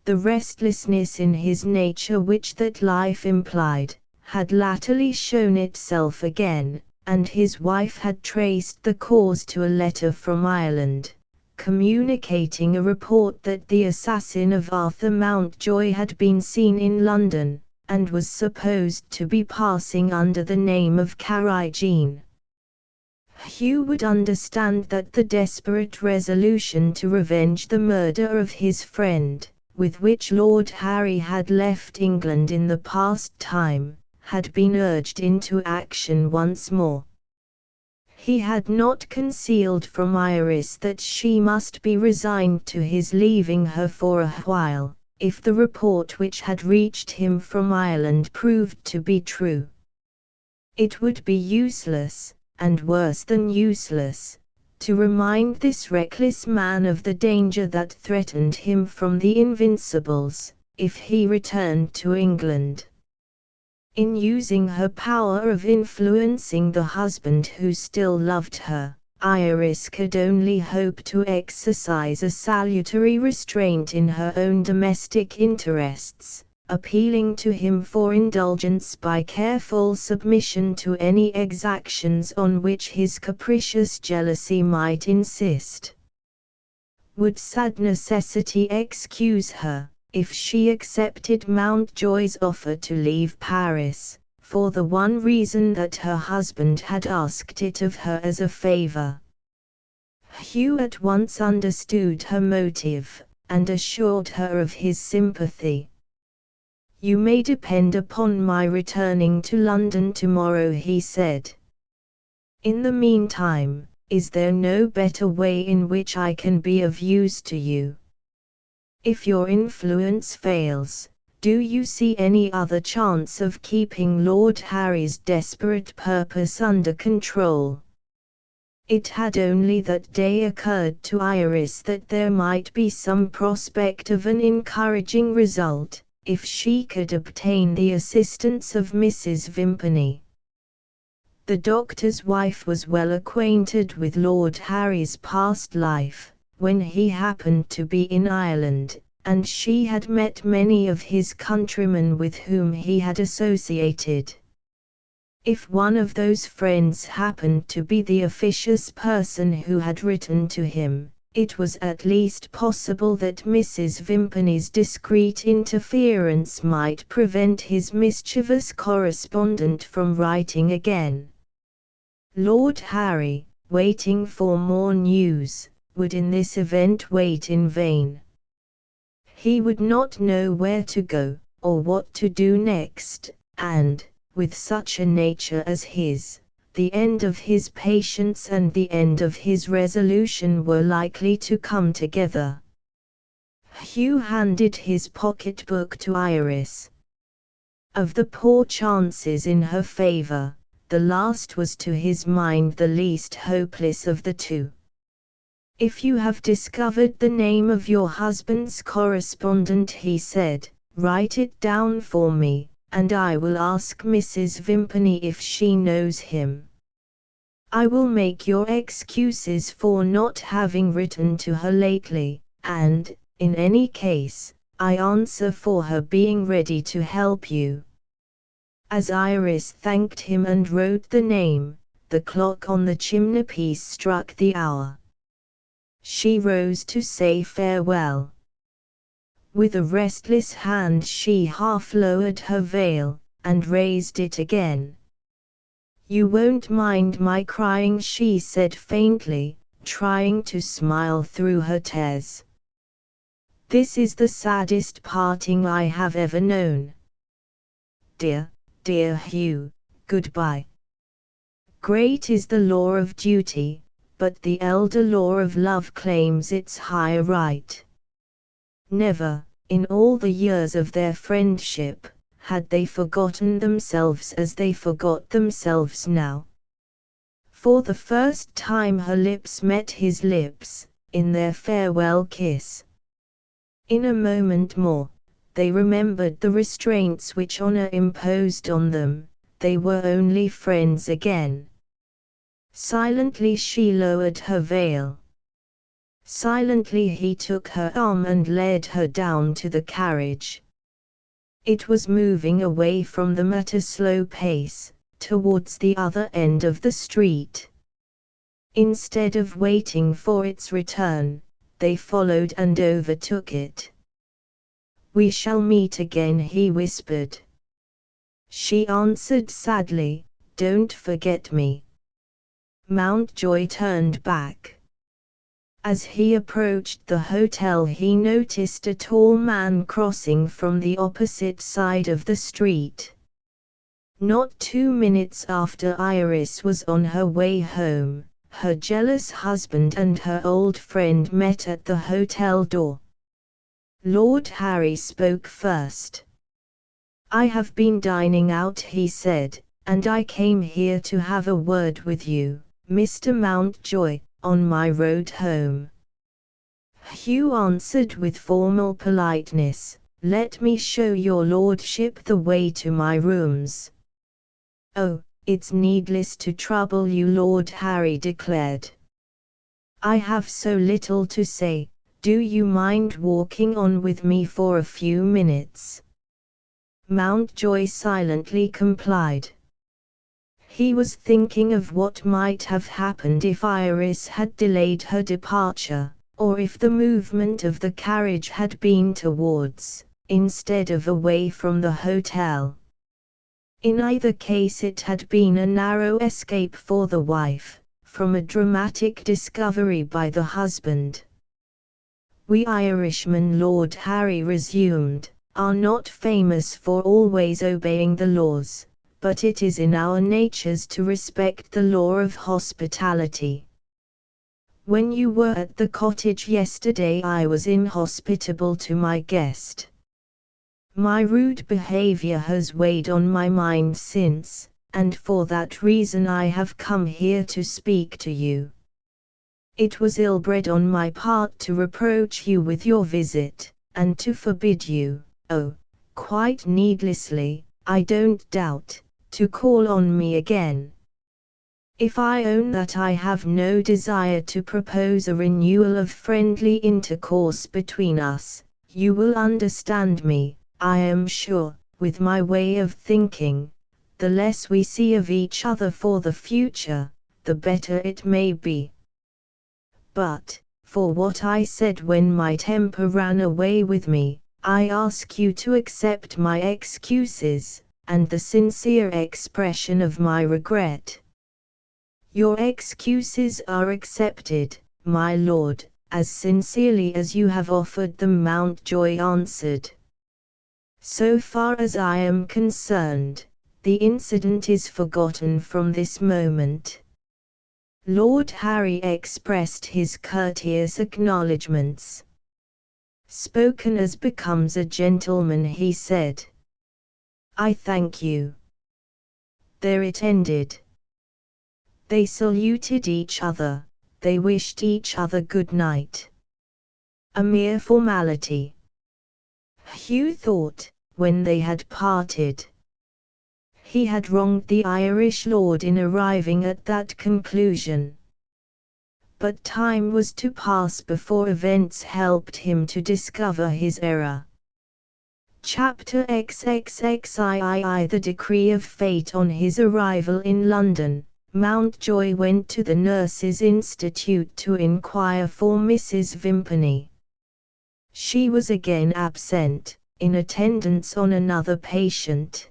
The restlessness in his nature which that life implied, had latterly shown itself again, and his wife had traced the cause to a letter from Ireland, communicating a report that the assassin of Arthur Mountjoy had been seen in London, and was supposed to be passing under the name of Carigeen. Hugh would understand that the desperate resolution to revenge the murder of his friend, with which Lord Harry had left England in the past time, had been urged into action once more. He had not concealed from Iris that she must be resigned to his leaving her for a while, if the report which had reached him from Ireland proved to be true. It would be useless, and worse than useless, to remind this reckless man of the danger that threatened him from the Invincibles, if he returned to England. In using her power of influencing the husband who still loved her, Iris could only hope to exercise a salutary restraint in her own domestic interests, appealing to him for indulgence by careful submission to any exactions on which his capricious jealousy might insist. Would sad necessity excuse her, if she accepted Mountjoy's offer to leave Paris, for the one reason that her husband had asked it of her as a favor? Hugh at once understood her motive, and assured her of his sympathy. "You may depend upon my returning to London tomorrow," he said. "In the meantime, is there no better way in which I can be of use to you? If your influence fails, do you see any other chance of keeping Lord Harry's desperate purpose under control?" It had only that day occurred to Iris that there might be some prospect of an encouraging result, if she could obtain the assistance of Mrs. Vimpany. The doctor's wife was well acquainted with Lord Harry's past life, when he happened to be in Ireland, and she had met many of his countrymen with whom he had associated. If one of those friends happened to be the officious person who had written to him, it was at least possible that Mrs. Vimpany's discreet interference might prevent his mischievous correspondent from writing again. Lord Harry, waiting for more news, would in this event wait in vain. He would not know where to go, or what to do next, and, with such a nature as his, the end of his patience and the end of his resolution were likely to come together. Hugh handed his pocket-book to Iris. Of the poor chances in her favor, the last was to his mind the least hopeless of the two. "If you have discovered the name of your husband's correspondent," he said, "write it down for me, and I will ask Mrs. Vimpany if she knows him. I will make your excuses for not having written to her lately, and, in any case, I answer for her being ready to help you." As Iris thanked him and wrote the name, the clock on the chimney-piece struck the hour. She rose to say farewell. With a restless hand she half lowered her veil, and raised it again. "You won't mind my crying," she said faintly, trying to smile through her tears. "This is the saddest parting I have ever known. Dear, dear Hugh, goodbye. Great is the law of duty, but the elder law of love claims its higher right." Never, in all the years of their friendship, had they forgotten themselves as they forgot themselves now. For the first time her lips met his lips, in their farewell kiss. In a moment more, they remembered the restraints which honor imposed on them. They were only friends again. Silently she lowered her veil. Silently he took her arm and led her down to the carriage. It was moving away from them at a slow pace, towards the other end of the street. Instead of waiting for its return, they followed and overtook it. "We shall meet again," he whispered. She answered sadly, "Don't forget me." Mountjoy turned back. As he approached the hotel he noticed a tall man crossing from the opposite side of the street. Not 2 minutes after Iris was on her way home, her jealous husband and her old friend met at the hotel door. Lord Harry spoke first. "I have been dining out," he said, "and I came here to have a word with you, Mr. Mountjoy, on my road home." Hugh answered with formal politeness, "Let me show your lordship the way to my rooms." "Oh, it's needless to trouble you," Lord Harry declared. "I have so little to say. Do you mind walking on with me for a few minutes?" Mountjoy silently complied. He was thinking of what might have happened if Iris had delayed her departure, or if the movement of the carriage had been towards, instead of away from the hotel. In either case it had been a narrow escape for the wife, from a dramatic discovery by the husband. "We Irishmen," Lord Harry resumed, "are not famous for always obeying the laws, but it is in our natures to respect the law of hospitality. When you were at the cottage yesterday I was inhospitable to my guest. My rude behavior has weighed on my mind since, and for that reason I have come here to speak to you. It was ill-bred on my part to reproach you with your visit, and to forbid you, quite needlessly, I don't doubt, to call on me again. If I own that I have no desire to propose a renewal of friendly intercourse between us, you will understand me, I am sure, with my way of thinking. The less we see of each other for the future, the better it may be. But, for what I said when my temper ran away with me, I ask you to accept my excuses, and the sincere expression of my regret." "Your excuses are accepted, my lord, as sincerely as you have offered them," Mountjoy answered. "So far as I am concerned, the incident is forgotten from this moment." Lord Harry expressed his courteous acknowledgments. "Spoken as becomes a gentleman," he said. "I thank you." There it ended. They saluted each other, they wished each other good night. A mere formality. Hugh thought, when they had parted. He had wronged the Irish lord in arriving at that conclusion. But time was to pass before events helped him to discover his error. Chapter XXXIII. The decree of fate. On his arrival in London, Mountjoy went to the Nurses' Institute to inquire for Mrs. Vimpany. She was again absent, in attendance on another patient.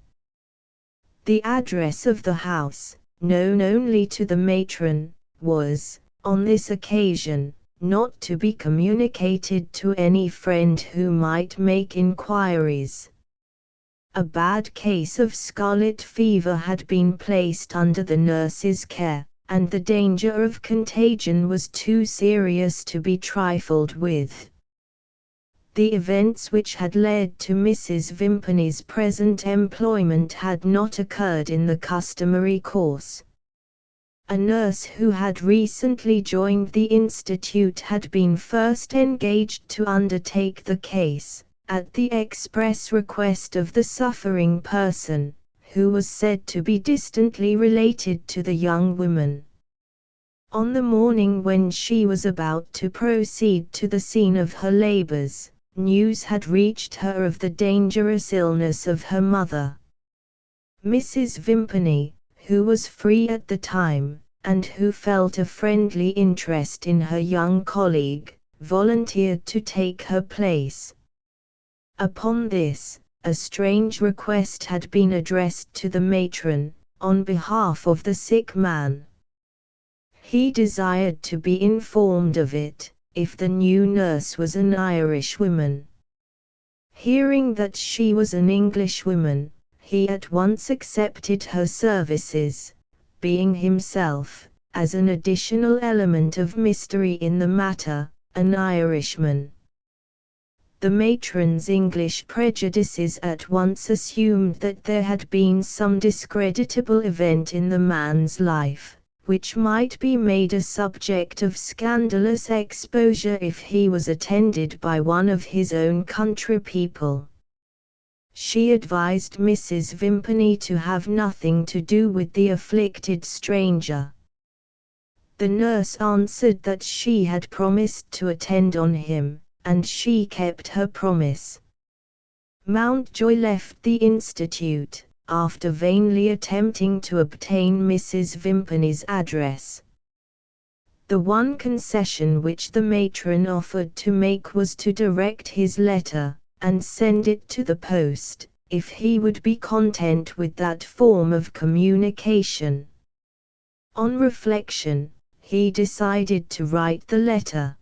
The address of the house, known only to the matron, was, on this occasion, not to be communicated to any friend who might make inquiries. A bad case of scarlet fever had been placed under the nurse's care, and the danger of contagion was too serious to be trifled with. The events which had led to Mrs. Vimpany's present employment had not occurred in the customary course. A nurse who had recently joined the institute had been first engaged to undertake the case, at the express request of the suffering person, who was said to be distantly related to the young woman. On the morning when she was about to proceed to the scene of her labors, news had reached her of the dangerous illness of her mother. Mrs. Vimpany, who was free at the time, and who felt a friendly interest in her young colleague, volunteered to take her place. Upon this, a strange request had been addressed to the matron, on behalf of the sick man. He desired to be informed of it, if the new nurse was an Irishwoman. Hearing that she was an Englishwoman, he at once accepted her services, being himself, as an additional element of mystery in the matter, an Irishman. The matron's English prejudices at once assumed that there had been some discreditable event in the man's life, which might be made a subject of scandalous exposure if he was attended by one of his own country people. She advised Mrs. Vimpany to have nothing to do with the afflicted stranger. The nurse answered that she had promised to attend on him, and she kept her promise. Mountjoy left the institute, after vainly attempting to obtain Mrs. Vimpany's address. The one concession which the matron offered to make was to direct his letter, and send it to the post, if he would be content with that form of communication. On reflection, he decided to write the letter.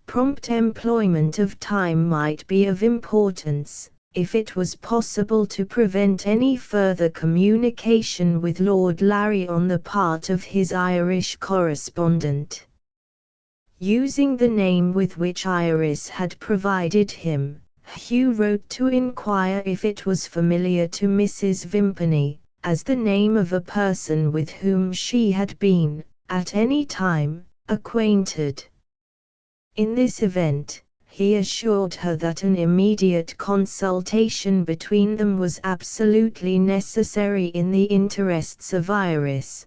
Prompt employment of time might be of importance, if it was possible to prevent any further communication with Lord Larry on the part of his Irish correspondent. Using the name with which Iris had provided him, Hugh wrote to inquire if it was familiar to Mrs. Vimpany, as the name of a person with whom she had been, at any time, acquainted. In this event, he assured her that an immediate consultation between them was absolutely necessary in the interests of Iris.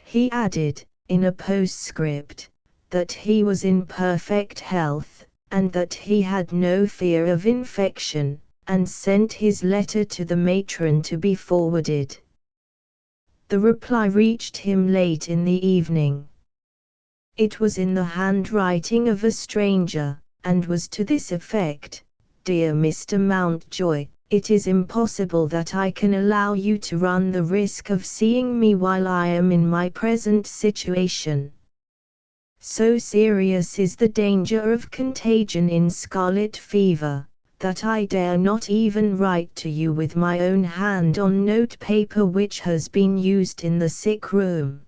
He added, in a postscript, that he was in perfect health, and that he had no fear of infection, and sent his letter to the matron to be forwarded. The reply reached him late in the evening. It was in the handwriting of a stranger, and was to this effect: "Dear Mr. Mountjoy, it is impossible that I can allow you to run the risk of seeing me while I am in my present situation. So serious is the danger of contagion in scarlet fever, that I dare not even write to you with my own hand on note paper which has been used in the sick room.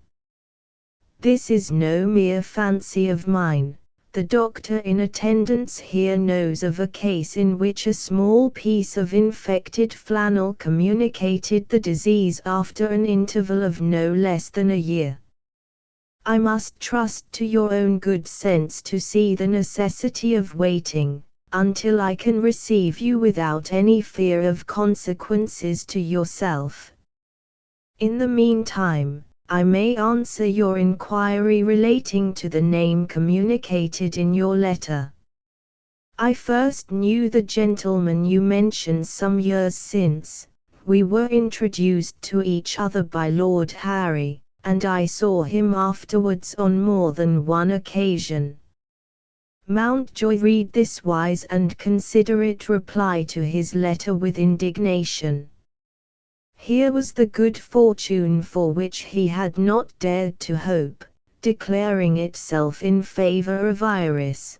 This is no mere fancy of mine. The doctor in attendance here knows of a case in which a small piece of infected flannel communicated the disease after an interval of no less than a year. I must trust to your own good sense to see the necessity of waiting, until I can receive you without any fear of consequences to yourself. In the meantime, I may answer your inquiry relating to the name communicated in your letter. I first knew the gentleman you mention some years since. We were introduced to each other by Lord Harry, and I saw him afterwards on more than one occasion." Mountjoy read this wise and considerate reply to his letter with indignation. Here was the good fortune for which he had not dared to hope, declaring itself in favor of Iris.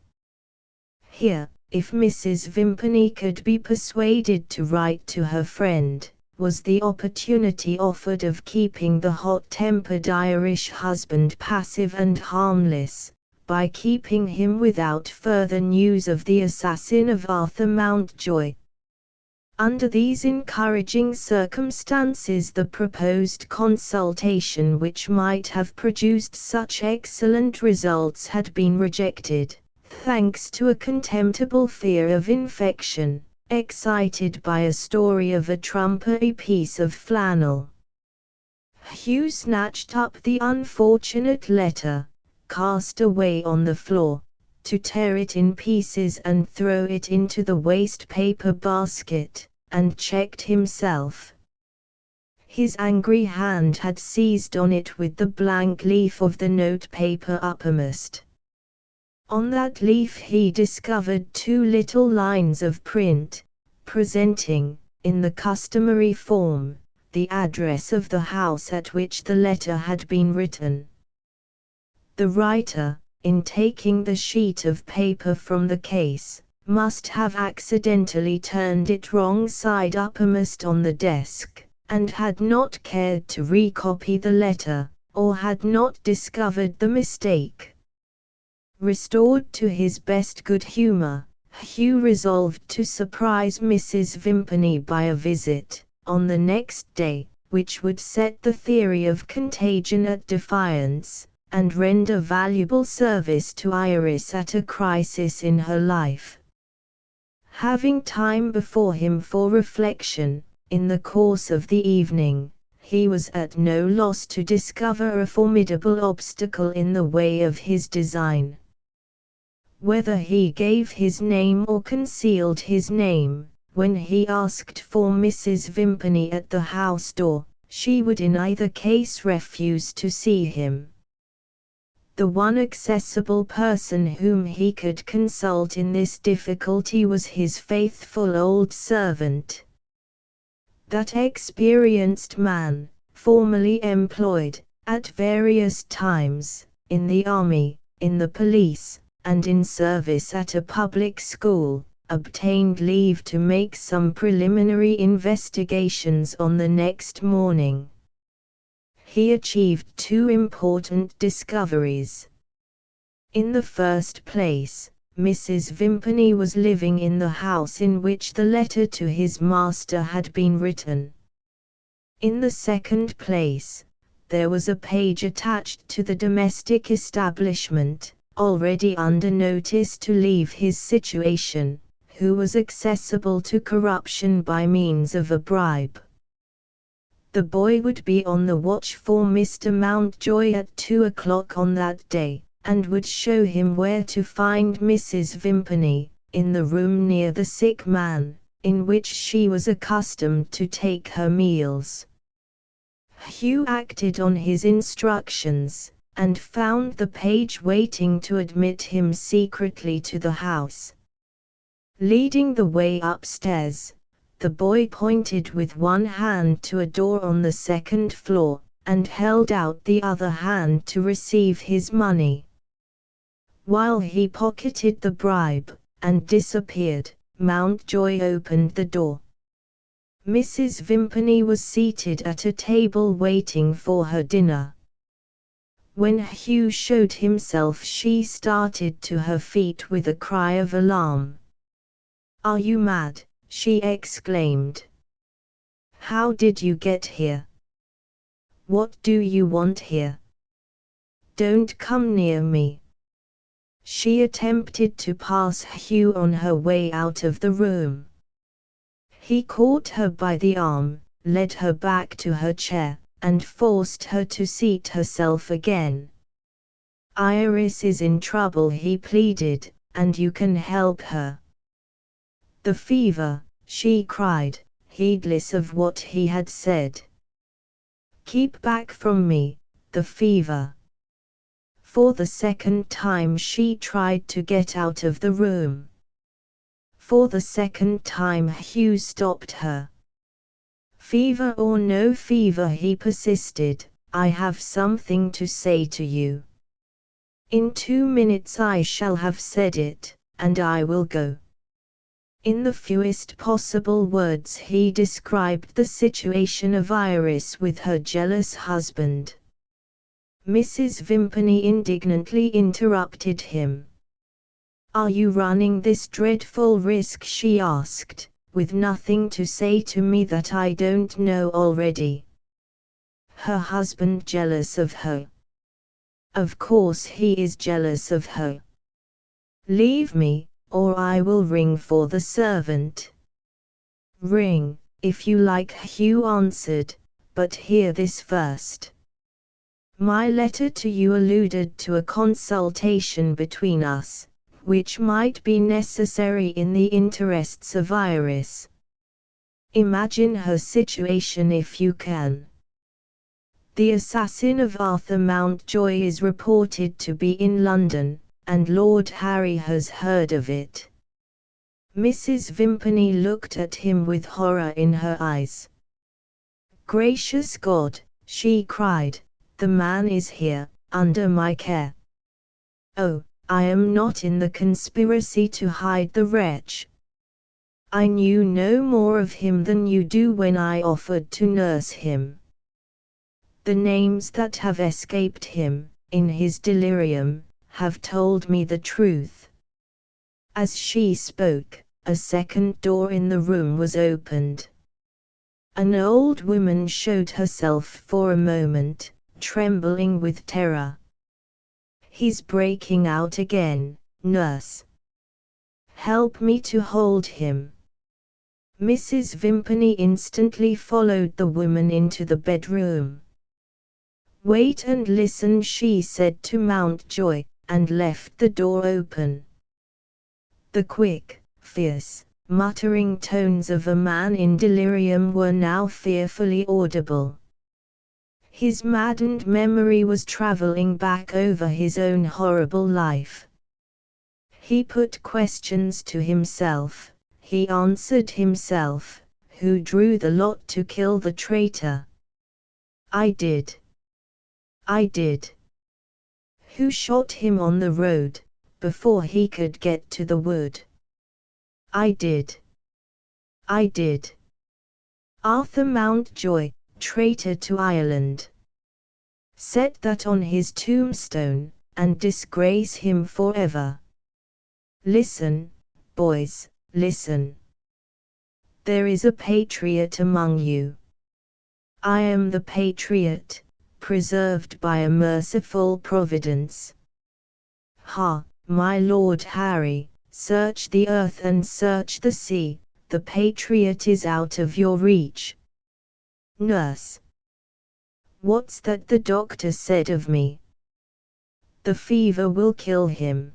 Here, if Mrs. Vimpany could be persuaded to write to her friend, was the opportunity offered of keeping the hot-tempered Irish husband passive and harmless, by keeping him without further news of the assassin of Arthur Mountjoy. Under these encouraging circumstances, the proposed consultation, which might have produced such excellent results, had been rejected, thanks to a contemptible fear of infection, excited by a story of a trumpery piece of flannel. Hugh snatched up the unfortunate letter, cast away on the floor, to tear it in pieces and throw it into the waste paper basket, and checked himself. His angry hand had seized on it with the blank leaf of the note paper uppermost. On that leaf he discovered 2 little lines of print, presenting, in the customary form, the address of the house at which the letter had been written. The writer, in taking the sheet of paper from the case, must have accidentally turned it wrong side uppermost on the desk, and had not cared to recopy the letter, or had not discovered the mistake. Restored to his best good humor, Hugh resolved to surprise Mrs. Vimpany by a visit, on the next day, which would set the theory of contagion at defiance, and render valuable service to Iris at a crisis in her life. Having time before him for reflection, in the course of the evening, he was at no loss to discover a formidable obstacle in the way of his design. Whether he gave his name or concealed his name, when he asked for Mrs. Vimpany at the house door, she would in either case refuse to see him. The one accessible person whom he could consult in this difficulty was his faithful old servant. That experienced man, formerly employed, at various times, in the army, in the police, and in service at a public school, obtained leave to make some preliminary investigations on the next morning. He achieved 2 important discoveries. In the first place, Mrs. Vimpany was living in the house in which the letter to his master had been written. In the second place, there was a page attached to the domestic establishment, already under notice to leave his situation, who was accessible to corruption by means of a bribe. The boy would be on the watch for Mr. Mountjoy at 2 o'clock on that day, and would show him where to find Mrs. Vimpany, in the room near the sick man, in which she was accustomed to take her meals. Hugh acted on his instructions, and found the page waiting to admit him secretly to the house. Leading the way upstairs, the boy pointed with one hand to a door on the second floor, and held out the other hand to receive his money. While he pocketed the bribe, and disappeared, Mountjoy opened the door. Mrs. Vimpany was seated at a table waiting for her dinner. When Hugh showed himself, she started to her feet with a cry of alarm. "Are you mad?" she exclaimed. "How did you get here? What do you want here? Don't come near me." She attempted to pass Hugh on her way out of the room. He caught her by the arm, led her back to her chair, and forced her to seat herself again. "Iris is in trouble," he pleaded, "and you can help her." "The fever," she cried, heedless of what he had said. "Keep back from me, the fever." For the second time she tried to get out of the room. For the second time Hugh stopped her. "Fever or no fever," he persisted, "I have something to say to you. In 2 minutes I shall have said it, and I will go." In the fewest possible words he described the situation of Iris with her jealous husband. Mrs. Vimpany indignantly interrupted him. "Are you running this dreadful risk?" she asked, with nothing to say to me that I don't know already. Her husband jealous of her. Of course he is jealous of her. Leave me, or I will ring for the servant. Ring, if you like, Hugh answered, but hear this first. My letter to you alluded to a consultation between us, which might be necessary in the interests of Iris. Imagine her situation if you can. The assassin of Arthur Mountjoy is reported to be in London, and Lord Harry has heard of it. Mrs. Vimpany looked at him with horror in her eyes. Gracious God, she cried, the man is here, under my care. Oh, I am not in the conspiracy to hide the wretch. I knew no more of him than you do when I offered to nurse him. The names that have escaped him, in his delirium, have told me the truth. As she spoke, a second door in the room was opened. An old woman showed herself for a moment, trembling with terror. He's breaking out again, nurse. Help me to hold him. Mrs. Vimpany instantly followed the woman into the bedroom. Wait and listen, she said to Mountjoy, and left the door open. The quick, fierce, muttering tones of a man in delirium were now fearfully audible. His maddened memory was travelling back over his own horrible life. He put questions to himself, he answered himself, who drew the lot to kill the traitor? I did. I did. Who shot him on the road, before he could get to the wood? I did. I did. Arthur Mountjoy, traitor to Ireland. Set that on his tombstone, and disgrace him forever. Listen, boys, listen. There is a patriot among you. I am the patriot, preserved by a merciful providence. Ha, my Lord Harry, search the earth and search the sea, the patriot is out of your reach. Nurse. What's that the doctor said of me? The fever will kill him.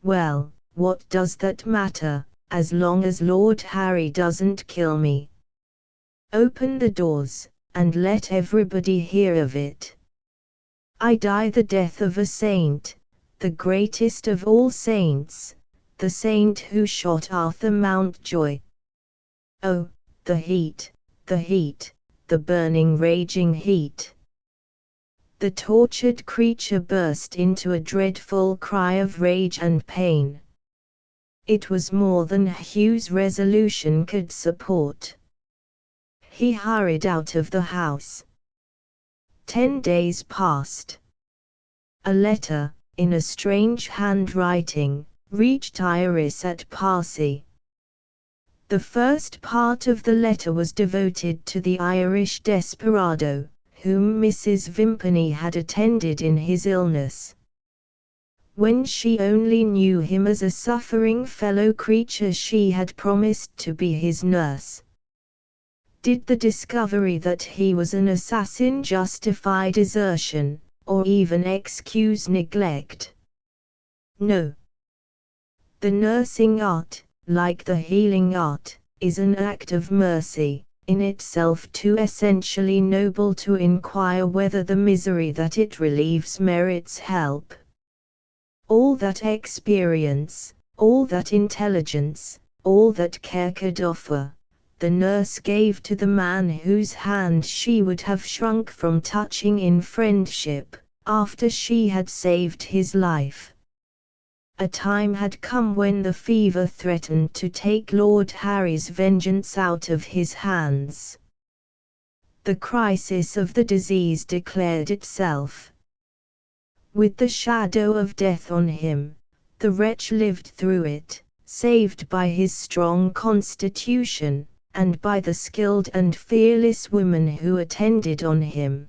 Well, what does that matter, as long as Lord Harry doesn't kill me? Open the doors, and let everybody hear of it. I die the death of a saint, the greatest of all saints, the saint who shot Arthur Mountjoy. Oh, the heat, the burning raging heat. The tortured creature burst into a dreadful cry of rage and pain. It was more than Hugh's resolution could support. He hurried out of the house. 10 days passed. A letter, in a strange handwriting, reached Iris at Parsi. The first part of the letter was devoted to the Irish desperado, whom Mrs. Vimpany had attended in his illness. When she only knew him as a suffering fellow creature, she had promised to be his nurse. Did the discovery that he was an assassin justify desertion, or even excuse neglect? No. The nursing art, like the healing art, is an act of mercy, in itself too essentially noble to inquire whether the misery that it relieves merits help. All that experience, all that intelligence, all that care could offer, the nurse gave to the man whose hand she would have shrunk from touching in friendship, after she had saved his life. A time had come when the fever threatened to take Lord Harry's vengeance out of his hands. The crisis of the disease declared itself. With the shadow of death on him, the wretch lived through it, saved by his strong constitution, and by the skilled and fearless women who attended on him.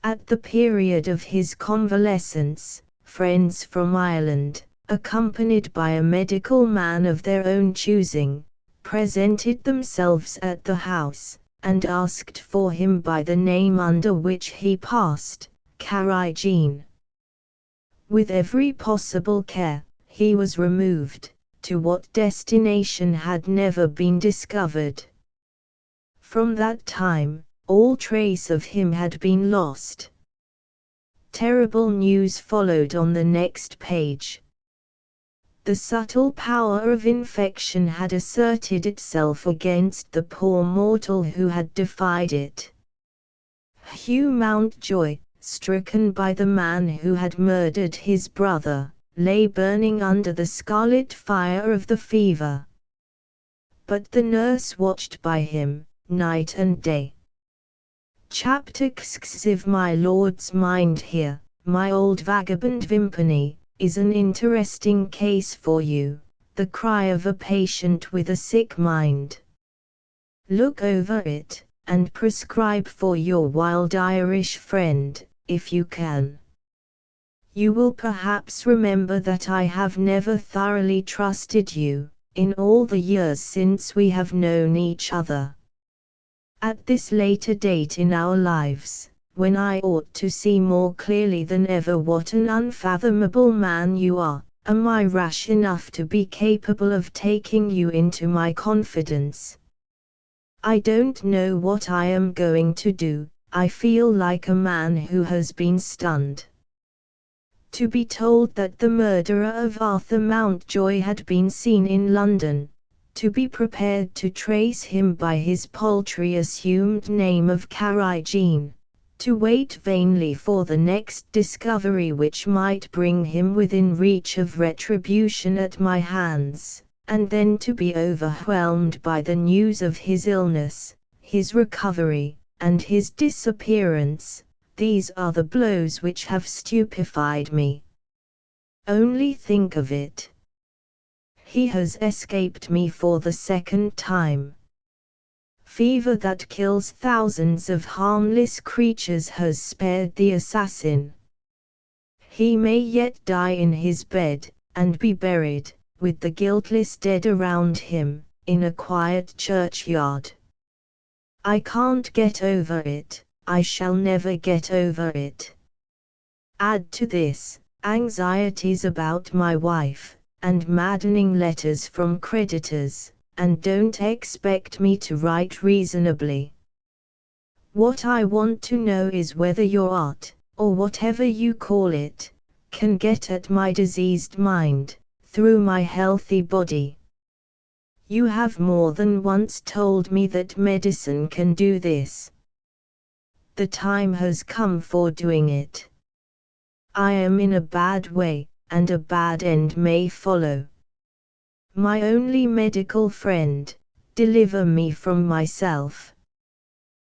At the period of his convalescence, friends from Ireland, accompanied by a medical man of their own choosing, presented themselves at the house, and asked for him by the name under which he passed, Carigeen. With every possible care, he was removed, to what destination had never been discovered. From that time, all trace of him had been lost. Terrible news followed on the next page. The subtle power of infection had asserted itself against the poor mortal who had defied it. Hugh Mountjoy, stricken by the man who had murdered his brother, lay burning under the scarlet fire of the fever. But the nurse watched by him, night and day. Chapter XXV. My lord's mind here, my old vagabond Vimpany, is an interesting case for you, the cry of a patient with a sick mind. Look over it, and prescribe for your wild Irish friend, if you can. You will perhaps remember that I have never thoroughly trusted you, in all the years since we have known each other. At this later date in our lives, when I ought to see more clearly than ever what an unfathomable man you are, am I rash enough to be capable of taking you into my confidence? I don't know what I am going to do. I feel like a man who has been stunned. To be told that the murderer of Arthur Mountjoy had been seen in London, to be prepared to trace him by his paltry assumed name of Carigeen, to wait vainly for the next discovery which might bring him within reach of retribution at my hands, and then to be overwhelmed by the news of his illness, his recovery, and his disappearance. These are the blows which have stupefied me. Only think of it. He has escaped me for the second time. Fever that kills thousands of harmless creatures has spared the assassin. He may yet die in his bed, and be buried, with the guiltless dead around him, in a quiet churchyard. I can't get over it. I shall never get over it. Add to this, anxieties about my wife, and maddening letters from creditors, and don't expect me to write reasonably. What I want to know is whether your art, or whatever you call it, can get at my diseased mind, through my healthy body. You have more than once told me that medicine can do this. The time has come for doing it. I am in a bad way, and a bad end may follow. My only medical friend, deliver me from myself.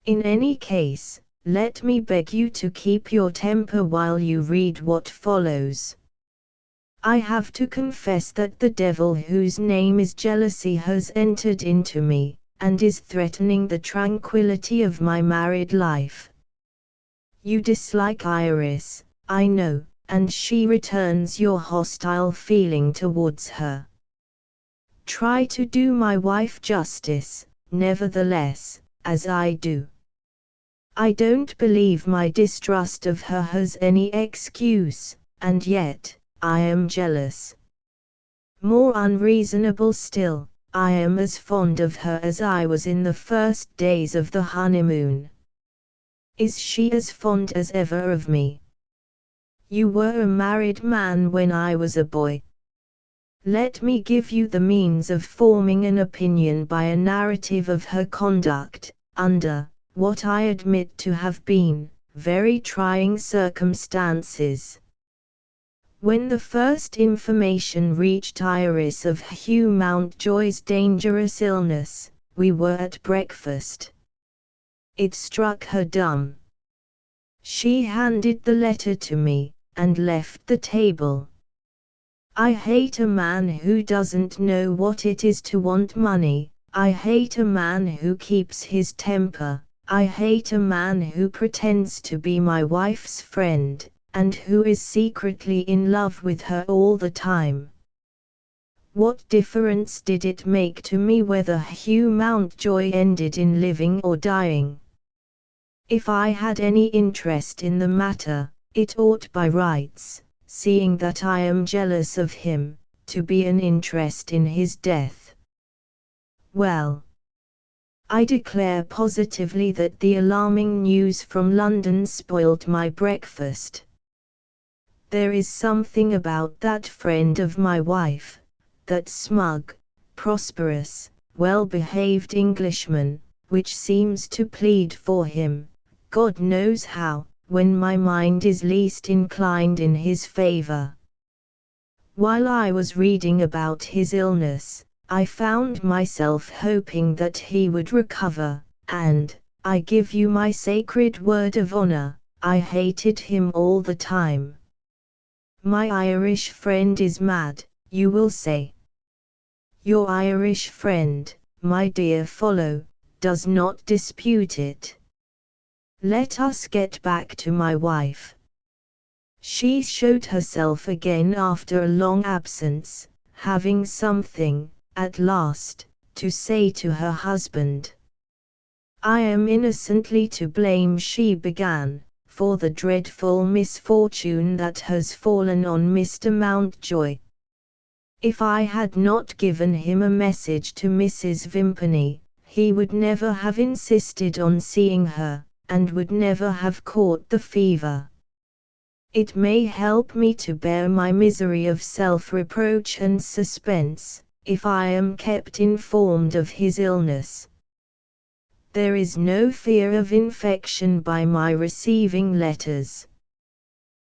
In any case, let me beg you to keep your temper while you read what follows. I have to confess that the devil whose name is jealousy has entered into me, and is threatening the tranquility of my married life. You dislike Iris, I know, and she returns your hostile feeling towards her. Try to do my wife justice, nevertheless, as I do. I don't believe my distrust of her has any excuse, and yet, I am jealous. More unreasonable still, I am as fond of her as I was in the first days of the honeymoon. Is she as fond as ever of me? You were a married man when I was a boy. Let me give you the means of forming an opinion by a narrative of her conduct, under, what I admit to have been, very trying circumstances. When the first information reached Iris of Hugh Mountjoy's dangerous illness, we were at breakfast. It struck her dumb. She handed the letter to me, and left the table. I hate a man who doesn't know what it is to want money. I hate a man who keeps his temper. I hate a man who pretends to be my wife's friend, and who is secretly in love with her all the time. What difference did it make to me whether Hugh Mountjoy ended in living or dying? If I had any interest in the matter, it ought by rights, seeing that I am jealous of him, to be an interest in his death. Well, I declare positively that the alarming news from London spoiled my breakfast. There is something about that friend of my wife, that smug, prosperous, well-behaved Englishman, which seems to plead for him, God knows how, when my mind is least inclined in his favor. While I was reading about his illness, I found myself hoping that he would recover, and, I give you my sacred word of honor, I hated him all the time. My Irish friend is mad, you will say. Your Irish friend, my dear fellow, does not dispute it. Let us get back to my wife. She showed herself again after a long absence, having something, at last, to say to her husband. I am innocently to blame, she began, for the dreadful misfortune that has fallen on Mr. Mountjoy. If I had not given him a message to Mrs. Vimpany, he would never have insisted on seeing her, and would never have caught the fever. It may help me to bear my misery of self-reproach and suspense, if I am kept informed of his illness. There is no fear of infection by my receiving letters.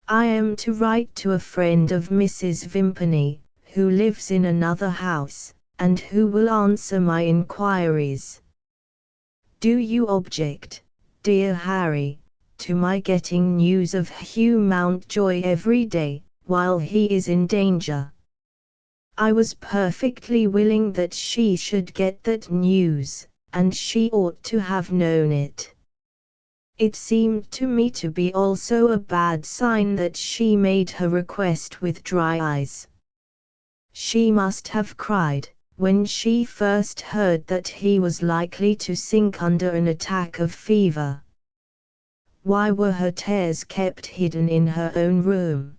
I am to write to a friend of Mrs. Vimpany, who lives in another house, and who will answer my inquiries. Do you object, dear Harry, to my getting news of Hugh Mountjoy every day, while he is in danger? I was perfectly willing that she should get that news, and she ought to have known it. It seemed to me to be also a bad sign that she made her request with dry eyes. She must have cried, when she first heard that he was likely to sink under an attack of fever. Why were her tears kept hidden in her own room?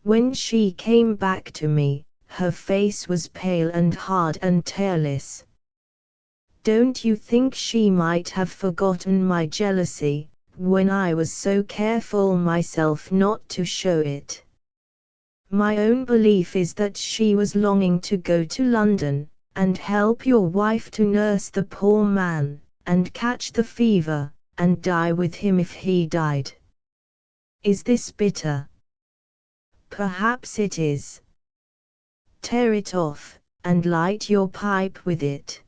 When she came back to me, her face was pale and hard and tearless. Don't you think she might have forgotten my jealousy, when I was so careful myself not to show it? My own belief is that she was longing to go to London, and help your wife to nurse the poor man, and catch the fever, and die with him if he died. Is this bitter? Perhaps it is. Tear it off, and light your pipe with it.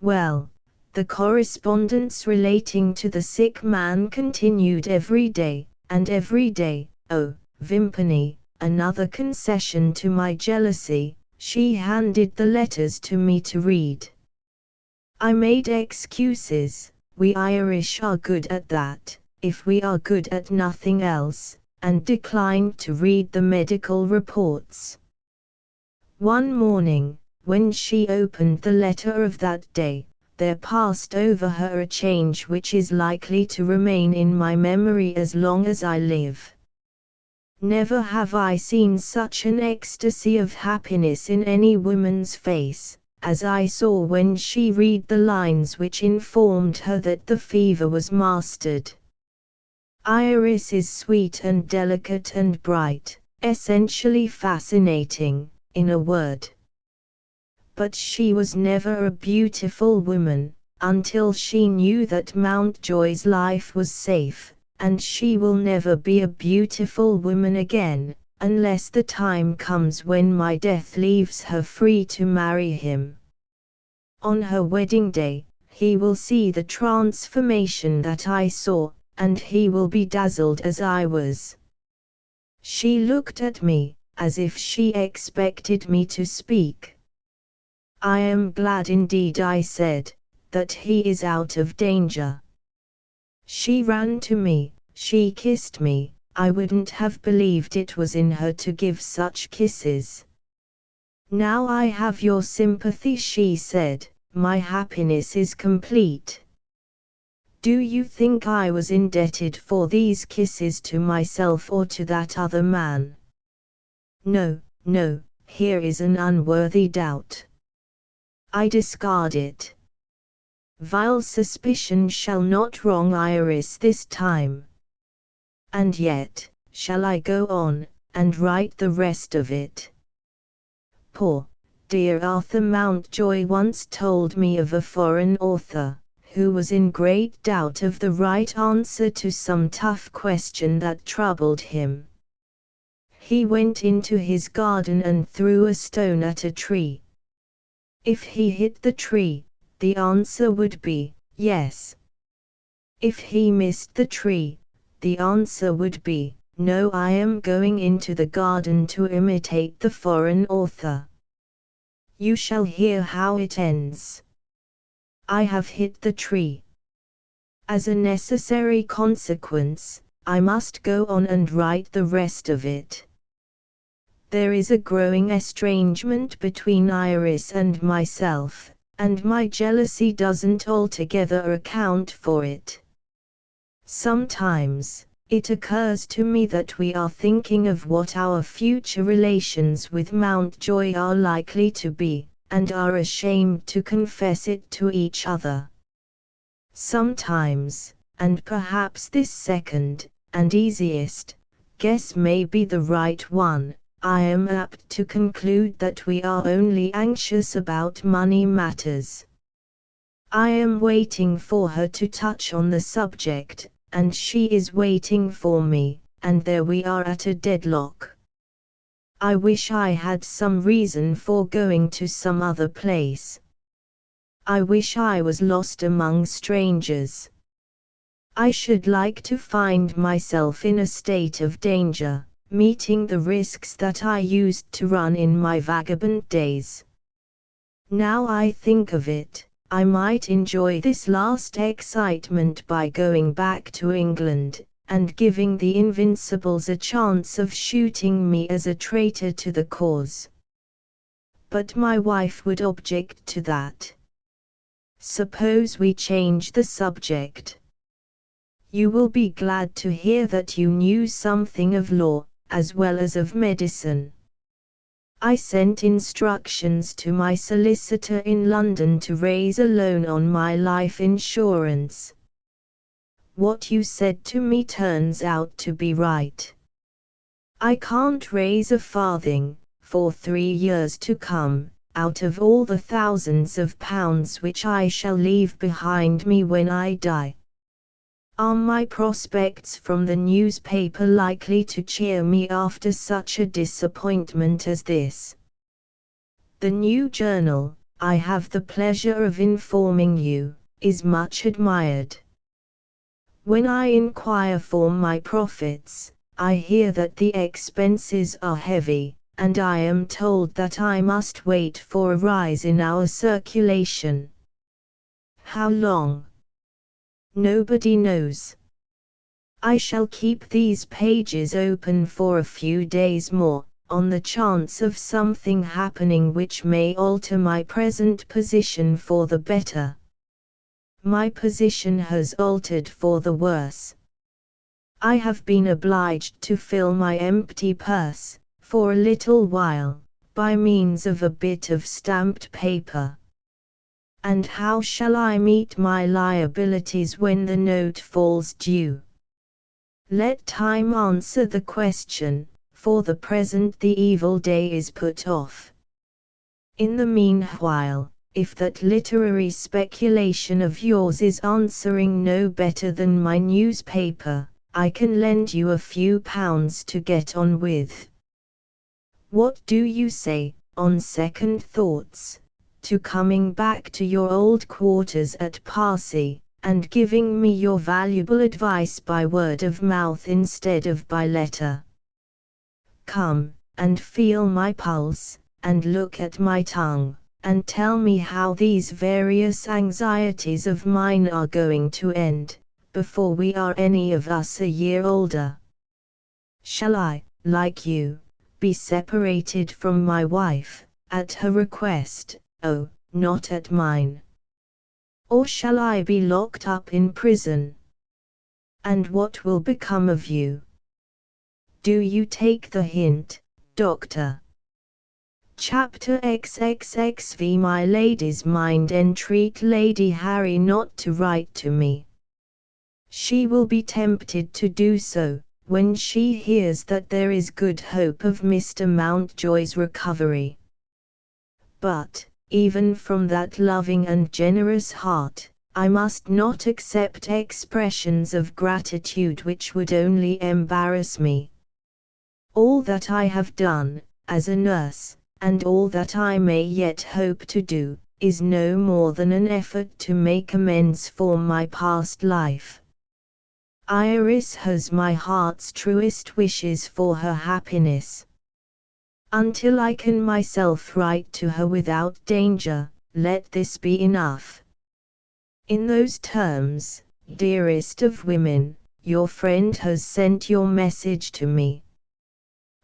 Well, the correspondence relating to the sick man continued every day, and every day. Oh, Vimpany, another concession to my jealousy, she handed the letters to me to read. I made excuses. We Irish are good at that, if we are good at nothing else, and declined to read the medical reports. One morning, when she opened the letter of that day, there passed over her a change which is likely to remain in my memory as long as I live. Never have I seen such an ecstasy of happiness in any woman's face, as I saw when she read the lines which informed her that the fever was mastered. Iris is sweet and delicate and bright, essentially fascinating, in a word. But she was never a beautiful woman, until she knew that Mountjoy's life was safe, and she will never be a beautiful woman again, unless the time comes when my death leaves her free to marry him. On her wedding day, he will see the transformation that I saw, and he will be dazzled as I was. She looked at me, as if she expected me to speak. "I am glad indeed," I said, "that he is out of danger." She ran to me, she kissed me. I wouldn't have believed it was in her to give such kisses. "Now I have your sympathy," she said, "my happiness is complete." Do you think I was indebted for these kisses to myself or to that other man? No, no, here is an unworthy doubt. I discard it. Vile suspicion shall not wrong Iris this time. And yet, shall I go on, and write the rest of it? Poor, dear Arthur Mountjoy once told me of a foreign author, who was in great doubt of the right answer to some tough question that troubled him. He went into his garden and threw a stone at a tree. If he hit the tree, the answer would be, yes. If he missed the tree, the answer would be, no. I am going into the garden to imitate the foreign author. You shall hear how it ends. I have hit the tree. As a necessary consequence, I must go on and write the rest of it. There is a growing estrangement between Iris and myself, and my jealousy doesn't altogether account for it. Sometimes, it occurs to me that we are thinking of what our future relations with Mountjoy are likely to be, and are ashamed to confess it to each other. Sometimes, and perhaps this second, and easiest, guess may be the right one, I am apt to conclude that we are only anxious about money matters. I am waiting for her to touch on the subject, and she is waiting for me, and there we are at a deadlock. I wish I had some reason for going to some other place. I wish I was lost among strangers. I should like to find myself in a state of danger, meeting the risks that I used to run in my vagabond days. Now I think of it, I might enjoy this last excitement by going back to England, and giving the Invincibles a chance of shooting me as a traitor to the cause. But my wife would object to that. Suppose we change the subject. You will be glad to hear that you knew something of law, as well as of medicine. I sent instructions to my solicitor in London to raise a loan on my life insurance. What you said to me turns out to be right. I can't raise a farthing, for 3 years to come, out of all the thousands of pounds which I shall leave behind me when I die. Are my prospects from the newspaper likely to cheer me after such a disappointment as this? The new journal, I have the pleasure of informing you, is much admired. When I inquire for my profits, I hear that the expenses are heavy, and I am told that I must wait for a rise in our circulation. How long? Nobody knows. I shall keep these pages open for a few days more, on the chance of something happening which may alter my present position for the better. My position has altered for the worse. I have been obliged to fill my empty purse, for a little while, by means of a bit of stamped paper. And how shall I meet my liabilities when the note falls due? Let time answer the question, for the present the evil day is put off. In the meanwhile, if that literary speculation of yours is answering no better than my newspaper, I can lend you a few pounds to get on with. What do you say, on second thoughts, to coming back to your old quarters at Parsi, and giving me your valuable advice by word of mouth instead of by letter? Come, and feel my pulse, and look at my tongue, and tell me how these various anxieties of mine are going to end, before we are any of us a year older. Shall I, like you, be separated from my wife, at her request, oh, not at mine? Or shall I be locked up in prison? And what will become of you? Do you take the hint, Doctor? Chapter XXXV. My lady's mind entreat Lady Harry not to write to me. She will be tempted to do so, when she hears that there is good hope of Mr. Mountjoy's recovery. But, even from that loving and generous heart, I must not accept expressions of gratitude which would only embarrass me. All that I have done, as a nurse, and all that I may yet hope to do, is no more than an effort to make amends for my past life. Iris has my heart's truest wishes for her happiness. Until I can myself write to her without danger, let this be enough. In those terms, dearest of women, your friend has sent your message to me.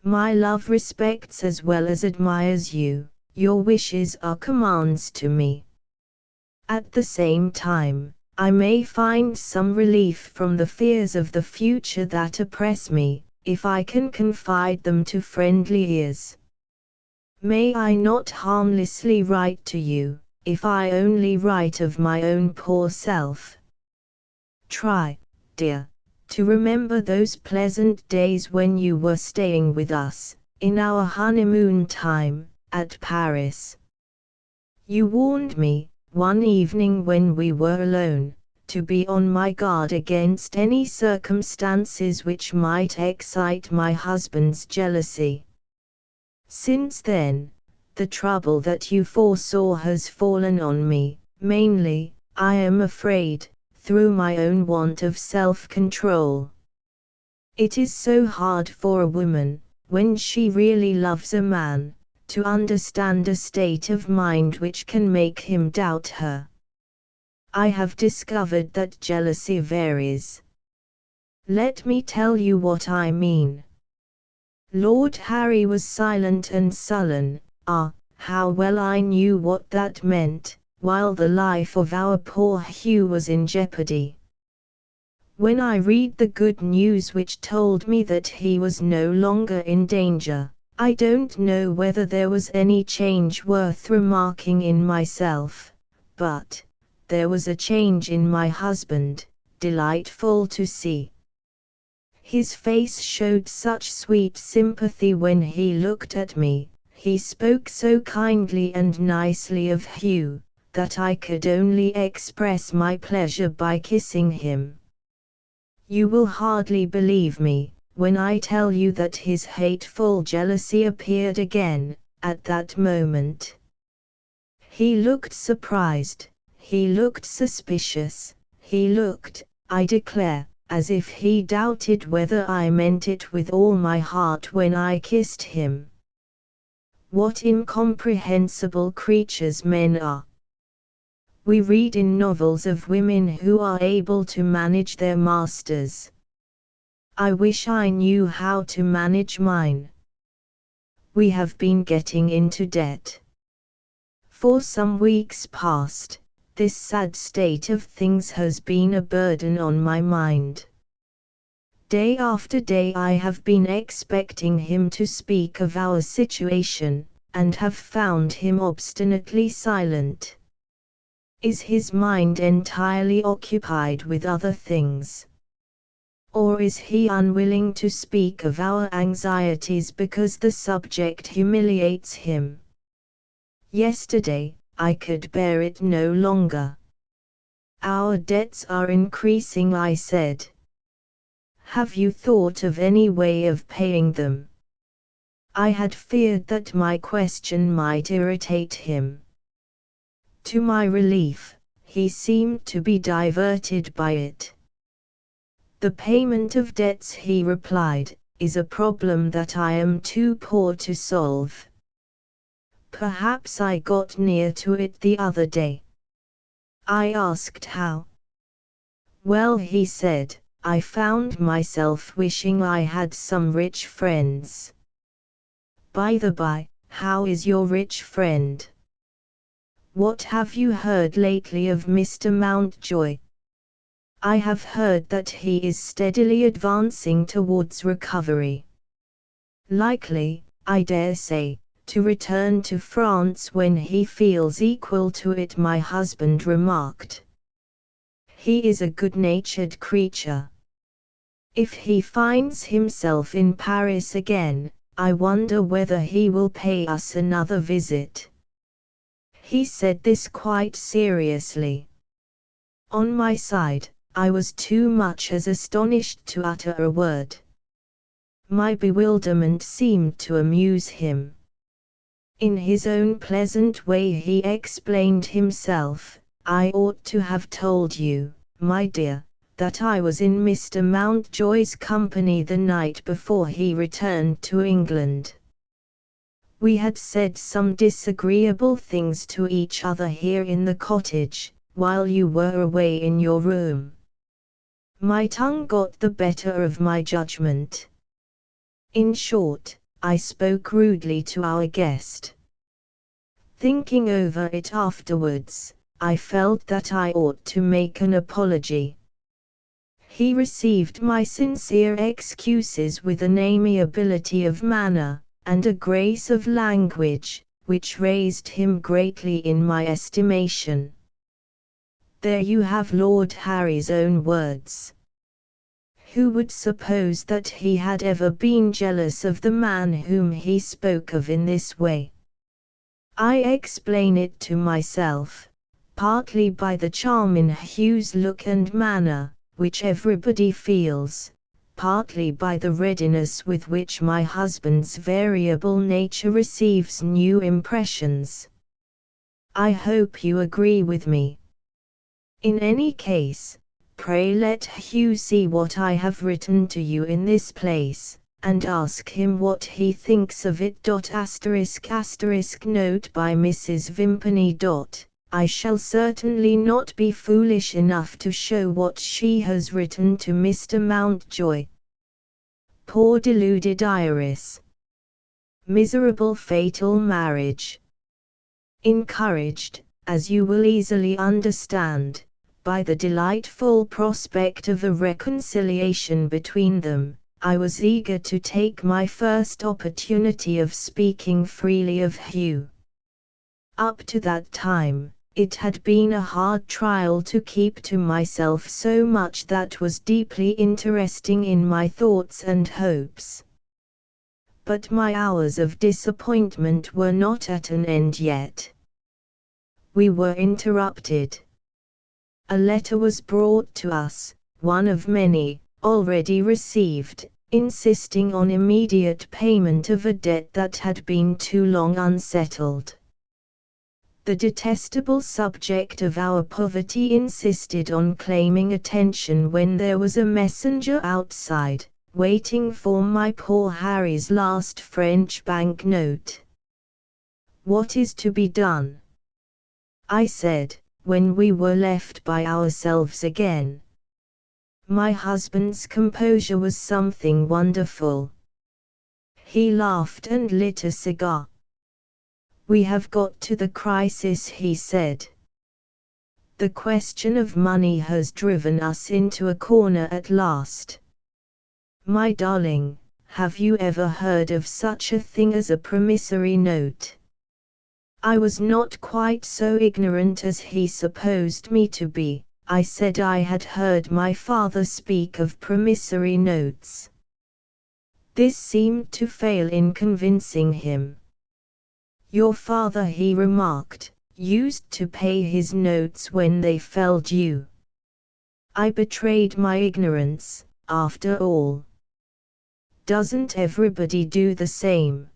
My love respects as well as admires you, your wishes are commands to me. At the same time, I may find some relief from the fears of the future that oppress me, if I can confide them to friendly ears. May I not harmlessly write to you, if I only write of my own poor self? Try, dear, to remember those pleasant days when you were staying with us, in our honeymoon time, at Paris. You warned me, one evening when we were alone, to be on my guard against any circumstances which might excite my husband's jealousy. Since then, the trouble that you foresaw has fallen on me, mainly, I am afraid, through my own want of self-control. It is so hard for a woman, when she really loves a man, to understand a state of mind which can make him doubt her. I have discovered that jealousy varies. Let me tell you what I mean. Lord Harry was silent and sullen. Ah, how well I knew what that meant, while the life of our poor Hugh was in jeopardy. When I read the good news which told me that he was no longer in danger, I don't know whether there was any change worth remarking in myself, but there was a change in my husband, delightful to see. His face showed such sweet sympathy when he looked at me, he spoke so kindly and nicely of Hugh, that I could only express my pleasure by kissing him. You will hardly believe me, when I tell you that his hateful jealousy appeared again, at that moment. He looked surprised, he looked suspicious, he looked, I declare, as if he doubted whether I meant it with all my heart when I kissed him. What incomprehensible creatures men are! We read in novels of women who are able to manage their masters. I wish I knew how to manage mine. We have been getting into debt. For some weeks past, this sad state of things has been a burden on my mind. Day after day I have been expecting him to speak of our situation, and have found him obstinately silent. Is his mind entirely occupied with other things? Or is he unwilling to speak of our anxieties because the subject humiliates him? Yesterday, I could bear it no longer. Our debts are increasing, I said. Have you thought of any way of paying them? I had feared that my question might irritate him. To my relief, he seemed to be diverted by it. The payment of debts, he replied, is a problem that I am too poor to solve. Perhaps I got near to it the other day. I asked how. Well, he said, I found myself wishing I had some rich friends. By the by, how is your rich friend? What have you heard lately of Mr. Mountjoy? I have heard that he is steadily advancing towards recovery. Likely, I dare say, to return to France when he feels equal to it, my husband remarked. He is a good-natured creature. If he finds himself in Paris again, I wonder whether he will pay us another visit. He said this quite seriously. On my side, I was too much as astonished to utter a word. My bewilderment seemed to amuse him. In his own pleasant way he explained himself. I ought to have told you, my dear, that I was in Mr. Mountjoy's company the night before he returned to England. We had said some disagreeable things to each other here in the cottage, while you were away in your room. My tongue got the better of my judgment. In short, I spoke rudely to our guest. Thinking over it afterwards, I felt that I ought to make an apology. He received my sincere excuses with an amiability of manner, and a grace of language, which raised him greatly in my estimation. There you have Lord Harry's own words. Who would suppose that he had ever been jealous of the man whom he spoke of in this way? I explain it to myself, partly by the charm in Hugh's look and manner, which everybody feels, partly by the readiness with which my husband's variable nature receives new impressions. I hope you agree with me. In any case, pray let Hugh see what I have written to you in this place, and ask him what he thinks of it. Note by Mrs. Vimpany. I shall certainly not be foolish enough to show what she has written to Mr. Mountjoy. Poor deluded Iris. Miserable fatal marriage. Encouraged, as you will easily understand, by the delightful prospect of a reconciliation between them, I was eager to take my first opportunity of speaking freely of Hugh. Up to that time, it had been a hard trial to keep to myself so much that was deeply interesting in my thoughts and hopes. But my hours of disappointment were not at an end yet. We were interrupted. A letter was brought to us, one of many, already received, insisting on immediate payment of a debt that had been too long unsettled. The detestable subject of our poverty insisted on claiming attention when there was a messenger outside, waiting for my poor Harry's last French bank note. What is to be done? I said, when we were left by ourselves again. My husband's composure was something wonderful. He laughed and lit a cigar. We have got to the crisis, he said. The question of money has driven us into a corner at last. My darling, have you ever heard of such a thing as a promissory note? I was not quite so ignorant as he supposed me to be. I said I had heard my father speak of promissory notes. This seemed to fail in convincing him. Your father, he remarked, used to pay his notes when they fell due. I betrayed my ignorance, after all. Doesn't everybody do the same?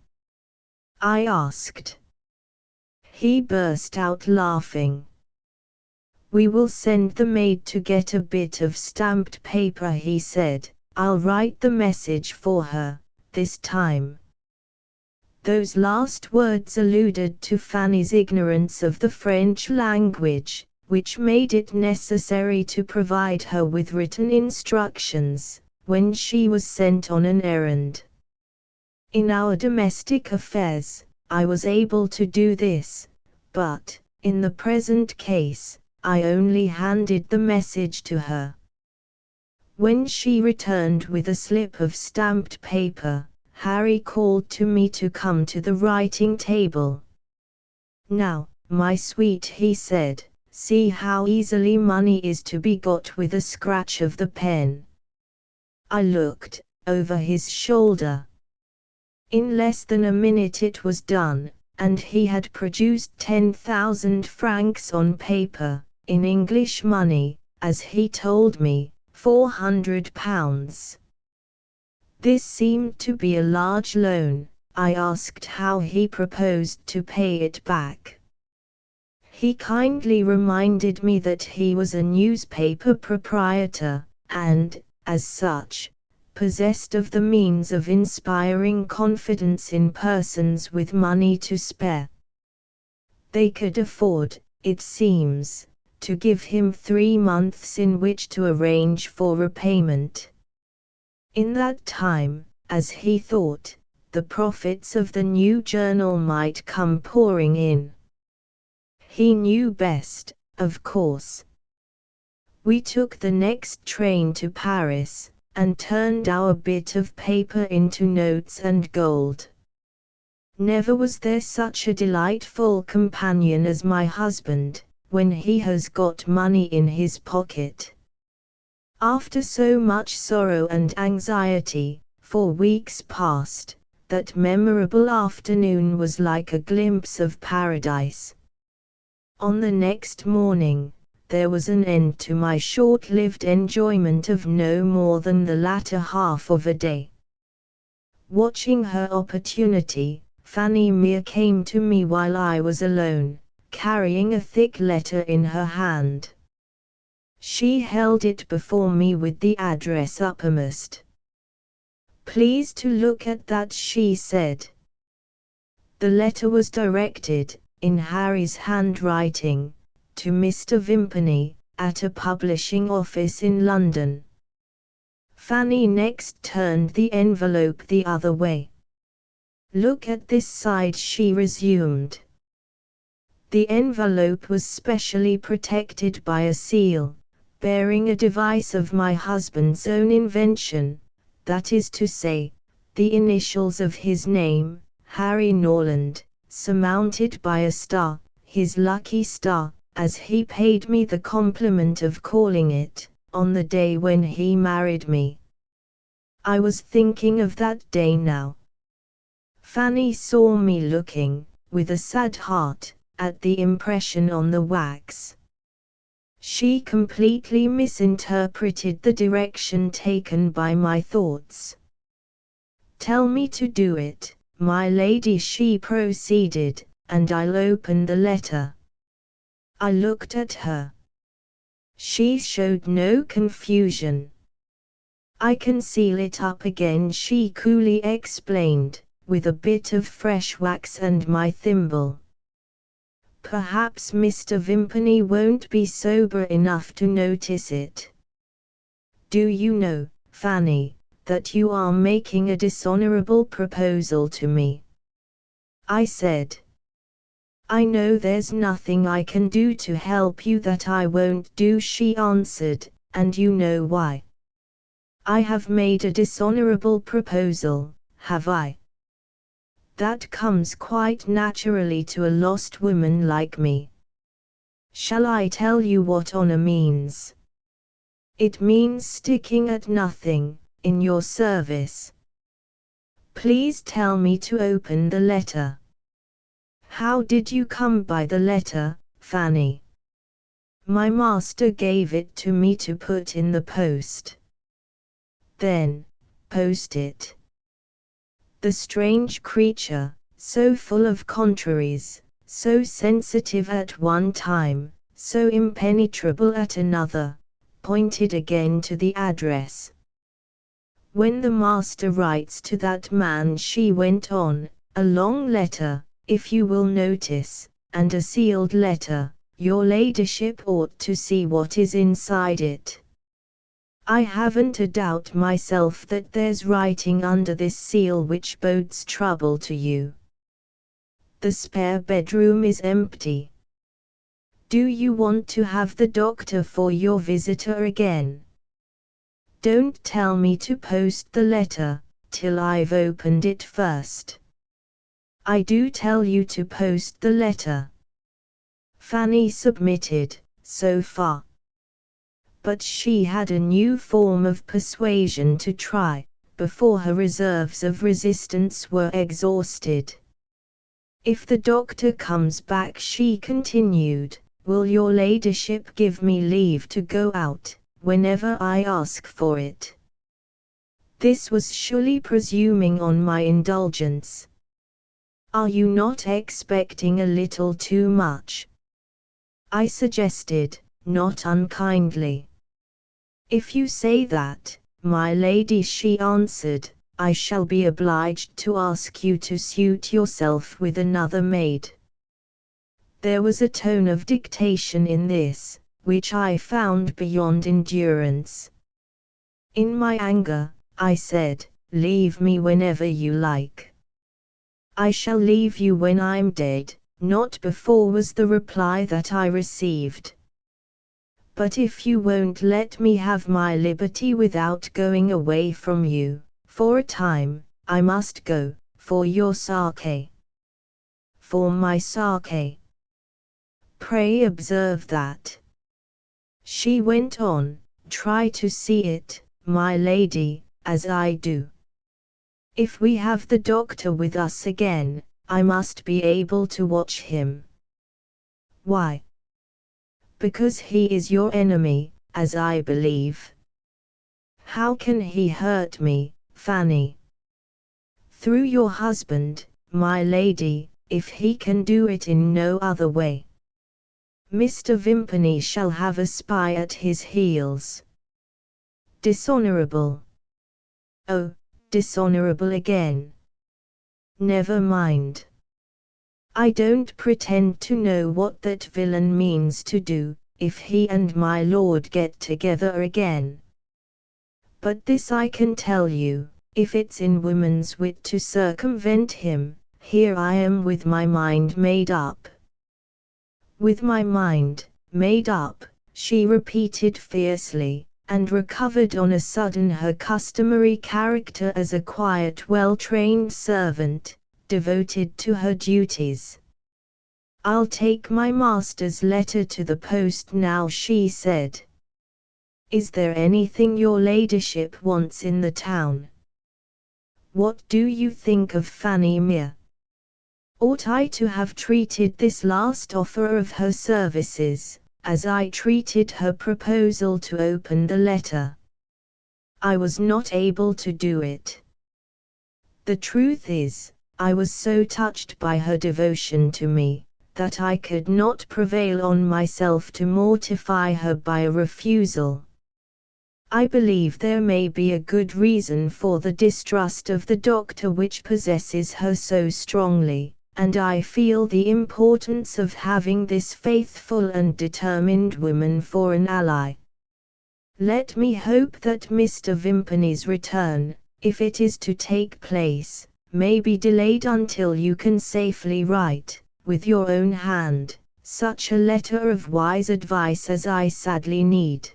I asked. He burst out laughing. We will send the maid to get a bit of stamped paper, he said, I'll write the message for her, this time." Those last words alluded to Fanny's ignorance of the French language, which made it necessary to provide her with written instructions, when she was sent on an errand. In our domestic affairs, I was able to do this, but, in the present case, I only handed the message to her. When she returned with a slip of stamped paper, Harry called to me to come to the writing table. "Now, my sweet," he said, "see how easily money is to be got with a scratch of the pen." I looked over his shoulder. In less than a minute it was done, and he had produced 10,000 francs on paper, in English money, as he told me, £400. This seemed to be a large loan. I asked how he proposed to pay it back. He kindly reminded me that he was a newspaper proprietor, and, as such, possessed of the means of inspiring confidence in persons with money to spare. They could afford, it seems, to give him 3 months in which to arrange for repayment. In that time, as he thought, the profits of the new journal might come pouring in. He knew best, of course. We took the next train to Paris, and turned our bit of paper into notes and gold. Never was there such a delightful companion as my husband, when he has got money in his pocket. After so much sorrow and anxiety, for weeks past, that memorable afternoon was like a glimpse of paradise. On the next morning, there was an end to my short-lived enjoyment of no more than the latter half of a day. Watching her opportunity, Fanny Mere came to me while I was alone, carrying a thick letter in her hand. She held it before me with the address uppermost. "Please to look at that," she said. The letter was directed, in Harry's handwriting, to Mr. Vimpany, at a publishing office in London. Fanny next turned the envelope the other way. "Look at this side," she resumed. The envelope was specially protected by a seal, bearing a device of my husband's own invention, that is to say, the initials of his name, Harry Norland, surmounted by a star, his lucky star, as he paid me the compliment of calling it, on the day when he married me. I was thinking of that day now. Fanny saw me looking, with a sad heart, at the impression on the wax. She completely misinterpreted the direction taken by my thoughts. "Tell me to do it, my lady," she proceeded, "and I'll open the letter." I looked at her. She showed no confusion. "I can seal it up again," she coolly explained, "with a bit of fresh wax and my thimble. Perhaps Mr. Vimpany won't be sober enough to notice it. Do you know, Fanny, that you are making a dishonorable proposal to me?" I said. "I know there's nothing I can do to help you that I won't do," she answered, "and you know why. I have made a dishonorable proposal, have I? That comes quite naturally to a lost woman like me. Shall I tell you what honor means? It means sticking at nothing, in your service. Please tell me to open the letter." "How did you come by the letter, Fanny?" "My master gave it to me to put in the post." "Then, post it." The strange creature, so full of contraries, so sensitive at one time, so impenetrable at another, pointed again to the address. When the master writes to that man, she went on, a long letter, if you will notice, and a sealed letter, your ladyship ought to see what is inside it. I haven't a doubt myself that there's writing under this seal which bodes trouble to you. The spare bedroom is empty. Do you want to have the doctor for your visitor again? Don't tell me to post the letter, till I've opened it first. I do tell you to post the letter. Fanny submitted, so far. But she had a new form of persuasion to try, before her reserves of resistance were exhausted. If the doctor comes back, she continued, will your ladyship give me leave to go out, whenever I ask for it? This was surely presuming on my indulgence. Are you not expecting a little too much? I suggested, not unkindly. If you say that, my lady, she answered, I shall be obliged to ask you to suit yourself with another maid. There was a tone of dictation in this, which I found beyond endurance. In my anger, I said, leave me whenever you like. I shall leave you when I'm dead, not before, was the reply that I received. But if you won't let me have my liberty without going away from you, for a time, I must go, for your sake. For my sake. Pray observe that. She went on, try to see it, my lady, as I do. If we have the doctor with us again, I must be able to watch him. Why? Because he is your enemy, as I believe. How can he hurt me, Fanny? Through your husband, my lady, if he can do it in no other way. Mr. Vimpany shall have a spy at his heels. Dishonorable. Oh, dishonorable again. Never mind. I don't pretend to know what that villain means to do, if he and my lord get together again. But this I can tell you, if it's in woman's wit to circumvent him, here I am with my mind made up. With my mind made up, she repeated fiercely, and recovered on a sudden her customary character as a quiet, well-trained servant, devoted to her duties. I'll take my master's letter to the post now, she said. Is there anything your ladyship wants in the town? What do you think of Fanny Mere? Ought I to have treated this last offer of her services, as I treated her proposal to open the letter? I was not able to do it. The truth is, I was so touched by her devotion to me, that I could not prevail on myself to mortify her by a refusal. I believe there may be a good reason for the distrust of the doctor which possesses her so strongly, and I feel the importance of having this faithful and determined woman for an ally. Let me hope that Mr. Vimpany's return, if it is to take place, may be delayed until you can safely write, with your own hand, such a letter of wise advice as I sadly need.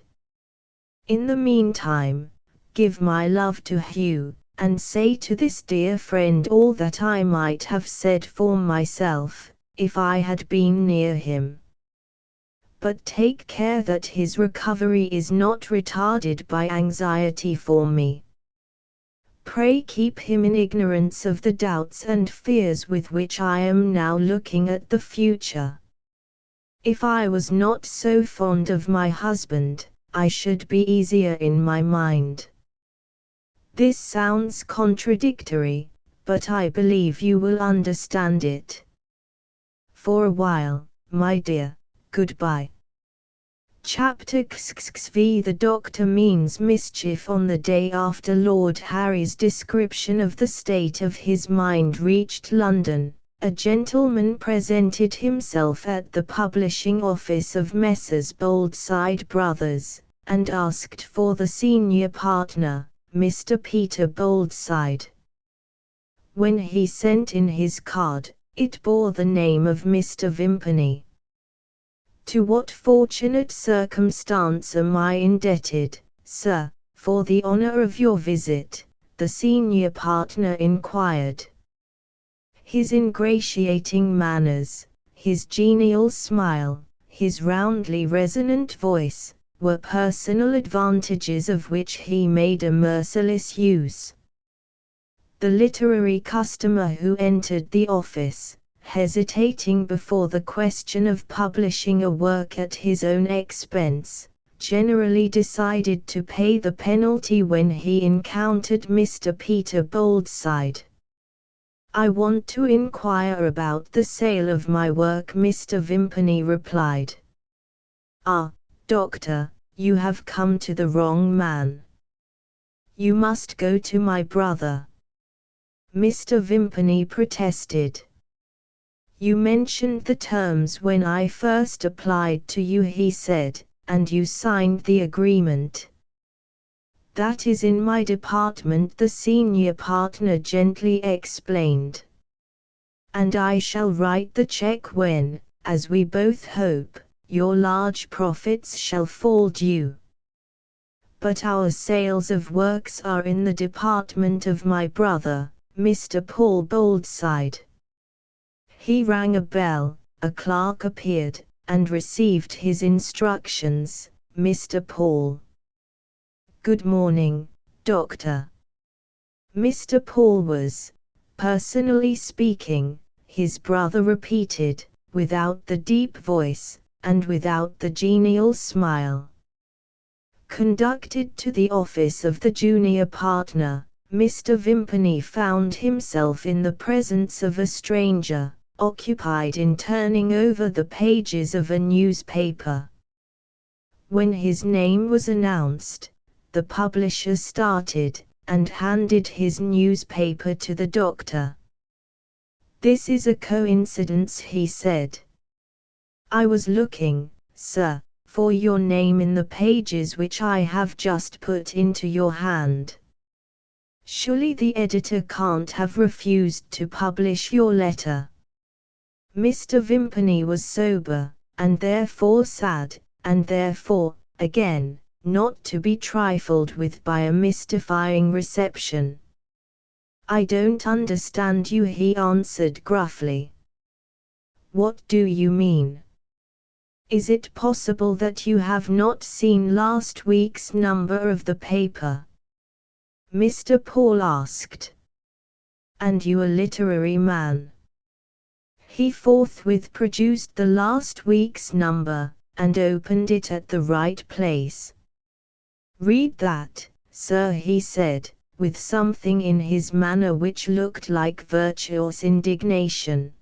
In the meantime, give my love to Hugh, and say to this dear friend all that I might have said for myself, if I had been near him. But take care that his recovery is not retarded by anxiety for me. Pray keep him in ignorance of the doubts and fears with which I am now looking at the future. If I was not so fond of my husband, I should be easier in my mind. This sounds contradictory, but I believe you will understand it. For a while, my dear, goodbye. Chapter XXV. The Doctor means mischief. On the day after Lord Harry's description of the state of his mind reached London, a gentleman presented himself at the publishing office of Messrs. Boldside Brothers, and asked for the senior partner, Mr. Peter Boldside. When he sent in his card, it bore the name of Mr. Vimpany. To what fortunate circumstance am I indebted, sir, for the honor of your visit? The senior partner inquired. His ingratiating manners, his genial smile, his roundly resonant voice, were personal advantages of which he made a merciless use. The literary customer who entered the office, hesitating before the question of publishing a work at his own expense, generally decided to pay the penalty when he encountered Mr. Peter Boldside. "I want to inquire about the sale of my work," Mr. Vimpany replied. "Ah, Doctor, you have come to the wrong man. You must go to my brother," Mr. Vimpany protested. "You mentioned the terms when I first applied to you," he said, "and you signed the agreement." "That is in my department," the senior partner gently explained. "And I shall write the check when, as we both hope, your large profits shall fall due. But our sales of works are in the department of my brother, Mr. Paul Boldside." He rang a bell, a clerk appeared, and received his instructions. "Mr. Paul." "Good morning, Doctor." Mr. Paul was, personally speaking, his brother repeated, without the deep voice, and without the genial smile. Conducted to the office of the junior partner, Mr. Vimpany found himself in the presence of a stranger, occupied in turning over the pages of a newspaper. When his name was announced, the publisher started, and handed his newspaper to the Doctor. "This is a coincidence," he said. "I was looking, sir, for your name in the pages which I have just put into your hand. Surely the editor can't have refused to publish your letter." Mr. Vimpany was sober, and therefore sad, and therefore, again, not to be trifled with by a mystifying reception. "I don't understand you," he answered gruffly. "What do you mean? Is it possible that you have not seen last week's number of the paper?" Mr. Paul asked. "And you a literary man?" He forthwith produced the last week's number, and opened it at the right place. "Read that, sir," he said, with something in his manner which looked like virtuous indignation.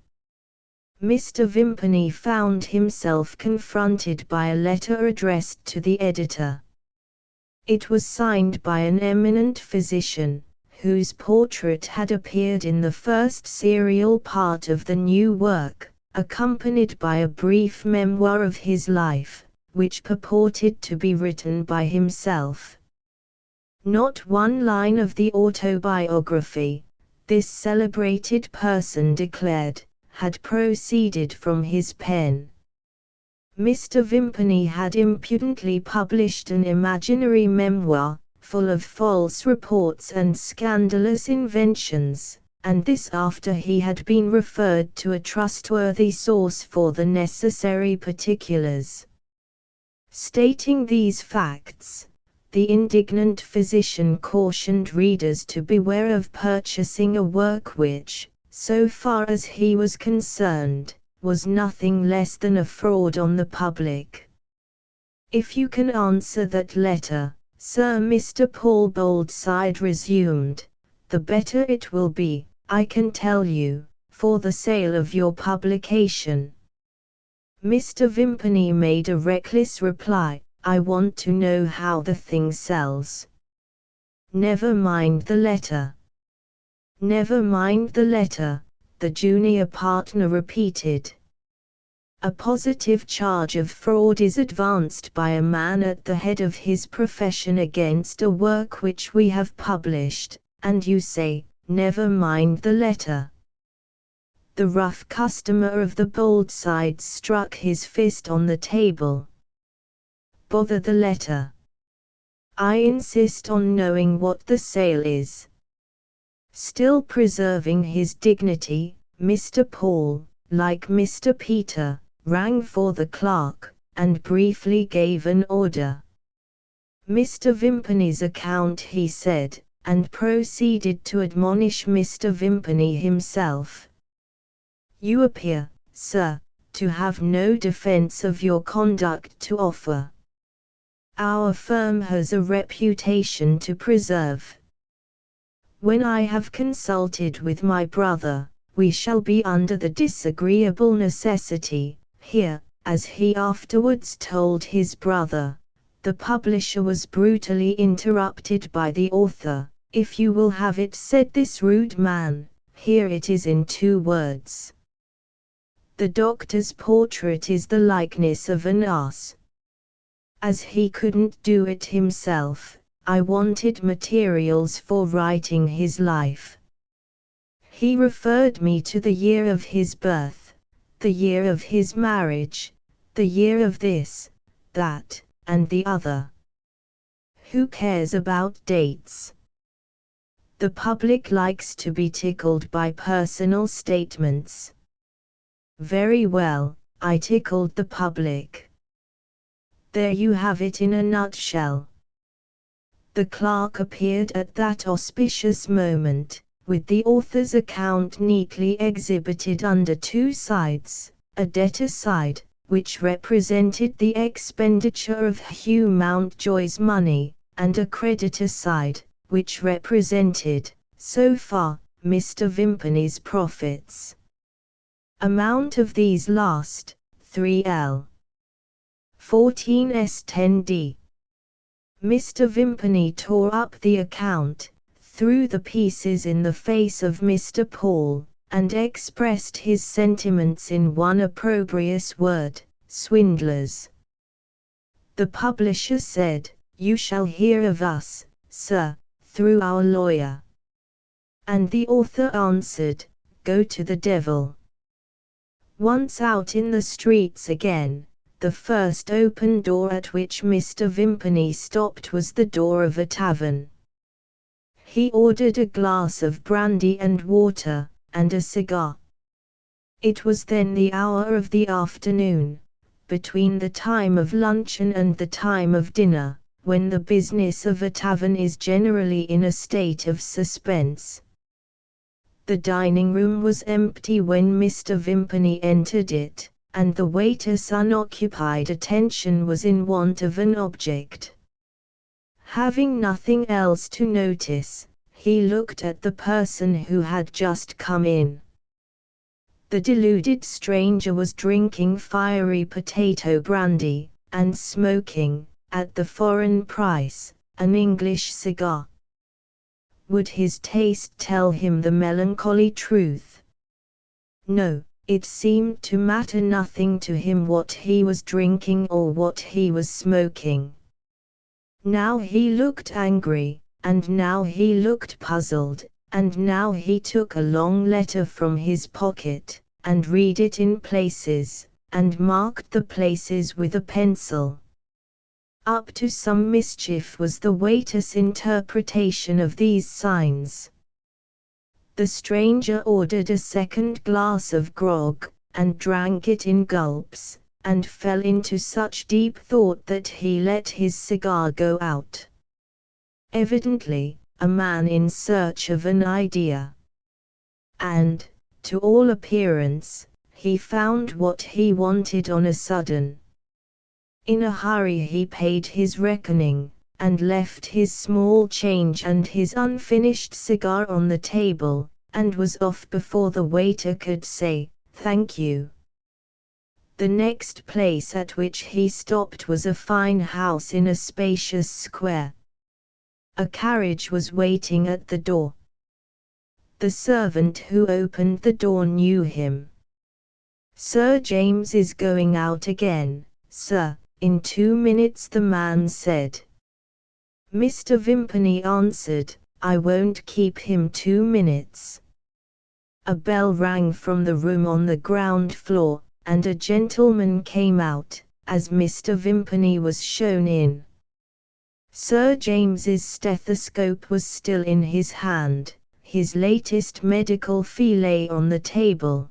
Mr. Vimpany found himself confronted by a letter addressed to the editor. It was signed by an eminent physician, whose portrait had appeared in the first serial part of the new work, accompanied by a brief memoir of his life, which purported to be written by himself. Not one line of the autobiography, this celebrated person declared, had proceeded from his pen. Mr. Vimpany had impudently published an imaginary memoir, full of false reports and scandalous inventions, and this after he had been referred to a trustworthy source for the necessary particulars. Stating these facts, the indignant physician cautioned readers to beware of purchasing a work which, so far as he was concerned, was nothing less than a fraud on the public. "If you can answer that letter, sir," Mr. Paul Boldside resumed, "the better it will be, I can tell you, for the sale of your publication." Mr. Vimpany made a reckless reply, "I want to know how the thing sells." "Never mind the letter." "Never mind the letter," the junior partner repeated. "A positive charge of fraud is advanced by a man at the head of his profession against a work which we have published, and you say, 'Never mind the letter.'" The rough customer of the bold side struck his fist on the table. "Bother the letter. I insist on knowing what the sale is." Still preserving his dignity, Mr. Paul, like Mr. Peter, rang for the clerk, and briefly gave an order. "Mr. Vimpany's account," he said, and proceeded to admonish Mr. Vimpany himself. "You appear, sir, to have no defense of your conduct to offer. Our firm has a reputation to preserve. When I have consulted with my brother, we shall be under the disagreeable necessity, here, as he afterwards told his brother. The publisher was brutally interrupted by the author. If you will have it said, this rude man, here it is in 2 words. The doctor's portrait is the likeness of an ass. As he couldn't do it himself, I wanted materials for writing his life. He referred me to the year of his birth, the year of his marriage, the year of this, that, and the other. Who cares about dates? The public likes to be tickled by personal statements. Very well, I tickled the public. There you have it in a nutshell. The clerk appeared at that auspicious moment, with the author's account neatly exhibited under 2 sides, a debtor side, which represented the expenditure of Hugh Mountjoy's money, and a creditor side, which represented, so far, Mr. Vimpany's profits. Amount of these last, 3l. 14s 10d. Mr. Vimpany tore up the account, threw the pieces in the face of Mr. Paul, and expressed his sentiments in one opprobrious word: swindlers. The publisher said, "You shall hear of us, sir, through our lawyer." And the author answered, "Go to the devil." Once out in the streets again, the first open door at which Mr. Vimpany stopped was the door of a tavern. He ordered a glass of brandy and water, and a cigar. It was then the hour of the afternoon, between the time of luncheon and the time of dinner, when the business of a tavern is generally in a state of suspense. The dining room was empty when Mr. Vimpany entered it, and the waiter's unoccupied attention was in want of an object. Having nothing else to notice, he looked at the person who had just come in. The deluded stranger was drinking fiery potato brandy, and smoking, at the foreign price, an English cigar. Would his taste tell him the melancholy truth? No, it seemed to matter nothing to him what he was drinking or what he was smoking. Now he looked angry, and now he looked puzzled, and now he took a long letter from his pocket, and read it in places, and marked the places with a pencil. Up to some mischief was the waiter's interpretation of these signs. The stranger ordered a second glass of grog, and drank it in gulps, and fell into such deep thought that he let his cigar go out. Evidently, a man in search of an idea. And, to all appearance, he found what he wanted on a sudden. In a hurry he paid his reckoning, and left his small change and his unfinished cigar on the table, and was off before the waiter could say, "Thank you." The next place at which he stopped was a fine house in a spacious square. A carriage was waiting at the door. The servant who opened the door knew him. "Sir James is going out again, sir, in 2 minutes," the man said. Mr. Vimpany answered, "I won't keep him 2 minutes." A bell rang from the room on the ground floor, and a gentleman came out, as Mr. Vimpany was shown in. Sir James's stethoscope was still in his hand, his latest medical fee lay on the table.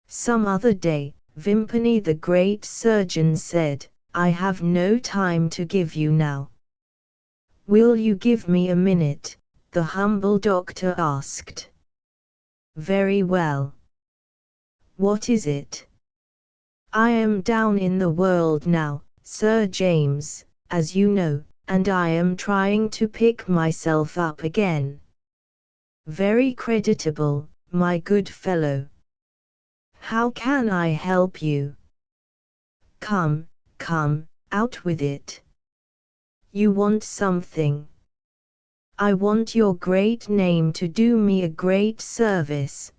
"Some other day," Vimpany the great surgeon said, "I have no time to give you now." "Will you give me a minute?" the humble doctor asked. "Very well. What is it?" "I am down in the world now, Sir James, as you know, and I am trying to pick myself up again." "Very creditable, my good fellow. How can I help you?" Come, out with it. You want something. I want your great name to do me a great service.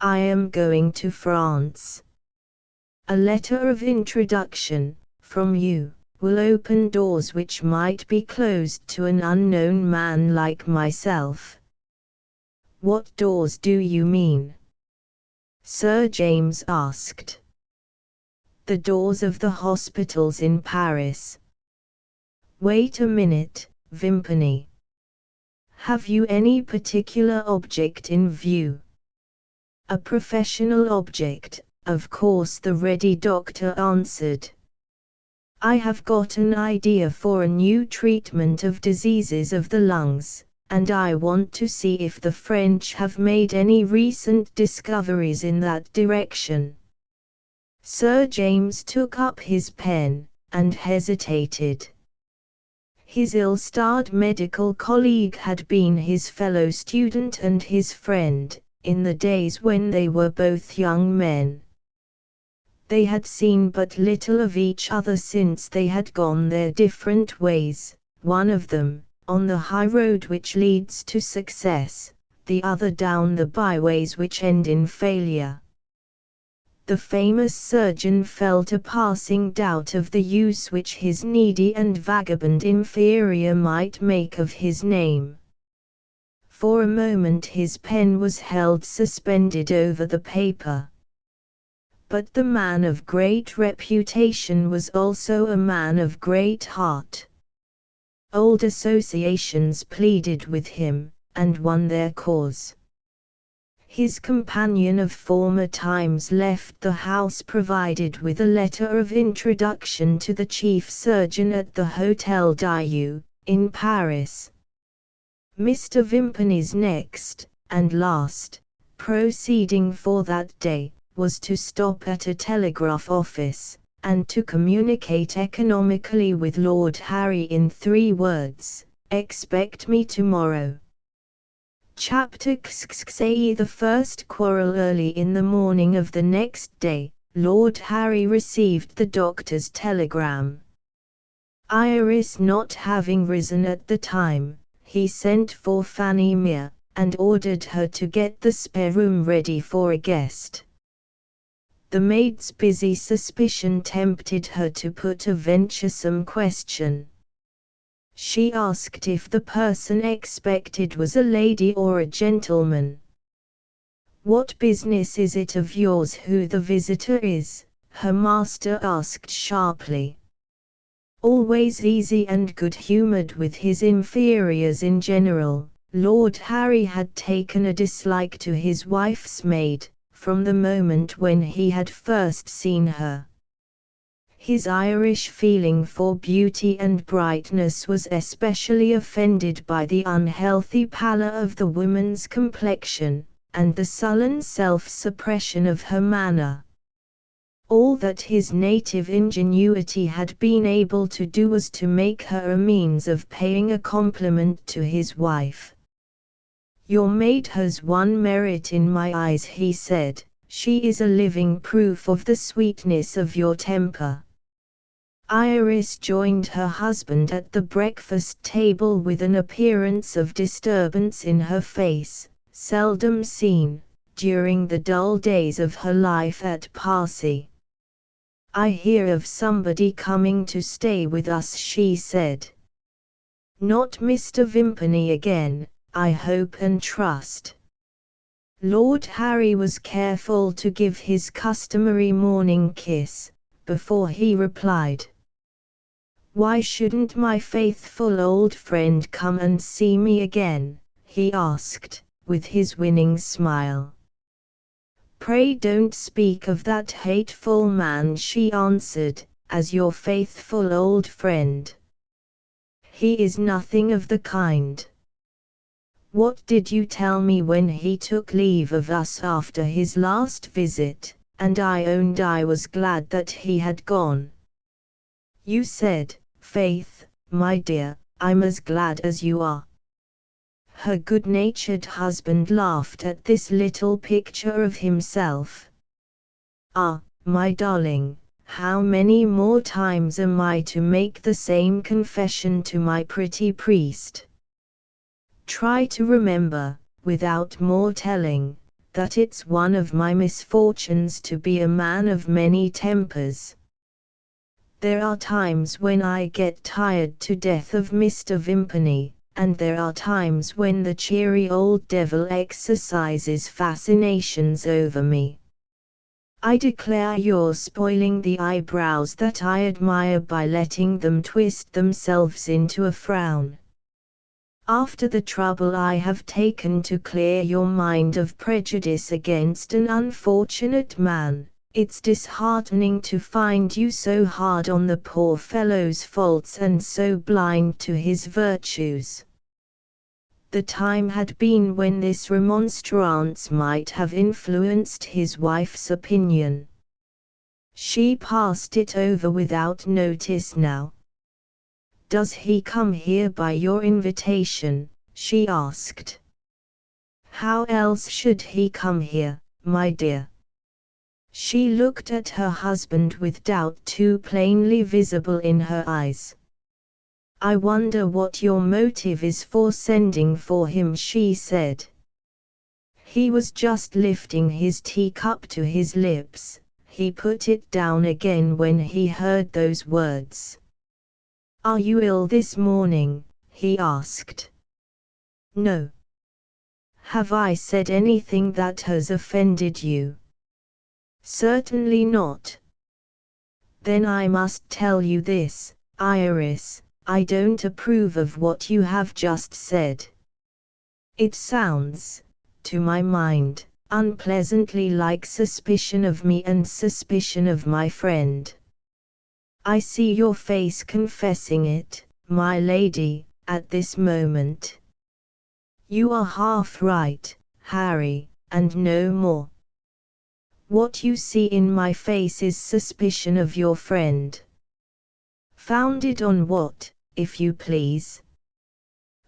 I am going to France. A letter of introduction, from you, will open doors which might be closed to an unknown man like myself. What doors do you mean? Sir James asked. The doors of the hospitals in Paris. Wait a minute, Vimpany. Have you any particular object in view? A professional object, of course, the ready doctor answered. I have got an idea for a new treatment of diseases of the lungs, and I want to see if the French have made any recent discoveries in that direction. Sir James took up his pen, and hesitated. His ill-starred medical colleague had been his fellow student and his friend, in the days when they were both young men. They had seen but little of each other since they had gone their different ways, one of them, on the high road which leads to success, the other down the byways which end in failure. The famous surgeon felt a passing doubt of the use which his needy and vagabond inferior might make of his name. For a moment his pen was held suspended over the paper. But the man of great reputation was also a man of great heart. Old associations pleaded with him, and won their cause. His companion of former times left the house provided with a letter of introduction to the chief surgeon at the Hôtel Dieu, in Paris. Mr. Vimpany's next, and last, proceeding for that day, was to stop at a telegraph office, and to communicate economically with Lord Harry in 3 words, "Expect me tomorrow." Chapter XXX. The first quarrel. Early in the morning of the next day, Lord Harry received the doctor's telegram. Iris not having risen at the time, he sent for Fanny Mere, and ordered her to get the spare room ready for a guest. The maid's busy suspicion tempted her to put a venturesome question. She asked if the person expected was a lady or a gentleman. "What business is it of yours who the visitor is?" her master asked sharply. Always easy and good-humoured with his inferiors in general, Lord Harry had taken a dislike to his wife's maid, from the moment when he had first seen her. His Irish feeling for beauty and brightness was especially offended by the unhealthy pallor of the woman's complexion, and the sullen self-suppression of her manner. All that his native ingenuity had been able to do was to make her a means of paying a compliment to his wife. "Your maid has one merit in my eyes," he said, She is a living proof of the sweetness of your temper. Iris joined her husband at the breakfast table with an appearance of disturbance in her face, seldom seen during the dull days of her life at Parsi. "I hear of somebody coming to stay with us," she said. "Not Mr. Vimpany again, I hope and trust." Lord Harry was careful to give his customary morning kiss, before he replied. "Why shouldn't my faithful old friend come and see me again?" he asked, with his winning smile. "Pray don't speak of that hateful man," she answered, "as your faithful old friend. He is nothing of the kind. What did you tell me when he took leave of us after his last visit, and I owned I was glad that he had gone? You said, 'Faith, my dear, I'm as glad as you are.'" Her good-natured husband laughed at this little picture of himself. "Ah, my darling, how many more times am I to make the same confession to my pretty priest? Try to remember, without more telling, that it's one of my misfortunes to be a man of many tempers. There are times when I get tired to death of Mr. Vimpany, and there are times when the cheery old devil exercises fascinations over me. I declare you're spoiling the eyebrows that I admire by letting them twist themselves into a frown. After the trouble I have taken to clear your mind of prejudice against an unfortunate man, it's disheartening to find you so hard on the poor fellow's faults and so blind to his virtues." The time had been when this remonstrance might have influenced his wife's opinion. She passed it over without notice now. "Does he come here by your invitation?" she asked. "How else should he come here, my dear?" She looked at her husband with doubt too plainly visible in her eyes. "I wonder what your motive is for sending for him," she said. He was just lifting his teacup to his lips. He put it down again when he heard those words. "Are you ill this morning?" he asked. "No." "Have I said anything that has offended you?" "Certainly not." "Then I must tell you this, Iris, I don't approve of what you have just said. It sounds, to my mind, unpleasantly like suspicion of me and suspicion of my friend. I see your face confessing it, my lady, at this moment. You are half right, Harry, and no more. What you see in my face is suspicion of your friend. Founded on what, if you please?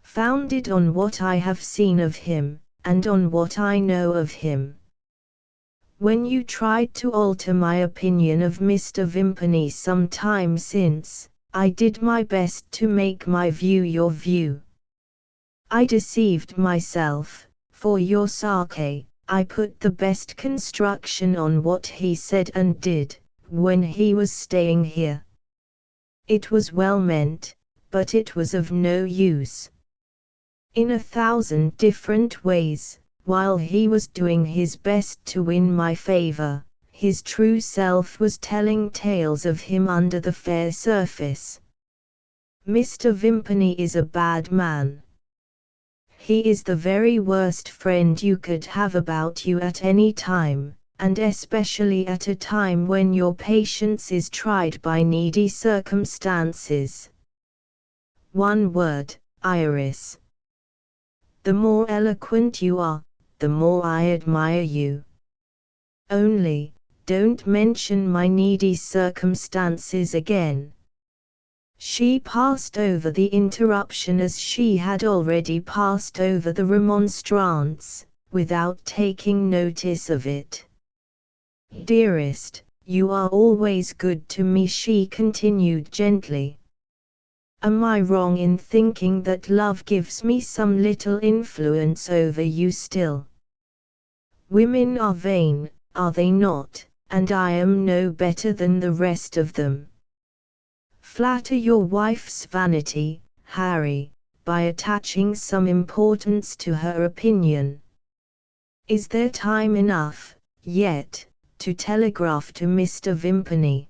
Founded on what I have seen of him, and on what I know of him. When you tried to alter my opinion of Mr. Vimpany some time since, I did my best to make my view your view. I deceived myself, for your sake. I put the best construction on what he said and did, when he was staying here. It was well meant, but it was of no use. In 1,000 different ways, while he was doing his best to win my favor, his true self was telling tales of him under the fair surface. Mr. Vimpany is a bad man. He is the very worst friend you could have about you at any time, and especially at a time when your patience is tried by needy circumstances. One word, Iris. The more eloquent you are, the more I admire you. Only, don't mention my needy circumstances again." She passed over the interruption as she had already passed over the remonstrance, without taking notice of it. Dearest, you are always good to me, she continued gently. Am I wrong in thinking that love gives me some little influence over you still? Women are vain, are they not, and I am no better than the rest of them. Flatter your wife's vanity, Harry, by attaching some importance to her opinion. Is there time enough, yet, to telegraph to Mr. Vimpany?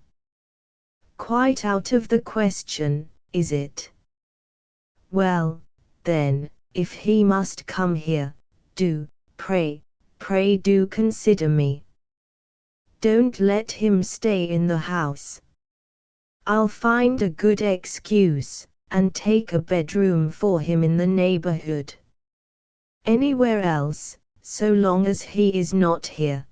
Quite out of the question, is it? Well, then, if he must come here, do, pray do consider me. Don't let him stay in the house. I'll find a good excuse, and take a bedroom for him in the neighborhood. Anywhere else, so long as he is not here.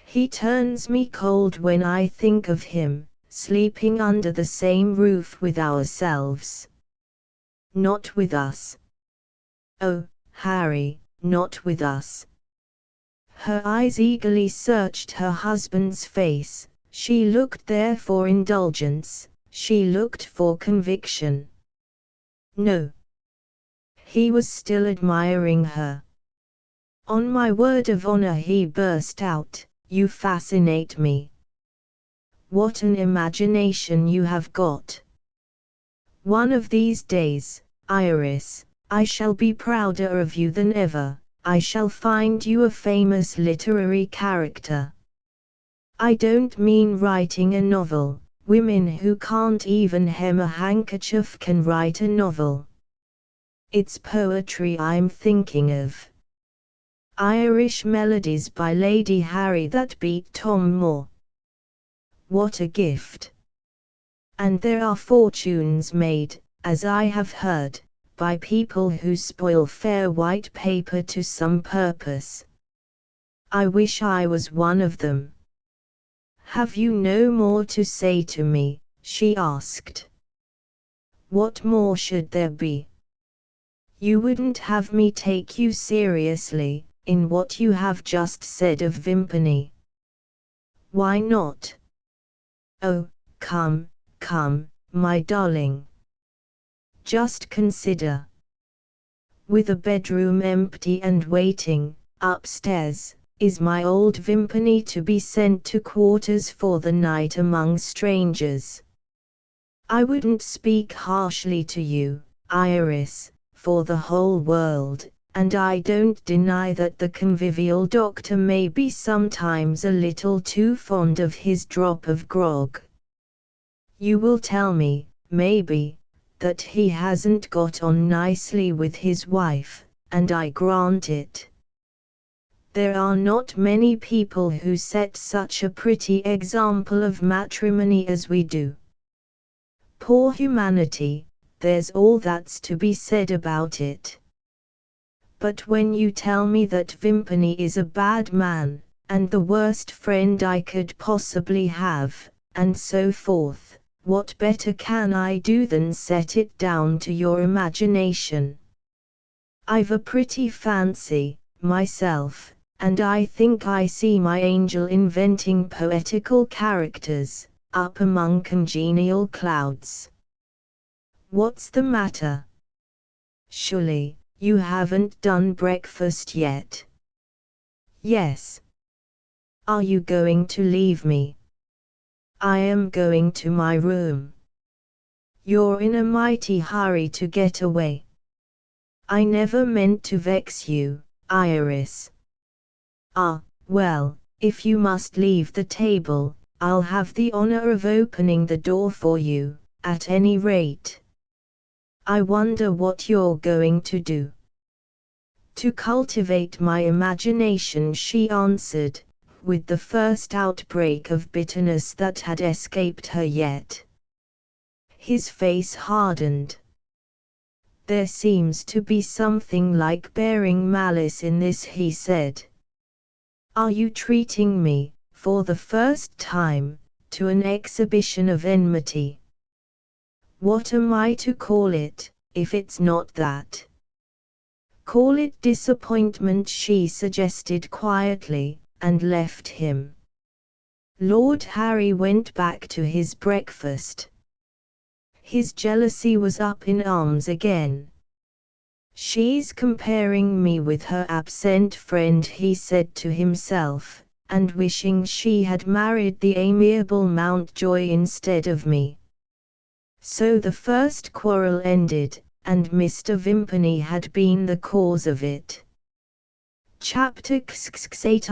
He turns me cold when I think of him, sleeping under the same roof with ourselves. Not with us. Oh, Harry, not with us. Her eyes eagerly searched her husband's face. She looked there for indulgence, she looked for conviction. No. He was still admiring her. On my word of honor, he burst out, you fascinate me. What an imagination you have got. One of these days, Iris, I shall be prouder of you than ever. I shall find you a famous literary character. I don't mean writing a novel. Women who can't even hem a handkerchief can write a novel. It's poetry I'm thinking of. Irish melodies by Lady Harry that beat Tom Moore. What a gift! And there are fortunes made, as I have heard, by people who spoil fair white paper to some purpose. I wish I was one of them. Have you no more to say to me? She asked. What more should there be? You wouldn't have me take you seriously, in what you have just said of Vimpany. Why not? Oh, come, my darling. Just consider. With a bedroom empty and waiting, upstairs, is my old Vimpany to be sent to quarters for the night among strangers? I wouldn't speak harshly to you, Iris, for the whole world, and I don't deny that the convivial doctor may be sometimes a little too fond of his drop of grog. You will tell me, maybe, that he hasn't got on nicely with his wife, and I grant it. There are not many people who set such a pretty example of matrimony as we do. Poor humanity, there's all that's to be said about it. But when you tell me that Vimpany is a bad man, and the worst friend I could possibly have, and so forth, what better can I do than set it down to your imagination? I've a pretty fancy, myself, and I think I see my angel inventing poetical characters, up among congenial clouds. What's the matter? Surely, you haven't done breakfast yet? Yes. Are you going to leave me? I am going to my room. You're in a mighty hurry to get away. I never meant to vex you, Iris. Ah, well, if you must leave the table, I'll have the honor of opening the door for you, at any rate. I wonder what you're going to do. To cultivate my imagination, she answered, with the first outbreak of bitterness that had escaped her yet. His face hardened. There seems to be something like bearing malice in this, he said. Are you treating me, for the first time, to an exhibition of enmity? What am I to call it, if it's not that? Call it disappointment, she suggested quietly, and left him. Lord Harry went back to his breakfast. His jealousy was up in arms again. "She's comparing me with her absent friend," he said to himself, and wishing she had married the amiable Mountjoy instead of me. So the first quarrel ended, and Mr. Vimpany had been the cause of it. Chapter 8.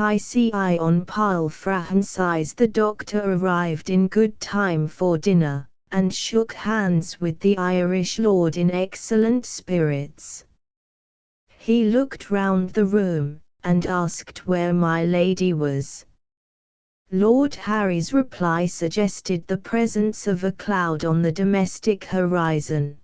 On Pile Frahansize. The doctor arrived in good time for dinner, and shook hands with the Irish lord in excellent spirits. He looked round the room, and asked where my lady was. Lord Harry's reply suggested the presence of a cloud on the domestic horizon.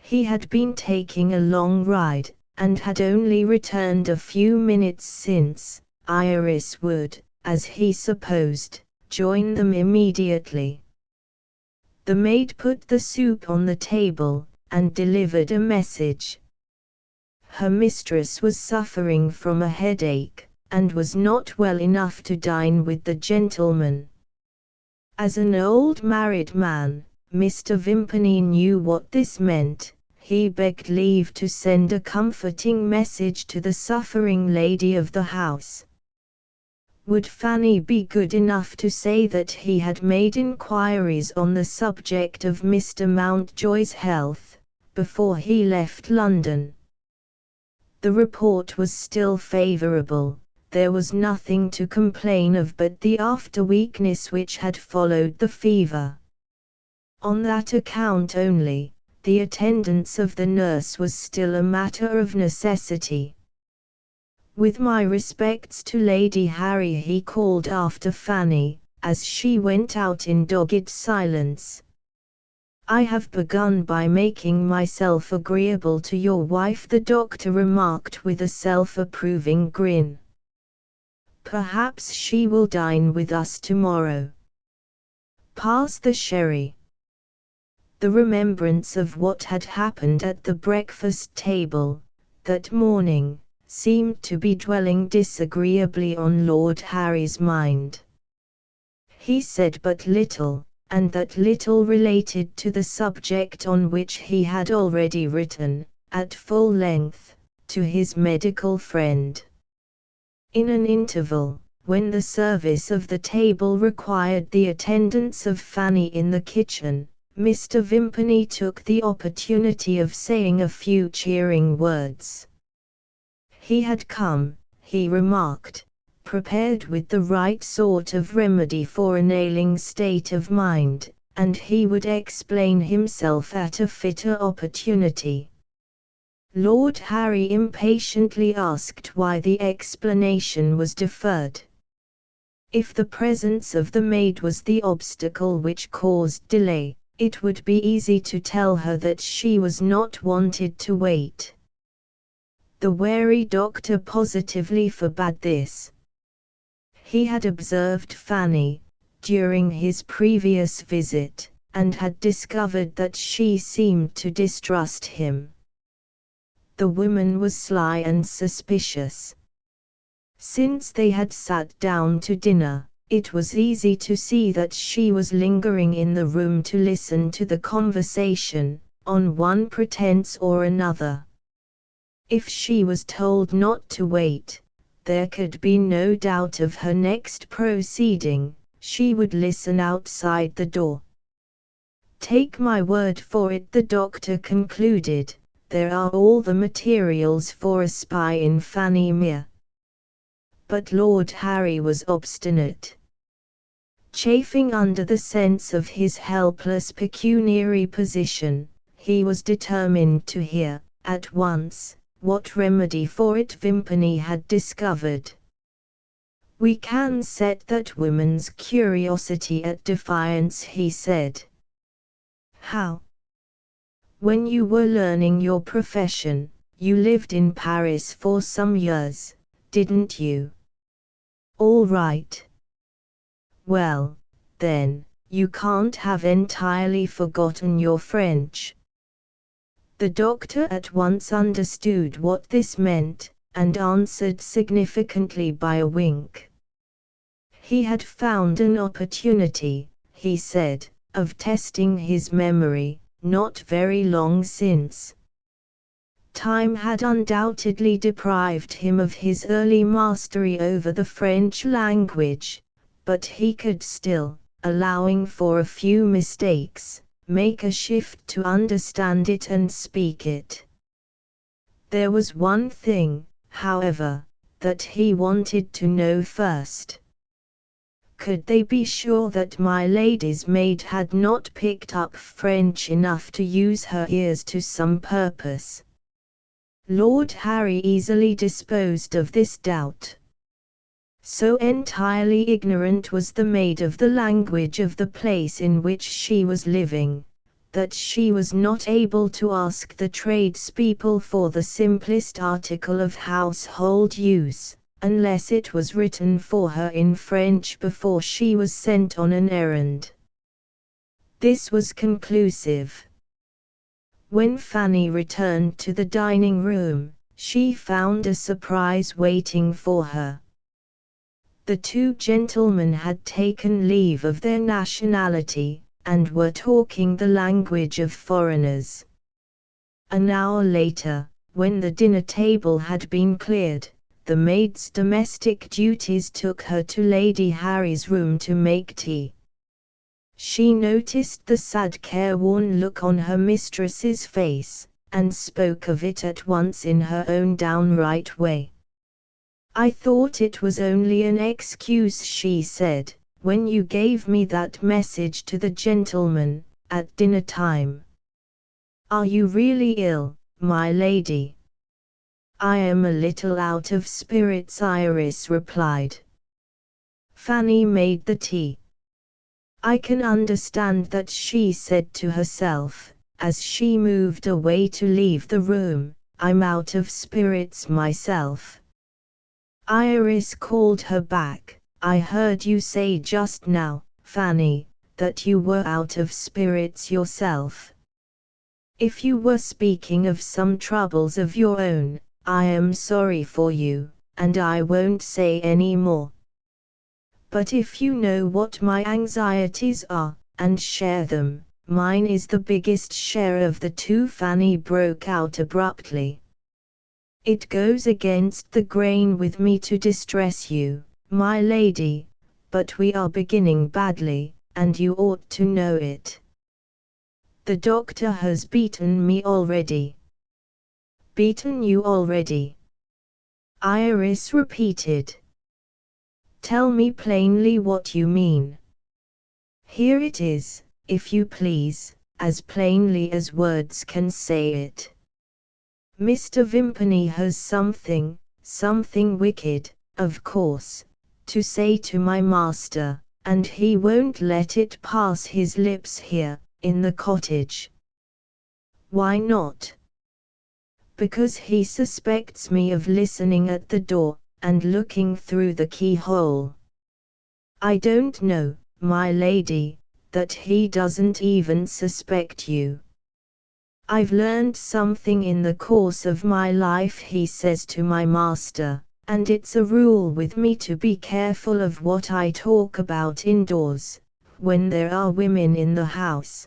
He had been taking a long ride, and had only returned a few minutes since. Iris would, as he supposed, join them immediately. The maid put the soup on the table, and delivered a message. Her mistress was suffering from a headache, and was not well enough to dine with the gentleman. As an old married man, Mr. Vimpany knew what this meant. He begged leave to send a comforting message to the suffering lady of the house. Would Fanny be good enough to say that he had made inquiries on the subject of Mr. Mountjoy's health, before he left London? The report was still favourable. There was nothing to complain of but the after-weakness which had followed the fever. On that account only, the attendance of the nurse was still a matter of necessity. "With my respects to Lady Harry," he called after Fanny, as she went out in dogged silence. "I have begun by making myself agreeable to your wife," the doctor remarked with a self-approving grin. "Perhaps she will dine with us tomorrow. Pass the sherry." The remembrance of what had happened at the breakfast table that morning seemed to be dwelling disagreeably on Lord Harry's mind. He said but little, and that little related to the subject on which he had already written, at full length, to his medical friend. In an interval, when the service of the table required the attendance of Fanny in the kitchen, Mr. Vimpany took the opportunity of saying a few cheering words. He had come, he remarked, prepared with the right sort of remedy for an ailing state of mind, and he would explain himself at a fitter opportunity. Lord Harry impatiently asked why the explanation was deferred. If the presence of the maid was the obstacle which caused delay, it would be easy to tell her that she was not wanted to wait. The wary doctor positively forbade this. He had observed Fanny, during his previous visit, and had discovered that she seemed to distrust him. The woman was sly and suspicious. Since they had sat down to dinner, it was easy to see that she was lingering in the room to listen to the conversation, on one pretence or another. If she was told not to wait, there could be no doubt of her next proceeding. She would listen outside the door. "Take my word for it," the doctor concluded, "there are all the materials for a spy in Fanny Mere." But Lord Harry was obstinate. Chafing under the sense of his helpless pecuniary position, he was determined to hear, at once, what remedy for it Vimpany had discovered. "We can set that woman's curiosity at defiance," he said. "How?" "When you were learning your profession, you lived in Paris for some years, didn't you?" "All right. Well, then, you can't have entirely forgotten your French." The doctor at once understood what this meant, and answered significantly by a wink. He had found an opportunity, he said, of testing his memory, not very long since. Time had undoubtedly deprived him of his early mastery over the French language, but he could still, allowing for a few mistakes, make a shift to understand it and speak it. There was one thing, however, that he wanted to know first. Could they be sure that my lady's maid had not picked up French enough to use her ears to some purpose? Lord Harry easily disposed of this doubt. So entirely ignorant was the maid of the language of the place in which she was living, that she was not able to ask the tradespeople for the simplest article of household use, unless it was written for her in French before she was sent on an errand. This was conclusive. When Fanny returned to the dining room, she found a surprise waiting for her. The two gentlemen had taken leave of their nationality, and were talking the language of foreigners. An hour later, when the dinner table had been cleared, the maid's domestic duties took her to Lady Harry's room to make tea. She noticed the sad careworn look on her mistress's face, and spoke of it at once in her own downright way. "I thought it was only an excuse," she said, "when you gave me that message to the gentleman, at dinner time. Are you really ill, my lady?" "I am a little out of spirits," Iris replied. Fanny made the tea. "I can understand that," she said to herself, as she moved away to leave the room. "I'm out of spirits myself." Iris called her back. "I heard you say just now, Fanny, that you were out of spirits yourself. If you were speaking of some troubles of your own, I am sorry for you, and I won't say any more. But if you know what my anxieties are, and share them, mine is the biggest share of the two." Fanny broke out abruptly. "It goes against the grain with me to distress you, my lady, but we are beginning badly, and you ought to know it. The doctor has beaten me already." "Beaten you already?" Iris repeated. "Tell me plainly what you mean." "Here it is, if you please, as plainly as words can say it. Mr. Vimpany has something wicked, of course, to say to my master, and he won't let it pass his lips here, in the cottage." "Why not?" "Because he suspects me of listening at the door, and looking through the keyhole." "I don't know, my lady, that he doesn't even suspect you. I've learned something in the course of my life," he says to my master, "and it's a rule with me to be careful of what I talk about indoors, when there are women in the house.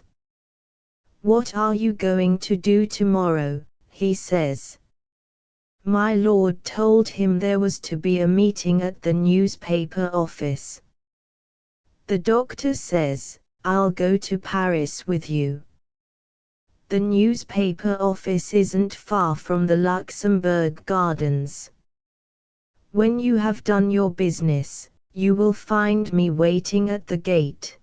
'What are you going to do tomorrow?' he says. My lord told him there was to be a meeting at the newspaper office. The doctor says, 'I'll go to Paris with you.' The newspaper office isn't far from the Luxembourg Gardens. When you have done your business, you will find me waiting at the gate.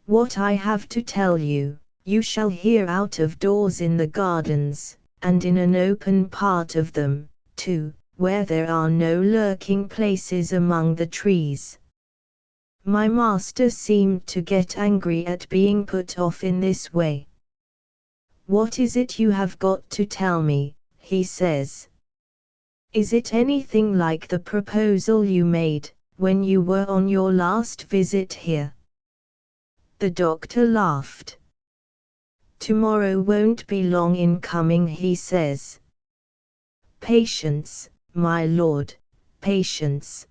What I have to tell you, you shall hear out of doors in the gardens, and in an open part of them, too, where there are no lurking places among the trees." My master seemed to get angry at being put off in this way. "What is it you have got to tell me?" he says. "Is it anything like the proposal you made, when you were on your last visit here?" The doctor laughed. "Tomorrow won't be long in coming," he says. "Patience, my lord, patience.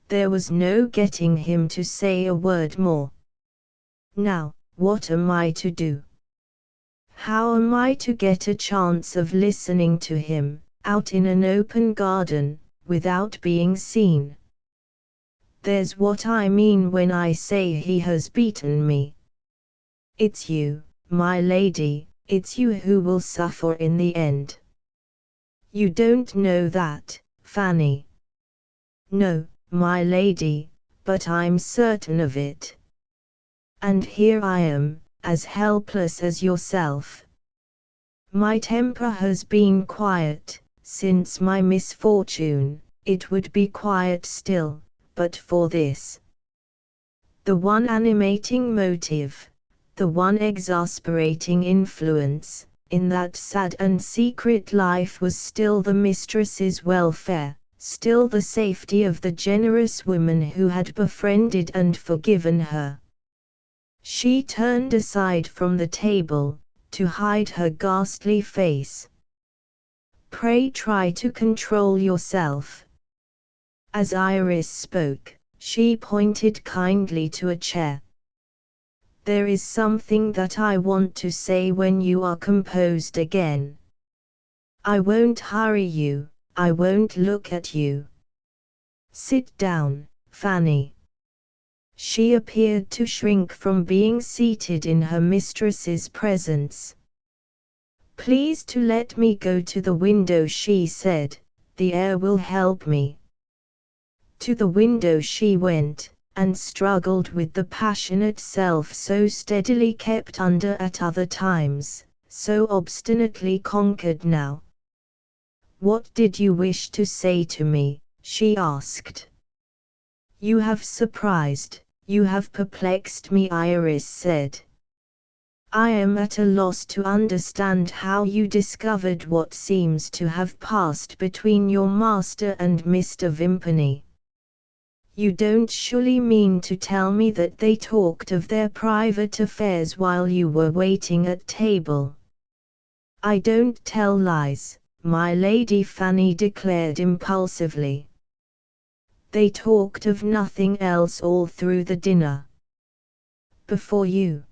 There was no getting him to say a word more. Now, what am I to do? How am I to get a chance of listening to him, out in an open garden, without being seen? There's what I mean when I say he has beaten me. It's you, my lady, it's you who will suffer in the end. You don't know that, Fanny. No, my lady, but I'm certain of it. And here I am, as helpless as yourself. My temper has been quiet, since my misfortune. It would be quiet still, but for this. The one animating motive, the one exasperating influence, in that sad and secret life was still the mistress's welfare, still the safety of the generous woman who had befriended and forgiven her. She turned aside from the table, to hide her ghastly face. Pray try to control yourself. As Iris spoke, she pointed kindly to a chair. There is something that I want to say when you are composed again. I won't hurry you, I won't look at you. Sit down, Fanny. She appeared to shrink from being seated in her mistress's presence. Please to let me go to the window, she said, the air will help me. To the window she went, and struggled with the passionate self so steadily kept under at other times, so obstinately conquered now. What did you wish to say to me? She asked. You have surprised, you have perplexed me, Iris said. I am at a loss to understand how you discovered what seems to have passed between your master and Mr. Vimpany. You don't surely mean to tell me that they talked of their private affairs while you were waiting at table? I don't tell lies, my lady, Fanny declared impulsively. They talked of nothing else all through the dinner. Before you?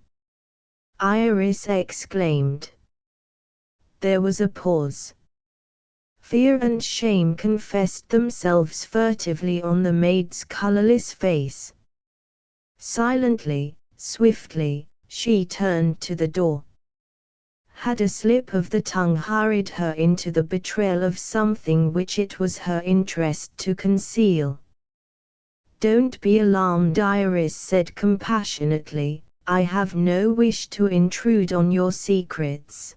Iris exclaimed. There was a pause. Fear and shame confessed themselves furtively on the maid's colourless face. Silently, swiftly, she turned to the door. Had a slip of the tongue hurried her into the betrayal of something which it was her interest to conceal? Don't be alarmed, Iris said compassionately, I have no wish to intrude on your secrets.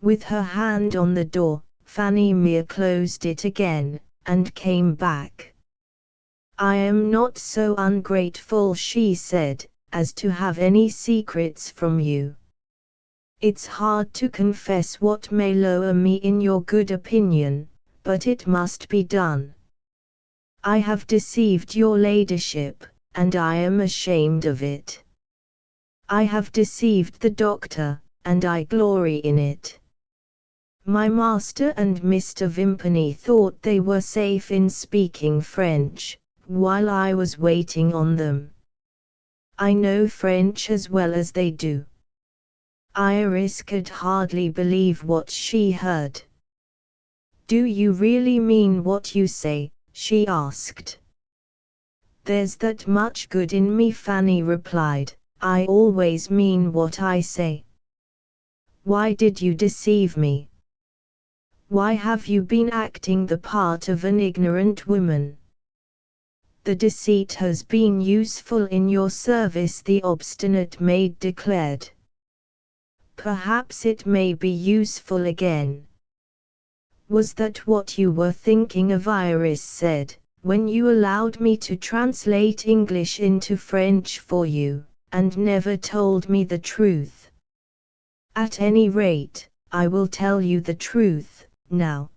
With her hand on the door, Fanny Mere closed it again, and came back. I am not so ungrateful, she said, as to have any secrets from you. It's hard to confess what may lower me in your good opinion, but it must be done. I have deceived your ladyship, and I am ashamed of it. I have deceived the doctor, and I glory in it. My master and Mr. Vimpany thought they were safe in speaking French, while I was waiting on them. I know French as well as they do. Iris could hardly believe what she heard. Do you really mean what you say? She asked. There's that much good in me, Fanny replied. I always mean what I say. Why did you deceive me? Why have you been acting the part of an ignorant woman? The deceit has been useful in your service, the obstinate maid declared. Perhaps it may be useful again. Was that what you were thinking of? Iris said, when you allowed me to translate English into French for you, and never told me the truth? At any rate, I will tell you the truth, now.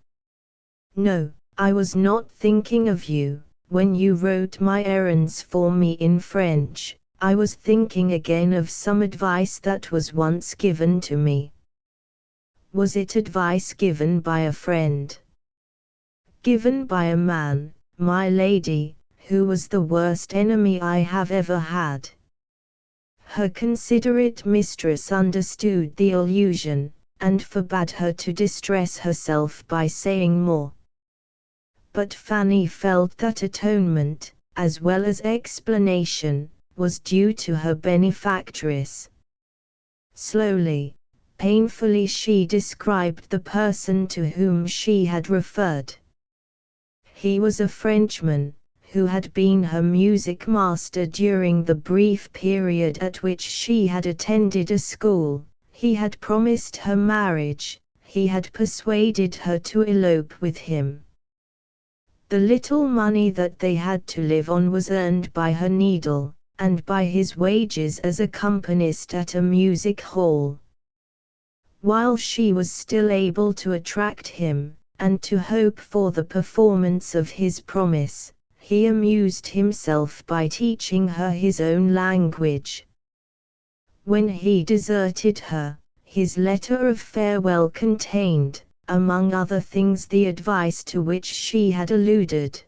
No, I was not thinking of you. When you wrote my errands for me in French, I was thinking again of some advice that was once given to me. Was it advice given by a friend? Given by a man, my lady, who was the worst enemy I have ever had. Her considerate mistress understood the allusion, and forbade her to distress herself by saying more. But Fanny felt that atonement, as well as explanation, was due to her benefactress. Slowly, painfully she described the person to whom she had referred. He was a Frenchman, who had been her music master during the brief period at which she had attended a school. He had promised her marriage, he had persuaded her to elope with him. The little money that they had to live on was earned by her needle, and by his wages as accompanist at a music hall. While she was still able to attract him, and to hope for the performance of his promise, he amused himself by teaching her his own language. When he deserted her, his letter of farewell contained, among other things, the advice to which she had alluded.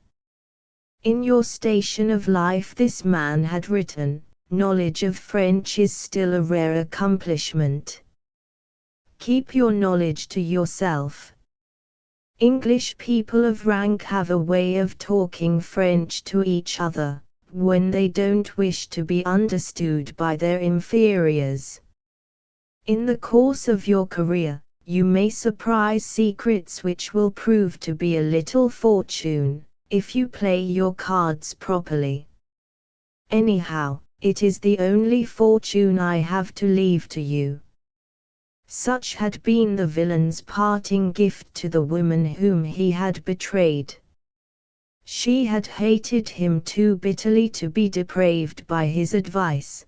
In your station of life, this man had written, knowledge of French is still a rare accomplishment. Keep your knowledge to yourself. English people of rank have a way of talking French to each other, when they don't wish to be understood by their inferiors. In the course of your career, you may surprise secrets which will prove to be a little fortune, if you play your cards properly. Anyhow, it is the only fortune I have to leave to you. Such had been the villain's parting gift to the woman whom he had betrayed. She had hated him too bitterly to be depraved by his advice.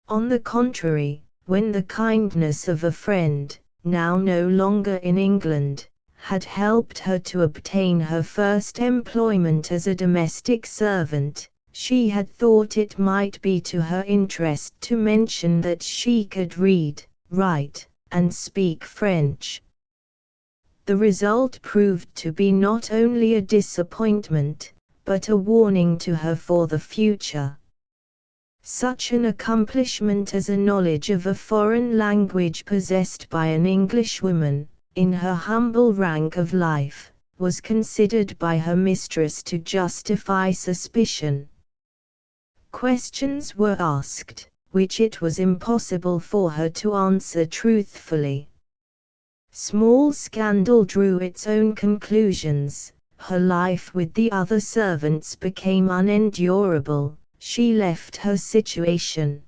On the contrary, when the kindness of a friend, now no longer in England, had helped her to obtain her first employment as a domestic servant, she had thought it might be to her interest to mention that she could read, write, and speak French. The result proved to be not only a disappointment, but a warning to her for the future. Such an accomplishment as a knowledge of a foreign language possessed by an Englishwoman, in her humble rank of life, was considered by her mistress to justify suspicion. Questions were asked, which it was impossible for her to answer truthfully. Small scandal drew its own conclusions, her life with the other servants became unendurable, she left her situation.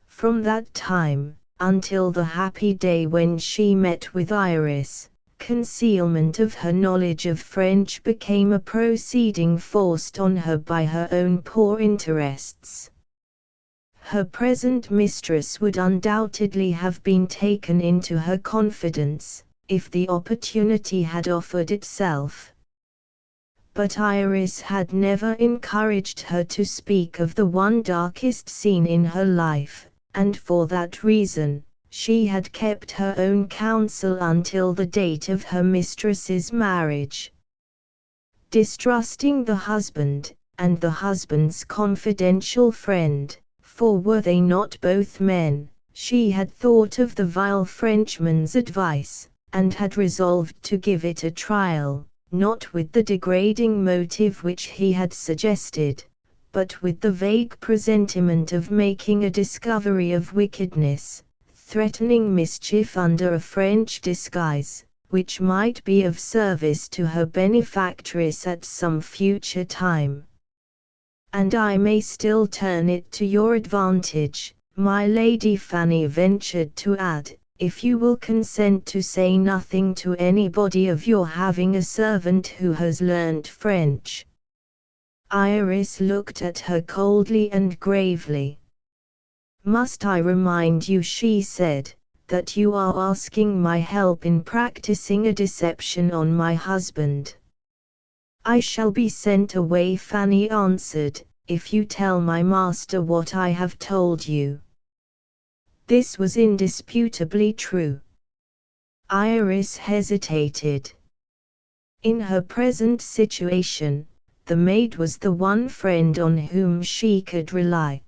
From that time, until the happy day when she met with Iris, concealment of her knowledge of French became a proceeding forced on her by her own poor interests. Her present mistress would undoubtedly have been taken into her confidence, if the opportunity had offered itself. But Iris had never encouraged her to speak of the one darkest scene in her life, and for that reason, she had kept her own counsel until the date of her mistress's marriage. Distrusting the husband, and the husband's confidential friend, for were they not both men, she had thought of the vile Frenchman's advice, and had resolved to give it a trial, not with the degrading motive which he had suggested, but with the vague presentiment of making a discovery of wickedness, threatening mischief under a French disguise, which might be of service to her benefactress at some future time. And I may still turn it to your advantage, my Lady Fanny ventured to add, if you will consent to say nothing to anybody of your having a servant who has learned French. Iris looked at her coldly and gravely. Must I remind you, she said, that you are asking my help in practicing a deception on my husband? I shall be sent away, Fanny answered, if you tell my master what I have told you. This was indisputably true. Iris hesitated. In her present situation, the maid was the one friend on whom she could rely.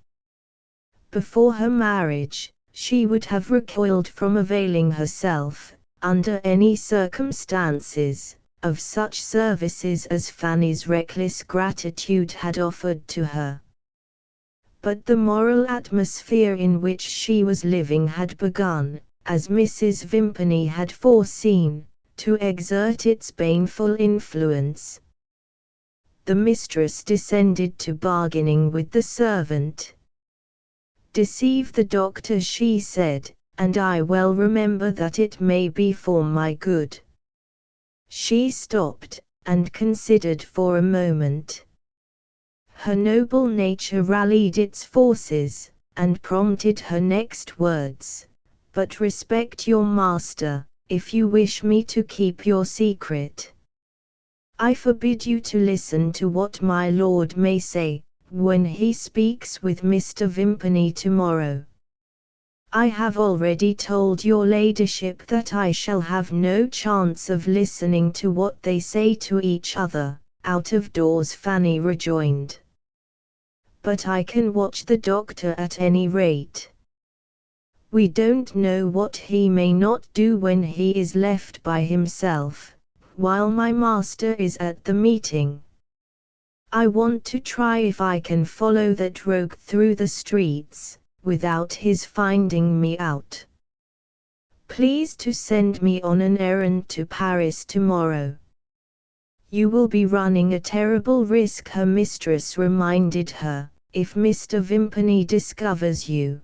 Before her marriage, she would have recoiled from availing herself, under any circumstances, of such services as Fanny's reckless gratitude had offered to her. But the moral atmosphere in which she was living had begun, as Mrs. Vimpany had foreseen, to exert its baneful influence. The mistress descended to bargaining with the servant. "Deceive the doctor," she said, "and I well remember that it may be for my good." She stopped, and considered for a moment. Her noble nature rallied its forces, and prompted her next words: "But respect your master, if you wish me to keep your secret. I forbid you to listen to what my lord may say, when he speaks with Mr. Vimpany tomorrow. I have already told your ladyship that I shall have no chance of listening to what they say to each other, out of doors," Fanny rejoined. "But I can watch the doctor at any rate. We don't know what he may not do when he is left by himself, while my master is at the meeting. I want to try if I can follow that rogue through the streets, without his finding me out. Please to send me on an errand to Paris tomorrow." "You will be running a terrible risk," her mistress reminded her, "if Mr. Vimpany discovers you."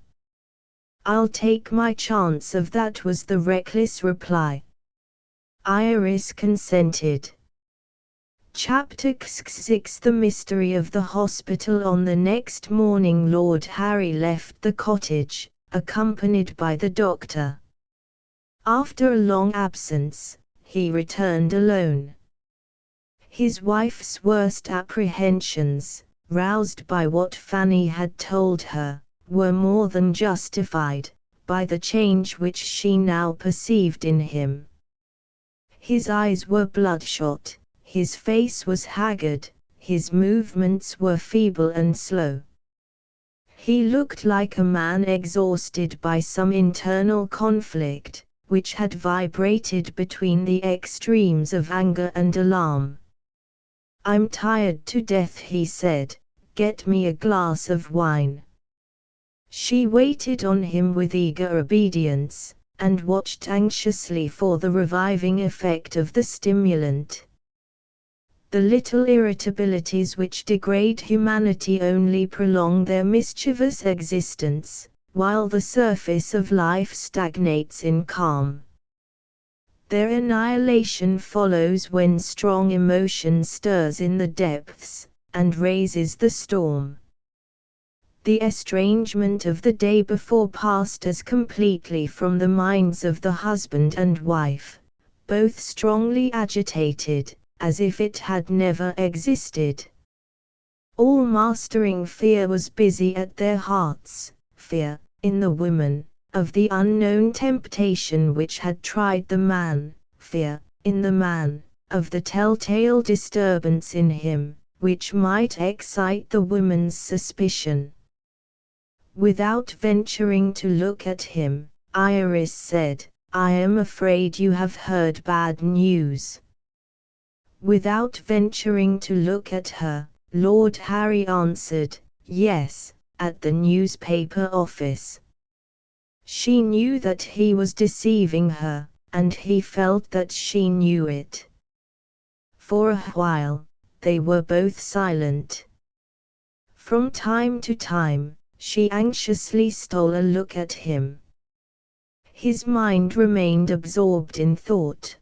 "I'll take my chance of that," was the reckless reply. Iris consented. Chapter 6. The mystery of the hospital. On the next morning Lord Harry left the cottage, accompanied by the doctor. After a long absence, he returned alone. His wife's worst apprehensions, roused by what Fanny had told her, were more than justified, by the change which she now perceived in him. His eyes were bloodshot, his face was haggard, his movements were feeble and slow. He looked like a man exhausted by some internal conflict, which had vibrated between the extremes of anger and alarm. "I'm tired to death," he said, "get me a glass of wine." She waited on him with eager obedience, and watched anxiously for the reviving effect of the stimulant. The little irritabilities which degrade humanity only prolong their mischievous existence, while the surface of life stagnates in calm. Their annihilation follows when strong emotion stirs in the depths, and raises the storm. The estrangement of the day before passed as completely from the minds of the husband and wife, both strongly agitated, as if it had never existed. All-mastering fear was busy at their hearts, fear, in the woman, of the unknown temptation which had tried the man, fear, in the man, of the telltale disturbance in him, which might excite the woman's suspicion. Without venturing to look at him, Iris said, "I am afraid you have heard bad news." Without venturing to look at her, Lord Harry answered, "Yes, at the newspaper office." She knew that he was deceiving her, and he felt that she knew it. For a while, they were both silent. From time to time, she anxiously stole a look at him. His mind remained absorbed in thought.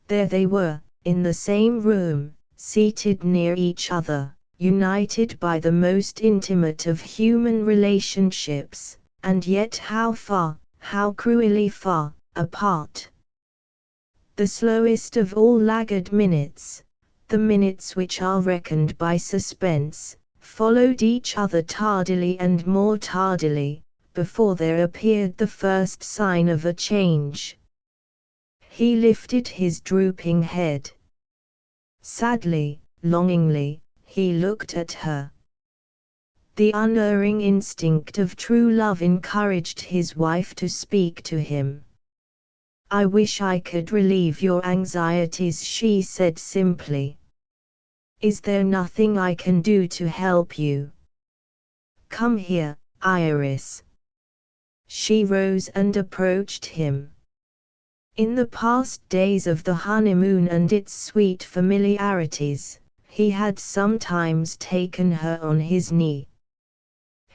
There they were, in the same room, seated near each other, united by the most intimate of human relationships, and yet how far, how cruelly far, apart. The slowest of all laggard minutes, the minutes which are reckoned by suspense, followed each other tardily and more tardily, before there appeared the first sign of a change. He lifted his drooping head. Sadly, Longingly, he looked at her. The unerring instinct of true love encouraged his wife to speak to him. "I wish I could relieve your anxieties," she said simply. "Is there nothing I can do to help you? Come here, Iris." She rose and approached him. In the past days of the honeymoon and its sweet familiarities, he had sometimes taken her on his knee.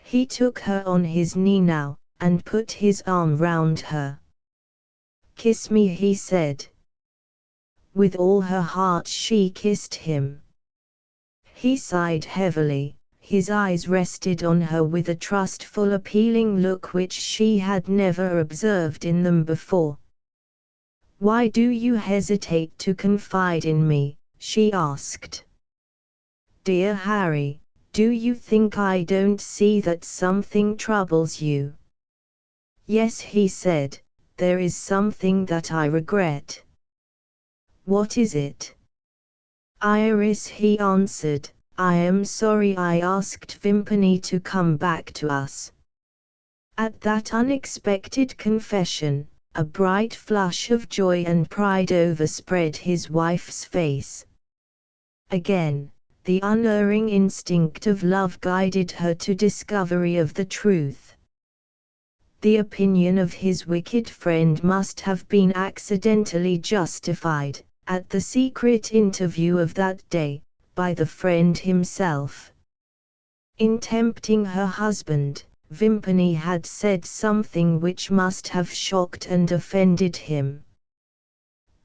He took her on his knee now, and put his arm round her. "Kiss me," he said. With all her heart she kissed him. He sighed heavily, his eyes rested on her with a trustful appealing look which she had never observed in them before. "Why do you hesitate to confide in me?" she asked. "Dear Harry, do you think I don't see that something troubles you?" "Yes," he said, "there is something that I regret." "What is it?" "Iris," he answered, "I am sorry I asked Vimpany to come back to us." At that unexpected confession, a bright flush of joy and pride overspread his wife's face. Again, the unerring instinct of love guided her to discovery of the truth. The opinion of his wicked friend must have been accidentally justified, at the secret interview of that day, by the friend himself. In tempting her husband, Vimpany had said something which must have shocked and offended him.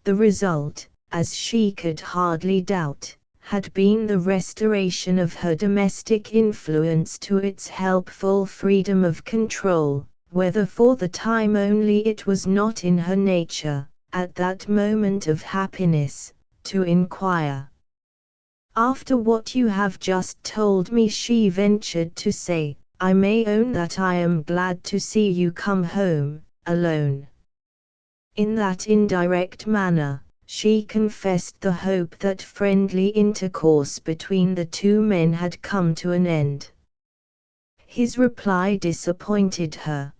The result, as she could hardly doubt, had been the restoration of her domestic influence to its helpful freedom of control, whether for the time only it was not in her nature, at that moment of happiness, to inquire. "After what you have just told me," she ventured to say, "I may own that I am glad to see you come home, alone." In that indirect manner, she confessed the hope that friendly intercourse between the two men had come to an end. His reply disappointed her.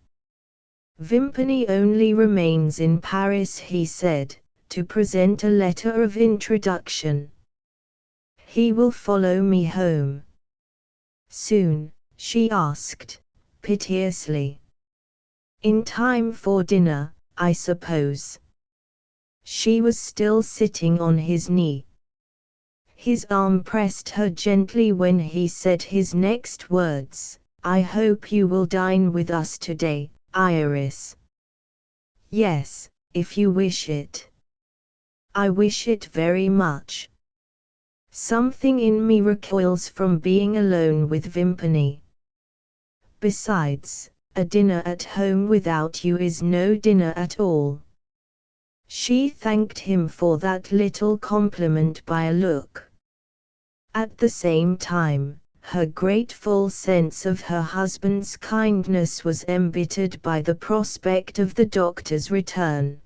"Vimpany only remains in Paris," he said, "to present a letter of introduction. He will follow me home." "Soon?" she asked, piteously. "In time for dinner, I suppose." She was still sitting on his knee. His arm pressed her gently when he said his next words, "I hope you will dine with us today, Iris." "Yes, if you wish it." "I wish it very much. Something in me recoils from being alone with Vimpany. Besides, a dinner at home without you is no dinner at all." She thanked him for that little compliment by a look. At the same time, her grateful sense of her husband's kindness was embittered by the prospect of the doctor's return.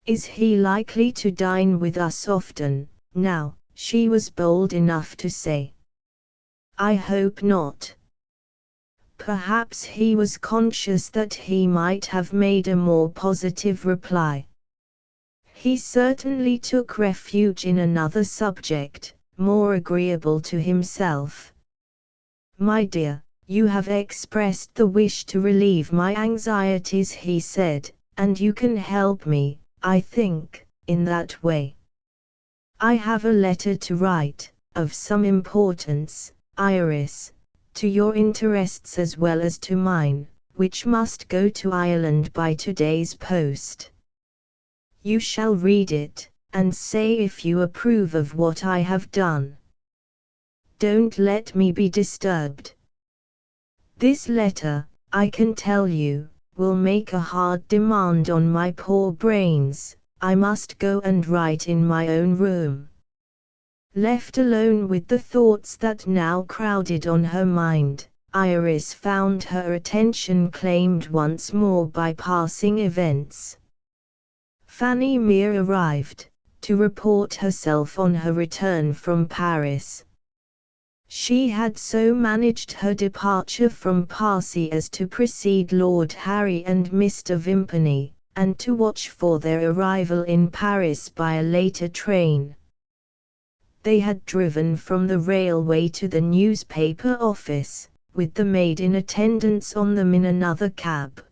"Is he likely to dine with us often, now?" she was bold enough to say. "I hope not." Perhaps he was conscious that he might have made a more positive reply. He certainly took refuge in another subject, more agreeable to himself. "My dear, you have expressed the wish to relieve my anxieties," he said, "and you can help me, I think, in that way. I have a letter to write, of some importance, Iris, to your interests as well as to mine, which must go to Ireland by today's post. You shall read it, and say if you approve of what I have done. Don't let me be disturbed. This letter, I can tell you, will make a hard demand on my poor brains. I must go and write in my own room." Left alone with the thoughts that now crowded on her mind, Iris found her attention claimed once more by passing events. Fanny Mere arrived, to report herself on her return from Paris. She had so managed her departure from Passy as to precede Lord Harry and Mr. Vimpany, and to watch for their arrival in Paris by a later train. They had driven from the railway to the newspaper office, with the maid in attendance on them in another cab.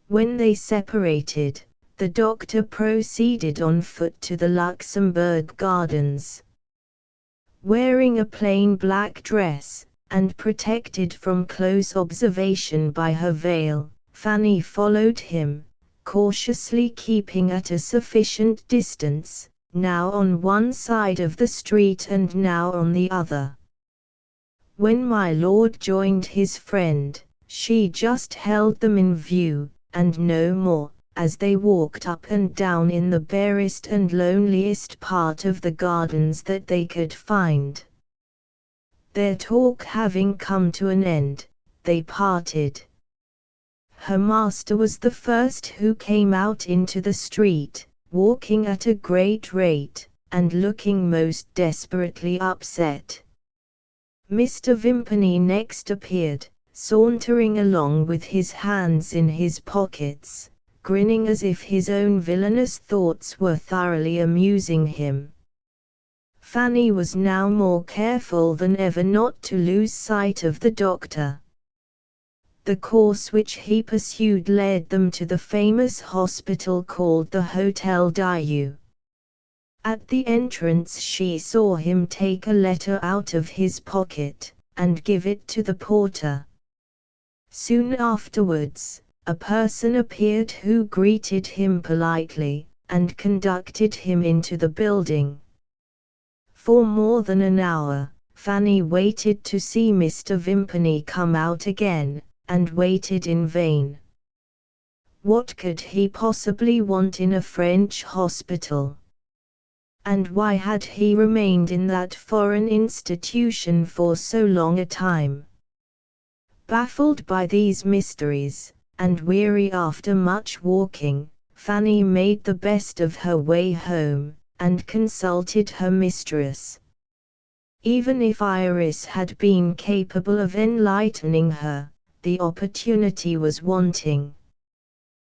When they separated, the doctor proceeded on foot to the Luxembourg Gardens. Wearing a plain black dress, and protected from close observation by her veil, Fanny followed him, cautiously keeping at a sufficient distance, now on one side of the street and now on the other. When my lord joined his friend, she just held them in view, and no more, as they walked up and down in the barest and loneliest part of the gardens that they could find. Their talk having come to an end, they parted. Her master was the first who came out into the street, walking at a great rate, and looking most desperately upset. Mr. Vimpany next appeared, sauntering along with his hands in his pockets, grinning as if his own villainous thoughts were thoroughly amusing him. Fanny was now more careful than ever not to lose sight of the doctor. The course which he pursued led them to the famous hospital called the Hotel Dieu. At the entrance she saw him take a letter out of his pocket, and give it to the porter. Soon afterwards, a person appeared who greeted him politely, and conducted him into the building. For more than an hour, Fanny waited to see Mr. Vimpany come out again, and waited in vain. What could he possibly want in a French hospital? And why had he remained in that foreign institution for so long a time? Baffled by these mysteries, and weary after much walking, Fanny made the best of her way home, and consulted her mistress. Even if Iris had been capable of enlightening her, the opportunity was wanting.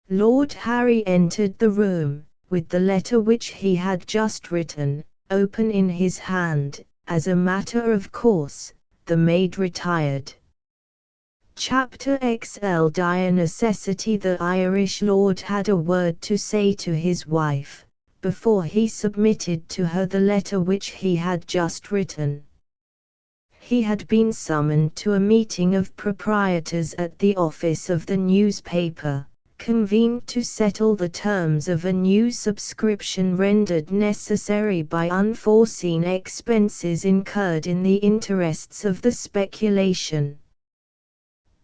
Lord Harry entered the room, with the letter which he had just written, open in his hand. As a matter of course, the maid retired. Chapter XL. Dire necessity. The Irish lord had a word to say to his wife, before he submitted to her the letter which he had just written. He had been summoned to a meeting of proprietors at the office of the newspaper, convened to settle the terms of a new subscription rendered necessary by unforeseen expenses incurred in the interests of the speculation.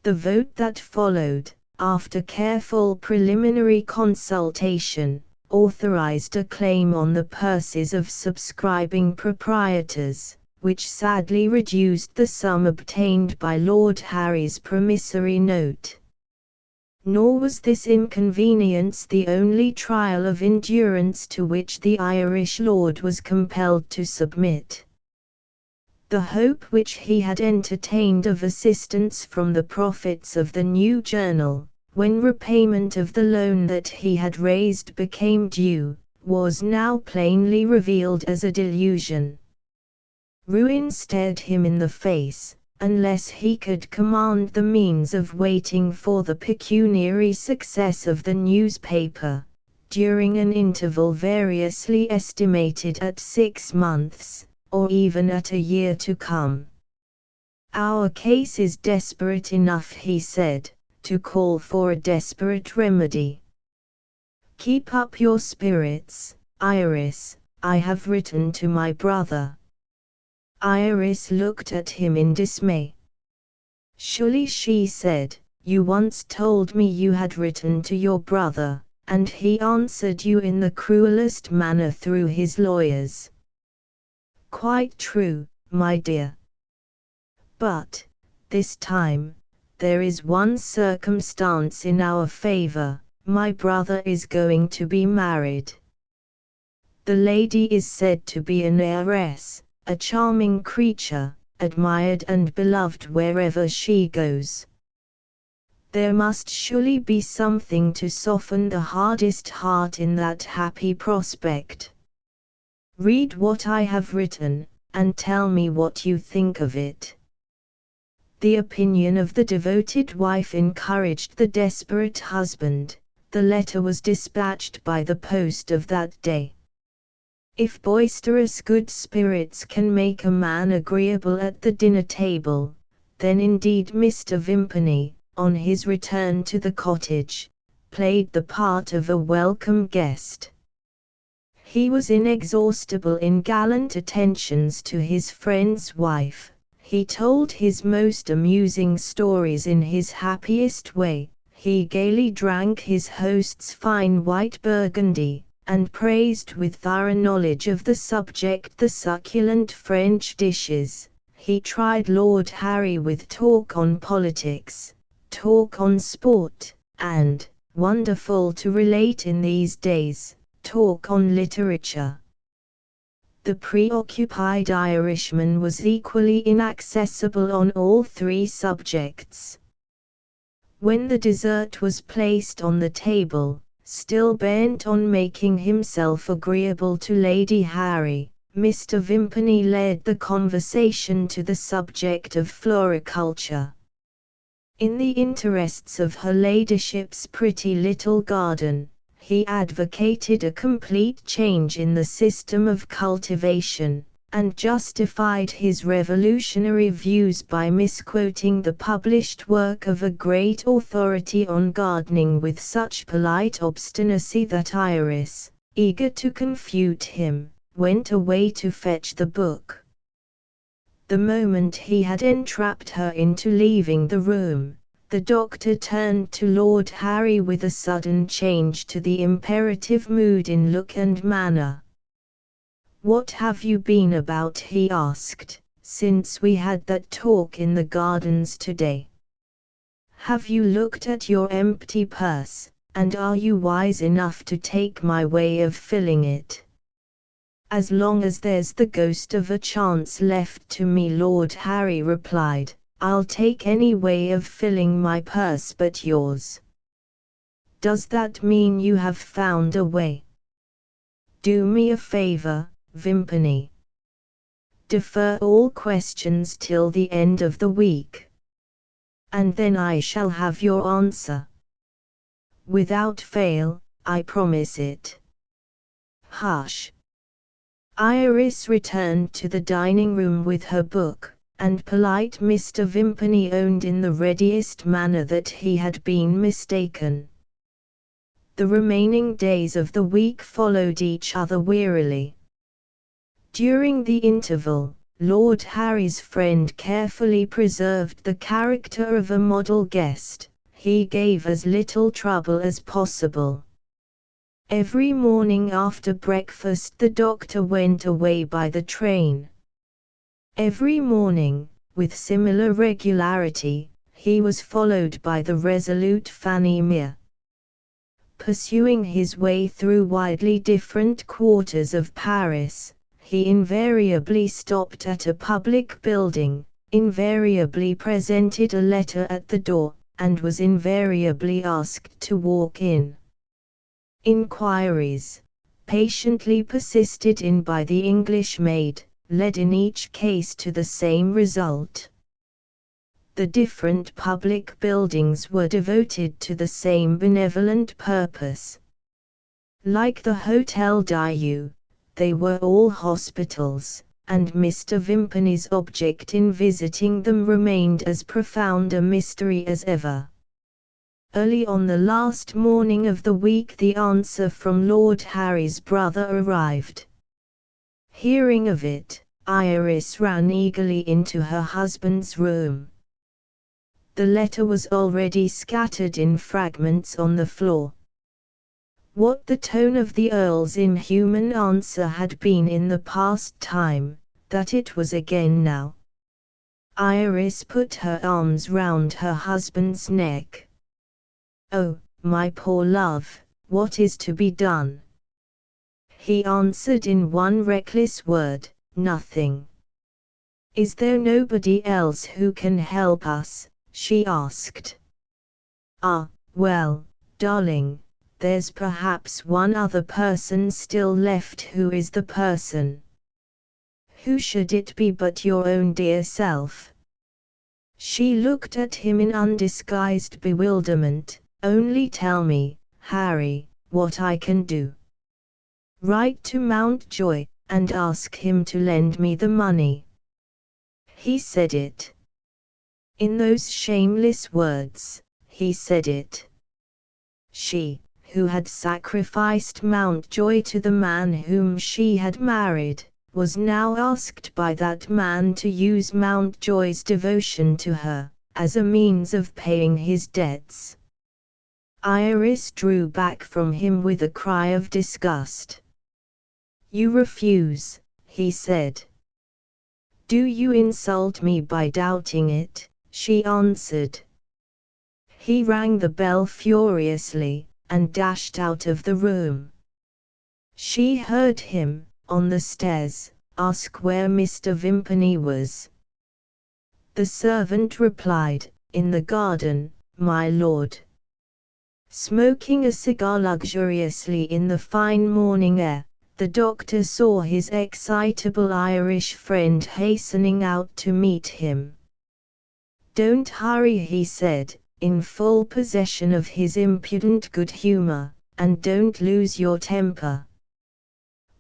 The vote that followed, after careful preliminary consultation, authorized a claim on the purses of subscribing proprietors, which sadly reduced the sum obtained by Lord Harry's promissory note. Nor was this inconvenience the only trial of endurance to which the Irish lord was compelled to submit. The hope which he had entertained of assistance from the profits of the new journal, when repayment of the loan that he had raised became due, was now plainly revealed as a delusion. Ruin stared him in the face, unless he could command the means of waiting for the pecuniary success of the newspaper, during an interval variously estimated at 6 months, or even at a year to come. Our case is desperate enough, he said, to call for a desperate remedy. Keep up your spirits, Iris. I have written to my brother. Iris looked at him in dismay. Surely, she said, you once told me you had written to your brother, and he answered you in the cruelest manner through his lawyers. Quite true, my dear. But, this time, there is one circumstance in our favor. My brother is going to be married. The lady is said to be an heiress, a charming creature, admired and beloved wherever she goes. There must surely be something to soften the hardest heart in that happy prospect. Read what I have written, and tell me what you think of it." The opinion of the devoted wife encouraged the desperate husband. The letter was dispatched by the post of that day. If boisterous good spirits can make a man agreeable at the dinner table, then indeed Mr. Vimpany, on his return to the cottage, played the part of a welcome guest. He was inexhaustible in gallant attentions to his friend's wife. He told his most amusing stories in his happiest way. He gaily drank his host's fine white Burgundy, and praised with thorough knowledge of the subject the succulent French dishes. He tried Lord Harry with talk on politics, talk on sport, and, wonderful to relate in these days, talk on literature. The preoccupied Irishman was equally inaccessible on all three subjects. When the dessert was placed on the table, still bent on making himself agreeable to Lady Harry, Mr. Vimpany led the conversation to the subject of floriculture. In the interests of her ladyship's pretty little garden, he advocated a complete change in the system of cultivation, and justified his revolutionary views by misquoting the published work of a great authority on gardening with such polite obstinacy that Iris, eager to confute him, went away to fetch the book. The moment he had entrapped her into leaving the room, the doctor turned to Lord Harry with a sudden change to the imperative mood in look and manner. "What have you been about?" he asked, "since we had that talk in the gardens today? Have you looked at your empty purse, and are you wise enough to take my way of filling it?" "As long as there's the ghost of a chance left to me," Lord Harry replied, "I'll take any way of filling my purse but yours." "Does that mean you have found a way?" "Do me a favor, Vimpany. Defer all questions till the end of the week. And then I shall have your answer. Without fail, I promise it." "Hush." Iris returned to the dining room with her book, and polite Mr. Vimpany owned in the readiest manner that he had been mistaken. The remaining days of the week followed each other wearily. During the interval, Lord Harry's friend carefully preserved the character of a model guest. He gave as little trouble as possible. Every morning after breakfast the doctor went away by the train. Every morning, with similar regularity, he was followed by the resolute Fanny Mere. Pursuing his way through widely different quarters of Paris, he invariably stopped at a public building, invariably presented a letter at the door, and was invariably asked to walk in. Inquiries, patiently persisted in by the English maid, led in each case to the same result. The different public buildings were devoted to the same benevolent purpose. Like the Hotel Dieu, they were all hospitals, and Mr. Vimpany's object in visiting them remained as profound a mystery as ever. Early on the last morning of the week the answer from Lord Harry's brother arrived. Hearing of it, Iris ran eagerly into her husband's room. The letter was already scattered in fragments on the floor. What the tone of the Earl's inhuman answer had been in the past time, that it was again now. Iris put her arms round her husband's neck. "Oh, my poor love, what is to be done?" he answered in one reckless word, nothing. Is there nobody else who can help us? She asked. Ah, well, darling, there's perhaps one other person still left. Who is the person? Who should it be but your own dear self? She looked at him in undisguised bewilderment. Only tell me, Harry, what I can do. Write to Mountjoy, and ask him to lend me the money. He said it. In those shameless words, he said it. She, who had sacrificed Mountjoy to the man whom she had married, was now asked by that man to use Mountjoy's devotion to her, as a means of paying his debts. Iris drew back from him with a cry of disgust. You refuse, he said. Do you insult me by doubting it? She answered. He rang the bell furiously, and dashed out of the room. She heard him, on the stairs, ask where Mr. Vimpany was. The servant replied, in the garden, my lord. Smoking a cigar luxuriously in the fine morning air, the doctor saw his excitable Irish friend hastening out to meet him. Don't hurry, he said, in full possession of his impudent good humor, and don't lose your temper.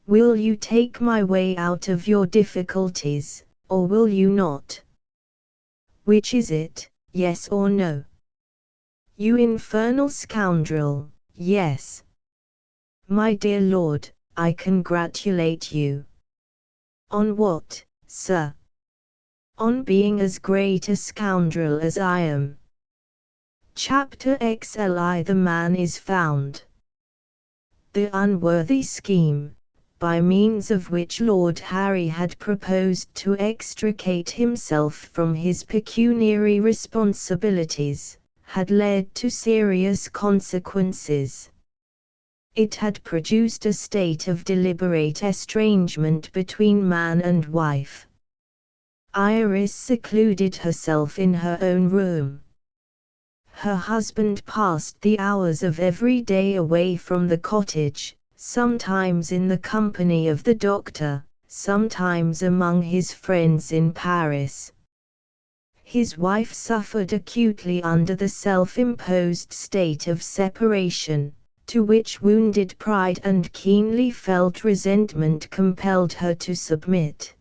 Will you take my way out of your difficulties, or will you not? Which is it, yes or no? You infernal scoundrel, yes. My dear lord, I congratulate you. On what, sir? On being as great a scoundrel as I am. Chapter XLI. The man is found. The unworthy scheme, by means of which Lord Harry had proposed to extricate himself from his pecuniary responsibilities, had led to serious consequences. It had produced a state of deliberate estrangement between man and wife. Iris secluded herself in her own room. Her husband passed the hours of every day away from the cottage, sometimes in the company of the doctor, sometimes among his friends in Paris. His wife suffered acutely under the self-imposed state of separation, to which wounded pride and keenly felt resentment compelled her to submit.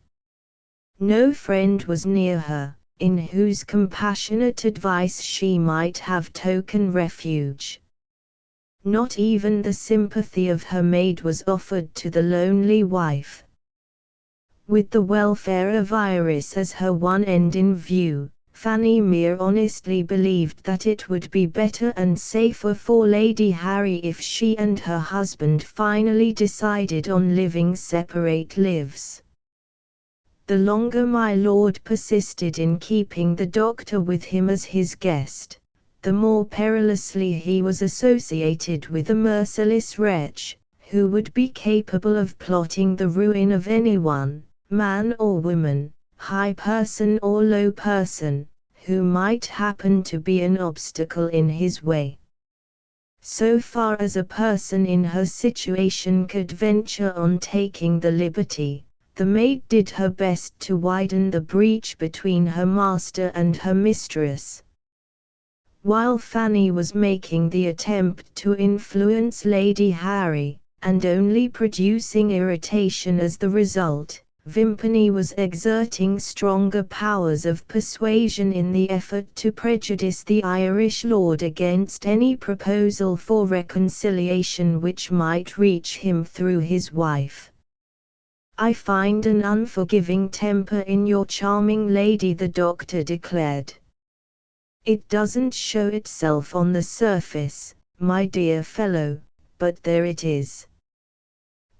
No friend was near her, in whose compassionate advice she might have taken refuge. Not even the sympathy of her maid was offered to the lonely wife. With the welfare of Iris as her one end in view, Fanny Mere honestly believed that it would be better and safer for Lady Harry if she and her husband finally decided on living separate lives. The longer my lord persisted in keeping the doctor with him as his guest, the more perilously he was associated with a merciless wretch, who would be capable of plotting the ruin of anyone, man or woman, high person or low person, who might happen to be an obstacle in his way. So far as a person in her situation could venture on taking the liberty, the maid did her best to widen the breach between her master and her mistress. While Fanny was making the attempt to influence Lady Harry, and only producing irritation as the result, Vimpany was exerting stronger powers of persuasion in the effort to prejudice the Irish lord against any proposal for reconciliation which might reach him through his wife. I find an unforgiving temper in your charming lady, the doctor declared. It doesn't show itself on the surface, my dear fellow, but there it is.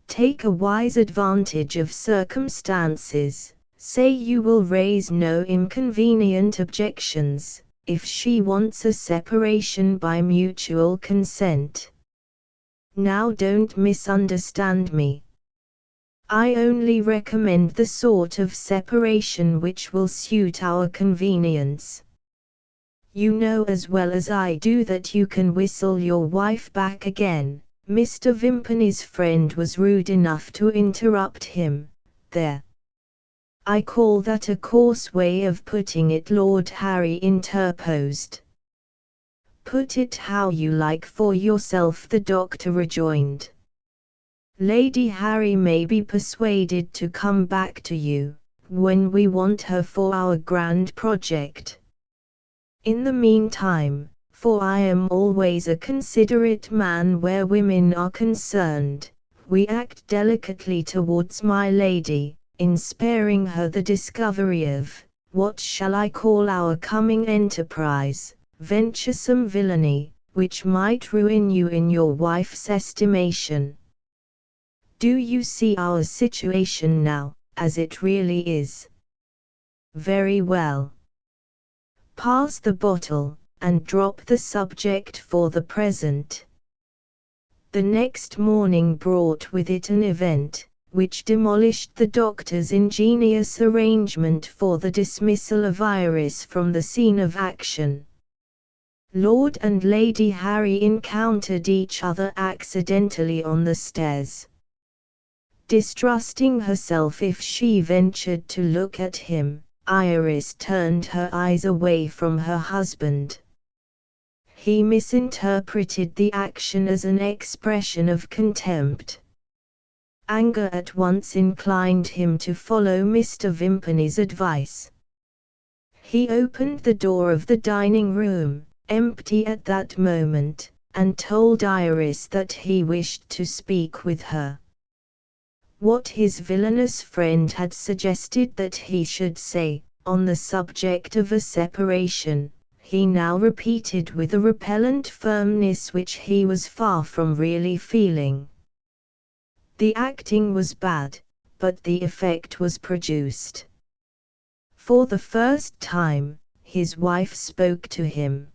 Take a wise advantage of circumstances, say you will raise no inconvenient objections, if she wants a separation by mutual consent. Now don't misunderstand me, I only recommend the sort of separation which will suit our convenience. You know as well as I do that you can whistle your wife back again." Mr. Vimpany's friend was rude enough to interrupt him. "There. I call that a coarse way of putting it," Lord Harry interposed. "Put it how you like for yourself," the doctor rejoined. "Lady Harry may be persuaded to come back to you, when we want her for our grand project. In the meantime, for I am always a considerate man where women are concerned, we act delicately towards my lady, in sparing her the discovery of, what shall I call our coming enterprise, venturesome villainy, which might ruin you in your wife's estimation. Do you see our situation now, as it really is? Very well. Pass the bottle, and drop the subject for the present." The next morning brought with it an event, which demolished the doctor's ingenious arrangement for the dismissal of Iris from the scene of action. Lord and Lady Harry encountered each other accidentally on the stairs. Distrusting herself if she ventured to look at him, Iris turned her eyes away from her husband. He misinterpreted the action as an expression of contempt. Anger at once inclined him to follow Mr. Vimpany's advice. He opened the door of the dining room, empty at that moment, and told Iris that he wished to speak with her. What his villainous friend had suggested that he should say, on the subject of a separation, he now repeated with a repellent firmness which he was far from really feeling. The acting was bad, but the effect was produced. For the first time, his wife spoke to him.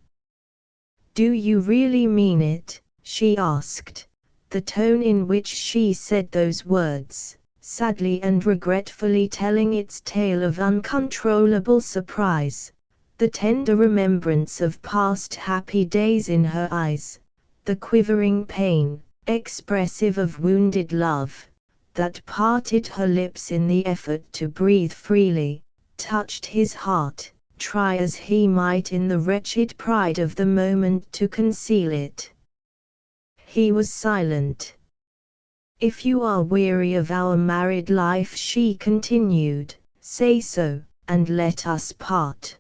"Do you really mean it?" she asked. The tone in which she said those words, sadly and regretfully telling its tale of uncontrollable surprise, the tender remembrance of past happy days in her eyes, the quivering pain, expressive of wounded love, that parted her lips in the effort to breathe freely, touched his heart, try as he might in the wretched pride of the moment to conceal it. He was silent. "If you are weary of our married life," she continued, "say so, and let us part.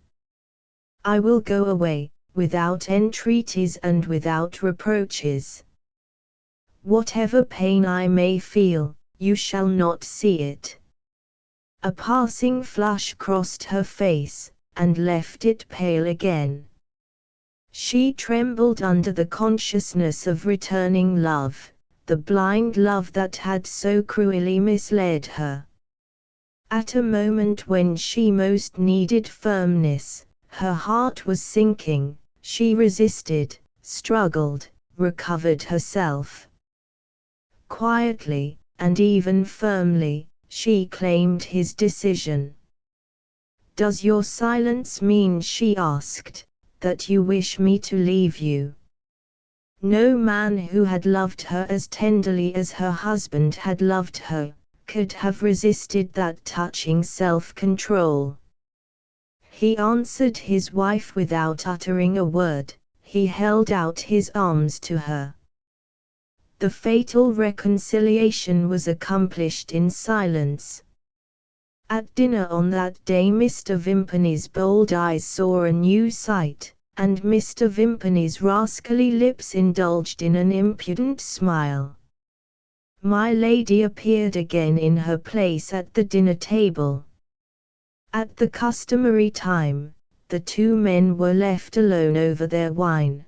I will go away, without entreaties and without reproaches. Whatever pain I may feel, you shall not see it." A passing flush crossed her face, and left it pale again. She trembled under the consciousness of returning love, the blind love that had so cruelly misled her. At a moment when she most needed firmness, her heart was sinking. She resisted, struggled, recovered herself. Quietly, and even firmly, she claimed his decision. "Does your silence mean," she asked, "that you wish me to leave you?" No man who had loved her as tenderly as her husband had loved her, could have resisted that touching self-control. He answered his wife without uttering a word. He held out his arms to her. The fatal reconciliation was accomplished in silence. At dinner on that day Mr. Vimpany's bold eyes saw a new sight, and Mr. Vimpany's rascally lips indulged in an impudent smile. My lady appeared again in her place at the dinner table. At the customary time, the two men were left alone over their wine.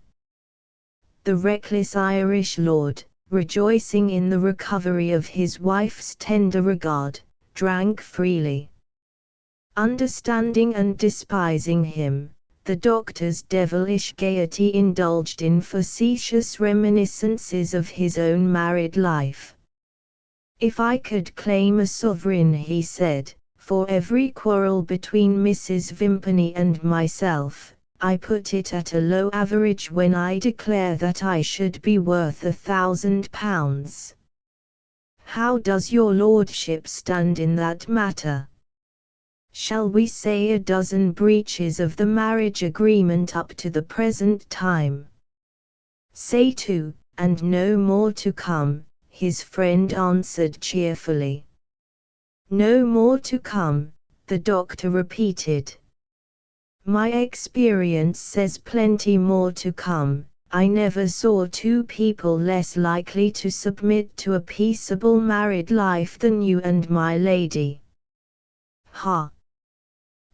The reckless Irish lord, rejoicing in the recovery of his wife's tender regard, drank freely. Understanding and despising him, the doctor's devilish gaiety indulged in facetious reminiscences of his own married life. If I could claim a sovereign, he said, for every quarrel between Mrs. Vimpany and myself, I put it at a low average when I declare that I should be worth £1,000. How does your lordship stand in that matter? Shall we say a dozen breaches of the marriage agreement up to the present time? Say 2, and no more to come, his friend answered cheerfully. No more to come, the doctor repeated. My experience says plenty more to come. I never saw two people less likely to submit to a peaceable married life than you and my lady. Ha!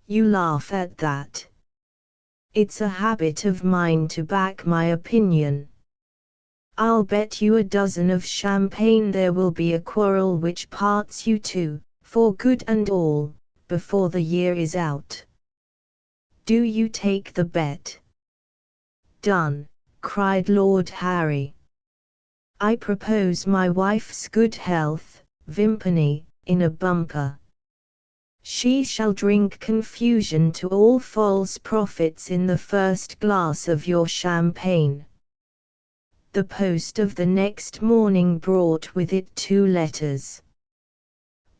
You laugh at that. It's a habit of mine to back my opinion. I'll bet you a dozen of champagne there will be a quarrel which parts you two, for good and all, before the year is out. Do you take the bet? Done, cried Lord Harry. I propose my wife's good health, Vimpany, in a bumper. She shall drink confusion to all false prophets in the first glass of your champagne. The post of the next morning brought with it 2 letters.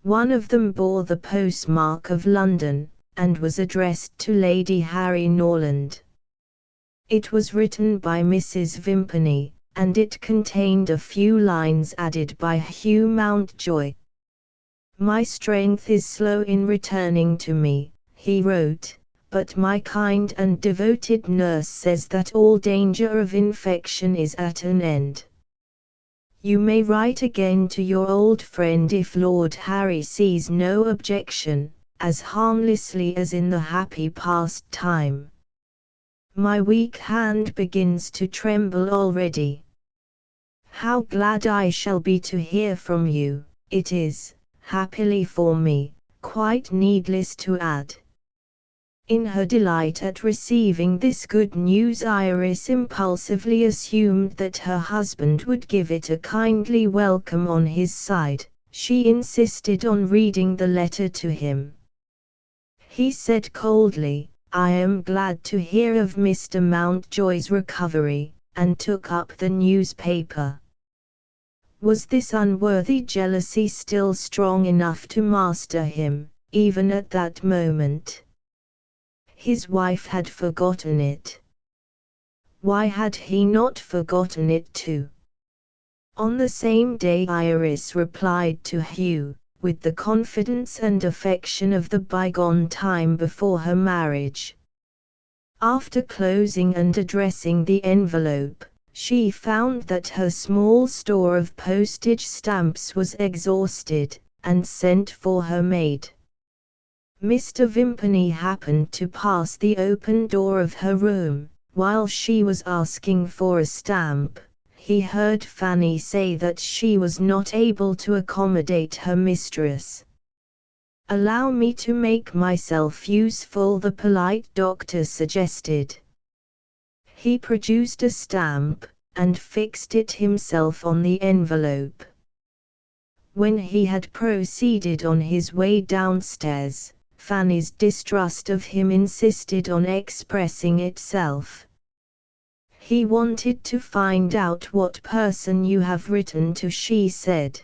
One of them bore the postmark of London, and was addressed to Lady Harry Norland. It was written by Mrs. Vimpany, and it contained a few lines added by Hugh Mountjoy. My strength is slow in returning to me, he wrote, but my kind and devoted nurse says that all danger of infection is at an end. You may write again to your old friend if Lord Harry sees no objection, as harmlessly as in the happy past time. My weak hand begins to tremble already. How glad I shall be to hear from you. It is, happily for me, quite needless to add. In her delight at receiving this good news, Iris impulsively assumed that her husband would give it a kindly welcome on his side. She insisted on reading the letter to him. He said coldly, I am glad to hear of Mr. Mountjoy's recovery, and took up the newspaper. Was this unworthy jealousy still strong enough to master him, even at that moment? His wife had forgotten it. Why had he not forgotten it too? On the same day Iris replied to Hugh, with the confidence and affection of the bygone time before her marriage. After closing and addressing the envelope, she found that her small store of postage stamps was exhausted, and sent for her maid. Mr. Vimpany happened to pass the open door of her room. While she was asking for a stamp, he heard Fanny say that she was not able to accommodate her mistress. Allow me to make myself useful, the polite doctor suggested. He produced a stamp, and fixed it himself on the envelope. When he had proceeded on his way downstairs, Fanny's distrust of him insisted on expressing itself. He wanted to find out what person you have written to, she said.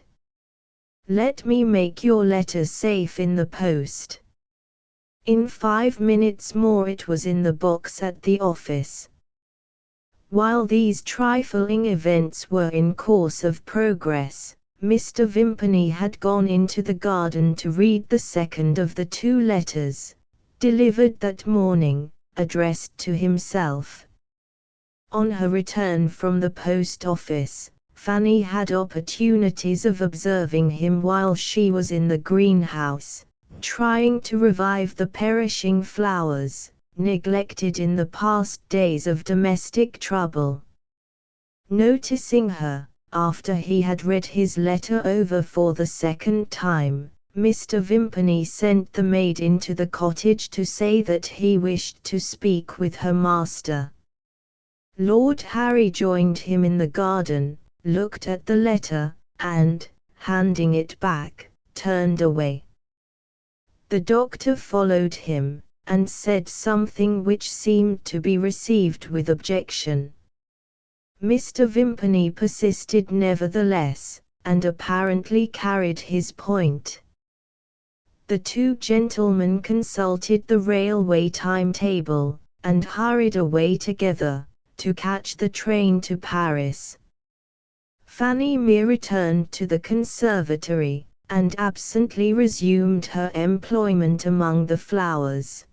Let me make your letter safe in the post. In 5 minutes more it was in the box at the office. While these trifling events were in course of progress, Mr. Vimpany had gone into the garden to read the second of the 2 letters, delivered that morning, addressed to himself. On her return from the post office, Fanny had opportunities of observing him while she was in the greenhouse, trying to revive the perishing flowers, neglected in the past days of domestic trouble. Noticing her, after he had read his letter over for the second time, Mr. Vimpany sent the maid into the cottage to say that he wished to speak with her master. Lord Harry joined him in the garden, looked at the letter, and, handing it back, turned away. The doctor followed him, and said something which seemed to be received with objection. Mr. Vimpany persisted nevertheless, and apparently carried his point. The two gentlemen consulted the railway timetable, and hurried away together, to catch the train to Paris. Fanny Mere returned to the conservatory, and absently resumed her employment among the flowers.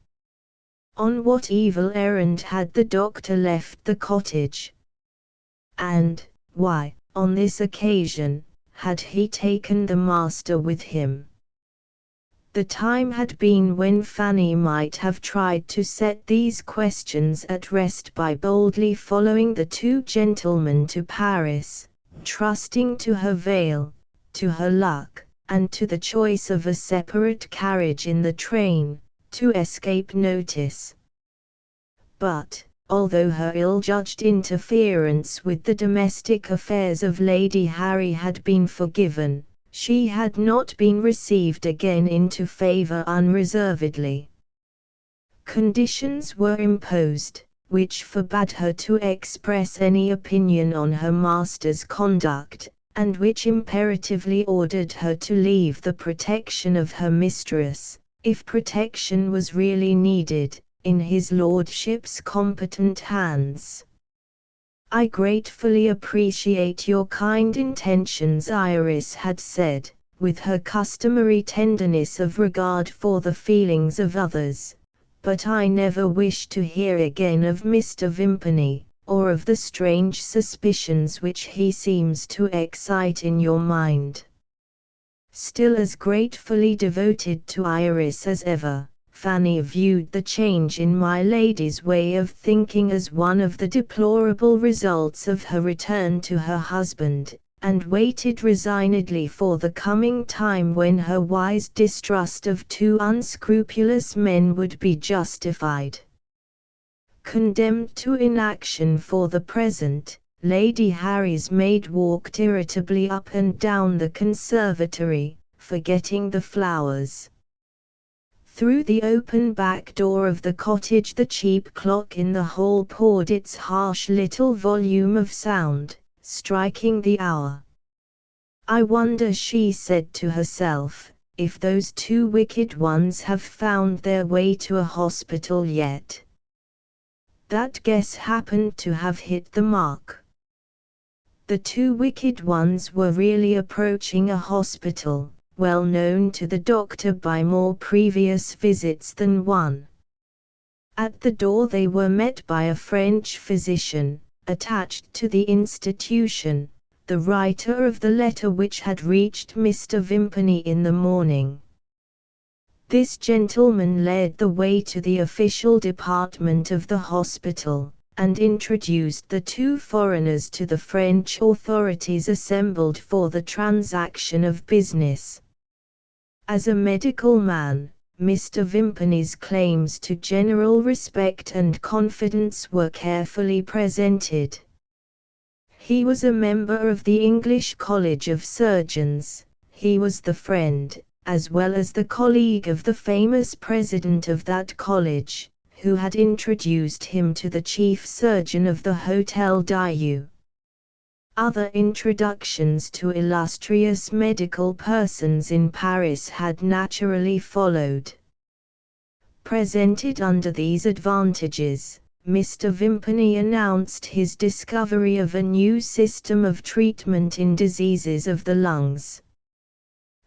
On what evil errand had the doctor left the cottage? And why, on this occasion, had he taken the master with him? The time had been when Fanny might have tried to set these questions at rest by boldly following the two gentlemen to Paris, trusting to her veil, to her luck, and to the choice of a separate carriage in the train, to escape notice. But, although her ill-judged interference with the domestic affairs of Lady Harry had been forgiven, she had not been received again into favour unreservedly. Conditions were imposed, which forbade her to express any opinion on her master's conduct, and which imperatively ordered her to leave the protection of her mistress, if protection was really needed, in his lordship's competent hands. "I gratefully appreciate your kind intentions," Iris had said, with her customary tenderness of regard for the feelings of others, "but I never wish to hear again of Mr. Vimpany, or of the strange suspicions which he seems to excite in your mind." Still as gratefully devoted to Iris as ever, Fanny viewed the change in my lady's way of thinking as one of the deplorable results of her return to her husband, and waited resignedly for the coming time when her wise distrust of two unscrupulous men would be justified. Condemned to inaction for the present, Lady Harry's maid walked irritably up and down the conservatory, forgetting the flowers. Through the open back door of the cottage the cheap clock in the hall poured its harsh little volume of sound, striking the hour. "I wonder," she said to herself, "if those two wicked ones have found their way to a hospital yet." That guess happened to have hit the mark. The two wicked ones were really approaching a hospital, well known to the doctor by more previous visits than one. At the door they were met by a French physician, attached to the institution, the writer of the letter which had reached Mr. Vimpany in the morning. This gentleman led the way to the official department of the hospital, and introduced the two foreigners to the French authorities assembled for the transaction of business. As a medical man, Mr. Vimpany's claims to general respect and confidence were carefully presented. He was a member of the English College of Surgeons. He was the friend, as well as the colleague of the famous president of that college, who had introduced him to the chief surgeon of the Hôtel Dieu. Other introductions to illustrious medical persons in Paris had naturally followed. Presented under these advantages, Mr. Vimpany announced his discovery of a new system of treatment in diseases of the lungs.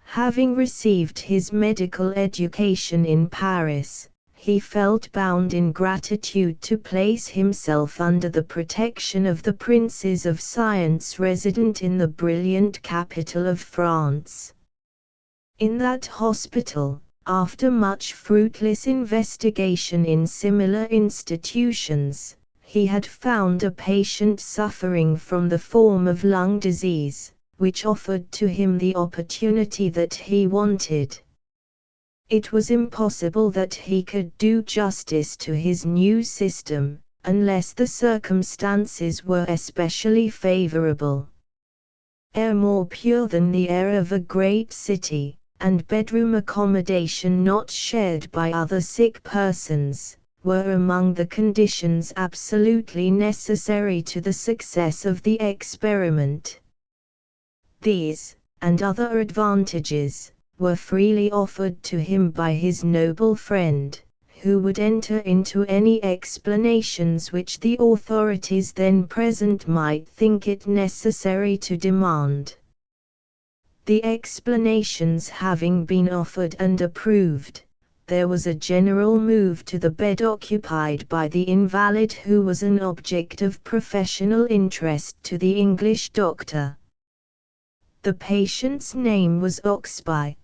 Having received his medical education in Paris, he felt bound in gratitude to place himself under the protection of the princes of science resident in the brilliant capital of France. In that hospital, after much fruitless investigation in similar institutions, he had found a patient suffering from the form of lung disease, which offered to him the opportunity that he wanted. It was impossible that he could do justice to his new system, unless the circumstances were especially favorable. air more pure than the air of a great city, and bedroom accommodation not shared by other sick persons, were among the conditions absolutely necessary to the success of the experiment. These, and other advantages, were freely offered to him by his noble friend, who would enter into any explanations which the authorities then present might think it necessary to demand. The explanations having been offered and approved, there was a general move to the bed occupied by the invalid, who was an object of professional interest to the English doctor. The patient's name was Oxby.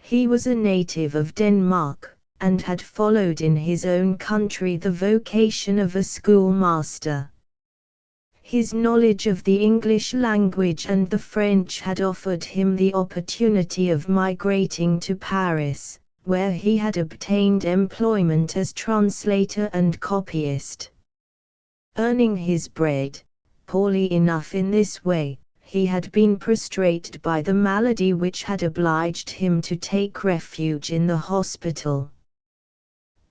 He was a native of Denmark, and had followed in his own country the vocation of a schoolmaster. His knowledge of the English language and the French had offered him the opportunity of migrating to Paris, where he had obtained employment as translator and copyist. Earning his bread, poorly enough in this way, he had been prostrated by the malady which had obliged him to take refuge in the hospital.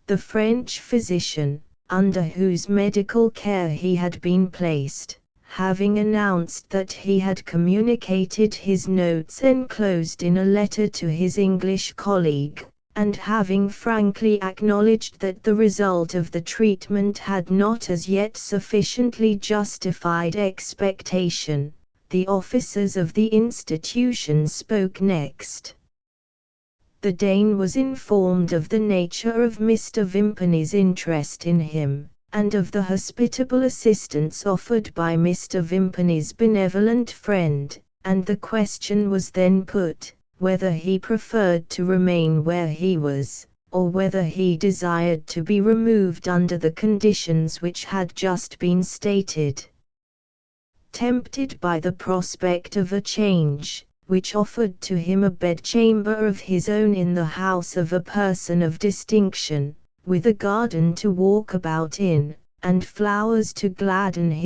The French physician, under whose medical care he had been placed, having announced that he had communicated his notes enclosed in a letter to his English colleague, and having frankly acknowledged that the result of the treatment had not as yet sufficiently justified expectation, the officers of the institution spoke next. The Dane was informed of the nature of Mr. Vimpany's interest in him, and of the hospitable assistance offered by Mr. Vimpany's benevolent friend, and the question was then put, whether he preferred to remain where he was, or whether he desired to be removed under the conditions which had just been stated. Tempted by the prospect of a change, which offered to him a bedchamber of his own in the house of a person of distinction, with a garden to walk about in, and flowers to gladden his